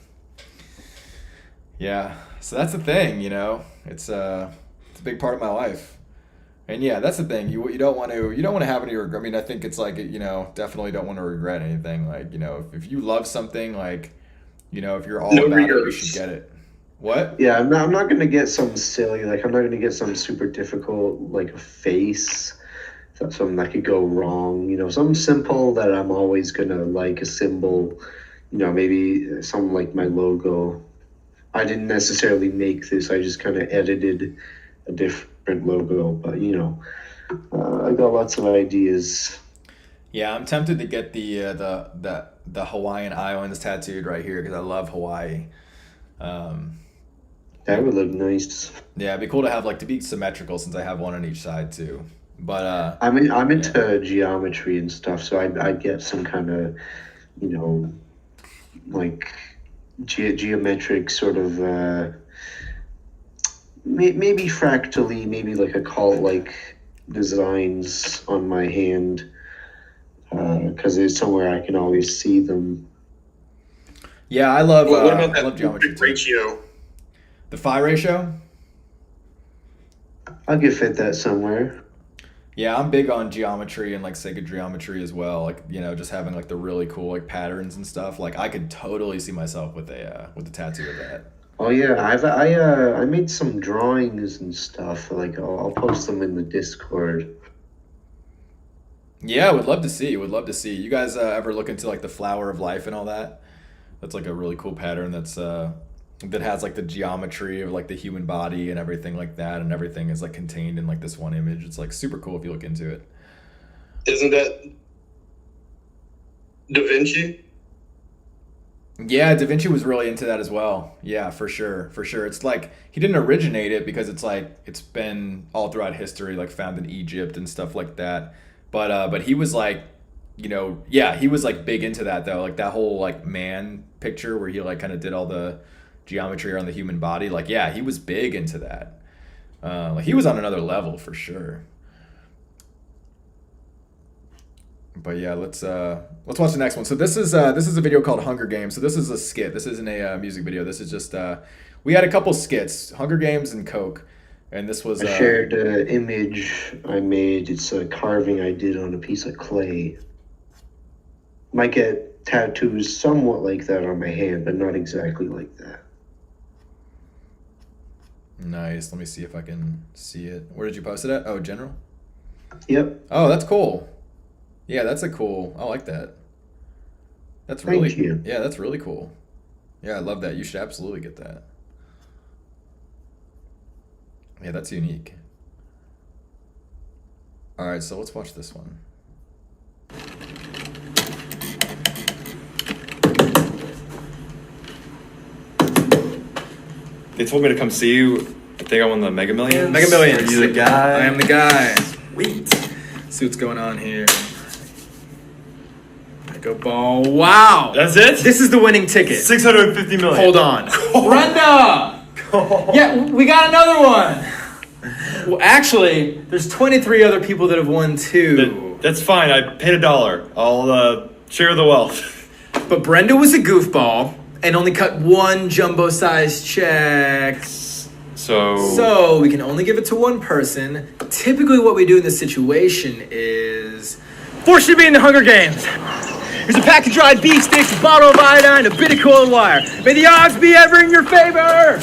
A: Yeah, so that's the thing, you know. It's a big part of my life, and yeah, that's the thing. You don't want to have any regret. I mean, I think it's like, you know, definitely don't want to regret anything. Like, you know, if you love something, like, you know, if you're all about it, you should get it. What?
P: Yeah, I'm not gonna get something silly. Like I'm not gonna get something super difficult, like a face. Something that could go wrong. You know, something simple that I'm always gonna like, a symbol. You know, maybe something like my logo. I didn't necessarily make this. I just kind of edited a different logo. But you know, I got lots of ideas.
A: Yeah, I'm tempted to get the Hawaiian Islands tattooed right here because I love Hawaii.
P: That would look nice.
A: Yeah, it'd be cool to have to be symmetrical since I have one on each side too. But
P: I'm into geometry and stuff, so I'd get some kind of, you know, like geometric sort of maybe fractally, maybe like occult like designs on my hand, because there's somewhere I can always see them.
A: yeah, I love
K: What
A: I
K: about that
A: love geometry too.
K: ratio?
A: The phi ratio.
P: I could fit that somewhere.
A: Yeah, I'm big on geometry and like sacred geometry as well. Like, you know, just having like the really cool like patterns and stuff. Like I could totally see myself with the tattoo of that.
P: Oh yeah, I made some drawings and stuff. Like I'll post them in the Discord.
A: Yeah, would love to see. Would love to see. You guys ever look into like the flower of life and all that? That's like a really cool pattern that has like the geometry of like the human body and everything like that, and everything is like contained in like this one image. It's like super cool if you look into it.
K: Isn't that Da Vinci?
A: Yeah, Da Vinci was really into that as well. Yeah, for sure, for sure. It's like he didn't originate it because it's like it's been all throughout history, like found in Egypt and stuff like that. But he was like, you know, yeah, he was like big into that though, like that whole like man picture where he like kind of did all the geometry around the human body. Like, yeah, he was big into that. Like he was on another level for sure. But yeah, let's watch the next one. So this is a video called Hunger Games. So this is a skit. This isn't a music video. This is just we had a couple skits, Hunger Games and Coke, and this was
P: I shared an image I made. It's a carving I did on a piece of clay. Might get tattoos somewhat like that on my hand, but not exactly like that.
A: nice. Let me see if I can see it. Where did you post it at? Oh, general.
P: Yep.
A: Oh, that's cool. Yeah, that's a cool. I like that. That's really.
P: Thank you.
A: Yeah, that's really cool. Yeah, I love that. You should absolutely get that. Yeah, that's unique. All right, so let's watch this one.
N: They told me to come see you. I think I won the Mega Millions.
A: Mega Millions.
N: Are you the guy?
A: I am the guy. Sweet. See what's going on here. Go ball. Wow.
N: That's it?
A: This is the winning ticket.
N: 650 million.
A: Hold on.
S: Brenda! Yeah, we got another one.
A: Well, actually, there's 23 other people that have won too.
N: That's fine. I paid $1. I'll share the wealth.
A: But Brenda was a goofball and only cut one jumbo-sized check. So we can only give it to one person. Typically what we do in this situation is...
S: Fortunate to be in the Hunger Games. Here's a pack of dried beef sticks, a bottle of iodine, a bit of coiled wire. May the odds be ever in your favor!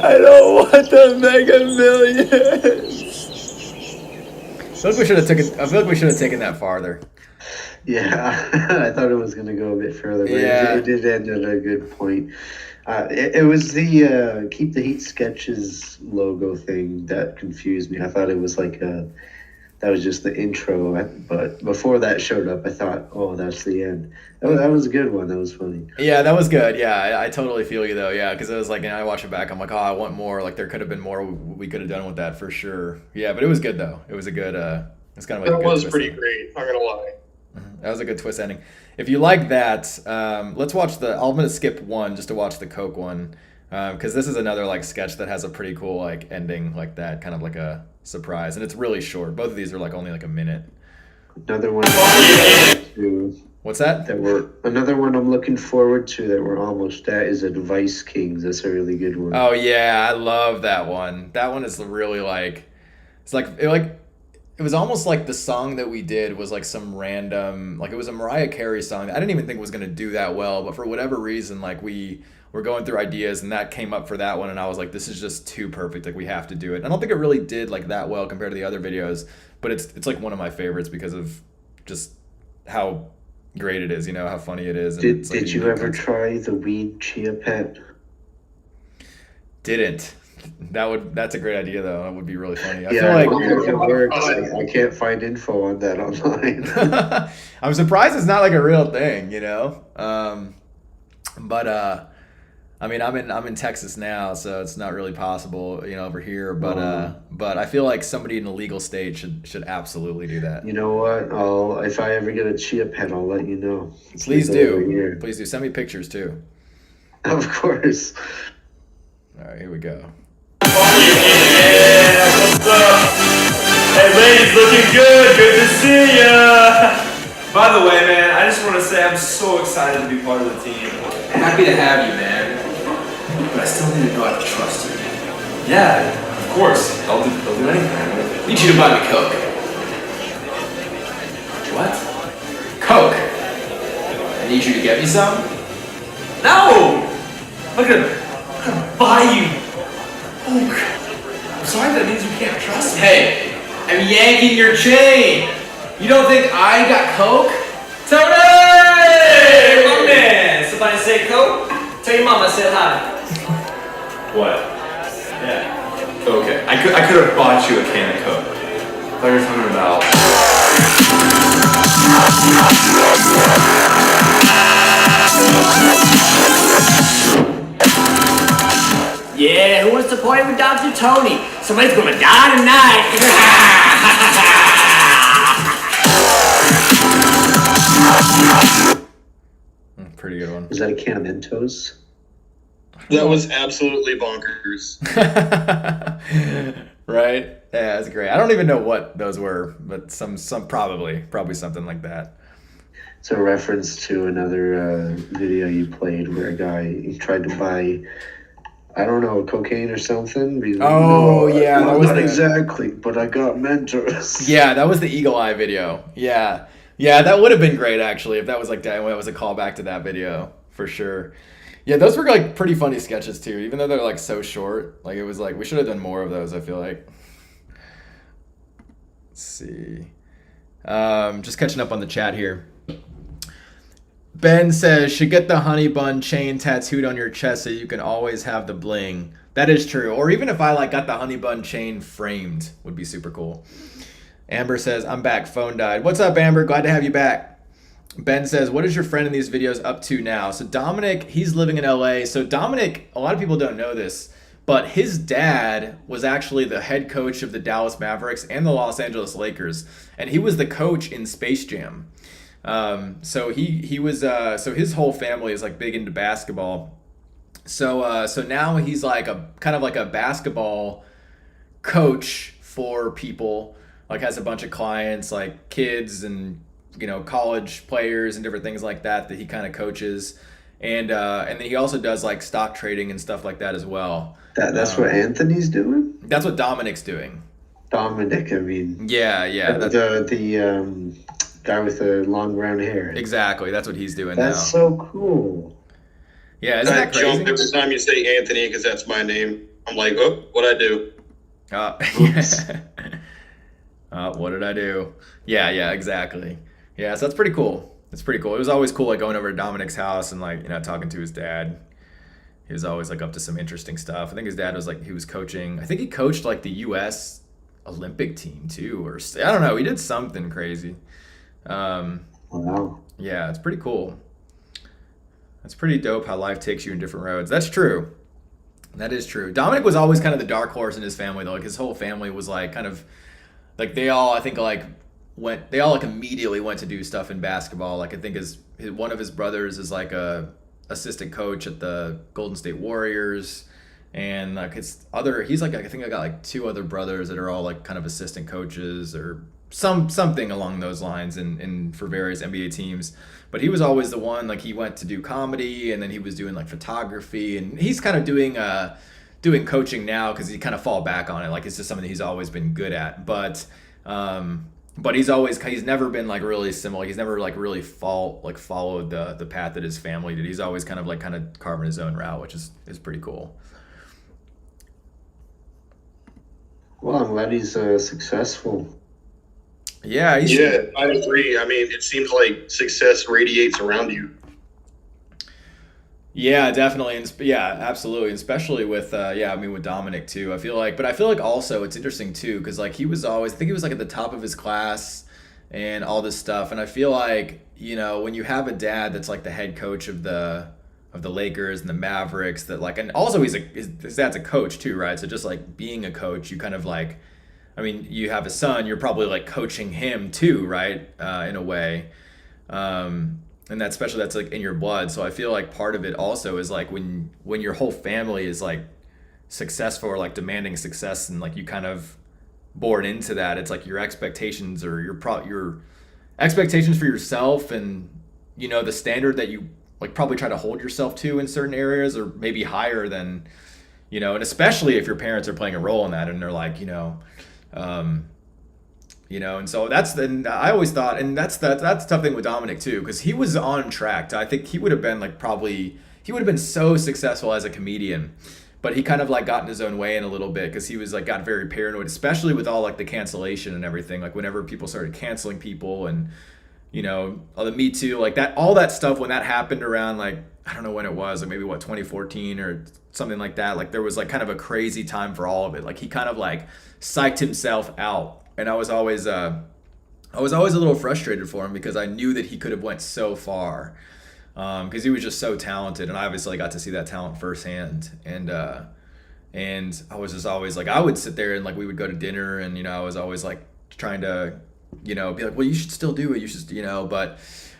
W: I don't want the Mega Millions.
A: I feel like we should have taken that farther.
P: Yeah, I thought it was going to go a bit further, but
A: Yeah.
P: it did end at a good point. It was the Keep the Heat Sketches logo thing that confused me. I thought it was that was just the intro, but before that showed up, I thought, oh, that's the end. That was a good one. That was funny.
A: Yeah, that was good. Yeah, I totally feel you though. Yeah, because it was like, and I watch it back, I'm like, oh, I want more. Like there could have been more we could have done with that for sure. Yeah, but it was good though. It was a good. It's kind of like
E: That
A: a good
E: was
A: twist
E: pretty
A: ending.
E: great. Not gonna lie.
A: That was a good twist ending. If you like that, let's watch the. I'm gonna skip one just to watch the Coke one, because this is another like sketch that has a pretty cool like ending like that, kind of like a surprise, and it's really short. Both of these are like only like a minute.
P: Another one.
A: What's that?
P: Another one I'm looking forward to that we're almost at is Advice Kings. That's a really good one.
A: Oh yeah, I love that one. That one is really like, it was almost like the song that we did was like some random, like it was a Mariah Carey song that I didn't even think was gonna do that well, but for whatever reason, like we were going through ideas and that came up for that one, and I was like, this is just too perfect, like we have to do it. I don't think it really did like that well compared to the other videos, but it's like one of my favorites because of just how great it is, you know, how funny it is. And
P: Did,
A: it's like
P: did
A: a
P: you
A: unique
P: ever
A: concept.
P: try the weed chia pet?
A: Didn't. That's a great idea though. That would be really funny. I
P: Yeah,
A: feel
P: I
A: like
P: wonder if it works. I can't find info on that online.
A: I'm surprised it's not like a real thing, you know. But I mean, I'm in Texas now, so it's not really possible, you know, over here. But I feel like somebody in a legal state should absolutely do that.
P: You know what? If I ever get a chia pet, I'll let you know.
A: Please
P: It's over
A: do.
P: here.
A: Please do. Send me pictures too.
P: Of course.
A: All right, here we go.
S: What's up? Hey, ladies, looking good. Good to see ya.
N: By the way, man, I just want to say I'm so excited to be part of the team.
T: Happy to have you, man. But I still need to know how to trust you.
N: Yeah, of course. I'll do anything.
T: I need you to buy me Coke.
N: What?
T: Coke. I need you to get me some.
N: No! I'm gonna buy you. I'm sorry, that means you can't trust me.
T: Hey, I'm yanking your chain. You don't think I got Coke?
S: Tony! Hey, my man. Somebody say Coke? Tell your mama I said hi.
N: What?
S: Yeah.
N: Okay, I could have bought you a can of Coke. I thought you were talking about.
S: Yeah, who wants to party with Dr. Tony? Somebody's gonna die tonight.
A: Pretty good one.
P: Is that a can of Mentos?
K: That was absolutely bonkers.
A: Right? Yeah, that's great. I don't even know what those were, but some probably something like that.
P: It's a reference to another video you played where a guy tried to buy, I don't know, cocaine or something. He's like,
A: Oh, yeah, that was
P: not
A: the-
P: exactly, but I got Mentos.
A: Yeah, that was the Eagle Eye video. Yeah. Yeah, that would have been great actually if that was like that was a callback to that video for sure. Yeah, those were like pretty funny sketches too, even though they're like so short. Like it was like we should have done more of those, I feel like. Let's see. Just catching up on the chat here. Ben says, should get the honey bun chain tattooed on your chest so you can always have the bling. That is true. Or even if I like got the honey bun chain framed, would be super cool. Amber says, I'm back. Phone died. What's up, Amber? Glad to have you back. Ben says, what is your friend in these videos up to now? So Dominic, he's living in LA. So Dominic, a lot of people don't know this, but his dad was actually the head coach of the Dallas Mavericks and the Los Angeles Lakers. And he was the coach in Space Jam. So he was, so his whole family is like big into basketball. So now he's like kind of like a basketball coach for people, like has a bunch of clients, like kids and, you know, college players and different things like that he kind of coaches. And then he also does like stock trading and stuff like that as well.
P: That's what Anthony's doing?
A: That's what Dominic's doing.
P: Dominic, I mean.
A: Yeah.
P: The guy with the long brown hair.
A: Exactly. That's what he's doing
P: That's
A: now.
P: so cool.
A: Yeah, isn't that crazy?
K: Jump every time you say Anthony because that's my name. I'm like, oh, what'd I do?
A: What did I do? Yeah, exactly. Yeah, so that's pretty cool. It's pretty cool. It was always cool, like going over to Dominic's house and like, you know, talking to his dad. He was always like up to some interesting stuff. I think his dad was like, he was coaching. I think he coached like the U.S. Olympic team too, or I don't know. He did something crazy.
P: Wow.
A: Yeah, it's pretty cool. That's pretty dope how life takes you in different roads. That's true. That is true. Dominic was always kind of the dark horse in his family though. Like his whole family was like kind of like they all, I think like immediately went to do stuff in basketball. Like I think one of his brothers is like a assistant coach at the Golden State Warriors, and like he's like, I think I got like 2 other brothers that are all like kind of assistant coaches or something along those lines and for various NBA teams. But he was always the one, like he went to do comedy and then he was doing like photography, and he's kind of doing coaching now because he kind of fall back on it. Like it's just something that he's always been good at. But he's never been like really similar. He's never like really followed the path that his family did. He's always kind of carving his own route, which is pretty cool.
P: Well, I'm glad he's successful.
A: Yeah,
K: I agree. I mean, it seems like success radiates around you.
A: Yeah, definitely. And yeah, absolutely. And especially with, with Dominic too. I feel like also it's interesting too, because like he was always, I think he was like at the top of his class and all this stuff. And I feel like, you know, when you have a dad that's like the head coach of the Lakers and the Mavericks, that like, and also his dad's a coach too, right? So just like being a coach, you kind of like, I mean, you have a son, you're probably like coaching him too, right? In a way. And that's like in your blood. So I feel like part of it also is like when your whole family is like successful or like demanding success, and like you kind of born into that, it's like your expectations or your expectations for yourself, and you know the standard that you like probably try to hold yourself to in certain areas, or maybe higher than, you know, and especially if your parents are playing a role in that and they're like, and so I always thought, and that's the tough thing with Dominic too, because he was on track. I think he would have been he would have been so successful as a comedian, but he kind of like got in his own way in a little bit, because he was like got very paranoid, especially with all like the cancellation and everything. Like whenever people started canceling people, and you know, all the Me Too, like that, all that stuff, when that happened around like, I don't know when it was, like maybe 2014 or something like that. Like there was like kind of a crazy time for all of it. Like he kind of like psyched himself out. And I was always a little frustrated for him, because I knew that he could have went so far, because he was just so talented, and I obviously got to see that talent firsthand. And I was just always like, I would sit there and like we would go to dinner, and you know I was always like trying to, you know, be like, well, you should still do it, you should, you know, but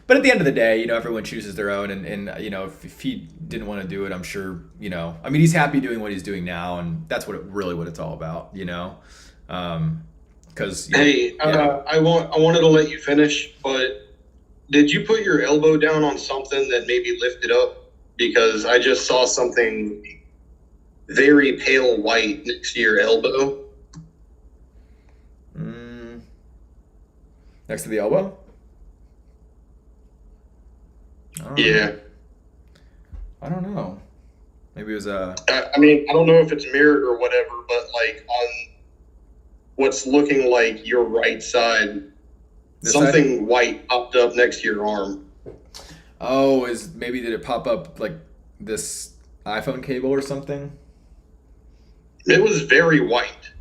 A: at the end of the day, you know, everyone chooses their own, and you know, if he didn't want to do it, I'm sure, you know, I mean, he's happy doing what he's doing now, and that's what it's all about, you know.
K: I wanted to let you finish, but did you put your elbow down on something that maybe lifted up? Because I just saw something very pale white next to your elbow.
A: Next to the elbow?
K: Yeah.
A: I don't know. Maybe it was
K: I mean, I don't know if it's mirrored or whatever, but like on what's looking like your right side, something white popped up next to your arm.
A: Oh, did it pop up like this iPhone cable or something?
K: It was very white.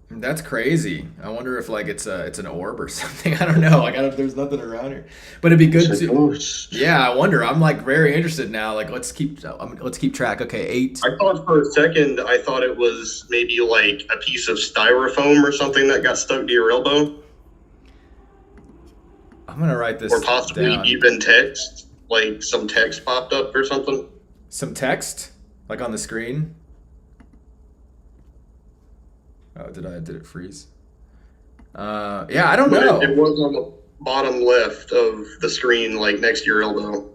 A: That's crazy. I wonder if like it's an orb or something. I don't know. Like there's nothing around here, but it'd be good to. Yeah, I wonder. I'm like very interested now. Like let's keep track. Okay, 8.
K: I thought for a second, I thought it was maybe like a piece of styrofoam or something that got stuck to your elbow.
A: I'm gonna write this.
K: Or possibly down. Even text, like some text popped up or something.
A: Some text, like on the screen. Oh, did it freeze? Yeah, I don't know.
K: It was on the bottom left of the screen, like next to your elbow.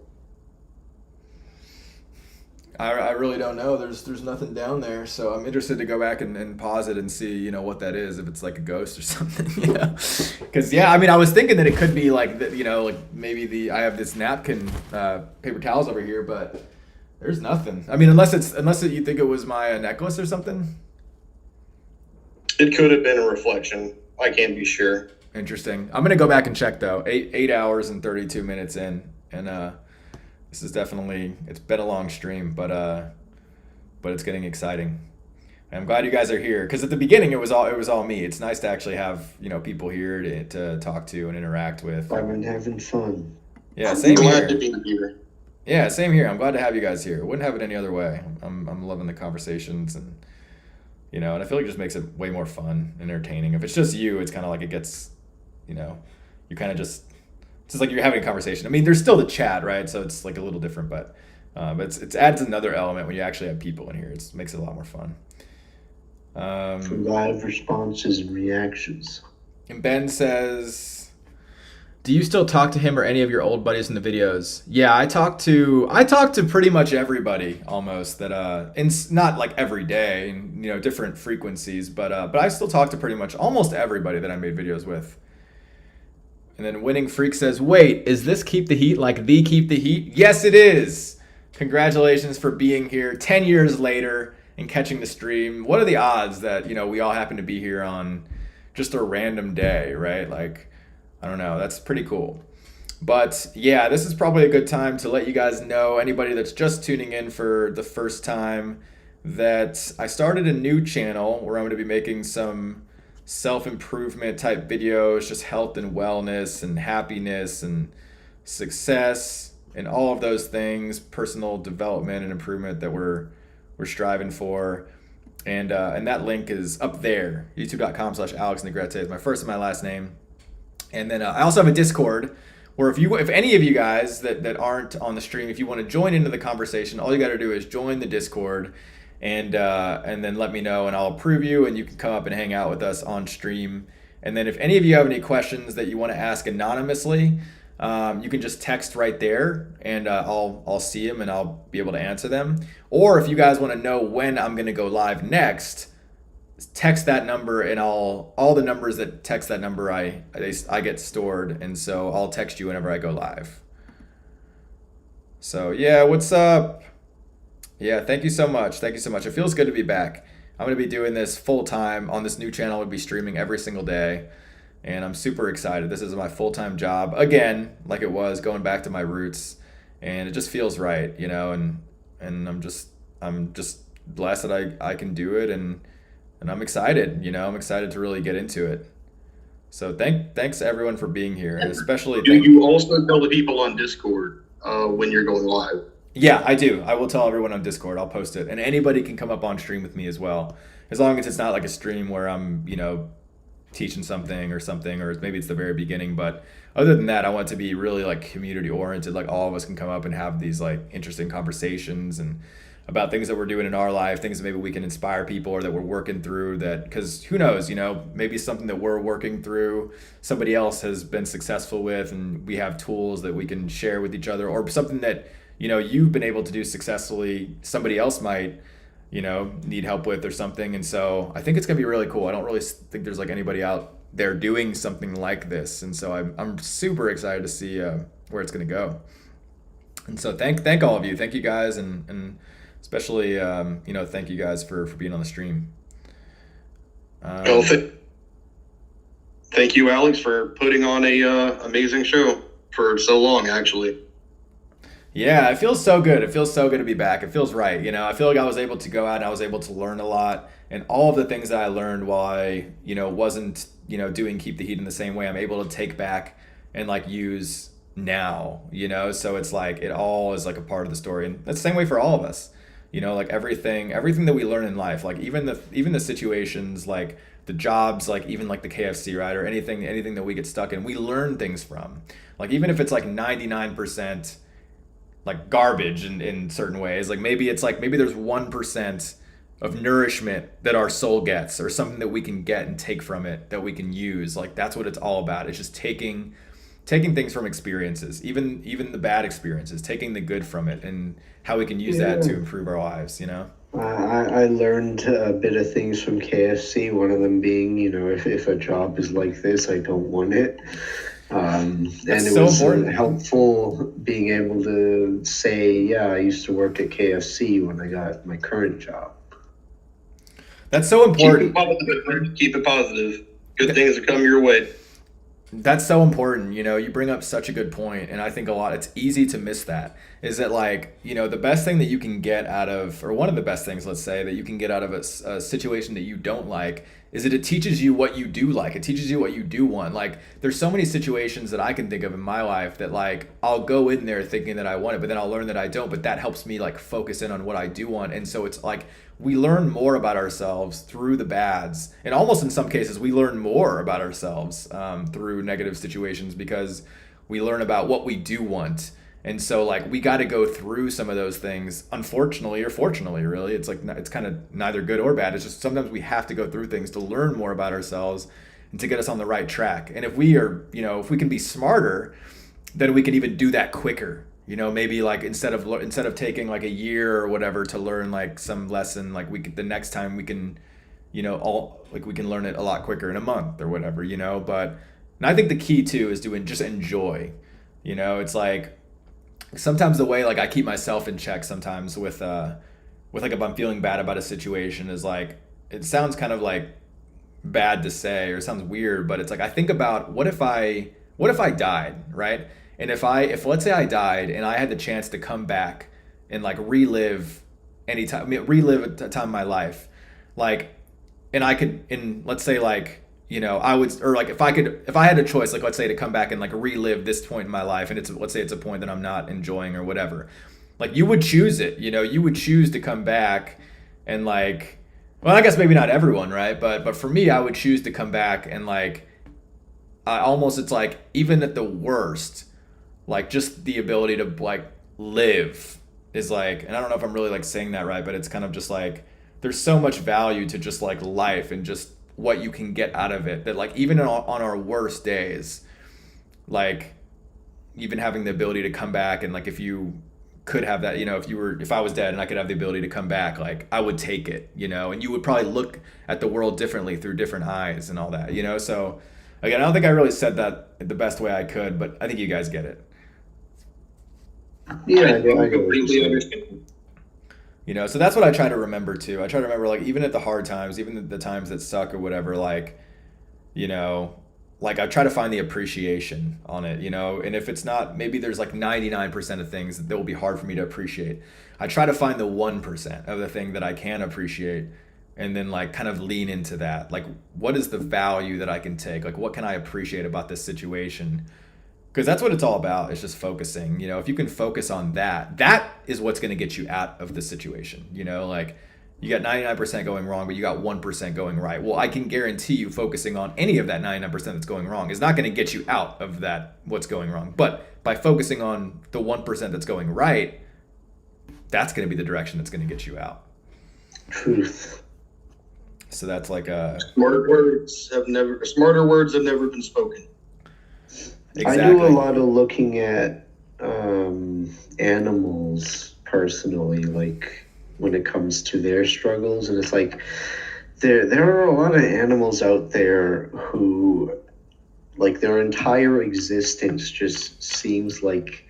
A: I really don't know. There's nothing down there, so I'm interested to go back and pause it and see, you know, what that is, if it's like a ghost or something, you know. Because I mean, I was thinking that it could be like, you know, like maybe I have this napkin, paper towels over here, but There's nothing. I mean, unless you think it was my necklace or something.
K: It could have been a reflection. I can't be sure.
A: Interesting. I'm gonna go back and check though. 8 hours and 32 minutes in, and this is definitely, it's been a long stream, but it's getting exciting. And I'm glad you guys are here, because at the beginning it was all me. It's nice to actually have, you know, people here to talk to and interact with.
P: I've been having fun.
A: Yeah, same
K: glad
A: here.
K: to be here.
A: Yeah, same here. I'm glad to have you guys here. Wouldn't have it any other way. I'm loving the conversations, and you know, and I feel like it just makes it way more fun and entertaining. If it's just you, it's kind of like it gets, you know, you kind of just, it's just like you're having a conversation. I mean, there's still the chat, right? So it's like a little different, but it adds another element when you actually have people in here. It makes it a lot more fun.
P: Live responses and reactions.
A: And Ben says, do you still talk to him or any of your old buddies in the videos? Yeah, I talk to pretty much everybody almost that not like every day, and you know, different frequencies, but I still talk to pretty much almost everybody that I made videos with. And then Winning Freak says, wait, is this Keep the Heat like the Keep the Heat? Yes, it is. Congratulations for being here 10 years later and catching the stream. What are the odds that, you know, we all happen to be here on just a random day, right? Like, I don't know. That's pretty cool. But yeah, this is probably a good time to let you guys know, anybody that's just tuning in for the first time, that I started a new channel where I'm going to be making some self-improvement type videos, just health and wellness and happiness and success and all of those things, personal development and improvement that we're striving for. And that link is up there, youtube.com/AlexNegrete is my first and my last name. And then I also have a Discord where if any of you guys that aren't on the stream, if you want to join into the conversation, all you got to do is join the Discord and then let me know and I'll approve you and you can come up and hang out with us on stream. And then if any of you have any questions that you want to ask anonymously, you can just text right there and I'll see them and I'll be able to answer them. Or if you guys want to know when I'm going to go live next, text that number and all the numbers that text that number I get stored, and so I'll text you whenever I go live. So yeah, what's up? Yeah, thank you so much. Thank you so much. It feels good to be back. I'm going to be doing this full time on this new channel. I'll be streaming every single day. And I'm super excited. This is my full-time job again, like it was, going back to my roots, and it just feels right, you know. And I'm just blessed that I can do it, and I'm excited, you know. I'm excited to really get into it. So thanks everyone for being here, and especially.
K: Do you also tell the people on Discord when you're going live?
A: Yeah, I do. I will tell everyone on Discord. I'll post it, and anybody can come up on stream with me as well, as long as it's not like a stream where I'm, you know, teaching something, or maybe it's the very beginning. But other than that, I want it to be really like community oriented, like all of us can come up and have these like interesting conversations and about things that we're doing in our life, things that maybe we can inspire people or that we're working through, that because who knows, you know, maybe something that we're working through somebody else has been successful with, and we have tools that we can share with each other, or something that, you know, you've been able to do successfully, somebody else might, you know, need help with or something. And so I think it's gonna be really cool. I don't really think there's like anybody out there doing something like this, and so I'm super excited to see where it's gonna go. And so thank all of you, thank you guys, and especially you know, thank you guys for being on the stream.
K: Thank you, Alex, for putting on a amazing show for so long, actually.
A: Yeah, it feels so good. It feels so good to be back. It feels right. You know, I feel like I was able to go out and I was able to learn a lot, and all of the things that I learned while I, you know, wasn't, you know, doing Keep the Heat in the same way, I'm able to take back and like use now, you know? So it's like, it all is like a part of the story. And that's the same way for all of us, you know, like everything that we learn in life, like even the situations, like the jobs, like even like the KFC, right? Or anything that we get stuck in, we learn things from. Like, even if it's like 99%, like garbage in certain ways, like maybe it's like, maybe there's 1% of nourishment that our soul gets, or something that we can get and take from it that we can use. Like, that's what it's all about. It's just taking things from experiences, even the bad experiences, taking the good from it and how we can use that to improve our lives, you know?
P: I learned a bit of things from KFC, one of them being, you know, if a job is like this, I don't want it. And
A: That's
P: it
A: so
P: was
A: important.
P: helpful being able to say, yeah, I used to work at KFC when I got my current job.
A: That's so important.
K: Keep it positive. Good things will come your way.
A: That's so important. You know, you bring up such a good point, and I think it's easy to miss that. Is that like, you know, the best thing that you can get out of, or one of the best things, let's say, that you can get out of a situation that you don't like, is that it teaches you what you do like. It teaches you what you do want. Like, there's so many situations that I can think of in my life that, like, I'll go in there thinking that I want it, but then I'll learn that I don't. But that helps me, like, focus in on what I do want. And so it's like, we learn more about ourselves through the bads, and almost in some cases we learn more about ourselves through negative situations, because we learn about what we do want. And so, like, we got to go through some of those things, unfortunately or fortunately, really. It's like, it's kind of neither good or bad. It's just sometimes we have to go through things to learn more about ourselves and to get us on the right track. And if we are, you know, if we can be smarter, then we can even do that quicker. You know, maybe like instead of taking like a year or whatever to learn like some lesson, like the next time we can, you know, we can learn it a lot quicker in a month or whatever, you know. But, and I think the key too is to just enjoy. You know, it's like sometimes the way like I keep myself in check sometimes with like if I'm feeling bad about a situation is like, it sounds kind of like bad to say, or it sounds weird, but it's like I think about what if I died, right? And if let's say I died and I had the chance to come back and like relive a time in my life, like, and I could, and let's say like, you know, I would, or like if I had a choice, like let's say to come back and like relive this point in my life, and let's say it's a point that I'm not enjoying or whatever, like you would choose it, you know, you would choose to come back and like, well, I guess maybe not everyone, right? But for me, I would choose to come back and like, it's like even at the worst, like just the ability to like live is like, and I don't know if I'm really like saying that right, but it's kind of just like, there's so much value to just like life and just what you can get out of it, that like even on our worst days, like even having the ability to come back, and like if you could have that, you know, if I was dead and I could have the ability to come back, like I would take it, you know, and you would probably look at the world differently through different eyes and all that, you know. So again, I don't think I really said that the best way I could, but I think you guys get it.
P: Yeah, I
K: completely understand.
A: You know, so that's what I try to remember too. I try to remember, like, even at the hard times, even the times that suck or whatever, like, you know, like I try to find the appreciation on it, you know, and if it's not, maybe there's like 99% of things that will be hard for me to appreciate. I try to find the 1% of the thing that I can appreciate, and then like kind of lean into that. Like, what is the value that I can take? Like, what can I appreciate about this situation? Because that's what it's all about. It's just focusing. You know, if you can focus on that, that is what's going to get you out of the situation. You know, like you got 99% going wrong, but you got 1% going right. Well, I can guarantee you focusing on any of that 99% that's going wrong is not going to get you out of that, what's going wrong. But by focusing on the 1% that's going right, that's going to be the direction that's going to get you out.
P: Truth.
A: So that's like a
K: smarter words have never been spoken.
A: Exactly.
P: I do a lot of looking at animals personally, like when it comes to their struggles, and it's like there are a lot of animals out there who, like, their entire existence just seems like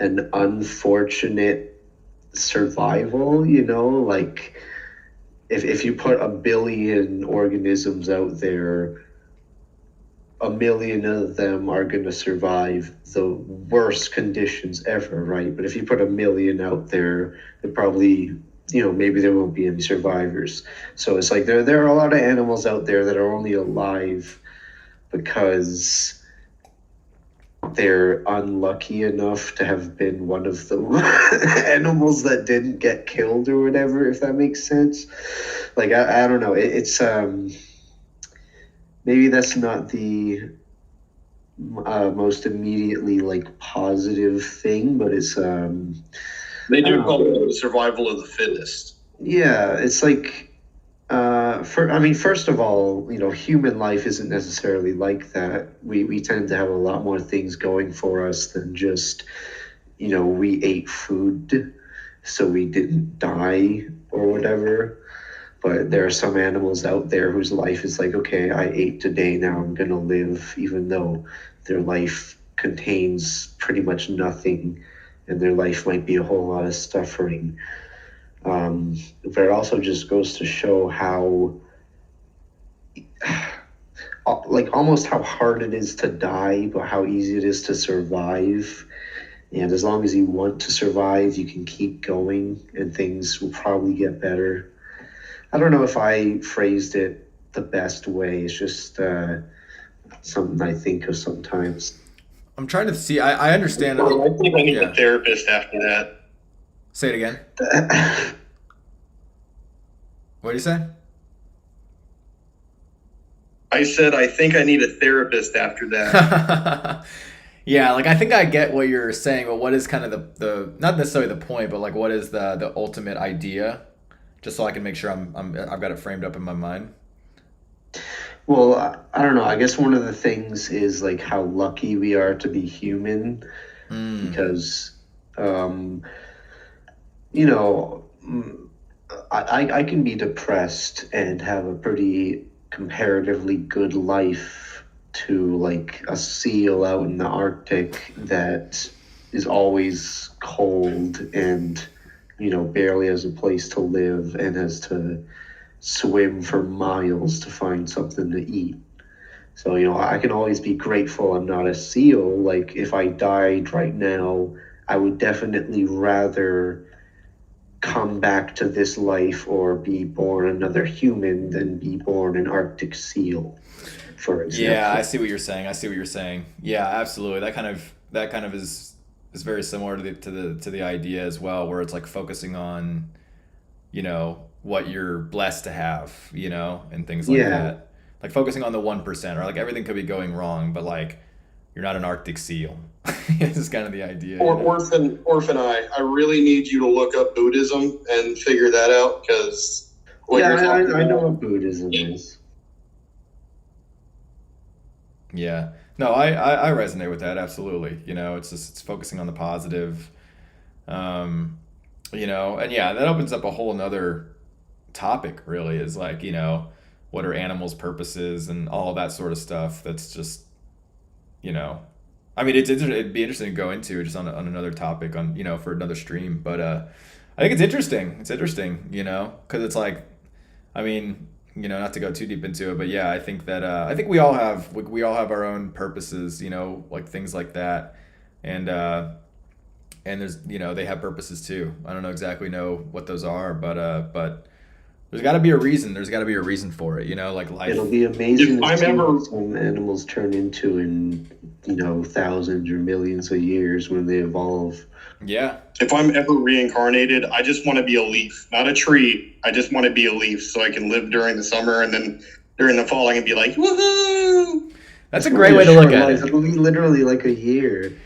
P: an unfortunate survival, you know, like if you put 1 billion organisms out there, 1 million of them are going to survive the worst conditions ever, right? But if you put 1 million out there, it probably, you know, maybe there won't be any survivors. So it's like there are a lot of animals out there that are only alive because they're unlucky enough to have been one of the animals that didn't get killed or whatever, if that makes sense. Like, I don't know. It's maybe that's not the most immediately like positive thing, but it's
K: they do call it the survival of the fittest.
P: Yeah, it's like first of all, you know, human life isn't necessarily like that. We tend to have a lot more things going for us than just, you know, we ate food so we didn't die or whatever. But there are some animals out there whose life is like, okay, I ate today, now I'm gonna live, even though their life contains pretty much nothing, and their life might be a whole lot of suffering. But it also just goes to show how, like, almost how hard it is to die, but how easy it is to survive. And as long as you want to survive, you can keep going, and things will probably get better. I don't know if I phrased it the best way. It's just something I think of sometimes.
A: I'm trying to see. I understand.
K: I think I need a therapist after that.
A: Say it again. What did you say?
K: I said I think I need a therapist after that.
A: Yeah, like I think I get what you're saying, but what is kind of the not necessarily the point, but like what is the ultimate idea? Just so I can make sure I've got it framed up in my mind.
P: Well, I don't know. I guess one of the things is like how lucky we are to be human, because, you know, I can be depressed and have a pretty comparatively good life to like a seal out in the Arctic that is always cold and, you know, barely has a place to live and has to swim for miles to find something to eat. So, you know, I can always be grateful I'm not a seal. Like, if I died right now, I would definitely rather come back to this life or be born another human than be born an Arctic seal, for example.
A: Yeah, I see what you're saying. Yeah, absolutely. That kind of is very similar to the idea as well, where it's like focusing on, you know, what you're blessed to have, you know, and things like that. Like focusing on the 1%, or like everything could be going wrong, but like you're not an Arctic seal. This is kind of the idea.
K: Orphan I really need you to look up Buddhism and figure that out, because
P: I know what Buddhism is.
A: Yeah. No, I resonate with that, absolutely. You know, it's focusing on the positive. You know, and yeah, that opens up a whole nother topic, really, is like, you know, what are animals' purposes and all of that sort of stuff. That's just, you know, I mean, it'd be interesting to go into just on another topic on, you know, for another stream. But I think it's interesting. It's interesting, you know, because it's like, I mean, you know, not to go too deep into it, but yeah, I think that I think we all have our own purposes, you know, like things like that, and there's, you know, they have purposes too. I don't exactly know what those are, but there's got to be a reason. There's got to be a reason for it, you know, like life.
P: It'll be amazing to see what some animals turn into in, you know, thousands or millions of years when they evolve.
A: Yeah.
K: If I'm ever reincarnated, I just want to be a leaf, not a tree. I just want to be a leaf so I can live during the summer, and then during the fall I can be like, woohoo!
A: That's a great way to look at it.
P: It'll be literally like a year.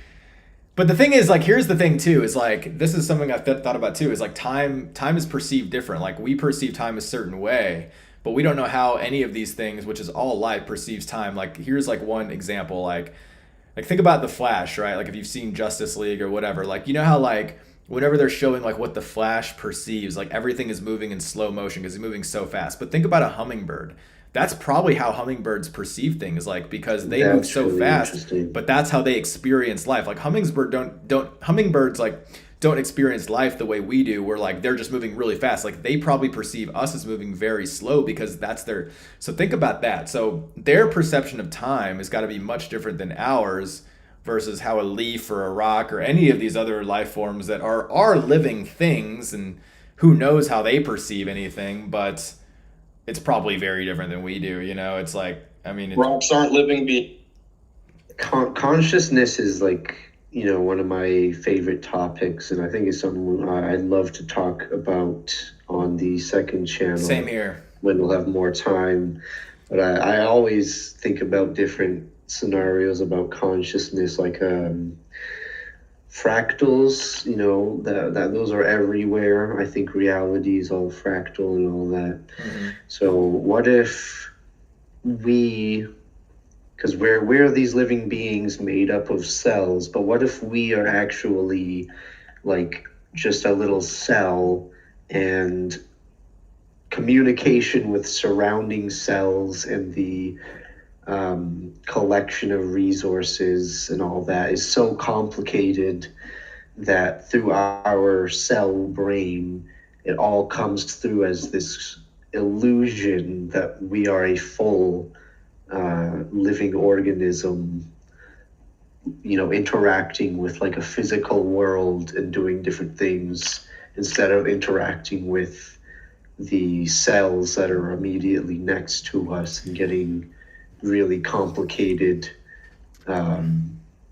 A: But the thing is, like, here's the thing too, is like, this is something I've thought about too, is like time is perceived different. Like we perceive time a certain way, but we don't know how any of these things, which is all life, perceives time. Like here's like one example, like think about the Flash, right? Like if you've seen Justice League or whatever, like, you know how like whenever they're showing like what the Flash perceives, like everything is moving in slow motion because he's moving so fast. But think about a hummingbird. That's probably how hummingbirds perceive things, like, because they move so really fast, but that's how they experience life. Like hummingbirds like don't experience life the way we do, where like they're just moving really fast. Like they probably perceive us as moving very slow because that's their, so think about that. So their perception of time has got to be much different than ours, versus how a leaf or a rock or any of these other life forms that are living things, and who knows how they perceive anything, but it's probably very different than we do, you know? It's like, I mean,
K: rocks aren't living beings.
P: Consciousness is like, you know, one of my favorite topics, and I think it's something I'd love to talk about on the second channel.
A: Same here.
P: When we'll have more time. But I always think about different scenarios about consciousness, like fractals, you know, that those are everywhere. I think reality is all fractal and all that. Mm-hmm. So what if because we're these living beings made up of cells, but what if we are actually like just a little cell, and communication with surrounding cells and the collection of resources and all that is so complicated that through our cell brain, it all comes through as this illusion that we are a full living organism, interacting with like a physical world and doing different things instead of interacting with the cells that are immediately next to us and getting really complicated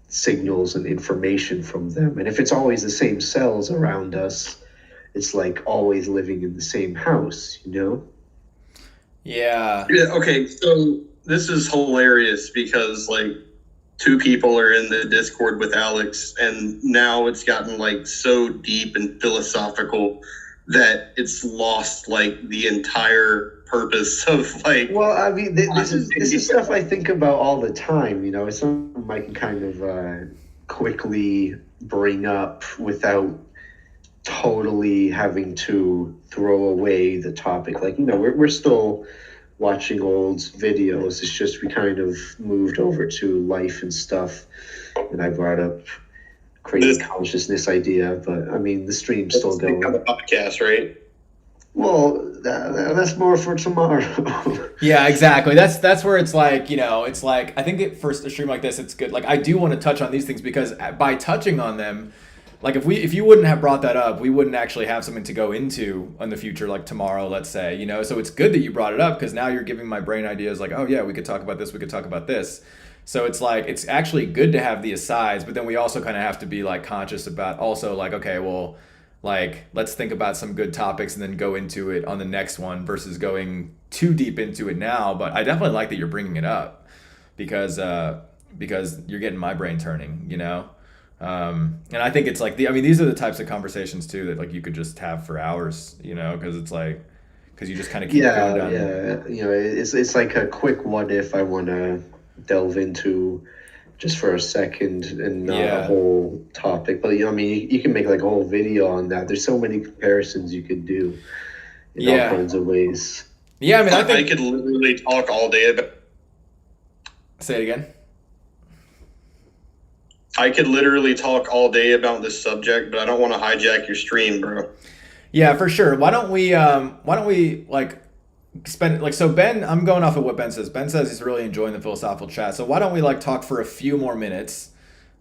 P: signals and information from them. And if it's always the same cells around us, it's like always living in the same house,
A: Yeah.
K: Okay, so this is hilarious because like two people are in the Discord with Alex, and now it's gotten like so deep and philosophical that it's lost like the entire purpose of like.
P: Well, I mean, this is stuff I think about all the time. It's something I can kind of quickly bring up without totally having to throw away the topic. Like, we're still watching old videos. It's just we kind of moved over to life and stuff, and I brought up creative consciousness idea. But I mean, the stream's still going.
K: On the podcast, right?
P: Well, that's more for tomorrow.
A: Yeah, exactly. That's where it's like, it's like, I think for a stream like this, it's good. Like, I do want to touch on these things because by touching on them, like if you wouldn't have brought that up, we wouldn't actually have something to go into in the future, like tomorrow, let's say, so it's good that you brought it up because now you're giving my brain ideas like, oh yeah, we could talk about this, we could talk about this. So it's like, it's actually good to have the asides, but then we also kind of have to be like conscious about also like, okay, well, like, let's think about some good topics and then go into it on the next one versus going too deep into it now. But I definitely like that you're bringing it up because you're getting my brain turning, and I think it's like these are the types of conversations too that like you could just have for hours, because it's like, because you just kind of keep going down.
P: Yeah. It's like a quick what if I want to delve into just for a second and not a whole topic. But you can make like a whole video on that. There's so many comparisons you could do in all kinds of ways.
A: Yeah, I think
K: I could literally talk all day about.
A: Say it again.
K: I could literally talk all day about this subject, but I don't want to hijack your stream, bro.
A: Yeah, for sure. Why don't we like spend like, so Ben, I'm going off of what Ben says. Ben says he's really enjoying the philosophical chat. So why don't we like talk for a few more minutes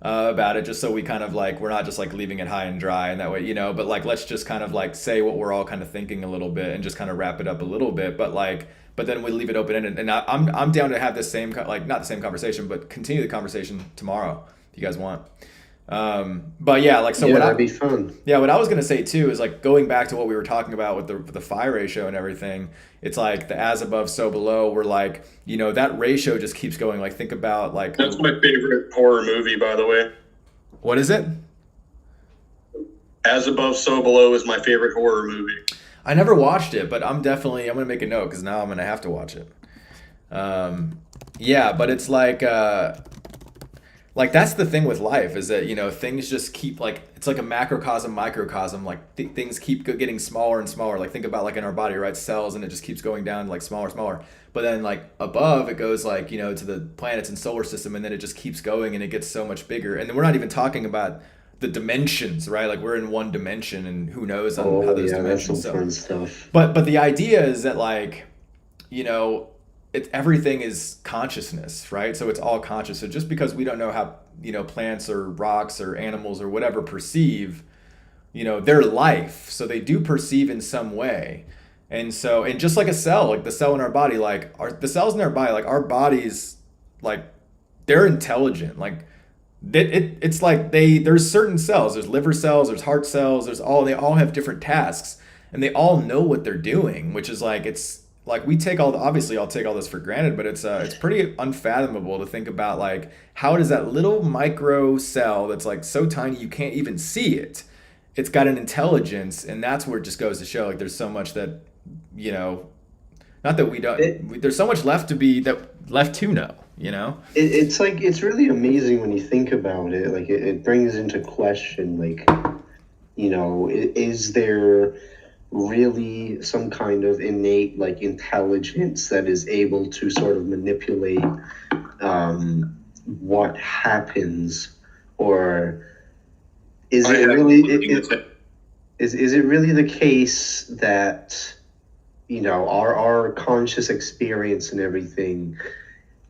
A: about it, just so we kind of like, we're not just like leaving it high and dry and that way, but like, let's just kind of like say what we're all kind of thinking a little bit and just kind of wrap it up a little bit. But then we leave it open ended. And I'm down to have this same, like not the same conversation, but continue the conversation tomorrow if you guys want. But yeah, like, so
P: that'd be fun.
A: Yeah, what I was gonna say too is like going back to what we were talking about with the phi ratio and everything. It's like the as above, so below. We're like, that ratio just keeps going. Like, think about like.
K: That's my favorite horror movie, by the way.
A: What is it?
K: As Above, So Below is my favorite horror movie.
A: I never watched it, but I'm gonna make a note because now I'm gonna have to watch it. Yeah, but it's like that's the thing with life is that things just keep like, it's like a macrocosm, microcosm, like things keep getting smaller and smaller. Like think about like in our body, right? Cells, and it just keeps going down like smaller. But then like above it goes like, to the planets and solar system, and then it just keeps going and it gets so much bigger. And then we're not even talking about the dimensions, right? Like we're in one dimension and who knows on how those dimensions.
P: That's some fun stuff.
A: But the idea is that like, everything is consciousness, right? So it's all conscious. So just because we don't know how, plants or rocks or animals or whatever perceive, their life. So they do perceive in some way. And just like a cell, like the cell in our body, like the cells in our body, like our bodies, like they're intelligent. Like it's like there's certain cells, there's liver cells, there's heart cells, they all have different tasks and they all know what they're doing, which is like, it's like obviously I'll take all this for granted, but it's pretty unfathomable to think about like, how does that little micro cell that's like so tiny you can't even see it, it's got an intelligence, and that's where it just goes to show like there's so much that, not that we don't, there's so much left to know.
P: It's like, it's really amazing when you think about it. Like it brings into question, like, is there really some kind of innate like intelligence that is able to sort of manipulate what happens, or is it really is it really the case that, you know, our conscious experience and everything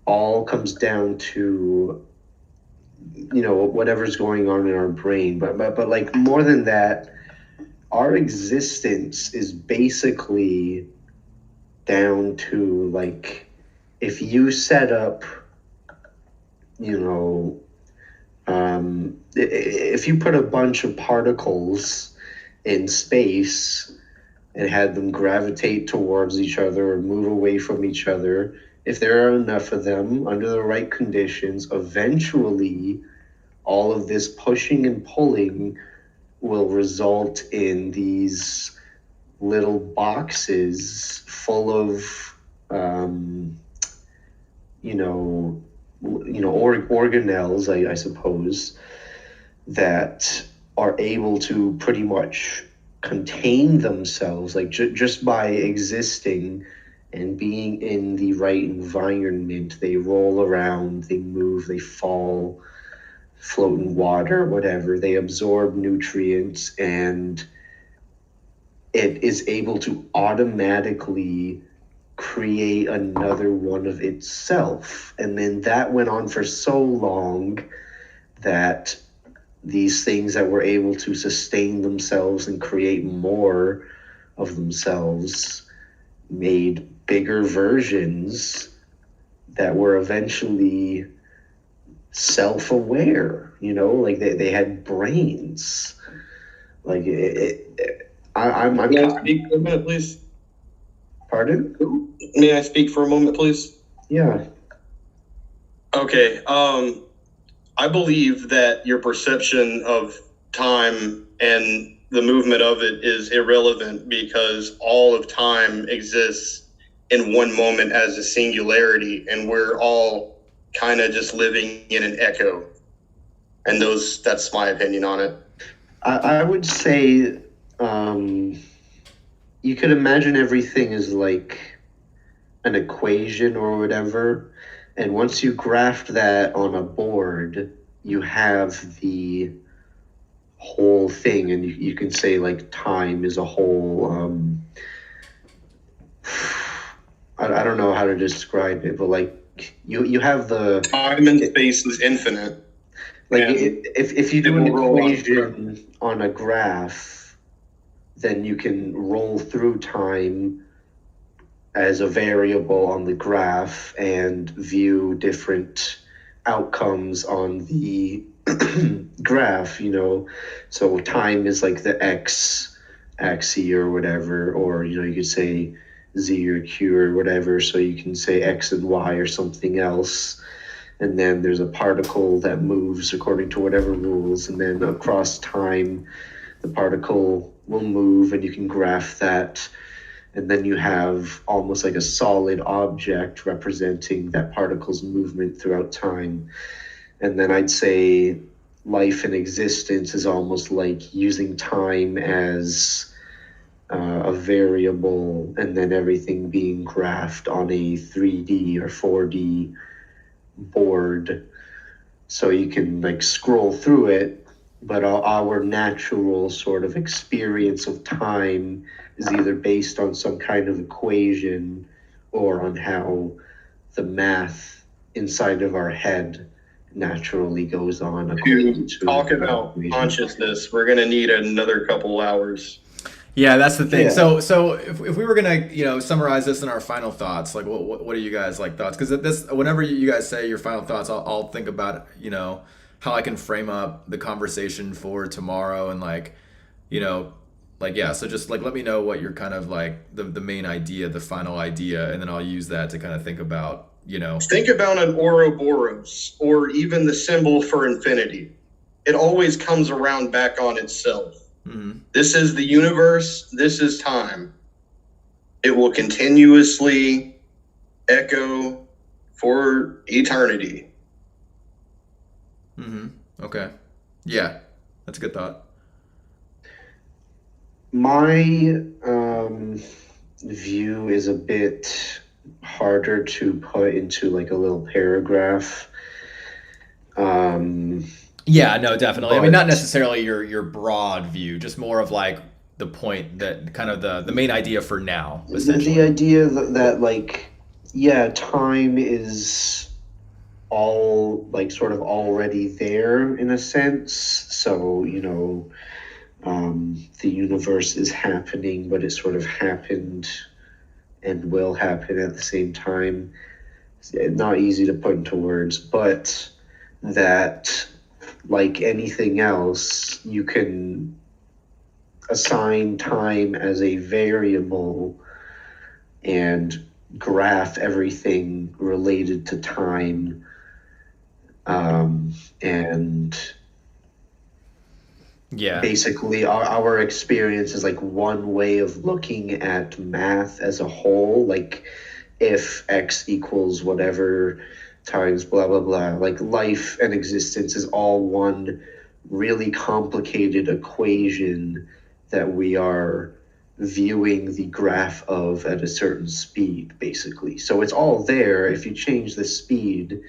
P: all comes down to, you know, whatever's going on in our brain, but like more than that, our existence is basically down to, like, if you set up, you know, if you put a bunch of particles in space and had them gravitate towards each other or move away from each other, if there are enough of them under the right conditions, eventually all of this pushing and pulling will result in these little boxes full of, organelles, I suppose, that are able to pretty much contain themselves, like just by existing and being in the right environment. They roll around, they move, they fall, float in water, whatever. They absorb nutrients, and it is able to automatically create another one of itself. And then that went on for so long that these things that were able to sustain themselves and create more of themselves made bigger versions that were eventually self-aware, you know, like they had brains. Like I'm
K: May I speak for a minute, please?
P: Pardon?
K: May I speak for a moment, please?
P: Yeah.
K: Okay. I believe that your perception of time and the movement of it is irrelevant, because all of time exists in one moment as a singularity, and we're all kind of just living in an echo. And that's my opinion on it.
P: I would say you could imagine everything as like an equation or whatever, and once you graft that on a board, you have the whole thing, and you can say like time is a whole I don't know how to describe it, but like you have the
K: time and space is infinite.
P: Like if you do an equation on a graph, then you can roll through time as a variable on the graph and view different outcomes on the graph, you know. So time is like the x axis or whatever, or, you know, you could say z or q or whatever, so you can say x and y or something else. And then there's a particle that moves according to whatever rules, and then across time the particle will move, and you can graph that. And then you have almost like a solid object representing that particle's movement throughout time. And then I'd say life and existence is almost like using time as a variable, and then everything being graphed on a 3D or 4D board, so you can like scroll through it. But our natural sort of experience of time is either based on some kind of equation or on how the math inside of our head naturally goes on.
K: To talk about consciousness, we're going to need another couple hours.
A: Yeah, that's the thing.
K: Yeah.
A: So if we were gonna, you know, summarize this in our final thoughts, like what are you guys like thoughts? Because this, whenever you guys say your final thoughts, I'll think about, you know, how I can frame up the conversation for tomorrow, and like, you know, like, yeah. So just like let me know what your kind of like the main idea, the final idea, and then I'll use that to kind of think about, you know.
K: Think about an Ouroboros, or even the symbol for infinity. It always comes around back on itself.
A: Mm-hmm.
K: This is the universe. This is time. It will continuously echo for eternity.
A: Mm-hmm. Okay. Yeah, that's a good thought.
P: My view is a bit harder to put into like a little paragraph.
A: Yeah, no, definitely. I mean,
P: But-
A: not necessarily your broad view, just more of like the point that kind of the main idea for now, essentially.
P: The idea that like, yeah, time is all like sort of already there in a sense. So, you know, the universe is happening, but it sort of happened and will happen at the same time. It's not easy to put into words, but that, like anything else, you can assign time as a variable and graph everything related to time. And
A: Yeah.
P: basically our experience is like one way of looking at math as a whole, like if x equals whatever times blah blah blah, like life and existence is all one really complicated equation that we are viewing the graph of at a certain speed, basically. So it's all there. If you change the speed,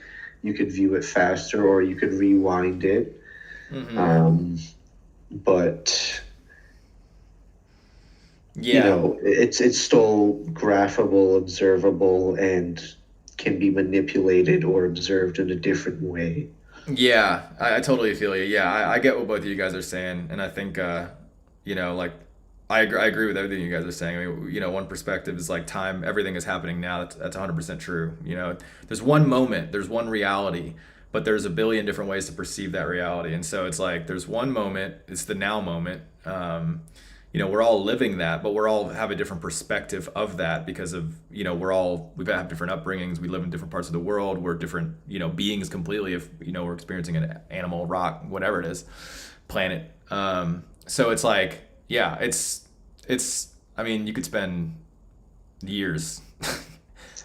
P: you could view it faster or you could rewind it. But
A: Yeah.
P: you know, it's still graphable, observable, and can be manipulated or observed in a different way.
A: Yeah, I totally feel you. Yeah, I get what both of you guys are saying, and I think you know, like I agree with everything you guys are saying. I mean, you know, one perspective is like time, everything is happening now. That's 100% true. You know, there's one moment, there's one reality, but there's a billion different ways to perceive that reality. And so it's like there's one moment, it's the now moment. You know, we're all living that, but we're all have a different perspective of that because of, you know, we've had different upbringings, we live in different parts of the world, we're different, you know, beings completely. If, you know, we're experiencing an animal, rock, whatever it is, planet. So it's like, yeah, it's I mean, you could spend years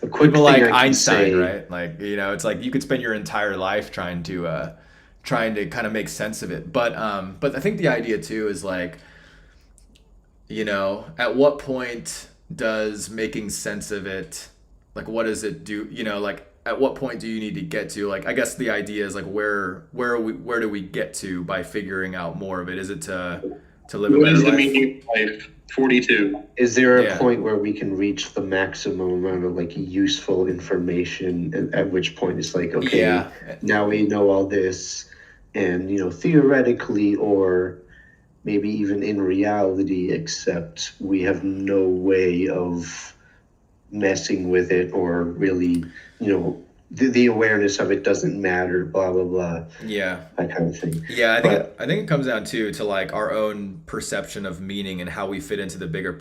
P: A quick
A: people
P: thing
A: like
P: I can
A: Einstein,
P: say-
A: right? Like, you know, it's like you could spend your entire life trying to kind of make sense of it. But I think the idea too is like, you know, at what point does making sense of it, like what does it do, you know, like at what point do you need to get to, like, I guess the idea is like where do we get to by figuring out more of it? Is it to live a
K: What
A: better
K: is the
A: life?
K: meaning of life? 42.
P: Is there a
A: Yeah.
P: point where we can reach the maximum amount of like useful information, and at which point it's like, okay,
A: Yeah.
P: now we know all this, and you know, theoretically or maybe even in reality, except we have no way of messing with it or really, you know, the awareness of it doesn't matter, blah blah blah,
A: Yeah.
P: that kind of thing.
A: Yeah, I think it comes down to like our own perception of meaning and how we fit into the bigger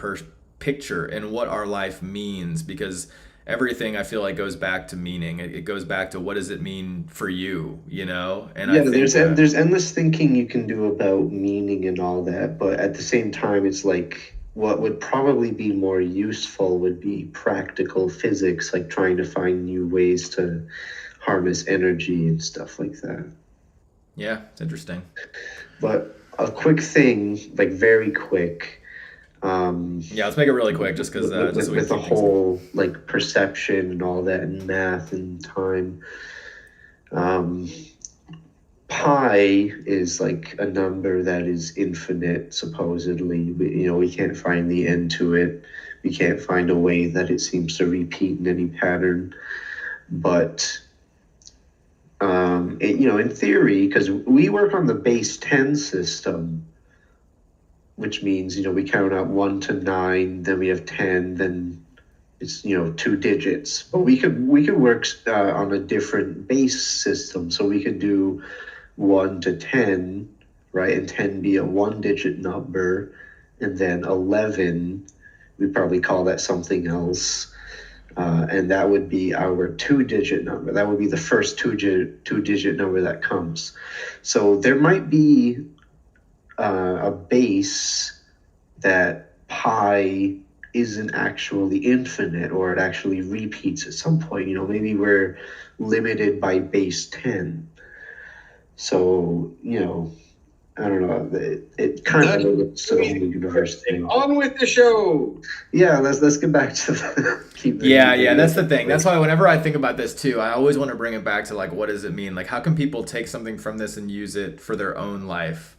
A: picture and what our life means, because everything I feel like goes back to meaning. It goes back to what does it mean for you, you know? And I
P: Yeah,
A: think
P: there's endless thinking you can do about meaning and all that, but at the same time, it's like what would probably be more useful would be practical physics, like trying to find new ways to harness energy and stuff like that.
A: yeah, it's interesting.
P: But a quick thing, like very quick,
A: Yeah, let's make it really quick, just because
P: with the whole like perception and all that and math and time. Pi is like a number that is infinite, supposedly. You know, we can't find the end to it. We can't find a way that it seems to repeat in any pattern. But you know, in theory, because we work on the base 10 system, which means, you know, we count out 1 to 9, then we have 10, then it's, you know, 2 digits. But we could work on a different base system. So we could do 1 to 10, right? And 10 be a 1-digit number, and then 11, we probably call that something else. And that would be our 2-digit number. That would be the first two-digit number that comes. So there might be a base that pi isn't actually infinite, or it actually repeats at some point. You know, maybe we're limited by base 10. So, you know, I don't know. It kind of relates to the whole universe thing.
C: On with the show.
P: Yeah, let's get back to the
A: Yeah, that's the thing. That's why whenever I think about this too, I always want to bring it back to like, what does it mean? Like, how can people take something from this and use it for their own life?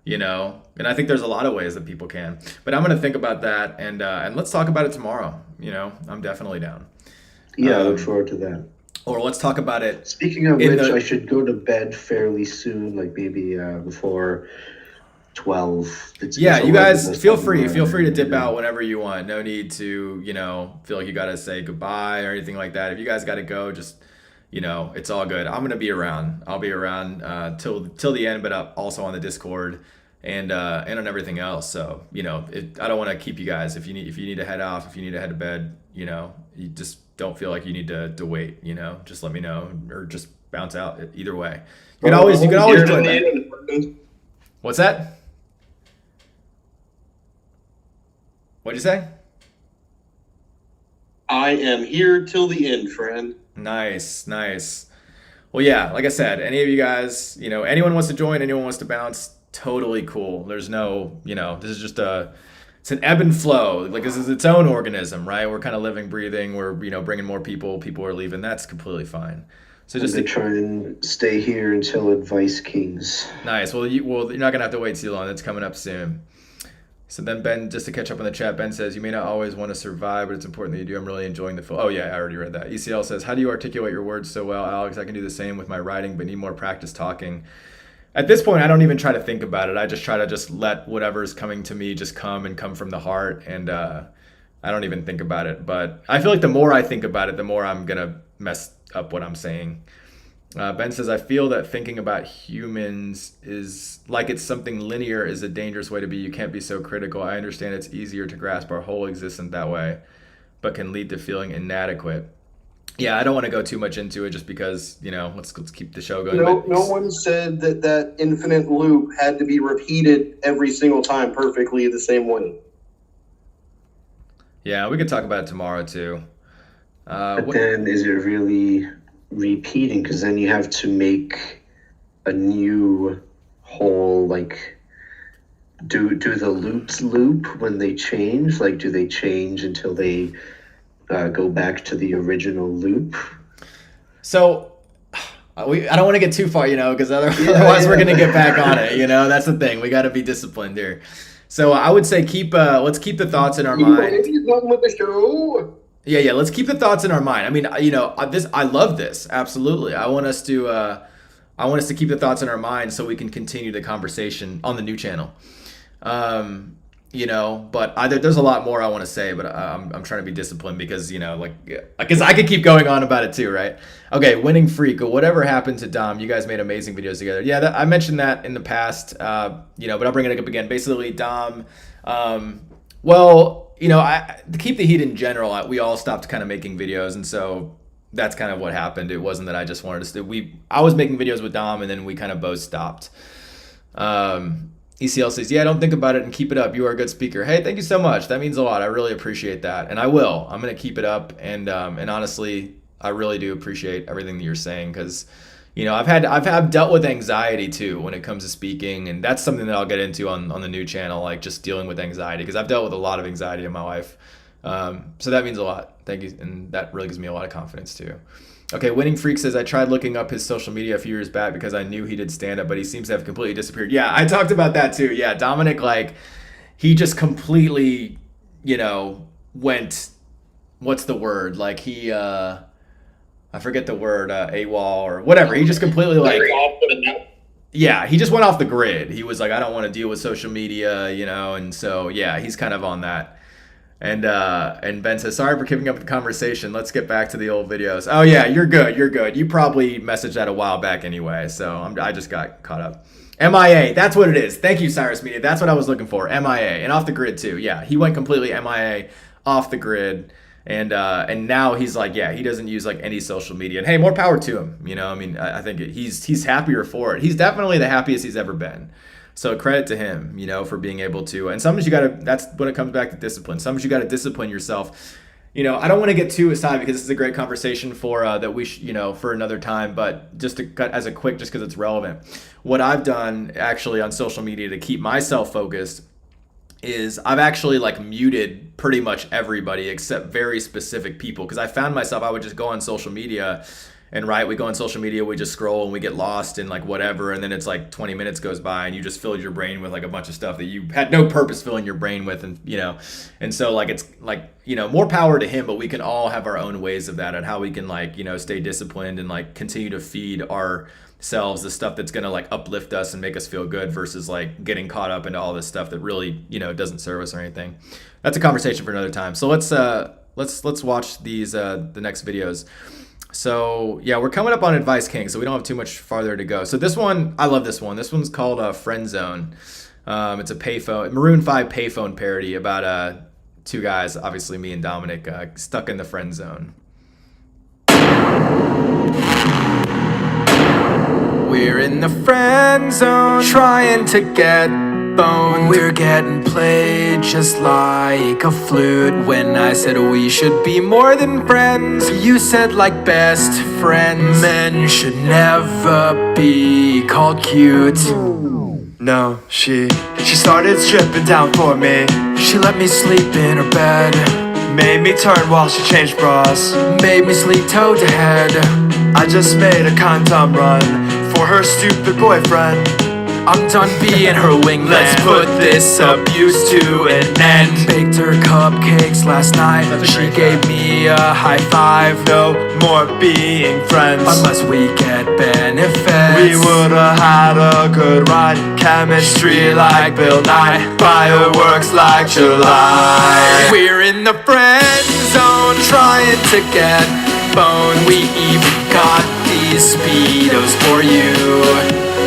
A: You know, and I think there's a lot of ways that people can. But I'm gonna think about that, and let's talk about it tomorrow. You know, I'm definitely down.
P: Yeah, I look forward to that.
A: Or let's talk about it.
P: Speaking of which, I should go to bed fairly soon, like maybe before 12.
A: Yeah, you guys feel free to dip out whenever you want. No need to, you know, feel like you gotta say goodbye or anything like that. If you guys gotta go, just, you know, it's all good. I'm gonna be around. I'll be around till the end, but also on the Discord and on everything else. So, you know, I don't want to keep you guys. If you need to head off, if you need to head to bed, you know, you just don't feel like you need to wait. You know, just let me know or just bounce out. Either way, you can always join that. What's that? What'd you say?
C: I am here till the end, friend.
A: Nice. Well, yeah, like I said, any of you guys, you know, anyone wants to join, anyone wants to bounce, totally cool. There's no, you know, this is just it's an ebb and flow. Like, this is its own organism, right? We're kind of living, breathing. We're, you know, bringing more people. People are leaving. That's completely fine. So just
P: to try and stay here until Advice Kings.
A: Nice. Well, you're not gonna have to wait too long. That's coming up soon. So then Ben, just to catch up on the chat, Ben says, you may not always want to survive, but it's important that you do. I'm really enjoying the Oh yeah, I already read that. ECL says, how do you articulate your words so well, Alex? I can do the same with my writing, but need more practice talking. At this point, I don't even try to think about it. I just try to let whatever's coming to me just come from the heart. And I don't even think about it. But I feel like the more I think about it, the more I'm going to mess up what I'm saying. Ben says, I feel that thinking about humans is like it's something linear is a dangerous way to be. You can't be so critical. I understand it's easier to grasp our whole existence that way, but can lead to feeling inadequate. Yeah, I don't want to go too much into it just because, you know, let's keep the show going.
C: No one said that infinite loop had to be repeated every single time perfectly the same way.
A: Yeah, we could talk about it tomorrow too.
P: But then is it really repeating? Because then you have to make a new whole, like, do the loops loop when they change? Like, do they change until they go back to the original loop?
A: So I don't want to get too far, you know, because otherwise we're going to get back on it, you know. That's the thing. We got to be disciplined here. So I would say let's keep the thoughts in our mind.
C: With the show.
A: Yeah. Let's keep the thoughts in our mind. I mean, you know, I love this. Absolutely. I want us to keep the thoughts in our mind so we can continue the conversation on the new channel. You know, but there's a lot more I want to say, but I'm trying to be disciplined because, you know, because I could keep going on about it too, right? Okay, Winning Freak, whatever happened to Dom? You guys made amazing videos together. Yeah, I mentioned that in the past, you know, but I'll bring it up again. Basically, Dom, well, you know, to keep the heat in general, we all stopped kind of making videos, and so that's kind of what happened. It wasn't that I just wanted to. I was making videos with Dom, and then we kind of both stopped. ECL says, yeah, don't think about it and keep it up. You are a good speaker. Hey, thank you so much. That means a lot. I really appreciate that. And I will. I'm going to keep it up. And honestly, I really do appreciate everything that you're saying because, you know, I've dealt with anxiety too when it comes to speaking. And that's something that I'll get into on the new channel, like just dealing with anxiety because I've dealt with a lot of anxiety in my life. So that means a lot. Thank you. And that really gives me a lot of confidence too. Okay, Winning Freak says, I tried looking up his social media a few years back because I knew he did stand-up, but he seems to have completely disappeared. Yeah, I talked about that too. Yeah, Dominic, like, he just completely, you know, went, what's the word? Like, he, I forget the word, AWOL or whatever. He just completely, like, yeah, he just went off the grid. He was like, I don't want to deal with social media, you know, and so, yeah, he's kind of on that. And Ben says, sorry for keeping up the conversation. Let's get back to the old videos. Oh yeah, you're good. You probably messaged that a while back anyway. So I just got caught up. MIA, that's what it is. Thank you, Cyrus Media. That's what I was looking for. MIA and off the grid too. Yeah, he went completely MIA, off the grid, and now he's like, yeah, he doesn't use like any social media. And hey, more power to him. You know, I mean, I think he's happier for it. He's definitely the happiest he's ever been. So credit to him, you know, for being able to, and sometimes that's when it comes back to discipline. Sometimes you got to discipline yourself. you know, I don't want to get too aside because this is a great conversation for that we you know, for another time, but just to cut as a quick, just because it's relevant. What I've done actually on social media to keep myself focused is I've actually like muted pretty much everybody except very specific people, because I found myself, I would just go on social media and we go on social media, we just scroll and we get lost in like whatever, and then it's like 20 minutes goes by and you just filled your brain with like a bunch of stuff that you had no purpose filling your brain with, and you know, and so like it's like, you know, more power to him, but we can all have our own ways of that and how we can like, you know, stay disciplined and like continue to feed ourselves the stuff that's gonna like uplift us and make us feel good versus like getting caught up into all this stuff that really, you know, doesn't serve us or anything. That's a conversation for another time. So let's watch these the next videos. So yeah, we're coming up on Advice King, so we don't have too much farther to go. So this one, I love this one. This one's called Friend Zone. It's a payphone, Maroon 5 payphone parody about two guys, obviously me and Dominic, stuck in the friend zone.
L: We're in the friend zone, trying to get boned. We're getting played just like a flute. When I said we should be more than friends, you said like best friends. Men should never be called cute. No, she started stripping down for me. She let me sleep in her bed, made me turn while she changed bras, made me sleep toe to head. I just made a condom run for her stupid boyfriend. I'm done being her wingman. Let's put this abuse to an end. Baked her cupcakes last night. She gave me a high five. No more being friends unless we get benefits. We would've had a good ride. Chemistry like Bill Nye, fireworks like July. We're in the friend zone, trying to get boned. We even got these speedos for you.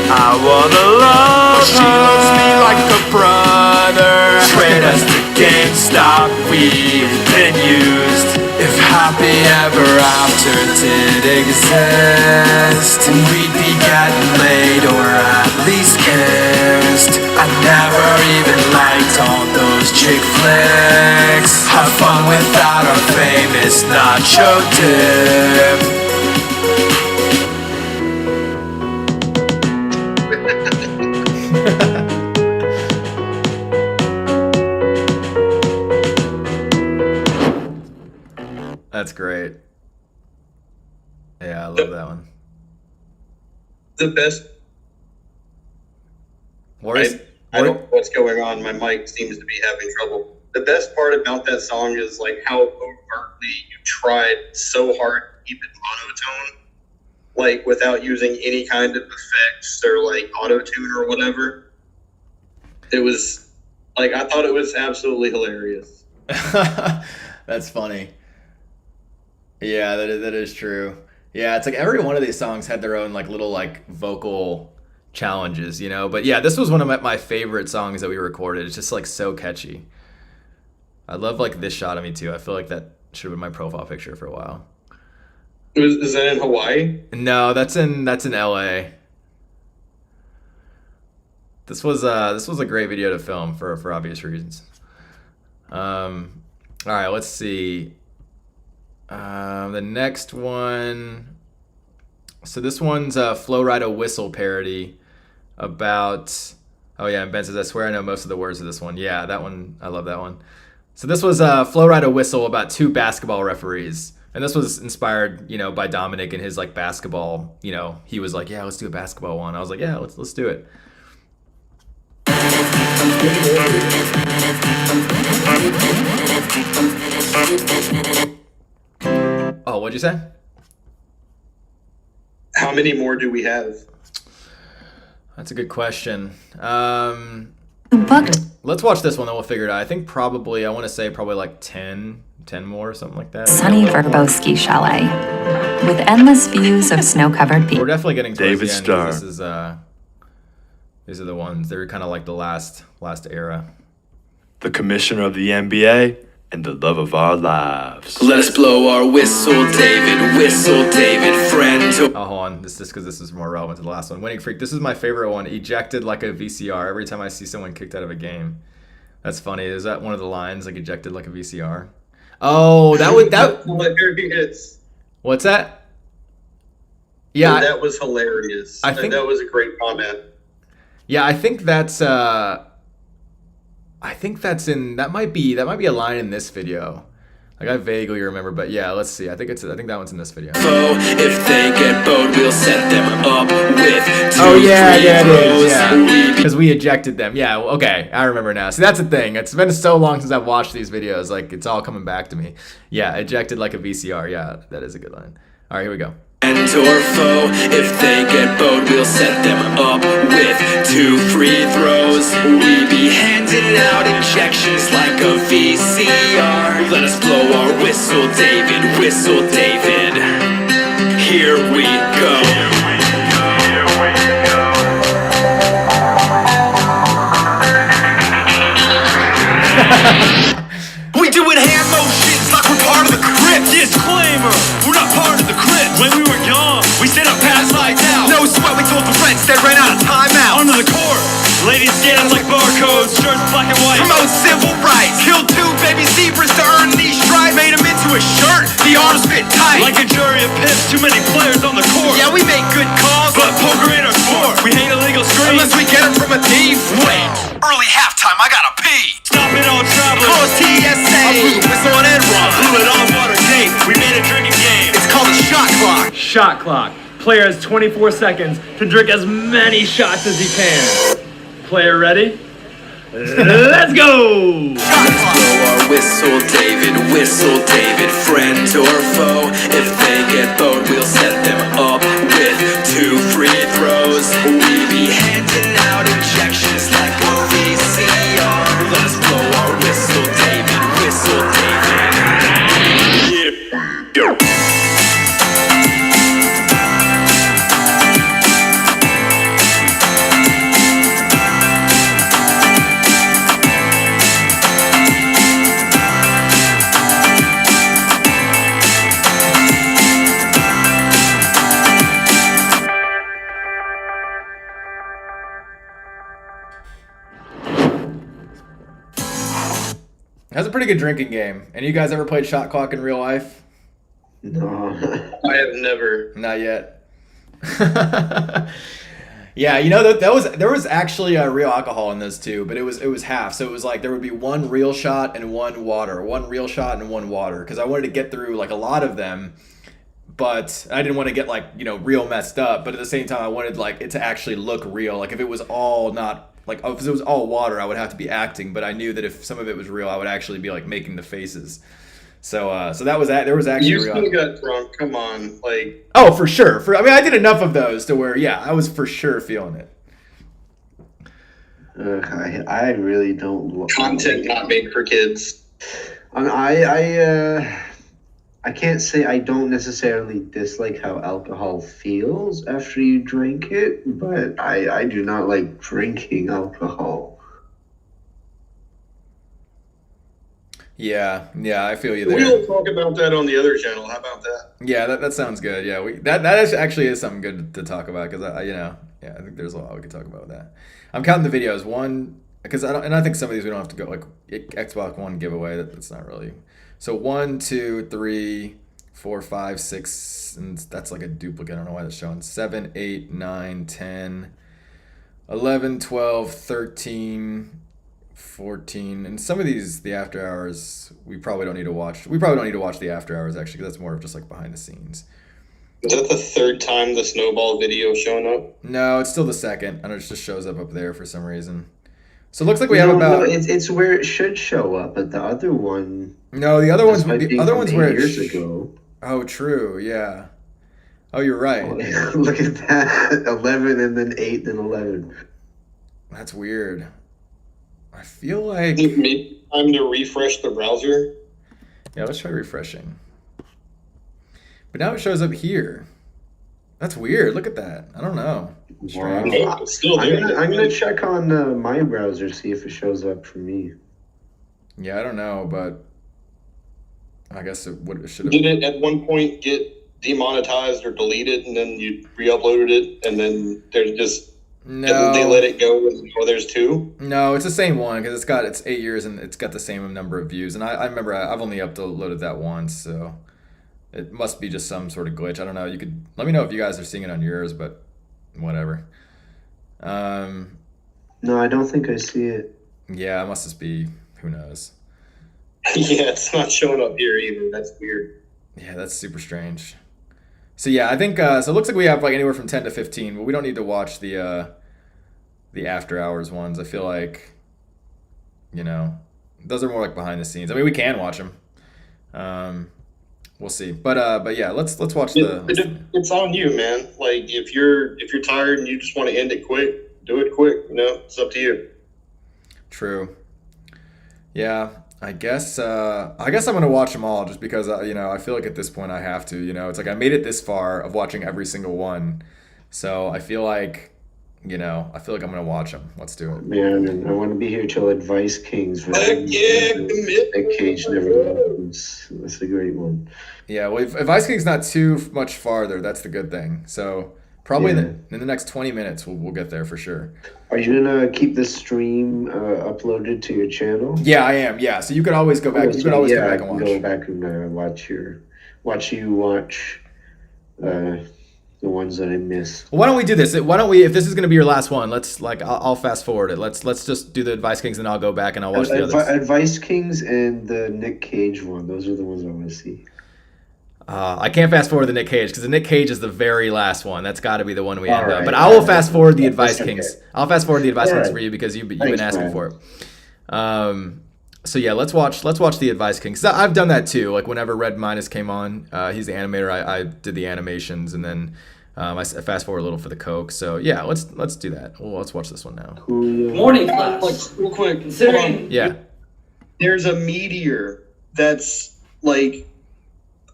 L: I wanna love her, but she loves me like a brother. Trade us to GameStop, we've been used. If happy ever after did exist, we'd be getting laid or at least kissed. I never even liked all those chick flicks. Have fun without our famous nacho dip.
A: That's great. Yeah, I love that one.
K: The best. I don't know what's going on. My mic seems to be having trouble. The best part about that song is like how overtly you tried so hard to keep it monotone, like without using any kind of effects or like auto-tune or whatever. It was like, I thought it was absolutely hilarious.
A: That's funny. Yeah, that is true. Yeah, it's like every one of these songs had their own like little like vocal challenges, you know? But yeah, this was one of my favorite songs that we recorded. It's just like so catchy. I love like this shot of me too. I feel like that should have been my profile picture for a while.
K: Is that in Hawaii?
A: No, that's in LA. This was a great video to film for obvious reasons. All right, let's see. The next one. So this one's a Flo Rida Whistle parody about. Oh yeah, and Ben says, I swear I know most of the words of this one. Yeah, that one, I love that one. So this was Flo Rida Whistle about two basketball referees. And this was inspired, you know, by Dominic and his like basketball, you know, he was like, yeah, let's do a basketball one. I was like, yeah, let's do it. Oh, what'd you say?
K: How many more do we have?
A: That's a good question. Let's watch this one, then we'll figure it out. I think probably, I want to say probably like 10 more or something like that.
J: Sunny Verbo Ski Chalet with endless views of snow-covered beaches.
A: We're definitely getting towards
V: David
A: the end.
V: Starr.
A: This is these are the ones. They're kind of like the last era.
V: The commissioner of the NBA and the love of our lives.
L: Let us blow our whistle, David, friend.
A: Oh, hold on. This because this is more relevant to the last one. Winning Freak. This is my favorite one. Ejected like a VCR. Every time I see someone kicked out of a game. That's funny. Is that one of the lines, like ejected like a VCR? Oh, that would that.
K: hilarious.
A: What's that? Yeah,
K: that was hilarious.
A: I think
K: that was a great comment.
A: Yeah, I think that's in that might be a line in this video. Like I vaguely remember, but yeah, let's see. I think that one's in this video.
D: If they get bored, we'll set them up with two
A: it is. Yeah, because we ejected them. Yeah, okay, I remember now. See, that's the thing. It's been so long since I've watched these videos. Like it's all coming back to me. Yeah, ejected like a VCR. Yeah, that is a good line. All right, here we go.
D: Friend or foe, if they get bored, we'll set them up with 2 free throws. We be handing out injections like a VCR. Let us blow our whistle, David, whistle, David. Here we go. We doing hand motions like we're part of the Crips. Disclaimer, we're not part of the Crips. When we were young, we stayed up past lights out. No sweat, we told the friends they ran out of timeout. Under the court, ladies standing like barcodes, shirts black and white. Promote civil rights, killed 2 baby zebras to earn these stripes. Made them into a shirt, the arms fit tight. Like a jury of pimps, too many players on the court. Yeah, we make good calls, but poker ain't our sport. We hate illegal screens, unless we get them from a thief. Wait, early halftime, I gotta pee. Stop it all traveling. Call TSA. I blew the whistle on Enron. Blew it on Watergate. We made a drinking game. It's called a shot clock.
S: Shot clock. Player has 24 seconds to drink as many shots as he can. Player ready? Let's go!
D: Let's blow our whistle, David, friend or foe. If they get bored, we'll set them up with 2 free throws. We be handing out injections like a VCR. Let us blow our whistle, David, whistle, David. Yeah.
A: That's a pretty good drinking game. And you guys ever played Shot Clock in real life?
K: No, I have never.
A: Not yet. Yeah, you know there was actually a real alcohol in those too, but it was half. So it was like there would be 1 real shot and 1 water, 1 real shot and 1 water, because I wanted to get through like a lot of them, but I didn't want to get like real messed up. But at the same time, I wanted like it to actually look real. Like if it was all not. Like, if it was all water, I would have to be acting, but I knew that if some of it was real, I would actually be like making the faces. So, so that was that. There was actually.
K: You still got drunk. Come on, like.
A: Oh, for sure. I mean, I did enough of those to where, yeah, I was for sure feeling it.
P: I really don't.
K: Content not made for kids.
P: I can't say I don't necessarily dislike how alcohol feels after you drink it, but I do not like drinking alcohol.
A: Yeah, I feel you there.
K: We'll talk about that on the other channel. How about that?
A: Yeah, that sounds good. Yeah, that actually is something good to talk about, because I think there's a lot we could talk about with that. I'm counting the videos. 1, because I think some of these we don't have to go like Xbox One giveaway. That's not really. So 1, 2, 3, 4, 5, 6, and that's like a duplicate. I don't know why that's showing. 7, 8, 9, 10, 11, 12, 13, 14, and some of these, the after hours, we probably don't need to watch. We probably don't need to watch the after hours actually, because that's more of just like behind the scenes.
K: Is that the 3rd time the snowball video showing up?
A: No, it's still the 2nd, and it just shows up there for some reason. So it looks like we have about.
P: No, it's where it should show up, but the other one.
A: No, the other one's where
P: years ago.
A: Oh, true. Yeah. Oh, you're right.
P: Oh, look at that. 11 and then 8 and 11.
A: That's weird. I feel like
K: maybe time to refresh the browser.
A: Yeah, let's try refreshing. But now it shows up here. That's weird. Look at that. I don't know.
P: Wow. I'm gonna check on my browser, see if it shows up for me.
A: Yeah, I don't know, but I guess it should have.
K: Did it at one point get demonetized or deleted, and then you re-uploaded it, and then there's just
A: No.
K: Didn't they let it go? Oh, there's 2.
A: No, it's the same one because it's 8 years and it's got the same number of views. And I remember I've only uploaded that once, so it must be just some sort of glitch. I don't know. You could let me know if you guys are seeing it on yours, but whatever.
P: No, I don't think I see it.
A: Yeah, it must just be, who knows.
K: Yeah, it's not showing up here either. That's weird.
A: Yeah, that's super strange. So yeah, I think so. It looks like we have like anywhere from 10 to 15, but we don't need to watch the after hours ones. I feel like, you know, those are more like behind the scenes. I mean, we can watch them. We'll see. But yeah, let's watch the.
K: It's on you, man. Like if you're tired and you just want to end it quick, do it quick. You know, it's up to you.
A: True. Yeah. I guess I'm gonna watch them all just because you know, I feel like at this point I have to. You know, it's like I made it this far of watching every single one, so I feel like, you know, I'm gonna watch them. Let's do it.
P: Man, I want to be here till Advice Kings.
K: Heck yeah, commit.
P: That Cage never loves. That's a great one.
A: Yeah, well, if Ice King's not too much farther, that's the good thing. So probably in the next 20 minutes we'll get there for sure.
P: Are you gonna keep the stream uploaded to your channel?
A: Yeah, I am. Yeah, so you could always go back. You could always go back and watch.
P: Go back and watch the ones that I missed.
A: Well, why don't we do this? Why don't we, if this is going to be your last one, let's like I'll fast forward it. Let's just do the Advice Kings and I'll go back and I'll watch the others.
P: Advice Kings and the Nick Cage one. Those are the ones I want to see.
A: I can't fast forward the Nick Cage because the Nick Cage is the very last one. That's got to be the one we end
P: right,
A: up. But I will fast forward the Advice
P: okay.
A: Kings. I'll fast forward the Advice Kings
P: right.
A: for you because you've
P: Thanks,
A: been asking
P: man.
A: for it. So yeah, let's watch the Advice Kings. I've done that too. Like whenever Red Minus came on, he's the animator. I did the animations and then I fast forward a little for the Coke. So yeah, let's do that. Well, let's watch this one now.
B: Morning class.
K: Like, real quick,
B: Considering
A: Yeah.
K: there's a meteor that's like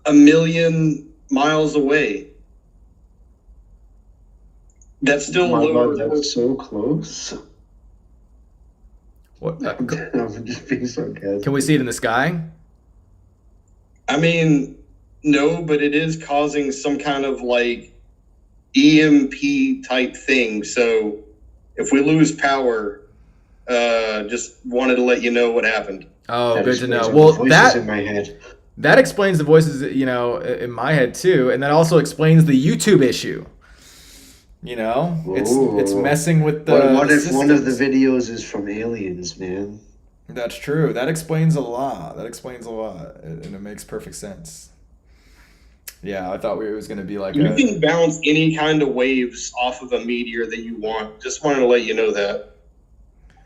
K: 1 million miles away. That's still
P: My
K: lower.
P: God, that's so close.
A: What?
P: I'm just being sarcastic.
A: Can we see it in the sky?
K: I mean, no, but it is causing some kind of like EMP type thing. So if we lose power, just wanted to let you know what happened.
A: Oh,
P: That
A: good to know.
P: explains
A: Well,
P: the voices
A: that
P: in my head.
A: that explains the voices, you know, in my head too, and that also explains the YouTube issue. You know, it's messing with the.
P: What if one of the
A: systems.
P: videos is from aliens, man?
A: That's true. That explains a lot. And it makes perfect sense. Yeah, I thought it was going to be like
K: You can bounce any kind of waves off of a meteor that you want. Just wanted to let you know that.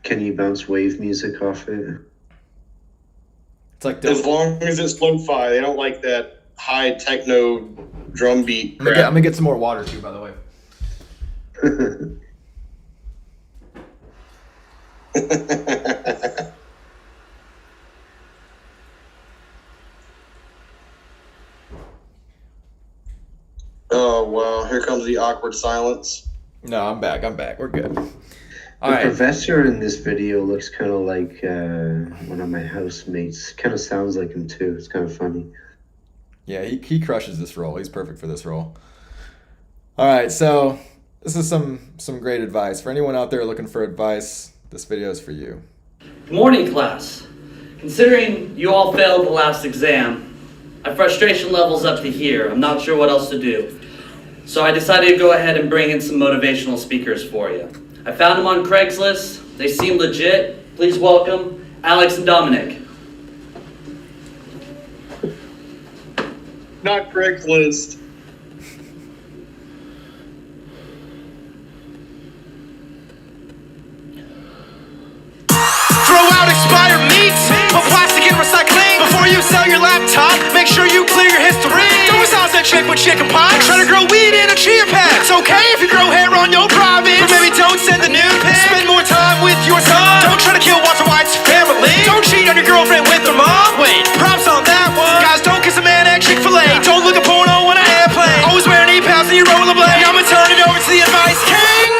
P: Can you bounce wave music off it?
A: It's like
K: As long as it's lo-fi, they don't like that high techno drum beat
A: I'm
K: crap.
A: gonna get some more water too, by the way.
K: Oh wow! Here comes the awkward silence.
A: No, I'm back. We're good.
P: The
A: All right.
P: professor in this video looks kind of like one of my housemates. Kind of sounds like him too. It's kind of funny.
A: Yeah, he crushes this role. He's perfect for this role. All right, so this is some great advice for anyone out there looking for advice. This video is for you.
B: Morning class. Considering you all failed the last exam, my frustration level's up to here. I'm not sure what else to do. So I decided to go ahead and bring in some motivational speakers for you. I found them on Craigslist. They seem legit. Please welcome Alex and Dominic.
K: Not Craigslist.
D: Throw out expired meats, put plastic in recycling. Before you sell your laptop, make sure you clear your history. Don't massage that chick with chicken pox. Try to grow weed in a chia pet. It's okay if you grow hair on your private. But maybe don't send the nude pic. Spend more time with your son. Don't try to kill Walter White's family. Don't cheat on your girlfriend with her mom. Wait, props on that one. Guys, don't kiss a man at Chick-fil-A. Don't look at porno on an airplane. Always wear knee pads and you rollerblade. I'ma turn it over to the Advice King.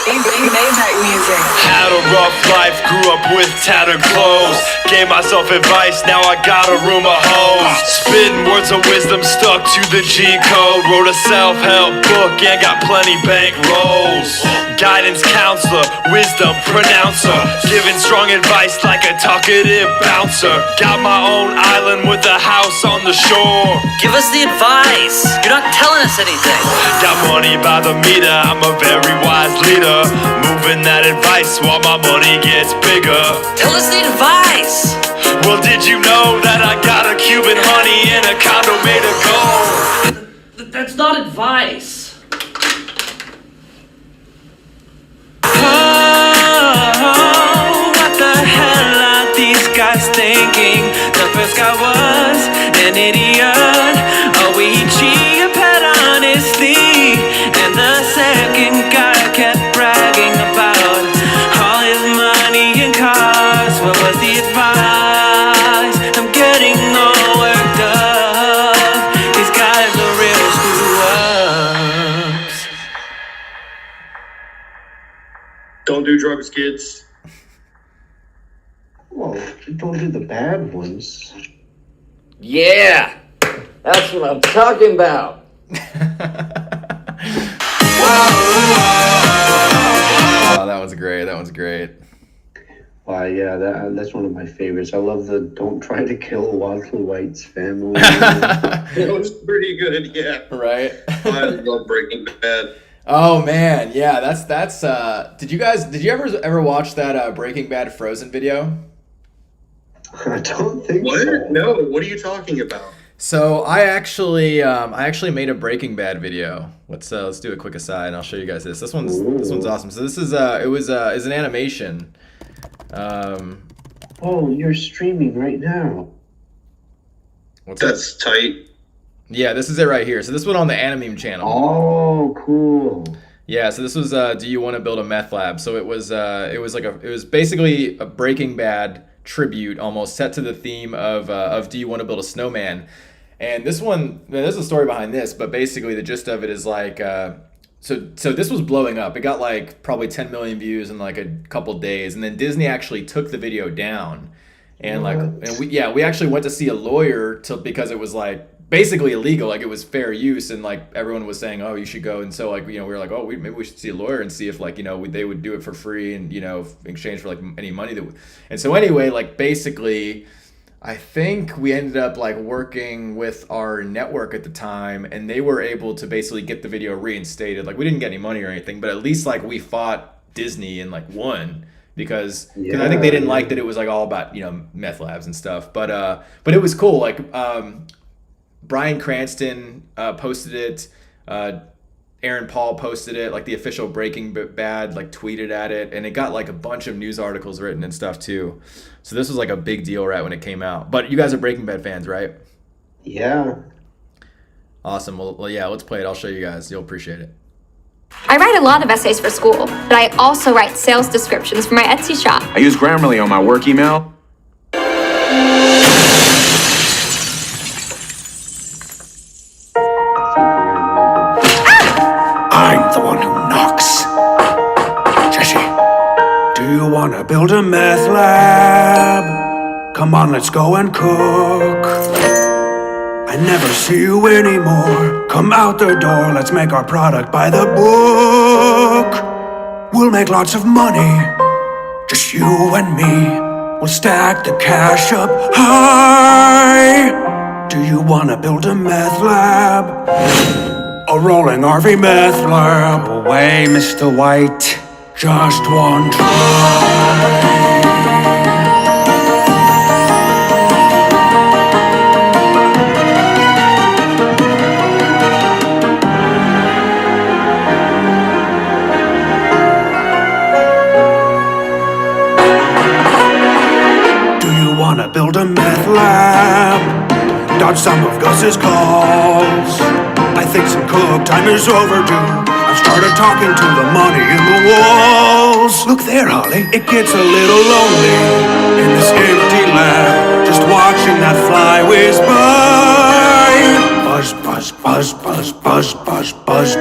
O: He made that music.
F: Had a rough life, grew up with tattered clothes. Gave myself advice, now I got a room of hoes. Spitting words of wisdom, stuck to the G code. Wrote a self-help book and got plenty bank rolls. Guidance counselor, wisdom pronouncer. Giving strong advice like a talkative bouncer. Got my own island with a house on the shore.
B: Give us the advice. You're not telling us anything.
F: Got money by the meter, I'm a very wise leader. Moving that advice while my money gets bigger.
B: Tell us the advice.
F: Well, did you know that I got a Cuban honey in a condo made of gold?
B: That's not advice.
R: Oh, what the hell are these guys thinking? The first guy was an idiot. Oh, we cheated honestly. And the second guy kept bragging about all his money and cars. What was the advice? I'm getting all worked up. These guys are real screw-ups.
K: Don't do drugs, kids.
P: Well, don't do the bad ones.
B: Yeah, that's what I'm talking about.
A: Oh, that one's great. That one's great.
P: Wow, yeah, that's one of my favorites. I love the "Don't try to kill Walter White's family."
K: That was pretty good, yeah.
A: Right.
K: I love Breaking Bad.
A: Oh man, yeah, that's did you ever watch that Breaking Bad Frozen video?
P: I don't think
K: What?
P: so.
K: No, what are you talking about?
A: So I actually made a Breaking Bad video. Let's do a quick aside and I'll show you guys this. This one's awesome. So this is it's an animation.
P: Oh, you're streaming right now.
K: That's tight.
A: Yeah, this is it right here. So this one on the Animeme channel.
P: Oh, cool.
A: Yeah, so this was Do You Want to Build a Meth Lab? So it was basically a Breaking Bad tribute, almost set to the theme of Do You Want to Build a Snowman? And this one, there's a story behind this, but basically the gist of it is like, so this was blowing up. It got like probably 10 million views in like a couple days, and then Disney actually took the video down, and we actually went to see a lawyer because it was like basically illegal, like it was fair use, and like everyone was saying, oh, you should go, and so like we were like, oh, maybe we should see a lawyer and see if like they would do it for free and in exchange for like any money and so anyway, like basically I think we ended up like working with our network at the time, and they were able to basically get the video reinstated. Like we didn't get any money or anything, but at least like we fought Disney and like won because I think they didn't like that it was like all about meth labs and stuff, but it was cool. Like Bryan Cranston posted it, Aaron Paul posted it, like the official Breaking Bad like tweeted at it, and it got like a bunch of news articles written and stuff too. So this was like a big deal right when it came out. But you guys are Breaking Bad fans, right?
P: Yeah.
A: Awesome. Well, yeah, let's play it. I'll show you guys. You'll appreciate it.
Q: I write a lot of essays for school, but I also write sales descriptions for my Etsy shop.
U: I use Grammarly on my work email.
X: I'm the one who knocks. Jesse, do you want to build a meth lab? Come on, let's go and cook. I never see you anymore. Come out the door, let's make our product by the book. We'll make lots of money, just you and me. We'll stack the cash up high. Do you want to build a meth lab? A rolling RV meth lab. Away, Mr. White. Just one try. Do you wanna build a meth lab? Dodge some of Gus's calls. I think some cook time is overdue. I've started talking to the money in the walls. Look there, Holly. It gets a little lonely in this empty lab, just watching that fly whiz by. Buzz, buzz, buzz, buzz, buzz, buzz, buzz.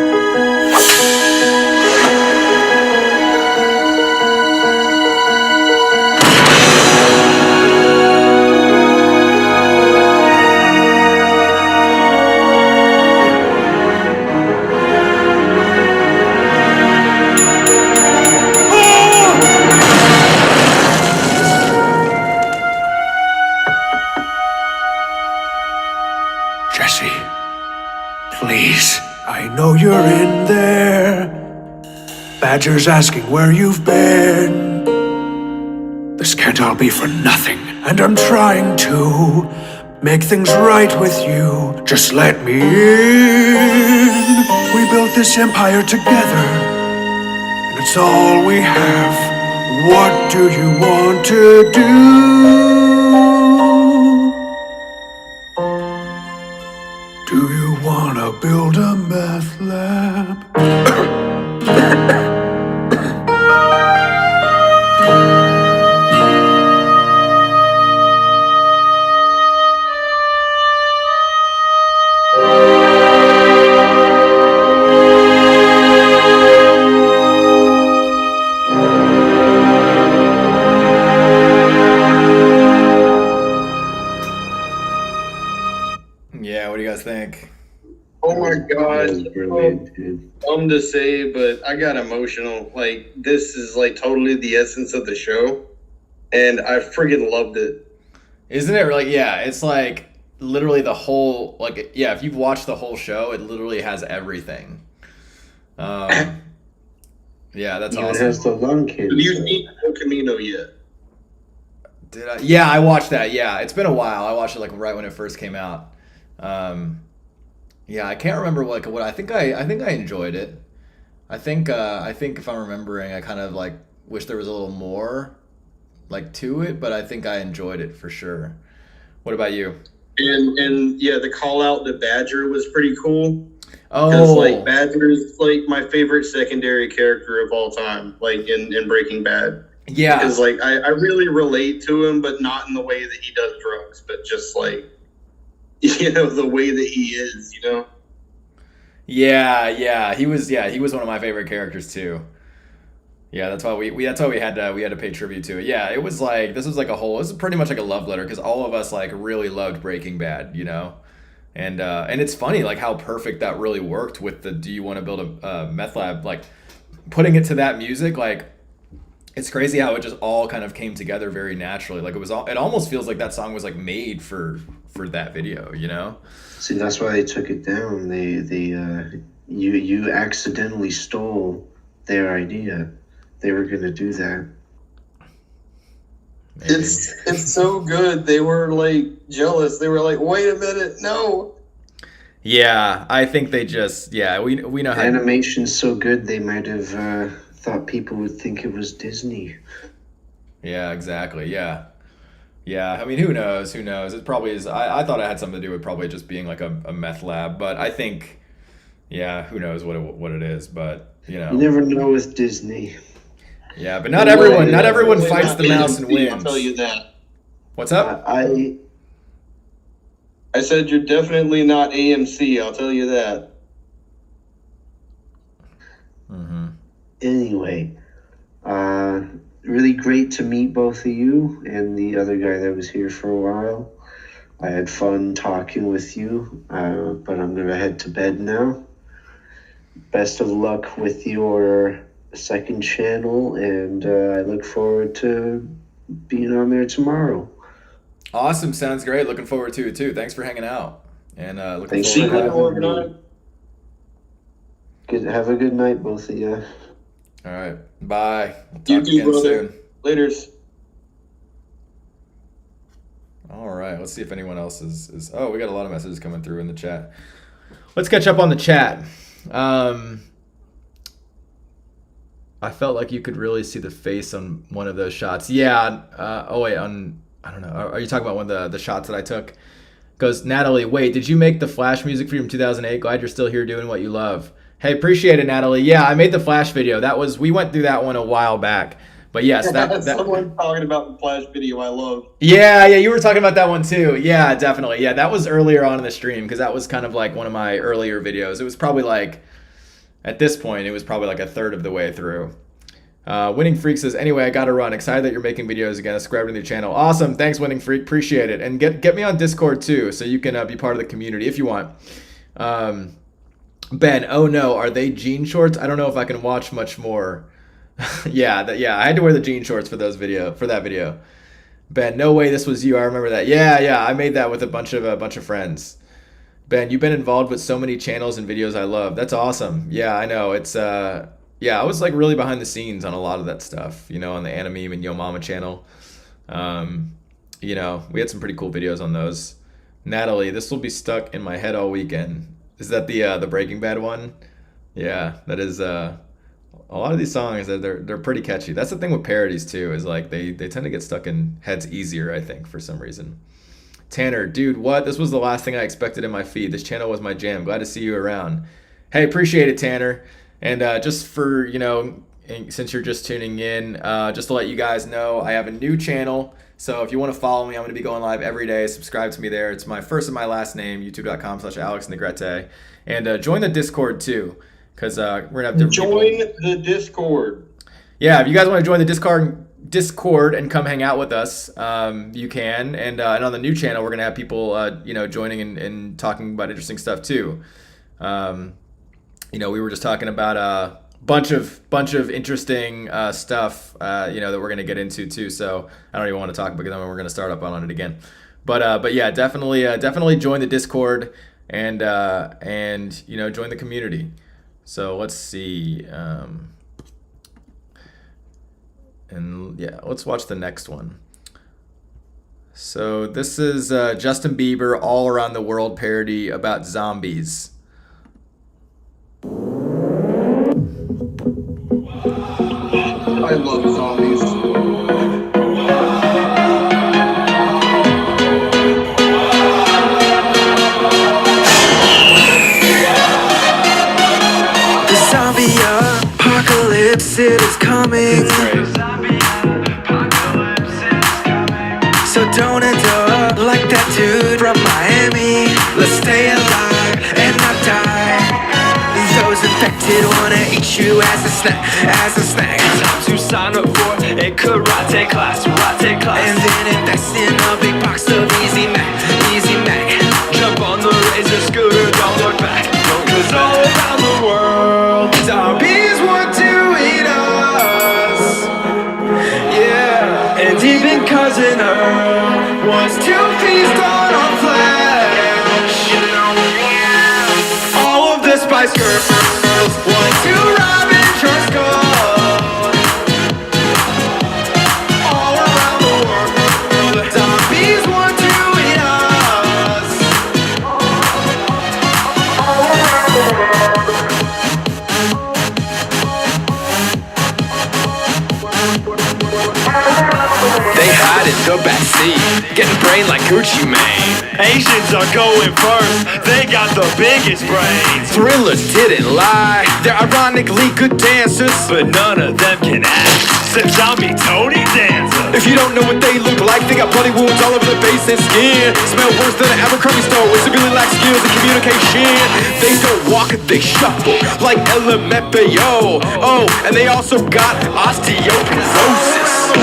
X: Badger's asking where you've been. This can't all be for nothing, and I'm trying to make things right with you. Just let me in. We built this empire together, and it's all we have. What do you want to do? Do you wanna build a meth lab?
A: Yeah, what do you guys think?
C: Oh my god,
P: That was brilliant, dude.
C: dumb to say, but I got emotional. Like, this is like totally the essence of the show, and I friggin' loved it.
A: Isn't it like, yeah, it's like literally the whole, like, yeah, if you've watched the whole show, it literally has everything. Yeah, that's
P: Even
A: awesome.
P: has the lung cancer.
C: Have you seen El Camino yet?
A: Did I? Yeah, I watched that. Yeah, it's been a while. I watched it like right when it first came out. Yeah, I can't remember what I think I enjoyed it. I think if I'm remembering, I kind of like wish there was a little more like to it, but I think I enjoyed it for sure. What about you?
C: And yeah, the call out to Badger was pretty cool.
A: Oh,
C: Because like Badger is like my favorite secondary character of all time, like in Breaking Bad.
A: yeah.
C: Because like I really relate to him, but not in the way that he does drugs, but just like the way that he is,
A: Yeah, he was one of my favorite characters too. Yeah, that's why we had to pay tribute to it. Yeah, it was like this was pretty much like a love letter because all of us like really loved Breaking Bad, and it's funny like how perfect that really worked with the Do You Want to Build a Meth Lab, like putting it to that music, like it's crazy how it just all kind of came together very naturally. Like it almost feels like that song was like made for that video,
P: See, that's why they took it down. You accidentally stole their idea. They were gonna do that.
A: Maybe.
C: It's so good. They were like jealous. They were like, wait a minute, no.
A: Yeah, I think they just we know how.
P: Animation's so good they might have thought people would think it was Disney.
A: Yeah, exactly. Yeah. I mean, who knows? It probably is. I thought it had something to do with probably just being like a meth lab, but I think, yeah, who knows what it is? But
P: You never know with Disney.
A: Yeah, but not everyone fights the mouse and wins.
C: I'll tell you that.
A: What's up?
C: I said you're definitely not AMC. I'll tell you that.
A: Mm-hmm.
P: Anyway, really great to meet both of you and the other guy that was here for a while. I had fun talking with you, but I'm going to head to bed now. Best of luck with your second channel, and I look forward to being on there tomorrow.
A: Awesome. Sounds great. Looking forward to it too. Thanks for hanging out. And looking
P: Thanks
A: forward
P: for having me. Good. Have a good night, both of you.
A: All right. Bye.
C: You
A: Talk
C: too,
A: again
C: brother.
A: soon.
C: Laters.
A: All right. Let's see if anyone else is. Oh, we got a lot of messages coming through in the chat. Let's catch up on the chat. I felt like you could really see the face on one of those shots. Yeah. I don't know. Are you talking about one of the shots that I took? Goes, Natalie, wait, did you make the Flash music for you from 2008? Glad you're still here doing what you love. Hey, appreciate it, Natalie. Yeah, I made the Flash video. We went through that one a while back. But yes, that
C: someone talking about the Flash video I love.
A: Yeah, you were talking about that one too. Yeah, definitely. Yeah, that was earlier on in the stream because that was kind of like one of my earlier videos. It was probably like, at this point, it was probably like a third of the way through. Winning Freak says, anyway, I gotta run. Excited that you're making videos again. Subscribe to the channel. Awesome. Thanks, Winning Freak. Appreciate it. And get me on Discord too, so you can be part of the community if you want. Ben, oh no, are they jean shorts? I don't know if I can watch much more. Yeah, I had to wear the jean shorts for that video. Ben, no way this was you. I remember that. Yeah, I made that with a bunch of friends. Ben, you've been involved with so many channels and videos I love. That's awesome. Yeah, I know. It's yeah, I was like really behind the scenes on a lot of that stuff, you know, on the Animeme and Yo Mama channel. You know, we had some pretty cool videos on those. Natalie, this will be stuck in my head all weekend. Is that the Breaking Bad one? Yeah, that is a lot of these songs they're pretty catchy. That's the thing with parodies too, is like they tend to get stuck in heads easier, I think, for some reason. Tanner, dude, what? This was the last thing I expected in my feed. This channel was my jam. Glad to see you around. Hey, appreciate it, Tanner. And just for, you know, since you're just tuning in, just to let you guys know, I have a new channel. So if you want to follow me, I'm going to be going live every day. Subscribe to me there. It's my first and my last name, youtube.com/AlexNegrete. And join the Discord too, because we're going to have different
C: Join the Discord.
A: Yeah, if you guys want to join the Discord and come hang out with us, you can. And on the new channel, we're going to have people, you know, joining and talking about interesting stuff too. You know, we were just talking about a bunch of interesting stuff, you know, that we're gonna get into too. So I don't even want to talk because then we're gonna start up on it again. But yeah, definitely join the Discord and you know, join the community. So let's see, and yeah, let's watch the next one. So this is Justin Bieber All Around the World parody about zombies.
C: I love zombies.
D: The zombie apocalypse, it is coming. So don't end up like that dude from Miami. Let's stay alive and not die. Those infected wanna eat you as a snack.
L: Time to sign up for a karate class.
D: And then invest in a big box of Easy Mac.
L: Jump on the razor scooter, don't look back. Cause all around the world,
D: zombies want to eat us. Yeah, and even Cousin Earl wants to feast on our flesh. All of the Spice Girls want to rob and trust gold. All around the world, zombies want to eat us. All around the world.
L: they hide in the backseat, getting brain like Gucci Mane.
F: Asians are going first, they got the biggest brains.
L: Thriller didn't lie, they're ironically good dancers,
F: but none of them can act. Except zombie Tony Danza.
L: If you don't know what they look like, they got bloody wounds all over their face and skin. Smell worse than an Abercrombie store with severely lack skills in communication. They don't walk, they shuffle like LMFAO. Oh, and they also got osteoporosis.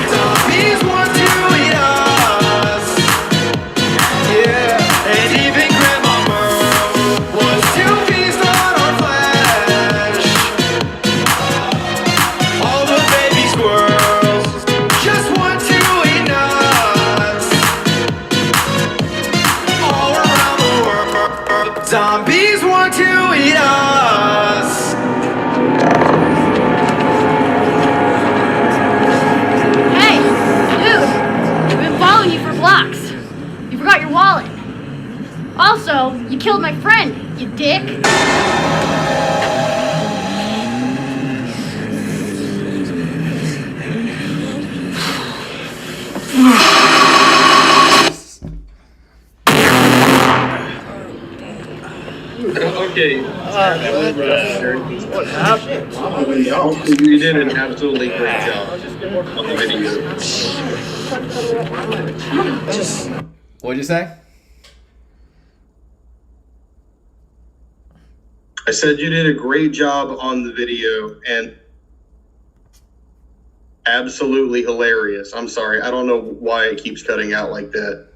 D: Zombies want to eat us. Yeah, and even Grandma Merle wants to feast on our flesh. All the baby squirrels just want to eat us. All around the world, zombies want to eat us.
Q: Hey, dude, I've been following you for blocks. You forgot your wallet. Also, you killed my friend, you dick.
C: Okay.
S: What happened?
C: You did an absolutely great job on the video.
A: What'd you say?
C: I said you did a great job on the video and absolutely hilarious. I'm sorry. I don't know why it keeps cutting out like that.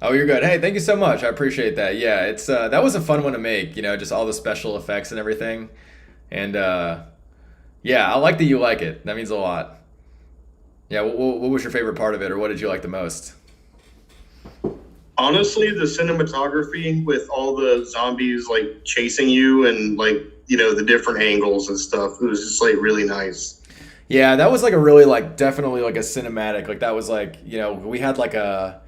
A: Oh, you're good. Hey, thank you so much. I appreciate that. Yeah, it's that was a fun one to make, you know, just all the special effects and everything. And yeah, I like that you like it. That means a lot. Yeah, what was your favorite part of it, or what did you like the most?
C: Honestly, the cinematography with all the zombies like chasing you and like
K: the different angles and stuff. It was just like really nice.
A: Yeah, that was like a really like definitely like a cinematic. Like that was like, we had like a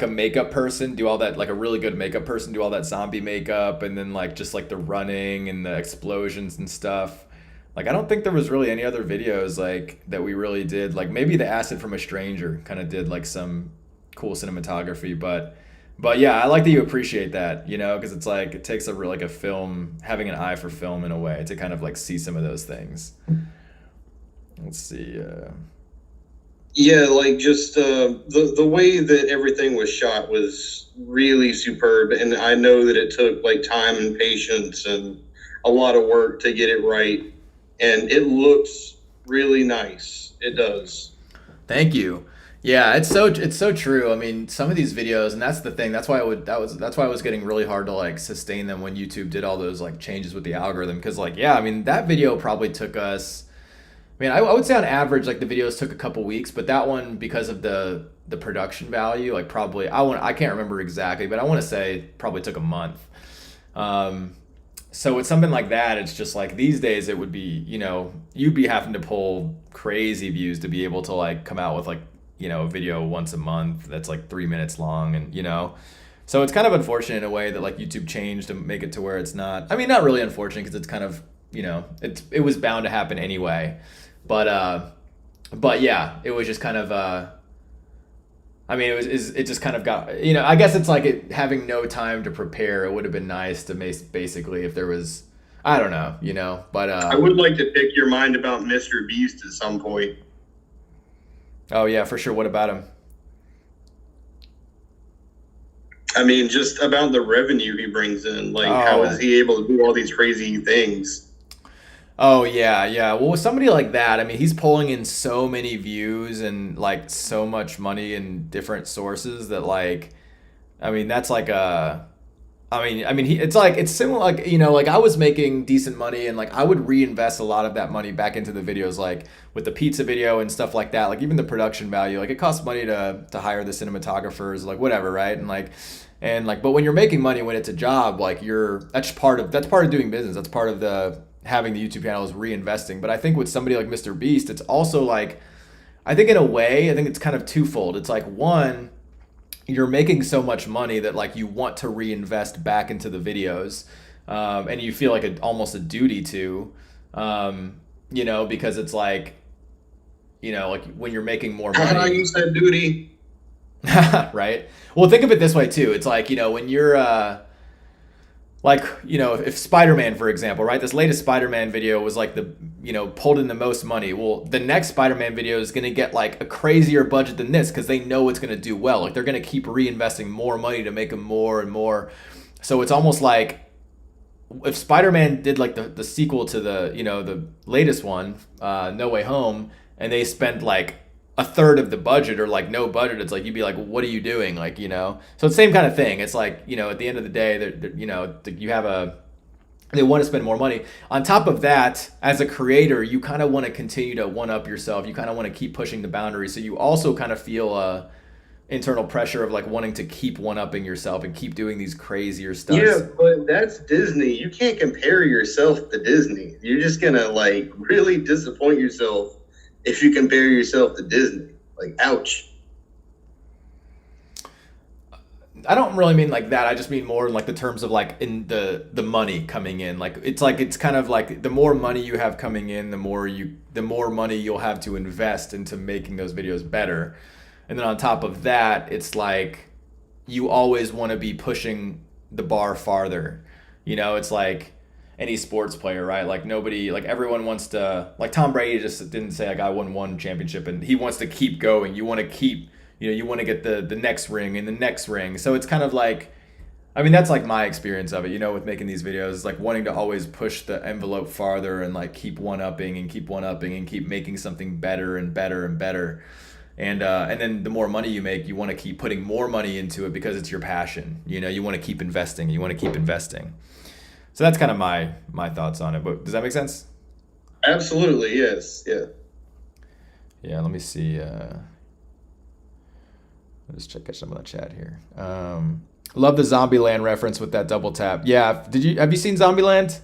A: makeup person do all that, like a really good makeup person do all that zombie makeup, and then like just like the running and the explosions and stuff. Like I don't think there was really any other videos like that we really did. Like maybe the Acid from a Stranger kind of did like some cool cinematography, but yeah, I like that you appreciate that, because it's like it takes like a film, having an eye for film in a way to kind of like see some of those things. Let's see.
K: Yeah, like just the way that everything was shot was really superb, and I know that it took like time and patience and a lot of work to get it right, and it looks really nice. It does.
A: Thank you. Yeah, it's so true. I mean, some of these videos, and that's the thing. That's why that's why it was getting really hard to like sustain them when YouTube did all those like changes with the algorithm. Because like, yeah, I mean, that video probably took us. I mean, I would say on average, like the videos took a couple weeks, but that one, because of the production value, like probably I can't remember exactly, but I want to say probably took a month. So with something like that, it's just like these days it would be, you'd be having to pull crazy views to be able to like come out with like, a video once a month that's like 3 minutes long, and so it's kind of unfortunate in a way that like YouTube changed to make it to where it's not. I mean, not really unfortunate because it's kind of, it was bound to happen anyway. But yeah, it was just kind of, I mean, it just kind of got, I guess it's like having no time to prepare. It would have been nice to basically, if there was, I don't know, but,
K: I would like to pick your mind about Mr. Beast at some point.
A: Oh yeah, for sure. What about him?
K: I mean, just about the revenue he brings in. Like, how is he able to do all these crazy things?
A: Oh yeah. Well, with somebody like that, I mean, he's pulling in so many views and like so much money in different sources that like, I mean, that's like it's similar, like, like I was making decent money and like I would reinvest a lot of that money back into the videos, like with the pizza video and stuff like that. Like even the production value, like it costs money to hire the cinematographers, like whatever, right? And but when you're making money, when it's a job, like that's part of doing business. That's part of having the YouTube channel is reinvesting. But I think with somebody like Mr. Beast, it's also like, I think in a way, I think it's kind of twofold. It's like, one, you're making so much money that like you want to reinvest back into the videos, and you feel like almost a duty to, because it's like, like when you're making more money.
K: You said duty.
A: Right. Well, think of it this way too. It's like, when you're, if Spider-Man, for example, right? This latest Spider-Man video was like pulled in the most money. Well, the next Spider-Man video is going to get like a crazier budget than this because they know it's going to do well. Like they're going to keep reinvesting more money to make them more and more. So it's almost like if Spider-Man did like the sequel to the latest one, No Way Home, and they spent like a third of the budget or like no budget, it's like you'd be like, what are you doing? Like, so it's the same kind of thing. It's like, at the end of the day, you have they want to spend more money. On top of that, as a creator, you kind of want to continue to one up yourself. You kind of want to keep pushing the boundaries. So you also kind of feel internal pressure of like wanting to keep one upping yourself and keep doing these crazier stunts.
K: Yeah, but that's Disney. You can't compare yourself to Disney. You're just gonna like really disappoint yourself if you compare yourself to Disney. Like, ouch.
A: I don't really mean like that. I just mean more in like the terms of like in the money coming in. Like it's kind of like the more money you have coming in, the more money you'll have to invest into making those videos better. And then on top of that, it's like you always want to be pushing the bar farther. It's like any sports player, right? Like everyone wants to, like Tom Brady just didn't say like I won one championship, and he wants to keep going. You want to keep, you want to get the next ring and the next ring. So it's kind of like, I mean, that's like my experience of it, with making these videos, is like wanting to always push the envelope farther and like keep one-upping and keep making something better and better and better. And then the more money you make, you want to keep putting more money into it because it's your passion. You want to keep investing. So that's kind of my thoughts on it. But does that make sense?
K: Absolutely, yes. Yeah.
A: Yeah, let me see. Let's check out some of the chat here. Love the Zombieland reference with that double tap. Yeah, have you seen Zombieland?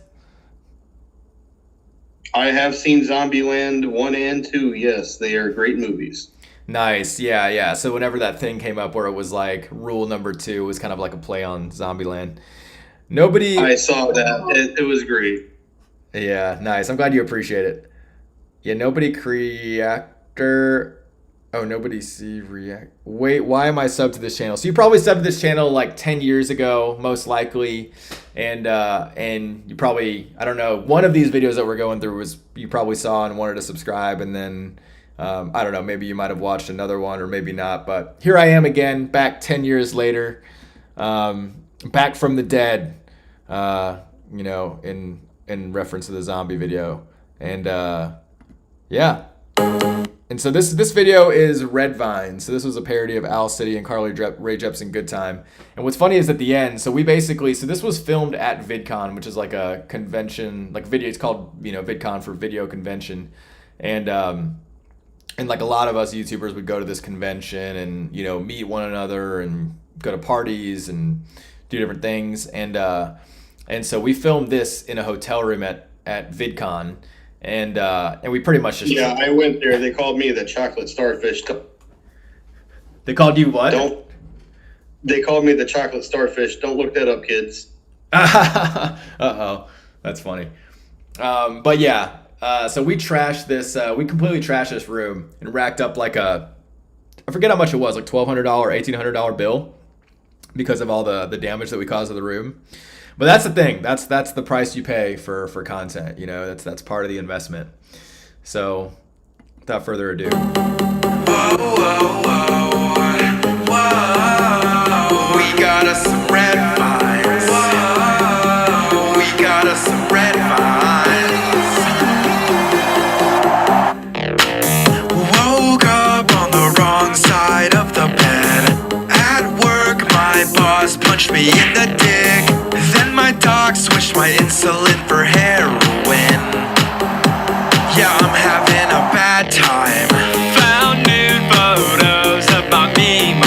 K: I have seen Zombieland 1 and 2. Yes, they are great movies.
A: Nice. Yeah, yeah. So whenever that thing came up where it was like rule number 2 was kind of like a play on Zombieland. Nobody.
K: I saw that. It was great.
A: Yeah, nice. I'm glad you appreciate it. Yeah, nobody reactor. Oh, nobody see react. Wait, why am I subbed to this channel? So you probably subbed to this channel like 10 years ago, most likely, and you probably, I don't know, one of these videos that we're going through was you probably saw and wanted to subscribe, and then I don't know, maybe you might have watched another one or maybe not. But here I am again, back 10 years later, back from the dead, you know, in reference to the zombie video, and yeah. And so this video is Red Vine. So this was a parody of Owl City and Carly Rae Jepsen Good Time. And what's funny is at the end, so this was filmed at VidCon, which is like a convention, like video, it's called, you know, VidCon for video convention. And like a lot of us YouTubers would go to this convention and, you know, meet one another and go to parties and do different things. And so we filmed this in a hotel room at VidCon. And we pretty much just...
K: Yeah, I went there. They called me the chocolate starfish.
A: They called you what?
K: They called me the chocolate starfish. Don't look that up, kids.
A: Uh-oh. That's funny. But yeah, so we trashed this. We completely trashed this room and racked up like I forget how much it was, like $1,200, $1,800 bill because of all the damage that we caused to the room. But that's the thing. That's the price you pay for content. You know, that's part of the investment. So, without further ado.
D: We got us some red vines. We got us some red vines. Woke up on the wrong side of the bed. At work, my boss punched me in the dick. Then my doc switched my insulin for heroin. Yeah, I'm having a bad time. Found nude photos of my meme.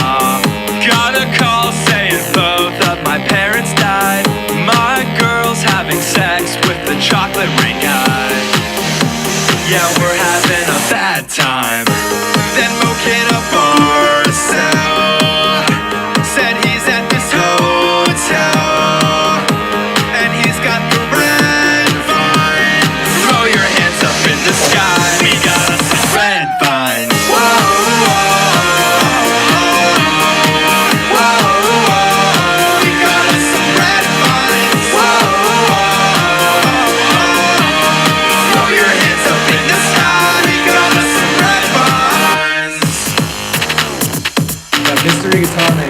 D: Got a call saying both of my parents died. My girl's having sex with the chocolate ring guy. Yeah, we're having a bad time. Then Moke hit a bar to sell. Said he's at this hotel. The sky, we got us some red vines. Whoa, we got us some red vines. Throw your hands up in the sky, we got us some red vines.
A: That mystery guitar man.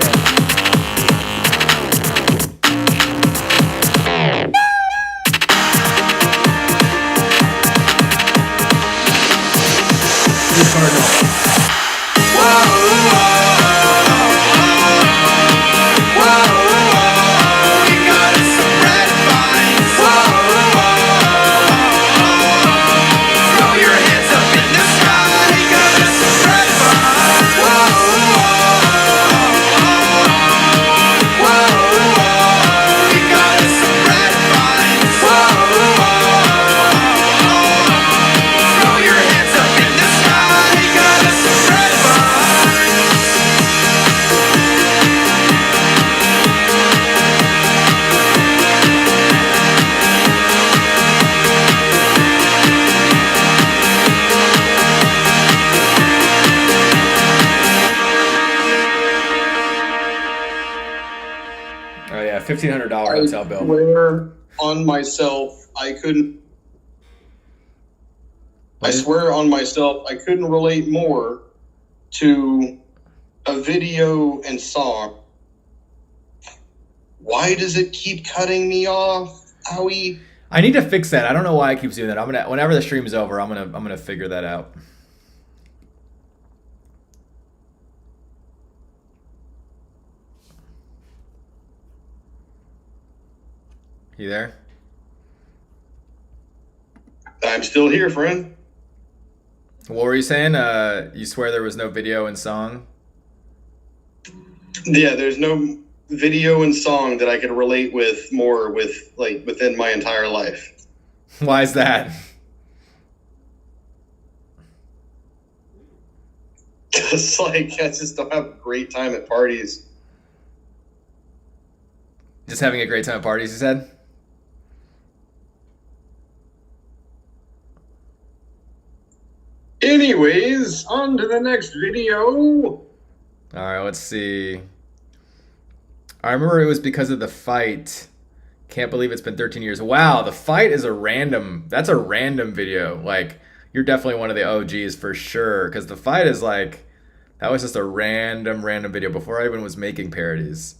A: $1,500 hotel bill.
K: I swear on myself, I couldn't. I swear on myself, I couldn't relate more to a video and song. Why does it keep cutting me off? Owie.
A: I need to fix that. I don't know why it keeps doing that. Whenever the stream is over, I'm gonna figure that out. You there?
K: I'm still here, friend.
A: What were you saying? You swear there was no video and song?
K: Yeah, there's no video and song that I could relate with more with, like, within my entire life.
A: Why is that?
K: Cause like I just don't have a great time at parties.
A: Just having a great time at parties, you said?
K: Anyways, on to the next video.
A: All right, let's see. I remember it was because of the fight. Can't believe it's been 13 years. Wow, the fight is that's a random video. Like, you're definitely one of the OGs for sure. Because the fight is like, that was just a random video before I even was making parodies.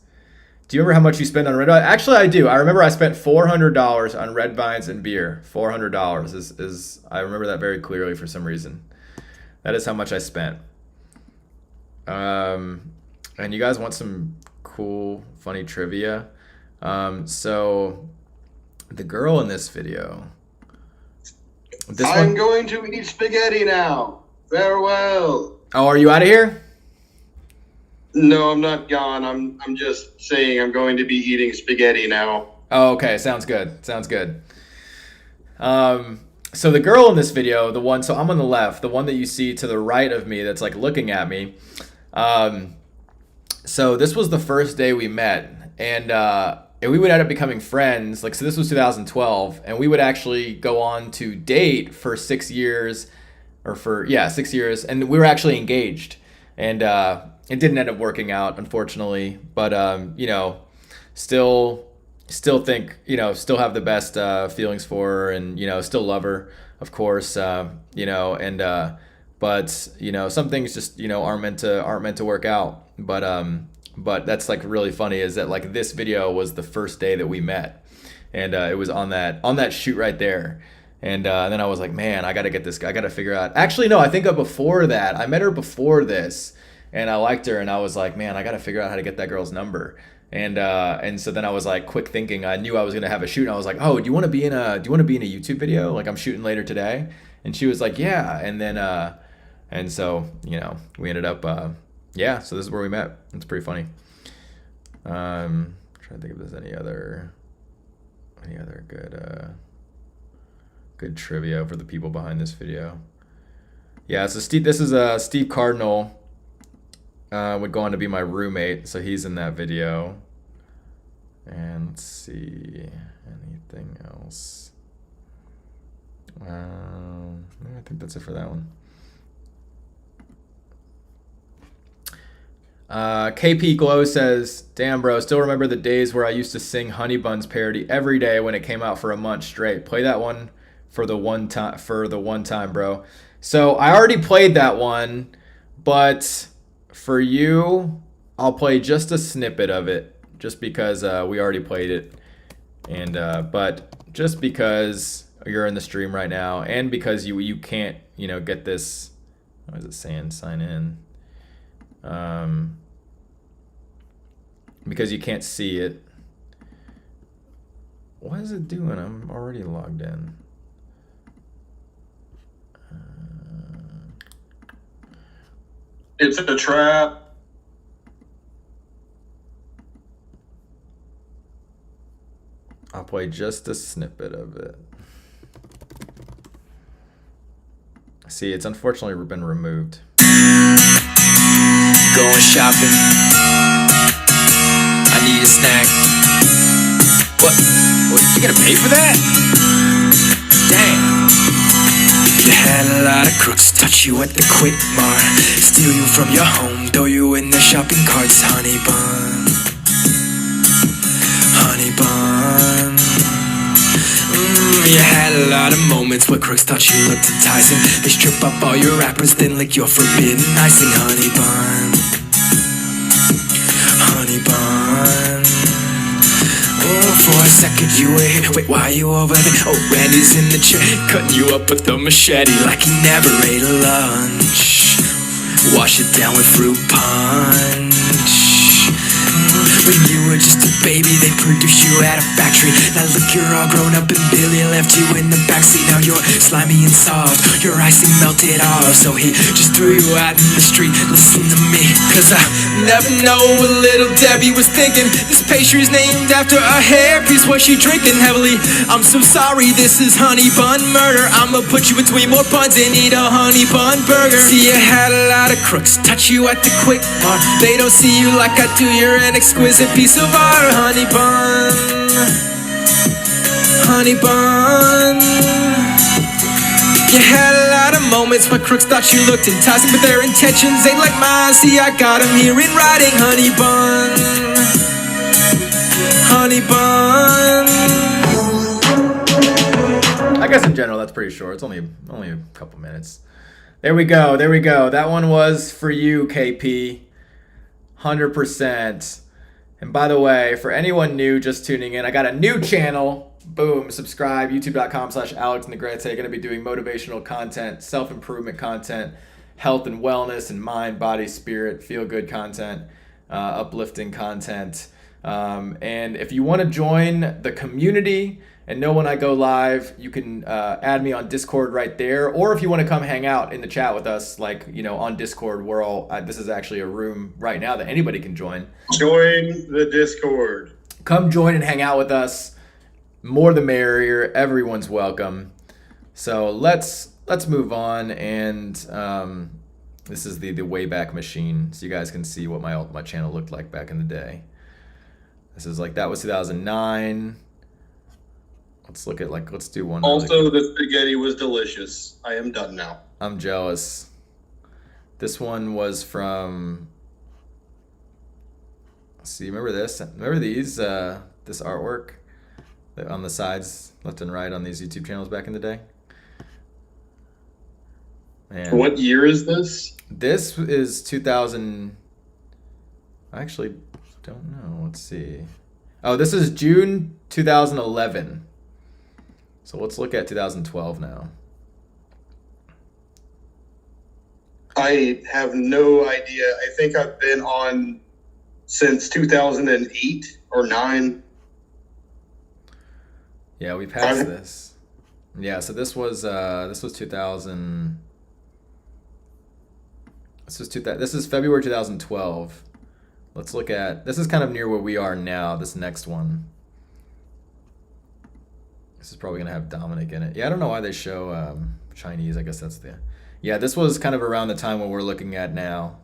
A: Do you remember how much you spent on Red Vines? Actually, I do. I remember I spent $400 on Red Vines and beer. $400 is I remember that very clearly for some reason. That is how much I spent. And you guys want some cool, funny trivia? So the girl in this video.
K: I'm going to eat spaghetti now. Farewell.
A: Oh, are you out of here?
K: No, I'm not gone. I'm just saying I'm going to be eating spaghetti now.
A: Oh, okay. Sounds good. So the girl in this video, so I'm on the left, the one that you see to the right of me that's like looking at me. So this was the first day we met, and we would end up becoming friends. Like, so this was 2012, and we would actually go on to date for 6 years, 6 years, and we were actually engaged. And it didn't end up working out, unfortunately, but still think, still have the best feelings for her, and still love her, of course, but some things just aren't meant to work out. But that's like really funny is that like this video was the first day that we met, and it was on that shoot right there. And then I was like, man, I gotta get this guy. I gotta figure out. Actually, no, I think before that, I met her before this, and I liked her, and I was like, man, I gotta figure out how to get that girl's number. And so then I was like, quick thinking. I knew I was gonna have a shoot, and I was like, oh, do you want to be in a YouTube video? Like, I'm shooting later today. And she was like, yeah. And then and so we ended up so this is where we met. It's pretty funny. Trying to think if there's any other good trivia for the people behind this video. Yeah, so this is Steve Cardinal. Would go on to be my roommate, so he's in that video. And let's see, anything else? I think that's it for that one. KP Glow says, damn bro, still remember the days where I used to sing Honey Buns parody every day when it came out for a month straight. Play that one for the one time, bro. So I already played that one, but for you, I'll play just a snippet of it, just because we already played it, and but just because you're in the stream right now, and because you can't get this. What is it saying? Sign in. Because you can't see it. What is it doing? I'm already logged in.
K: It's a trap.
A: I'll play just a snippet of it. See, it's unfortunately been removed.
R: Going shopping. I need a snack. What? You gonna pay for that? Damn. You had a lot of crooks touch you at the Quick Mart, steal you from your home, throw you in their shopping carts. Honey bun, honey bun. You had a lot of moments where crooks thought you looked enticing. They strip up all your rappers, then lick your forbidden icing. Honey bun, honey bun. Oh, for a second you were here. Wait, why you over there? Oh, Randy's in the chair, cutting you up with a machete like he never ate lunch. Wash it down with fruit punch. When you were just a
D: baby, they produced you at a factory. Now look, you're all grown up and Billy left you in the backseat. Now you're slimy and soft, your icing melted off. So he just threw you out in the street. Listen to me, cause I never know what little Debbie was thinking. This pastry's named after a hairpiece. Was she drinking heavily? I'm so sorry, this is honey bun murder. I'ma put you between more puns and eat a honey bun burger. See, you had a lot of crooks touch you at the quick bar. They don't see you like I do, you're an exquisite piece of art. Honey bun, honey bun. You had a lot of moments when crooks thought you looked enticing, but their intentions ain't like mine. See, I got them here in writing. Honey bun, honey bun.
A: I guess in general that's pretty short. It's only a couple minutes. There we go. That one was for you, KP. 100%. And by the way, for anyone new just tuning in, I got a new channel. Boom, subscribe, youtube.com/AlexNegrete. Gonna be doing motivational content, self-improvement content, health and wellness, and mind, body, spirit, feel-good content, uplifting content. And if you want to join the community and know when I go live, you can add me on Discord right there. Or if you want to come hang out in the chat with us, like, you know, on Discord, we're all, this is actually a room right now that anybody can join.
C: Join the Discord.
A: Come join and hang out with us. More the merrier. Everyone's welcome. So let's move on. And this is the Wayback Machine, so you guys can see what my channel looked like back in the day. This is like, that was 2009. Let's look at, like, let's do one.
C: Also, the spaghetti was delicious. I am done now.
A: I'm jealous. This one was from, let's see, remember this? Remember these, this artwork on the sides, left and right on these YouTube channels back in the day? And
C: what year is this?
A: This is 2000, I actually don't know, let's see. Oh, this is June 2011. So let's look at 2012 now.
C: I have no idea. I think I've been on since 2008 or 9.
A: Yeah, we passed this. Yeah, so this was 2000. This is February 2012. Let's look at, this is kind of near where we are now, this next one. This is probably going to have Dominic in it. Yeah, I don't know why they show Chinese. I guess that's the... Yeah, this was kind of around the time what we're looking at now.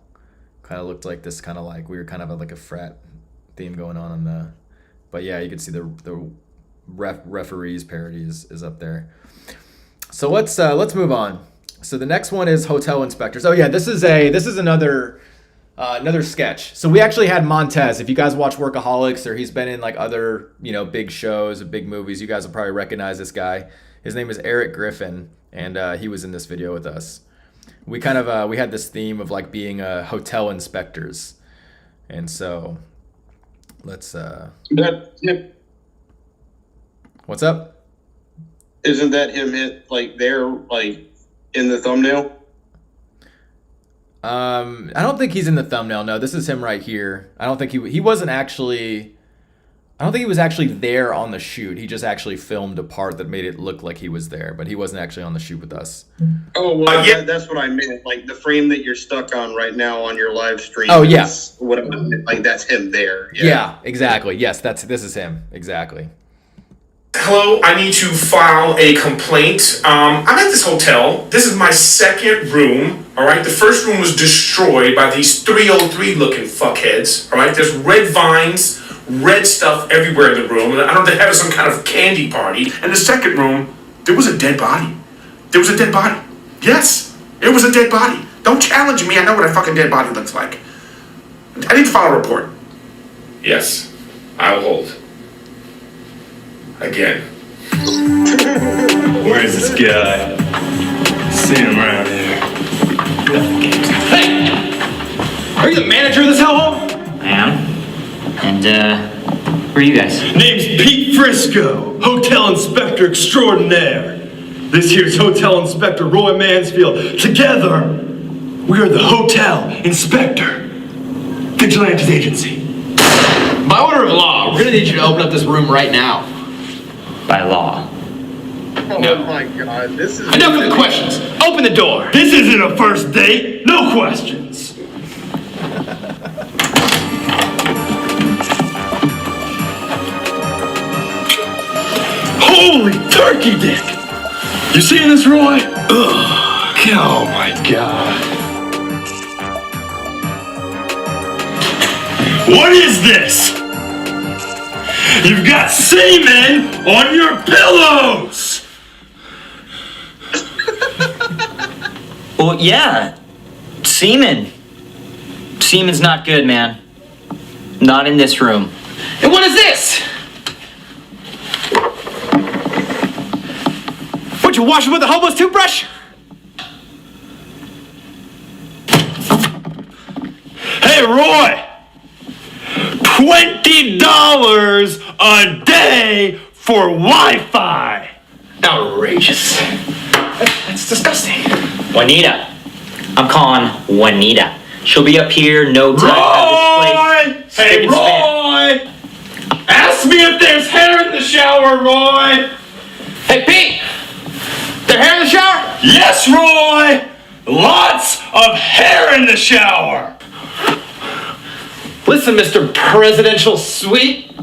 A: Kind of looked like this, kind of like we were kind of like a frat theme going on in the... But yeah, you can see the referees parody is up there. So let's move on. So the next one is Hotel Inspectors. Oh yeah, this is another sketch. So we actually had Montez. If you guys watch Workaholics, or he's been in like other, you know, big shows, big movies, you guys will probably recognize this guy. His name is Eric Griffin, and he was in this video with us. We kind of we had this theme of like being hotel inspectors, and so let's. What's up?
C: Isn't that him like there, like in the thumbnail?
A: I don't think he's in the thumbnail. No, this is him right here. I don't think he wasn't actually. I don't think he was actually there on the shoot. He just actually filmed a part that made it look like he was there, but he wasn't actually on the shoot with us.
C: Oh, well, yeah, that's what I meant. Like the frame that you're stuck on right now on your live stream.
A: Oh, yeah.
C: What I meant, like that's him there.
A: Yeah, exactly. Yes, this is him. Exactly.
G: Hello, I need to file a complaint. I'm at this hotel. This is my second room, all right? The first room was destroyed by these 303 looking fuckheads, all right? There's red vines, red stuff everywhere in the room. I don't know if they're having some kind of candy party.
V: In the second room, there was a dead body. There was a dead body. Yes, it was a dead body. Don't challenge me. I know what a fucking dead body looks like. I need to file a report.
G: Yes, I will hold. Again.
V: Where's this guy? Seen him around here.
L: Hey! Are you the manager of this hellhole?
H: I am. And, who are you guys?
S: Name's Pete Frisco, Hotel Inspector Extraordinaire. This here's Hotel Inspector Roy Mansfield. Together, we are the Hotel Inspector Vigilantes Agency.
T: By order of law, we're gonna need you to open up this room right now.
H: By law.
C: Oh my god, this is...
T: Enough of the questions. Open the door.
F: This isn't a first date. No questions. Holy turkey dick! You seeing this, Roy? Ugh. Oh my god. What is this? You've got semen on your pillows!
H: Well, yeah. Semen. Semen's not good, man. Not in this room.
T: And what is this? What, you wash it with a hobo's toothbrush?
F: Hey, Roy! $20 a day for Wi-Fi!
T: Outrageous. That's disgusting.
H: Juanita. I'm calling Juanita. She'll be up here, no time.
F: Roy! Hey, Roy! Ask me if there's hair in the shower, Roy!
T: Hey, Pete! There hair in the shower?
F: Yes, Roy! Lots of hair in the shower!
T: Listen, Mr. Presidential Suite.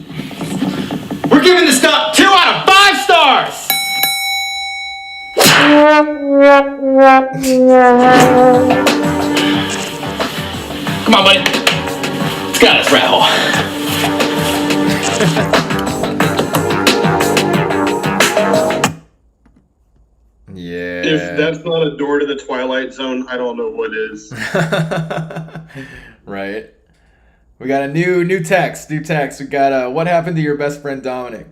T: We're giving this stuff 2 out of 5 stars! Come on, buddy. Let's get out of this rat hole.
A: Yeah.
C: If that's not a door to the Twilight Zone, I don't know what is.
A: Right. We got a new text. We got what happened to your best friend Dominic?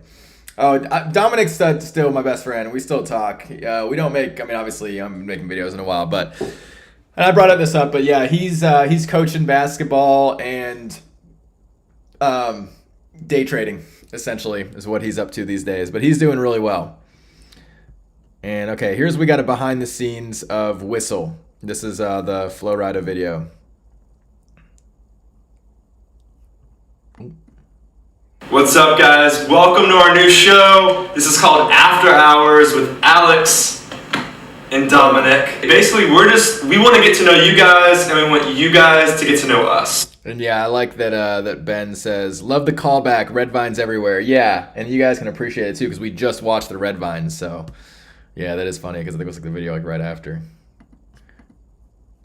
A: Oh, Dominic's still my best friend. We still talk. We don't make. I mean, obviously, I'm making videos in a while, and I brought this up. But yeah, he's coaching basketball and day trading. Essentially, is what he's up to these days. But he's doing really well. And okay, we got a behind the scenes of Whistle. This is the Flow Rida video.
N: What's up, guys? Welcome to our new show. This is called After Hours with Alex and Dominic. Basically, we want to get to know you guys, and we want you guys to get to know us.
A: And yeah, I like that Ben says, love the callback, red vines everywhere. Yeah, and you guys can appreciate it too, because we just watched the red vines, so yeah, that is funny, because I think it was like the video like right after.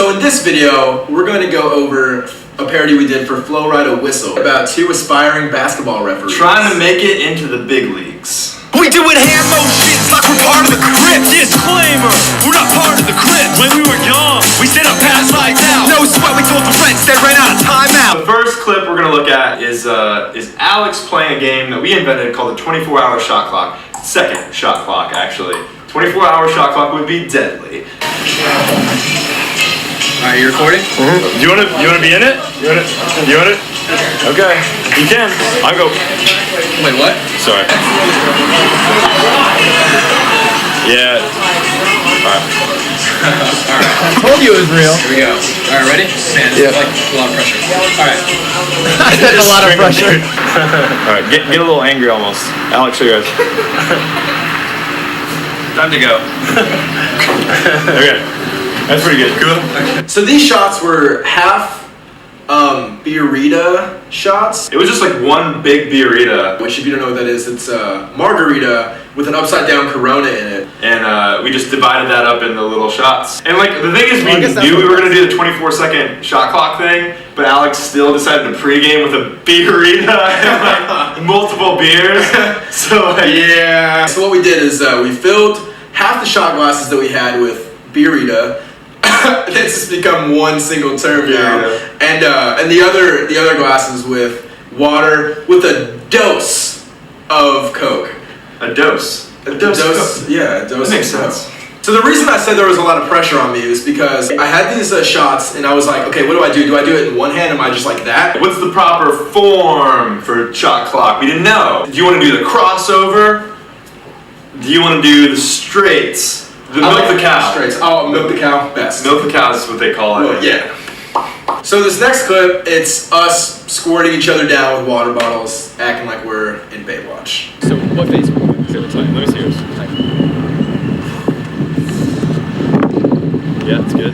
T: So in this video, we're going to go over a parody we did for Flow Rida Whistle about 2 aspiring basketball referees.
N: Trying to make it into the big leagues.
D: We doing hand motions like we're part of the Crips. Disclaimer, we're not part of the Crips. When we were young, we stayed up past lights out. No sweat, we told the Reds they ran out of timeout.
N: The first clip we're gonna look at is Alex playing a game that we invented called the 24-hour shot clock. Second shot clock, actually. 24-hour shot clock would be deadly.
T: Alright, you recording?
N: You wanna be in it? You want it? Okay, you can. I'll go.
T: Wait, what?
N: Sorry. Yeah. Alright.
A: I told you it was real.
T: Here we go. Alright, ready? Man, this is like a lot of pressure. Alright.
A: That's a lot of pressure.
N: Alright, get a little angry almost. Alex, show you guys. Time to go. Okay. That's pretty good. Cool.
T: So these shots were half Beerita shots.
N: It was just like one big Beerita.
T: Which, if you don't know what that is, it's margarita with an upside down Corona in it.
N: And we just divided that up into little shots. And like the thing is, we knew we were gonna do the 24-second shot clock thing, but Alex still decided to pregame with a Beerita and like multiple beers. So like,
T: yeah. So what we did is we filled half the shot glasses that we had with Beerita. It's just become one single term now, and the other glasses with water with a dose of Coke.
N: A dose.
T: A dose. Yeah, a dose.
N: That makes
T: of
N: sense.
T: Coke. So the reason I said there was a lot of pressure on me is because I had these shots, and I was like, okay, what do I do? Do I do it in one hand? Am I just like that?
N: What's the proper form for shot clock? We didn't know. Do you want to do the crossover? Do you want to do the straights? Milk the cow.
T: Straights. Oh, milk the cow. Best.
N: Milk the cow is what they call it.
T: Well, yeah. So this next clip, it's us squirting each other down with water bottles, acting like we're in Baywatch.
S: So what face? Let me see yours. Yeah, it's good.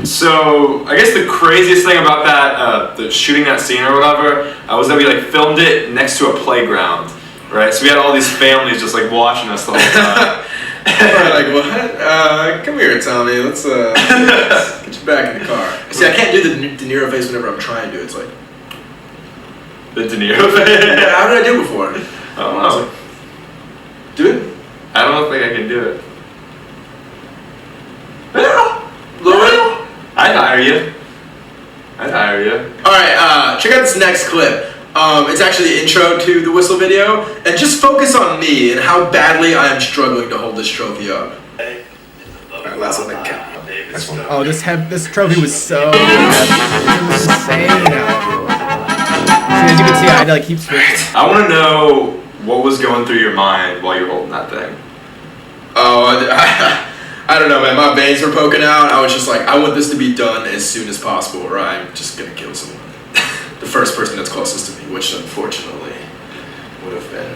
N: So I guess the craziest thing about that, the shooting that scene or whatever, was that we like filmed it next to a playground, right? So we had all these families just like watching us the whole time.
T: We're like, what? Come here, Tommy. Let's get you back in the car. See, I can't do the De Niro face whenever I'm trying to. It's like
N: the De Niro face.
T: Yeah, how did I do it before?
N: I don't know.
T: Do it.
N: I don't think I can do it.
T: Lord,
N: I'd hire you. I'd hire you.
T: All right, check out this next clip. It's actually the intro to the whistle video, and just focus on me and how badly I am struggling to hold this trophy up. All right, last one, count.
A: Oh, this trophy was so insane. As you can see, I had to like keep switching.
N: I want to know what was going through your mind while you're holding that thing.
T: Oh, I don't know, man. My veins were poking out. I was just like, I want this to be done as soon as possible, or I'm just gonna kill someone. The first person that's closest to me, which unfortunately would have been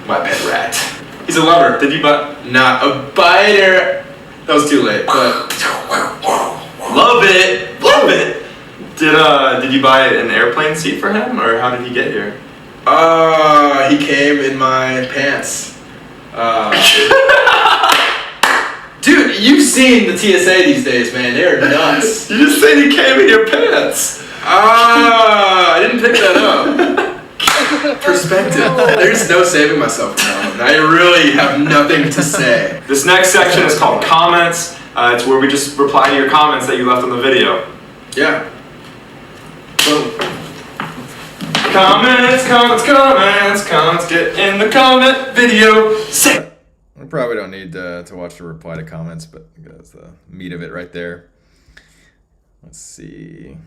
T: my pet rat.
N: He's a lover. Did you butt?
T: Not a biter. That was too late, but
N: love it, love it. Did you buy an airplane seat for him, or how did he get here?
T: He came in my pants. Dude, you've seen the TSA these days, man. They're nuts.
N: You just said he came in your pants.
T: I didn't pick that up. Perspective. There's no saving myself now. I really have nothing to say.
N: This next section is called comments. It's where we just reply to your comments that you left on the video.
T: Yeah. Boom.
N: Comments, get in the comment video.
A: We probably don't need to watch the reply to comments, but that's the meat of it right there. Let's see.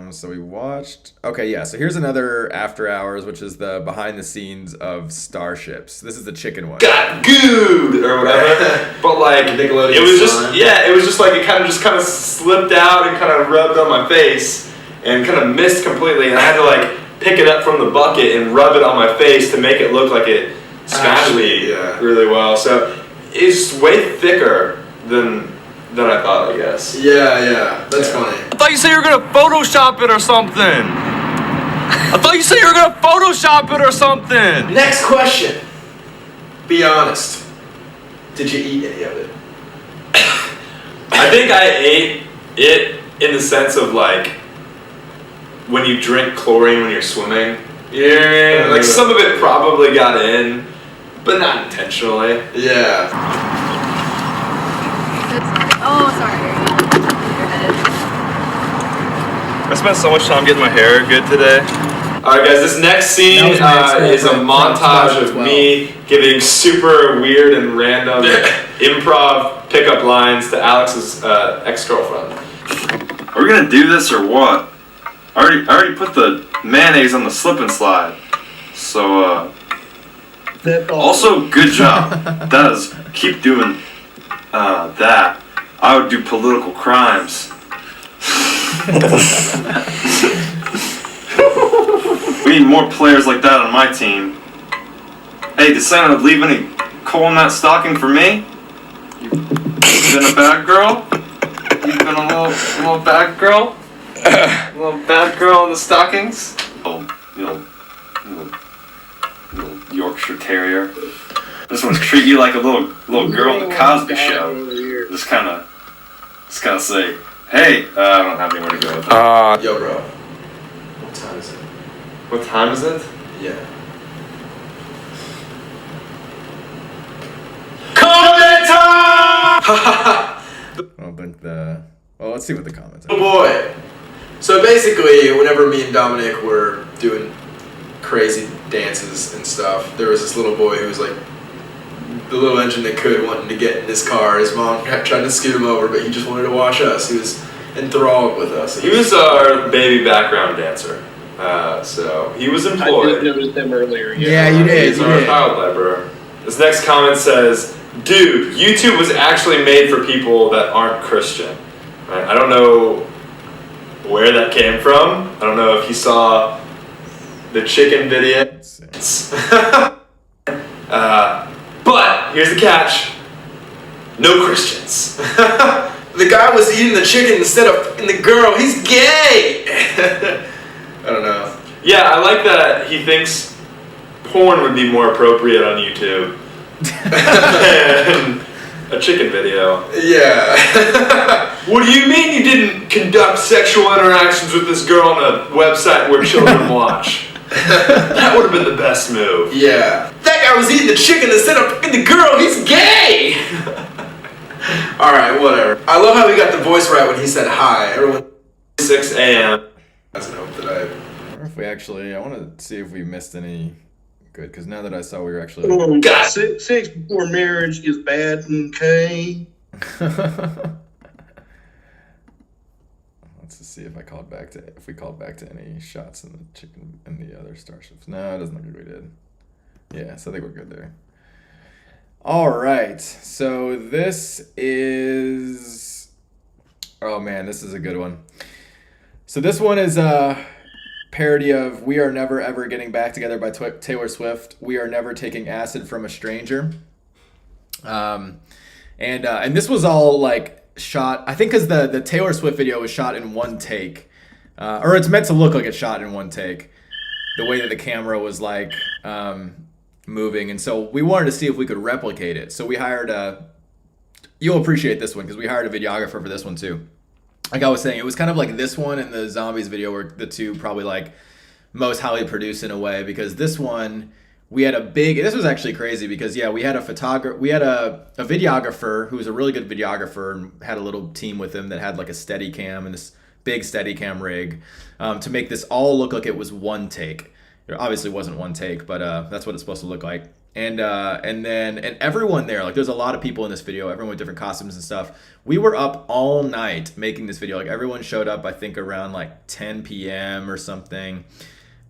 A: So we watched. Okay, yeah. So here's another After Hours, which is the behind the scenes of Starships. This is the chicken one.
N: Got gooed or whatever. But like
T: Nickelodeon
N: it was just
T: sign.
N: it was just like it kind of slipped out and kind of rubbed on my face and kind of missed completely, and I had to like pick it up from the bucket and rub it on my face to make it look like it smashed me really well. So it's way thicker than I thought, I guess.
T: Yeah, that's funny.
S: I thought you said you were gonna Photoshop it or something.
T: Next question. Be honest. Did you eat any of it?
N: I think I ate it in the sense of like when you drink chlorine when you're swimming. Yeah. Like some of it probably got in, but not intentionally.
T: Yeah.
Q: Oh, sorry.
N: I spent so much time getting my hair good today. Alright guys, this next scene is a montage of me giving super weird and random improv pickup lines to Alex's ex-girlfriend.
E: Are we gonna do this or what? I already put the mayonnaise on the slip and slide. So also good job. Does keep doing that. I would do political crimes. We need more players like that on my team. Hey, did Santa leave any coal in that stocking for me? You've been a bad girl? You've been a little bad girl? A little bad girl in the stockings? Little Yorkshire Terrier. This one's treat you like a little girl in the Cosby Show. Just kind of say, hey, I don't have anywhere to go with that.
T: Yo, bro. What time is it?
N: What time is it?
T: Yeah.
N: Comment time!
A: Well, but well, let's see what the comments are.
T: Oh boy. So basically, whenever me and Dominic were doing crazy dances and stuff, there was this little boy who was like the little engine that could, wanting to get in his car. His mom tried to scoot him over, but he just wanted to watch us. He was enthralled with us.
N: He was our baby background dancer. So he was employed.
K: I did notice him earlier.
A: Yeah, you did.
N: He's our child laborer. This next comment says, dude, YouTube was actually made for people that aren't Christian. Right? I don't know where that came from. I don't know if you saw the chicken video. But here's the catch. No Christians.
T: The guy was eating the chicken instead of the girl. He's gay. I don't know.
N: Yeah, I like that he thinks porn would be more appropriate on YouTube than a chicken video.
T: Yeah.
N: What do you mean you didn't conduct sexual interactions with this girl on a website where children watch? That would have been the best move.
T: Yeah. That guy was eating the chicken instead of the girl. He's gay. All right, whatever. I love how he got the voice right when he said hi. Everyone.
N: 6 a.m.
T: That's an hope that I
A: wonder if we actually. I want to see if we missed any good because now that I saw we were actually.
C: Sex before marriage is bad. Okay.
A: Let's just see if we called back to any shots in the chicken and the other starships. No, it doesn't look like we did. Yeah, so I think we're good there. All right, so this is. Oh man, this is a good one. So this one is a parody of "We Are Never Ever Getting Back Together" by Taylor Swift. We are never taking acid from a stranger. And this was all like shot, I think, because the Taylor Swift video was shot in one take, or it's meant to look like it's shot in one take. The way that the camera was like moving, and so we wanted to see if we could replicate it. So we hired you'll appreciate this one because we hired a videographer for this one too. Like I was saying, it was kind of like this one and the Zombies video were the two probably like most highly produced in a way, because this one we had this was actually crazy because we had a videographer who was a really good videographer and had a little team with him that had like a Steadicam and this big Steadicam rig to make this all look like it was one take. It obviously wasn't one take, but that's what it's supposed to look like. And everyone there, like there's a lot of people in this video, everyone with different costumes and stuff. We were up all night making this video. Like everyone showed up, I think around like 10 p.m. or something,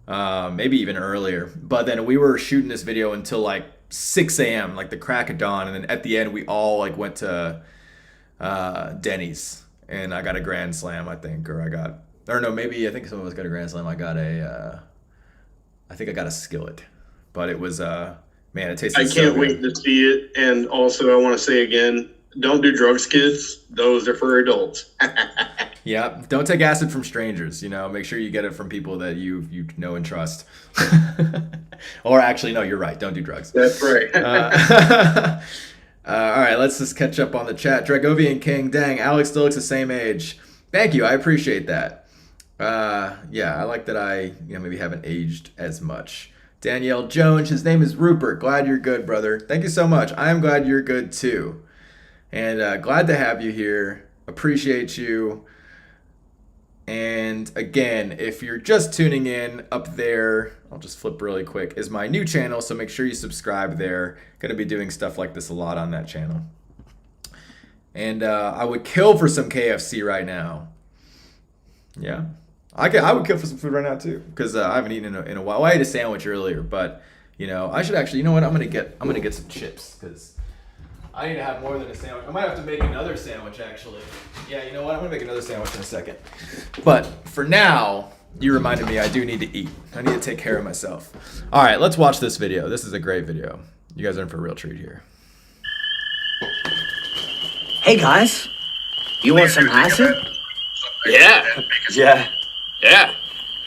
A: maybe even earlier. But then we were shooting this video until like 6 a.m., like the crack of dawn. And then at the end, we all like went to Denny's, and I got a Grand Slam, I think, I think some of us got a Grand Slam. I think I got a skillet, but it was man, it tasted.
C: I can't wait to see it. And also, I want to say again, don't do drugs, kids. Those are for adults.
A: Yeah, don't take acid from strangers. Make sure you get it from people that you know and trust. Or actually, no, you're right. Don't do drugs.
C: That's right.
A: All right, let's just catch up on the chat. Dragovian King, dang, Alex still looks the same age. Thank you, I appreciate that. Yeah, I like that I maybe haven't aged as much. Danielle Jones, his name is Rupert. Glad you're good, brother. Thank you so much. I am glad you're good too. And glad to have you here. Appreciate you. And again, if you're just tuning in, up there, I'll just flip really quick, is my new channel. So make sure you subscribe there. Going to be doing stuff like this a lot on that channel. And I would kill for some KFC right now. Yeah. I would kill for some food right now too, because I haven't eaten in a while. Well, I ate a sandwich earlier, but I should actually. You know what? I'm gonna get some chips because I need to have more than a sandwich. I might have to make another sandwich actually. Yeah, you know what? I'm gonna make another sandwich in a second. But for now, you reminded me I do need to eat. I need to take care of myself. All right, let's watch this video. This is a great video. You guys are in for a real treat here.
I: Hey guys, you want some acid?
S: Yeah.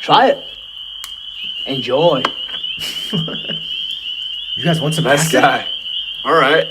I: Try it. Enjoy.
A: You guys want some
S: Nice
A: acid?
S: guy. All right.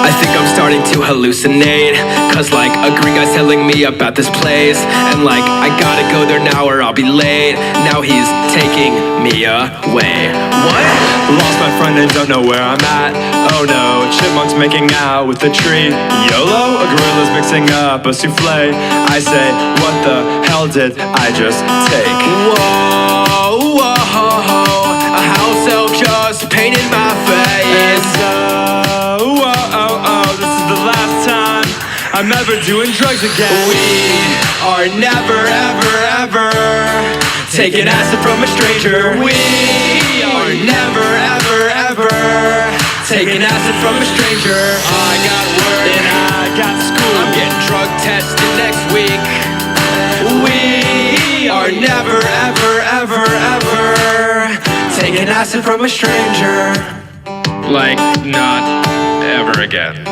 R: I think I'm starting to hallucinate, cause like a green guy's telling me about this place, and like I gotta go there now or I'll be late. Now he's taking me away. What?
F: Lost my friend and don't know where I'm at. Oh no, chipmunks making out with the tree. YOLO? A gorilla's mixing up a souffle. I say, what the hell did I just take?
R: Whoa, whoa, a house elf just painted my face.
F: This is the last time
L: I'm never doing drugs again. We are never, ever, ever taking acid from a stranger. We are never, ever, ever taking acid from a stranger. I got work and I got school. I'm getting drug tested next week. We are never, ever, ever, ever taking acid from a stranger.
J: Like, not ever again.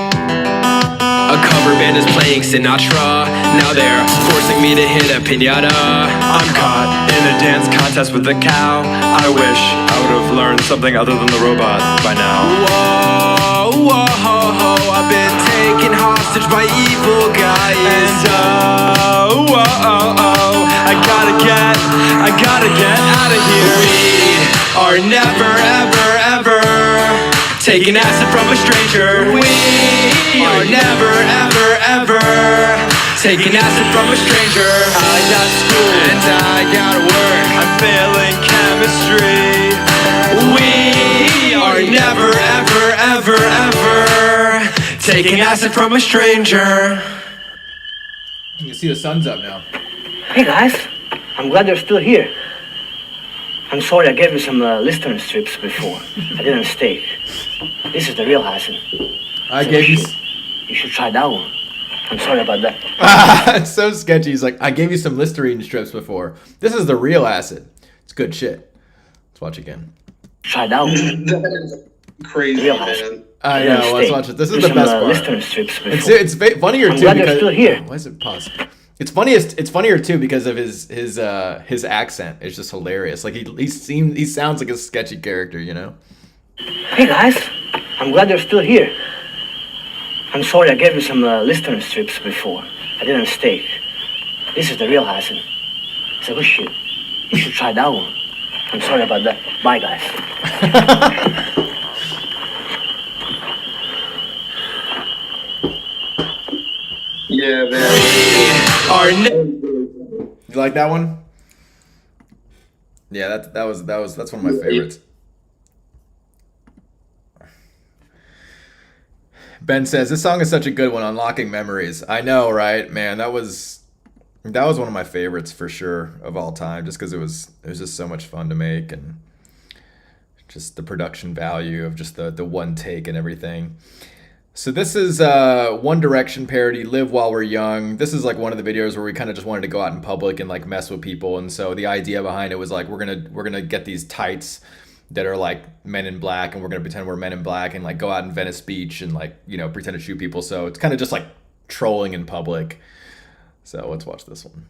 L: A cover band is playing Sinatra. Now they're forcing me to hit a pinata.
J: I'm caught in a dance contest with a cow. I wish I would have learned something other than the robot by now.
L: Whoa, whoa, ho, ho, I've been taken hostage by evil guys. And whoa, oh, oh, I gotta get out of here. We are never, ever, ever taking acid from a stranger. We are never, ever, ever taking acid from a stranger. I got school and I got work.
J: I'm failing chemistry.
L: We are never, ever, ever, ever taking acid from a stranger.
A: You can see the sun's up now.
I: Hey guys, I'm glad you're still here. I'm sorry I gave you some Listerine strips before. I didn't mistake. This is the real acid.
A: I gave you.
I: You should try that one. I'm sorry about that.
A: It's so sketchy. He's like, I gave you some Listerine strips before. This is the real acid. It's good shit. Let's watch again.
I: Try that one.
K: That is crazy,
I: Real
K: man.
I: acid.
A: I know. Let's watch it. This is the
I: Some,
A: best part.
I: Listerine strips before.
A: It's funnier
I: I'm
A: too
I: glad you're
A: because
I: still here.
A: why is it paused? It's funniest. It's funnier too because of his accent. It's just hilarious. Like he sounds like a sketchy character, you know.
I: Hey guys, I'm glad you're still here. I'm sorry I gave you some Listerine strips before. I didn't mistake. This is the real acid. It's a good shit. You should try that one. I'm sorry about that. Bye guys.
K: Yeah, man.
A: You like that one? Yeah, that's one of my favorites. Ben says this song is such a good one, Unlocking Memories. I know, right, man? That was one of my favorites for sure of all time, just because it was just so much fun to make, and just the production value of just the one take and everything. So this is One Direction parody, Live While We're Young. This is like one of the videos where we kind of just wanted to go out in public and like mess with people, and so the idea behind it was like we're gonna get these tights that are like Men in Black, and we're gonna pretend we're Men in Black and like go out in Venice Beach and like, you know, pretend to shoot people. So it's kind of just like trolling in public. So let's watch this one.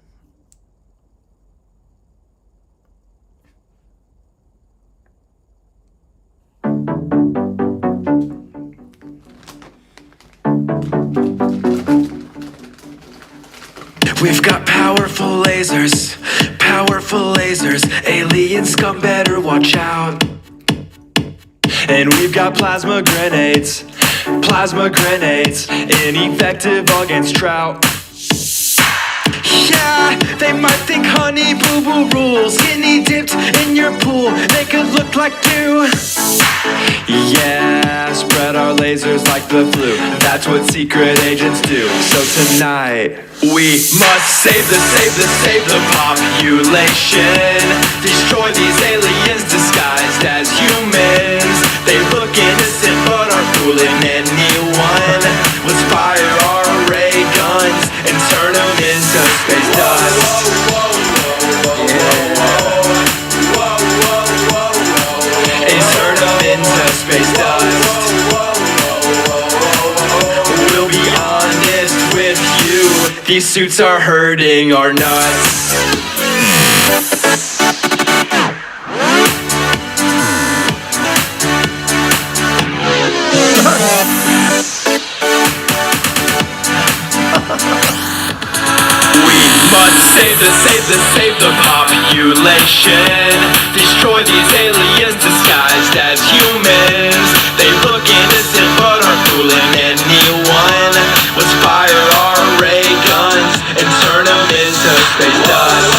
R: We've got powerful lasers, alien scum better watch out.
L: And we've got plasma grenades, ineffective against trout.
R: Yeah, they might think honey boo boo rules. Skinny dipped in your pool, they could look like dew.
L: Yeah, spread our lasers like the flu. That's what secret agents do. So tonight,
R: we must save the population. Destroy these aliens disguised as humans. They look innocent but are fooling anyone. Let's fire our ray guns and turn them into space dust. And turn them into space dust. We'll be honest with you, these suits are hurting our nuts. Save the population. Destroy these aliens disguised as humans. They look innocent but are fooling anyone. Let's fire our ray guns and turn them into space dust.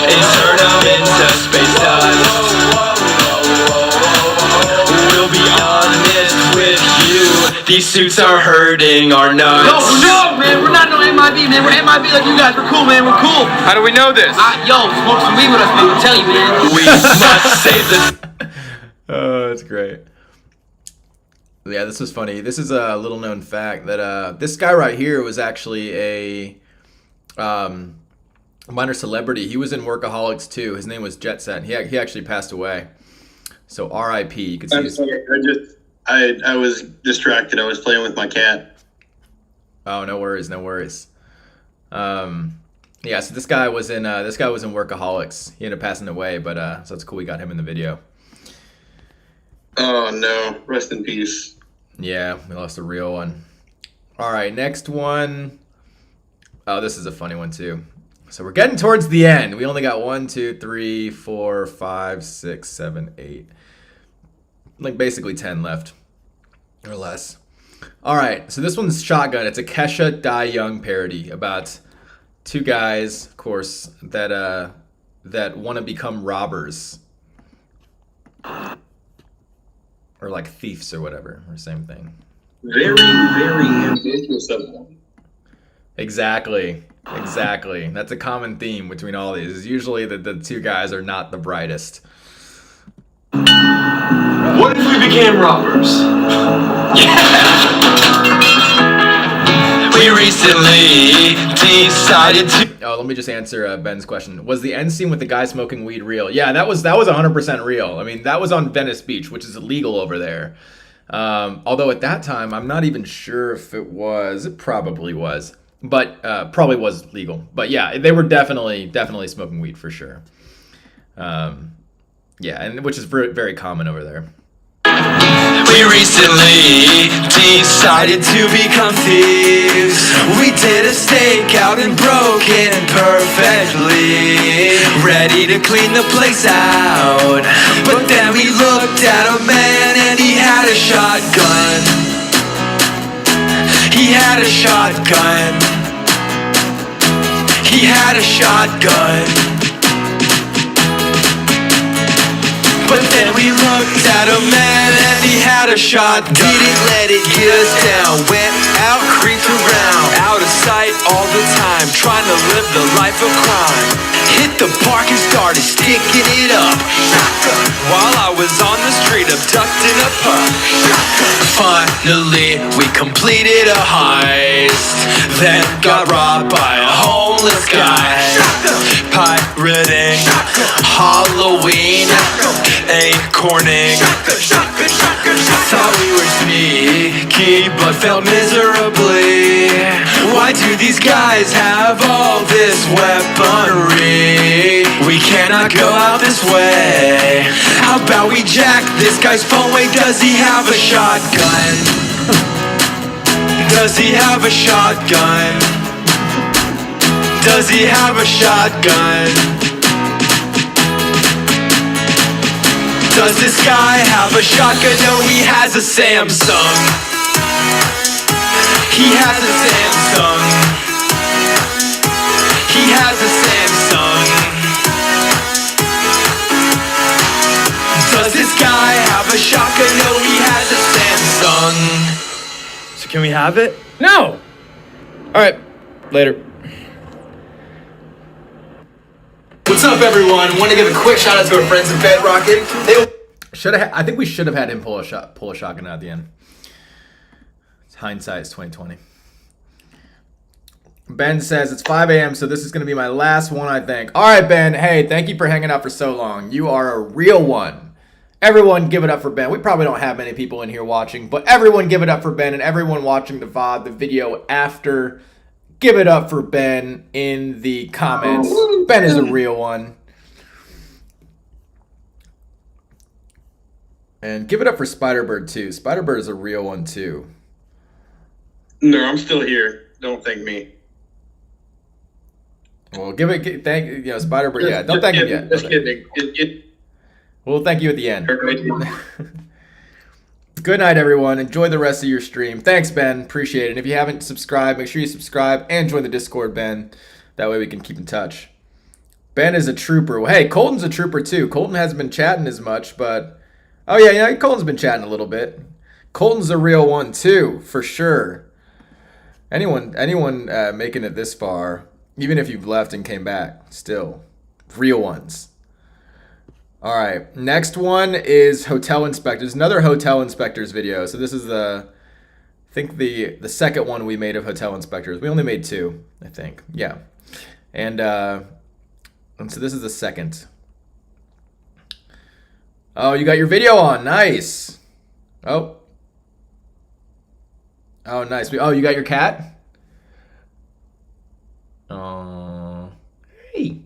R: And turn them into space dust. We'll be honest
F: suits are hurting our nuts.
D: No, man, we're not no MIB, man. We're MIB like you guys. We're cool, man. We're cool.
F: How do we know this?
D: Yo, smoke some weed with us, man. I'm telling you, man.
F: We must save this.
A: Oh, that's great. Yeah, this was funny. This is a little known fact that this guy right here was actually a minor celebrity. He was in Workaholics too. His name was Jet Set. He actually passed away. So R.I.P. You can see.
C: I'm sorry. I was distracted. I was playing with my cat.
A: Oh, no worries, no worries. Yeah, so this guy was in Workaholics. He ended up passing away, but so it's cool we got him in the video.
C: Oh no, rest in peace.
A: Yeah, we lost a real one. All right, next one. Oh, this is a funny one too. So we're getting towards the end. We only got 1, 2, 3, 4, 5, 6, 7, 8. Like basically 10 left. Or less. All right, so this one's Shotgun. It's a Kesha Die Young parody about two guys, of course, that want to become robbers. Or like thieves or whatever, or same thing.
C: Very, very ambitious of them.
A: Exactly. That's a common theme between all these. Is usually that the two guys are not the brightest.
F: What if we became robbers? We recently decided to.
A: Oh, let me just answer Ben's question. Was the end scene with the guy smoking weed real? Yeah, that was 100% real. I mean, that was on Venice Beach, which is illegal over there. Although at that time, I'm not even sure if it was. It probably was, but probably was legal. But yeah, they were definitely smoking weed for sure. Yeah, and which is very, very common over there.
D: We recently decided to become thieves. We did a stakeout and broke it perfectly, ready to clean the place out. But then we looked at a man and he had a shotgun. He had a shotgun. He had a shotgun. But then we looked at a man and he had a shotgun. Didn't let it get us down. Went out, creeped around, out of sight all the time, trying to live the life of crime. Hit the park and started sticking it up. Shotgun. While I was on the street abducting a pup. Shotgun. Finally, we completed a heist, then got robbed by a homeless guy. Shotgun. Pirating. Shotgun. Halloween. Acorning. Thought we were sneaky, but felt miserably. Why do these guys have all this weaponry? We cannot go out this way. How about we jack this guy's phone? Wait, does he have a shotgun? Does he have a shotgun? Does he have a shotgun? Does this guy have a shotgun? No, he has a Samsung. He has a Samsung. He has a Samsung. Does this guy have a shotgun? No, he has a Samsung.
S: So can we have it?
A: No! Alright, later.
T: What's up, everyone? Want to give a quick shout out to our friends at Bedrocket.
A: I think we should have had him pull a shotgun at the end. Hindsight's 2020. Ben says it's 5 a.m. so this is going to be my last one, I think. All right, Ben. Hey, thank you for hanging out for so long. You are a real one. Everyone, give it up for Ben. We probably don't have many people in here watching, but everyone, give it up for Ben, and everyone watching the VOD, the video after. Give it up for Ben in the comments. Ben is a real one. And give it up for Spider-Bird too. Spider-Bird is a real one too.
C: No, I'm still here. Don't thank me.
A: Well, thank Spider-Bird. Yeah, don't thank him yet.
C: Just kidding.
A: We'll thank you at the end. Good night, everyone. Enjoy the rest of your stream. Thanks, Ben. Appreciate it. And if you haven't subscribed, make sure you subscribe and join the Discord, Ben. That way we can keep in touch. Ben is a trooper. Well, hey, Colton's a trooper too. Colton hasn't been chatting as much, but... Oh, yeah, Colton's been chatting a little bit. Colton's a real one too, for sure. Anyone making it this far, even if you've left and came back, still real ones. All right, next one is hotel inspectors. Another hotel inspectors video. So this is I think the second one we made of hotel inspectors. We only made 2, I think. Yeah, and so this is the second. Oh, you got your video on. Nice. Oh, nice. Oh, you got your cat? Oh, hey.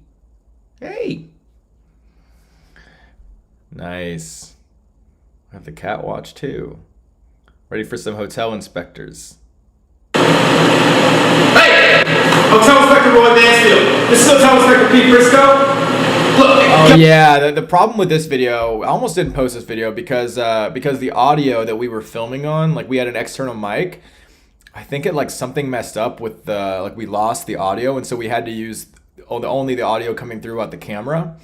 A: Nice. I have the cat watch too. Ready for some hotel inspectors.
S: Hey! Hotel Inspector Roy Mansfield. This is Hotel Inspector Pete Briscoe. Look.
A: Oh yeah, the problem with this video, I almost didn't post this video because the audio that we were filming on, like we had an external mic. I think it like something messed up with we lost the audio, and so we had to use only the audio coming through out the camera.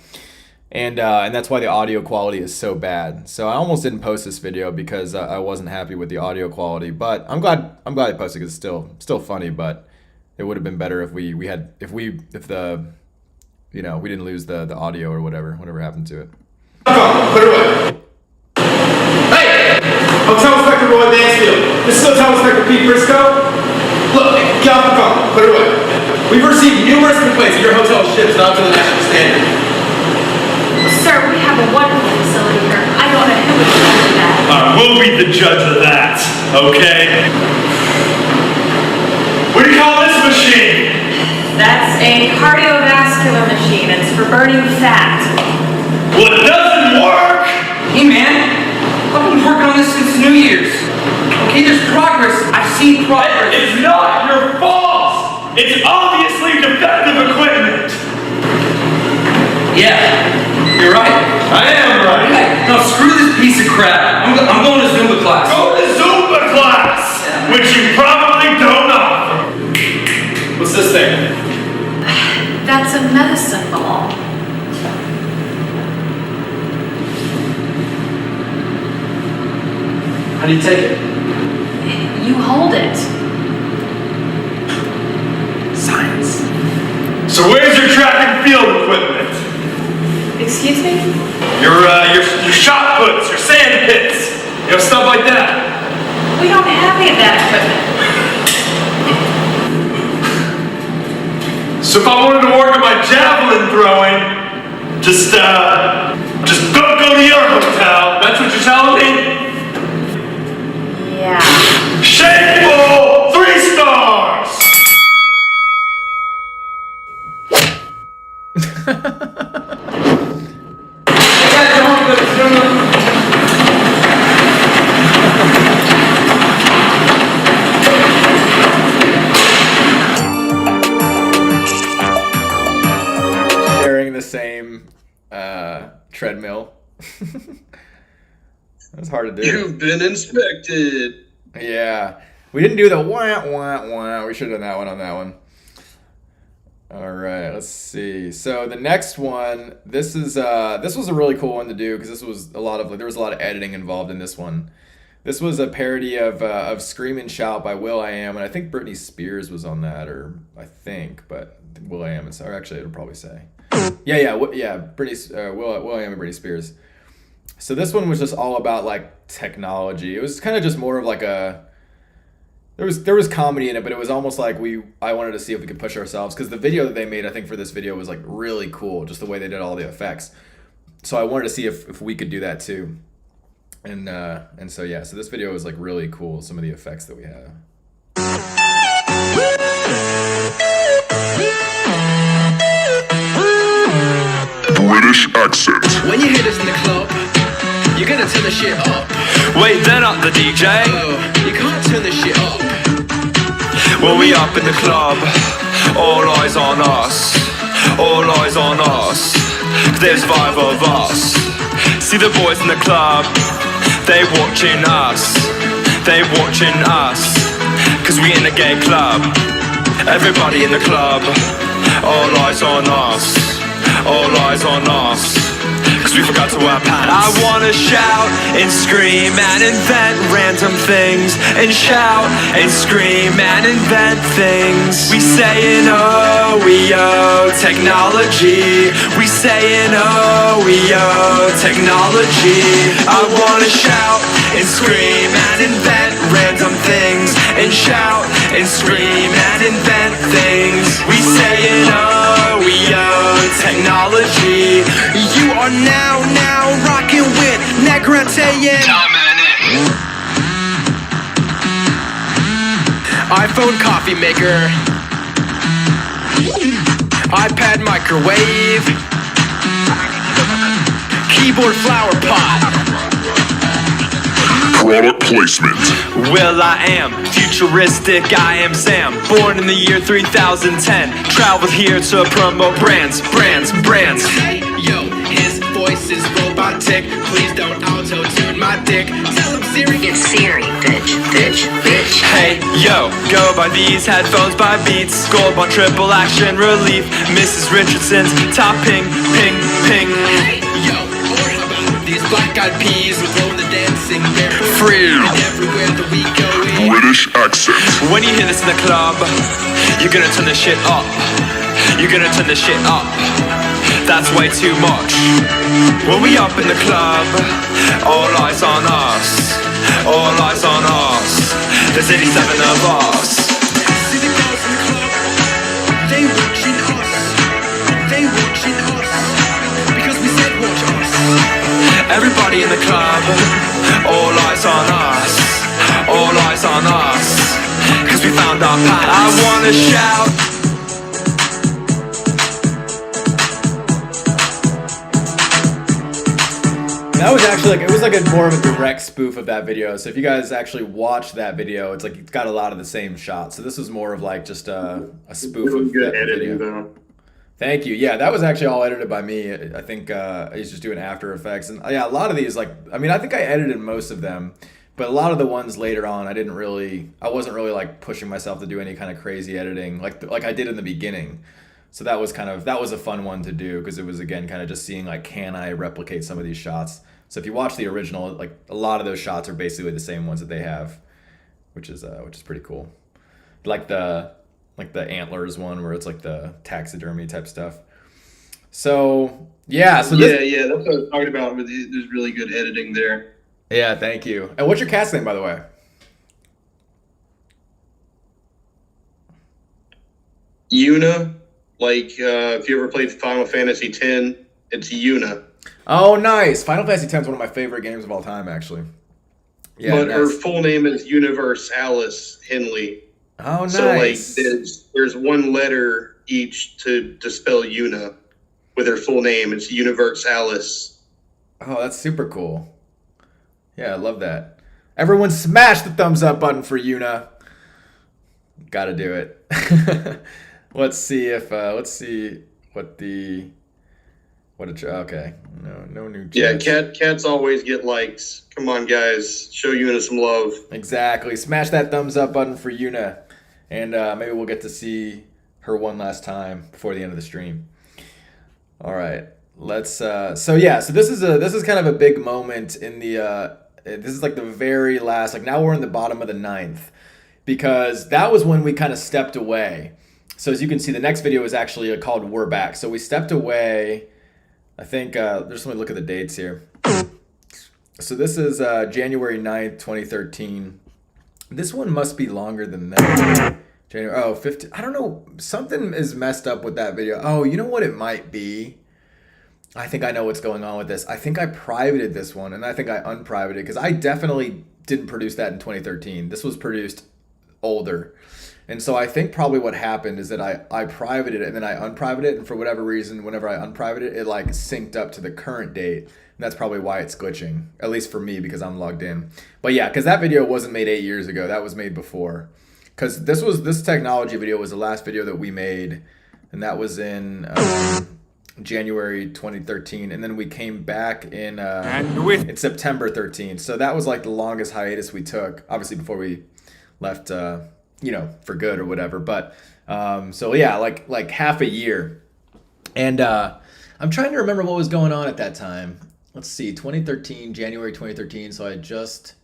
A: And that's why the audio quality is so bad. So I almost didn't post this video because I wasn't happy with the audio quality. But I'm glad I posted it because it's still funny. But it would have been better if we didn't lose the audio or whatever happened to it.
S: Put it away. Hey! Hotel Inspector Roy Mansfield. This is Hotel Inspector Pete Briscoe. Look, get off the phone. Put it away. We've received numerous complaints that your hotel ship is not to the national standard.
B: Sir, we have a wonderful facility here. I don't know who would tell you that.
F: We'll be the judge of that, okay? What do you call this machine?
B: That's a cardiovascular machine. It's for burning fat.
F: Well, it doesn't work!
M: Hey man, I've been working on this since New Year's. Okay, there's progress. I've seen progress.
F: It's not your fault! It's obviously defective equipment!
M: Yeah. You're right.
F: I am right.
M: Hey, no, screw this piece of crap. I'm going to Zumba class.
F: Go to Zumba class, which you probably don't offer.
S: What's this thing?
B: That's a medicine ball.
S: How do you take it?
B: You hold it.
F: Science. So where's your track and field equipment?
B: Excuse me?
F: Your shot puts, your sand pits, stuff like that.
B: We don't have any of that equipment.
F: So if I wanted to work on my javelin throwing, just go to your hotel. That's what you're telling me?
B: Yeah.
F: Shameful! 3 stars!
A: Sharing the same treadmill. That's hard to do.
C: You've been inspected.
A: Yeah. We didn't do the wah wah wah. We should have done that one on that one. All right, let's see. So the next one, this was a really cool one to do because there was a lot of editing involved in this one. This was a parody of "Scream and Shout" by will.i.am, and I think Britney Spears was on that, but will.i.am or actually it'll probably say, yeah, will.i.am and Britney Spears. So this one was just all about like technology. It was kind of just more of like there was comedy in it, but it was almost like I wanted to see if we could push ourselves because the video that they made, I think for this video was like really cool, just the way they did all the effects. So I wanted to see if we could do that too. And so yeah, so this video was like really cool, some of the effects that we have.
O: British accent.
R: When you hit us in the club, you're gonna turn the shit up.
F: Wait, they're not the DJ.
R: You can't turn the shit up.
F: When we up in the club, all eyes on us. All eyes on us. There's 5 of us. See the boys in the club, they watching us. They watching us. Cause we in a gay club. Everybody in the club, all eyes on us. All eyes on us.
J: cause we forgot to wear pants. I wanna shout and scream and invent random things, and shout and scream and invent things. We sayin' oh, we oh, technology. We sayin' oh, we oh, technology. I wanna shout and scream and invent random things, and shout and scream and invent things. We sayin' oh, we oh, technology. You are now rocking with Negrante and iPhone coffee maker, iPad microwave, keyboard flower pot.
O: Product placement.
J: Well, I am futuristic, I am Sam. Born in the year 3010. Traveled here to promote brands.
D: Hey, yo, his voice is robotic. Please don't auto-tune my dick. Tell him Siri. It's Siri, bitch.
J: Hey, yo, go buy these headphones by Beats. Gold on triple action relief. Mrs. Richardson's top ping.
D: Hey, yo, or how about these black-eyed peas with Roll the Dancing Bear?
J: Free.
D: Everywhere that we go in.
O: British accent.
J: When you hear this in the club, you're gonna turn this shit up. That's way too much. When we up in the club, all eyes on us. There's 87 of us.
D: See the girls in the club, they watching us, because we said watch us.
J: Everybody in the club, all eyes on us. Cause we found our path. I wanna shout.
A: That was actually it was like a more of a direct spoof of that video. So if you guys actually watch that video, it's got a lot of the same shots. So this was more of like just a spoof of that video.
C: Though.
A: Thank you. Yeah, that was actually all edited by me. I think I was just doing After Effects, and yeah, a lot of these I think I edited most of them, but a lot of the ones later on, I wasn't really like pushing myself to do any kind of crazy editing like I did in the beginning. So that was a fun one to do because it was again kind of just seeing like, can I replicate some of these shots? So if you watch the original, like a lot of those shots are basically the same ones that they have, which is pretty cool. Like the antlers one where it's like the taxidermy type stuff. So yeah,
C: that's what I was talking about. There's really good editing there.
A: Yeah, thank you. And what's your cast name, by the way?
C: Yuna, if you ever played Final Fantasy X, it's Yuna.
A: Oh, nice. Final Fantasy X is one of my favorite games of all time, actually. Yeah,
C: but her full name is Universe Alice Henley.
A: Oh, nice.
C: So there's one letter each to spell Yuna with her full name. It's Universe Alice.
A: Oh, that's super cool. Yeah, I love that. Everyone smash the thumbs up button for Yuna. Gotta do it. Let's see okay. No new chats.
C: Yeah, cats always get likes. Come on, guys. Show Yuna some love.
A: Exactly. Smash that thumbs up button for Yuna. And maybe we'll get to see her one last time before the end of the stream. All right. Let's so this is kind of a big moment in the this is like the very last, now we're in the bottom of the 9th, because that was when we kind of stepped away. So as you can see, the next video is actually called We're Back. So we stepped away, I think, just let me look at the dates here. So this is January 9th, 2013. This one must be longer than that. January, 15, I don't know, something is messed up with that video. Oh, you know what it might be? I think I know what's going on with this. I think I privated this one, and I think I unprivated because I definitely didn't produce that in 2013. This was produced older. And so I think probably what happened is that I privated it and then I unprivated it, and for whatever reason, whenever I unprivated it, it synced up to the current date. And that's probably why it's glitching, at least for me because I'm logged in. But yeah, because that video wasn't made 8 years ago. That was made before. Because this technology video was the last video that we made, and that was in January 2013, and then we came back in September 13. So that was the longest hiatus we took, obviously before we left for good or whatever. But so yeah, like half a year. And I'm trying to remember what was going on at that time. Let's see, 2013, January 2013. So I just,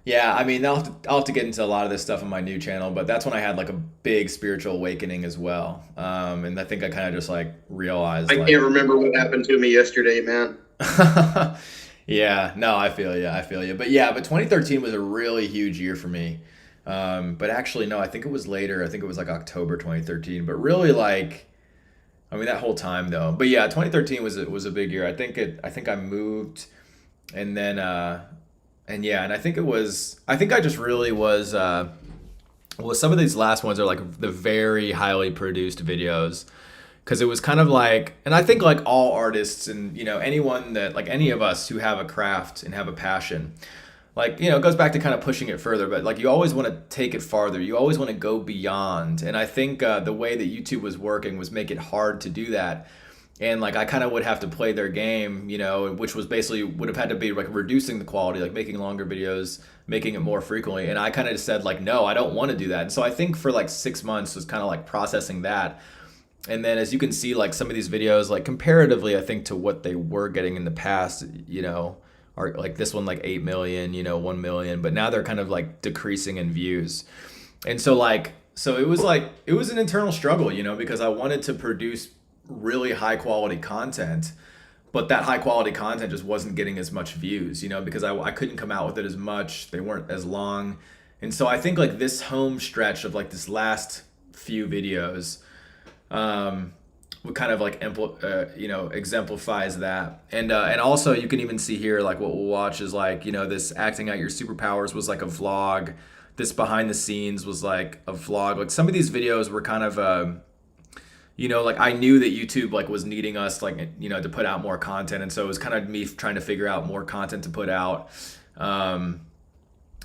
A: yeah, I mean, I'll have to get into a lot of this stuff on my new channel, but that's when I had like a big spiritual awakening as well. And I think I kind of just like realized.
C: I can't remember what happened to me yesterday, man.
A: Yeah, no, I feel you. But 2013 was a really huge year for me. But actually, no, I think it was later. I think it was like October 2013. But really, like, I mean, that whole time though. But yeah, 2013 was a big year. I think I moved, and then and I think I just really was. Well, some of these last ones are like the very highly produced videos. Because it was kind of like, and I think like all artists and, you know, anyone that, like any of us who have a craft and have a passion, like, you know, it goes back to kind of pushing it further, but like you always want to take it farther. You always want to go beyond. And I think the way that YouTube was working was make it hard to do that. And like I kind of would have to play their game, you know, which was basically would have had to be like reducing the quality, like making longer videos, making it more frequently. And I kind of just said like, no, I don't want to do that. And so I think for like 6 months was kind of like processing that. And then as you can see, like some of these videos, like comparatively, I think to what they were getting in the past, you know, are like this one, like 8 million, you know, 1 million, but now they're kind of like decreasing in views. And so it was an internal struggle, you know, because I wanted to produce really high quality content, but that high quality content just wasn't getting as much views, you know, because I couldn't come out with it as much. They weren't as long. And so I think like this home stretch of like this last few videos, would kind of like exemplifies that. And also you can even see here like what we'll watch is like, you know, this acting out your superpowers was like a vlog. This behind the scenes was like a vlog. Like some of these videos were kind of you know, like I knew that YouTube like was needing us like, you know, to put out more content, and so it was kind of me trying to figure out more content to put out.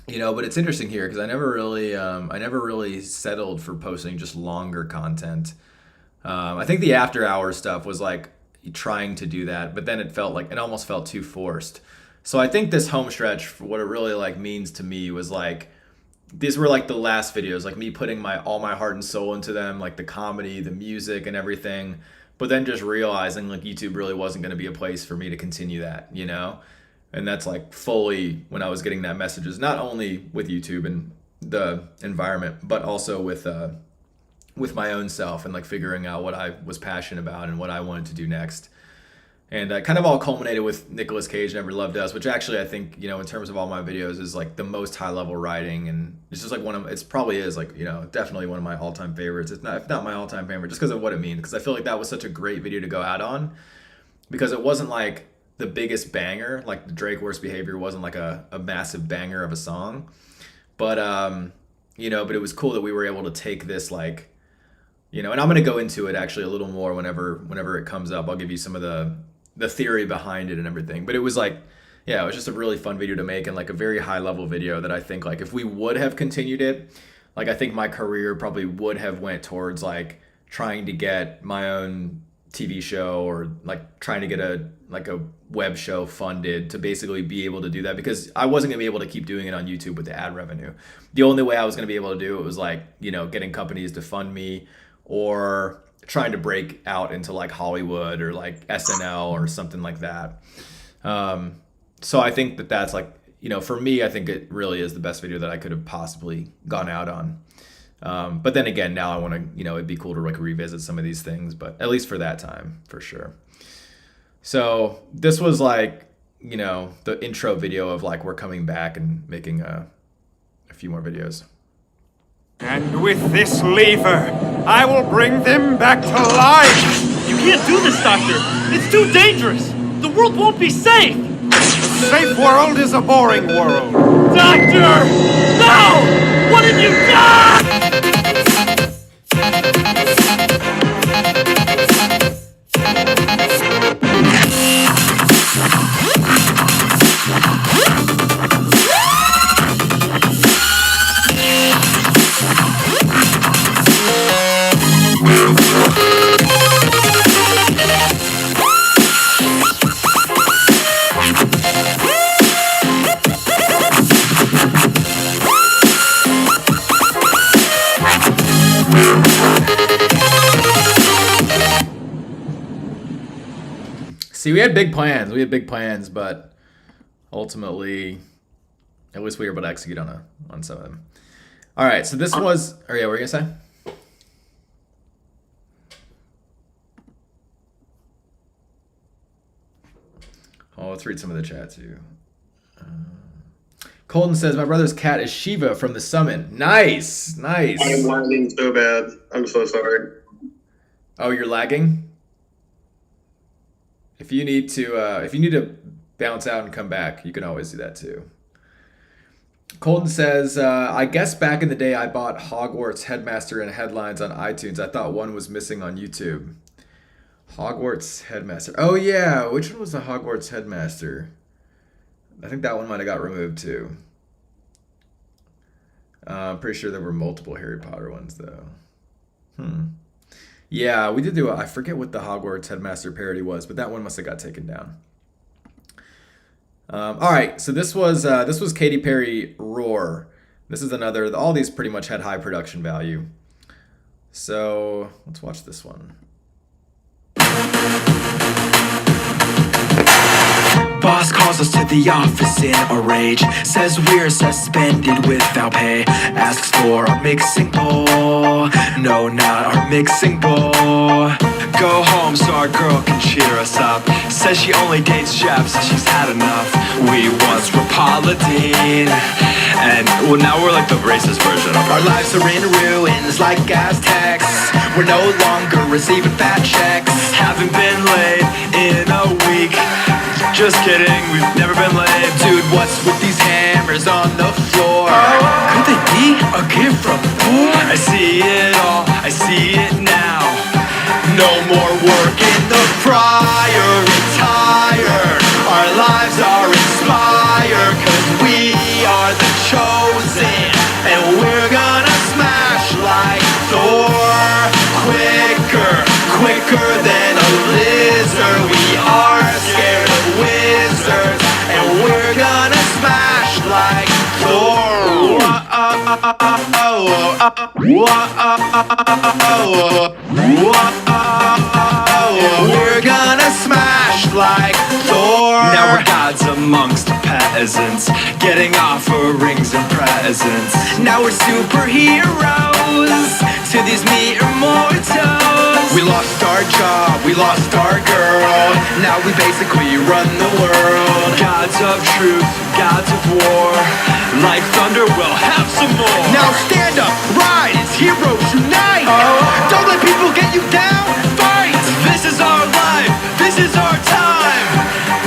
A: You know, but it's interesting here because I never really settled for posting just longer content. I think the after hours stuff was like trying to do that, but then it almost felt too forced. So I think this home stretch, for what it really like means to me, was like these were like the last videos, like me putting all my heart and soul into them, like the comedy, the music, and everything. But then just realizing like YouTube really wasn't going to be a place for me to continue that, you know. And that's like fully when I was getting that messages, not only with YouTube and the environment, but also with my own self and like figuring out what I was passionate about and what I wanted to do next. And kind of all culminated with Nicolas Cage Never Loved Us, which actually I think, you know, in terms of all my videos is like the most high level writing, and it's just like it's probably is like, you know, definitely one of my all time favorites. If not my all time favorite, just because of what it means. Because I feel like that was such a great video to go out on, because it wasn't like the biggest banger, like the Drake Worst Behavior wasn't like a massive banger of a song, but you know, but it was cool that we were able to take this like, you know, and I'm going to go into it actually a little more whenever it comes up. I'll give you some of the theory behind it and everything. But it was like, yeah, it was just a really fun video to make, and like a very high level video that I think like if we would have continued it, like I think my career probably would have went towards like trying to get my own TV show or like trying to get a web show funded to basically be able to do that, because I wasn't gonna be able to keep doing it on YouTube with the ad revenue. The only way I was gonna be able to do it was like, you know, getting companies to fund me or trying to break out into like Hollywood or like SNL or something like that. So I think that's like, you know, for me, I think it really is the best video that I could have possibly gone out on. But then again, now I want to, you know, it'd be cool to like revisit some of these things, but at least for that time, for sure. So this was like, you know, the intro video of like we're coming back and making a few more videos.
P: And with this lever, I will bring them back to life!
U: You can't do this, Doctor! It's too dangerous! The world won't be safe!
P: A safe world is a boring world!
U: Doctor! No! What have you done?
A: See, we had big plans. We had big plans, but ultimately, at least we were able to execute on some of them. All right, so this was. Oh yeah, what were you gonna say? Oh, let's read some of the chat too. Colton says, my brother's cat is Shiva from the Summit. Nice, nice.
C: I'm lagging so bad. I'm so sorry.
A: Oh, you're lagging? If you need to bounce out and come back, you can always do that too. Colton says, I guess back in the day I bought Hogwarts Headmaster and Headlines on iTunes. I thought one was missing on YouTube. Hogwarts Headmaster. Oh yeah, which one was the Hogwarts Headmaster? I think that one might have got removed too. I'm pretty sure there were multiple Harry Potter ones though. Yeah, we did do I forget what the Hogwarts Headmaster parody was, but that one must have got taken down. All right, so this was Katy Perry Roar. This is another. All these pretty much had high production value. So let's watch this one.
J: Boss calls us to the office in a rage. Says we're suspended without pay. Asks for our mixing bowl. No, not our mixing bowl. Go home so our girl can cheer us up. Says she only dates chefs, she's had enough. We once were Paladine, and well, now we're like the racist version of
R: Our lives are in ruins like Aztecs. We're no longer receiving fat checks.
J: Haven't been laid in a week. Just kidding, we've never been laid.
R: Dude, what's with these hammers on the floor?
J: Could they be a gift from poor? I see it all, I see it now.
R: No more work in the fryer, retired. Our lives are inspired, cause we are the chosen. And we're gonna smash like Thor. Quicker than a lizard. We are scared of wizards, and we're gonna smash like Thor. We're gonna smash like Thor.
J: Now we're gods amongst peasants, getting offerings and presents.
R: Now we're superheroes to these mere mortals. We lost our job, we lost our girl. Now we basically run the world.
J: Gods of truth, gods of war. Like thunder, we'll have some more.
R: Now stand up, rise, heroes unite. Don't let people get you down, fight.
J: This is our life, this is our time.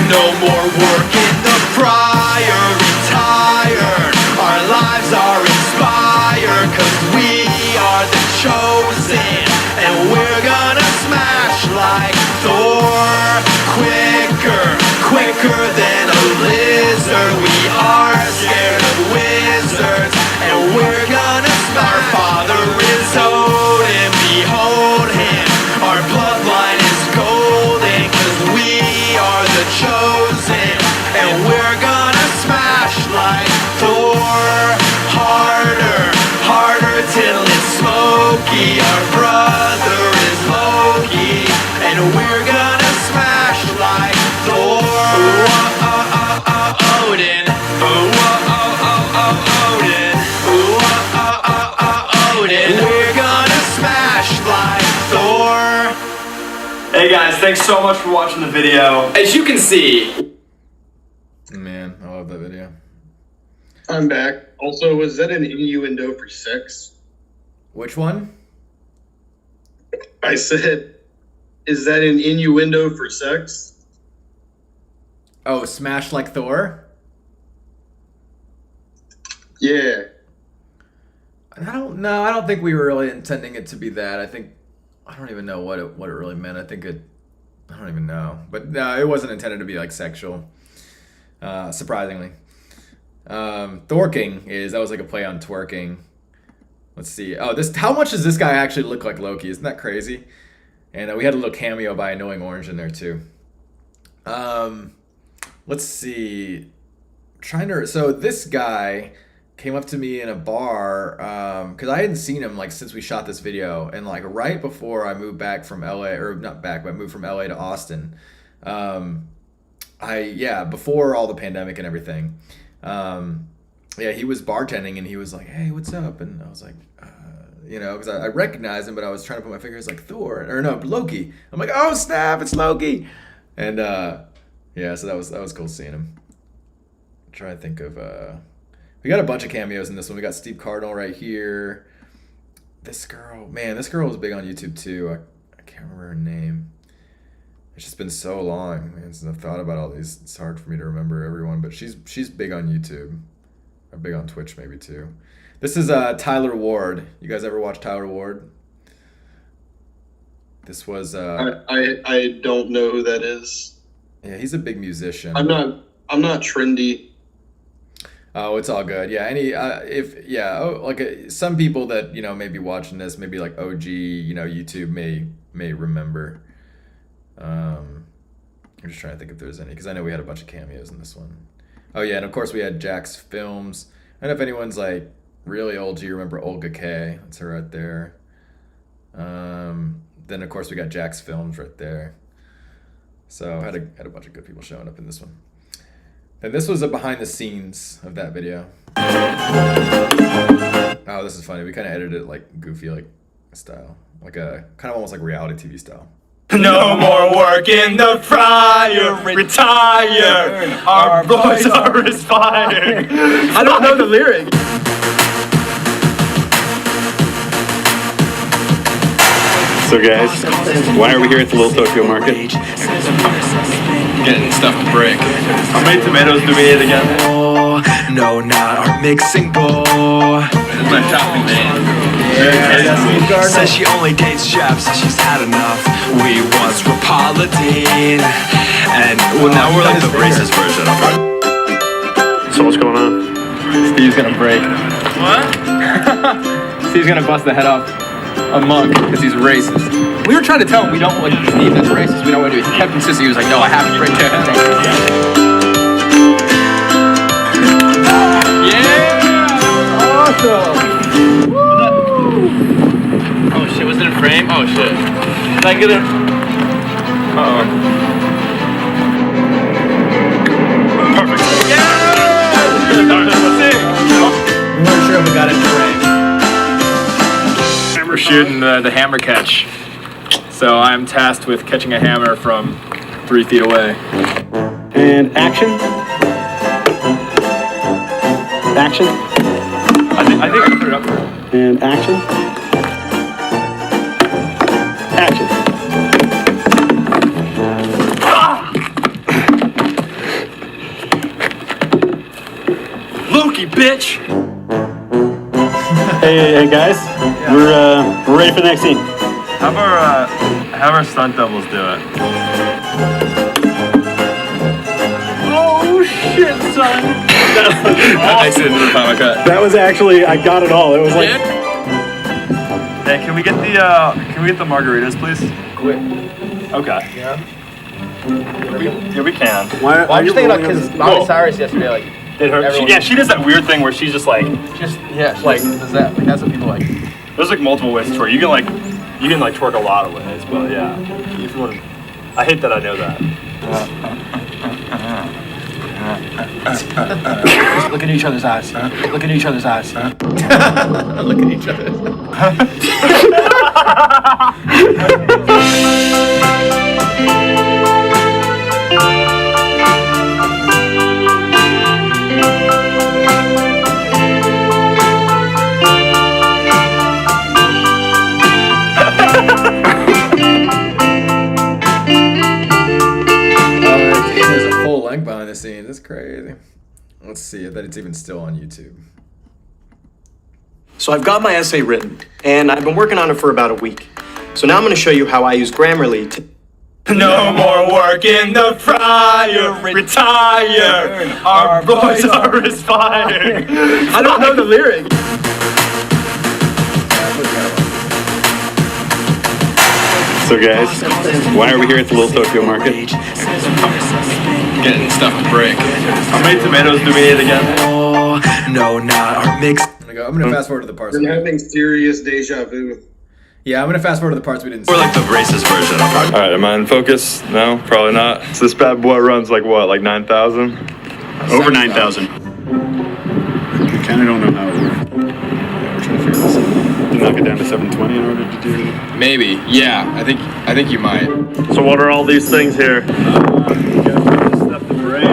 R: No more work in the fryer, retired. Our lives are inspired, cause we are the chosen. And we're gonna smash like Thor. Quicker than a lizard. We are scared of wizards, and we're gonna smash. Our father is Odin, behold him. Our bloodline is golden, cause we are the chosen. And we're gonna smash like Thor. Harder till it's smoky. Our brother is Loki, and we're gonna smash like Thor. Odin. Odin. We're gonna smash like Thor.
N: Hey guys, thanks so much for watching the video.
T: As you can see,
A: man, I love that video.
C: I'm back. Also, was that an innuendo for sex?
A: Which one?
C: I said, is that an innuendo for sex?
A: Oh, smash like Thor?
C: Yeah.
A: I don't think we were really intending it to be that. I don't even know what it really meant. I don't even know. But no, it wasn't intended to be like sexual. Surprisingly. Thorking that was like a play on twerking. Let's see. Oh, how much does this guy actually look like Loki? Isn't that crazy? And we had a little cameo by Annoying Orange in there too. Let's see. So this guy came up to me in a bar because I hadn't seen him like since we shot this video, and like right before I moved back from LA, or not back, but moved from LA to Austin. before all the pandemic and everything, he was bartending and he was like, "Hey, what's up?" And I was like, because I recognized him, but I was trying to put my fingers like Thor or no, Loki. I'm like, "Oh snap, it's Loki!" And so that was cool seeing him. I'm trying to think of we got a bunch of cameos in this one. We got Steve Cardinal right here. This girl was big on YouTube too. I can't remember her name. It's just been so long, man, since I've thought about all these. It's hard for me to remember everyone, but she's big on YouTube. Or big on Twitch maybe too. This is Tyler Ward. You guys ever watch Tyler Ward? This was
K: I don't know who that is.
A: Yeah, he's a big musician.
K: I'm not trendy.
A: Oh, it's all good. Yeah, some people that may be watching this, maybe like OG, YouTube may remember. I'm just trying to think if there's any, because I know we had a bunch of cameos in this one. Oh yeah, and of course we had Jack's Films. I don't know if anyone's like really old, do you remember Olga K? That's her right there. Then of course we got Jack's Films right there. So had a bunch of good people showing up in this one. And this was a behind the scenes of that video. Oh, this is funny. We kind of edited it like goofy like style, like a kind of almost like reality TV style.
J: No more work in the fryer, retire. Our boys are aspiring.
S: I don't know the lyric.
G: So guys, why are we here at the Little Tokyo Market?
N: Getting stuff to break. How many tomatoes do we need again?
J: No, not our mixing bowl.
N: It's my chopping man.
J: Says she only dates chefs, she's had enough. We once were Pauladine, and now we're like the racist version of her.
G: So what's going on?
S: Steve's gonna break.
N: What?
S: Steve's gonna bust the head off a monk because he's racist. We were trying to tell him we don't like Steve, that's racist. We don't want to do it. He kept insisting. He was like, "No, I have to break the head off." Yeah! Awesome!
N: Oh shit, was it a frame? Oh shit. Did I get it? Uh-oh. Perfect. Yeah!
A: I'm not sure if we got it frame.
S: We're shooting the hammer catch. So I'm tasked with catching a hammer from 3 feet away.
G: And action. Action.
S: I think I can put it up there.
G: And action. Action.
J: Loki, bitch!
G: Hey guys, we're ready for the next scene.
N: Have our stunt doubles do it.
S: Oh shit, son!
N: I said in the final cut.
G: That was actually, I got it all. It was like.
N: Hey, can we get the margaritas, please?
S: Quick.
N: Okay.
S: Yeah.
N: We can.
G: Why
S: I'm just thinking about because Miley Cyrus yesterday, like.
N: Did her? She does that weird thing where she's just like.
S: She does that. Like that's what people like.
N: There's like multiple ways to twerk. You can like twerk a lot of ways, but yeah. If you want to, I hate that I know that.
S: Look at each other's eyes. Look at each other's eyes.
A: Look at each other's behind the scenes. That's crazy. Let's see. I bet it's even still on YouTube.
V: So I've got my essay written, and I've been working on it for about a week. So now I'm going to show you how I use Grammarly to...
J: No more work in the fryer, retire. Our boys are aspiring.
S: I don't know the lyric.
G: So guys, why are we here at the Little Tokyo Market?
N: Getting stuff to break. How many tomatoes do we need again?
J: No, not our mix.
A: I'm gonna fast forward to the parts.
K: I'm having serious deja vu.
A: Yeah, I'm gonna fast forward to the parts we didn't see.
F: Or like the racist version of it. Alright, am I in focus? No, probably not. So this bad boy runs like what, like 9,000?
G: Over 9,000. I kind of don't know how it works. Yeah, we're trying to figure this out. You knock it down to 720 in order to do it?
T: Maybe. Yeah, I think you might.
G: So what are all these things here? You got this stuff to break.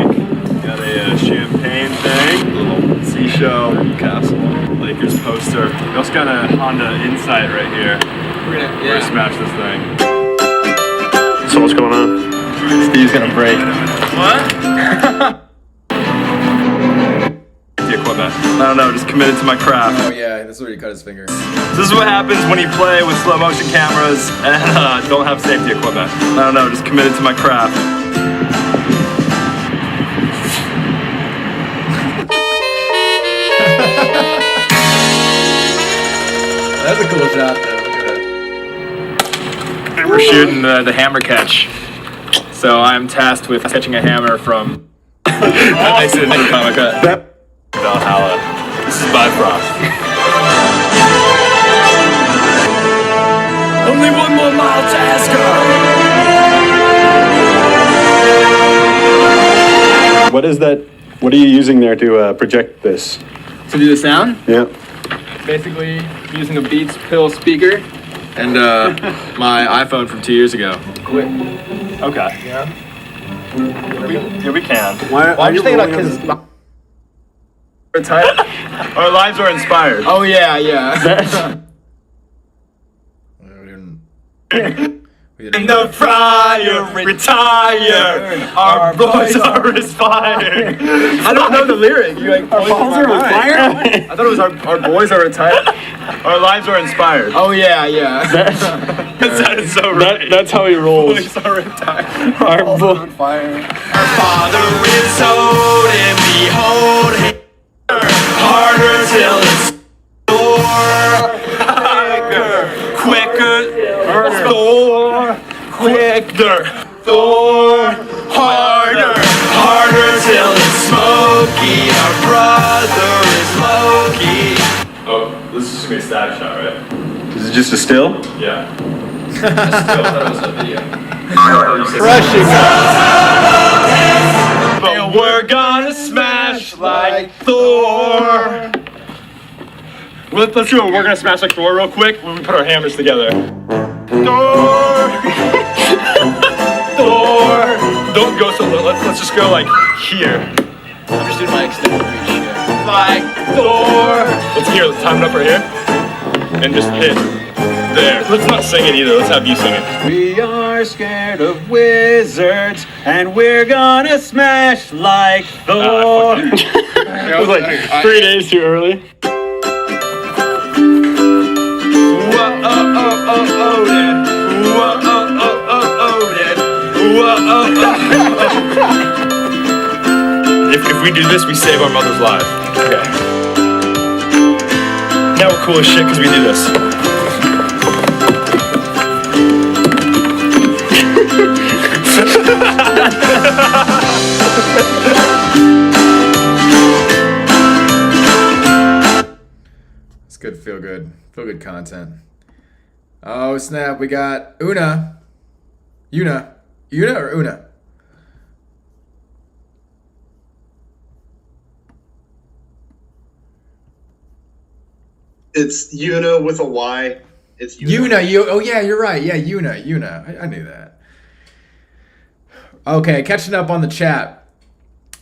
G: Got a champagne thing. A little seashell castle. Lakers poster. We also got a Honda Insight right here. We're gonna smash this thing. So what's going on?
T: Steve's gonna break.
F: What? The equipment. I don't know, just committed to my craft.
A: Oh yeah, that's where he cut his finger.
F: This is what happens when you play with slow motion cameras and don't have safety equipment. I don't know, just committed to my craft.
A: That's a cool shot though. Look at that.
T: And we're shooting the hammer catch. So I'm tasked with catching a hammer from. That makes it another comic cut.
F: Valhalla. This is Bifrost.
J: Only one more mile to Asgard.
G: What is that? What are you using there to project this?
T: To do the sound?
G: Yeah.
T: Basically using a Beats Pill speaker and my iPhone from 2 years ago.
F: Okay.
T: Yeah.
F: We can.
G: Why
T: I'm just thinking about because
F: Our lives are inspired.
T: Oh yeah.
F: In the fryer, retire. Our boys are inspired.
T: I don't know the lyric. You like
G: Our balls are on fire?
T: I thought it was our boys are retired.
F: Our lives are inspired.
T: Oh yeah.
F: That is so right.
G: That's how he rolls.
F: Boys are retired.
G: Our
T: on fire.
J: Our Father is old and behold him harder till it's quicker, Thor, harder till it's smoky. Our brother is Loki.
F: Oh, this is just gonna be a static shot, right?
G: Is it just a still?
F: Yeah.
T: I thought it was a video.
A: Crushing.
F: But we're gonna smash like Thor. Let's do it. We're gonna smash like Thor real quick when we put our hammers together. Thor! Thor! Don't go so low. Let's just go like here.
T: I'm just doing my extended reach. Yeah.
F: Like Thor! Let's hear. Let's time it up right here. And just hit there. Let's not sing it either. Let's have you sing it.
G: We are scared of wizards, and we're gonna smash like Thor. It was like 3 days too early.
F: If we do this, we save our mother's life. Okay. Now we're cool as shit because we do this.
A: It's good, feel good content. Oh snap, we got Una or Una?
C: It's Una with a Y. It's
A: Una. Oh yeah, you're right. Yeah, Una. I knew that. Okay, catching up on the chat.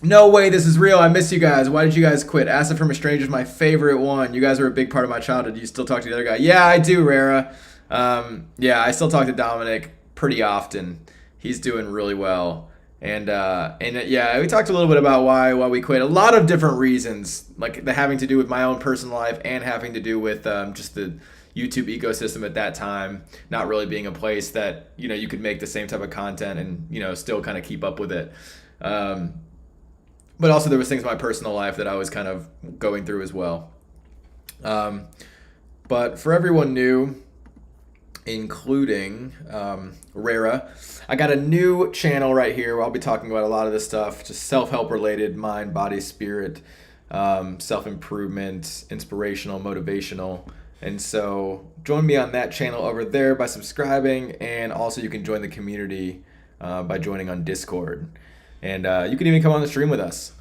A: No way, this is real. I miss you guys. Why did you guys quit? Acid from a Stranger is my favorite one. You guys were a big part of my childhood. Do you still talk to the other guy? Yeah, I do, Rara. Yeah, I still talk to Dominic pretty often. He's doing really well. And yeah, we talked a little bit about why we quit. A lot of different reasons, like the having to do with my own personal life and having to do with just the YouTube ecosystem at that time not really being a place that you could make the same type of content and still kind of keep up with it. But also there was things in my personal life that I was kind of going through as well. But for everyone new, including Rara, I got a new channel right here where I'll be talking about a lot of this stuff, just self-help related, mind, body, spirit, self-improvement, inspirational, motivational, And so join me on that channel over there by subscribing, and also you can join the community by joining on Discord. And you can even come on the stream with us.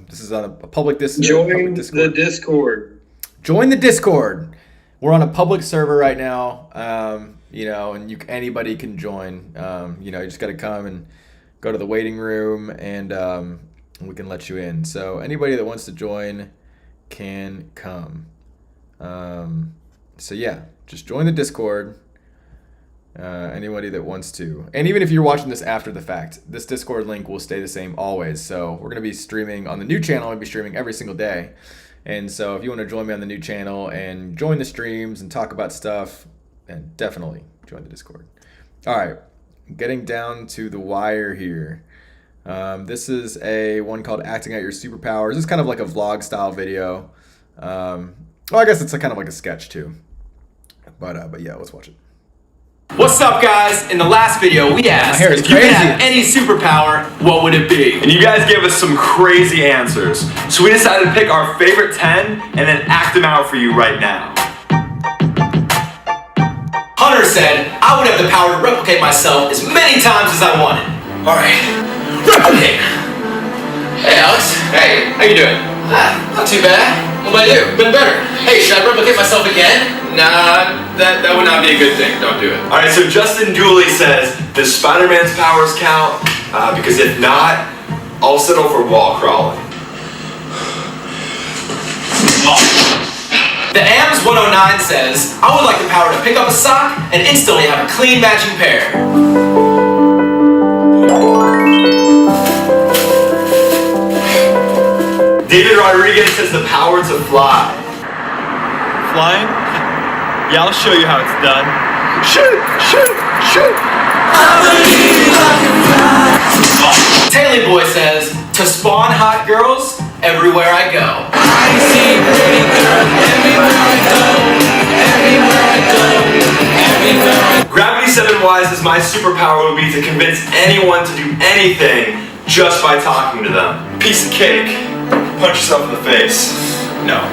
A: This is on a public Discord.
C: Join the Discord.
A: Join the Discord. We're on a public server right now, you know, and anybody can join. You know, you just got to come and go to the waiting room, and we can let you in. So anybody that wants to join can come. So yeah, just join the Discord. Anybody that wants to. And even if you're watching this after the fact, this Discord link will stay the same always. So we're going to be streaming on the new channel. I'll be streaming every single day. And so if you want to join me on the new channel and join the streams and talk about stuff, then definitely join the Discord. All right, getting down to the wire here. This is one called Acting Out Your Superpowers. This is kind of like a vlog style video. Well, I guess it's kind of like a sketch too. But yeah, let's watch it.
T: What's up, guys? In the last video, we asked if you could have any superpower, what would it be?
N: And you guys gave us some crazy answers. So we decided to pick our favorite 10 and then act them out for you right now.
T: Hunter said, I would have the power to replicate myself as many times as I wanted. Alright, replicate. Hey, Alex. Hey, how you doing? Not too bad. What about you? Been better. Hey, should I replicate myself again? Nah, that would not be a good thing. Don't do it.
N: Alright, so Justin Dooley says, does Spider-Man's powers count? Because if not, I'll settle for wall crawling.
T: The AMS 109 says, I would like the power to pick up a sock and instantly have a clean matching pair.
N: David Rodriguez says the power to fly.
G: Flying? Yeah, I'll show you how it's done.
N: Shoot! Shoot! Shoot!
T: Taylor Boy says, to spawn hot girls everywhere I go. I see pretty girl everywhere I go. Everywhere I go. Everywhere I go.
N: Gravity 7 Wise says my superpower would be to convince anyone to do anything just by talking to them. Piece of cake. Punch yourself in the face. No.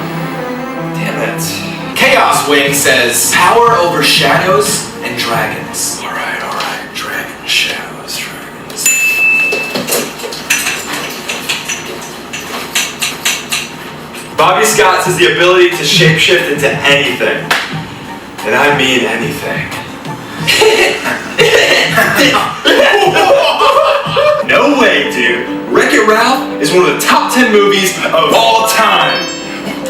N: Damn it.
T: Chaos Wing says, power over shadows and dragons.
N: Alright. Dragon shadows, dragons. Bobby Scott says the ability to shapeshift into anything. And I mean anything. No way, dude. Wreck-It Ralph is one of the top 10 movies of all time.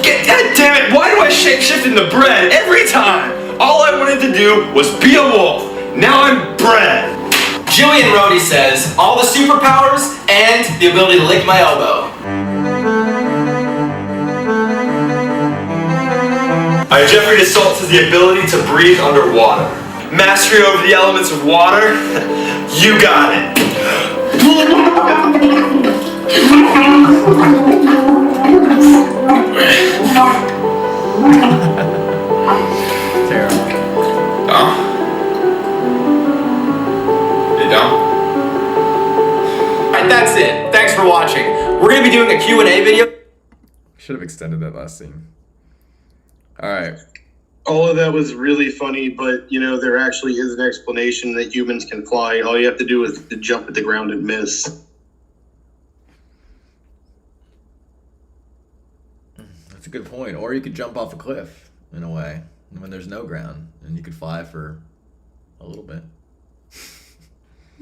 N: God damn it, why do I shapeshift into bread every time? All I wanted to do was be a wolf. Now I'm bread.
T: Jillian Rhodey says, all the superpowers and the ability to lick my elbow.
N: Alright, Jeffrey DeSalt says the ability to breathe underwater. Mastery over the elements of water. You got it.
T: Alright, that's it. Thanks for watching. We're going to be doing a Q&A video.
A: Should have extended that last scene. Alright.
C: All of that was really funny, but you know, there actually is an explanation that humans can fly. All you have to do is to jump at the ground and miss.
A: That's a good point. Or you could jump off a cliff, in a way, when there's no ground, and you could fly for a little bit.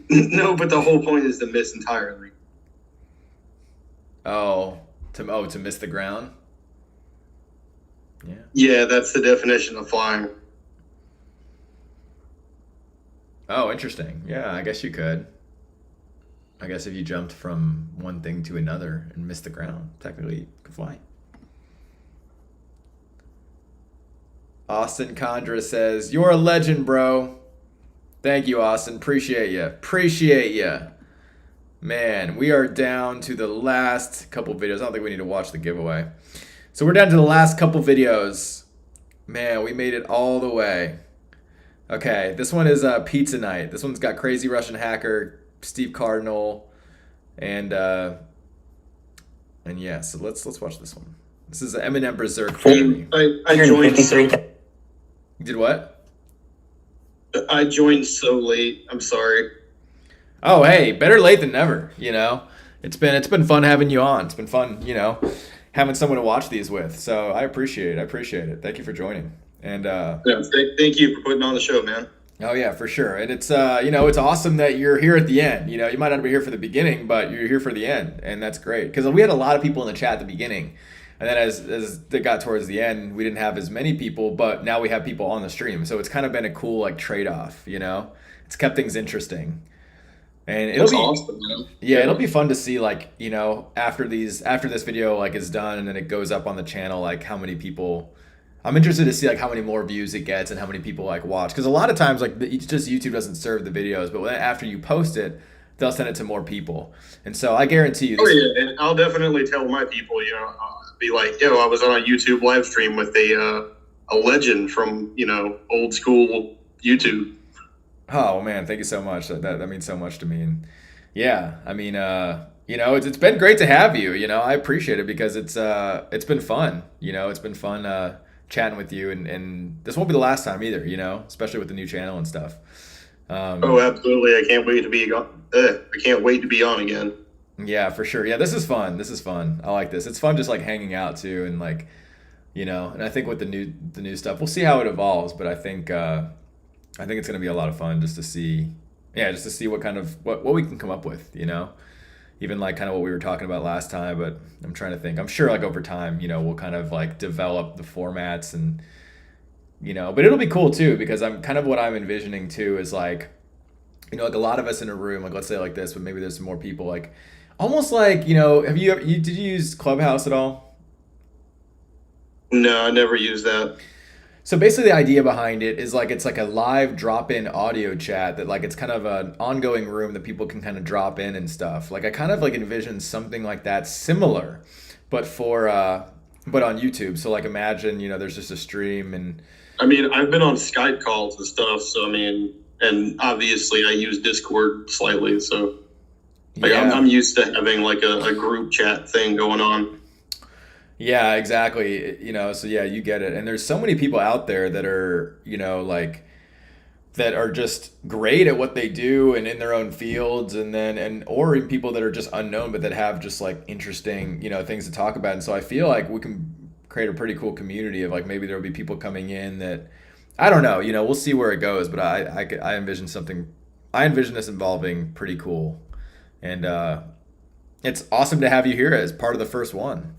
C: No, but the whole point is to miss entirely.
A: To miss the ground?
C: Yeah, that's the definition of flying.
A: Oh, interesting. Yeah, I guess you could. I guess if you jumped from one thing to another and missed the ground, technically you could fly. Austin Condra says, you're a legend, bro. Thank you, Austin. Appreciate you. Appreciate you. Man, we are down to the last couple videos. I don't think we need to watch the giveaway. So we're down to the last couple videos. Man, we made it all the way. Okay, this one is Pizza Night. This one's got Crazy Russian Hacker, Steve Cardinal, and yeah. So let's watch this one. This is Eminem Berserk.
C: I joined.
A: You did what?
C: I joined so late. I'm sorry.
A: Oh, hey, better late than never. You know, it's been fun having you on. It's been fun, you know, having someone to watch these with. So I appreciate it. Thank you for joining. And
C: yeah, thank you for putting on the show, man.
A: Oh yeah, for sure. And it's you know, it's awesome that you're here at the end. You know, you might not be here for the beginning, but you're here for the end, and that's great. Because we had a lot of people in the chat at the beginning, and then as it got towards the end, we didn't have as many people, but now we have people on the stream. So it's kind of been a cool like trade-off. You know, it's kept things interesting. And it'll be
C: awesome, man.
A: Yeah, it'll be fun to see, like, you know, after this video like is done and then it goes up on the channel, like how many people. I'm interested to see like how many more views it gets and how many people like watch, because a lot of times like it's just YouTube doesn't serve the videos, but after you post it, they'll send it to more people, and so I guarantee you.
C: Oh yeah, and I'll definitely tell my people, you know, be like, yo, I was on a YouTube live stream with a legend from, you know, old school YouTube.
A: Oh man, thank you so much. That means so much to me. And yeah, I mean, you know, it's been great to have you. You know, I appreciate it because it's been fun. You know, it's been fun chatting with you, and this won't be the last time either. You know, especially with the new channel and stuff.
C: Oh, absolutely! I can't wait to be on again.
A: Yeah, for sure. Yeah, this is fun. I like this. It's fun just like hanging out too, and like, you know, and I think with the new stuff, we'll see how it evolves. But I think it's gonna be a lot of fun just to see what kind of what we can come up with, you know, even like kind of what we were talking about last time. But I'm trying to think. I'm sure like over time, you know, we'll kind of like develop the formats and, you know, but it'll be cool too, because I'm kind of what I'm envisioning too is like, you know, like a lot of us in a room, like let's say like this, but maybe there's some more people, like almost like, you know, did you use Clubhouse at all?
C: No, I never used that.
A: So basically the idea behind it is like it's like a live drop-in audio chat that like it's kind of an ongoing room that people can kind of drop in and stuff. Like I kind of like envision something like that similar, but but on YouTube. So like imagine, you know, there's just a stream and
C: I mean, I've been on Skype calls and stuff, so I mean, and obviously I use Discord slightly, so like
A: yeah.
C: I'm used to having like a group chat thing going on.
A: Yeah, exactly. You know, so yeah, you get it. And there's so many people out there that are, you know, like that are just great at what they do and in their own fields, or in people that are just unknown but that have just like interesting, you know, things to talk about. And so I feel like we can create a pretty cool community of like maybe there'll be people coming in that I don't know, you know, we'll see where it goes, but I envision this involving pretty cool. And it's awesome to have you here as part of the first one.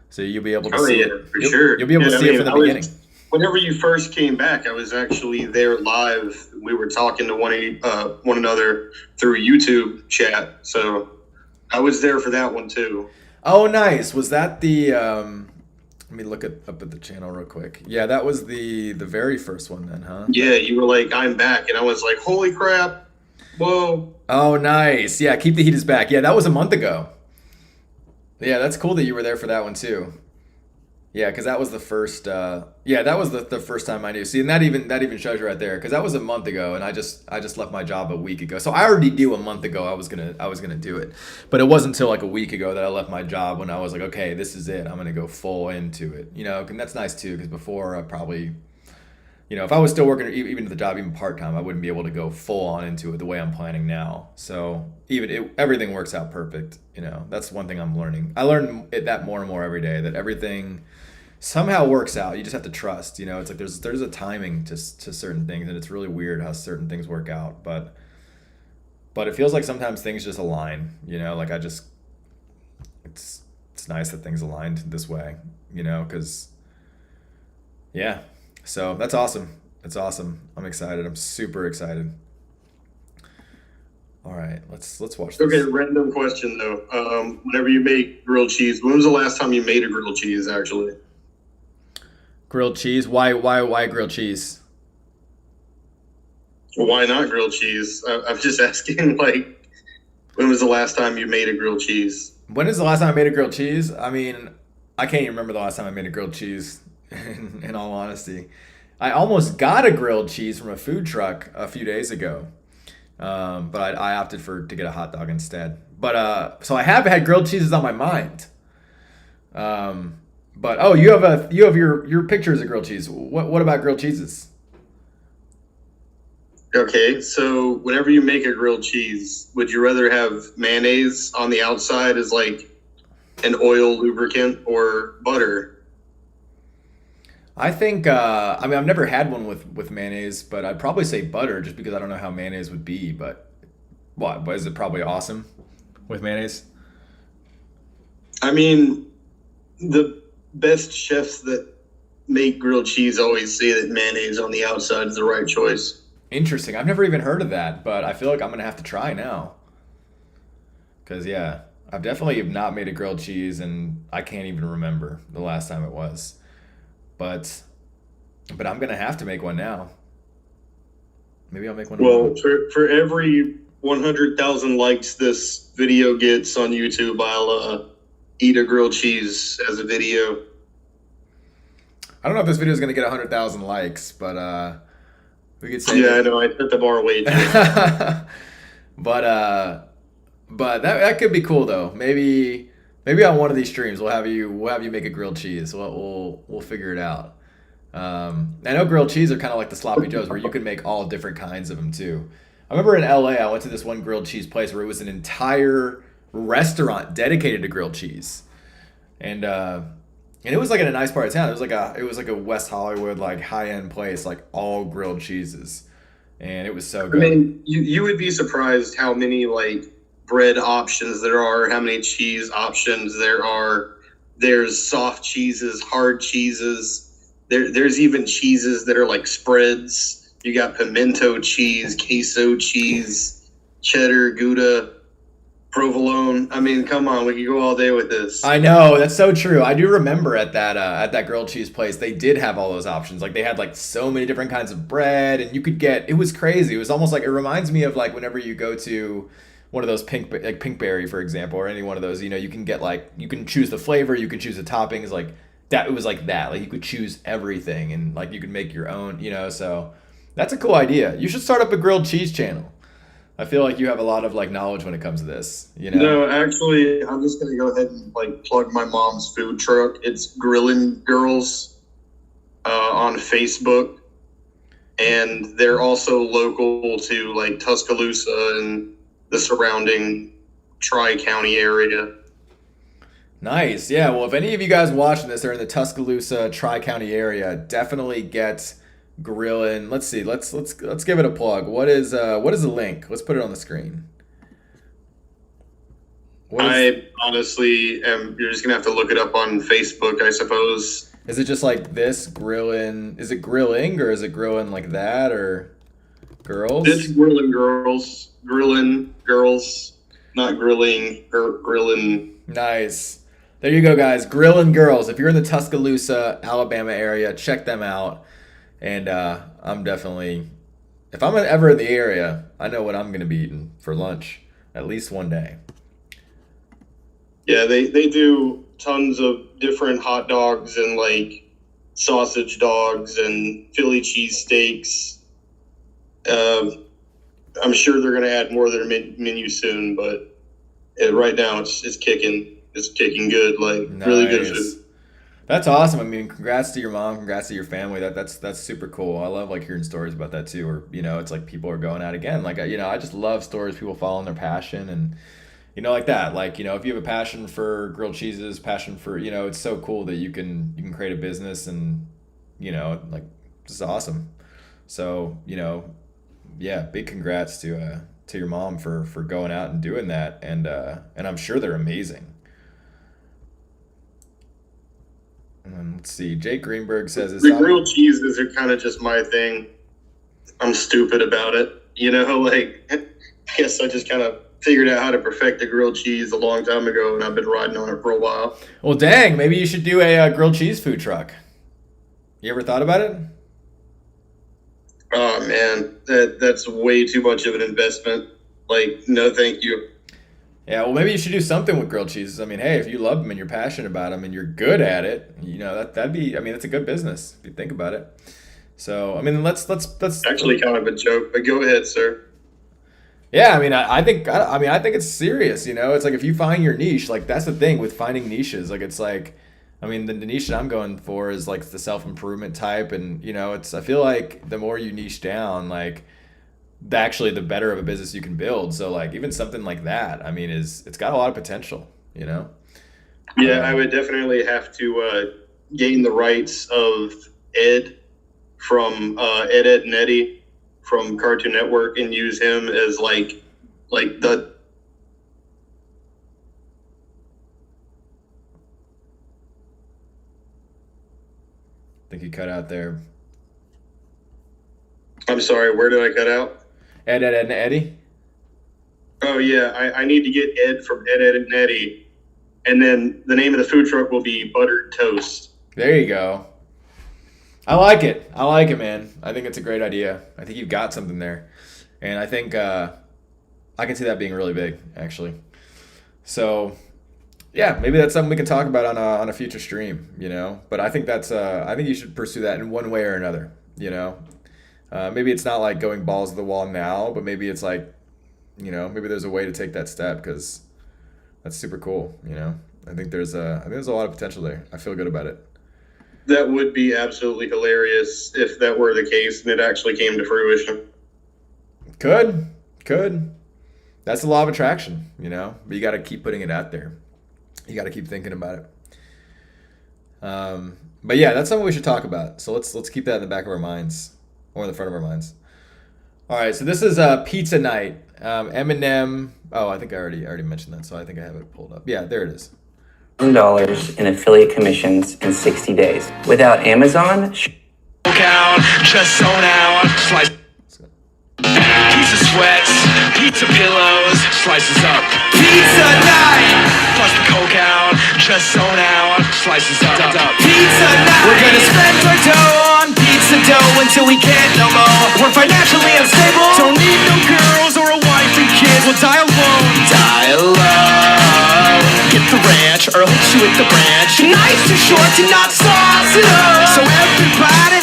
A: So you'll be able to see it.
C: For sure.
A: You'll be able to see it from the beginning.
C: Whenever you first came back, I was actually there live. We were talking to one another through YouTube chat. So I was there for that one too.
A: Oh, nice. Was that the? Let me look up at the channel real quick. Yeah, that was the very first one then, huh?
C: Yeah, you were like, "I'm back," and I was like, "Holy crap! Whoa!"
A: Oh, nice. Yeah, Keep the Heat is back. Yeah, that was a month ago. Yeah, that's cool that you were there for that one too. Yeah, because that was the first. That was the first time I knew. See, and that even shows you right there, because that was a month ago, and I just left my job a week ago. So I already knew a month ago I was gonna do it, but it wasn't until like a week ago that I left my job when I was like, okay, this is it. I'm gonna go full into it. You know, and that's nice too, because before I probably, you know, if I was still working even the job even part time, I wouldn't be able to go full on into it the way I'm planning now. So everything works out perfect. You know, that's one thing I'm learning. I learn that more and more every day, that everything somehow works out. You just have to trust. You know, it's like there's a timing to certain things, and it's really weird how certain things work out. But it feels like sometimes things just align. You know, like it's nice that things aligned this way. You know, because yeah. So that's awesome. It's awesome. I'm excited. I'm super excited. All right, let's watch this.
C: Okay, random question though. Whenever you make grilled cheese, when was the last time you made a grilled cheese actually?
A: Grilled cheese? Why grilled cheese?
C: Why not grilled cheese? I'm just asking, like, when was the last time you made a grilled cheese?
A: When is the last time I made a grilled cheese? I mean, I can't even remember the last time I made a grilled cheese. In all honesty, I almost got a grilled cheese from a food truck a few days ago, but I opted to get a hot dog instead. But so I have had grilled cheeses on my mind. But you have your pictures of grilled cheese. What about grilled cheeses?
C: Okay, so whenever you make a grilled cheese, would you rather have mayonnaise on the outside as like an oil lubricant or butter?
A: I think, I mean, I've never had one with mayonnaise, but I'd probably say butter just because I don't know how mayonnaise would be, but what? Is it probably awesome with mayonnaise?
C: I mean, the best chefs that make grilled cheese always say that mayonnaise on the outside is the right choice.
A: Interesting. I've never even heard of that, but I feel like I'm going to have to try now. Because, yeah, I've definitely not made a grilled cheese, and I can't even remember the last time it was. But I'm going to have to make one now. Maybe I'll make one.
C: Well, for every 100,000 likes this video gets on YouTube, I'll eat a grilled cheese as a video.
A: I don't know if this video is going to get 100,000 likes, but we could say.
C: Yeah, I know. I set the bar way too.
A: but that could be cool though. Maybe on one of these streams we'll have you make a grilled cheese. We'll figure it out. I know grilled cheese are kind of like the sloppy joes where you can make all different kinds of them too. I remember in LA I went to this one grilled cheese place where it was an entire restaurant dedicated to grilled cheese, and it was like in a nice part of town. It was like a West Hollywood like high end place, like all grilled cheeses, and it was so good.
C: I mean, you would be surprised how many like bread options there are, how many cheese options there are. There's soft cheeses, hard cheeses. There's even cheeses that are like spreads. You got pimento cheese, queso cheese, cheddar, Gouda, provolone. I mean, come on, we could go all day with this.
A: I know, that's so true. I do remember at that grilled cheese place, they did have all those options. Like they had like so many different kinds of bread, and you could get. It was crazy. It was almost like, it reminds me of like whenever you go to one of those Pinkberry, for example, or any one of those. You know, you can get like, you can choose the flavor, you can choose the toppings, like that. It was like that. Like you could choose everything, and like you could make your own. You know, so that's a cool idea. You should start up a grilled cheese channel. I feel like you have a lot of like knowledge when it comes to this, you know?
C: No, actually, I'm just gonna go ahead and like plug my mom's food truck. It's Grillin' Girls on Facebook, and they're also local to like Tuscaloosa and the surrounding Tri-County area.
A: Nice, yeah. Well, if any of you guys watching this are in the Tuscaloosa Tri-County area, definitely get Grillin'. Let's see. Let's give it a plug. What is the link? Let's put it on the screen.
C: I honestly am. You're just gonna have to look it up on Facebook, I suppose.
A: Is it just like this Grillin'? Is it grilling, or is it Grillin' like that, or girls?
C: It's Grillin' Girls. Grillin' Girls, not grilling. Grillin'.
A: Nice. There you go, guys. Grillin' Girls. If you're in the Tuscaloosa, Alabama area, check them out. And I'm definitely, if I'm ever in the area, I know what I'm going to be eating for lunch at least one day.
C: Yeah, they do tons of different hot dogs and like sausage dogs and Philly cheesesteaks. I'm sure they're going to add more to their menu soon, but right now it's kicking. It's kicking good, like
A: Nice.
C: Really good food.
A: That's awesome. I mean, congrats to your mom, congrats to your family. That's super cool. I love like hearing stories about that too. Or you know, it's like people are going out again. Like you know, I just love stories. People following their passion, and you know, like that. Like you know, if you have a passion for grilled cheeses, passion for you know, it's so cool that you can create a business, and you know, like this is awesome. So you know, yeah, big congrats to your mom for going out and doing that, and I'm sure they're amazing. Let's see. Jake Greenberg says
C: The grilled cheeses are kind of just my thing. I'm stupid about it. You know, like I guess I just kind of figured out how to perfect a grilled cheese a long time ago, and I've been riding on it for a while.
A: Well, dang, maybe you should do a grilled cheese food truck. You ever thought about it?
C: Oh man, that's way too much of an investment. Like, no, thank you.
A: Yeah, well, maybe you should do something with grilled cheeses. I mean, hey, if you love them and you're passionate about them and you're good at it, you know that'd be. I mean, it's a good business if you think about it. So, I mean, let's
C: Actually, kind of a joke, but go ahead, sir.
A: Yeah, I mean, I think it's serious. You know, it's like if you find your niche, like that's the thing with finding niches. Like it's like, I mean, the niche that I'm going for is like the self-improvement type, and you know, I feel like the more you niche down, like actually the better of a business you can build. So like even something like that, I mean, it's got a lot of potential, you know?
C: Yeah, I would definitely have to gain the rights of Ed from Ed, Ed and Eddie from Cartoon Network and use him as like the.
A: I think you cut out there.
C: I'm sorry, where did I cut out?
A: Ed, Ed, and Eddie?
C: Oh, yeah, I need to get Ed from Ed, Ed, and Eddie. And then the name of the food truck will be Buttered Toast.
A: There you go. I like it. I like it, man. I think it's a great idea. I think you've got something there. And I think I can see that being really big, actually. So, yeah, maybe that's something we can talk about on a future stream, you know? But I think I think you should pursue that in one way or another, you know? Maybe it's not like going balls to the wall now, but maybe it's like, you know, maybe there's a way to take that step because that's super cool, you know? I think there's a lot of potential there. I feel good about it.
C: That would be absolutely hilarious if that were the case and it actually came to fruition.
A: Could. That's the law of attraction, you know? But you got to keep putting it out there. You got to keep thinking about it. But yeah, that's something we should talk about. So let's keep that in the back of our minds or in the front of our minds. All right, so this is pizza night. Eminem. Oh, I think I already mentioned that, so I think I have it pulled up. Yeah, there it is.
H: $1,000 in affiliate commissions in 60 days. Without Amazon,
J: Out, just zone out, slice. Pizza sweats, pizza pillows, slices up. Pizza night, plus the coke out, just zone out, slices up. Pizza night, we're gonna spend our dough on pizza dough until we can't no more. We're financially unstable, don't need no girls or a wife and kids. We'll die alone, die alone. Get the ranch, or I'll hit you with the branch. Knife's too short to not sauce it up. So everybody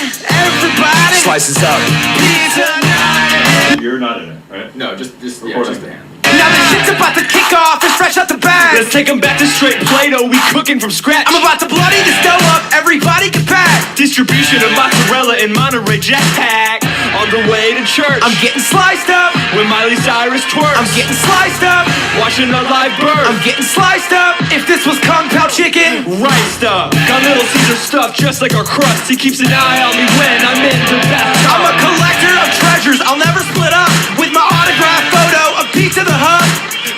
J: slices up. Pizza night.
N: You're not in it, right?
T: No, just
N: recording.
T: the hand.
J: Now the shit's about to kick off, it's fresh out the bag. Let's take 'em back to straight Play-Doh, we cooking from scratch. I'm about to bloody this dough up, everybody get back. Distribution of mozzarella in Monterey Jetpack. On the way to church, I'm getting sliced up. When Miley Cyrus twerks, I'm getting sliced up. Watching a live bird, I'm getting sliced up. If this was Kung Pao chicken, riced up. Got Little Caesar stuff just like our crust. He keeps an eye on me when I'm in the bathtub. I'm a collector of treasures, I'll never split up. With my autograph photo of Pizza the Hut.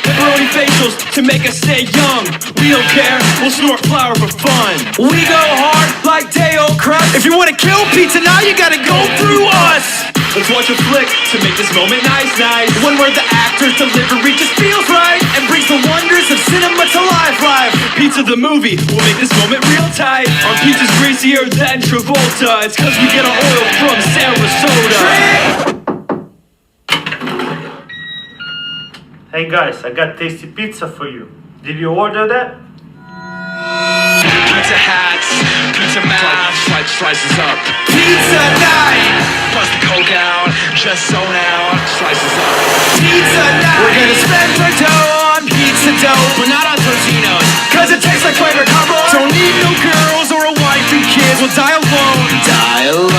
J: Pepperoni facials to make us stay young. We don't care, we'll snort flour for fun. We go hard like Day-O crust. If you wanna kill pizza now, you gotta go through us. Let's watch a flick to make this moment nice. One where the actor's delivery just feels right and brings the wonders of cinema to life. Pizza the movie will make this moment real tight. Our pizza's greasier than Travolta. It's cause we get our oil from Sarasota.
Q: Hey guys, I got tasty pizza for you. Did you order that?
J: Pizza hats, pizza mouth, slices up. Pizza night, plus the coke out, just zone out, slices up. Pizza night, we're gonna spend our dough on pizza dough, but not on Totino's, cause it tastes like flavor combo. Don't need no girls or a wife and kids, we'll die alone. Die alone.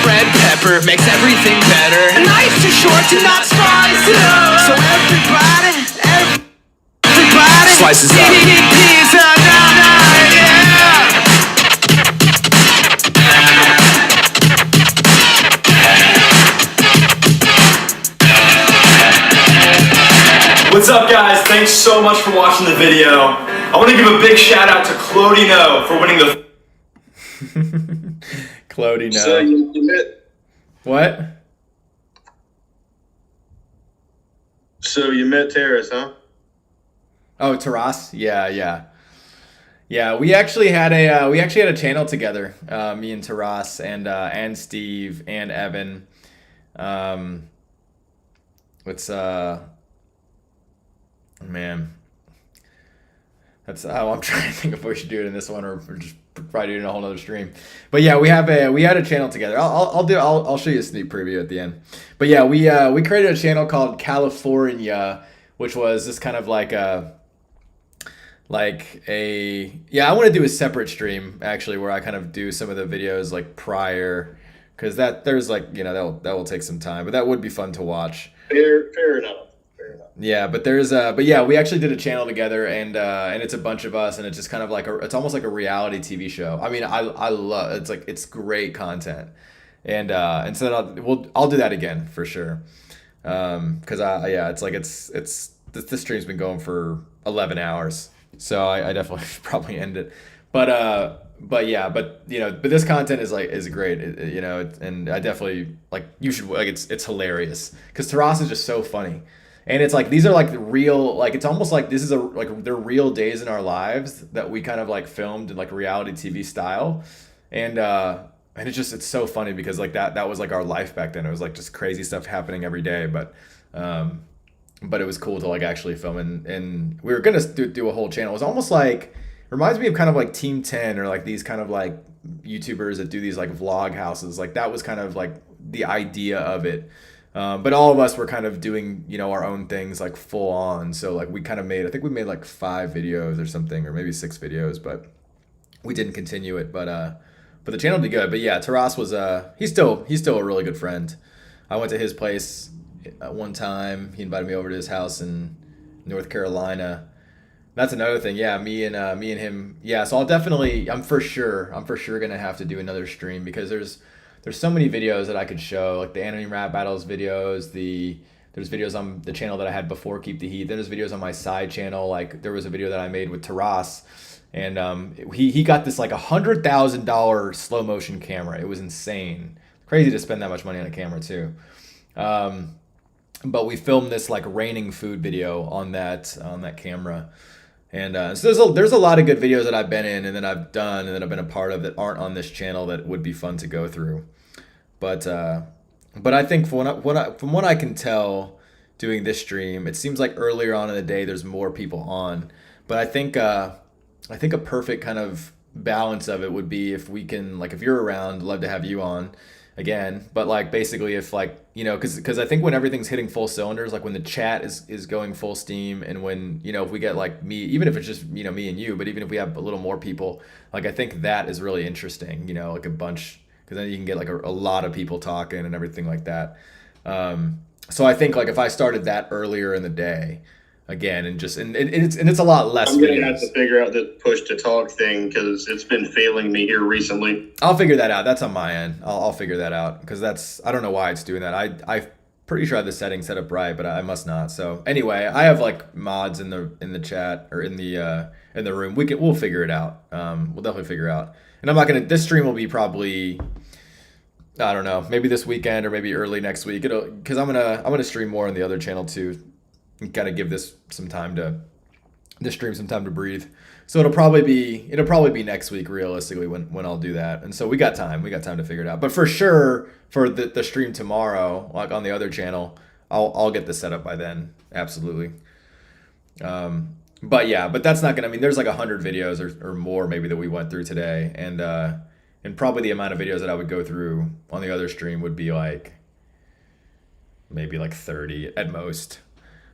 J: Red pepper makes everything better. A knife's too short to not spice it up. So everybody slices up. Pizza night, yeah.
N: What's up, guys? Thanks so much for watching the video. I want to give a big shout out to Clodino for winning the
A: Clodino.
C: So you met.
A: What?
C: So you met Terrace, huh?
A: Oh, Taras? Yeah. We actually had a channel together. Me and Taras and Steve and Evan. Man. That's I'm trying to think if we should do it in this one or just probably do it in a whole other stream. But yeah, we had a channel together. I'll show you a sneak preview at the end. But yeah, we created a channel called California, which was just kind of like I want to do a separate stream actually where I kind of do some of the videos like prior because there's like, you know, that will take some time, but that would be fun to watch.
C: Fair enough.
A: Yeah, but but yeah, we actually did a channel together, and it's a bunch of us, and it's just kind of like it's almost like a reality TV show. I mean, I love it's like it's great content, and so I'll do that again for sure, because it's like this stream's been going for 11 hours, so I definitely probably end it, but yeah, but you know, but this content is great, you know, and I definitely like you should like it's hilarious because Taras is just so funny. And it's like these are like the real, like it's almost like this is like they're real days in our lives that we kind of like filmed in like reality TV style, and it's so funny because like that was like our life back then. It was like just crazy stuff happening every day, but it was cool to like actually film, and we were gonna do a whole channel. It was almost like reminds me of kind of like Team 10 or like these kind of like YouTubers that do these like vlog houses. Like that was kind of like the idea of it. But all of us were kind of doing, you know, our own things like full on. So like we kind of I think we made like 5 videos or something, or maybe 6 videos, but we didn't continue it. But the channel did good. But yeah, Taras was he's still a really good friend. I went to his place one time. He invited me over to his house in North Carolina. That's another thing. Yeah, me and him. Yeah, so I'm for sure gonna have to do another stream because there's so many videos that I could show, like the anime rap battles videos, there's videos on the channel that I had before Keep the Heat. Then there's videos on my side channel. Like there was a video that I made with Taras, and he got this like $100,000 slow motion camera. It was insane, crazy to spend that much money on a camera too. But we filmed this like raining food video on that camera. And so there's a lot of good videos that I've been in and that I've done and that I've been a part of that aren't on this channel that would be fun to go through. But I think from what I can tell doing this stream, it seems like earlier on in the day there's more people on. But I think a perfect kind of balance of it would be if we can, like, if you're around, love to have you on again. But like basically if like, you know, because I think when everything's hitting full cylinders, like when the chat is going full steam, and when, you know, if we get like me, even if it's just, you know, me and you, but even if we have a little more people, like I think that is really interesting, you know, like a bunch, because then you can get like a lot of people talking and everything like that. So I think like if I started that earlier in the day again, and it's a lot less.
C: I'm gonna have to figure out this push to talk thing because it's been failing me here recently.
A: I'll figure that out. That's on my end. I'll figure that out because I don't know why it's doing that. I'm pretty sure I have the settings set up right, but I must not. So anyway, I have like mods in the chat or in the room. We'll figure it out. We'll definitely figure it out. And I'm not gonna. This stream will be probably, I don't know, maybe this weekend or maybe early next week. Because I'm gonna stream more on the other channel too, and kind of give this stream some time to breathe. So it'll probably be next week realistically when I'll do that. And so we got time to figure it out. But for sure for the stream tomorrow, like on the other channel, I'll get this set up by then. Absolutely. But yeah, but that's not gonna, I mean, there's like 100 videos or more maybe that we went through today, and probably the amount of videos that I would go through on the other stream would be like maybe like 30 at most.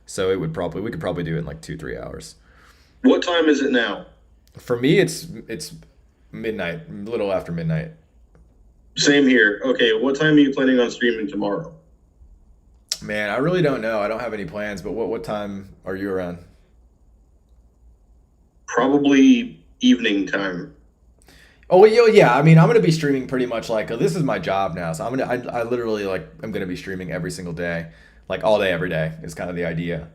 A: So we could probably do it in like 2-3 hours.
C: What time is it now?
A: For me, it's midnight, a little after midnight.
C: Same here. Okay, what time are you planning on streaming tomorrow?
A: Man, I really don't know. I don't have any plans, but what time are you around?
C: Probably evening time.
A: Oh yeah, I mean, I'm gonna be streaming pretty much like, this is my job now, so I literally like I'm gonna be streaming every single day, like all day every day is kind of the idea.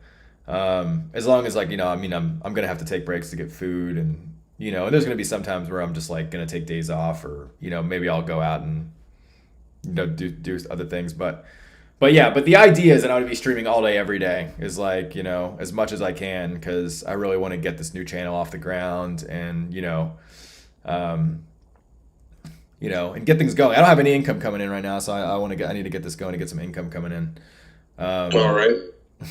A: As long as, like, you know, I mean, I'm gonna have to take breaks to get food, and you know, and there's gonna be some times where I'm just like gonna take days off, or you know, maybe I'll go out and, you know, do other things, but yeah, but the idea is that I'm gonna be streaming all day every day, is like, you know, as much as I can, because I really want to get this new channel off the ground, and you know, and get things going. I don't have any income coming in right now, so I need to get this going to get some income coming in.
C: All right.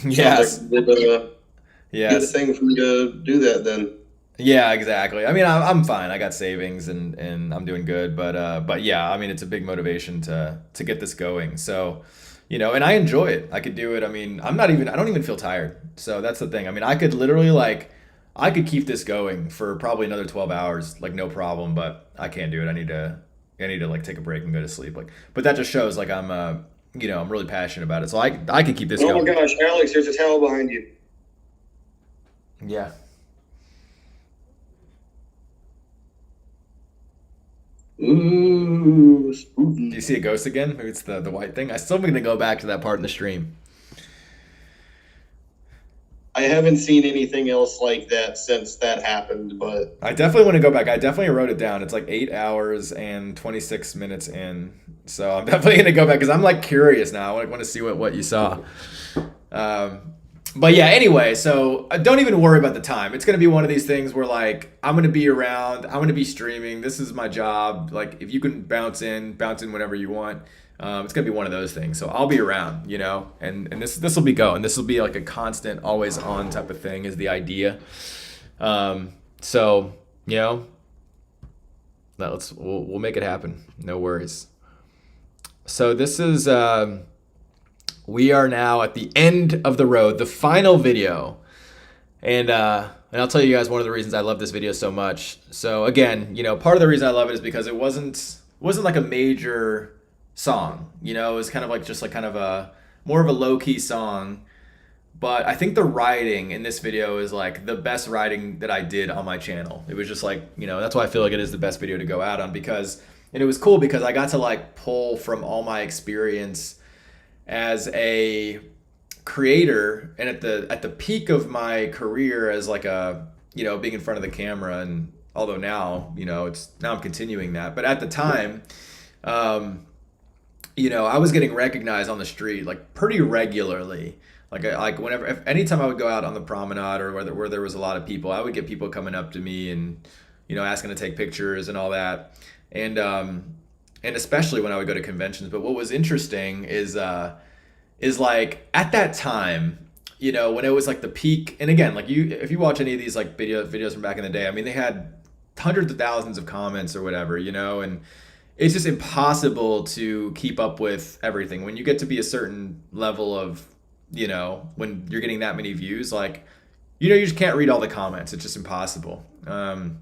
A: Yes.
C: Like good thing for me to do that then.
A: Yeah, exactly. I mean, I'm fine. I got savings and I'm doing good, but yeah, I mean, it's a big motivation to get this going. So, you know, and I enjoy it. I could do it. I mean, I don't even feel tired. So that's the thing. I mean, I could literally I could keep this going for probably another 12 hours, like no problem, but I can't do it. I I need to like take a break and go to sleep. Like, but that just shows like I'm you know, I'm really passionate about it. So I can keep this going.
K: Oh my gosh, Alex, there's a towel behind you.
A: Yeah.
K: Ooh, spooky.
A: Do you see a ghost again? Maybe it's the white thing. I still am gonna go back to that part in the stream.
K: I haven't seen anything else like that since that happened, but
A: I definitely want to go back. I definitely wrote it down. It's like 8 hours and 26 minutes in. So I'm definitely going to go back because I'm like curious now. I want to see what you saw. But yeah, anyway, so don't even worry about the time. It's going to be one of these things where like I'm going to be around. I'm going to be streaming. This is my job. Like if you can bounce in whenever you want. It's gonna be one of those things. So I'll be around, you know, and this will be going. This will be like a constant, always on type of thing is the idea. So you know, we'll make it happen. No worries. So this is we are now at the end of the road, the final video, and I'll tell you guys one of the reasons I love this video so much. So again, you know, part of the reason I love it is because it wasn't like a major song, you know, it was kind of like just like kind of a more of a low-key song, but I think the writing in this video is like the best writing that I did on my channel. It was just like, you know, that's why I feel like it is the best video to go out on, because and it was cool because I got to like pull from all my experience as a creator and at the peak of my career as like a, you know, being in front of the camera. And although now, you know, now I'm continuing that, but at the time, you know, I was getting recognized on the street like pretty regularly. Like whenever, anytime I would go out on the promenade or where there was a lot of people, I would get people coming up to me and, you know, asking to take pictures and all that. And especially when I would go to conventions. But what was interesting is like at that time, you know, when it was like the peak, and again, like if you watch any of these like videos from back in the day, I mean, they had hundreds of thousands of comments or whatever, you know, and it's just impossible to keep up with everything. When you get to be a certain level of, you know, when you're getting that many views, like, you know, you just can't read all the comments. It's just impossible. And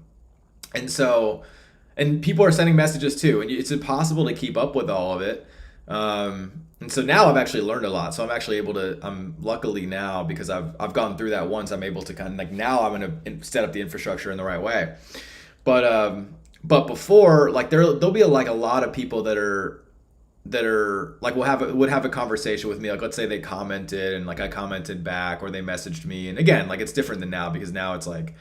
A: people are sending messages too, and it's impossible to keep up with all of it. And so now I've actually learned a lot. So I'm actually able to, I'm luckily now, because I've gone through that once, I'm able to kind of like, now I'm going to set up the infrastructure in the right way. But before, like there'll be like a lot of people that are like would have a conversation with me. Like let's say they commented and like I commented back, or they messaged me. And again, like it's different than now, because now it's like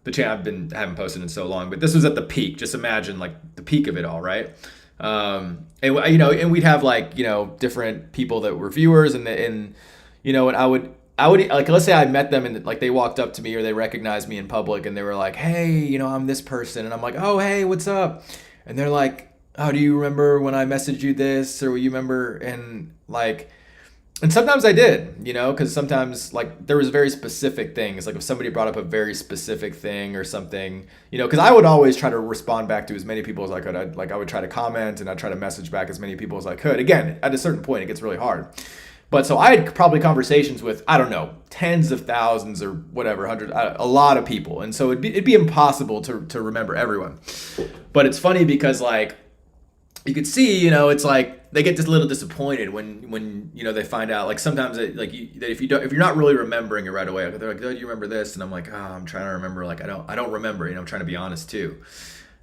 A: the channel I haven't posted in so long, but this was at the peak. Just imagine like the peak of it all, right? And you know, and we'd have like, you know, different people that were viewers, and you know, and I would like, let's say I met them and like they walked up to me or they recognized me in public and they were like, hey, you know, I'm this person. And I'm like, oh, hey, what's up? And they're like, oh, do you remember when I messaged you this, or you remember? And like, and sometimes I did, you know, because sometimes like there was very specific things. Like if somebody brought up a very specific thing or something, you know, because I would always try to respond back to as many people as I could. I would try to comment and I'd try to message back as many people as I could. Again, at a certain point, it gets really hard. But so I had probably conversations with, I don't know, tens of thousands or whatever, hundreds, a lot of people. And so it'd be impossible to remember everyone. But it's funny because like, you could see, you know, it's like they get just a little disappointed when you know, they find out, like sometimes that if you're not really remembering it right away, they're like, oh, do you remember this? And I'm like, oh, I'm trying to remember. Like, I don't remember, you know, I'm trying to be honest too.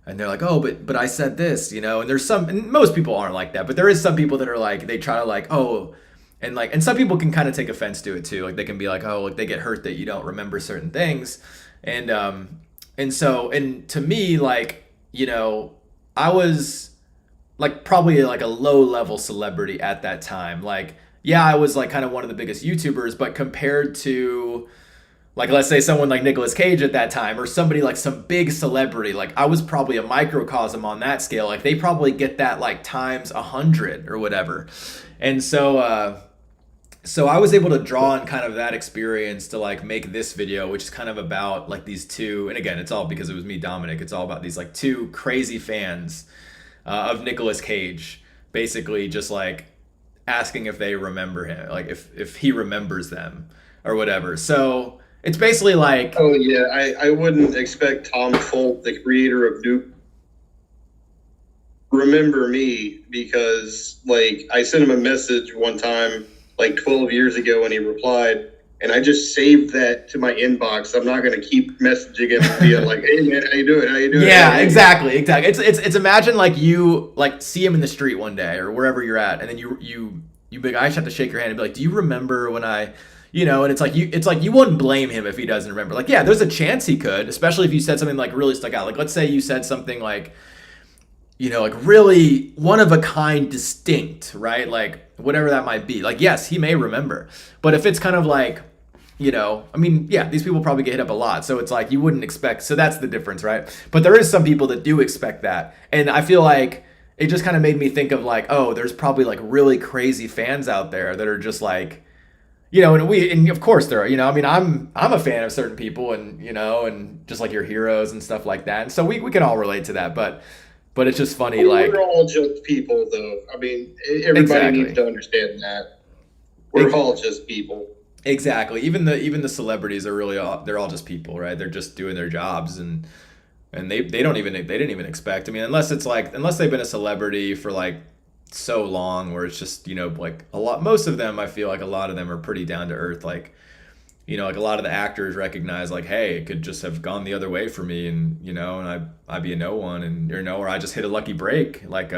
A: And they're like, oh, but I said this, you know, and there's some, and most people aren't like that, but there is some people that are like, they try to like, oh, and some people can kind of take offense to it too. Like they can be like, oh, like they get hurt that you don't remember certain things. And to me, like, you know, I was like probably like a low level celebrity at that time. Like, yeah, I was like kind of one of the biggest YouTubers, but compared to like, let's say someone like Nicolas Cage at that time, or somebody like some big celebrity, like I was probably a microcosm on that scale. Like they probably get that like times 100 or whatever. And so I was able to draw on kind of that experience to like make this video, which is kind of about like these two, and again, it's all because it was me, Dominic. It's all about these like two crazy fans of Nicolas Cage, basically just like asking if they remember him, like if he remembers them or whatever. So it's basically like,
K: oh yeah, I wouldn't expect Tom Folk, the creator of Nuke,
C: remember me because like I sent him a message one time like 12 years ago and he replied, and I just saved that to my inbox. I'm not going to keep messaging him and being like, hey man, how you doing? How you doing?
A: Yeah, exactly. It's imagine like you like see him in the street one day or wherever you're at, and then you be like, I just have to shake your hand and be like, do you remember when I, you know? And it's like you wouldn't blame him if he doesn't remember. Like, yeah, there's a chance he could, especially if you said something like really stuck out. Like, let's say you said something like, you know, like really one of a kind, distinct, right? Like whatever that might be. Like, yes, he may remember, but if it's kind of like, you know, I mean, yeah, these people probably get hit up a lot. So it's like you wouldn't expect. So that's the difference, right? But there is some people that do expect that. And I feel like it just kind of made me think of like, oh, there's probably like really crazy fans out there that are just like, you know, and of course there are, you know, I mean, I'm a fan of certain people and, you know, and just like your heroes and stuff like that. And so we can all relate to that. But it's just funny, like
C: we're all just people, though. I mean, everybody needs to understand that we're all just people.
A: Exactly. Even the celebrities are really they're all just people, right? They're just doing their jobs, and they didn't even expect. I mean, unless they've been a celebrity for like so long, where it's just, you know, like most of them, I feel like a lot of them are pretty down to earth, like, you know, like a lot of the actors recognize like, hey, it could just have gone the other way for me, and, you know, and I'd be a no one, and, you know, or I just hit a lucky break, like,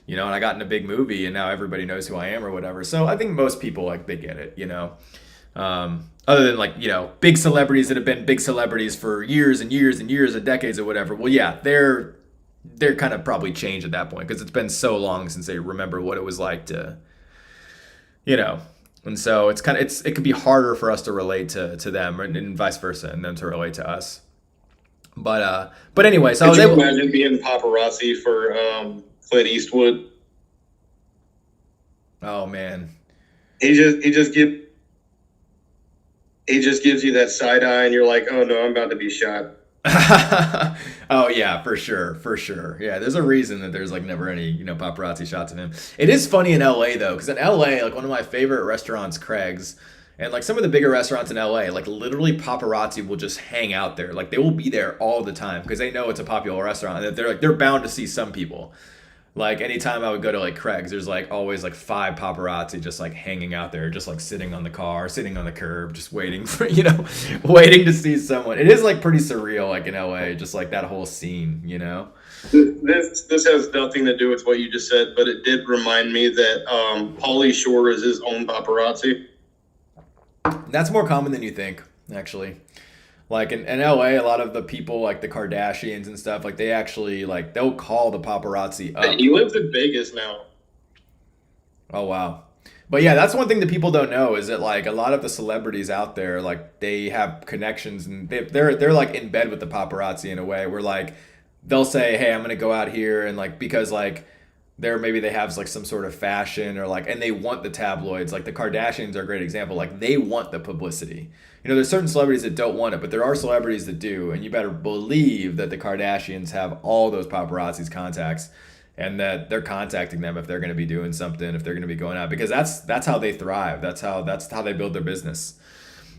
A: you know, and I got in a big movie and now everybody knows who I am or whatever. So I think most people, like, they get it, you know, other than like, you know, big celebrities that have been big celebrities for years and years and years and decades or whatever. Well, yeah, they're kind of probably changed at that point because it's been so long since they remember what it was like to, you know. And so it could be harder for us to relate to them, and vice versa, and them to relate to us. But anyway, so
C: could you imagine being paparazzi for Clint Eastwood?
A: Oh man,
C: he just gives you that side eye, and you're like, oh no, I'm about to be shot.
A: Oh yeah, for sure. Yeah, there's a reason that there's like never any, you know, paparazzi shots of him. It is funny in LA though, because in LA, like one of my favorite restaurants, Craig's, and like some of the bigger restaurants in LA, like literally paparazzi will just hang out there. Like they will be there all the time because they know it's a popular restaurant, and that they're bound to see some people. Like anytime I would go to like Craig's, there's like always like 5 paparazzi just like hanging out there, just like sitting on the car, sitting on the curb, just waiting for, you know, waiting to see someone. It is like pretty surreal, like in LA, just like that whole scene, you know.
C: This has nothing to do with what you just said, but it did remind me that Pauly Shore is his own paparazzi.
A: That's more common than you think, actually. Like in LA, a lot of the people, like the Kardashians and stuff, like they actually, like, they'll call the paparazzi up.
C: He lives in Vegas now.
A: Oh, wow. But yeah, that's one thing that people don't know is that like a lot of the celebrities out there, like they have connections and they're like in bed with the paparazzi in a way where like they'll say, hey, I'm going to go out here, and like, because like maybe they have like some sort of fashion or like, and they want the tabloids. Like the Kardashians are a great example. Like they want the publicity. You know, there's certain celebrities that don't want it, but there are celebrities that do. And you better believe that the Kardashians have all those paparazzi's contacts, and that they're contacting them if they're going to be doing something, if they're going to be going out, because that's how they thrive. That's how they build their business.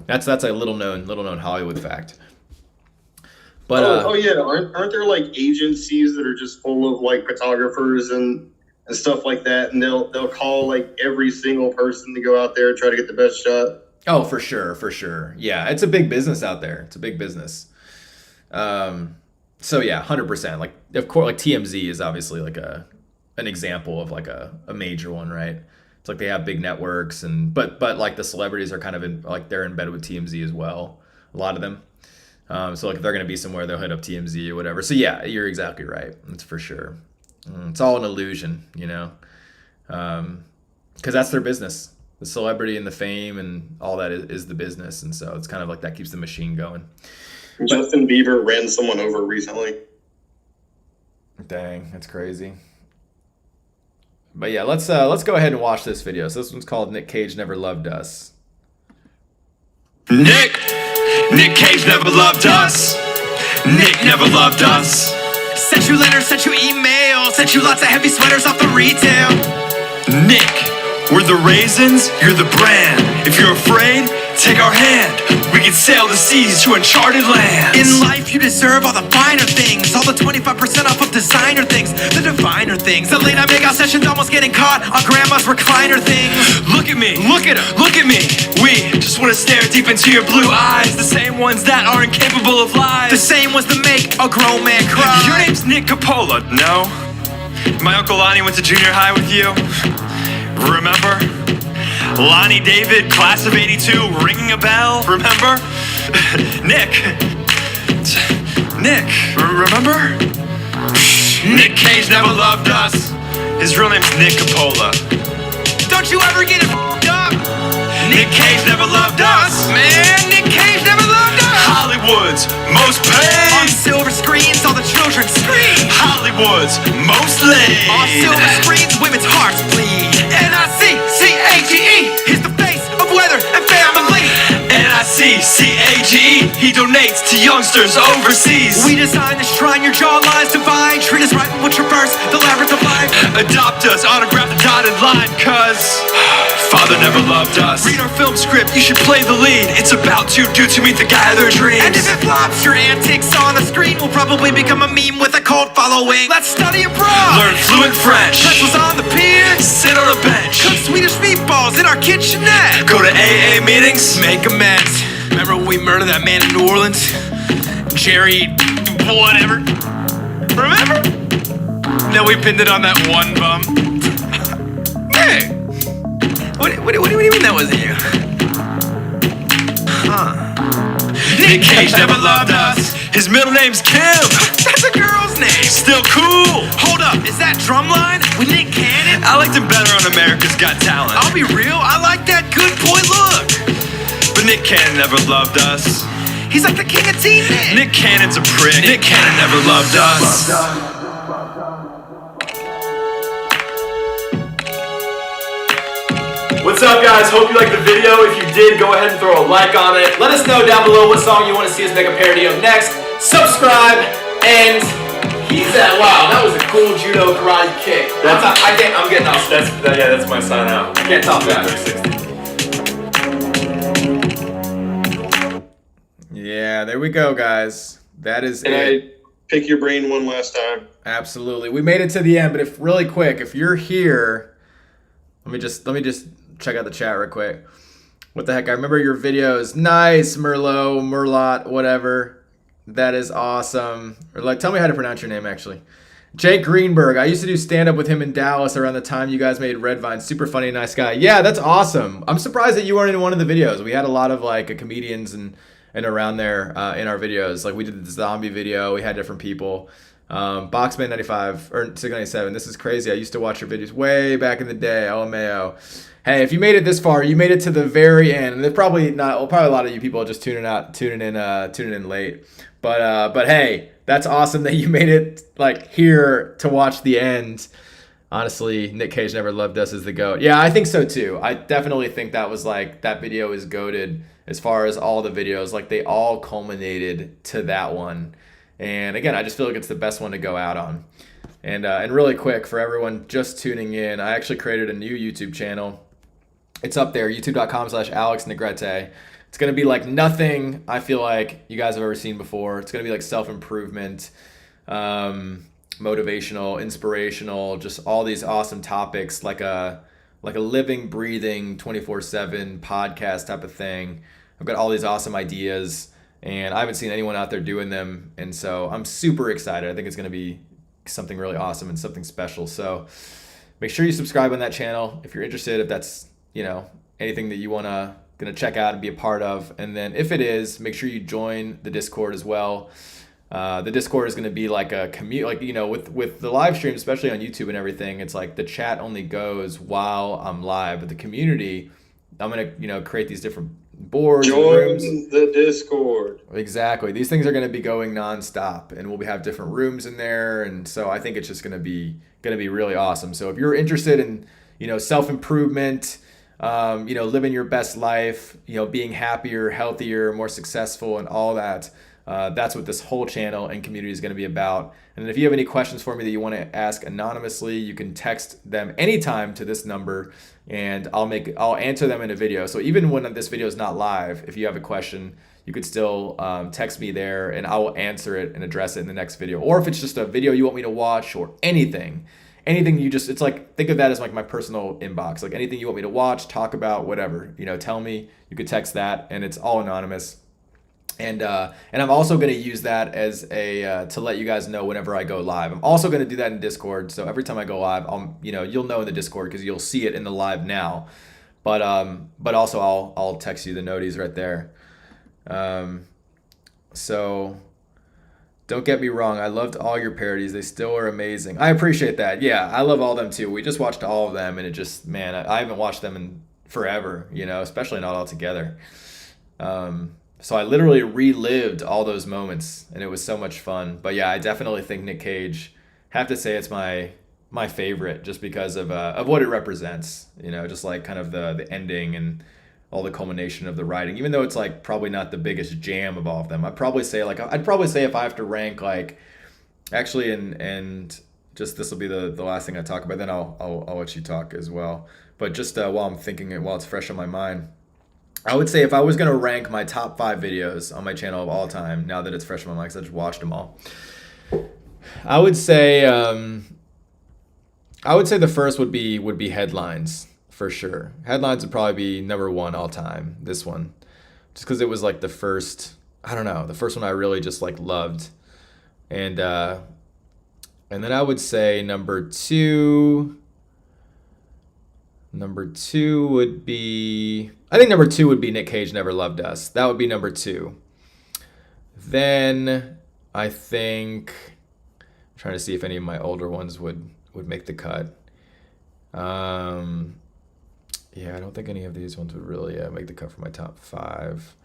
A: That's a little known Hollywood fact. But
C: oh yeah, aren't there like agencies that are just full of like photographers and stuff like that, and they'll call like every single person to go out there and try to get the best shot?
A: Oh, for sure. Yeah, it's a big business out there. It's a big business. So yeah, 100%. Like of course, like TMZ is obviously like an example of like a major one, right? It's like they have big networks, and but like the celebrities are kind of they're in bed with TMZ as well. A lot of them. So like if they're gonna be somewhere, they'll hit up TMZ or whatever. So yeah, you're exactly right. That's for sure. It's all an illusion, you know, because that's their business. The celebrity and the fame and all that is the business, and so it's kind of like that keeps the machine going.
C: Justin Bieber ran someone over recently.
A: Dang, that's crazy. But yeah, let's go ahead and watch this video. So this one's called Nick Cage Never Loved Us.
J: Nick Cage never loved us. Nick never loved us. Sent you letters, sent you emails, sent you lots of heavy sweaters off the retail. Nick, we're the raisins, you're the brand. If you're afraid, take our hand, we can sail the seas to uncharted lands. In life you deserve all the finer things, all the 25% off of designer things, the diviner things, the late night makeout sessions almost getting caught on grandma's recliner things. Look at me, look at her, look at me. We just want to stare deep into your blue eyes, the same ones that are incapable of lies, the same ones that make a grown man cry. Your name's Nick Coppola, no? My Uncle Lonnie went to junior high with you. Remember? Lonnie David, class of 82, ringing a bell, remember? Nick, remember? Nick Cage never loved us. His real name's Nick Coppola. Don't you ever get it f***ed up? Nick Cage never loved us. Man, Nick Cage never loved us. Hollywood's most paid. On silver screens, all the children scream. Hollywood's most laid. On silver screens, women's hearts bleed. N-I-C-C-A-G-E, he's the face of weather and family. N-I-C-C-A-G-E, he donates to youngsters overseas. We design the shrine, your jawline's divine. Treat us right and we'll traverse the labyrinth of life. Adopt us, autograph the dotted line, cause Father never loved us. Read our film script, you should play the lead. It's about two dudes who meet the guy of their dreams. And if it flops, your antics on the screen will probably become a meme with a cult following. Let's study abroad, learn fluent French, pretzels on the pier, sit on a bench, cook Swedish meatballs in our kitchenette, go to AA meetings, make amends. Remember when we murdered that man in New Orleans? Jerry, whatever. Remember? Then we pinned it on that one bum. Hey! What do you mean that wasn't you? Huh. Nick Cage never loved us. His middle name's Kim. That's a girl's name. Still cool. Hold up, is that Drumline with Nick Cannon? I liked him better on America's Got Talent. I'll be real, I like that good boy look. But Nick Cannon never loved us. He's like the king of Teen Nick. Nick Cannon's a prick. Nick Cannon never loved us.
N: What's up, guys? Hope you liked the video. If you did, go ahead and throw a like on it.
A: Let us know down below what song you want to see us make a parody of next. Subscribe, and he's at, wow, that was a cool judo karate kick. I'm getting off.
N: That's my sign out.
A: I can't top that. Yeah, there we go, guys. That is
K: Can I pick your brain one last time?
A: Absolutely. We made it to the end, but if really quick, if you're here, let me just check out the chat real quick. What the heck? I remember your videos. Nice, Merlot, whatever. That is awesome. Or like, tell me how to pronounce your name, actually. Jake Greenberg. I used to do stand-up with him in Dallas around the time you guys made Red Vine. Super funny, nice guy. Yeah, that's awesome. I'm surprised that you weren't in one of the videos. We had a lot of like comedians and around there in our videos. Like we did the zombie video. We had different people. Boxman 95 or 697. This is crazy. I used to watch your videos way back in the day. LMAO. Hey, if you made it this far, you made it to the very end. And there's probably a lot of you people just tuning in late. But hey, that's awesome that you made it like here to watch the end. Honestly, Nick Cage never loved us as the GOAT. Yeah, I think so too. I definitely think that was like that video is GOATed as far as all the videos. Like they all culminated to that one. And again, I just feel like it's the best one to go out on. And really quick for everyone just tuning in, I actually created a new YouTube channel. It's up there, youtube.com/AlexNegrete. It's going to be like nothing I feel like you guys have ever seen before. It's going to be like self-improvement, motivational, inspirational, just all these awesome topics, like a living, breathing, 24/7 podcast type of thing. I've got all these awesome ideas, and I haven't seen anyone out there doing them, and so I'm super excited. I think it's going to be something really awesome and something special. So make sure you subscribe on that channel if you're interested, if that's, you know, anything that you gonna check out and be a part of. And then if it is, make sure you join the Discord as well. The Discord is going to be like a like, you know, with the live stream, especially on YouTube and everything, it's like the chat only goes while I'm live, but the community, I'm going to, you know, create these different boards.
K: Join the Discord.
A: Exactly. These things are going to be going nonstop, and we'll have different rooms in there. And so I think it's just going to be really awesome. So if you're interested in, you know, self-improvement, you know, living your best life, you know, being happier, healthier, more successful and all that, That's what this whole channel and community is going to be about. And if you have any questions for me that you want to ask anonymously, you can text them anytime to this number, and I'll answer them in a video. So even when this video is not live, if you have a question, you could still text me there, and I will answer it and address it in the next video. Or if it's just a video you want me to watch, or anything you just, it's like, think of that as like my personal inbox. Like anything you want me to watch, talk about, whatever, tell me. You could text that, and it's all anonymous. And I'm also going to use that as to let you guys know whenever I go live. I'm also going to do that in Discord. So every time I go live, you'll know in the Discord because you'll see it in the live now. But also I'll text you the noties right there. So don't get me wrong. I loved all your parodies. They still are amazing. I appreciate that. Yeah, I love all of them too. We just watched all of them, and it just, man, I haven't watched them in forever, especially not all together. So I literally relived all those moments, and it was so much fun. But yeah, I definitely think Nick Cage, have to say it's my favorite, just because of what it represents, just like kind of the ending and all the culmination of the writing. Even though it's like probably not the biggest jam of all of them, I'd probably say if I have to rank, like, actually, and just this will be the last thing I talk about, then I'll let you talk as well. But just while I'm thinking it, while it's fresh on my mind, I would say if I was going to rank my top 5 videos on my channel of all time, now that it's fresh on my mind because I just watched them all, I would say the first would be Headlines, for sure. Headlines would probably be number 1 all time, this one. Just because it was like the first one I really just like loved. And then I would say number 2 would be, I think number 2 would be Nick Cage Never Loved Us. That would be number 2. Then I think, I'm trying to see if any of my older ones would make the cut. Yeah, I don't think any of these ones would really make the cut for my top 5.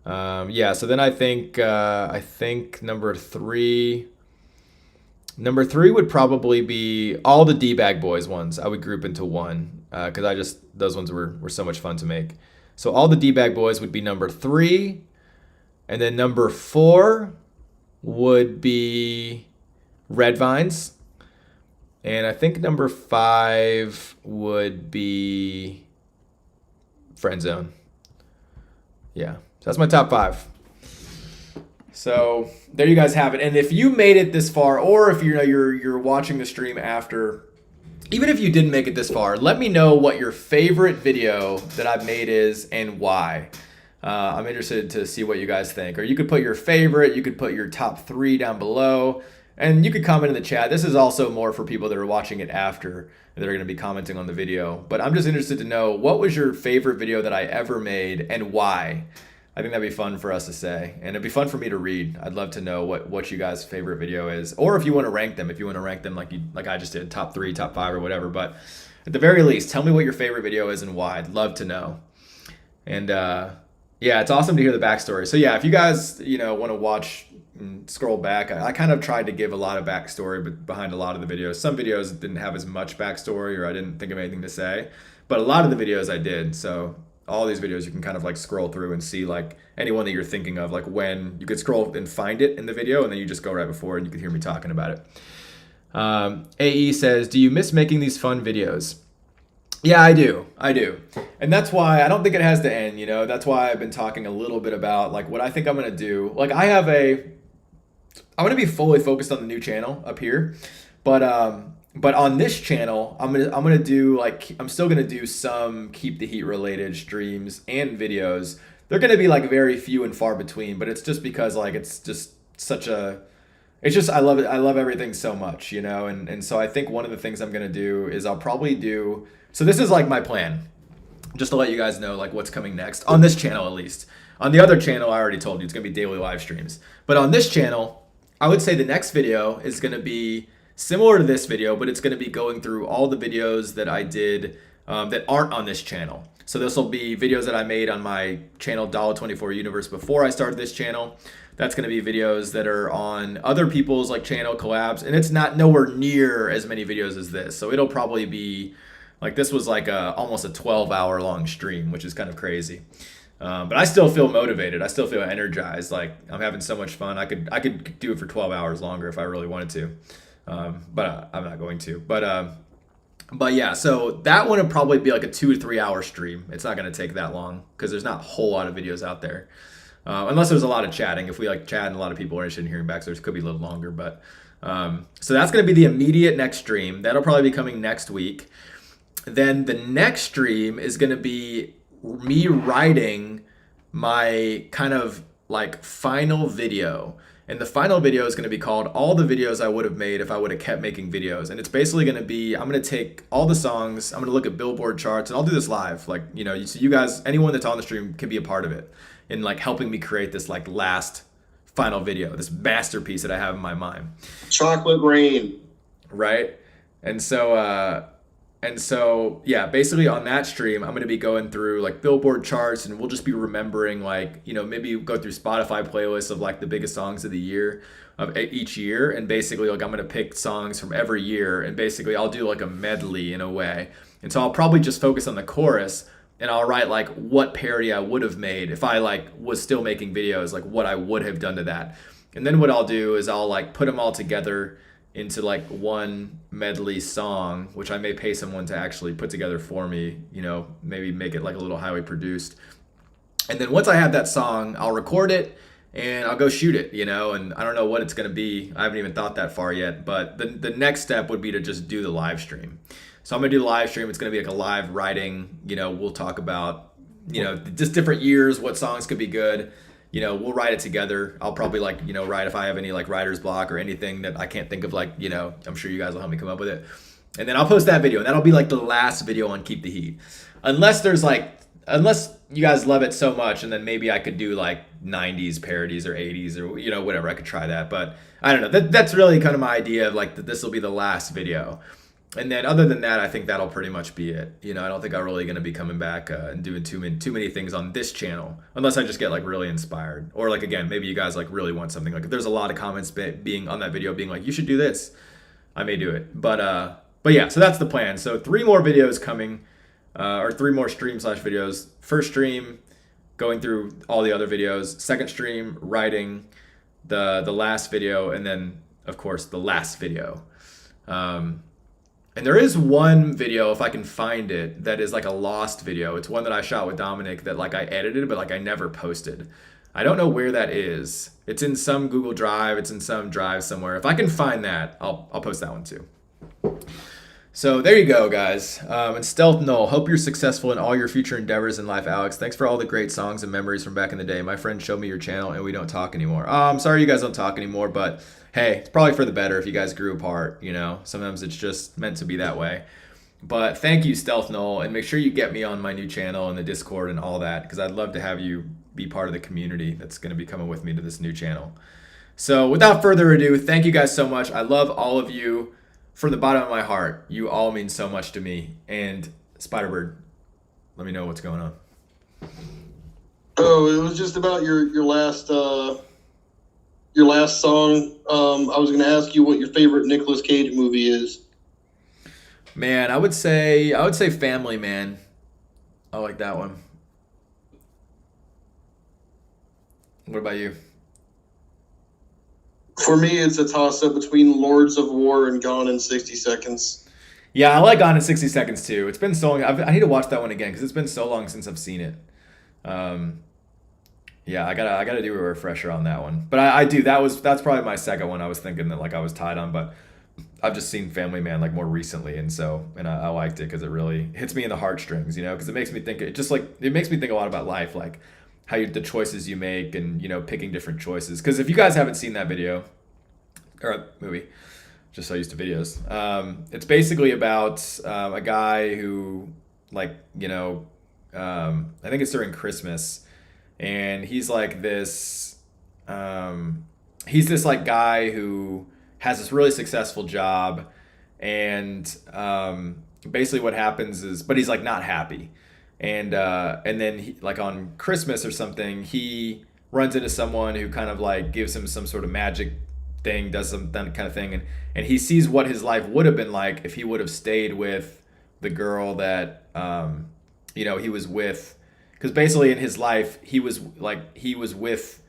A: Yeah, so then I think number 3 would probably be all the D-Bag Boys ones. I would group into one because those ones were so much fun to make. So all the D-Bag Boys would be number 3, and then number 4 would be Red Vines, and I think number 5 would be Friend Zone. Yeah, so that's my top 5. So there you guys have it. And if you made it this far, or if you're watching the stream after, even if you didn't make it this far, let me know what your favorite video that I've made is and why. I'm interested to see what you guys think. Or you could put your favorite, you could put your top 3 down below, and you could comment in the chat. This is also more for people that are watching it after, that are going to be commenting on the video. But I'm just interested to know, what was your favorite video that I ever made and why? I think that'd be fun for us to say, and it'd be fun for me to read. I'd love to know what you guys' favorite video is, or if you want to rank them, like I just did, top 3, top 5, or whatever. But at the very least, tell me what your favorite video is and why. I'd love to know. And yeah, it's awesome to hear the backstory. So yeah, if you guys want to watch and scroll back, I kind of tried to give a lot of backstory behind a lot of the videos. Some videos didn't have as much backstory, or I didn't think of anything to say, but a lot of the videos I did. So all these videos you can kind of like scroll through and see like anyone that you're thinking of, like when you could scroll and find it in the video, and then you just go right before and you could hear me talking about it. AE says, do you miss making these fun videos? Yeah, I do. And that's why I don't think it has to end, that's why I've been talking a little bit about like what I think I'm going to do. Like I'm going to be fully focused on the new channel up here, but on this channel, I'm still gonna do some Keep the Heat related streams and videos. They're gonna be like very few and far between, but it's just because like I love it. I love everything so much, and so I think one of the things I'm gonna do is I'll probably do. So this is like my plan, just to let you guys know like what's coming next on this channel at least. On the other channel, I already told you it's gonna be daily live streams, but on this channel, I would say the next video is gonna be similar to this video, but it's going to be going through all the videos that I did that aren't on this channel. So this will be videos that I made on my channel Dollar24 Universe before I started this channel. That's going to be videos that are on other people's like channel collabs, and it's not nowhere near as many videos as this. So it'll probably be like, this was like almost a 12-hour long stream, which is kind of crazy. But I still feel motivated. I still feel energized. Like I'm having so much fun. I could do it for 12 hours longer if I really wanted to. But I'm not going to. But yeah, so that one would probably be like a 2 to 3 hour stream. It's not going to take that long because there's not a whole lot of videos out there. Unless there's a lot of chatting. If we like chat and a lot of people are interested in hearing back, so it could be a little longer. But so that's going to be the immediate next stream. That'll probably be coming next week. Then the next stream is going to be me writing my kind of like final video. And the final video is going to be called All the Videos I Would Have Made If I Would Have Kept Making Videos. And it's basically going to be, I'm going to take all the songs, I'm going to look at Billboard charts, and I'll do this live. Like, you know, so you guys, anyone that's on the stream can be a part of it in like helping me create this like last final video, this masterpiece that I have in my mind.
C: Chocolate Rain.
A: Right? And so, yeah, basically on that stream, I'm going to be going through like Billboard charts, and we'll just be remembering like, you know, maybe go through Spotify playlists of like the biggest songs of the year, of each year. And basically like I'm going to pick songs from every year, and basically I'll do like a medley in a way. And so I'll probably just focus on the chorus, and I'll write like what parody I would have made if I like was still making videos, like what I would have done to that. And then what I'll do is I'll like put them all together into like one medley song, which I may pay someone to actually put together for me, you know, maybe make it like a little highway produced. And then once I have that song, I'll record it and I'll go shoot it, you know, and I don't know what it's going to be. I haven't even thought that far yet, but the next step would be to just do the live stream. So I'm going to do the live stream. It's going to be like a live writing, you know, we'll talk about, you know, just different years, what songs could be good. You know, we'll write it together. I'll probably like, you know, write if I have any like writer's block or anything that I can't think of, like, you know, I'm sure you guys will help me come up with it. And then I'll post that video, and that'll be like the last video on Keep the Heat. Unless you guys love it so much, and then maybe I could do like 90s parodies or 80s or, you know, whatever. I could try that. But I don't know. That's really kind of my idea of like that this will be the last video. And then other than that, I think that'll pretty much be it. You know, I don't think I'm really going to be coming back and doing too many things on this channel, unless I just get like really inspired. Or like, again, maybe you guys like really want something. Like if there's a lot of comments being on that video being like, you should do this, I may do it. But yeah, so that's the plan. So 3 more videos coming, or 3 more stream/videos. First stream, going through all the other videos. Second stream, writing the last video. And then, of course, the last video. And there is one video, if I can find it, that is like a lost video. It's one that I shot with Dominic that like I edited, but like I never posted. I don't know where that is. It's in some Google Drive. It's in some drive somewhere. If I can find that, I'll post that one too. So there you go, guys. And Stealth Null, hope you're successful in all your future endeavors in life, Alex. Thanks for all the great songs and memories from back in the day. My friend showed me your channel and we don't talk anymore. I'm sorry you guys don't talk anymore, but hey, it's probably for the better if you guys grew apart, you know. Sometimes it's just meant to be that way. But thank you, Stealth Null, and make sure you get me on my new channel and the Discord and all that, because I'd love to have you be part of the community that's going to be coming with me to this new channel. So without further ado, thank you guys so much. I love all of you. From the bottom of my heart, you all mean so much to me. And Spiderbird, let me know what's going on.
C: Oh, it was just about your last song. I was going to ask you what your favorite Nicolas Cage movie is.
A: Man, I would say Family Man. I like that one. What about you?
C: For me, it's a toss-up between Lords of War and Gone in 60 Seconds.
A: Yeah, I like Gone in 60 Seconds too. It's been so long. I need to watch that one again because it's been so long since I've seen it. Yeah, I gotta do a refresher on that one. But I do. That's probably my second one. I was thinking that like I was tied on, but I've just seen Family Man like more recently, and I liked it because it really hits me in the heartstrings, you know, because it makes me think. It makes me think a lot about life, like how the choices you make, and you know, picking different choices. Because if you guys haven't seen that video or movie, just so used to videos, it's basically about a guy who, like, you know, I think it's during Christmas, and he's like this, he's this like guy who has this really successful job, and basically what happens is, but he's like not happy. And then he, like on Christmas or something, he runs into someone who kind of like gives him some sort of magic thing, does some that kind of thing, and he sees what his life would have been like if he would have stayed with the girl that you know, he was with because basically in his life he was with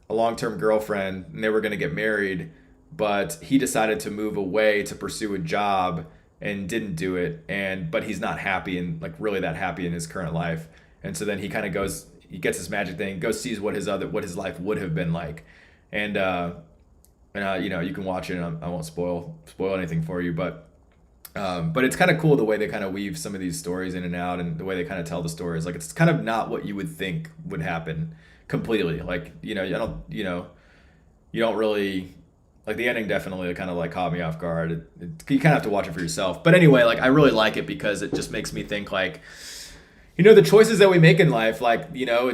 A: a long-term girlfriend and they were going to get married, but he decided to move away to pursue a job and didn't do it, but he's not happy and like really that happy in his current life. And so then he kind of goes, he gets this magic thing, goes sees what his life would have been like, and you know, you can watch it, and I won't spoil anything for you, but it's kind of cool the way they kind of weave some of these stories in and out, and the way they kind of tell the stories. Like, it's kind of not what you would think would happen completely. Like, you know, you don't really, like, the ending definitely kind of like caught me off guard. You kind of have to watch it for yourself. But anyway, like, I really like it because it just makes me think, like, you know, the choices that we make in life, like, you know,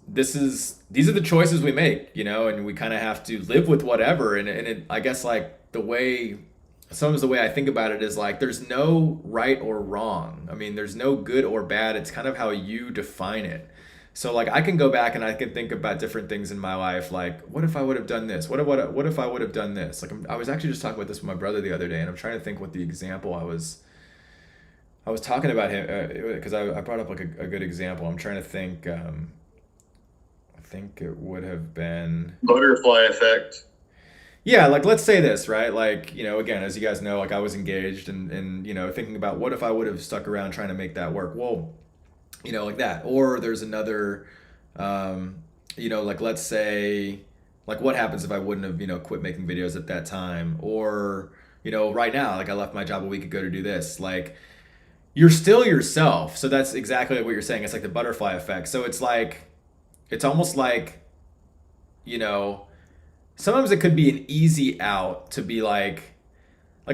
A: these are the choices we make, you know, and we kind of have to live with whatever. And it, I guess, like, sometimes the way I think about it is like, there's no right or wrong. I mean, there's no good or bad. It's kind of how you define it. So like, I can go back and I can think about different things in my life. Like, what if I would have done this? What if I would have done this? Like, I was actually just talking about this with my brother the other day, and I'm trying to think what the example I was talking about him, because I brought up like a good example. I'm trying to think. I think it would have been
K: butterfly effect.
A: Yeah, like, let's say this, right? Like, you know, again, as you guys know, like, I was engaged and you know, thinking about what if I would have stuck around trying to make that work. Well, you know, like that. Or there's another, you know, like, let's say, like, what happens if I wouldn't have, you know, quit making videos at that time? Or, you know, right now, like, I left my job a week ago to do this. Like, you're still yourself. So that's exactly what you're saying. It's like the butterfly effect. So it's like, it's almost like, you know, sometimes it could be an easy out to be like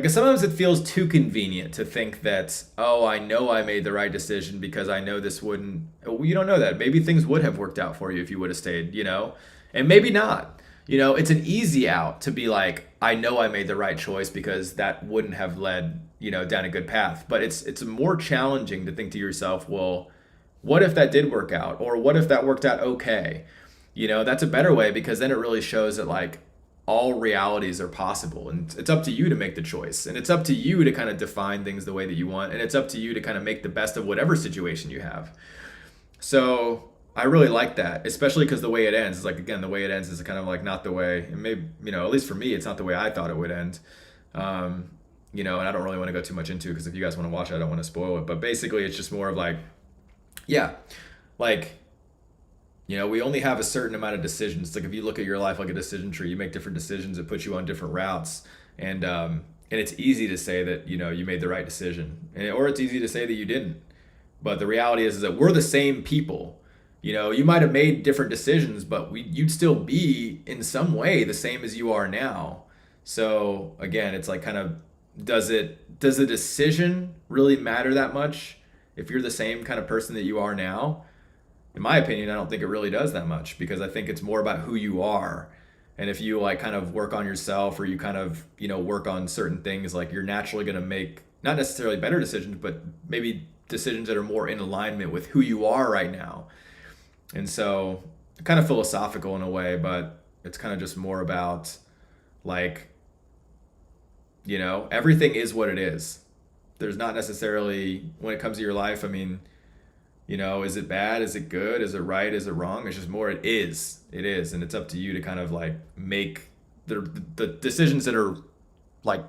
A: sometimes it feels too convenient to think that, oh, I know I made the right decision because I know this wouldn't, you don't know that. Maybe things would have worked out for you if you would have stayed, you know, and maybe not. You know, it's an easy out to be like, I know I made the right choice because that wouldn't have led, you know, down a good path. But it's more challenging to think to yourself, well, what if that did work out? Or what if that worked out okay? You know, that's a better way, because then it really shows that, like, all realities are possible, and it's up to you to make the choice, and it's up to you to kind of define things the way that you want, and it's up to you to kind of make the best of whatever situation you have. So I really like that, especially because the way it ends is like, again, the way it ends is kind of like not the way, and maybe, you know, at least for me, it's not the way I thought it would end. You know, and I don't really want to go too much into it because if you guys want to watch it, I don't want to spoil it, but basically it's just more of like, yeah, like, you know, we only have a certain amount of decisions. It's like, if you look at your life like a decision tree, you make different decisions, it puts you on different routes. And it's easy to say that, you know, you made the right decision, or it's easy to say that you didn't. But the reality is that we're the same people. You know, you might have made different decisions, but you'd still be in some way the same as you are now. So again, it's like, kind of, does the decision really matter that much if you're the same kind of person that you are now? In my opinion, I don't think it really does that much, because I think it's more about who you are. And if you like kind of work on yourself, or you kind of, you know, work on certain things, like, you're naturally going to make not necessarily better decisions, but maybe decisions that are more in alignment with who you are right now. And so, kind of philosophical in a way, but it's kind of just more about, like, you know, everything is what it is. There's not necessarily, when it comes to your life, I mean, you know, is it bad? Is it good? Is it right? Is it wrong? It's just more, it is. It is. And it's up to you to kind of like make the decisions that are like,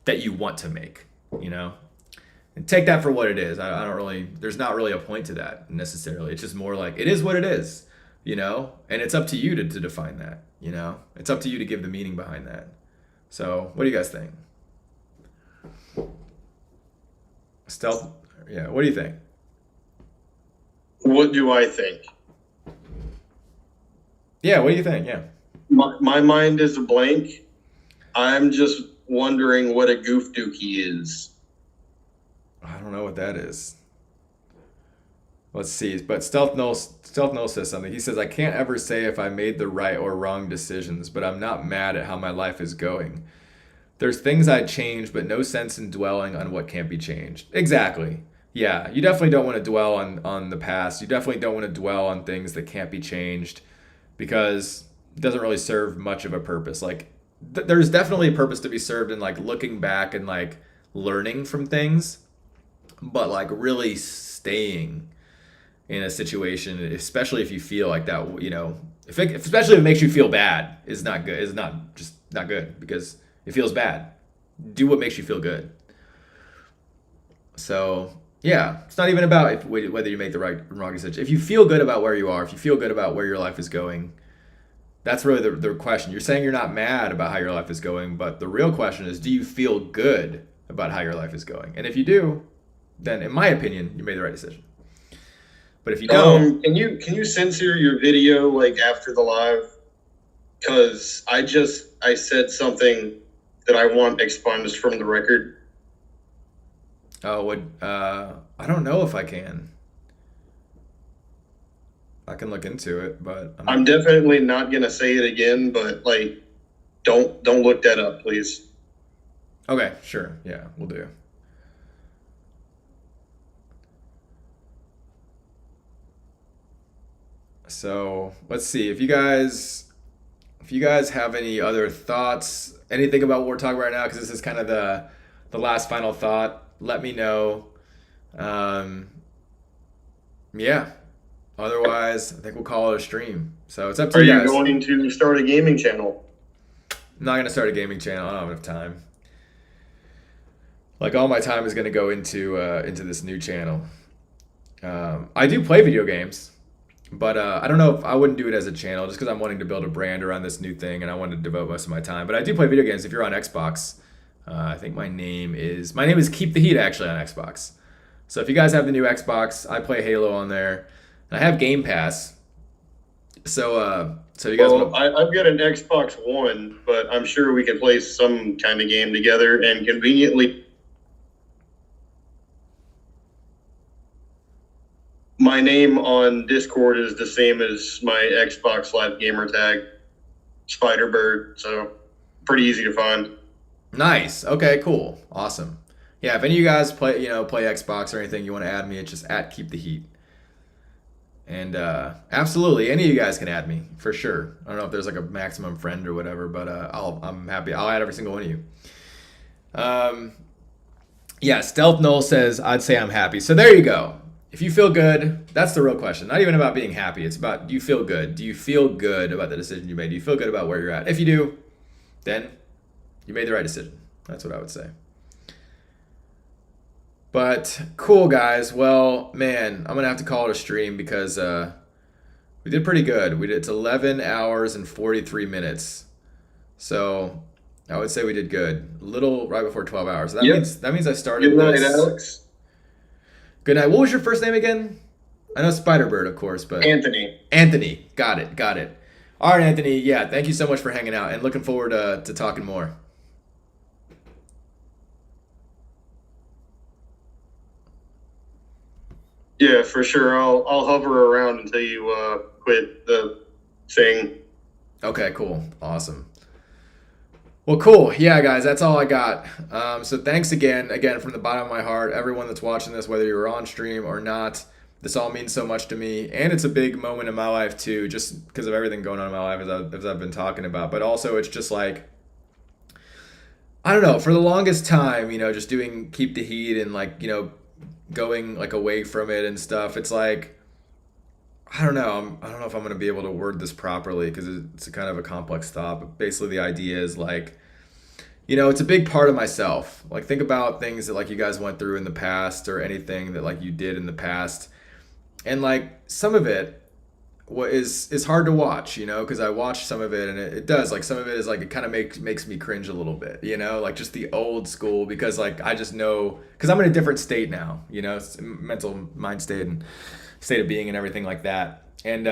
A: that you want to make, you know? And take that for what it is. I don't really, there's not really a point to that necessarily. It's just more like, it is what it is, you know? And it's up to you to define that, you know? It's up to you to give the meaning behind that. So what do you guys think? Stealth, yeah, what do you think?
K: What do I think?
A: Yeah, what do you think? Yeah.
K: My mind is a blank. I'm just wondering what a goof dookie is.
A: I don't know what that is. Let's see. But Stealth Null says something. He says, I can't ever say if I made the right or wrong decisions, but I'm not mad at how my life is going. There's things I'd change, but no sense in dwelling on what can't be changed. Exactly. Yeah, you definitely don't want to dwell on the past. You definitely don't want to dwell on things that can't be changed, because it doesn't really serve much of a purpose. Like, there's definitely a purpose to be served in, like, looking back and, like, learning from things, but, like, really staying in a situation, especially if you feel like that, you know, especially if it makes you feel bad, is not good. Is not just not good because it feels bad. Do what makes you feel good. So yeah, it's not even about whether you make the right or wrong decision. If you feel good about where you are, if you feel good about where your life is going, that's really the question. You're saying you're not mad about how your life is going, but the real question is, do you feel good about how your life is going? And if you do, then in my opinion, you made the right decision. But if you don't,
C: can you censor your video like after the live? Because I said something that I want expunged from the record.
A: Oh, I don't know if I can. I can look into it, but
C: I'm definitely not gonna say it again. But like, don't look that up, please.
A: Okay, sure. Yeah, we'll do. So let's see if you guys have any other thoughts, anything about what we're talking about right now, because this is kind of the last final thought. Let me know. Yeah. Otherwise, I think we'll call it a stream. So it's up to you guys.
C: Are you going to start a gaming channel?
A: I'm not going to start a gaming channel. I don't have enough time. Like all my time is going to go into this new channel. I do play video games, but I don't know if I wouldn't do it as a channel just because I'm wanting to build a brand around this new thing and I want to devote most of my time. But I do play video games. If you're on Xbox, I think my name is Keep the Heat actually on Xbox. So if you guys have the new Xbox, I play Halo on there. I have Game Pass. So you guys.
C: Well, I've got an Xbox One, but I'm sure we can play some kind of game together. And conveniently, my name on Discord is the same as my Xbox Live gamer tag, Spiderbird. So pretty easy to find.
A: Nice. Okay. Cool. Awesome. Yeah. If any of you guys play Xbox or anything, you want to add me, it's just at Keep the Heat. And absolutely, any of you guys can add me for sure. I don't know if there's like a maximum friend or whatever, but I'm happy. I'll add every single one of you. Yeah, Stealth Null says I'd say I'm happy. So there you go. If you feel good, that's the real question. Not even about being happy. It's about, do you feel good? Do you feel good about the decision you made? Do you feel good about where you're at? If you do, then you made the right decision. That's what I would say. But cool, guys. Well, man, I'm gonna have to call it a stream because we did pretty good. It's 11 hours and 43 minutes. So I would say we did good. A little right before 12 hours. That means I started.
C: Good night, Alex.
A: Good night. What was your first name again? I know Spiderbird, of course, but
C: Anthony.
A: Anthony. Got it. All right, Anthony. Yeah, thank you so much for hanging out and looking forward to talking more.
C: Yeah, for sure. I'll hover around until you quit the thing.
A: Okay, cool. Awesome. Well, cool. Yeah, guys, that's all I got. So thanks again from the bottom of my heart, everyone that's watching this, whether you're on stream or not. This all means so much to me, and it's a big moment in my life too, just because of everything going on in my life as I've been talking about. But also, it's just like, I don't know, for the longest time, just doing Keep the Heat and going away from it and stuff. It's like, I don't know if I'm going to be able to word this properly because it's a kind of a complex thought, but basically the idea is it's a big part of myself. Think about things that you guys went through in the past or anything that you did in the past. And some of it is hard to watch, because I watched some of it and it does, some of it is it kind of makes me cringe a little bit, just the old school, because I just know, because I'm in a different state now, mental mind state and state of being and everything like that. And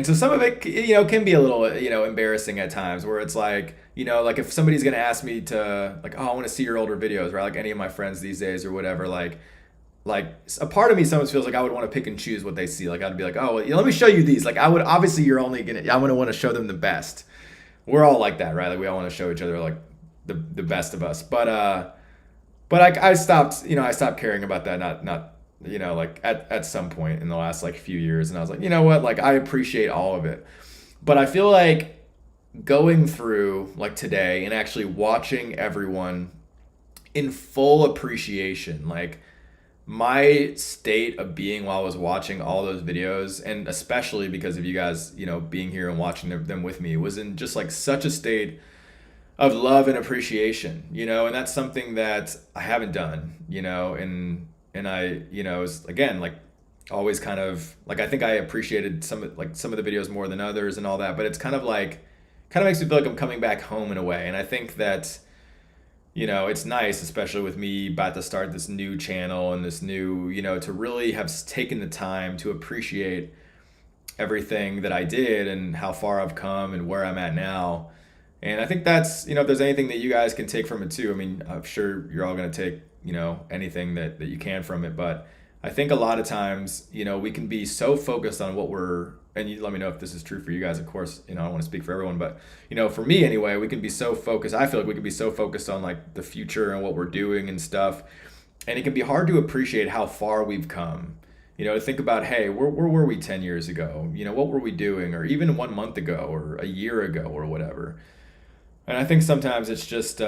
A: so some of it, can be a little, embarrassing at times where it's if somebody's going to ask me to I want to see your older videos, right? Any of my friends these days or whatever, a part of me sometimes feels I would want to pick and choose what they see. I'd be oh, well, let me show you these. I would, obviously you're only I'm going to want to show them the best. We're all like that, right? We all want to show each other the best of us. But I stopped, I stopped caring about that. Not at some point in the last few years. And I was you know what? I appreciate all of it. But I feel going through today and actually watching everyone in full appreciation, my state of being while I was watching all those videos, and especially because of you guys, you know, being here and watching them with me, was in just like such a state of love and appreciation, you know, and that's something that I haven't done, you know, and I, you know, is again, like always kind of like, I think I appreciated some of the videos more than others and all that, but it's kind of makes me feel like I'm coming back home in a way. And I think that, you know, it's nice, especially with me about to start this new channel and this new, you know, to really have taken the time to appreciate everything that I did and how far I've come and where I'm at now. And I think that's, you know, if there's anything that you guys can take from it too, I mean, I'm sure you're all going to take, you know, anything that you can from it. But I think a lot of times, you know, we can be so focused on what we're, and you let me know if this is true for you guys, of course, you know, I don't want to speak for everyone, but, you know, for me anyway, we can be so focused. I feel like we can be so focused on like the future and what we're doing and stuff. And it can be hard to appreciate how far we've come, you know, to think about, hey, where were we 10 years ago? You know, what were we doing? Or even 1 month ago or a year ago or whatever. And I think sometimes it's just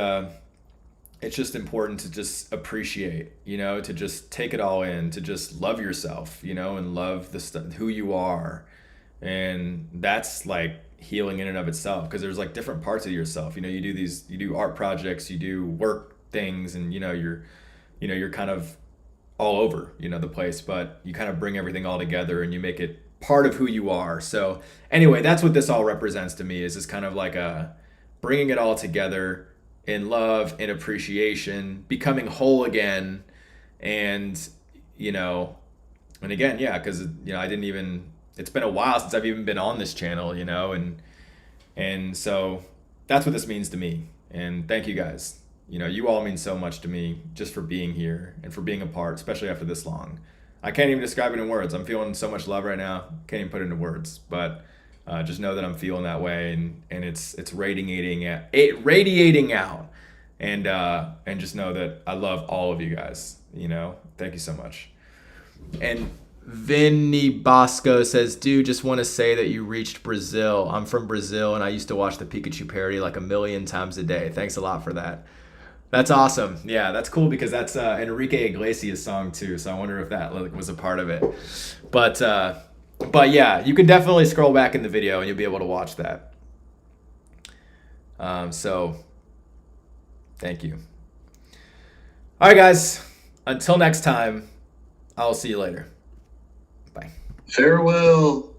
A: important to just appreciate, you know, to just take it all in, to just love yourself, you know, and love the stuff, who you are. And that's like healing in and of itself, because there's like different parts of yourself, you know, you do art projects, you do work things, and you know, you're kind of all over, you know, the place, but you kind of bring everything all together and you make it part of who you are. So anyway, that's what this all represents to me, is this kind of like a bringing it all together in love and appreciation, becoming whole again. And, you know, and again, yeah, because, you know, it's been a while since I've even been on this channel, you know, and so that's what this means to me. And thank you guys. You know, you all mean so much to me just for being here and for being a part, especially after this long. I can't even describe it in words. I'm feeling so much love right now. Can't even put it into words, but just know that I'm feeling that way, and it's radiating out, and just know that I love all of you guys. You know, thank you so much. And Vinny Bosco says, dude, just want to say that you reached Brazil. I'm from Brazil, and I used to watch the Pikachu parody like 1,000,000 times a day. Thanks a lot for that. That's awesome. Yeah, that's cool, because that's Enrique Iglesias' song too. So I wonder if that was a part of it. But yeah, you can definitely scroll back in the video and you'll be able to watch that. So thank you. All right, guys. Until next time, I'll see you later. Bye.
C: Farewell.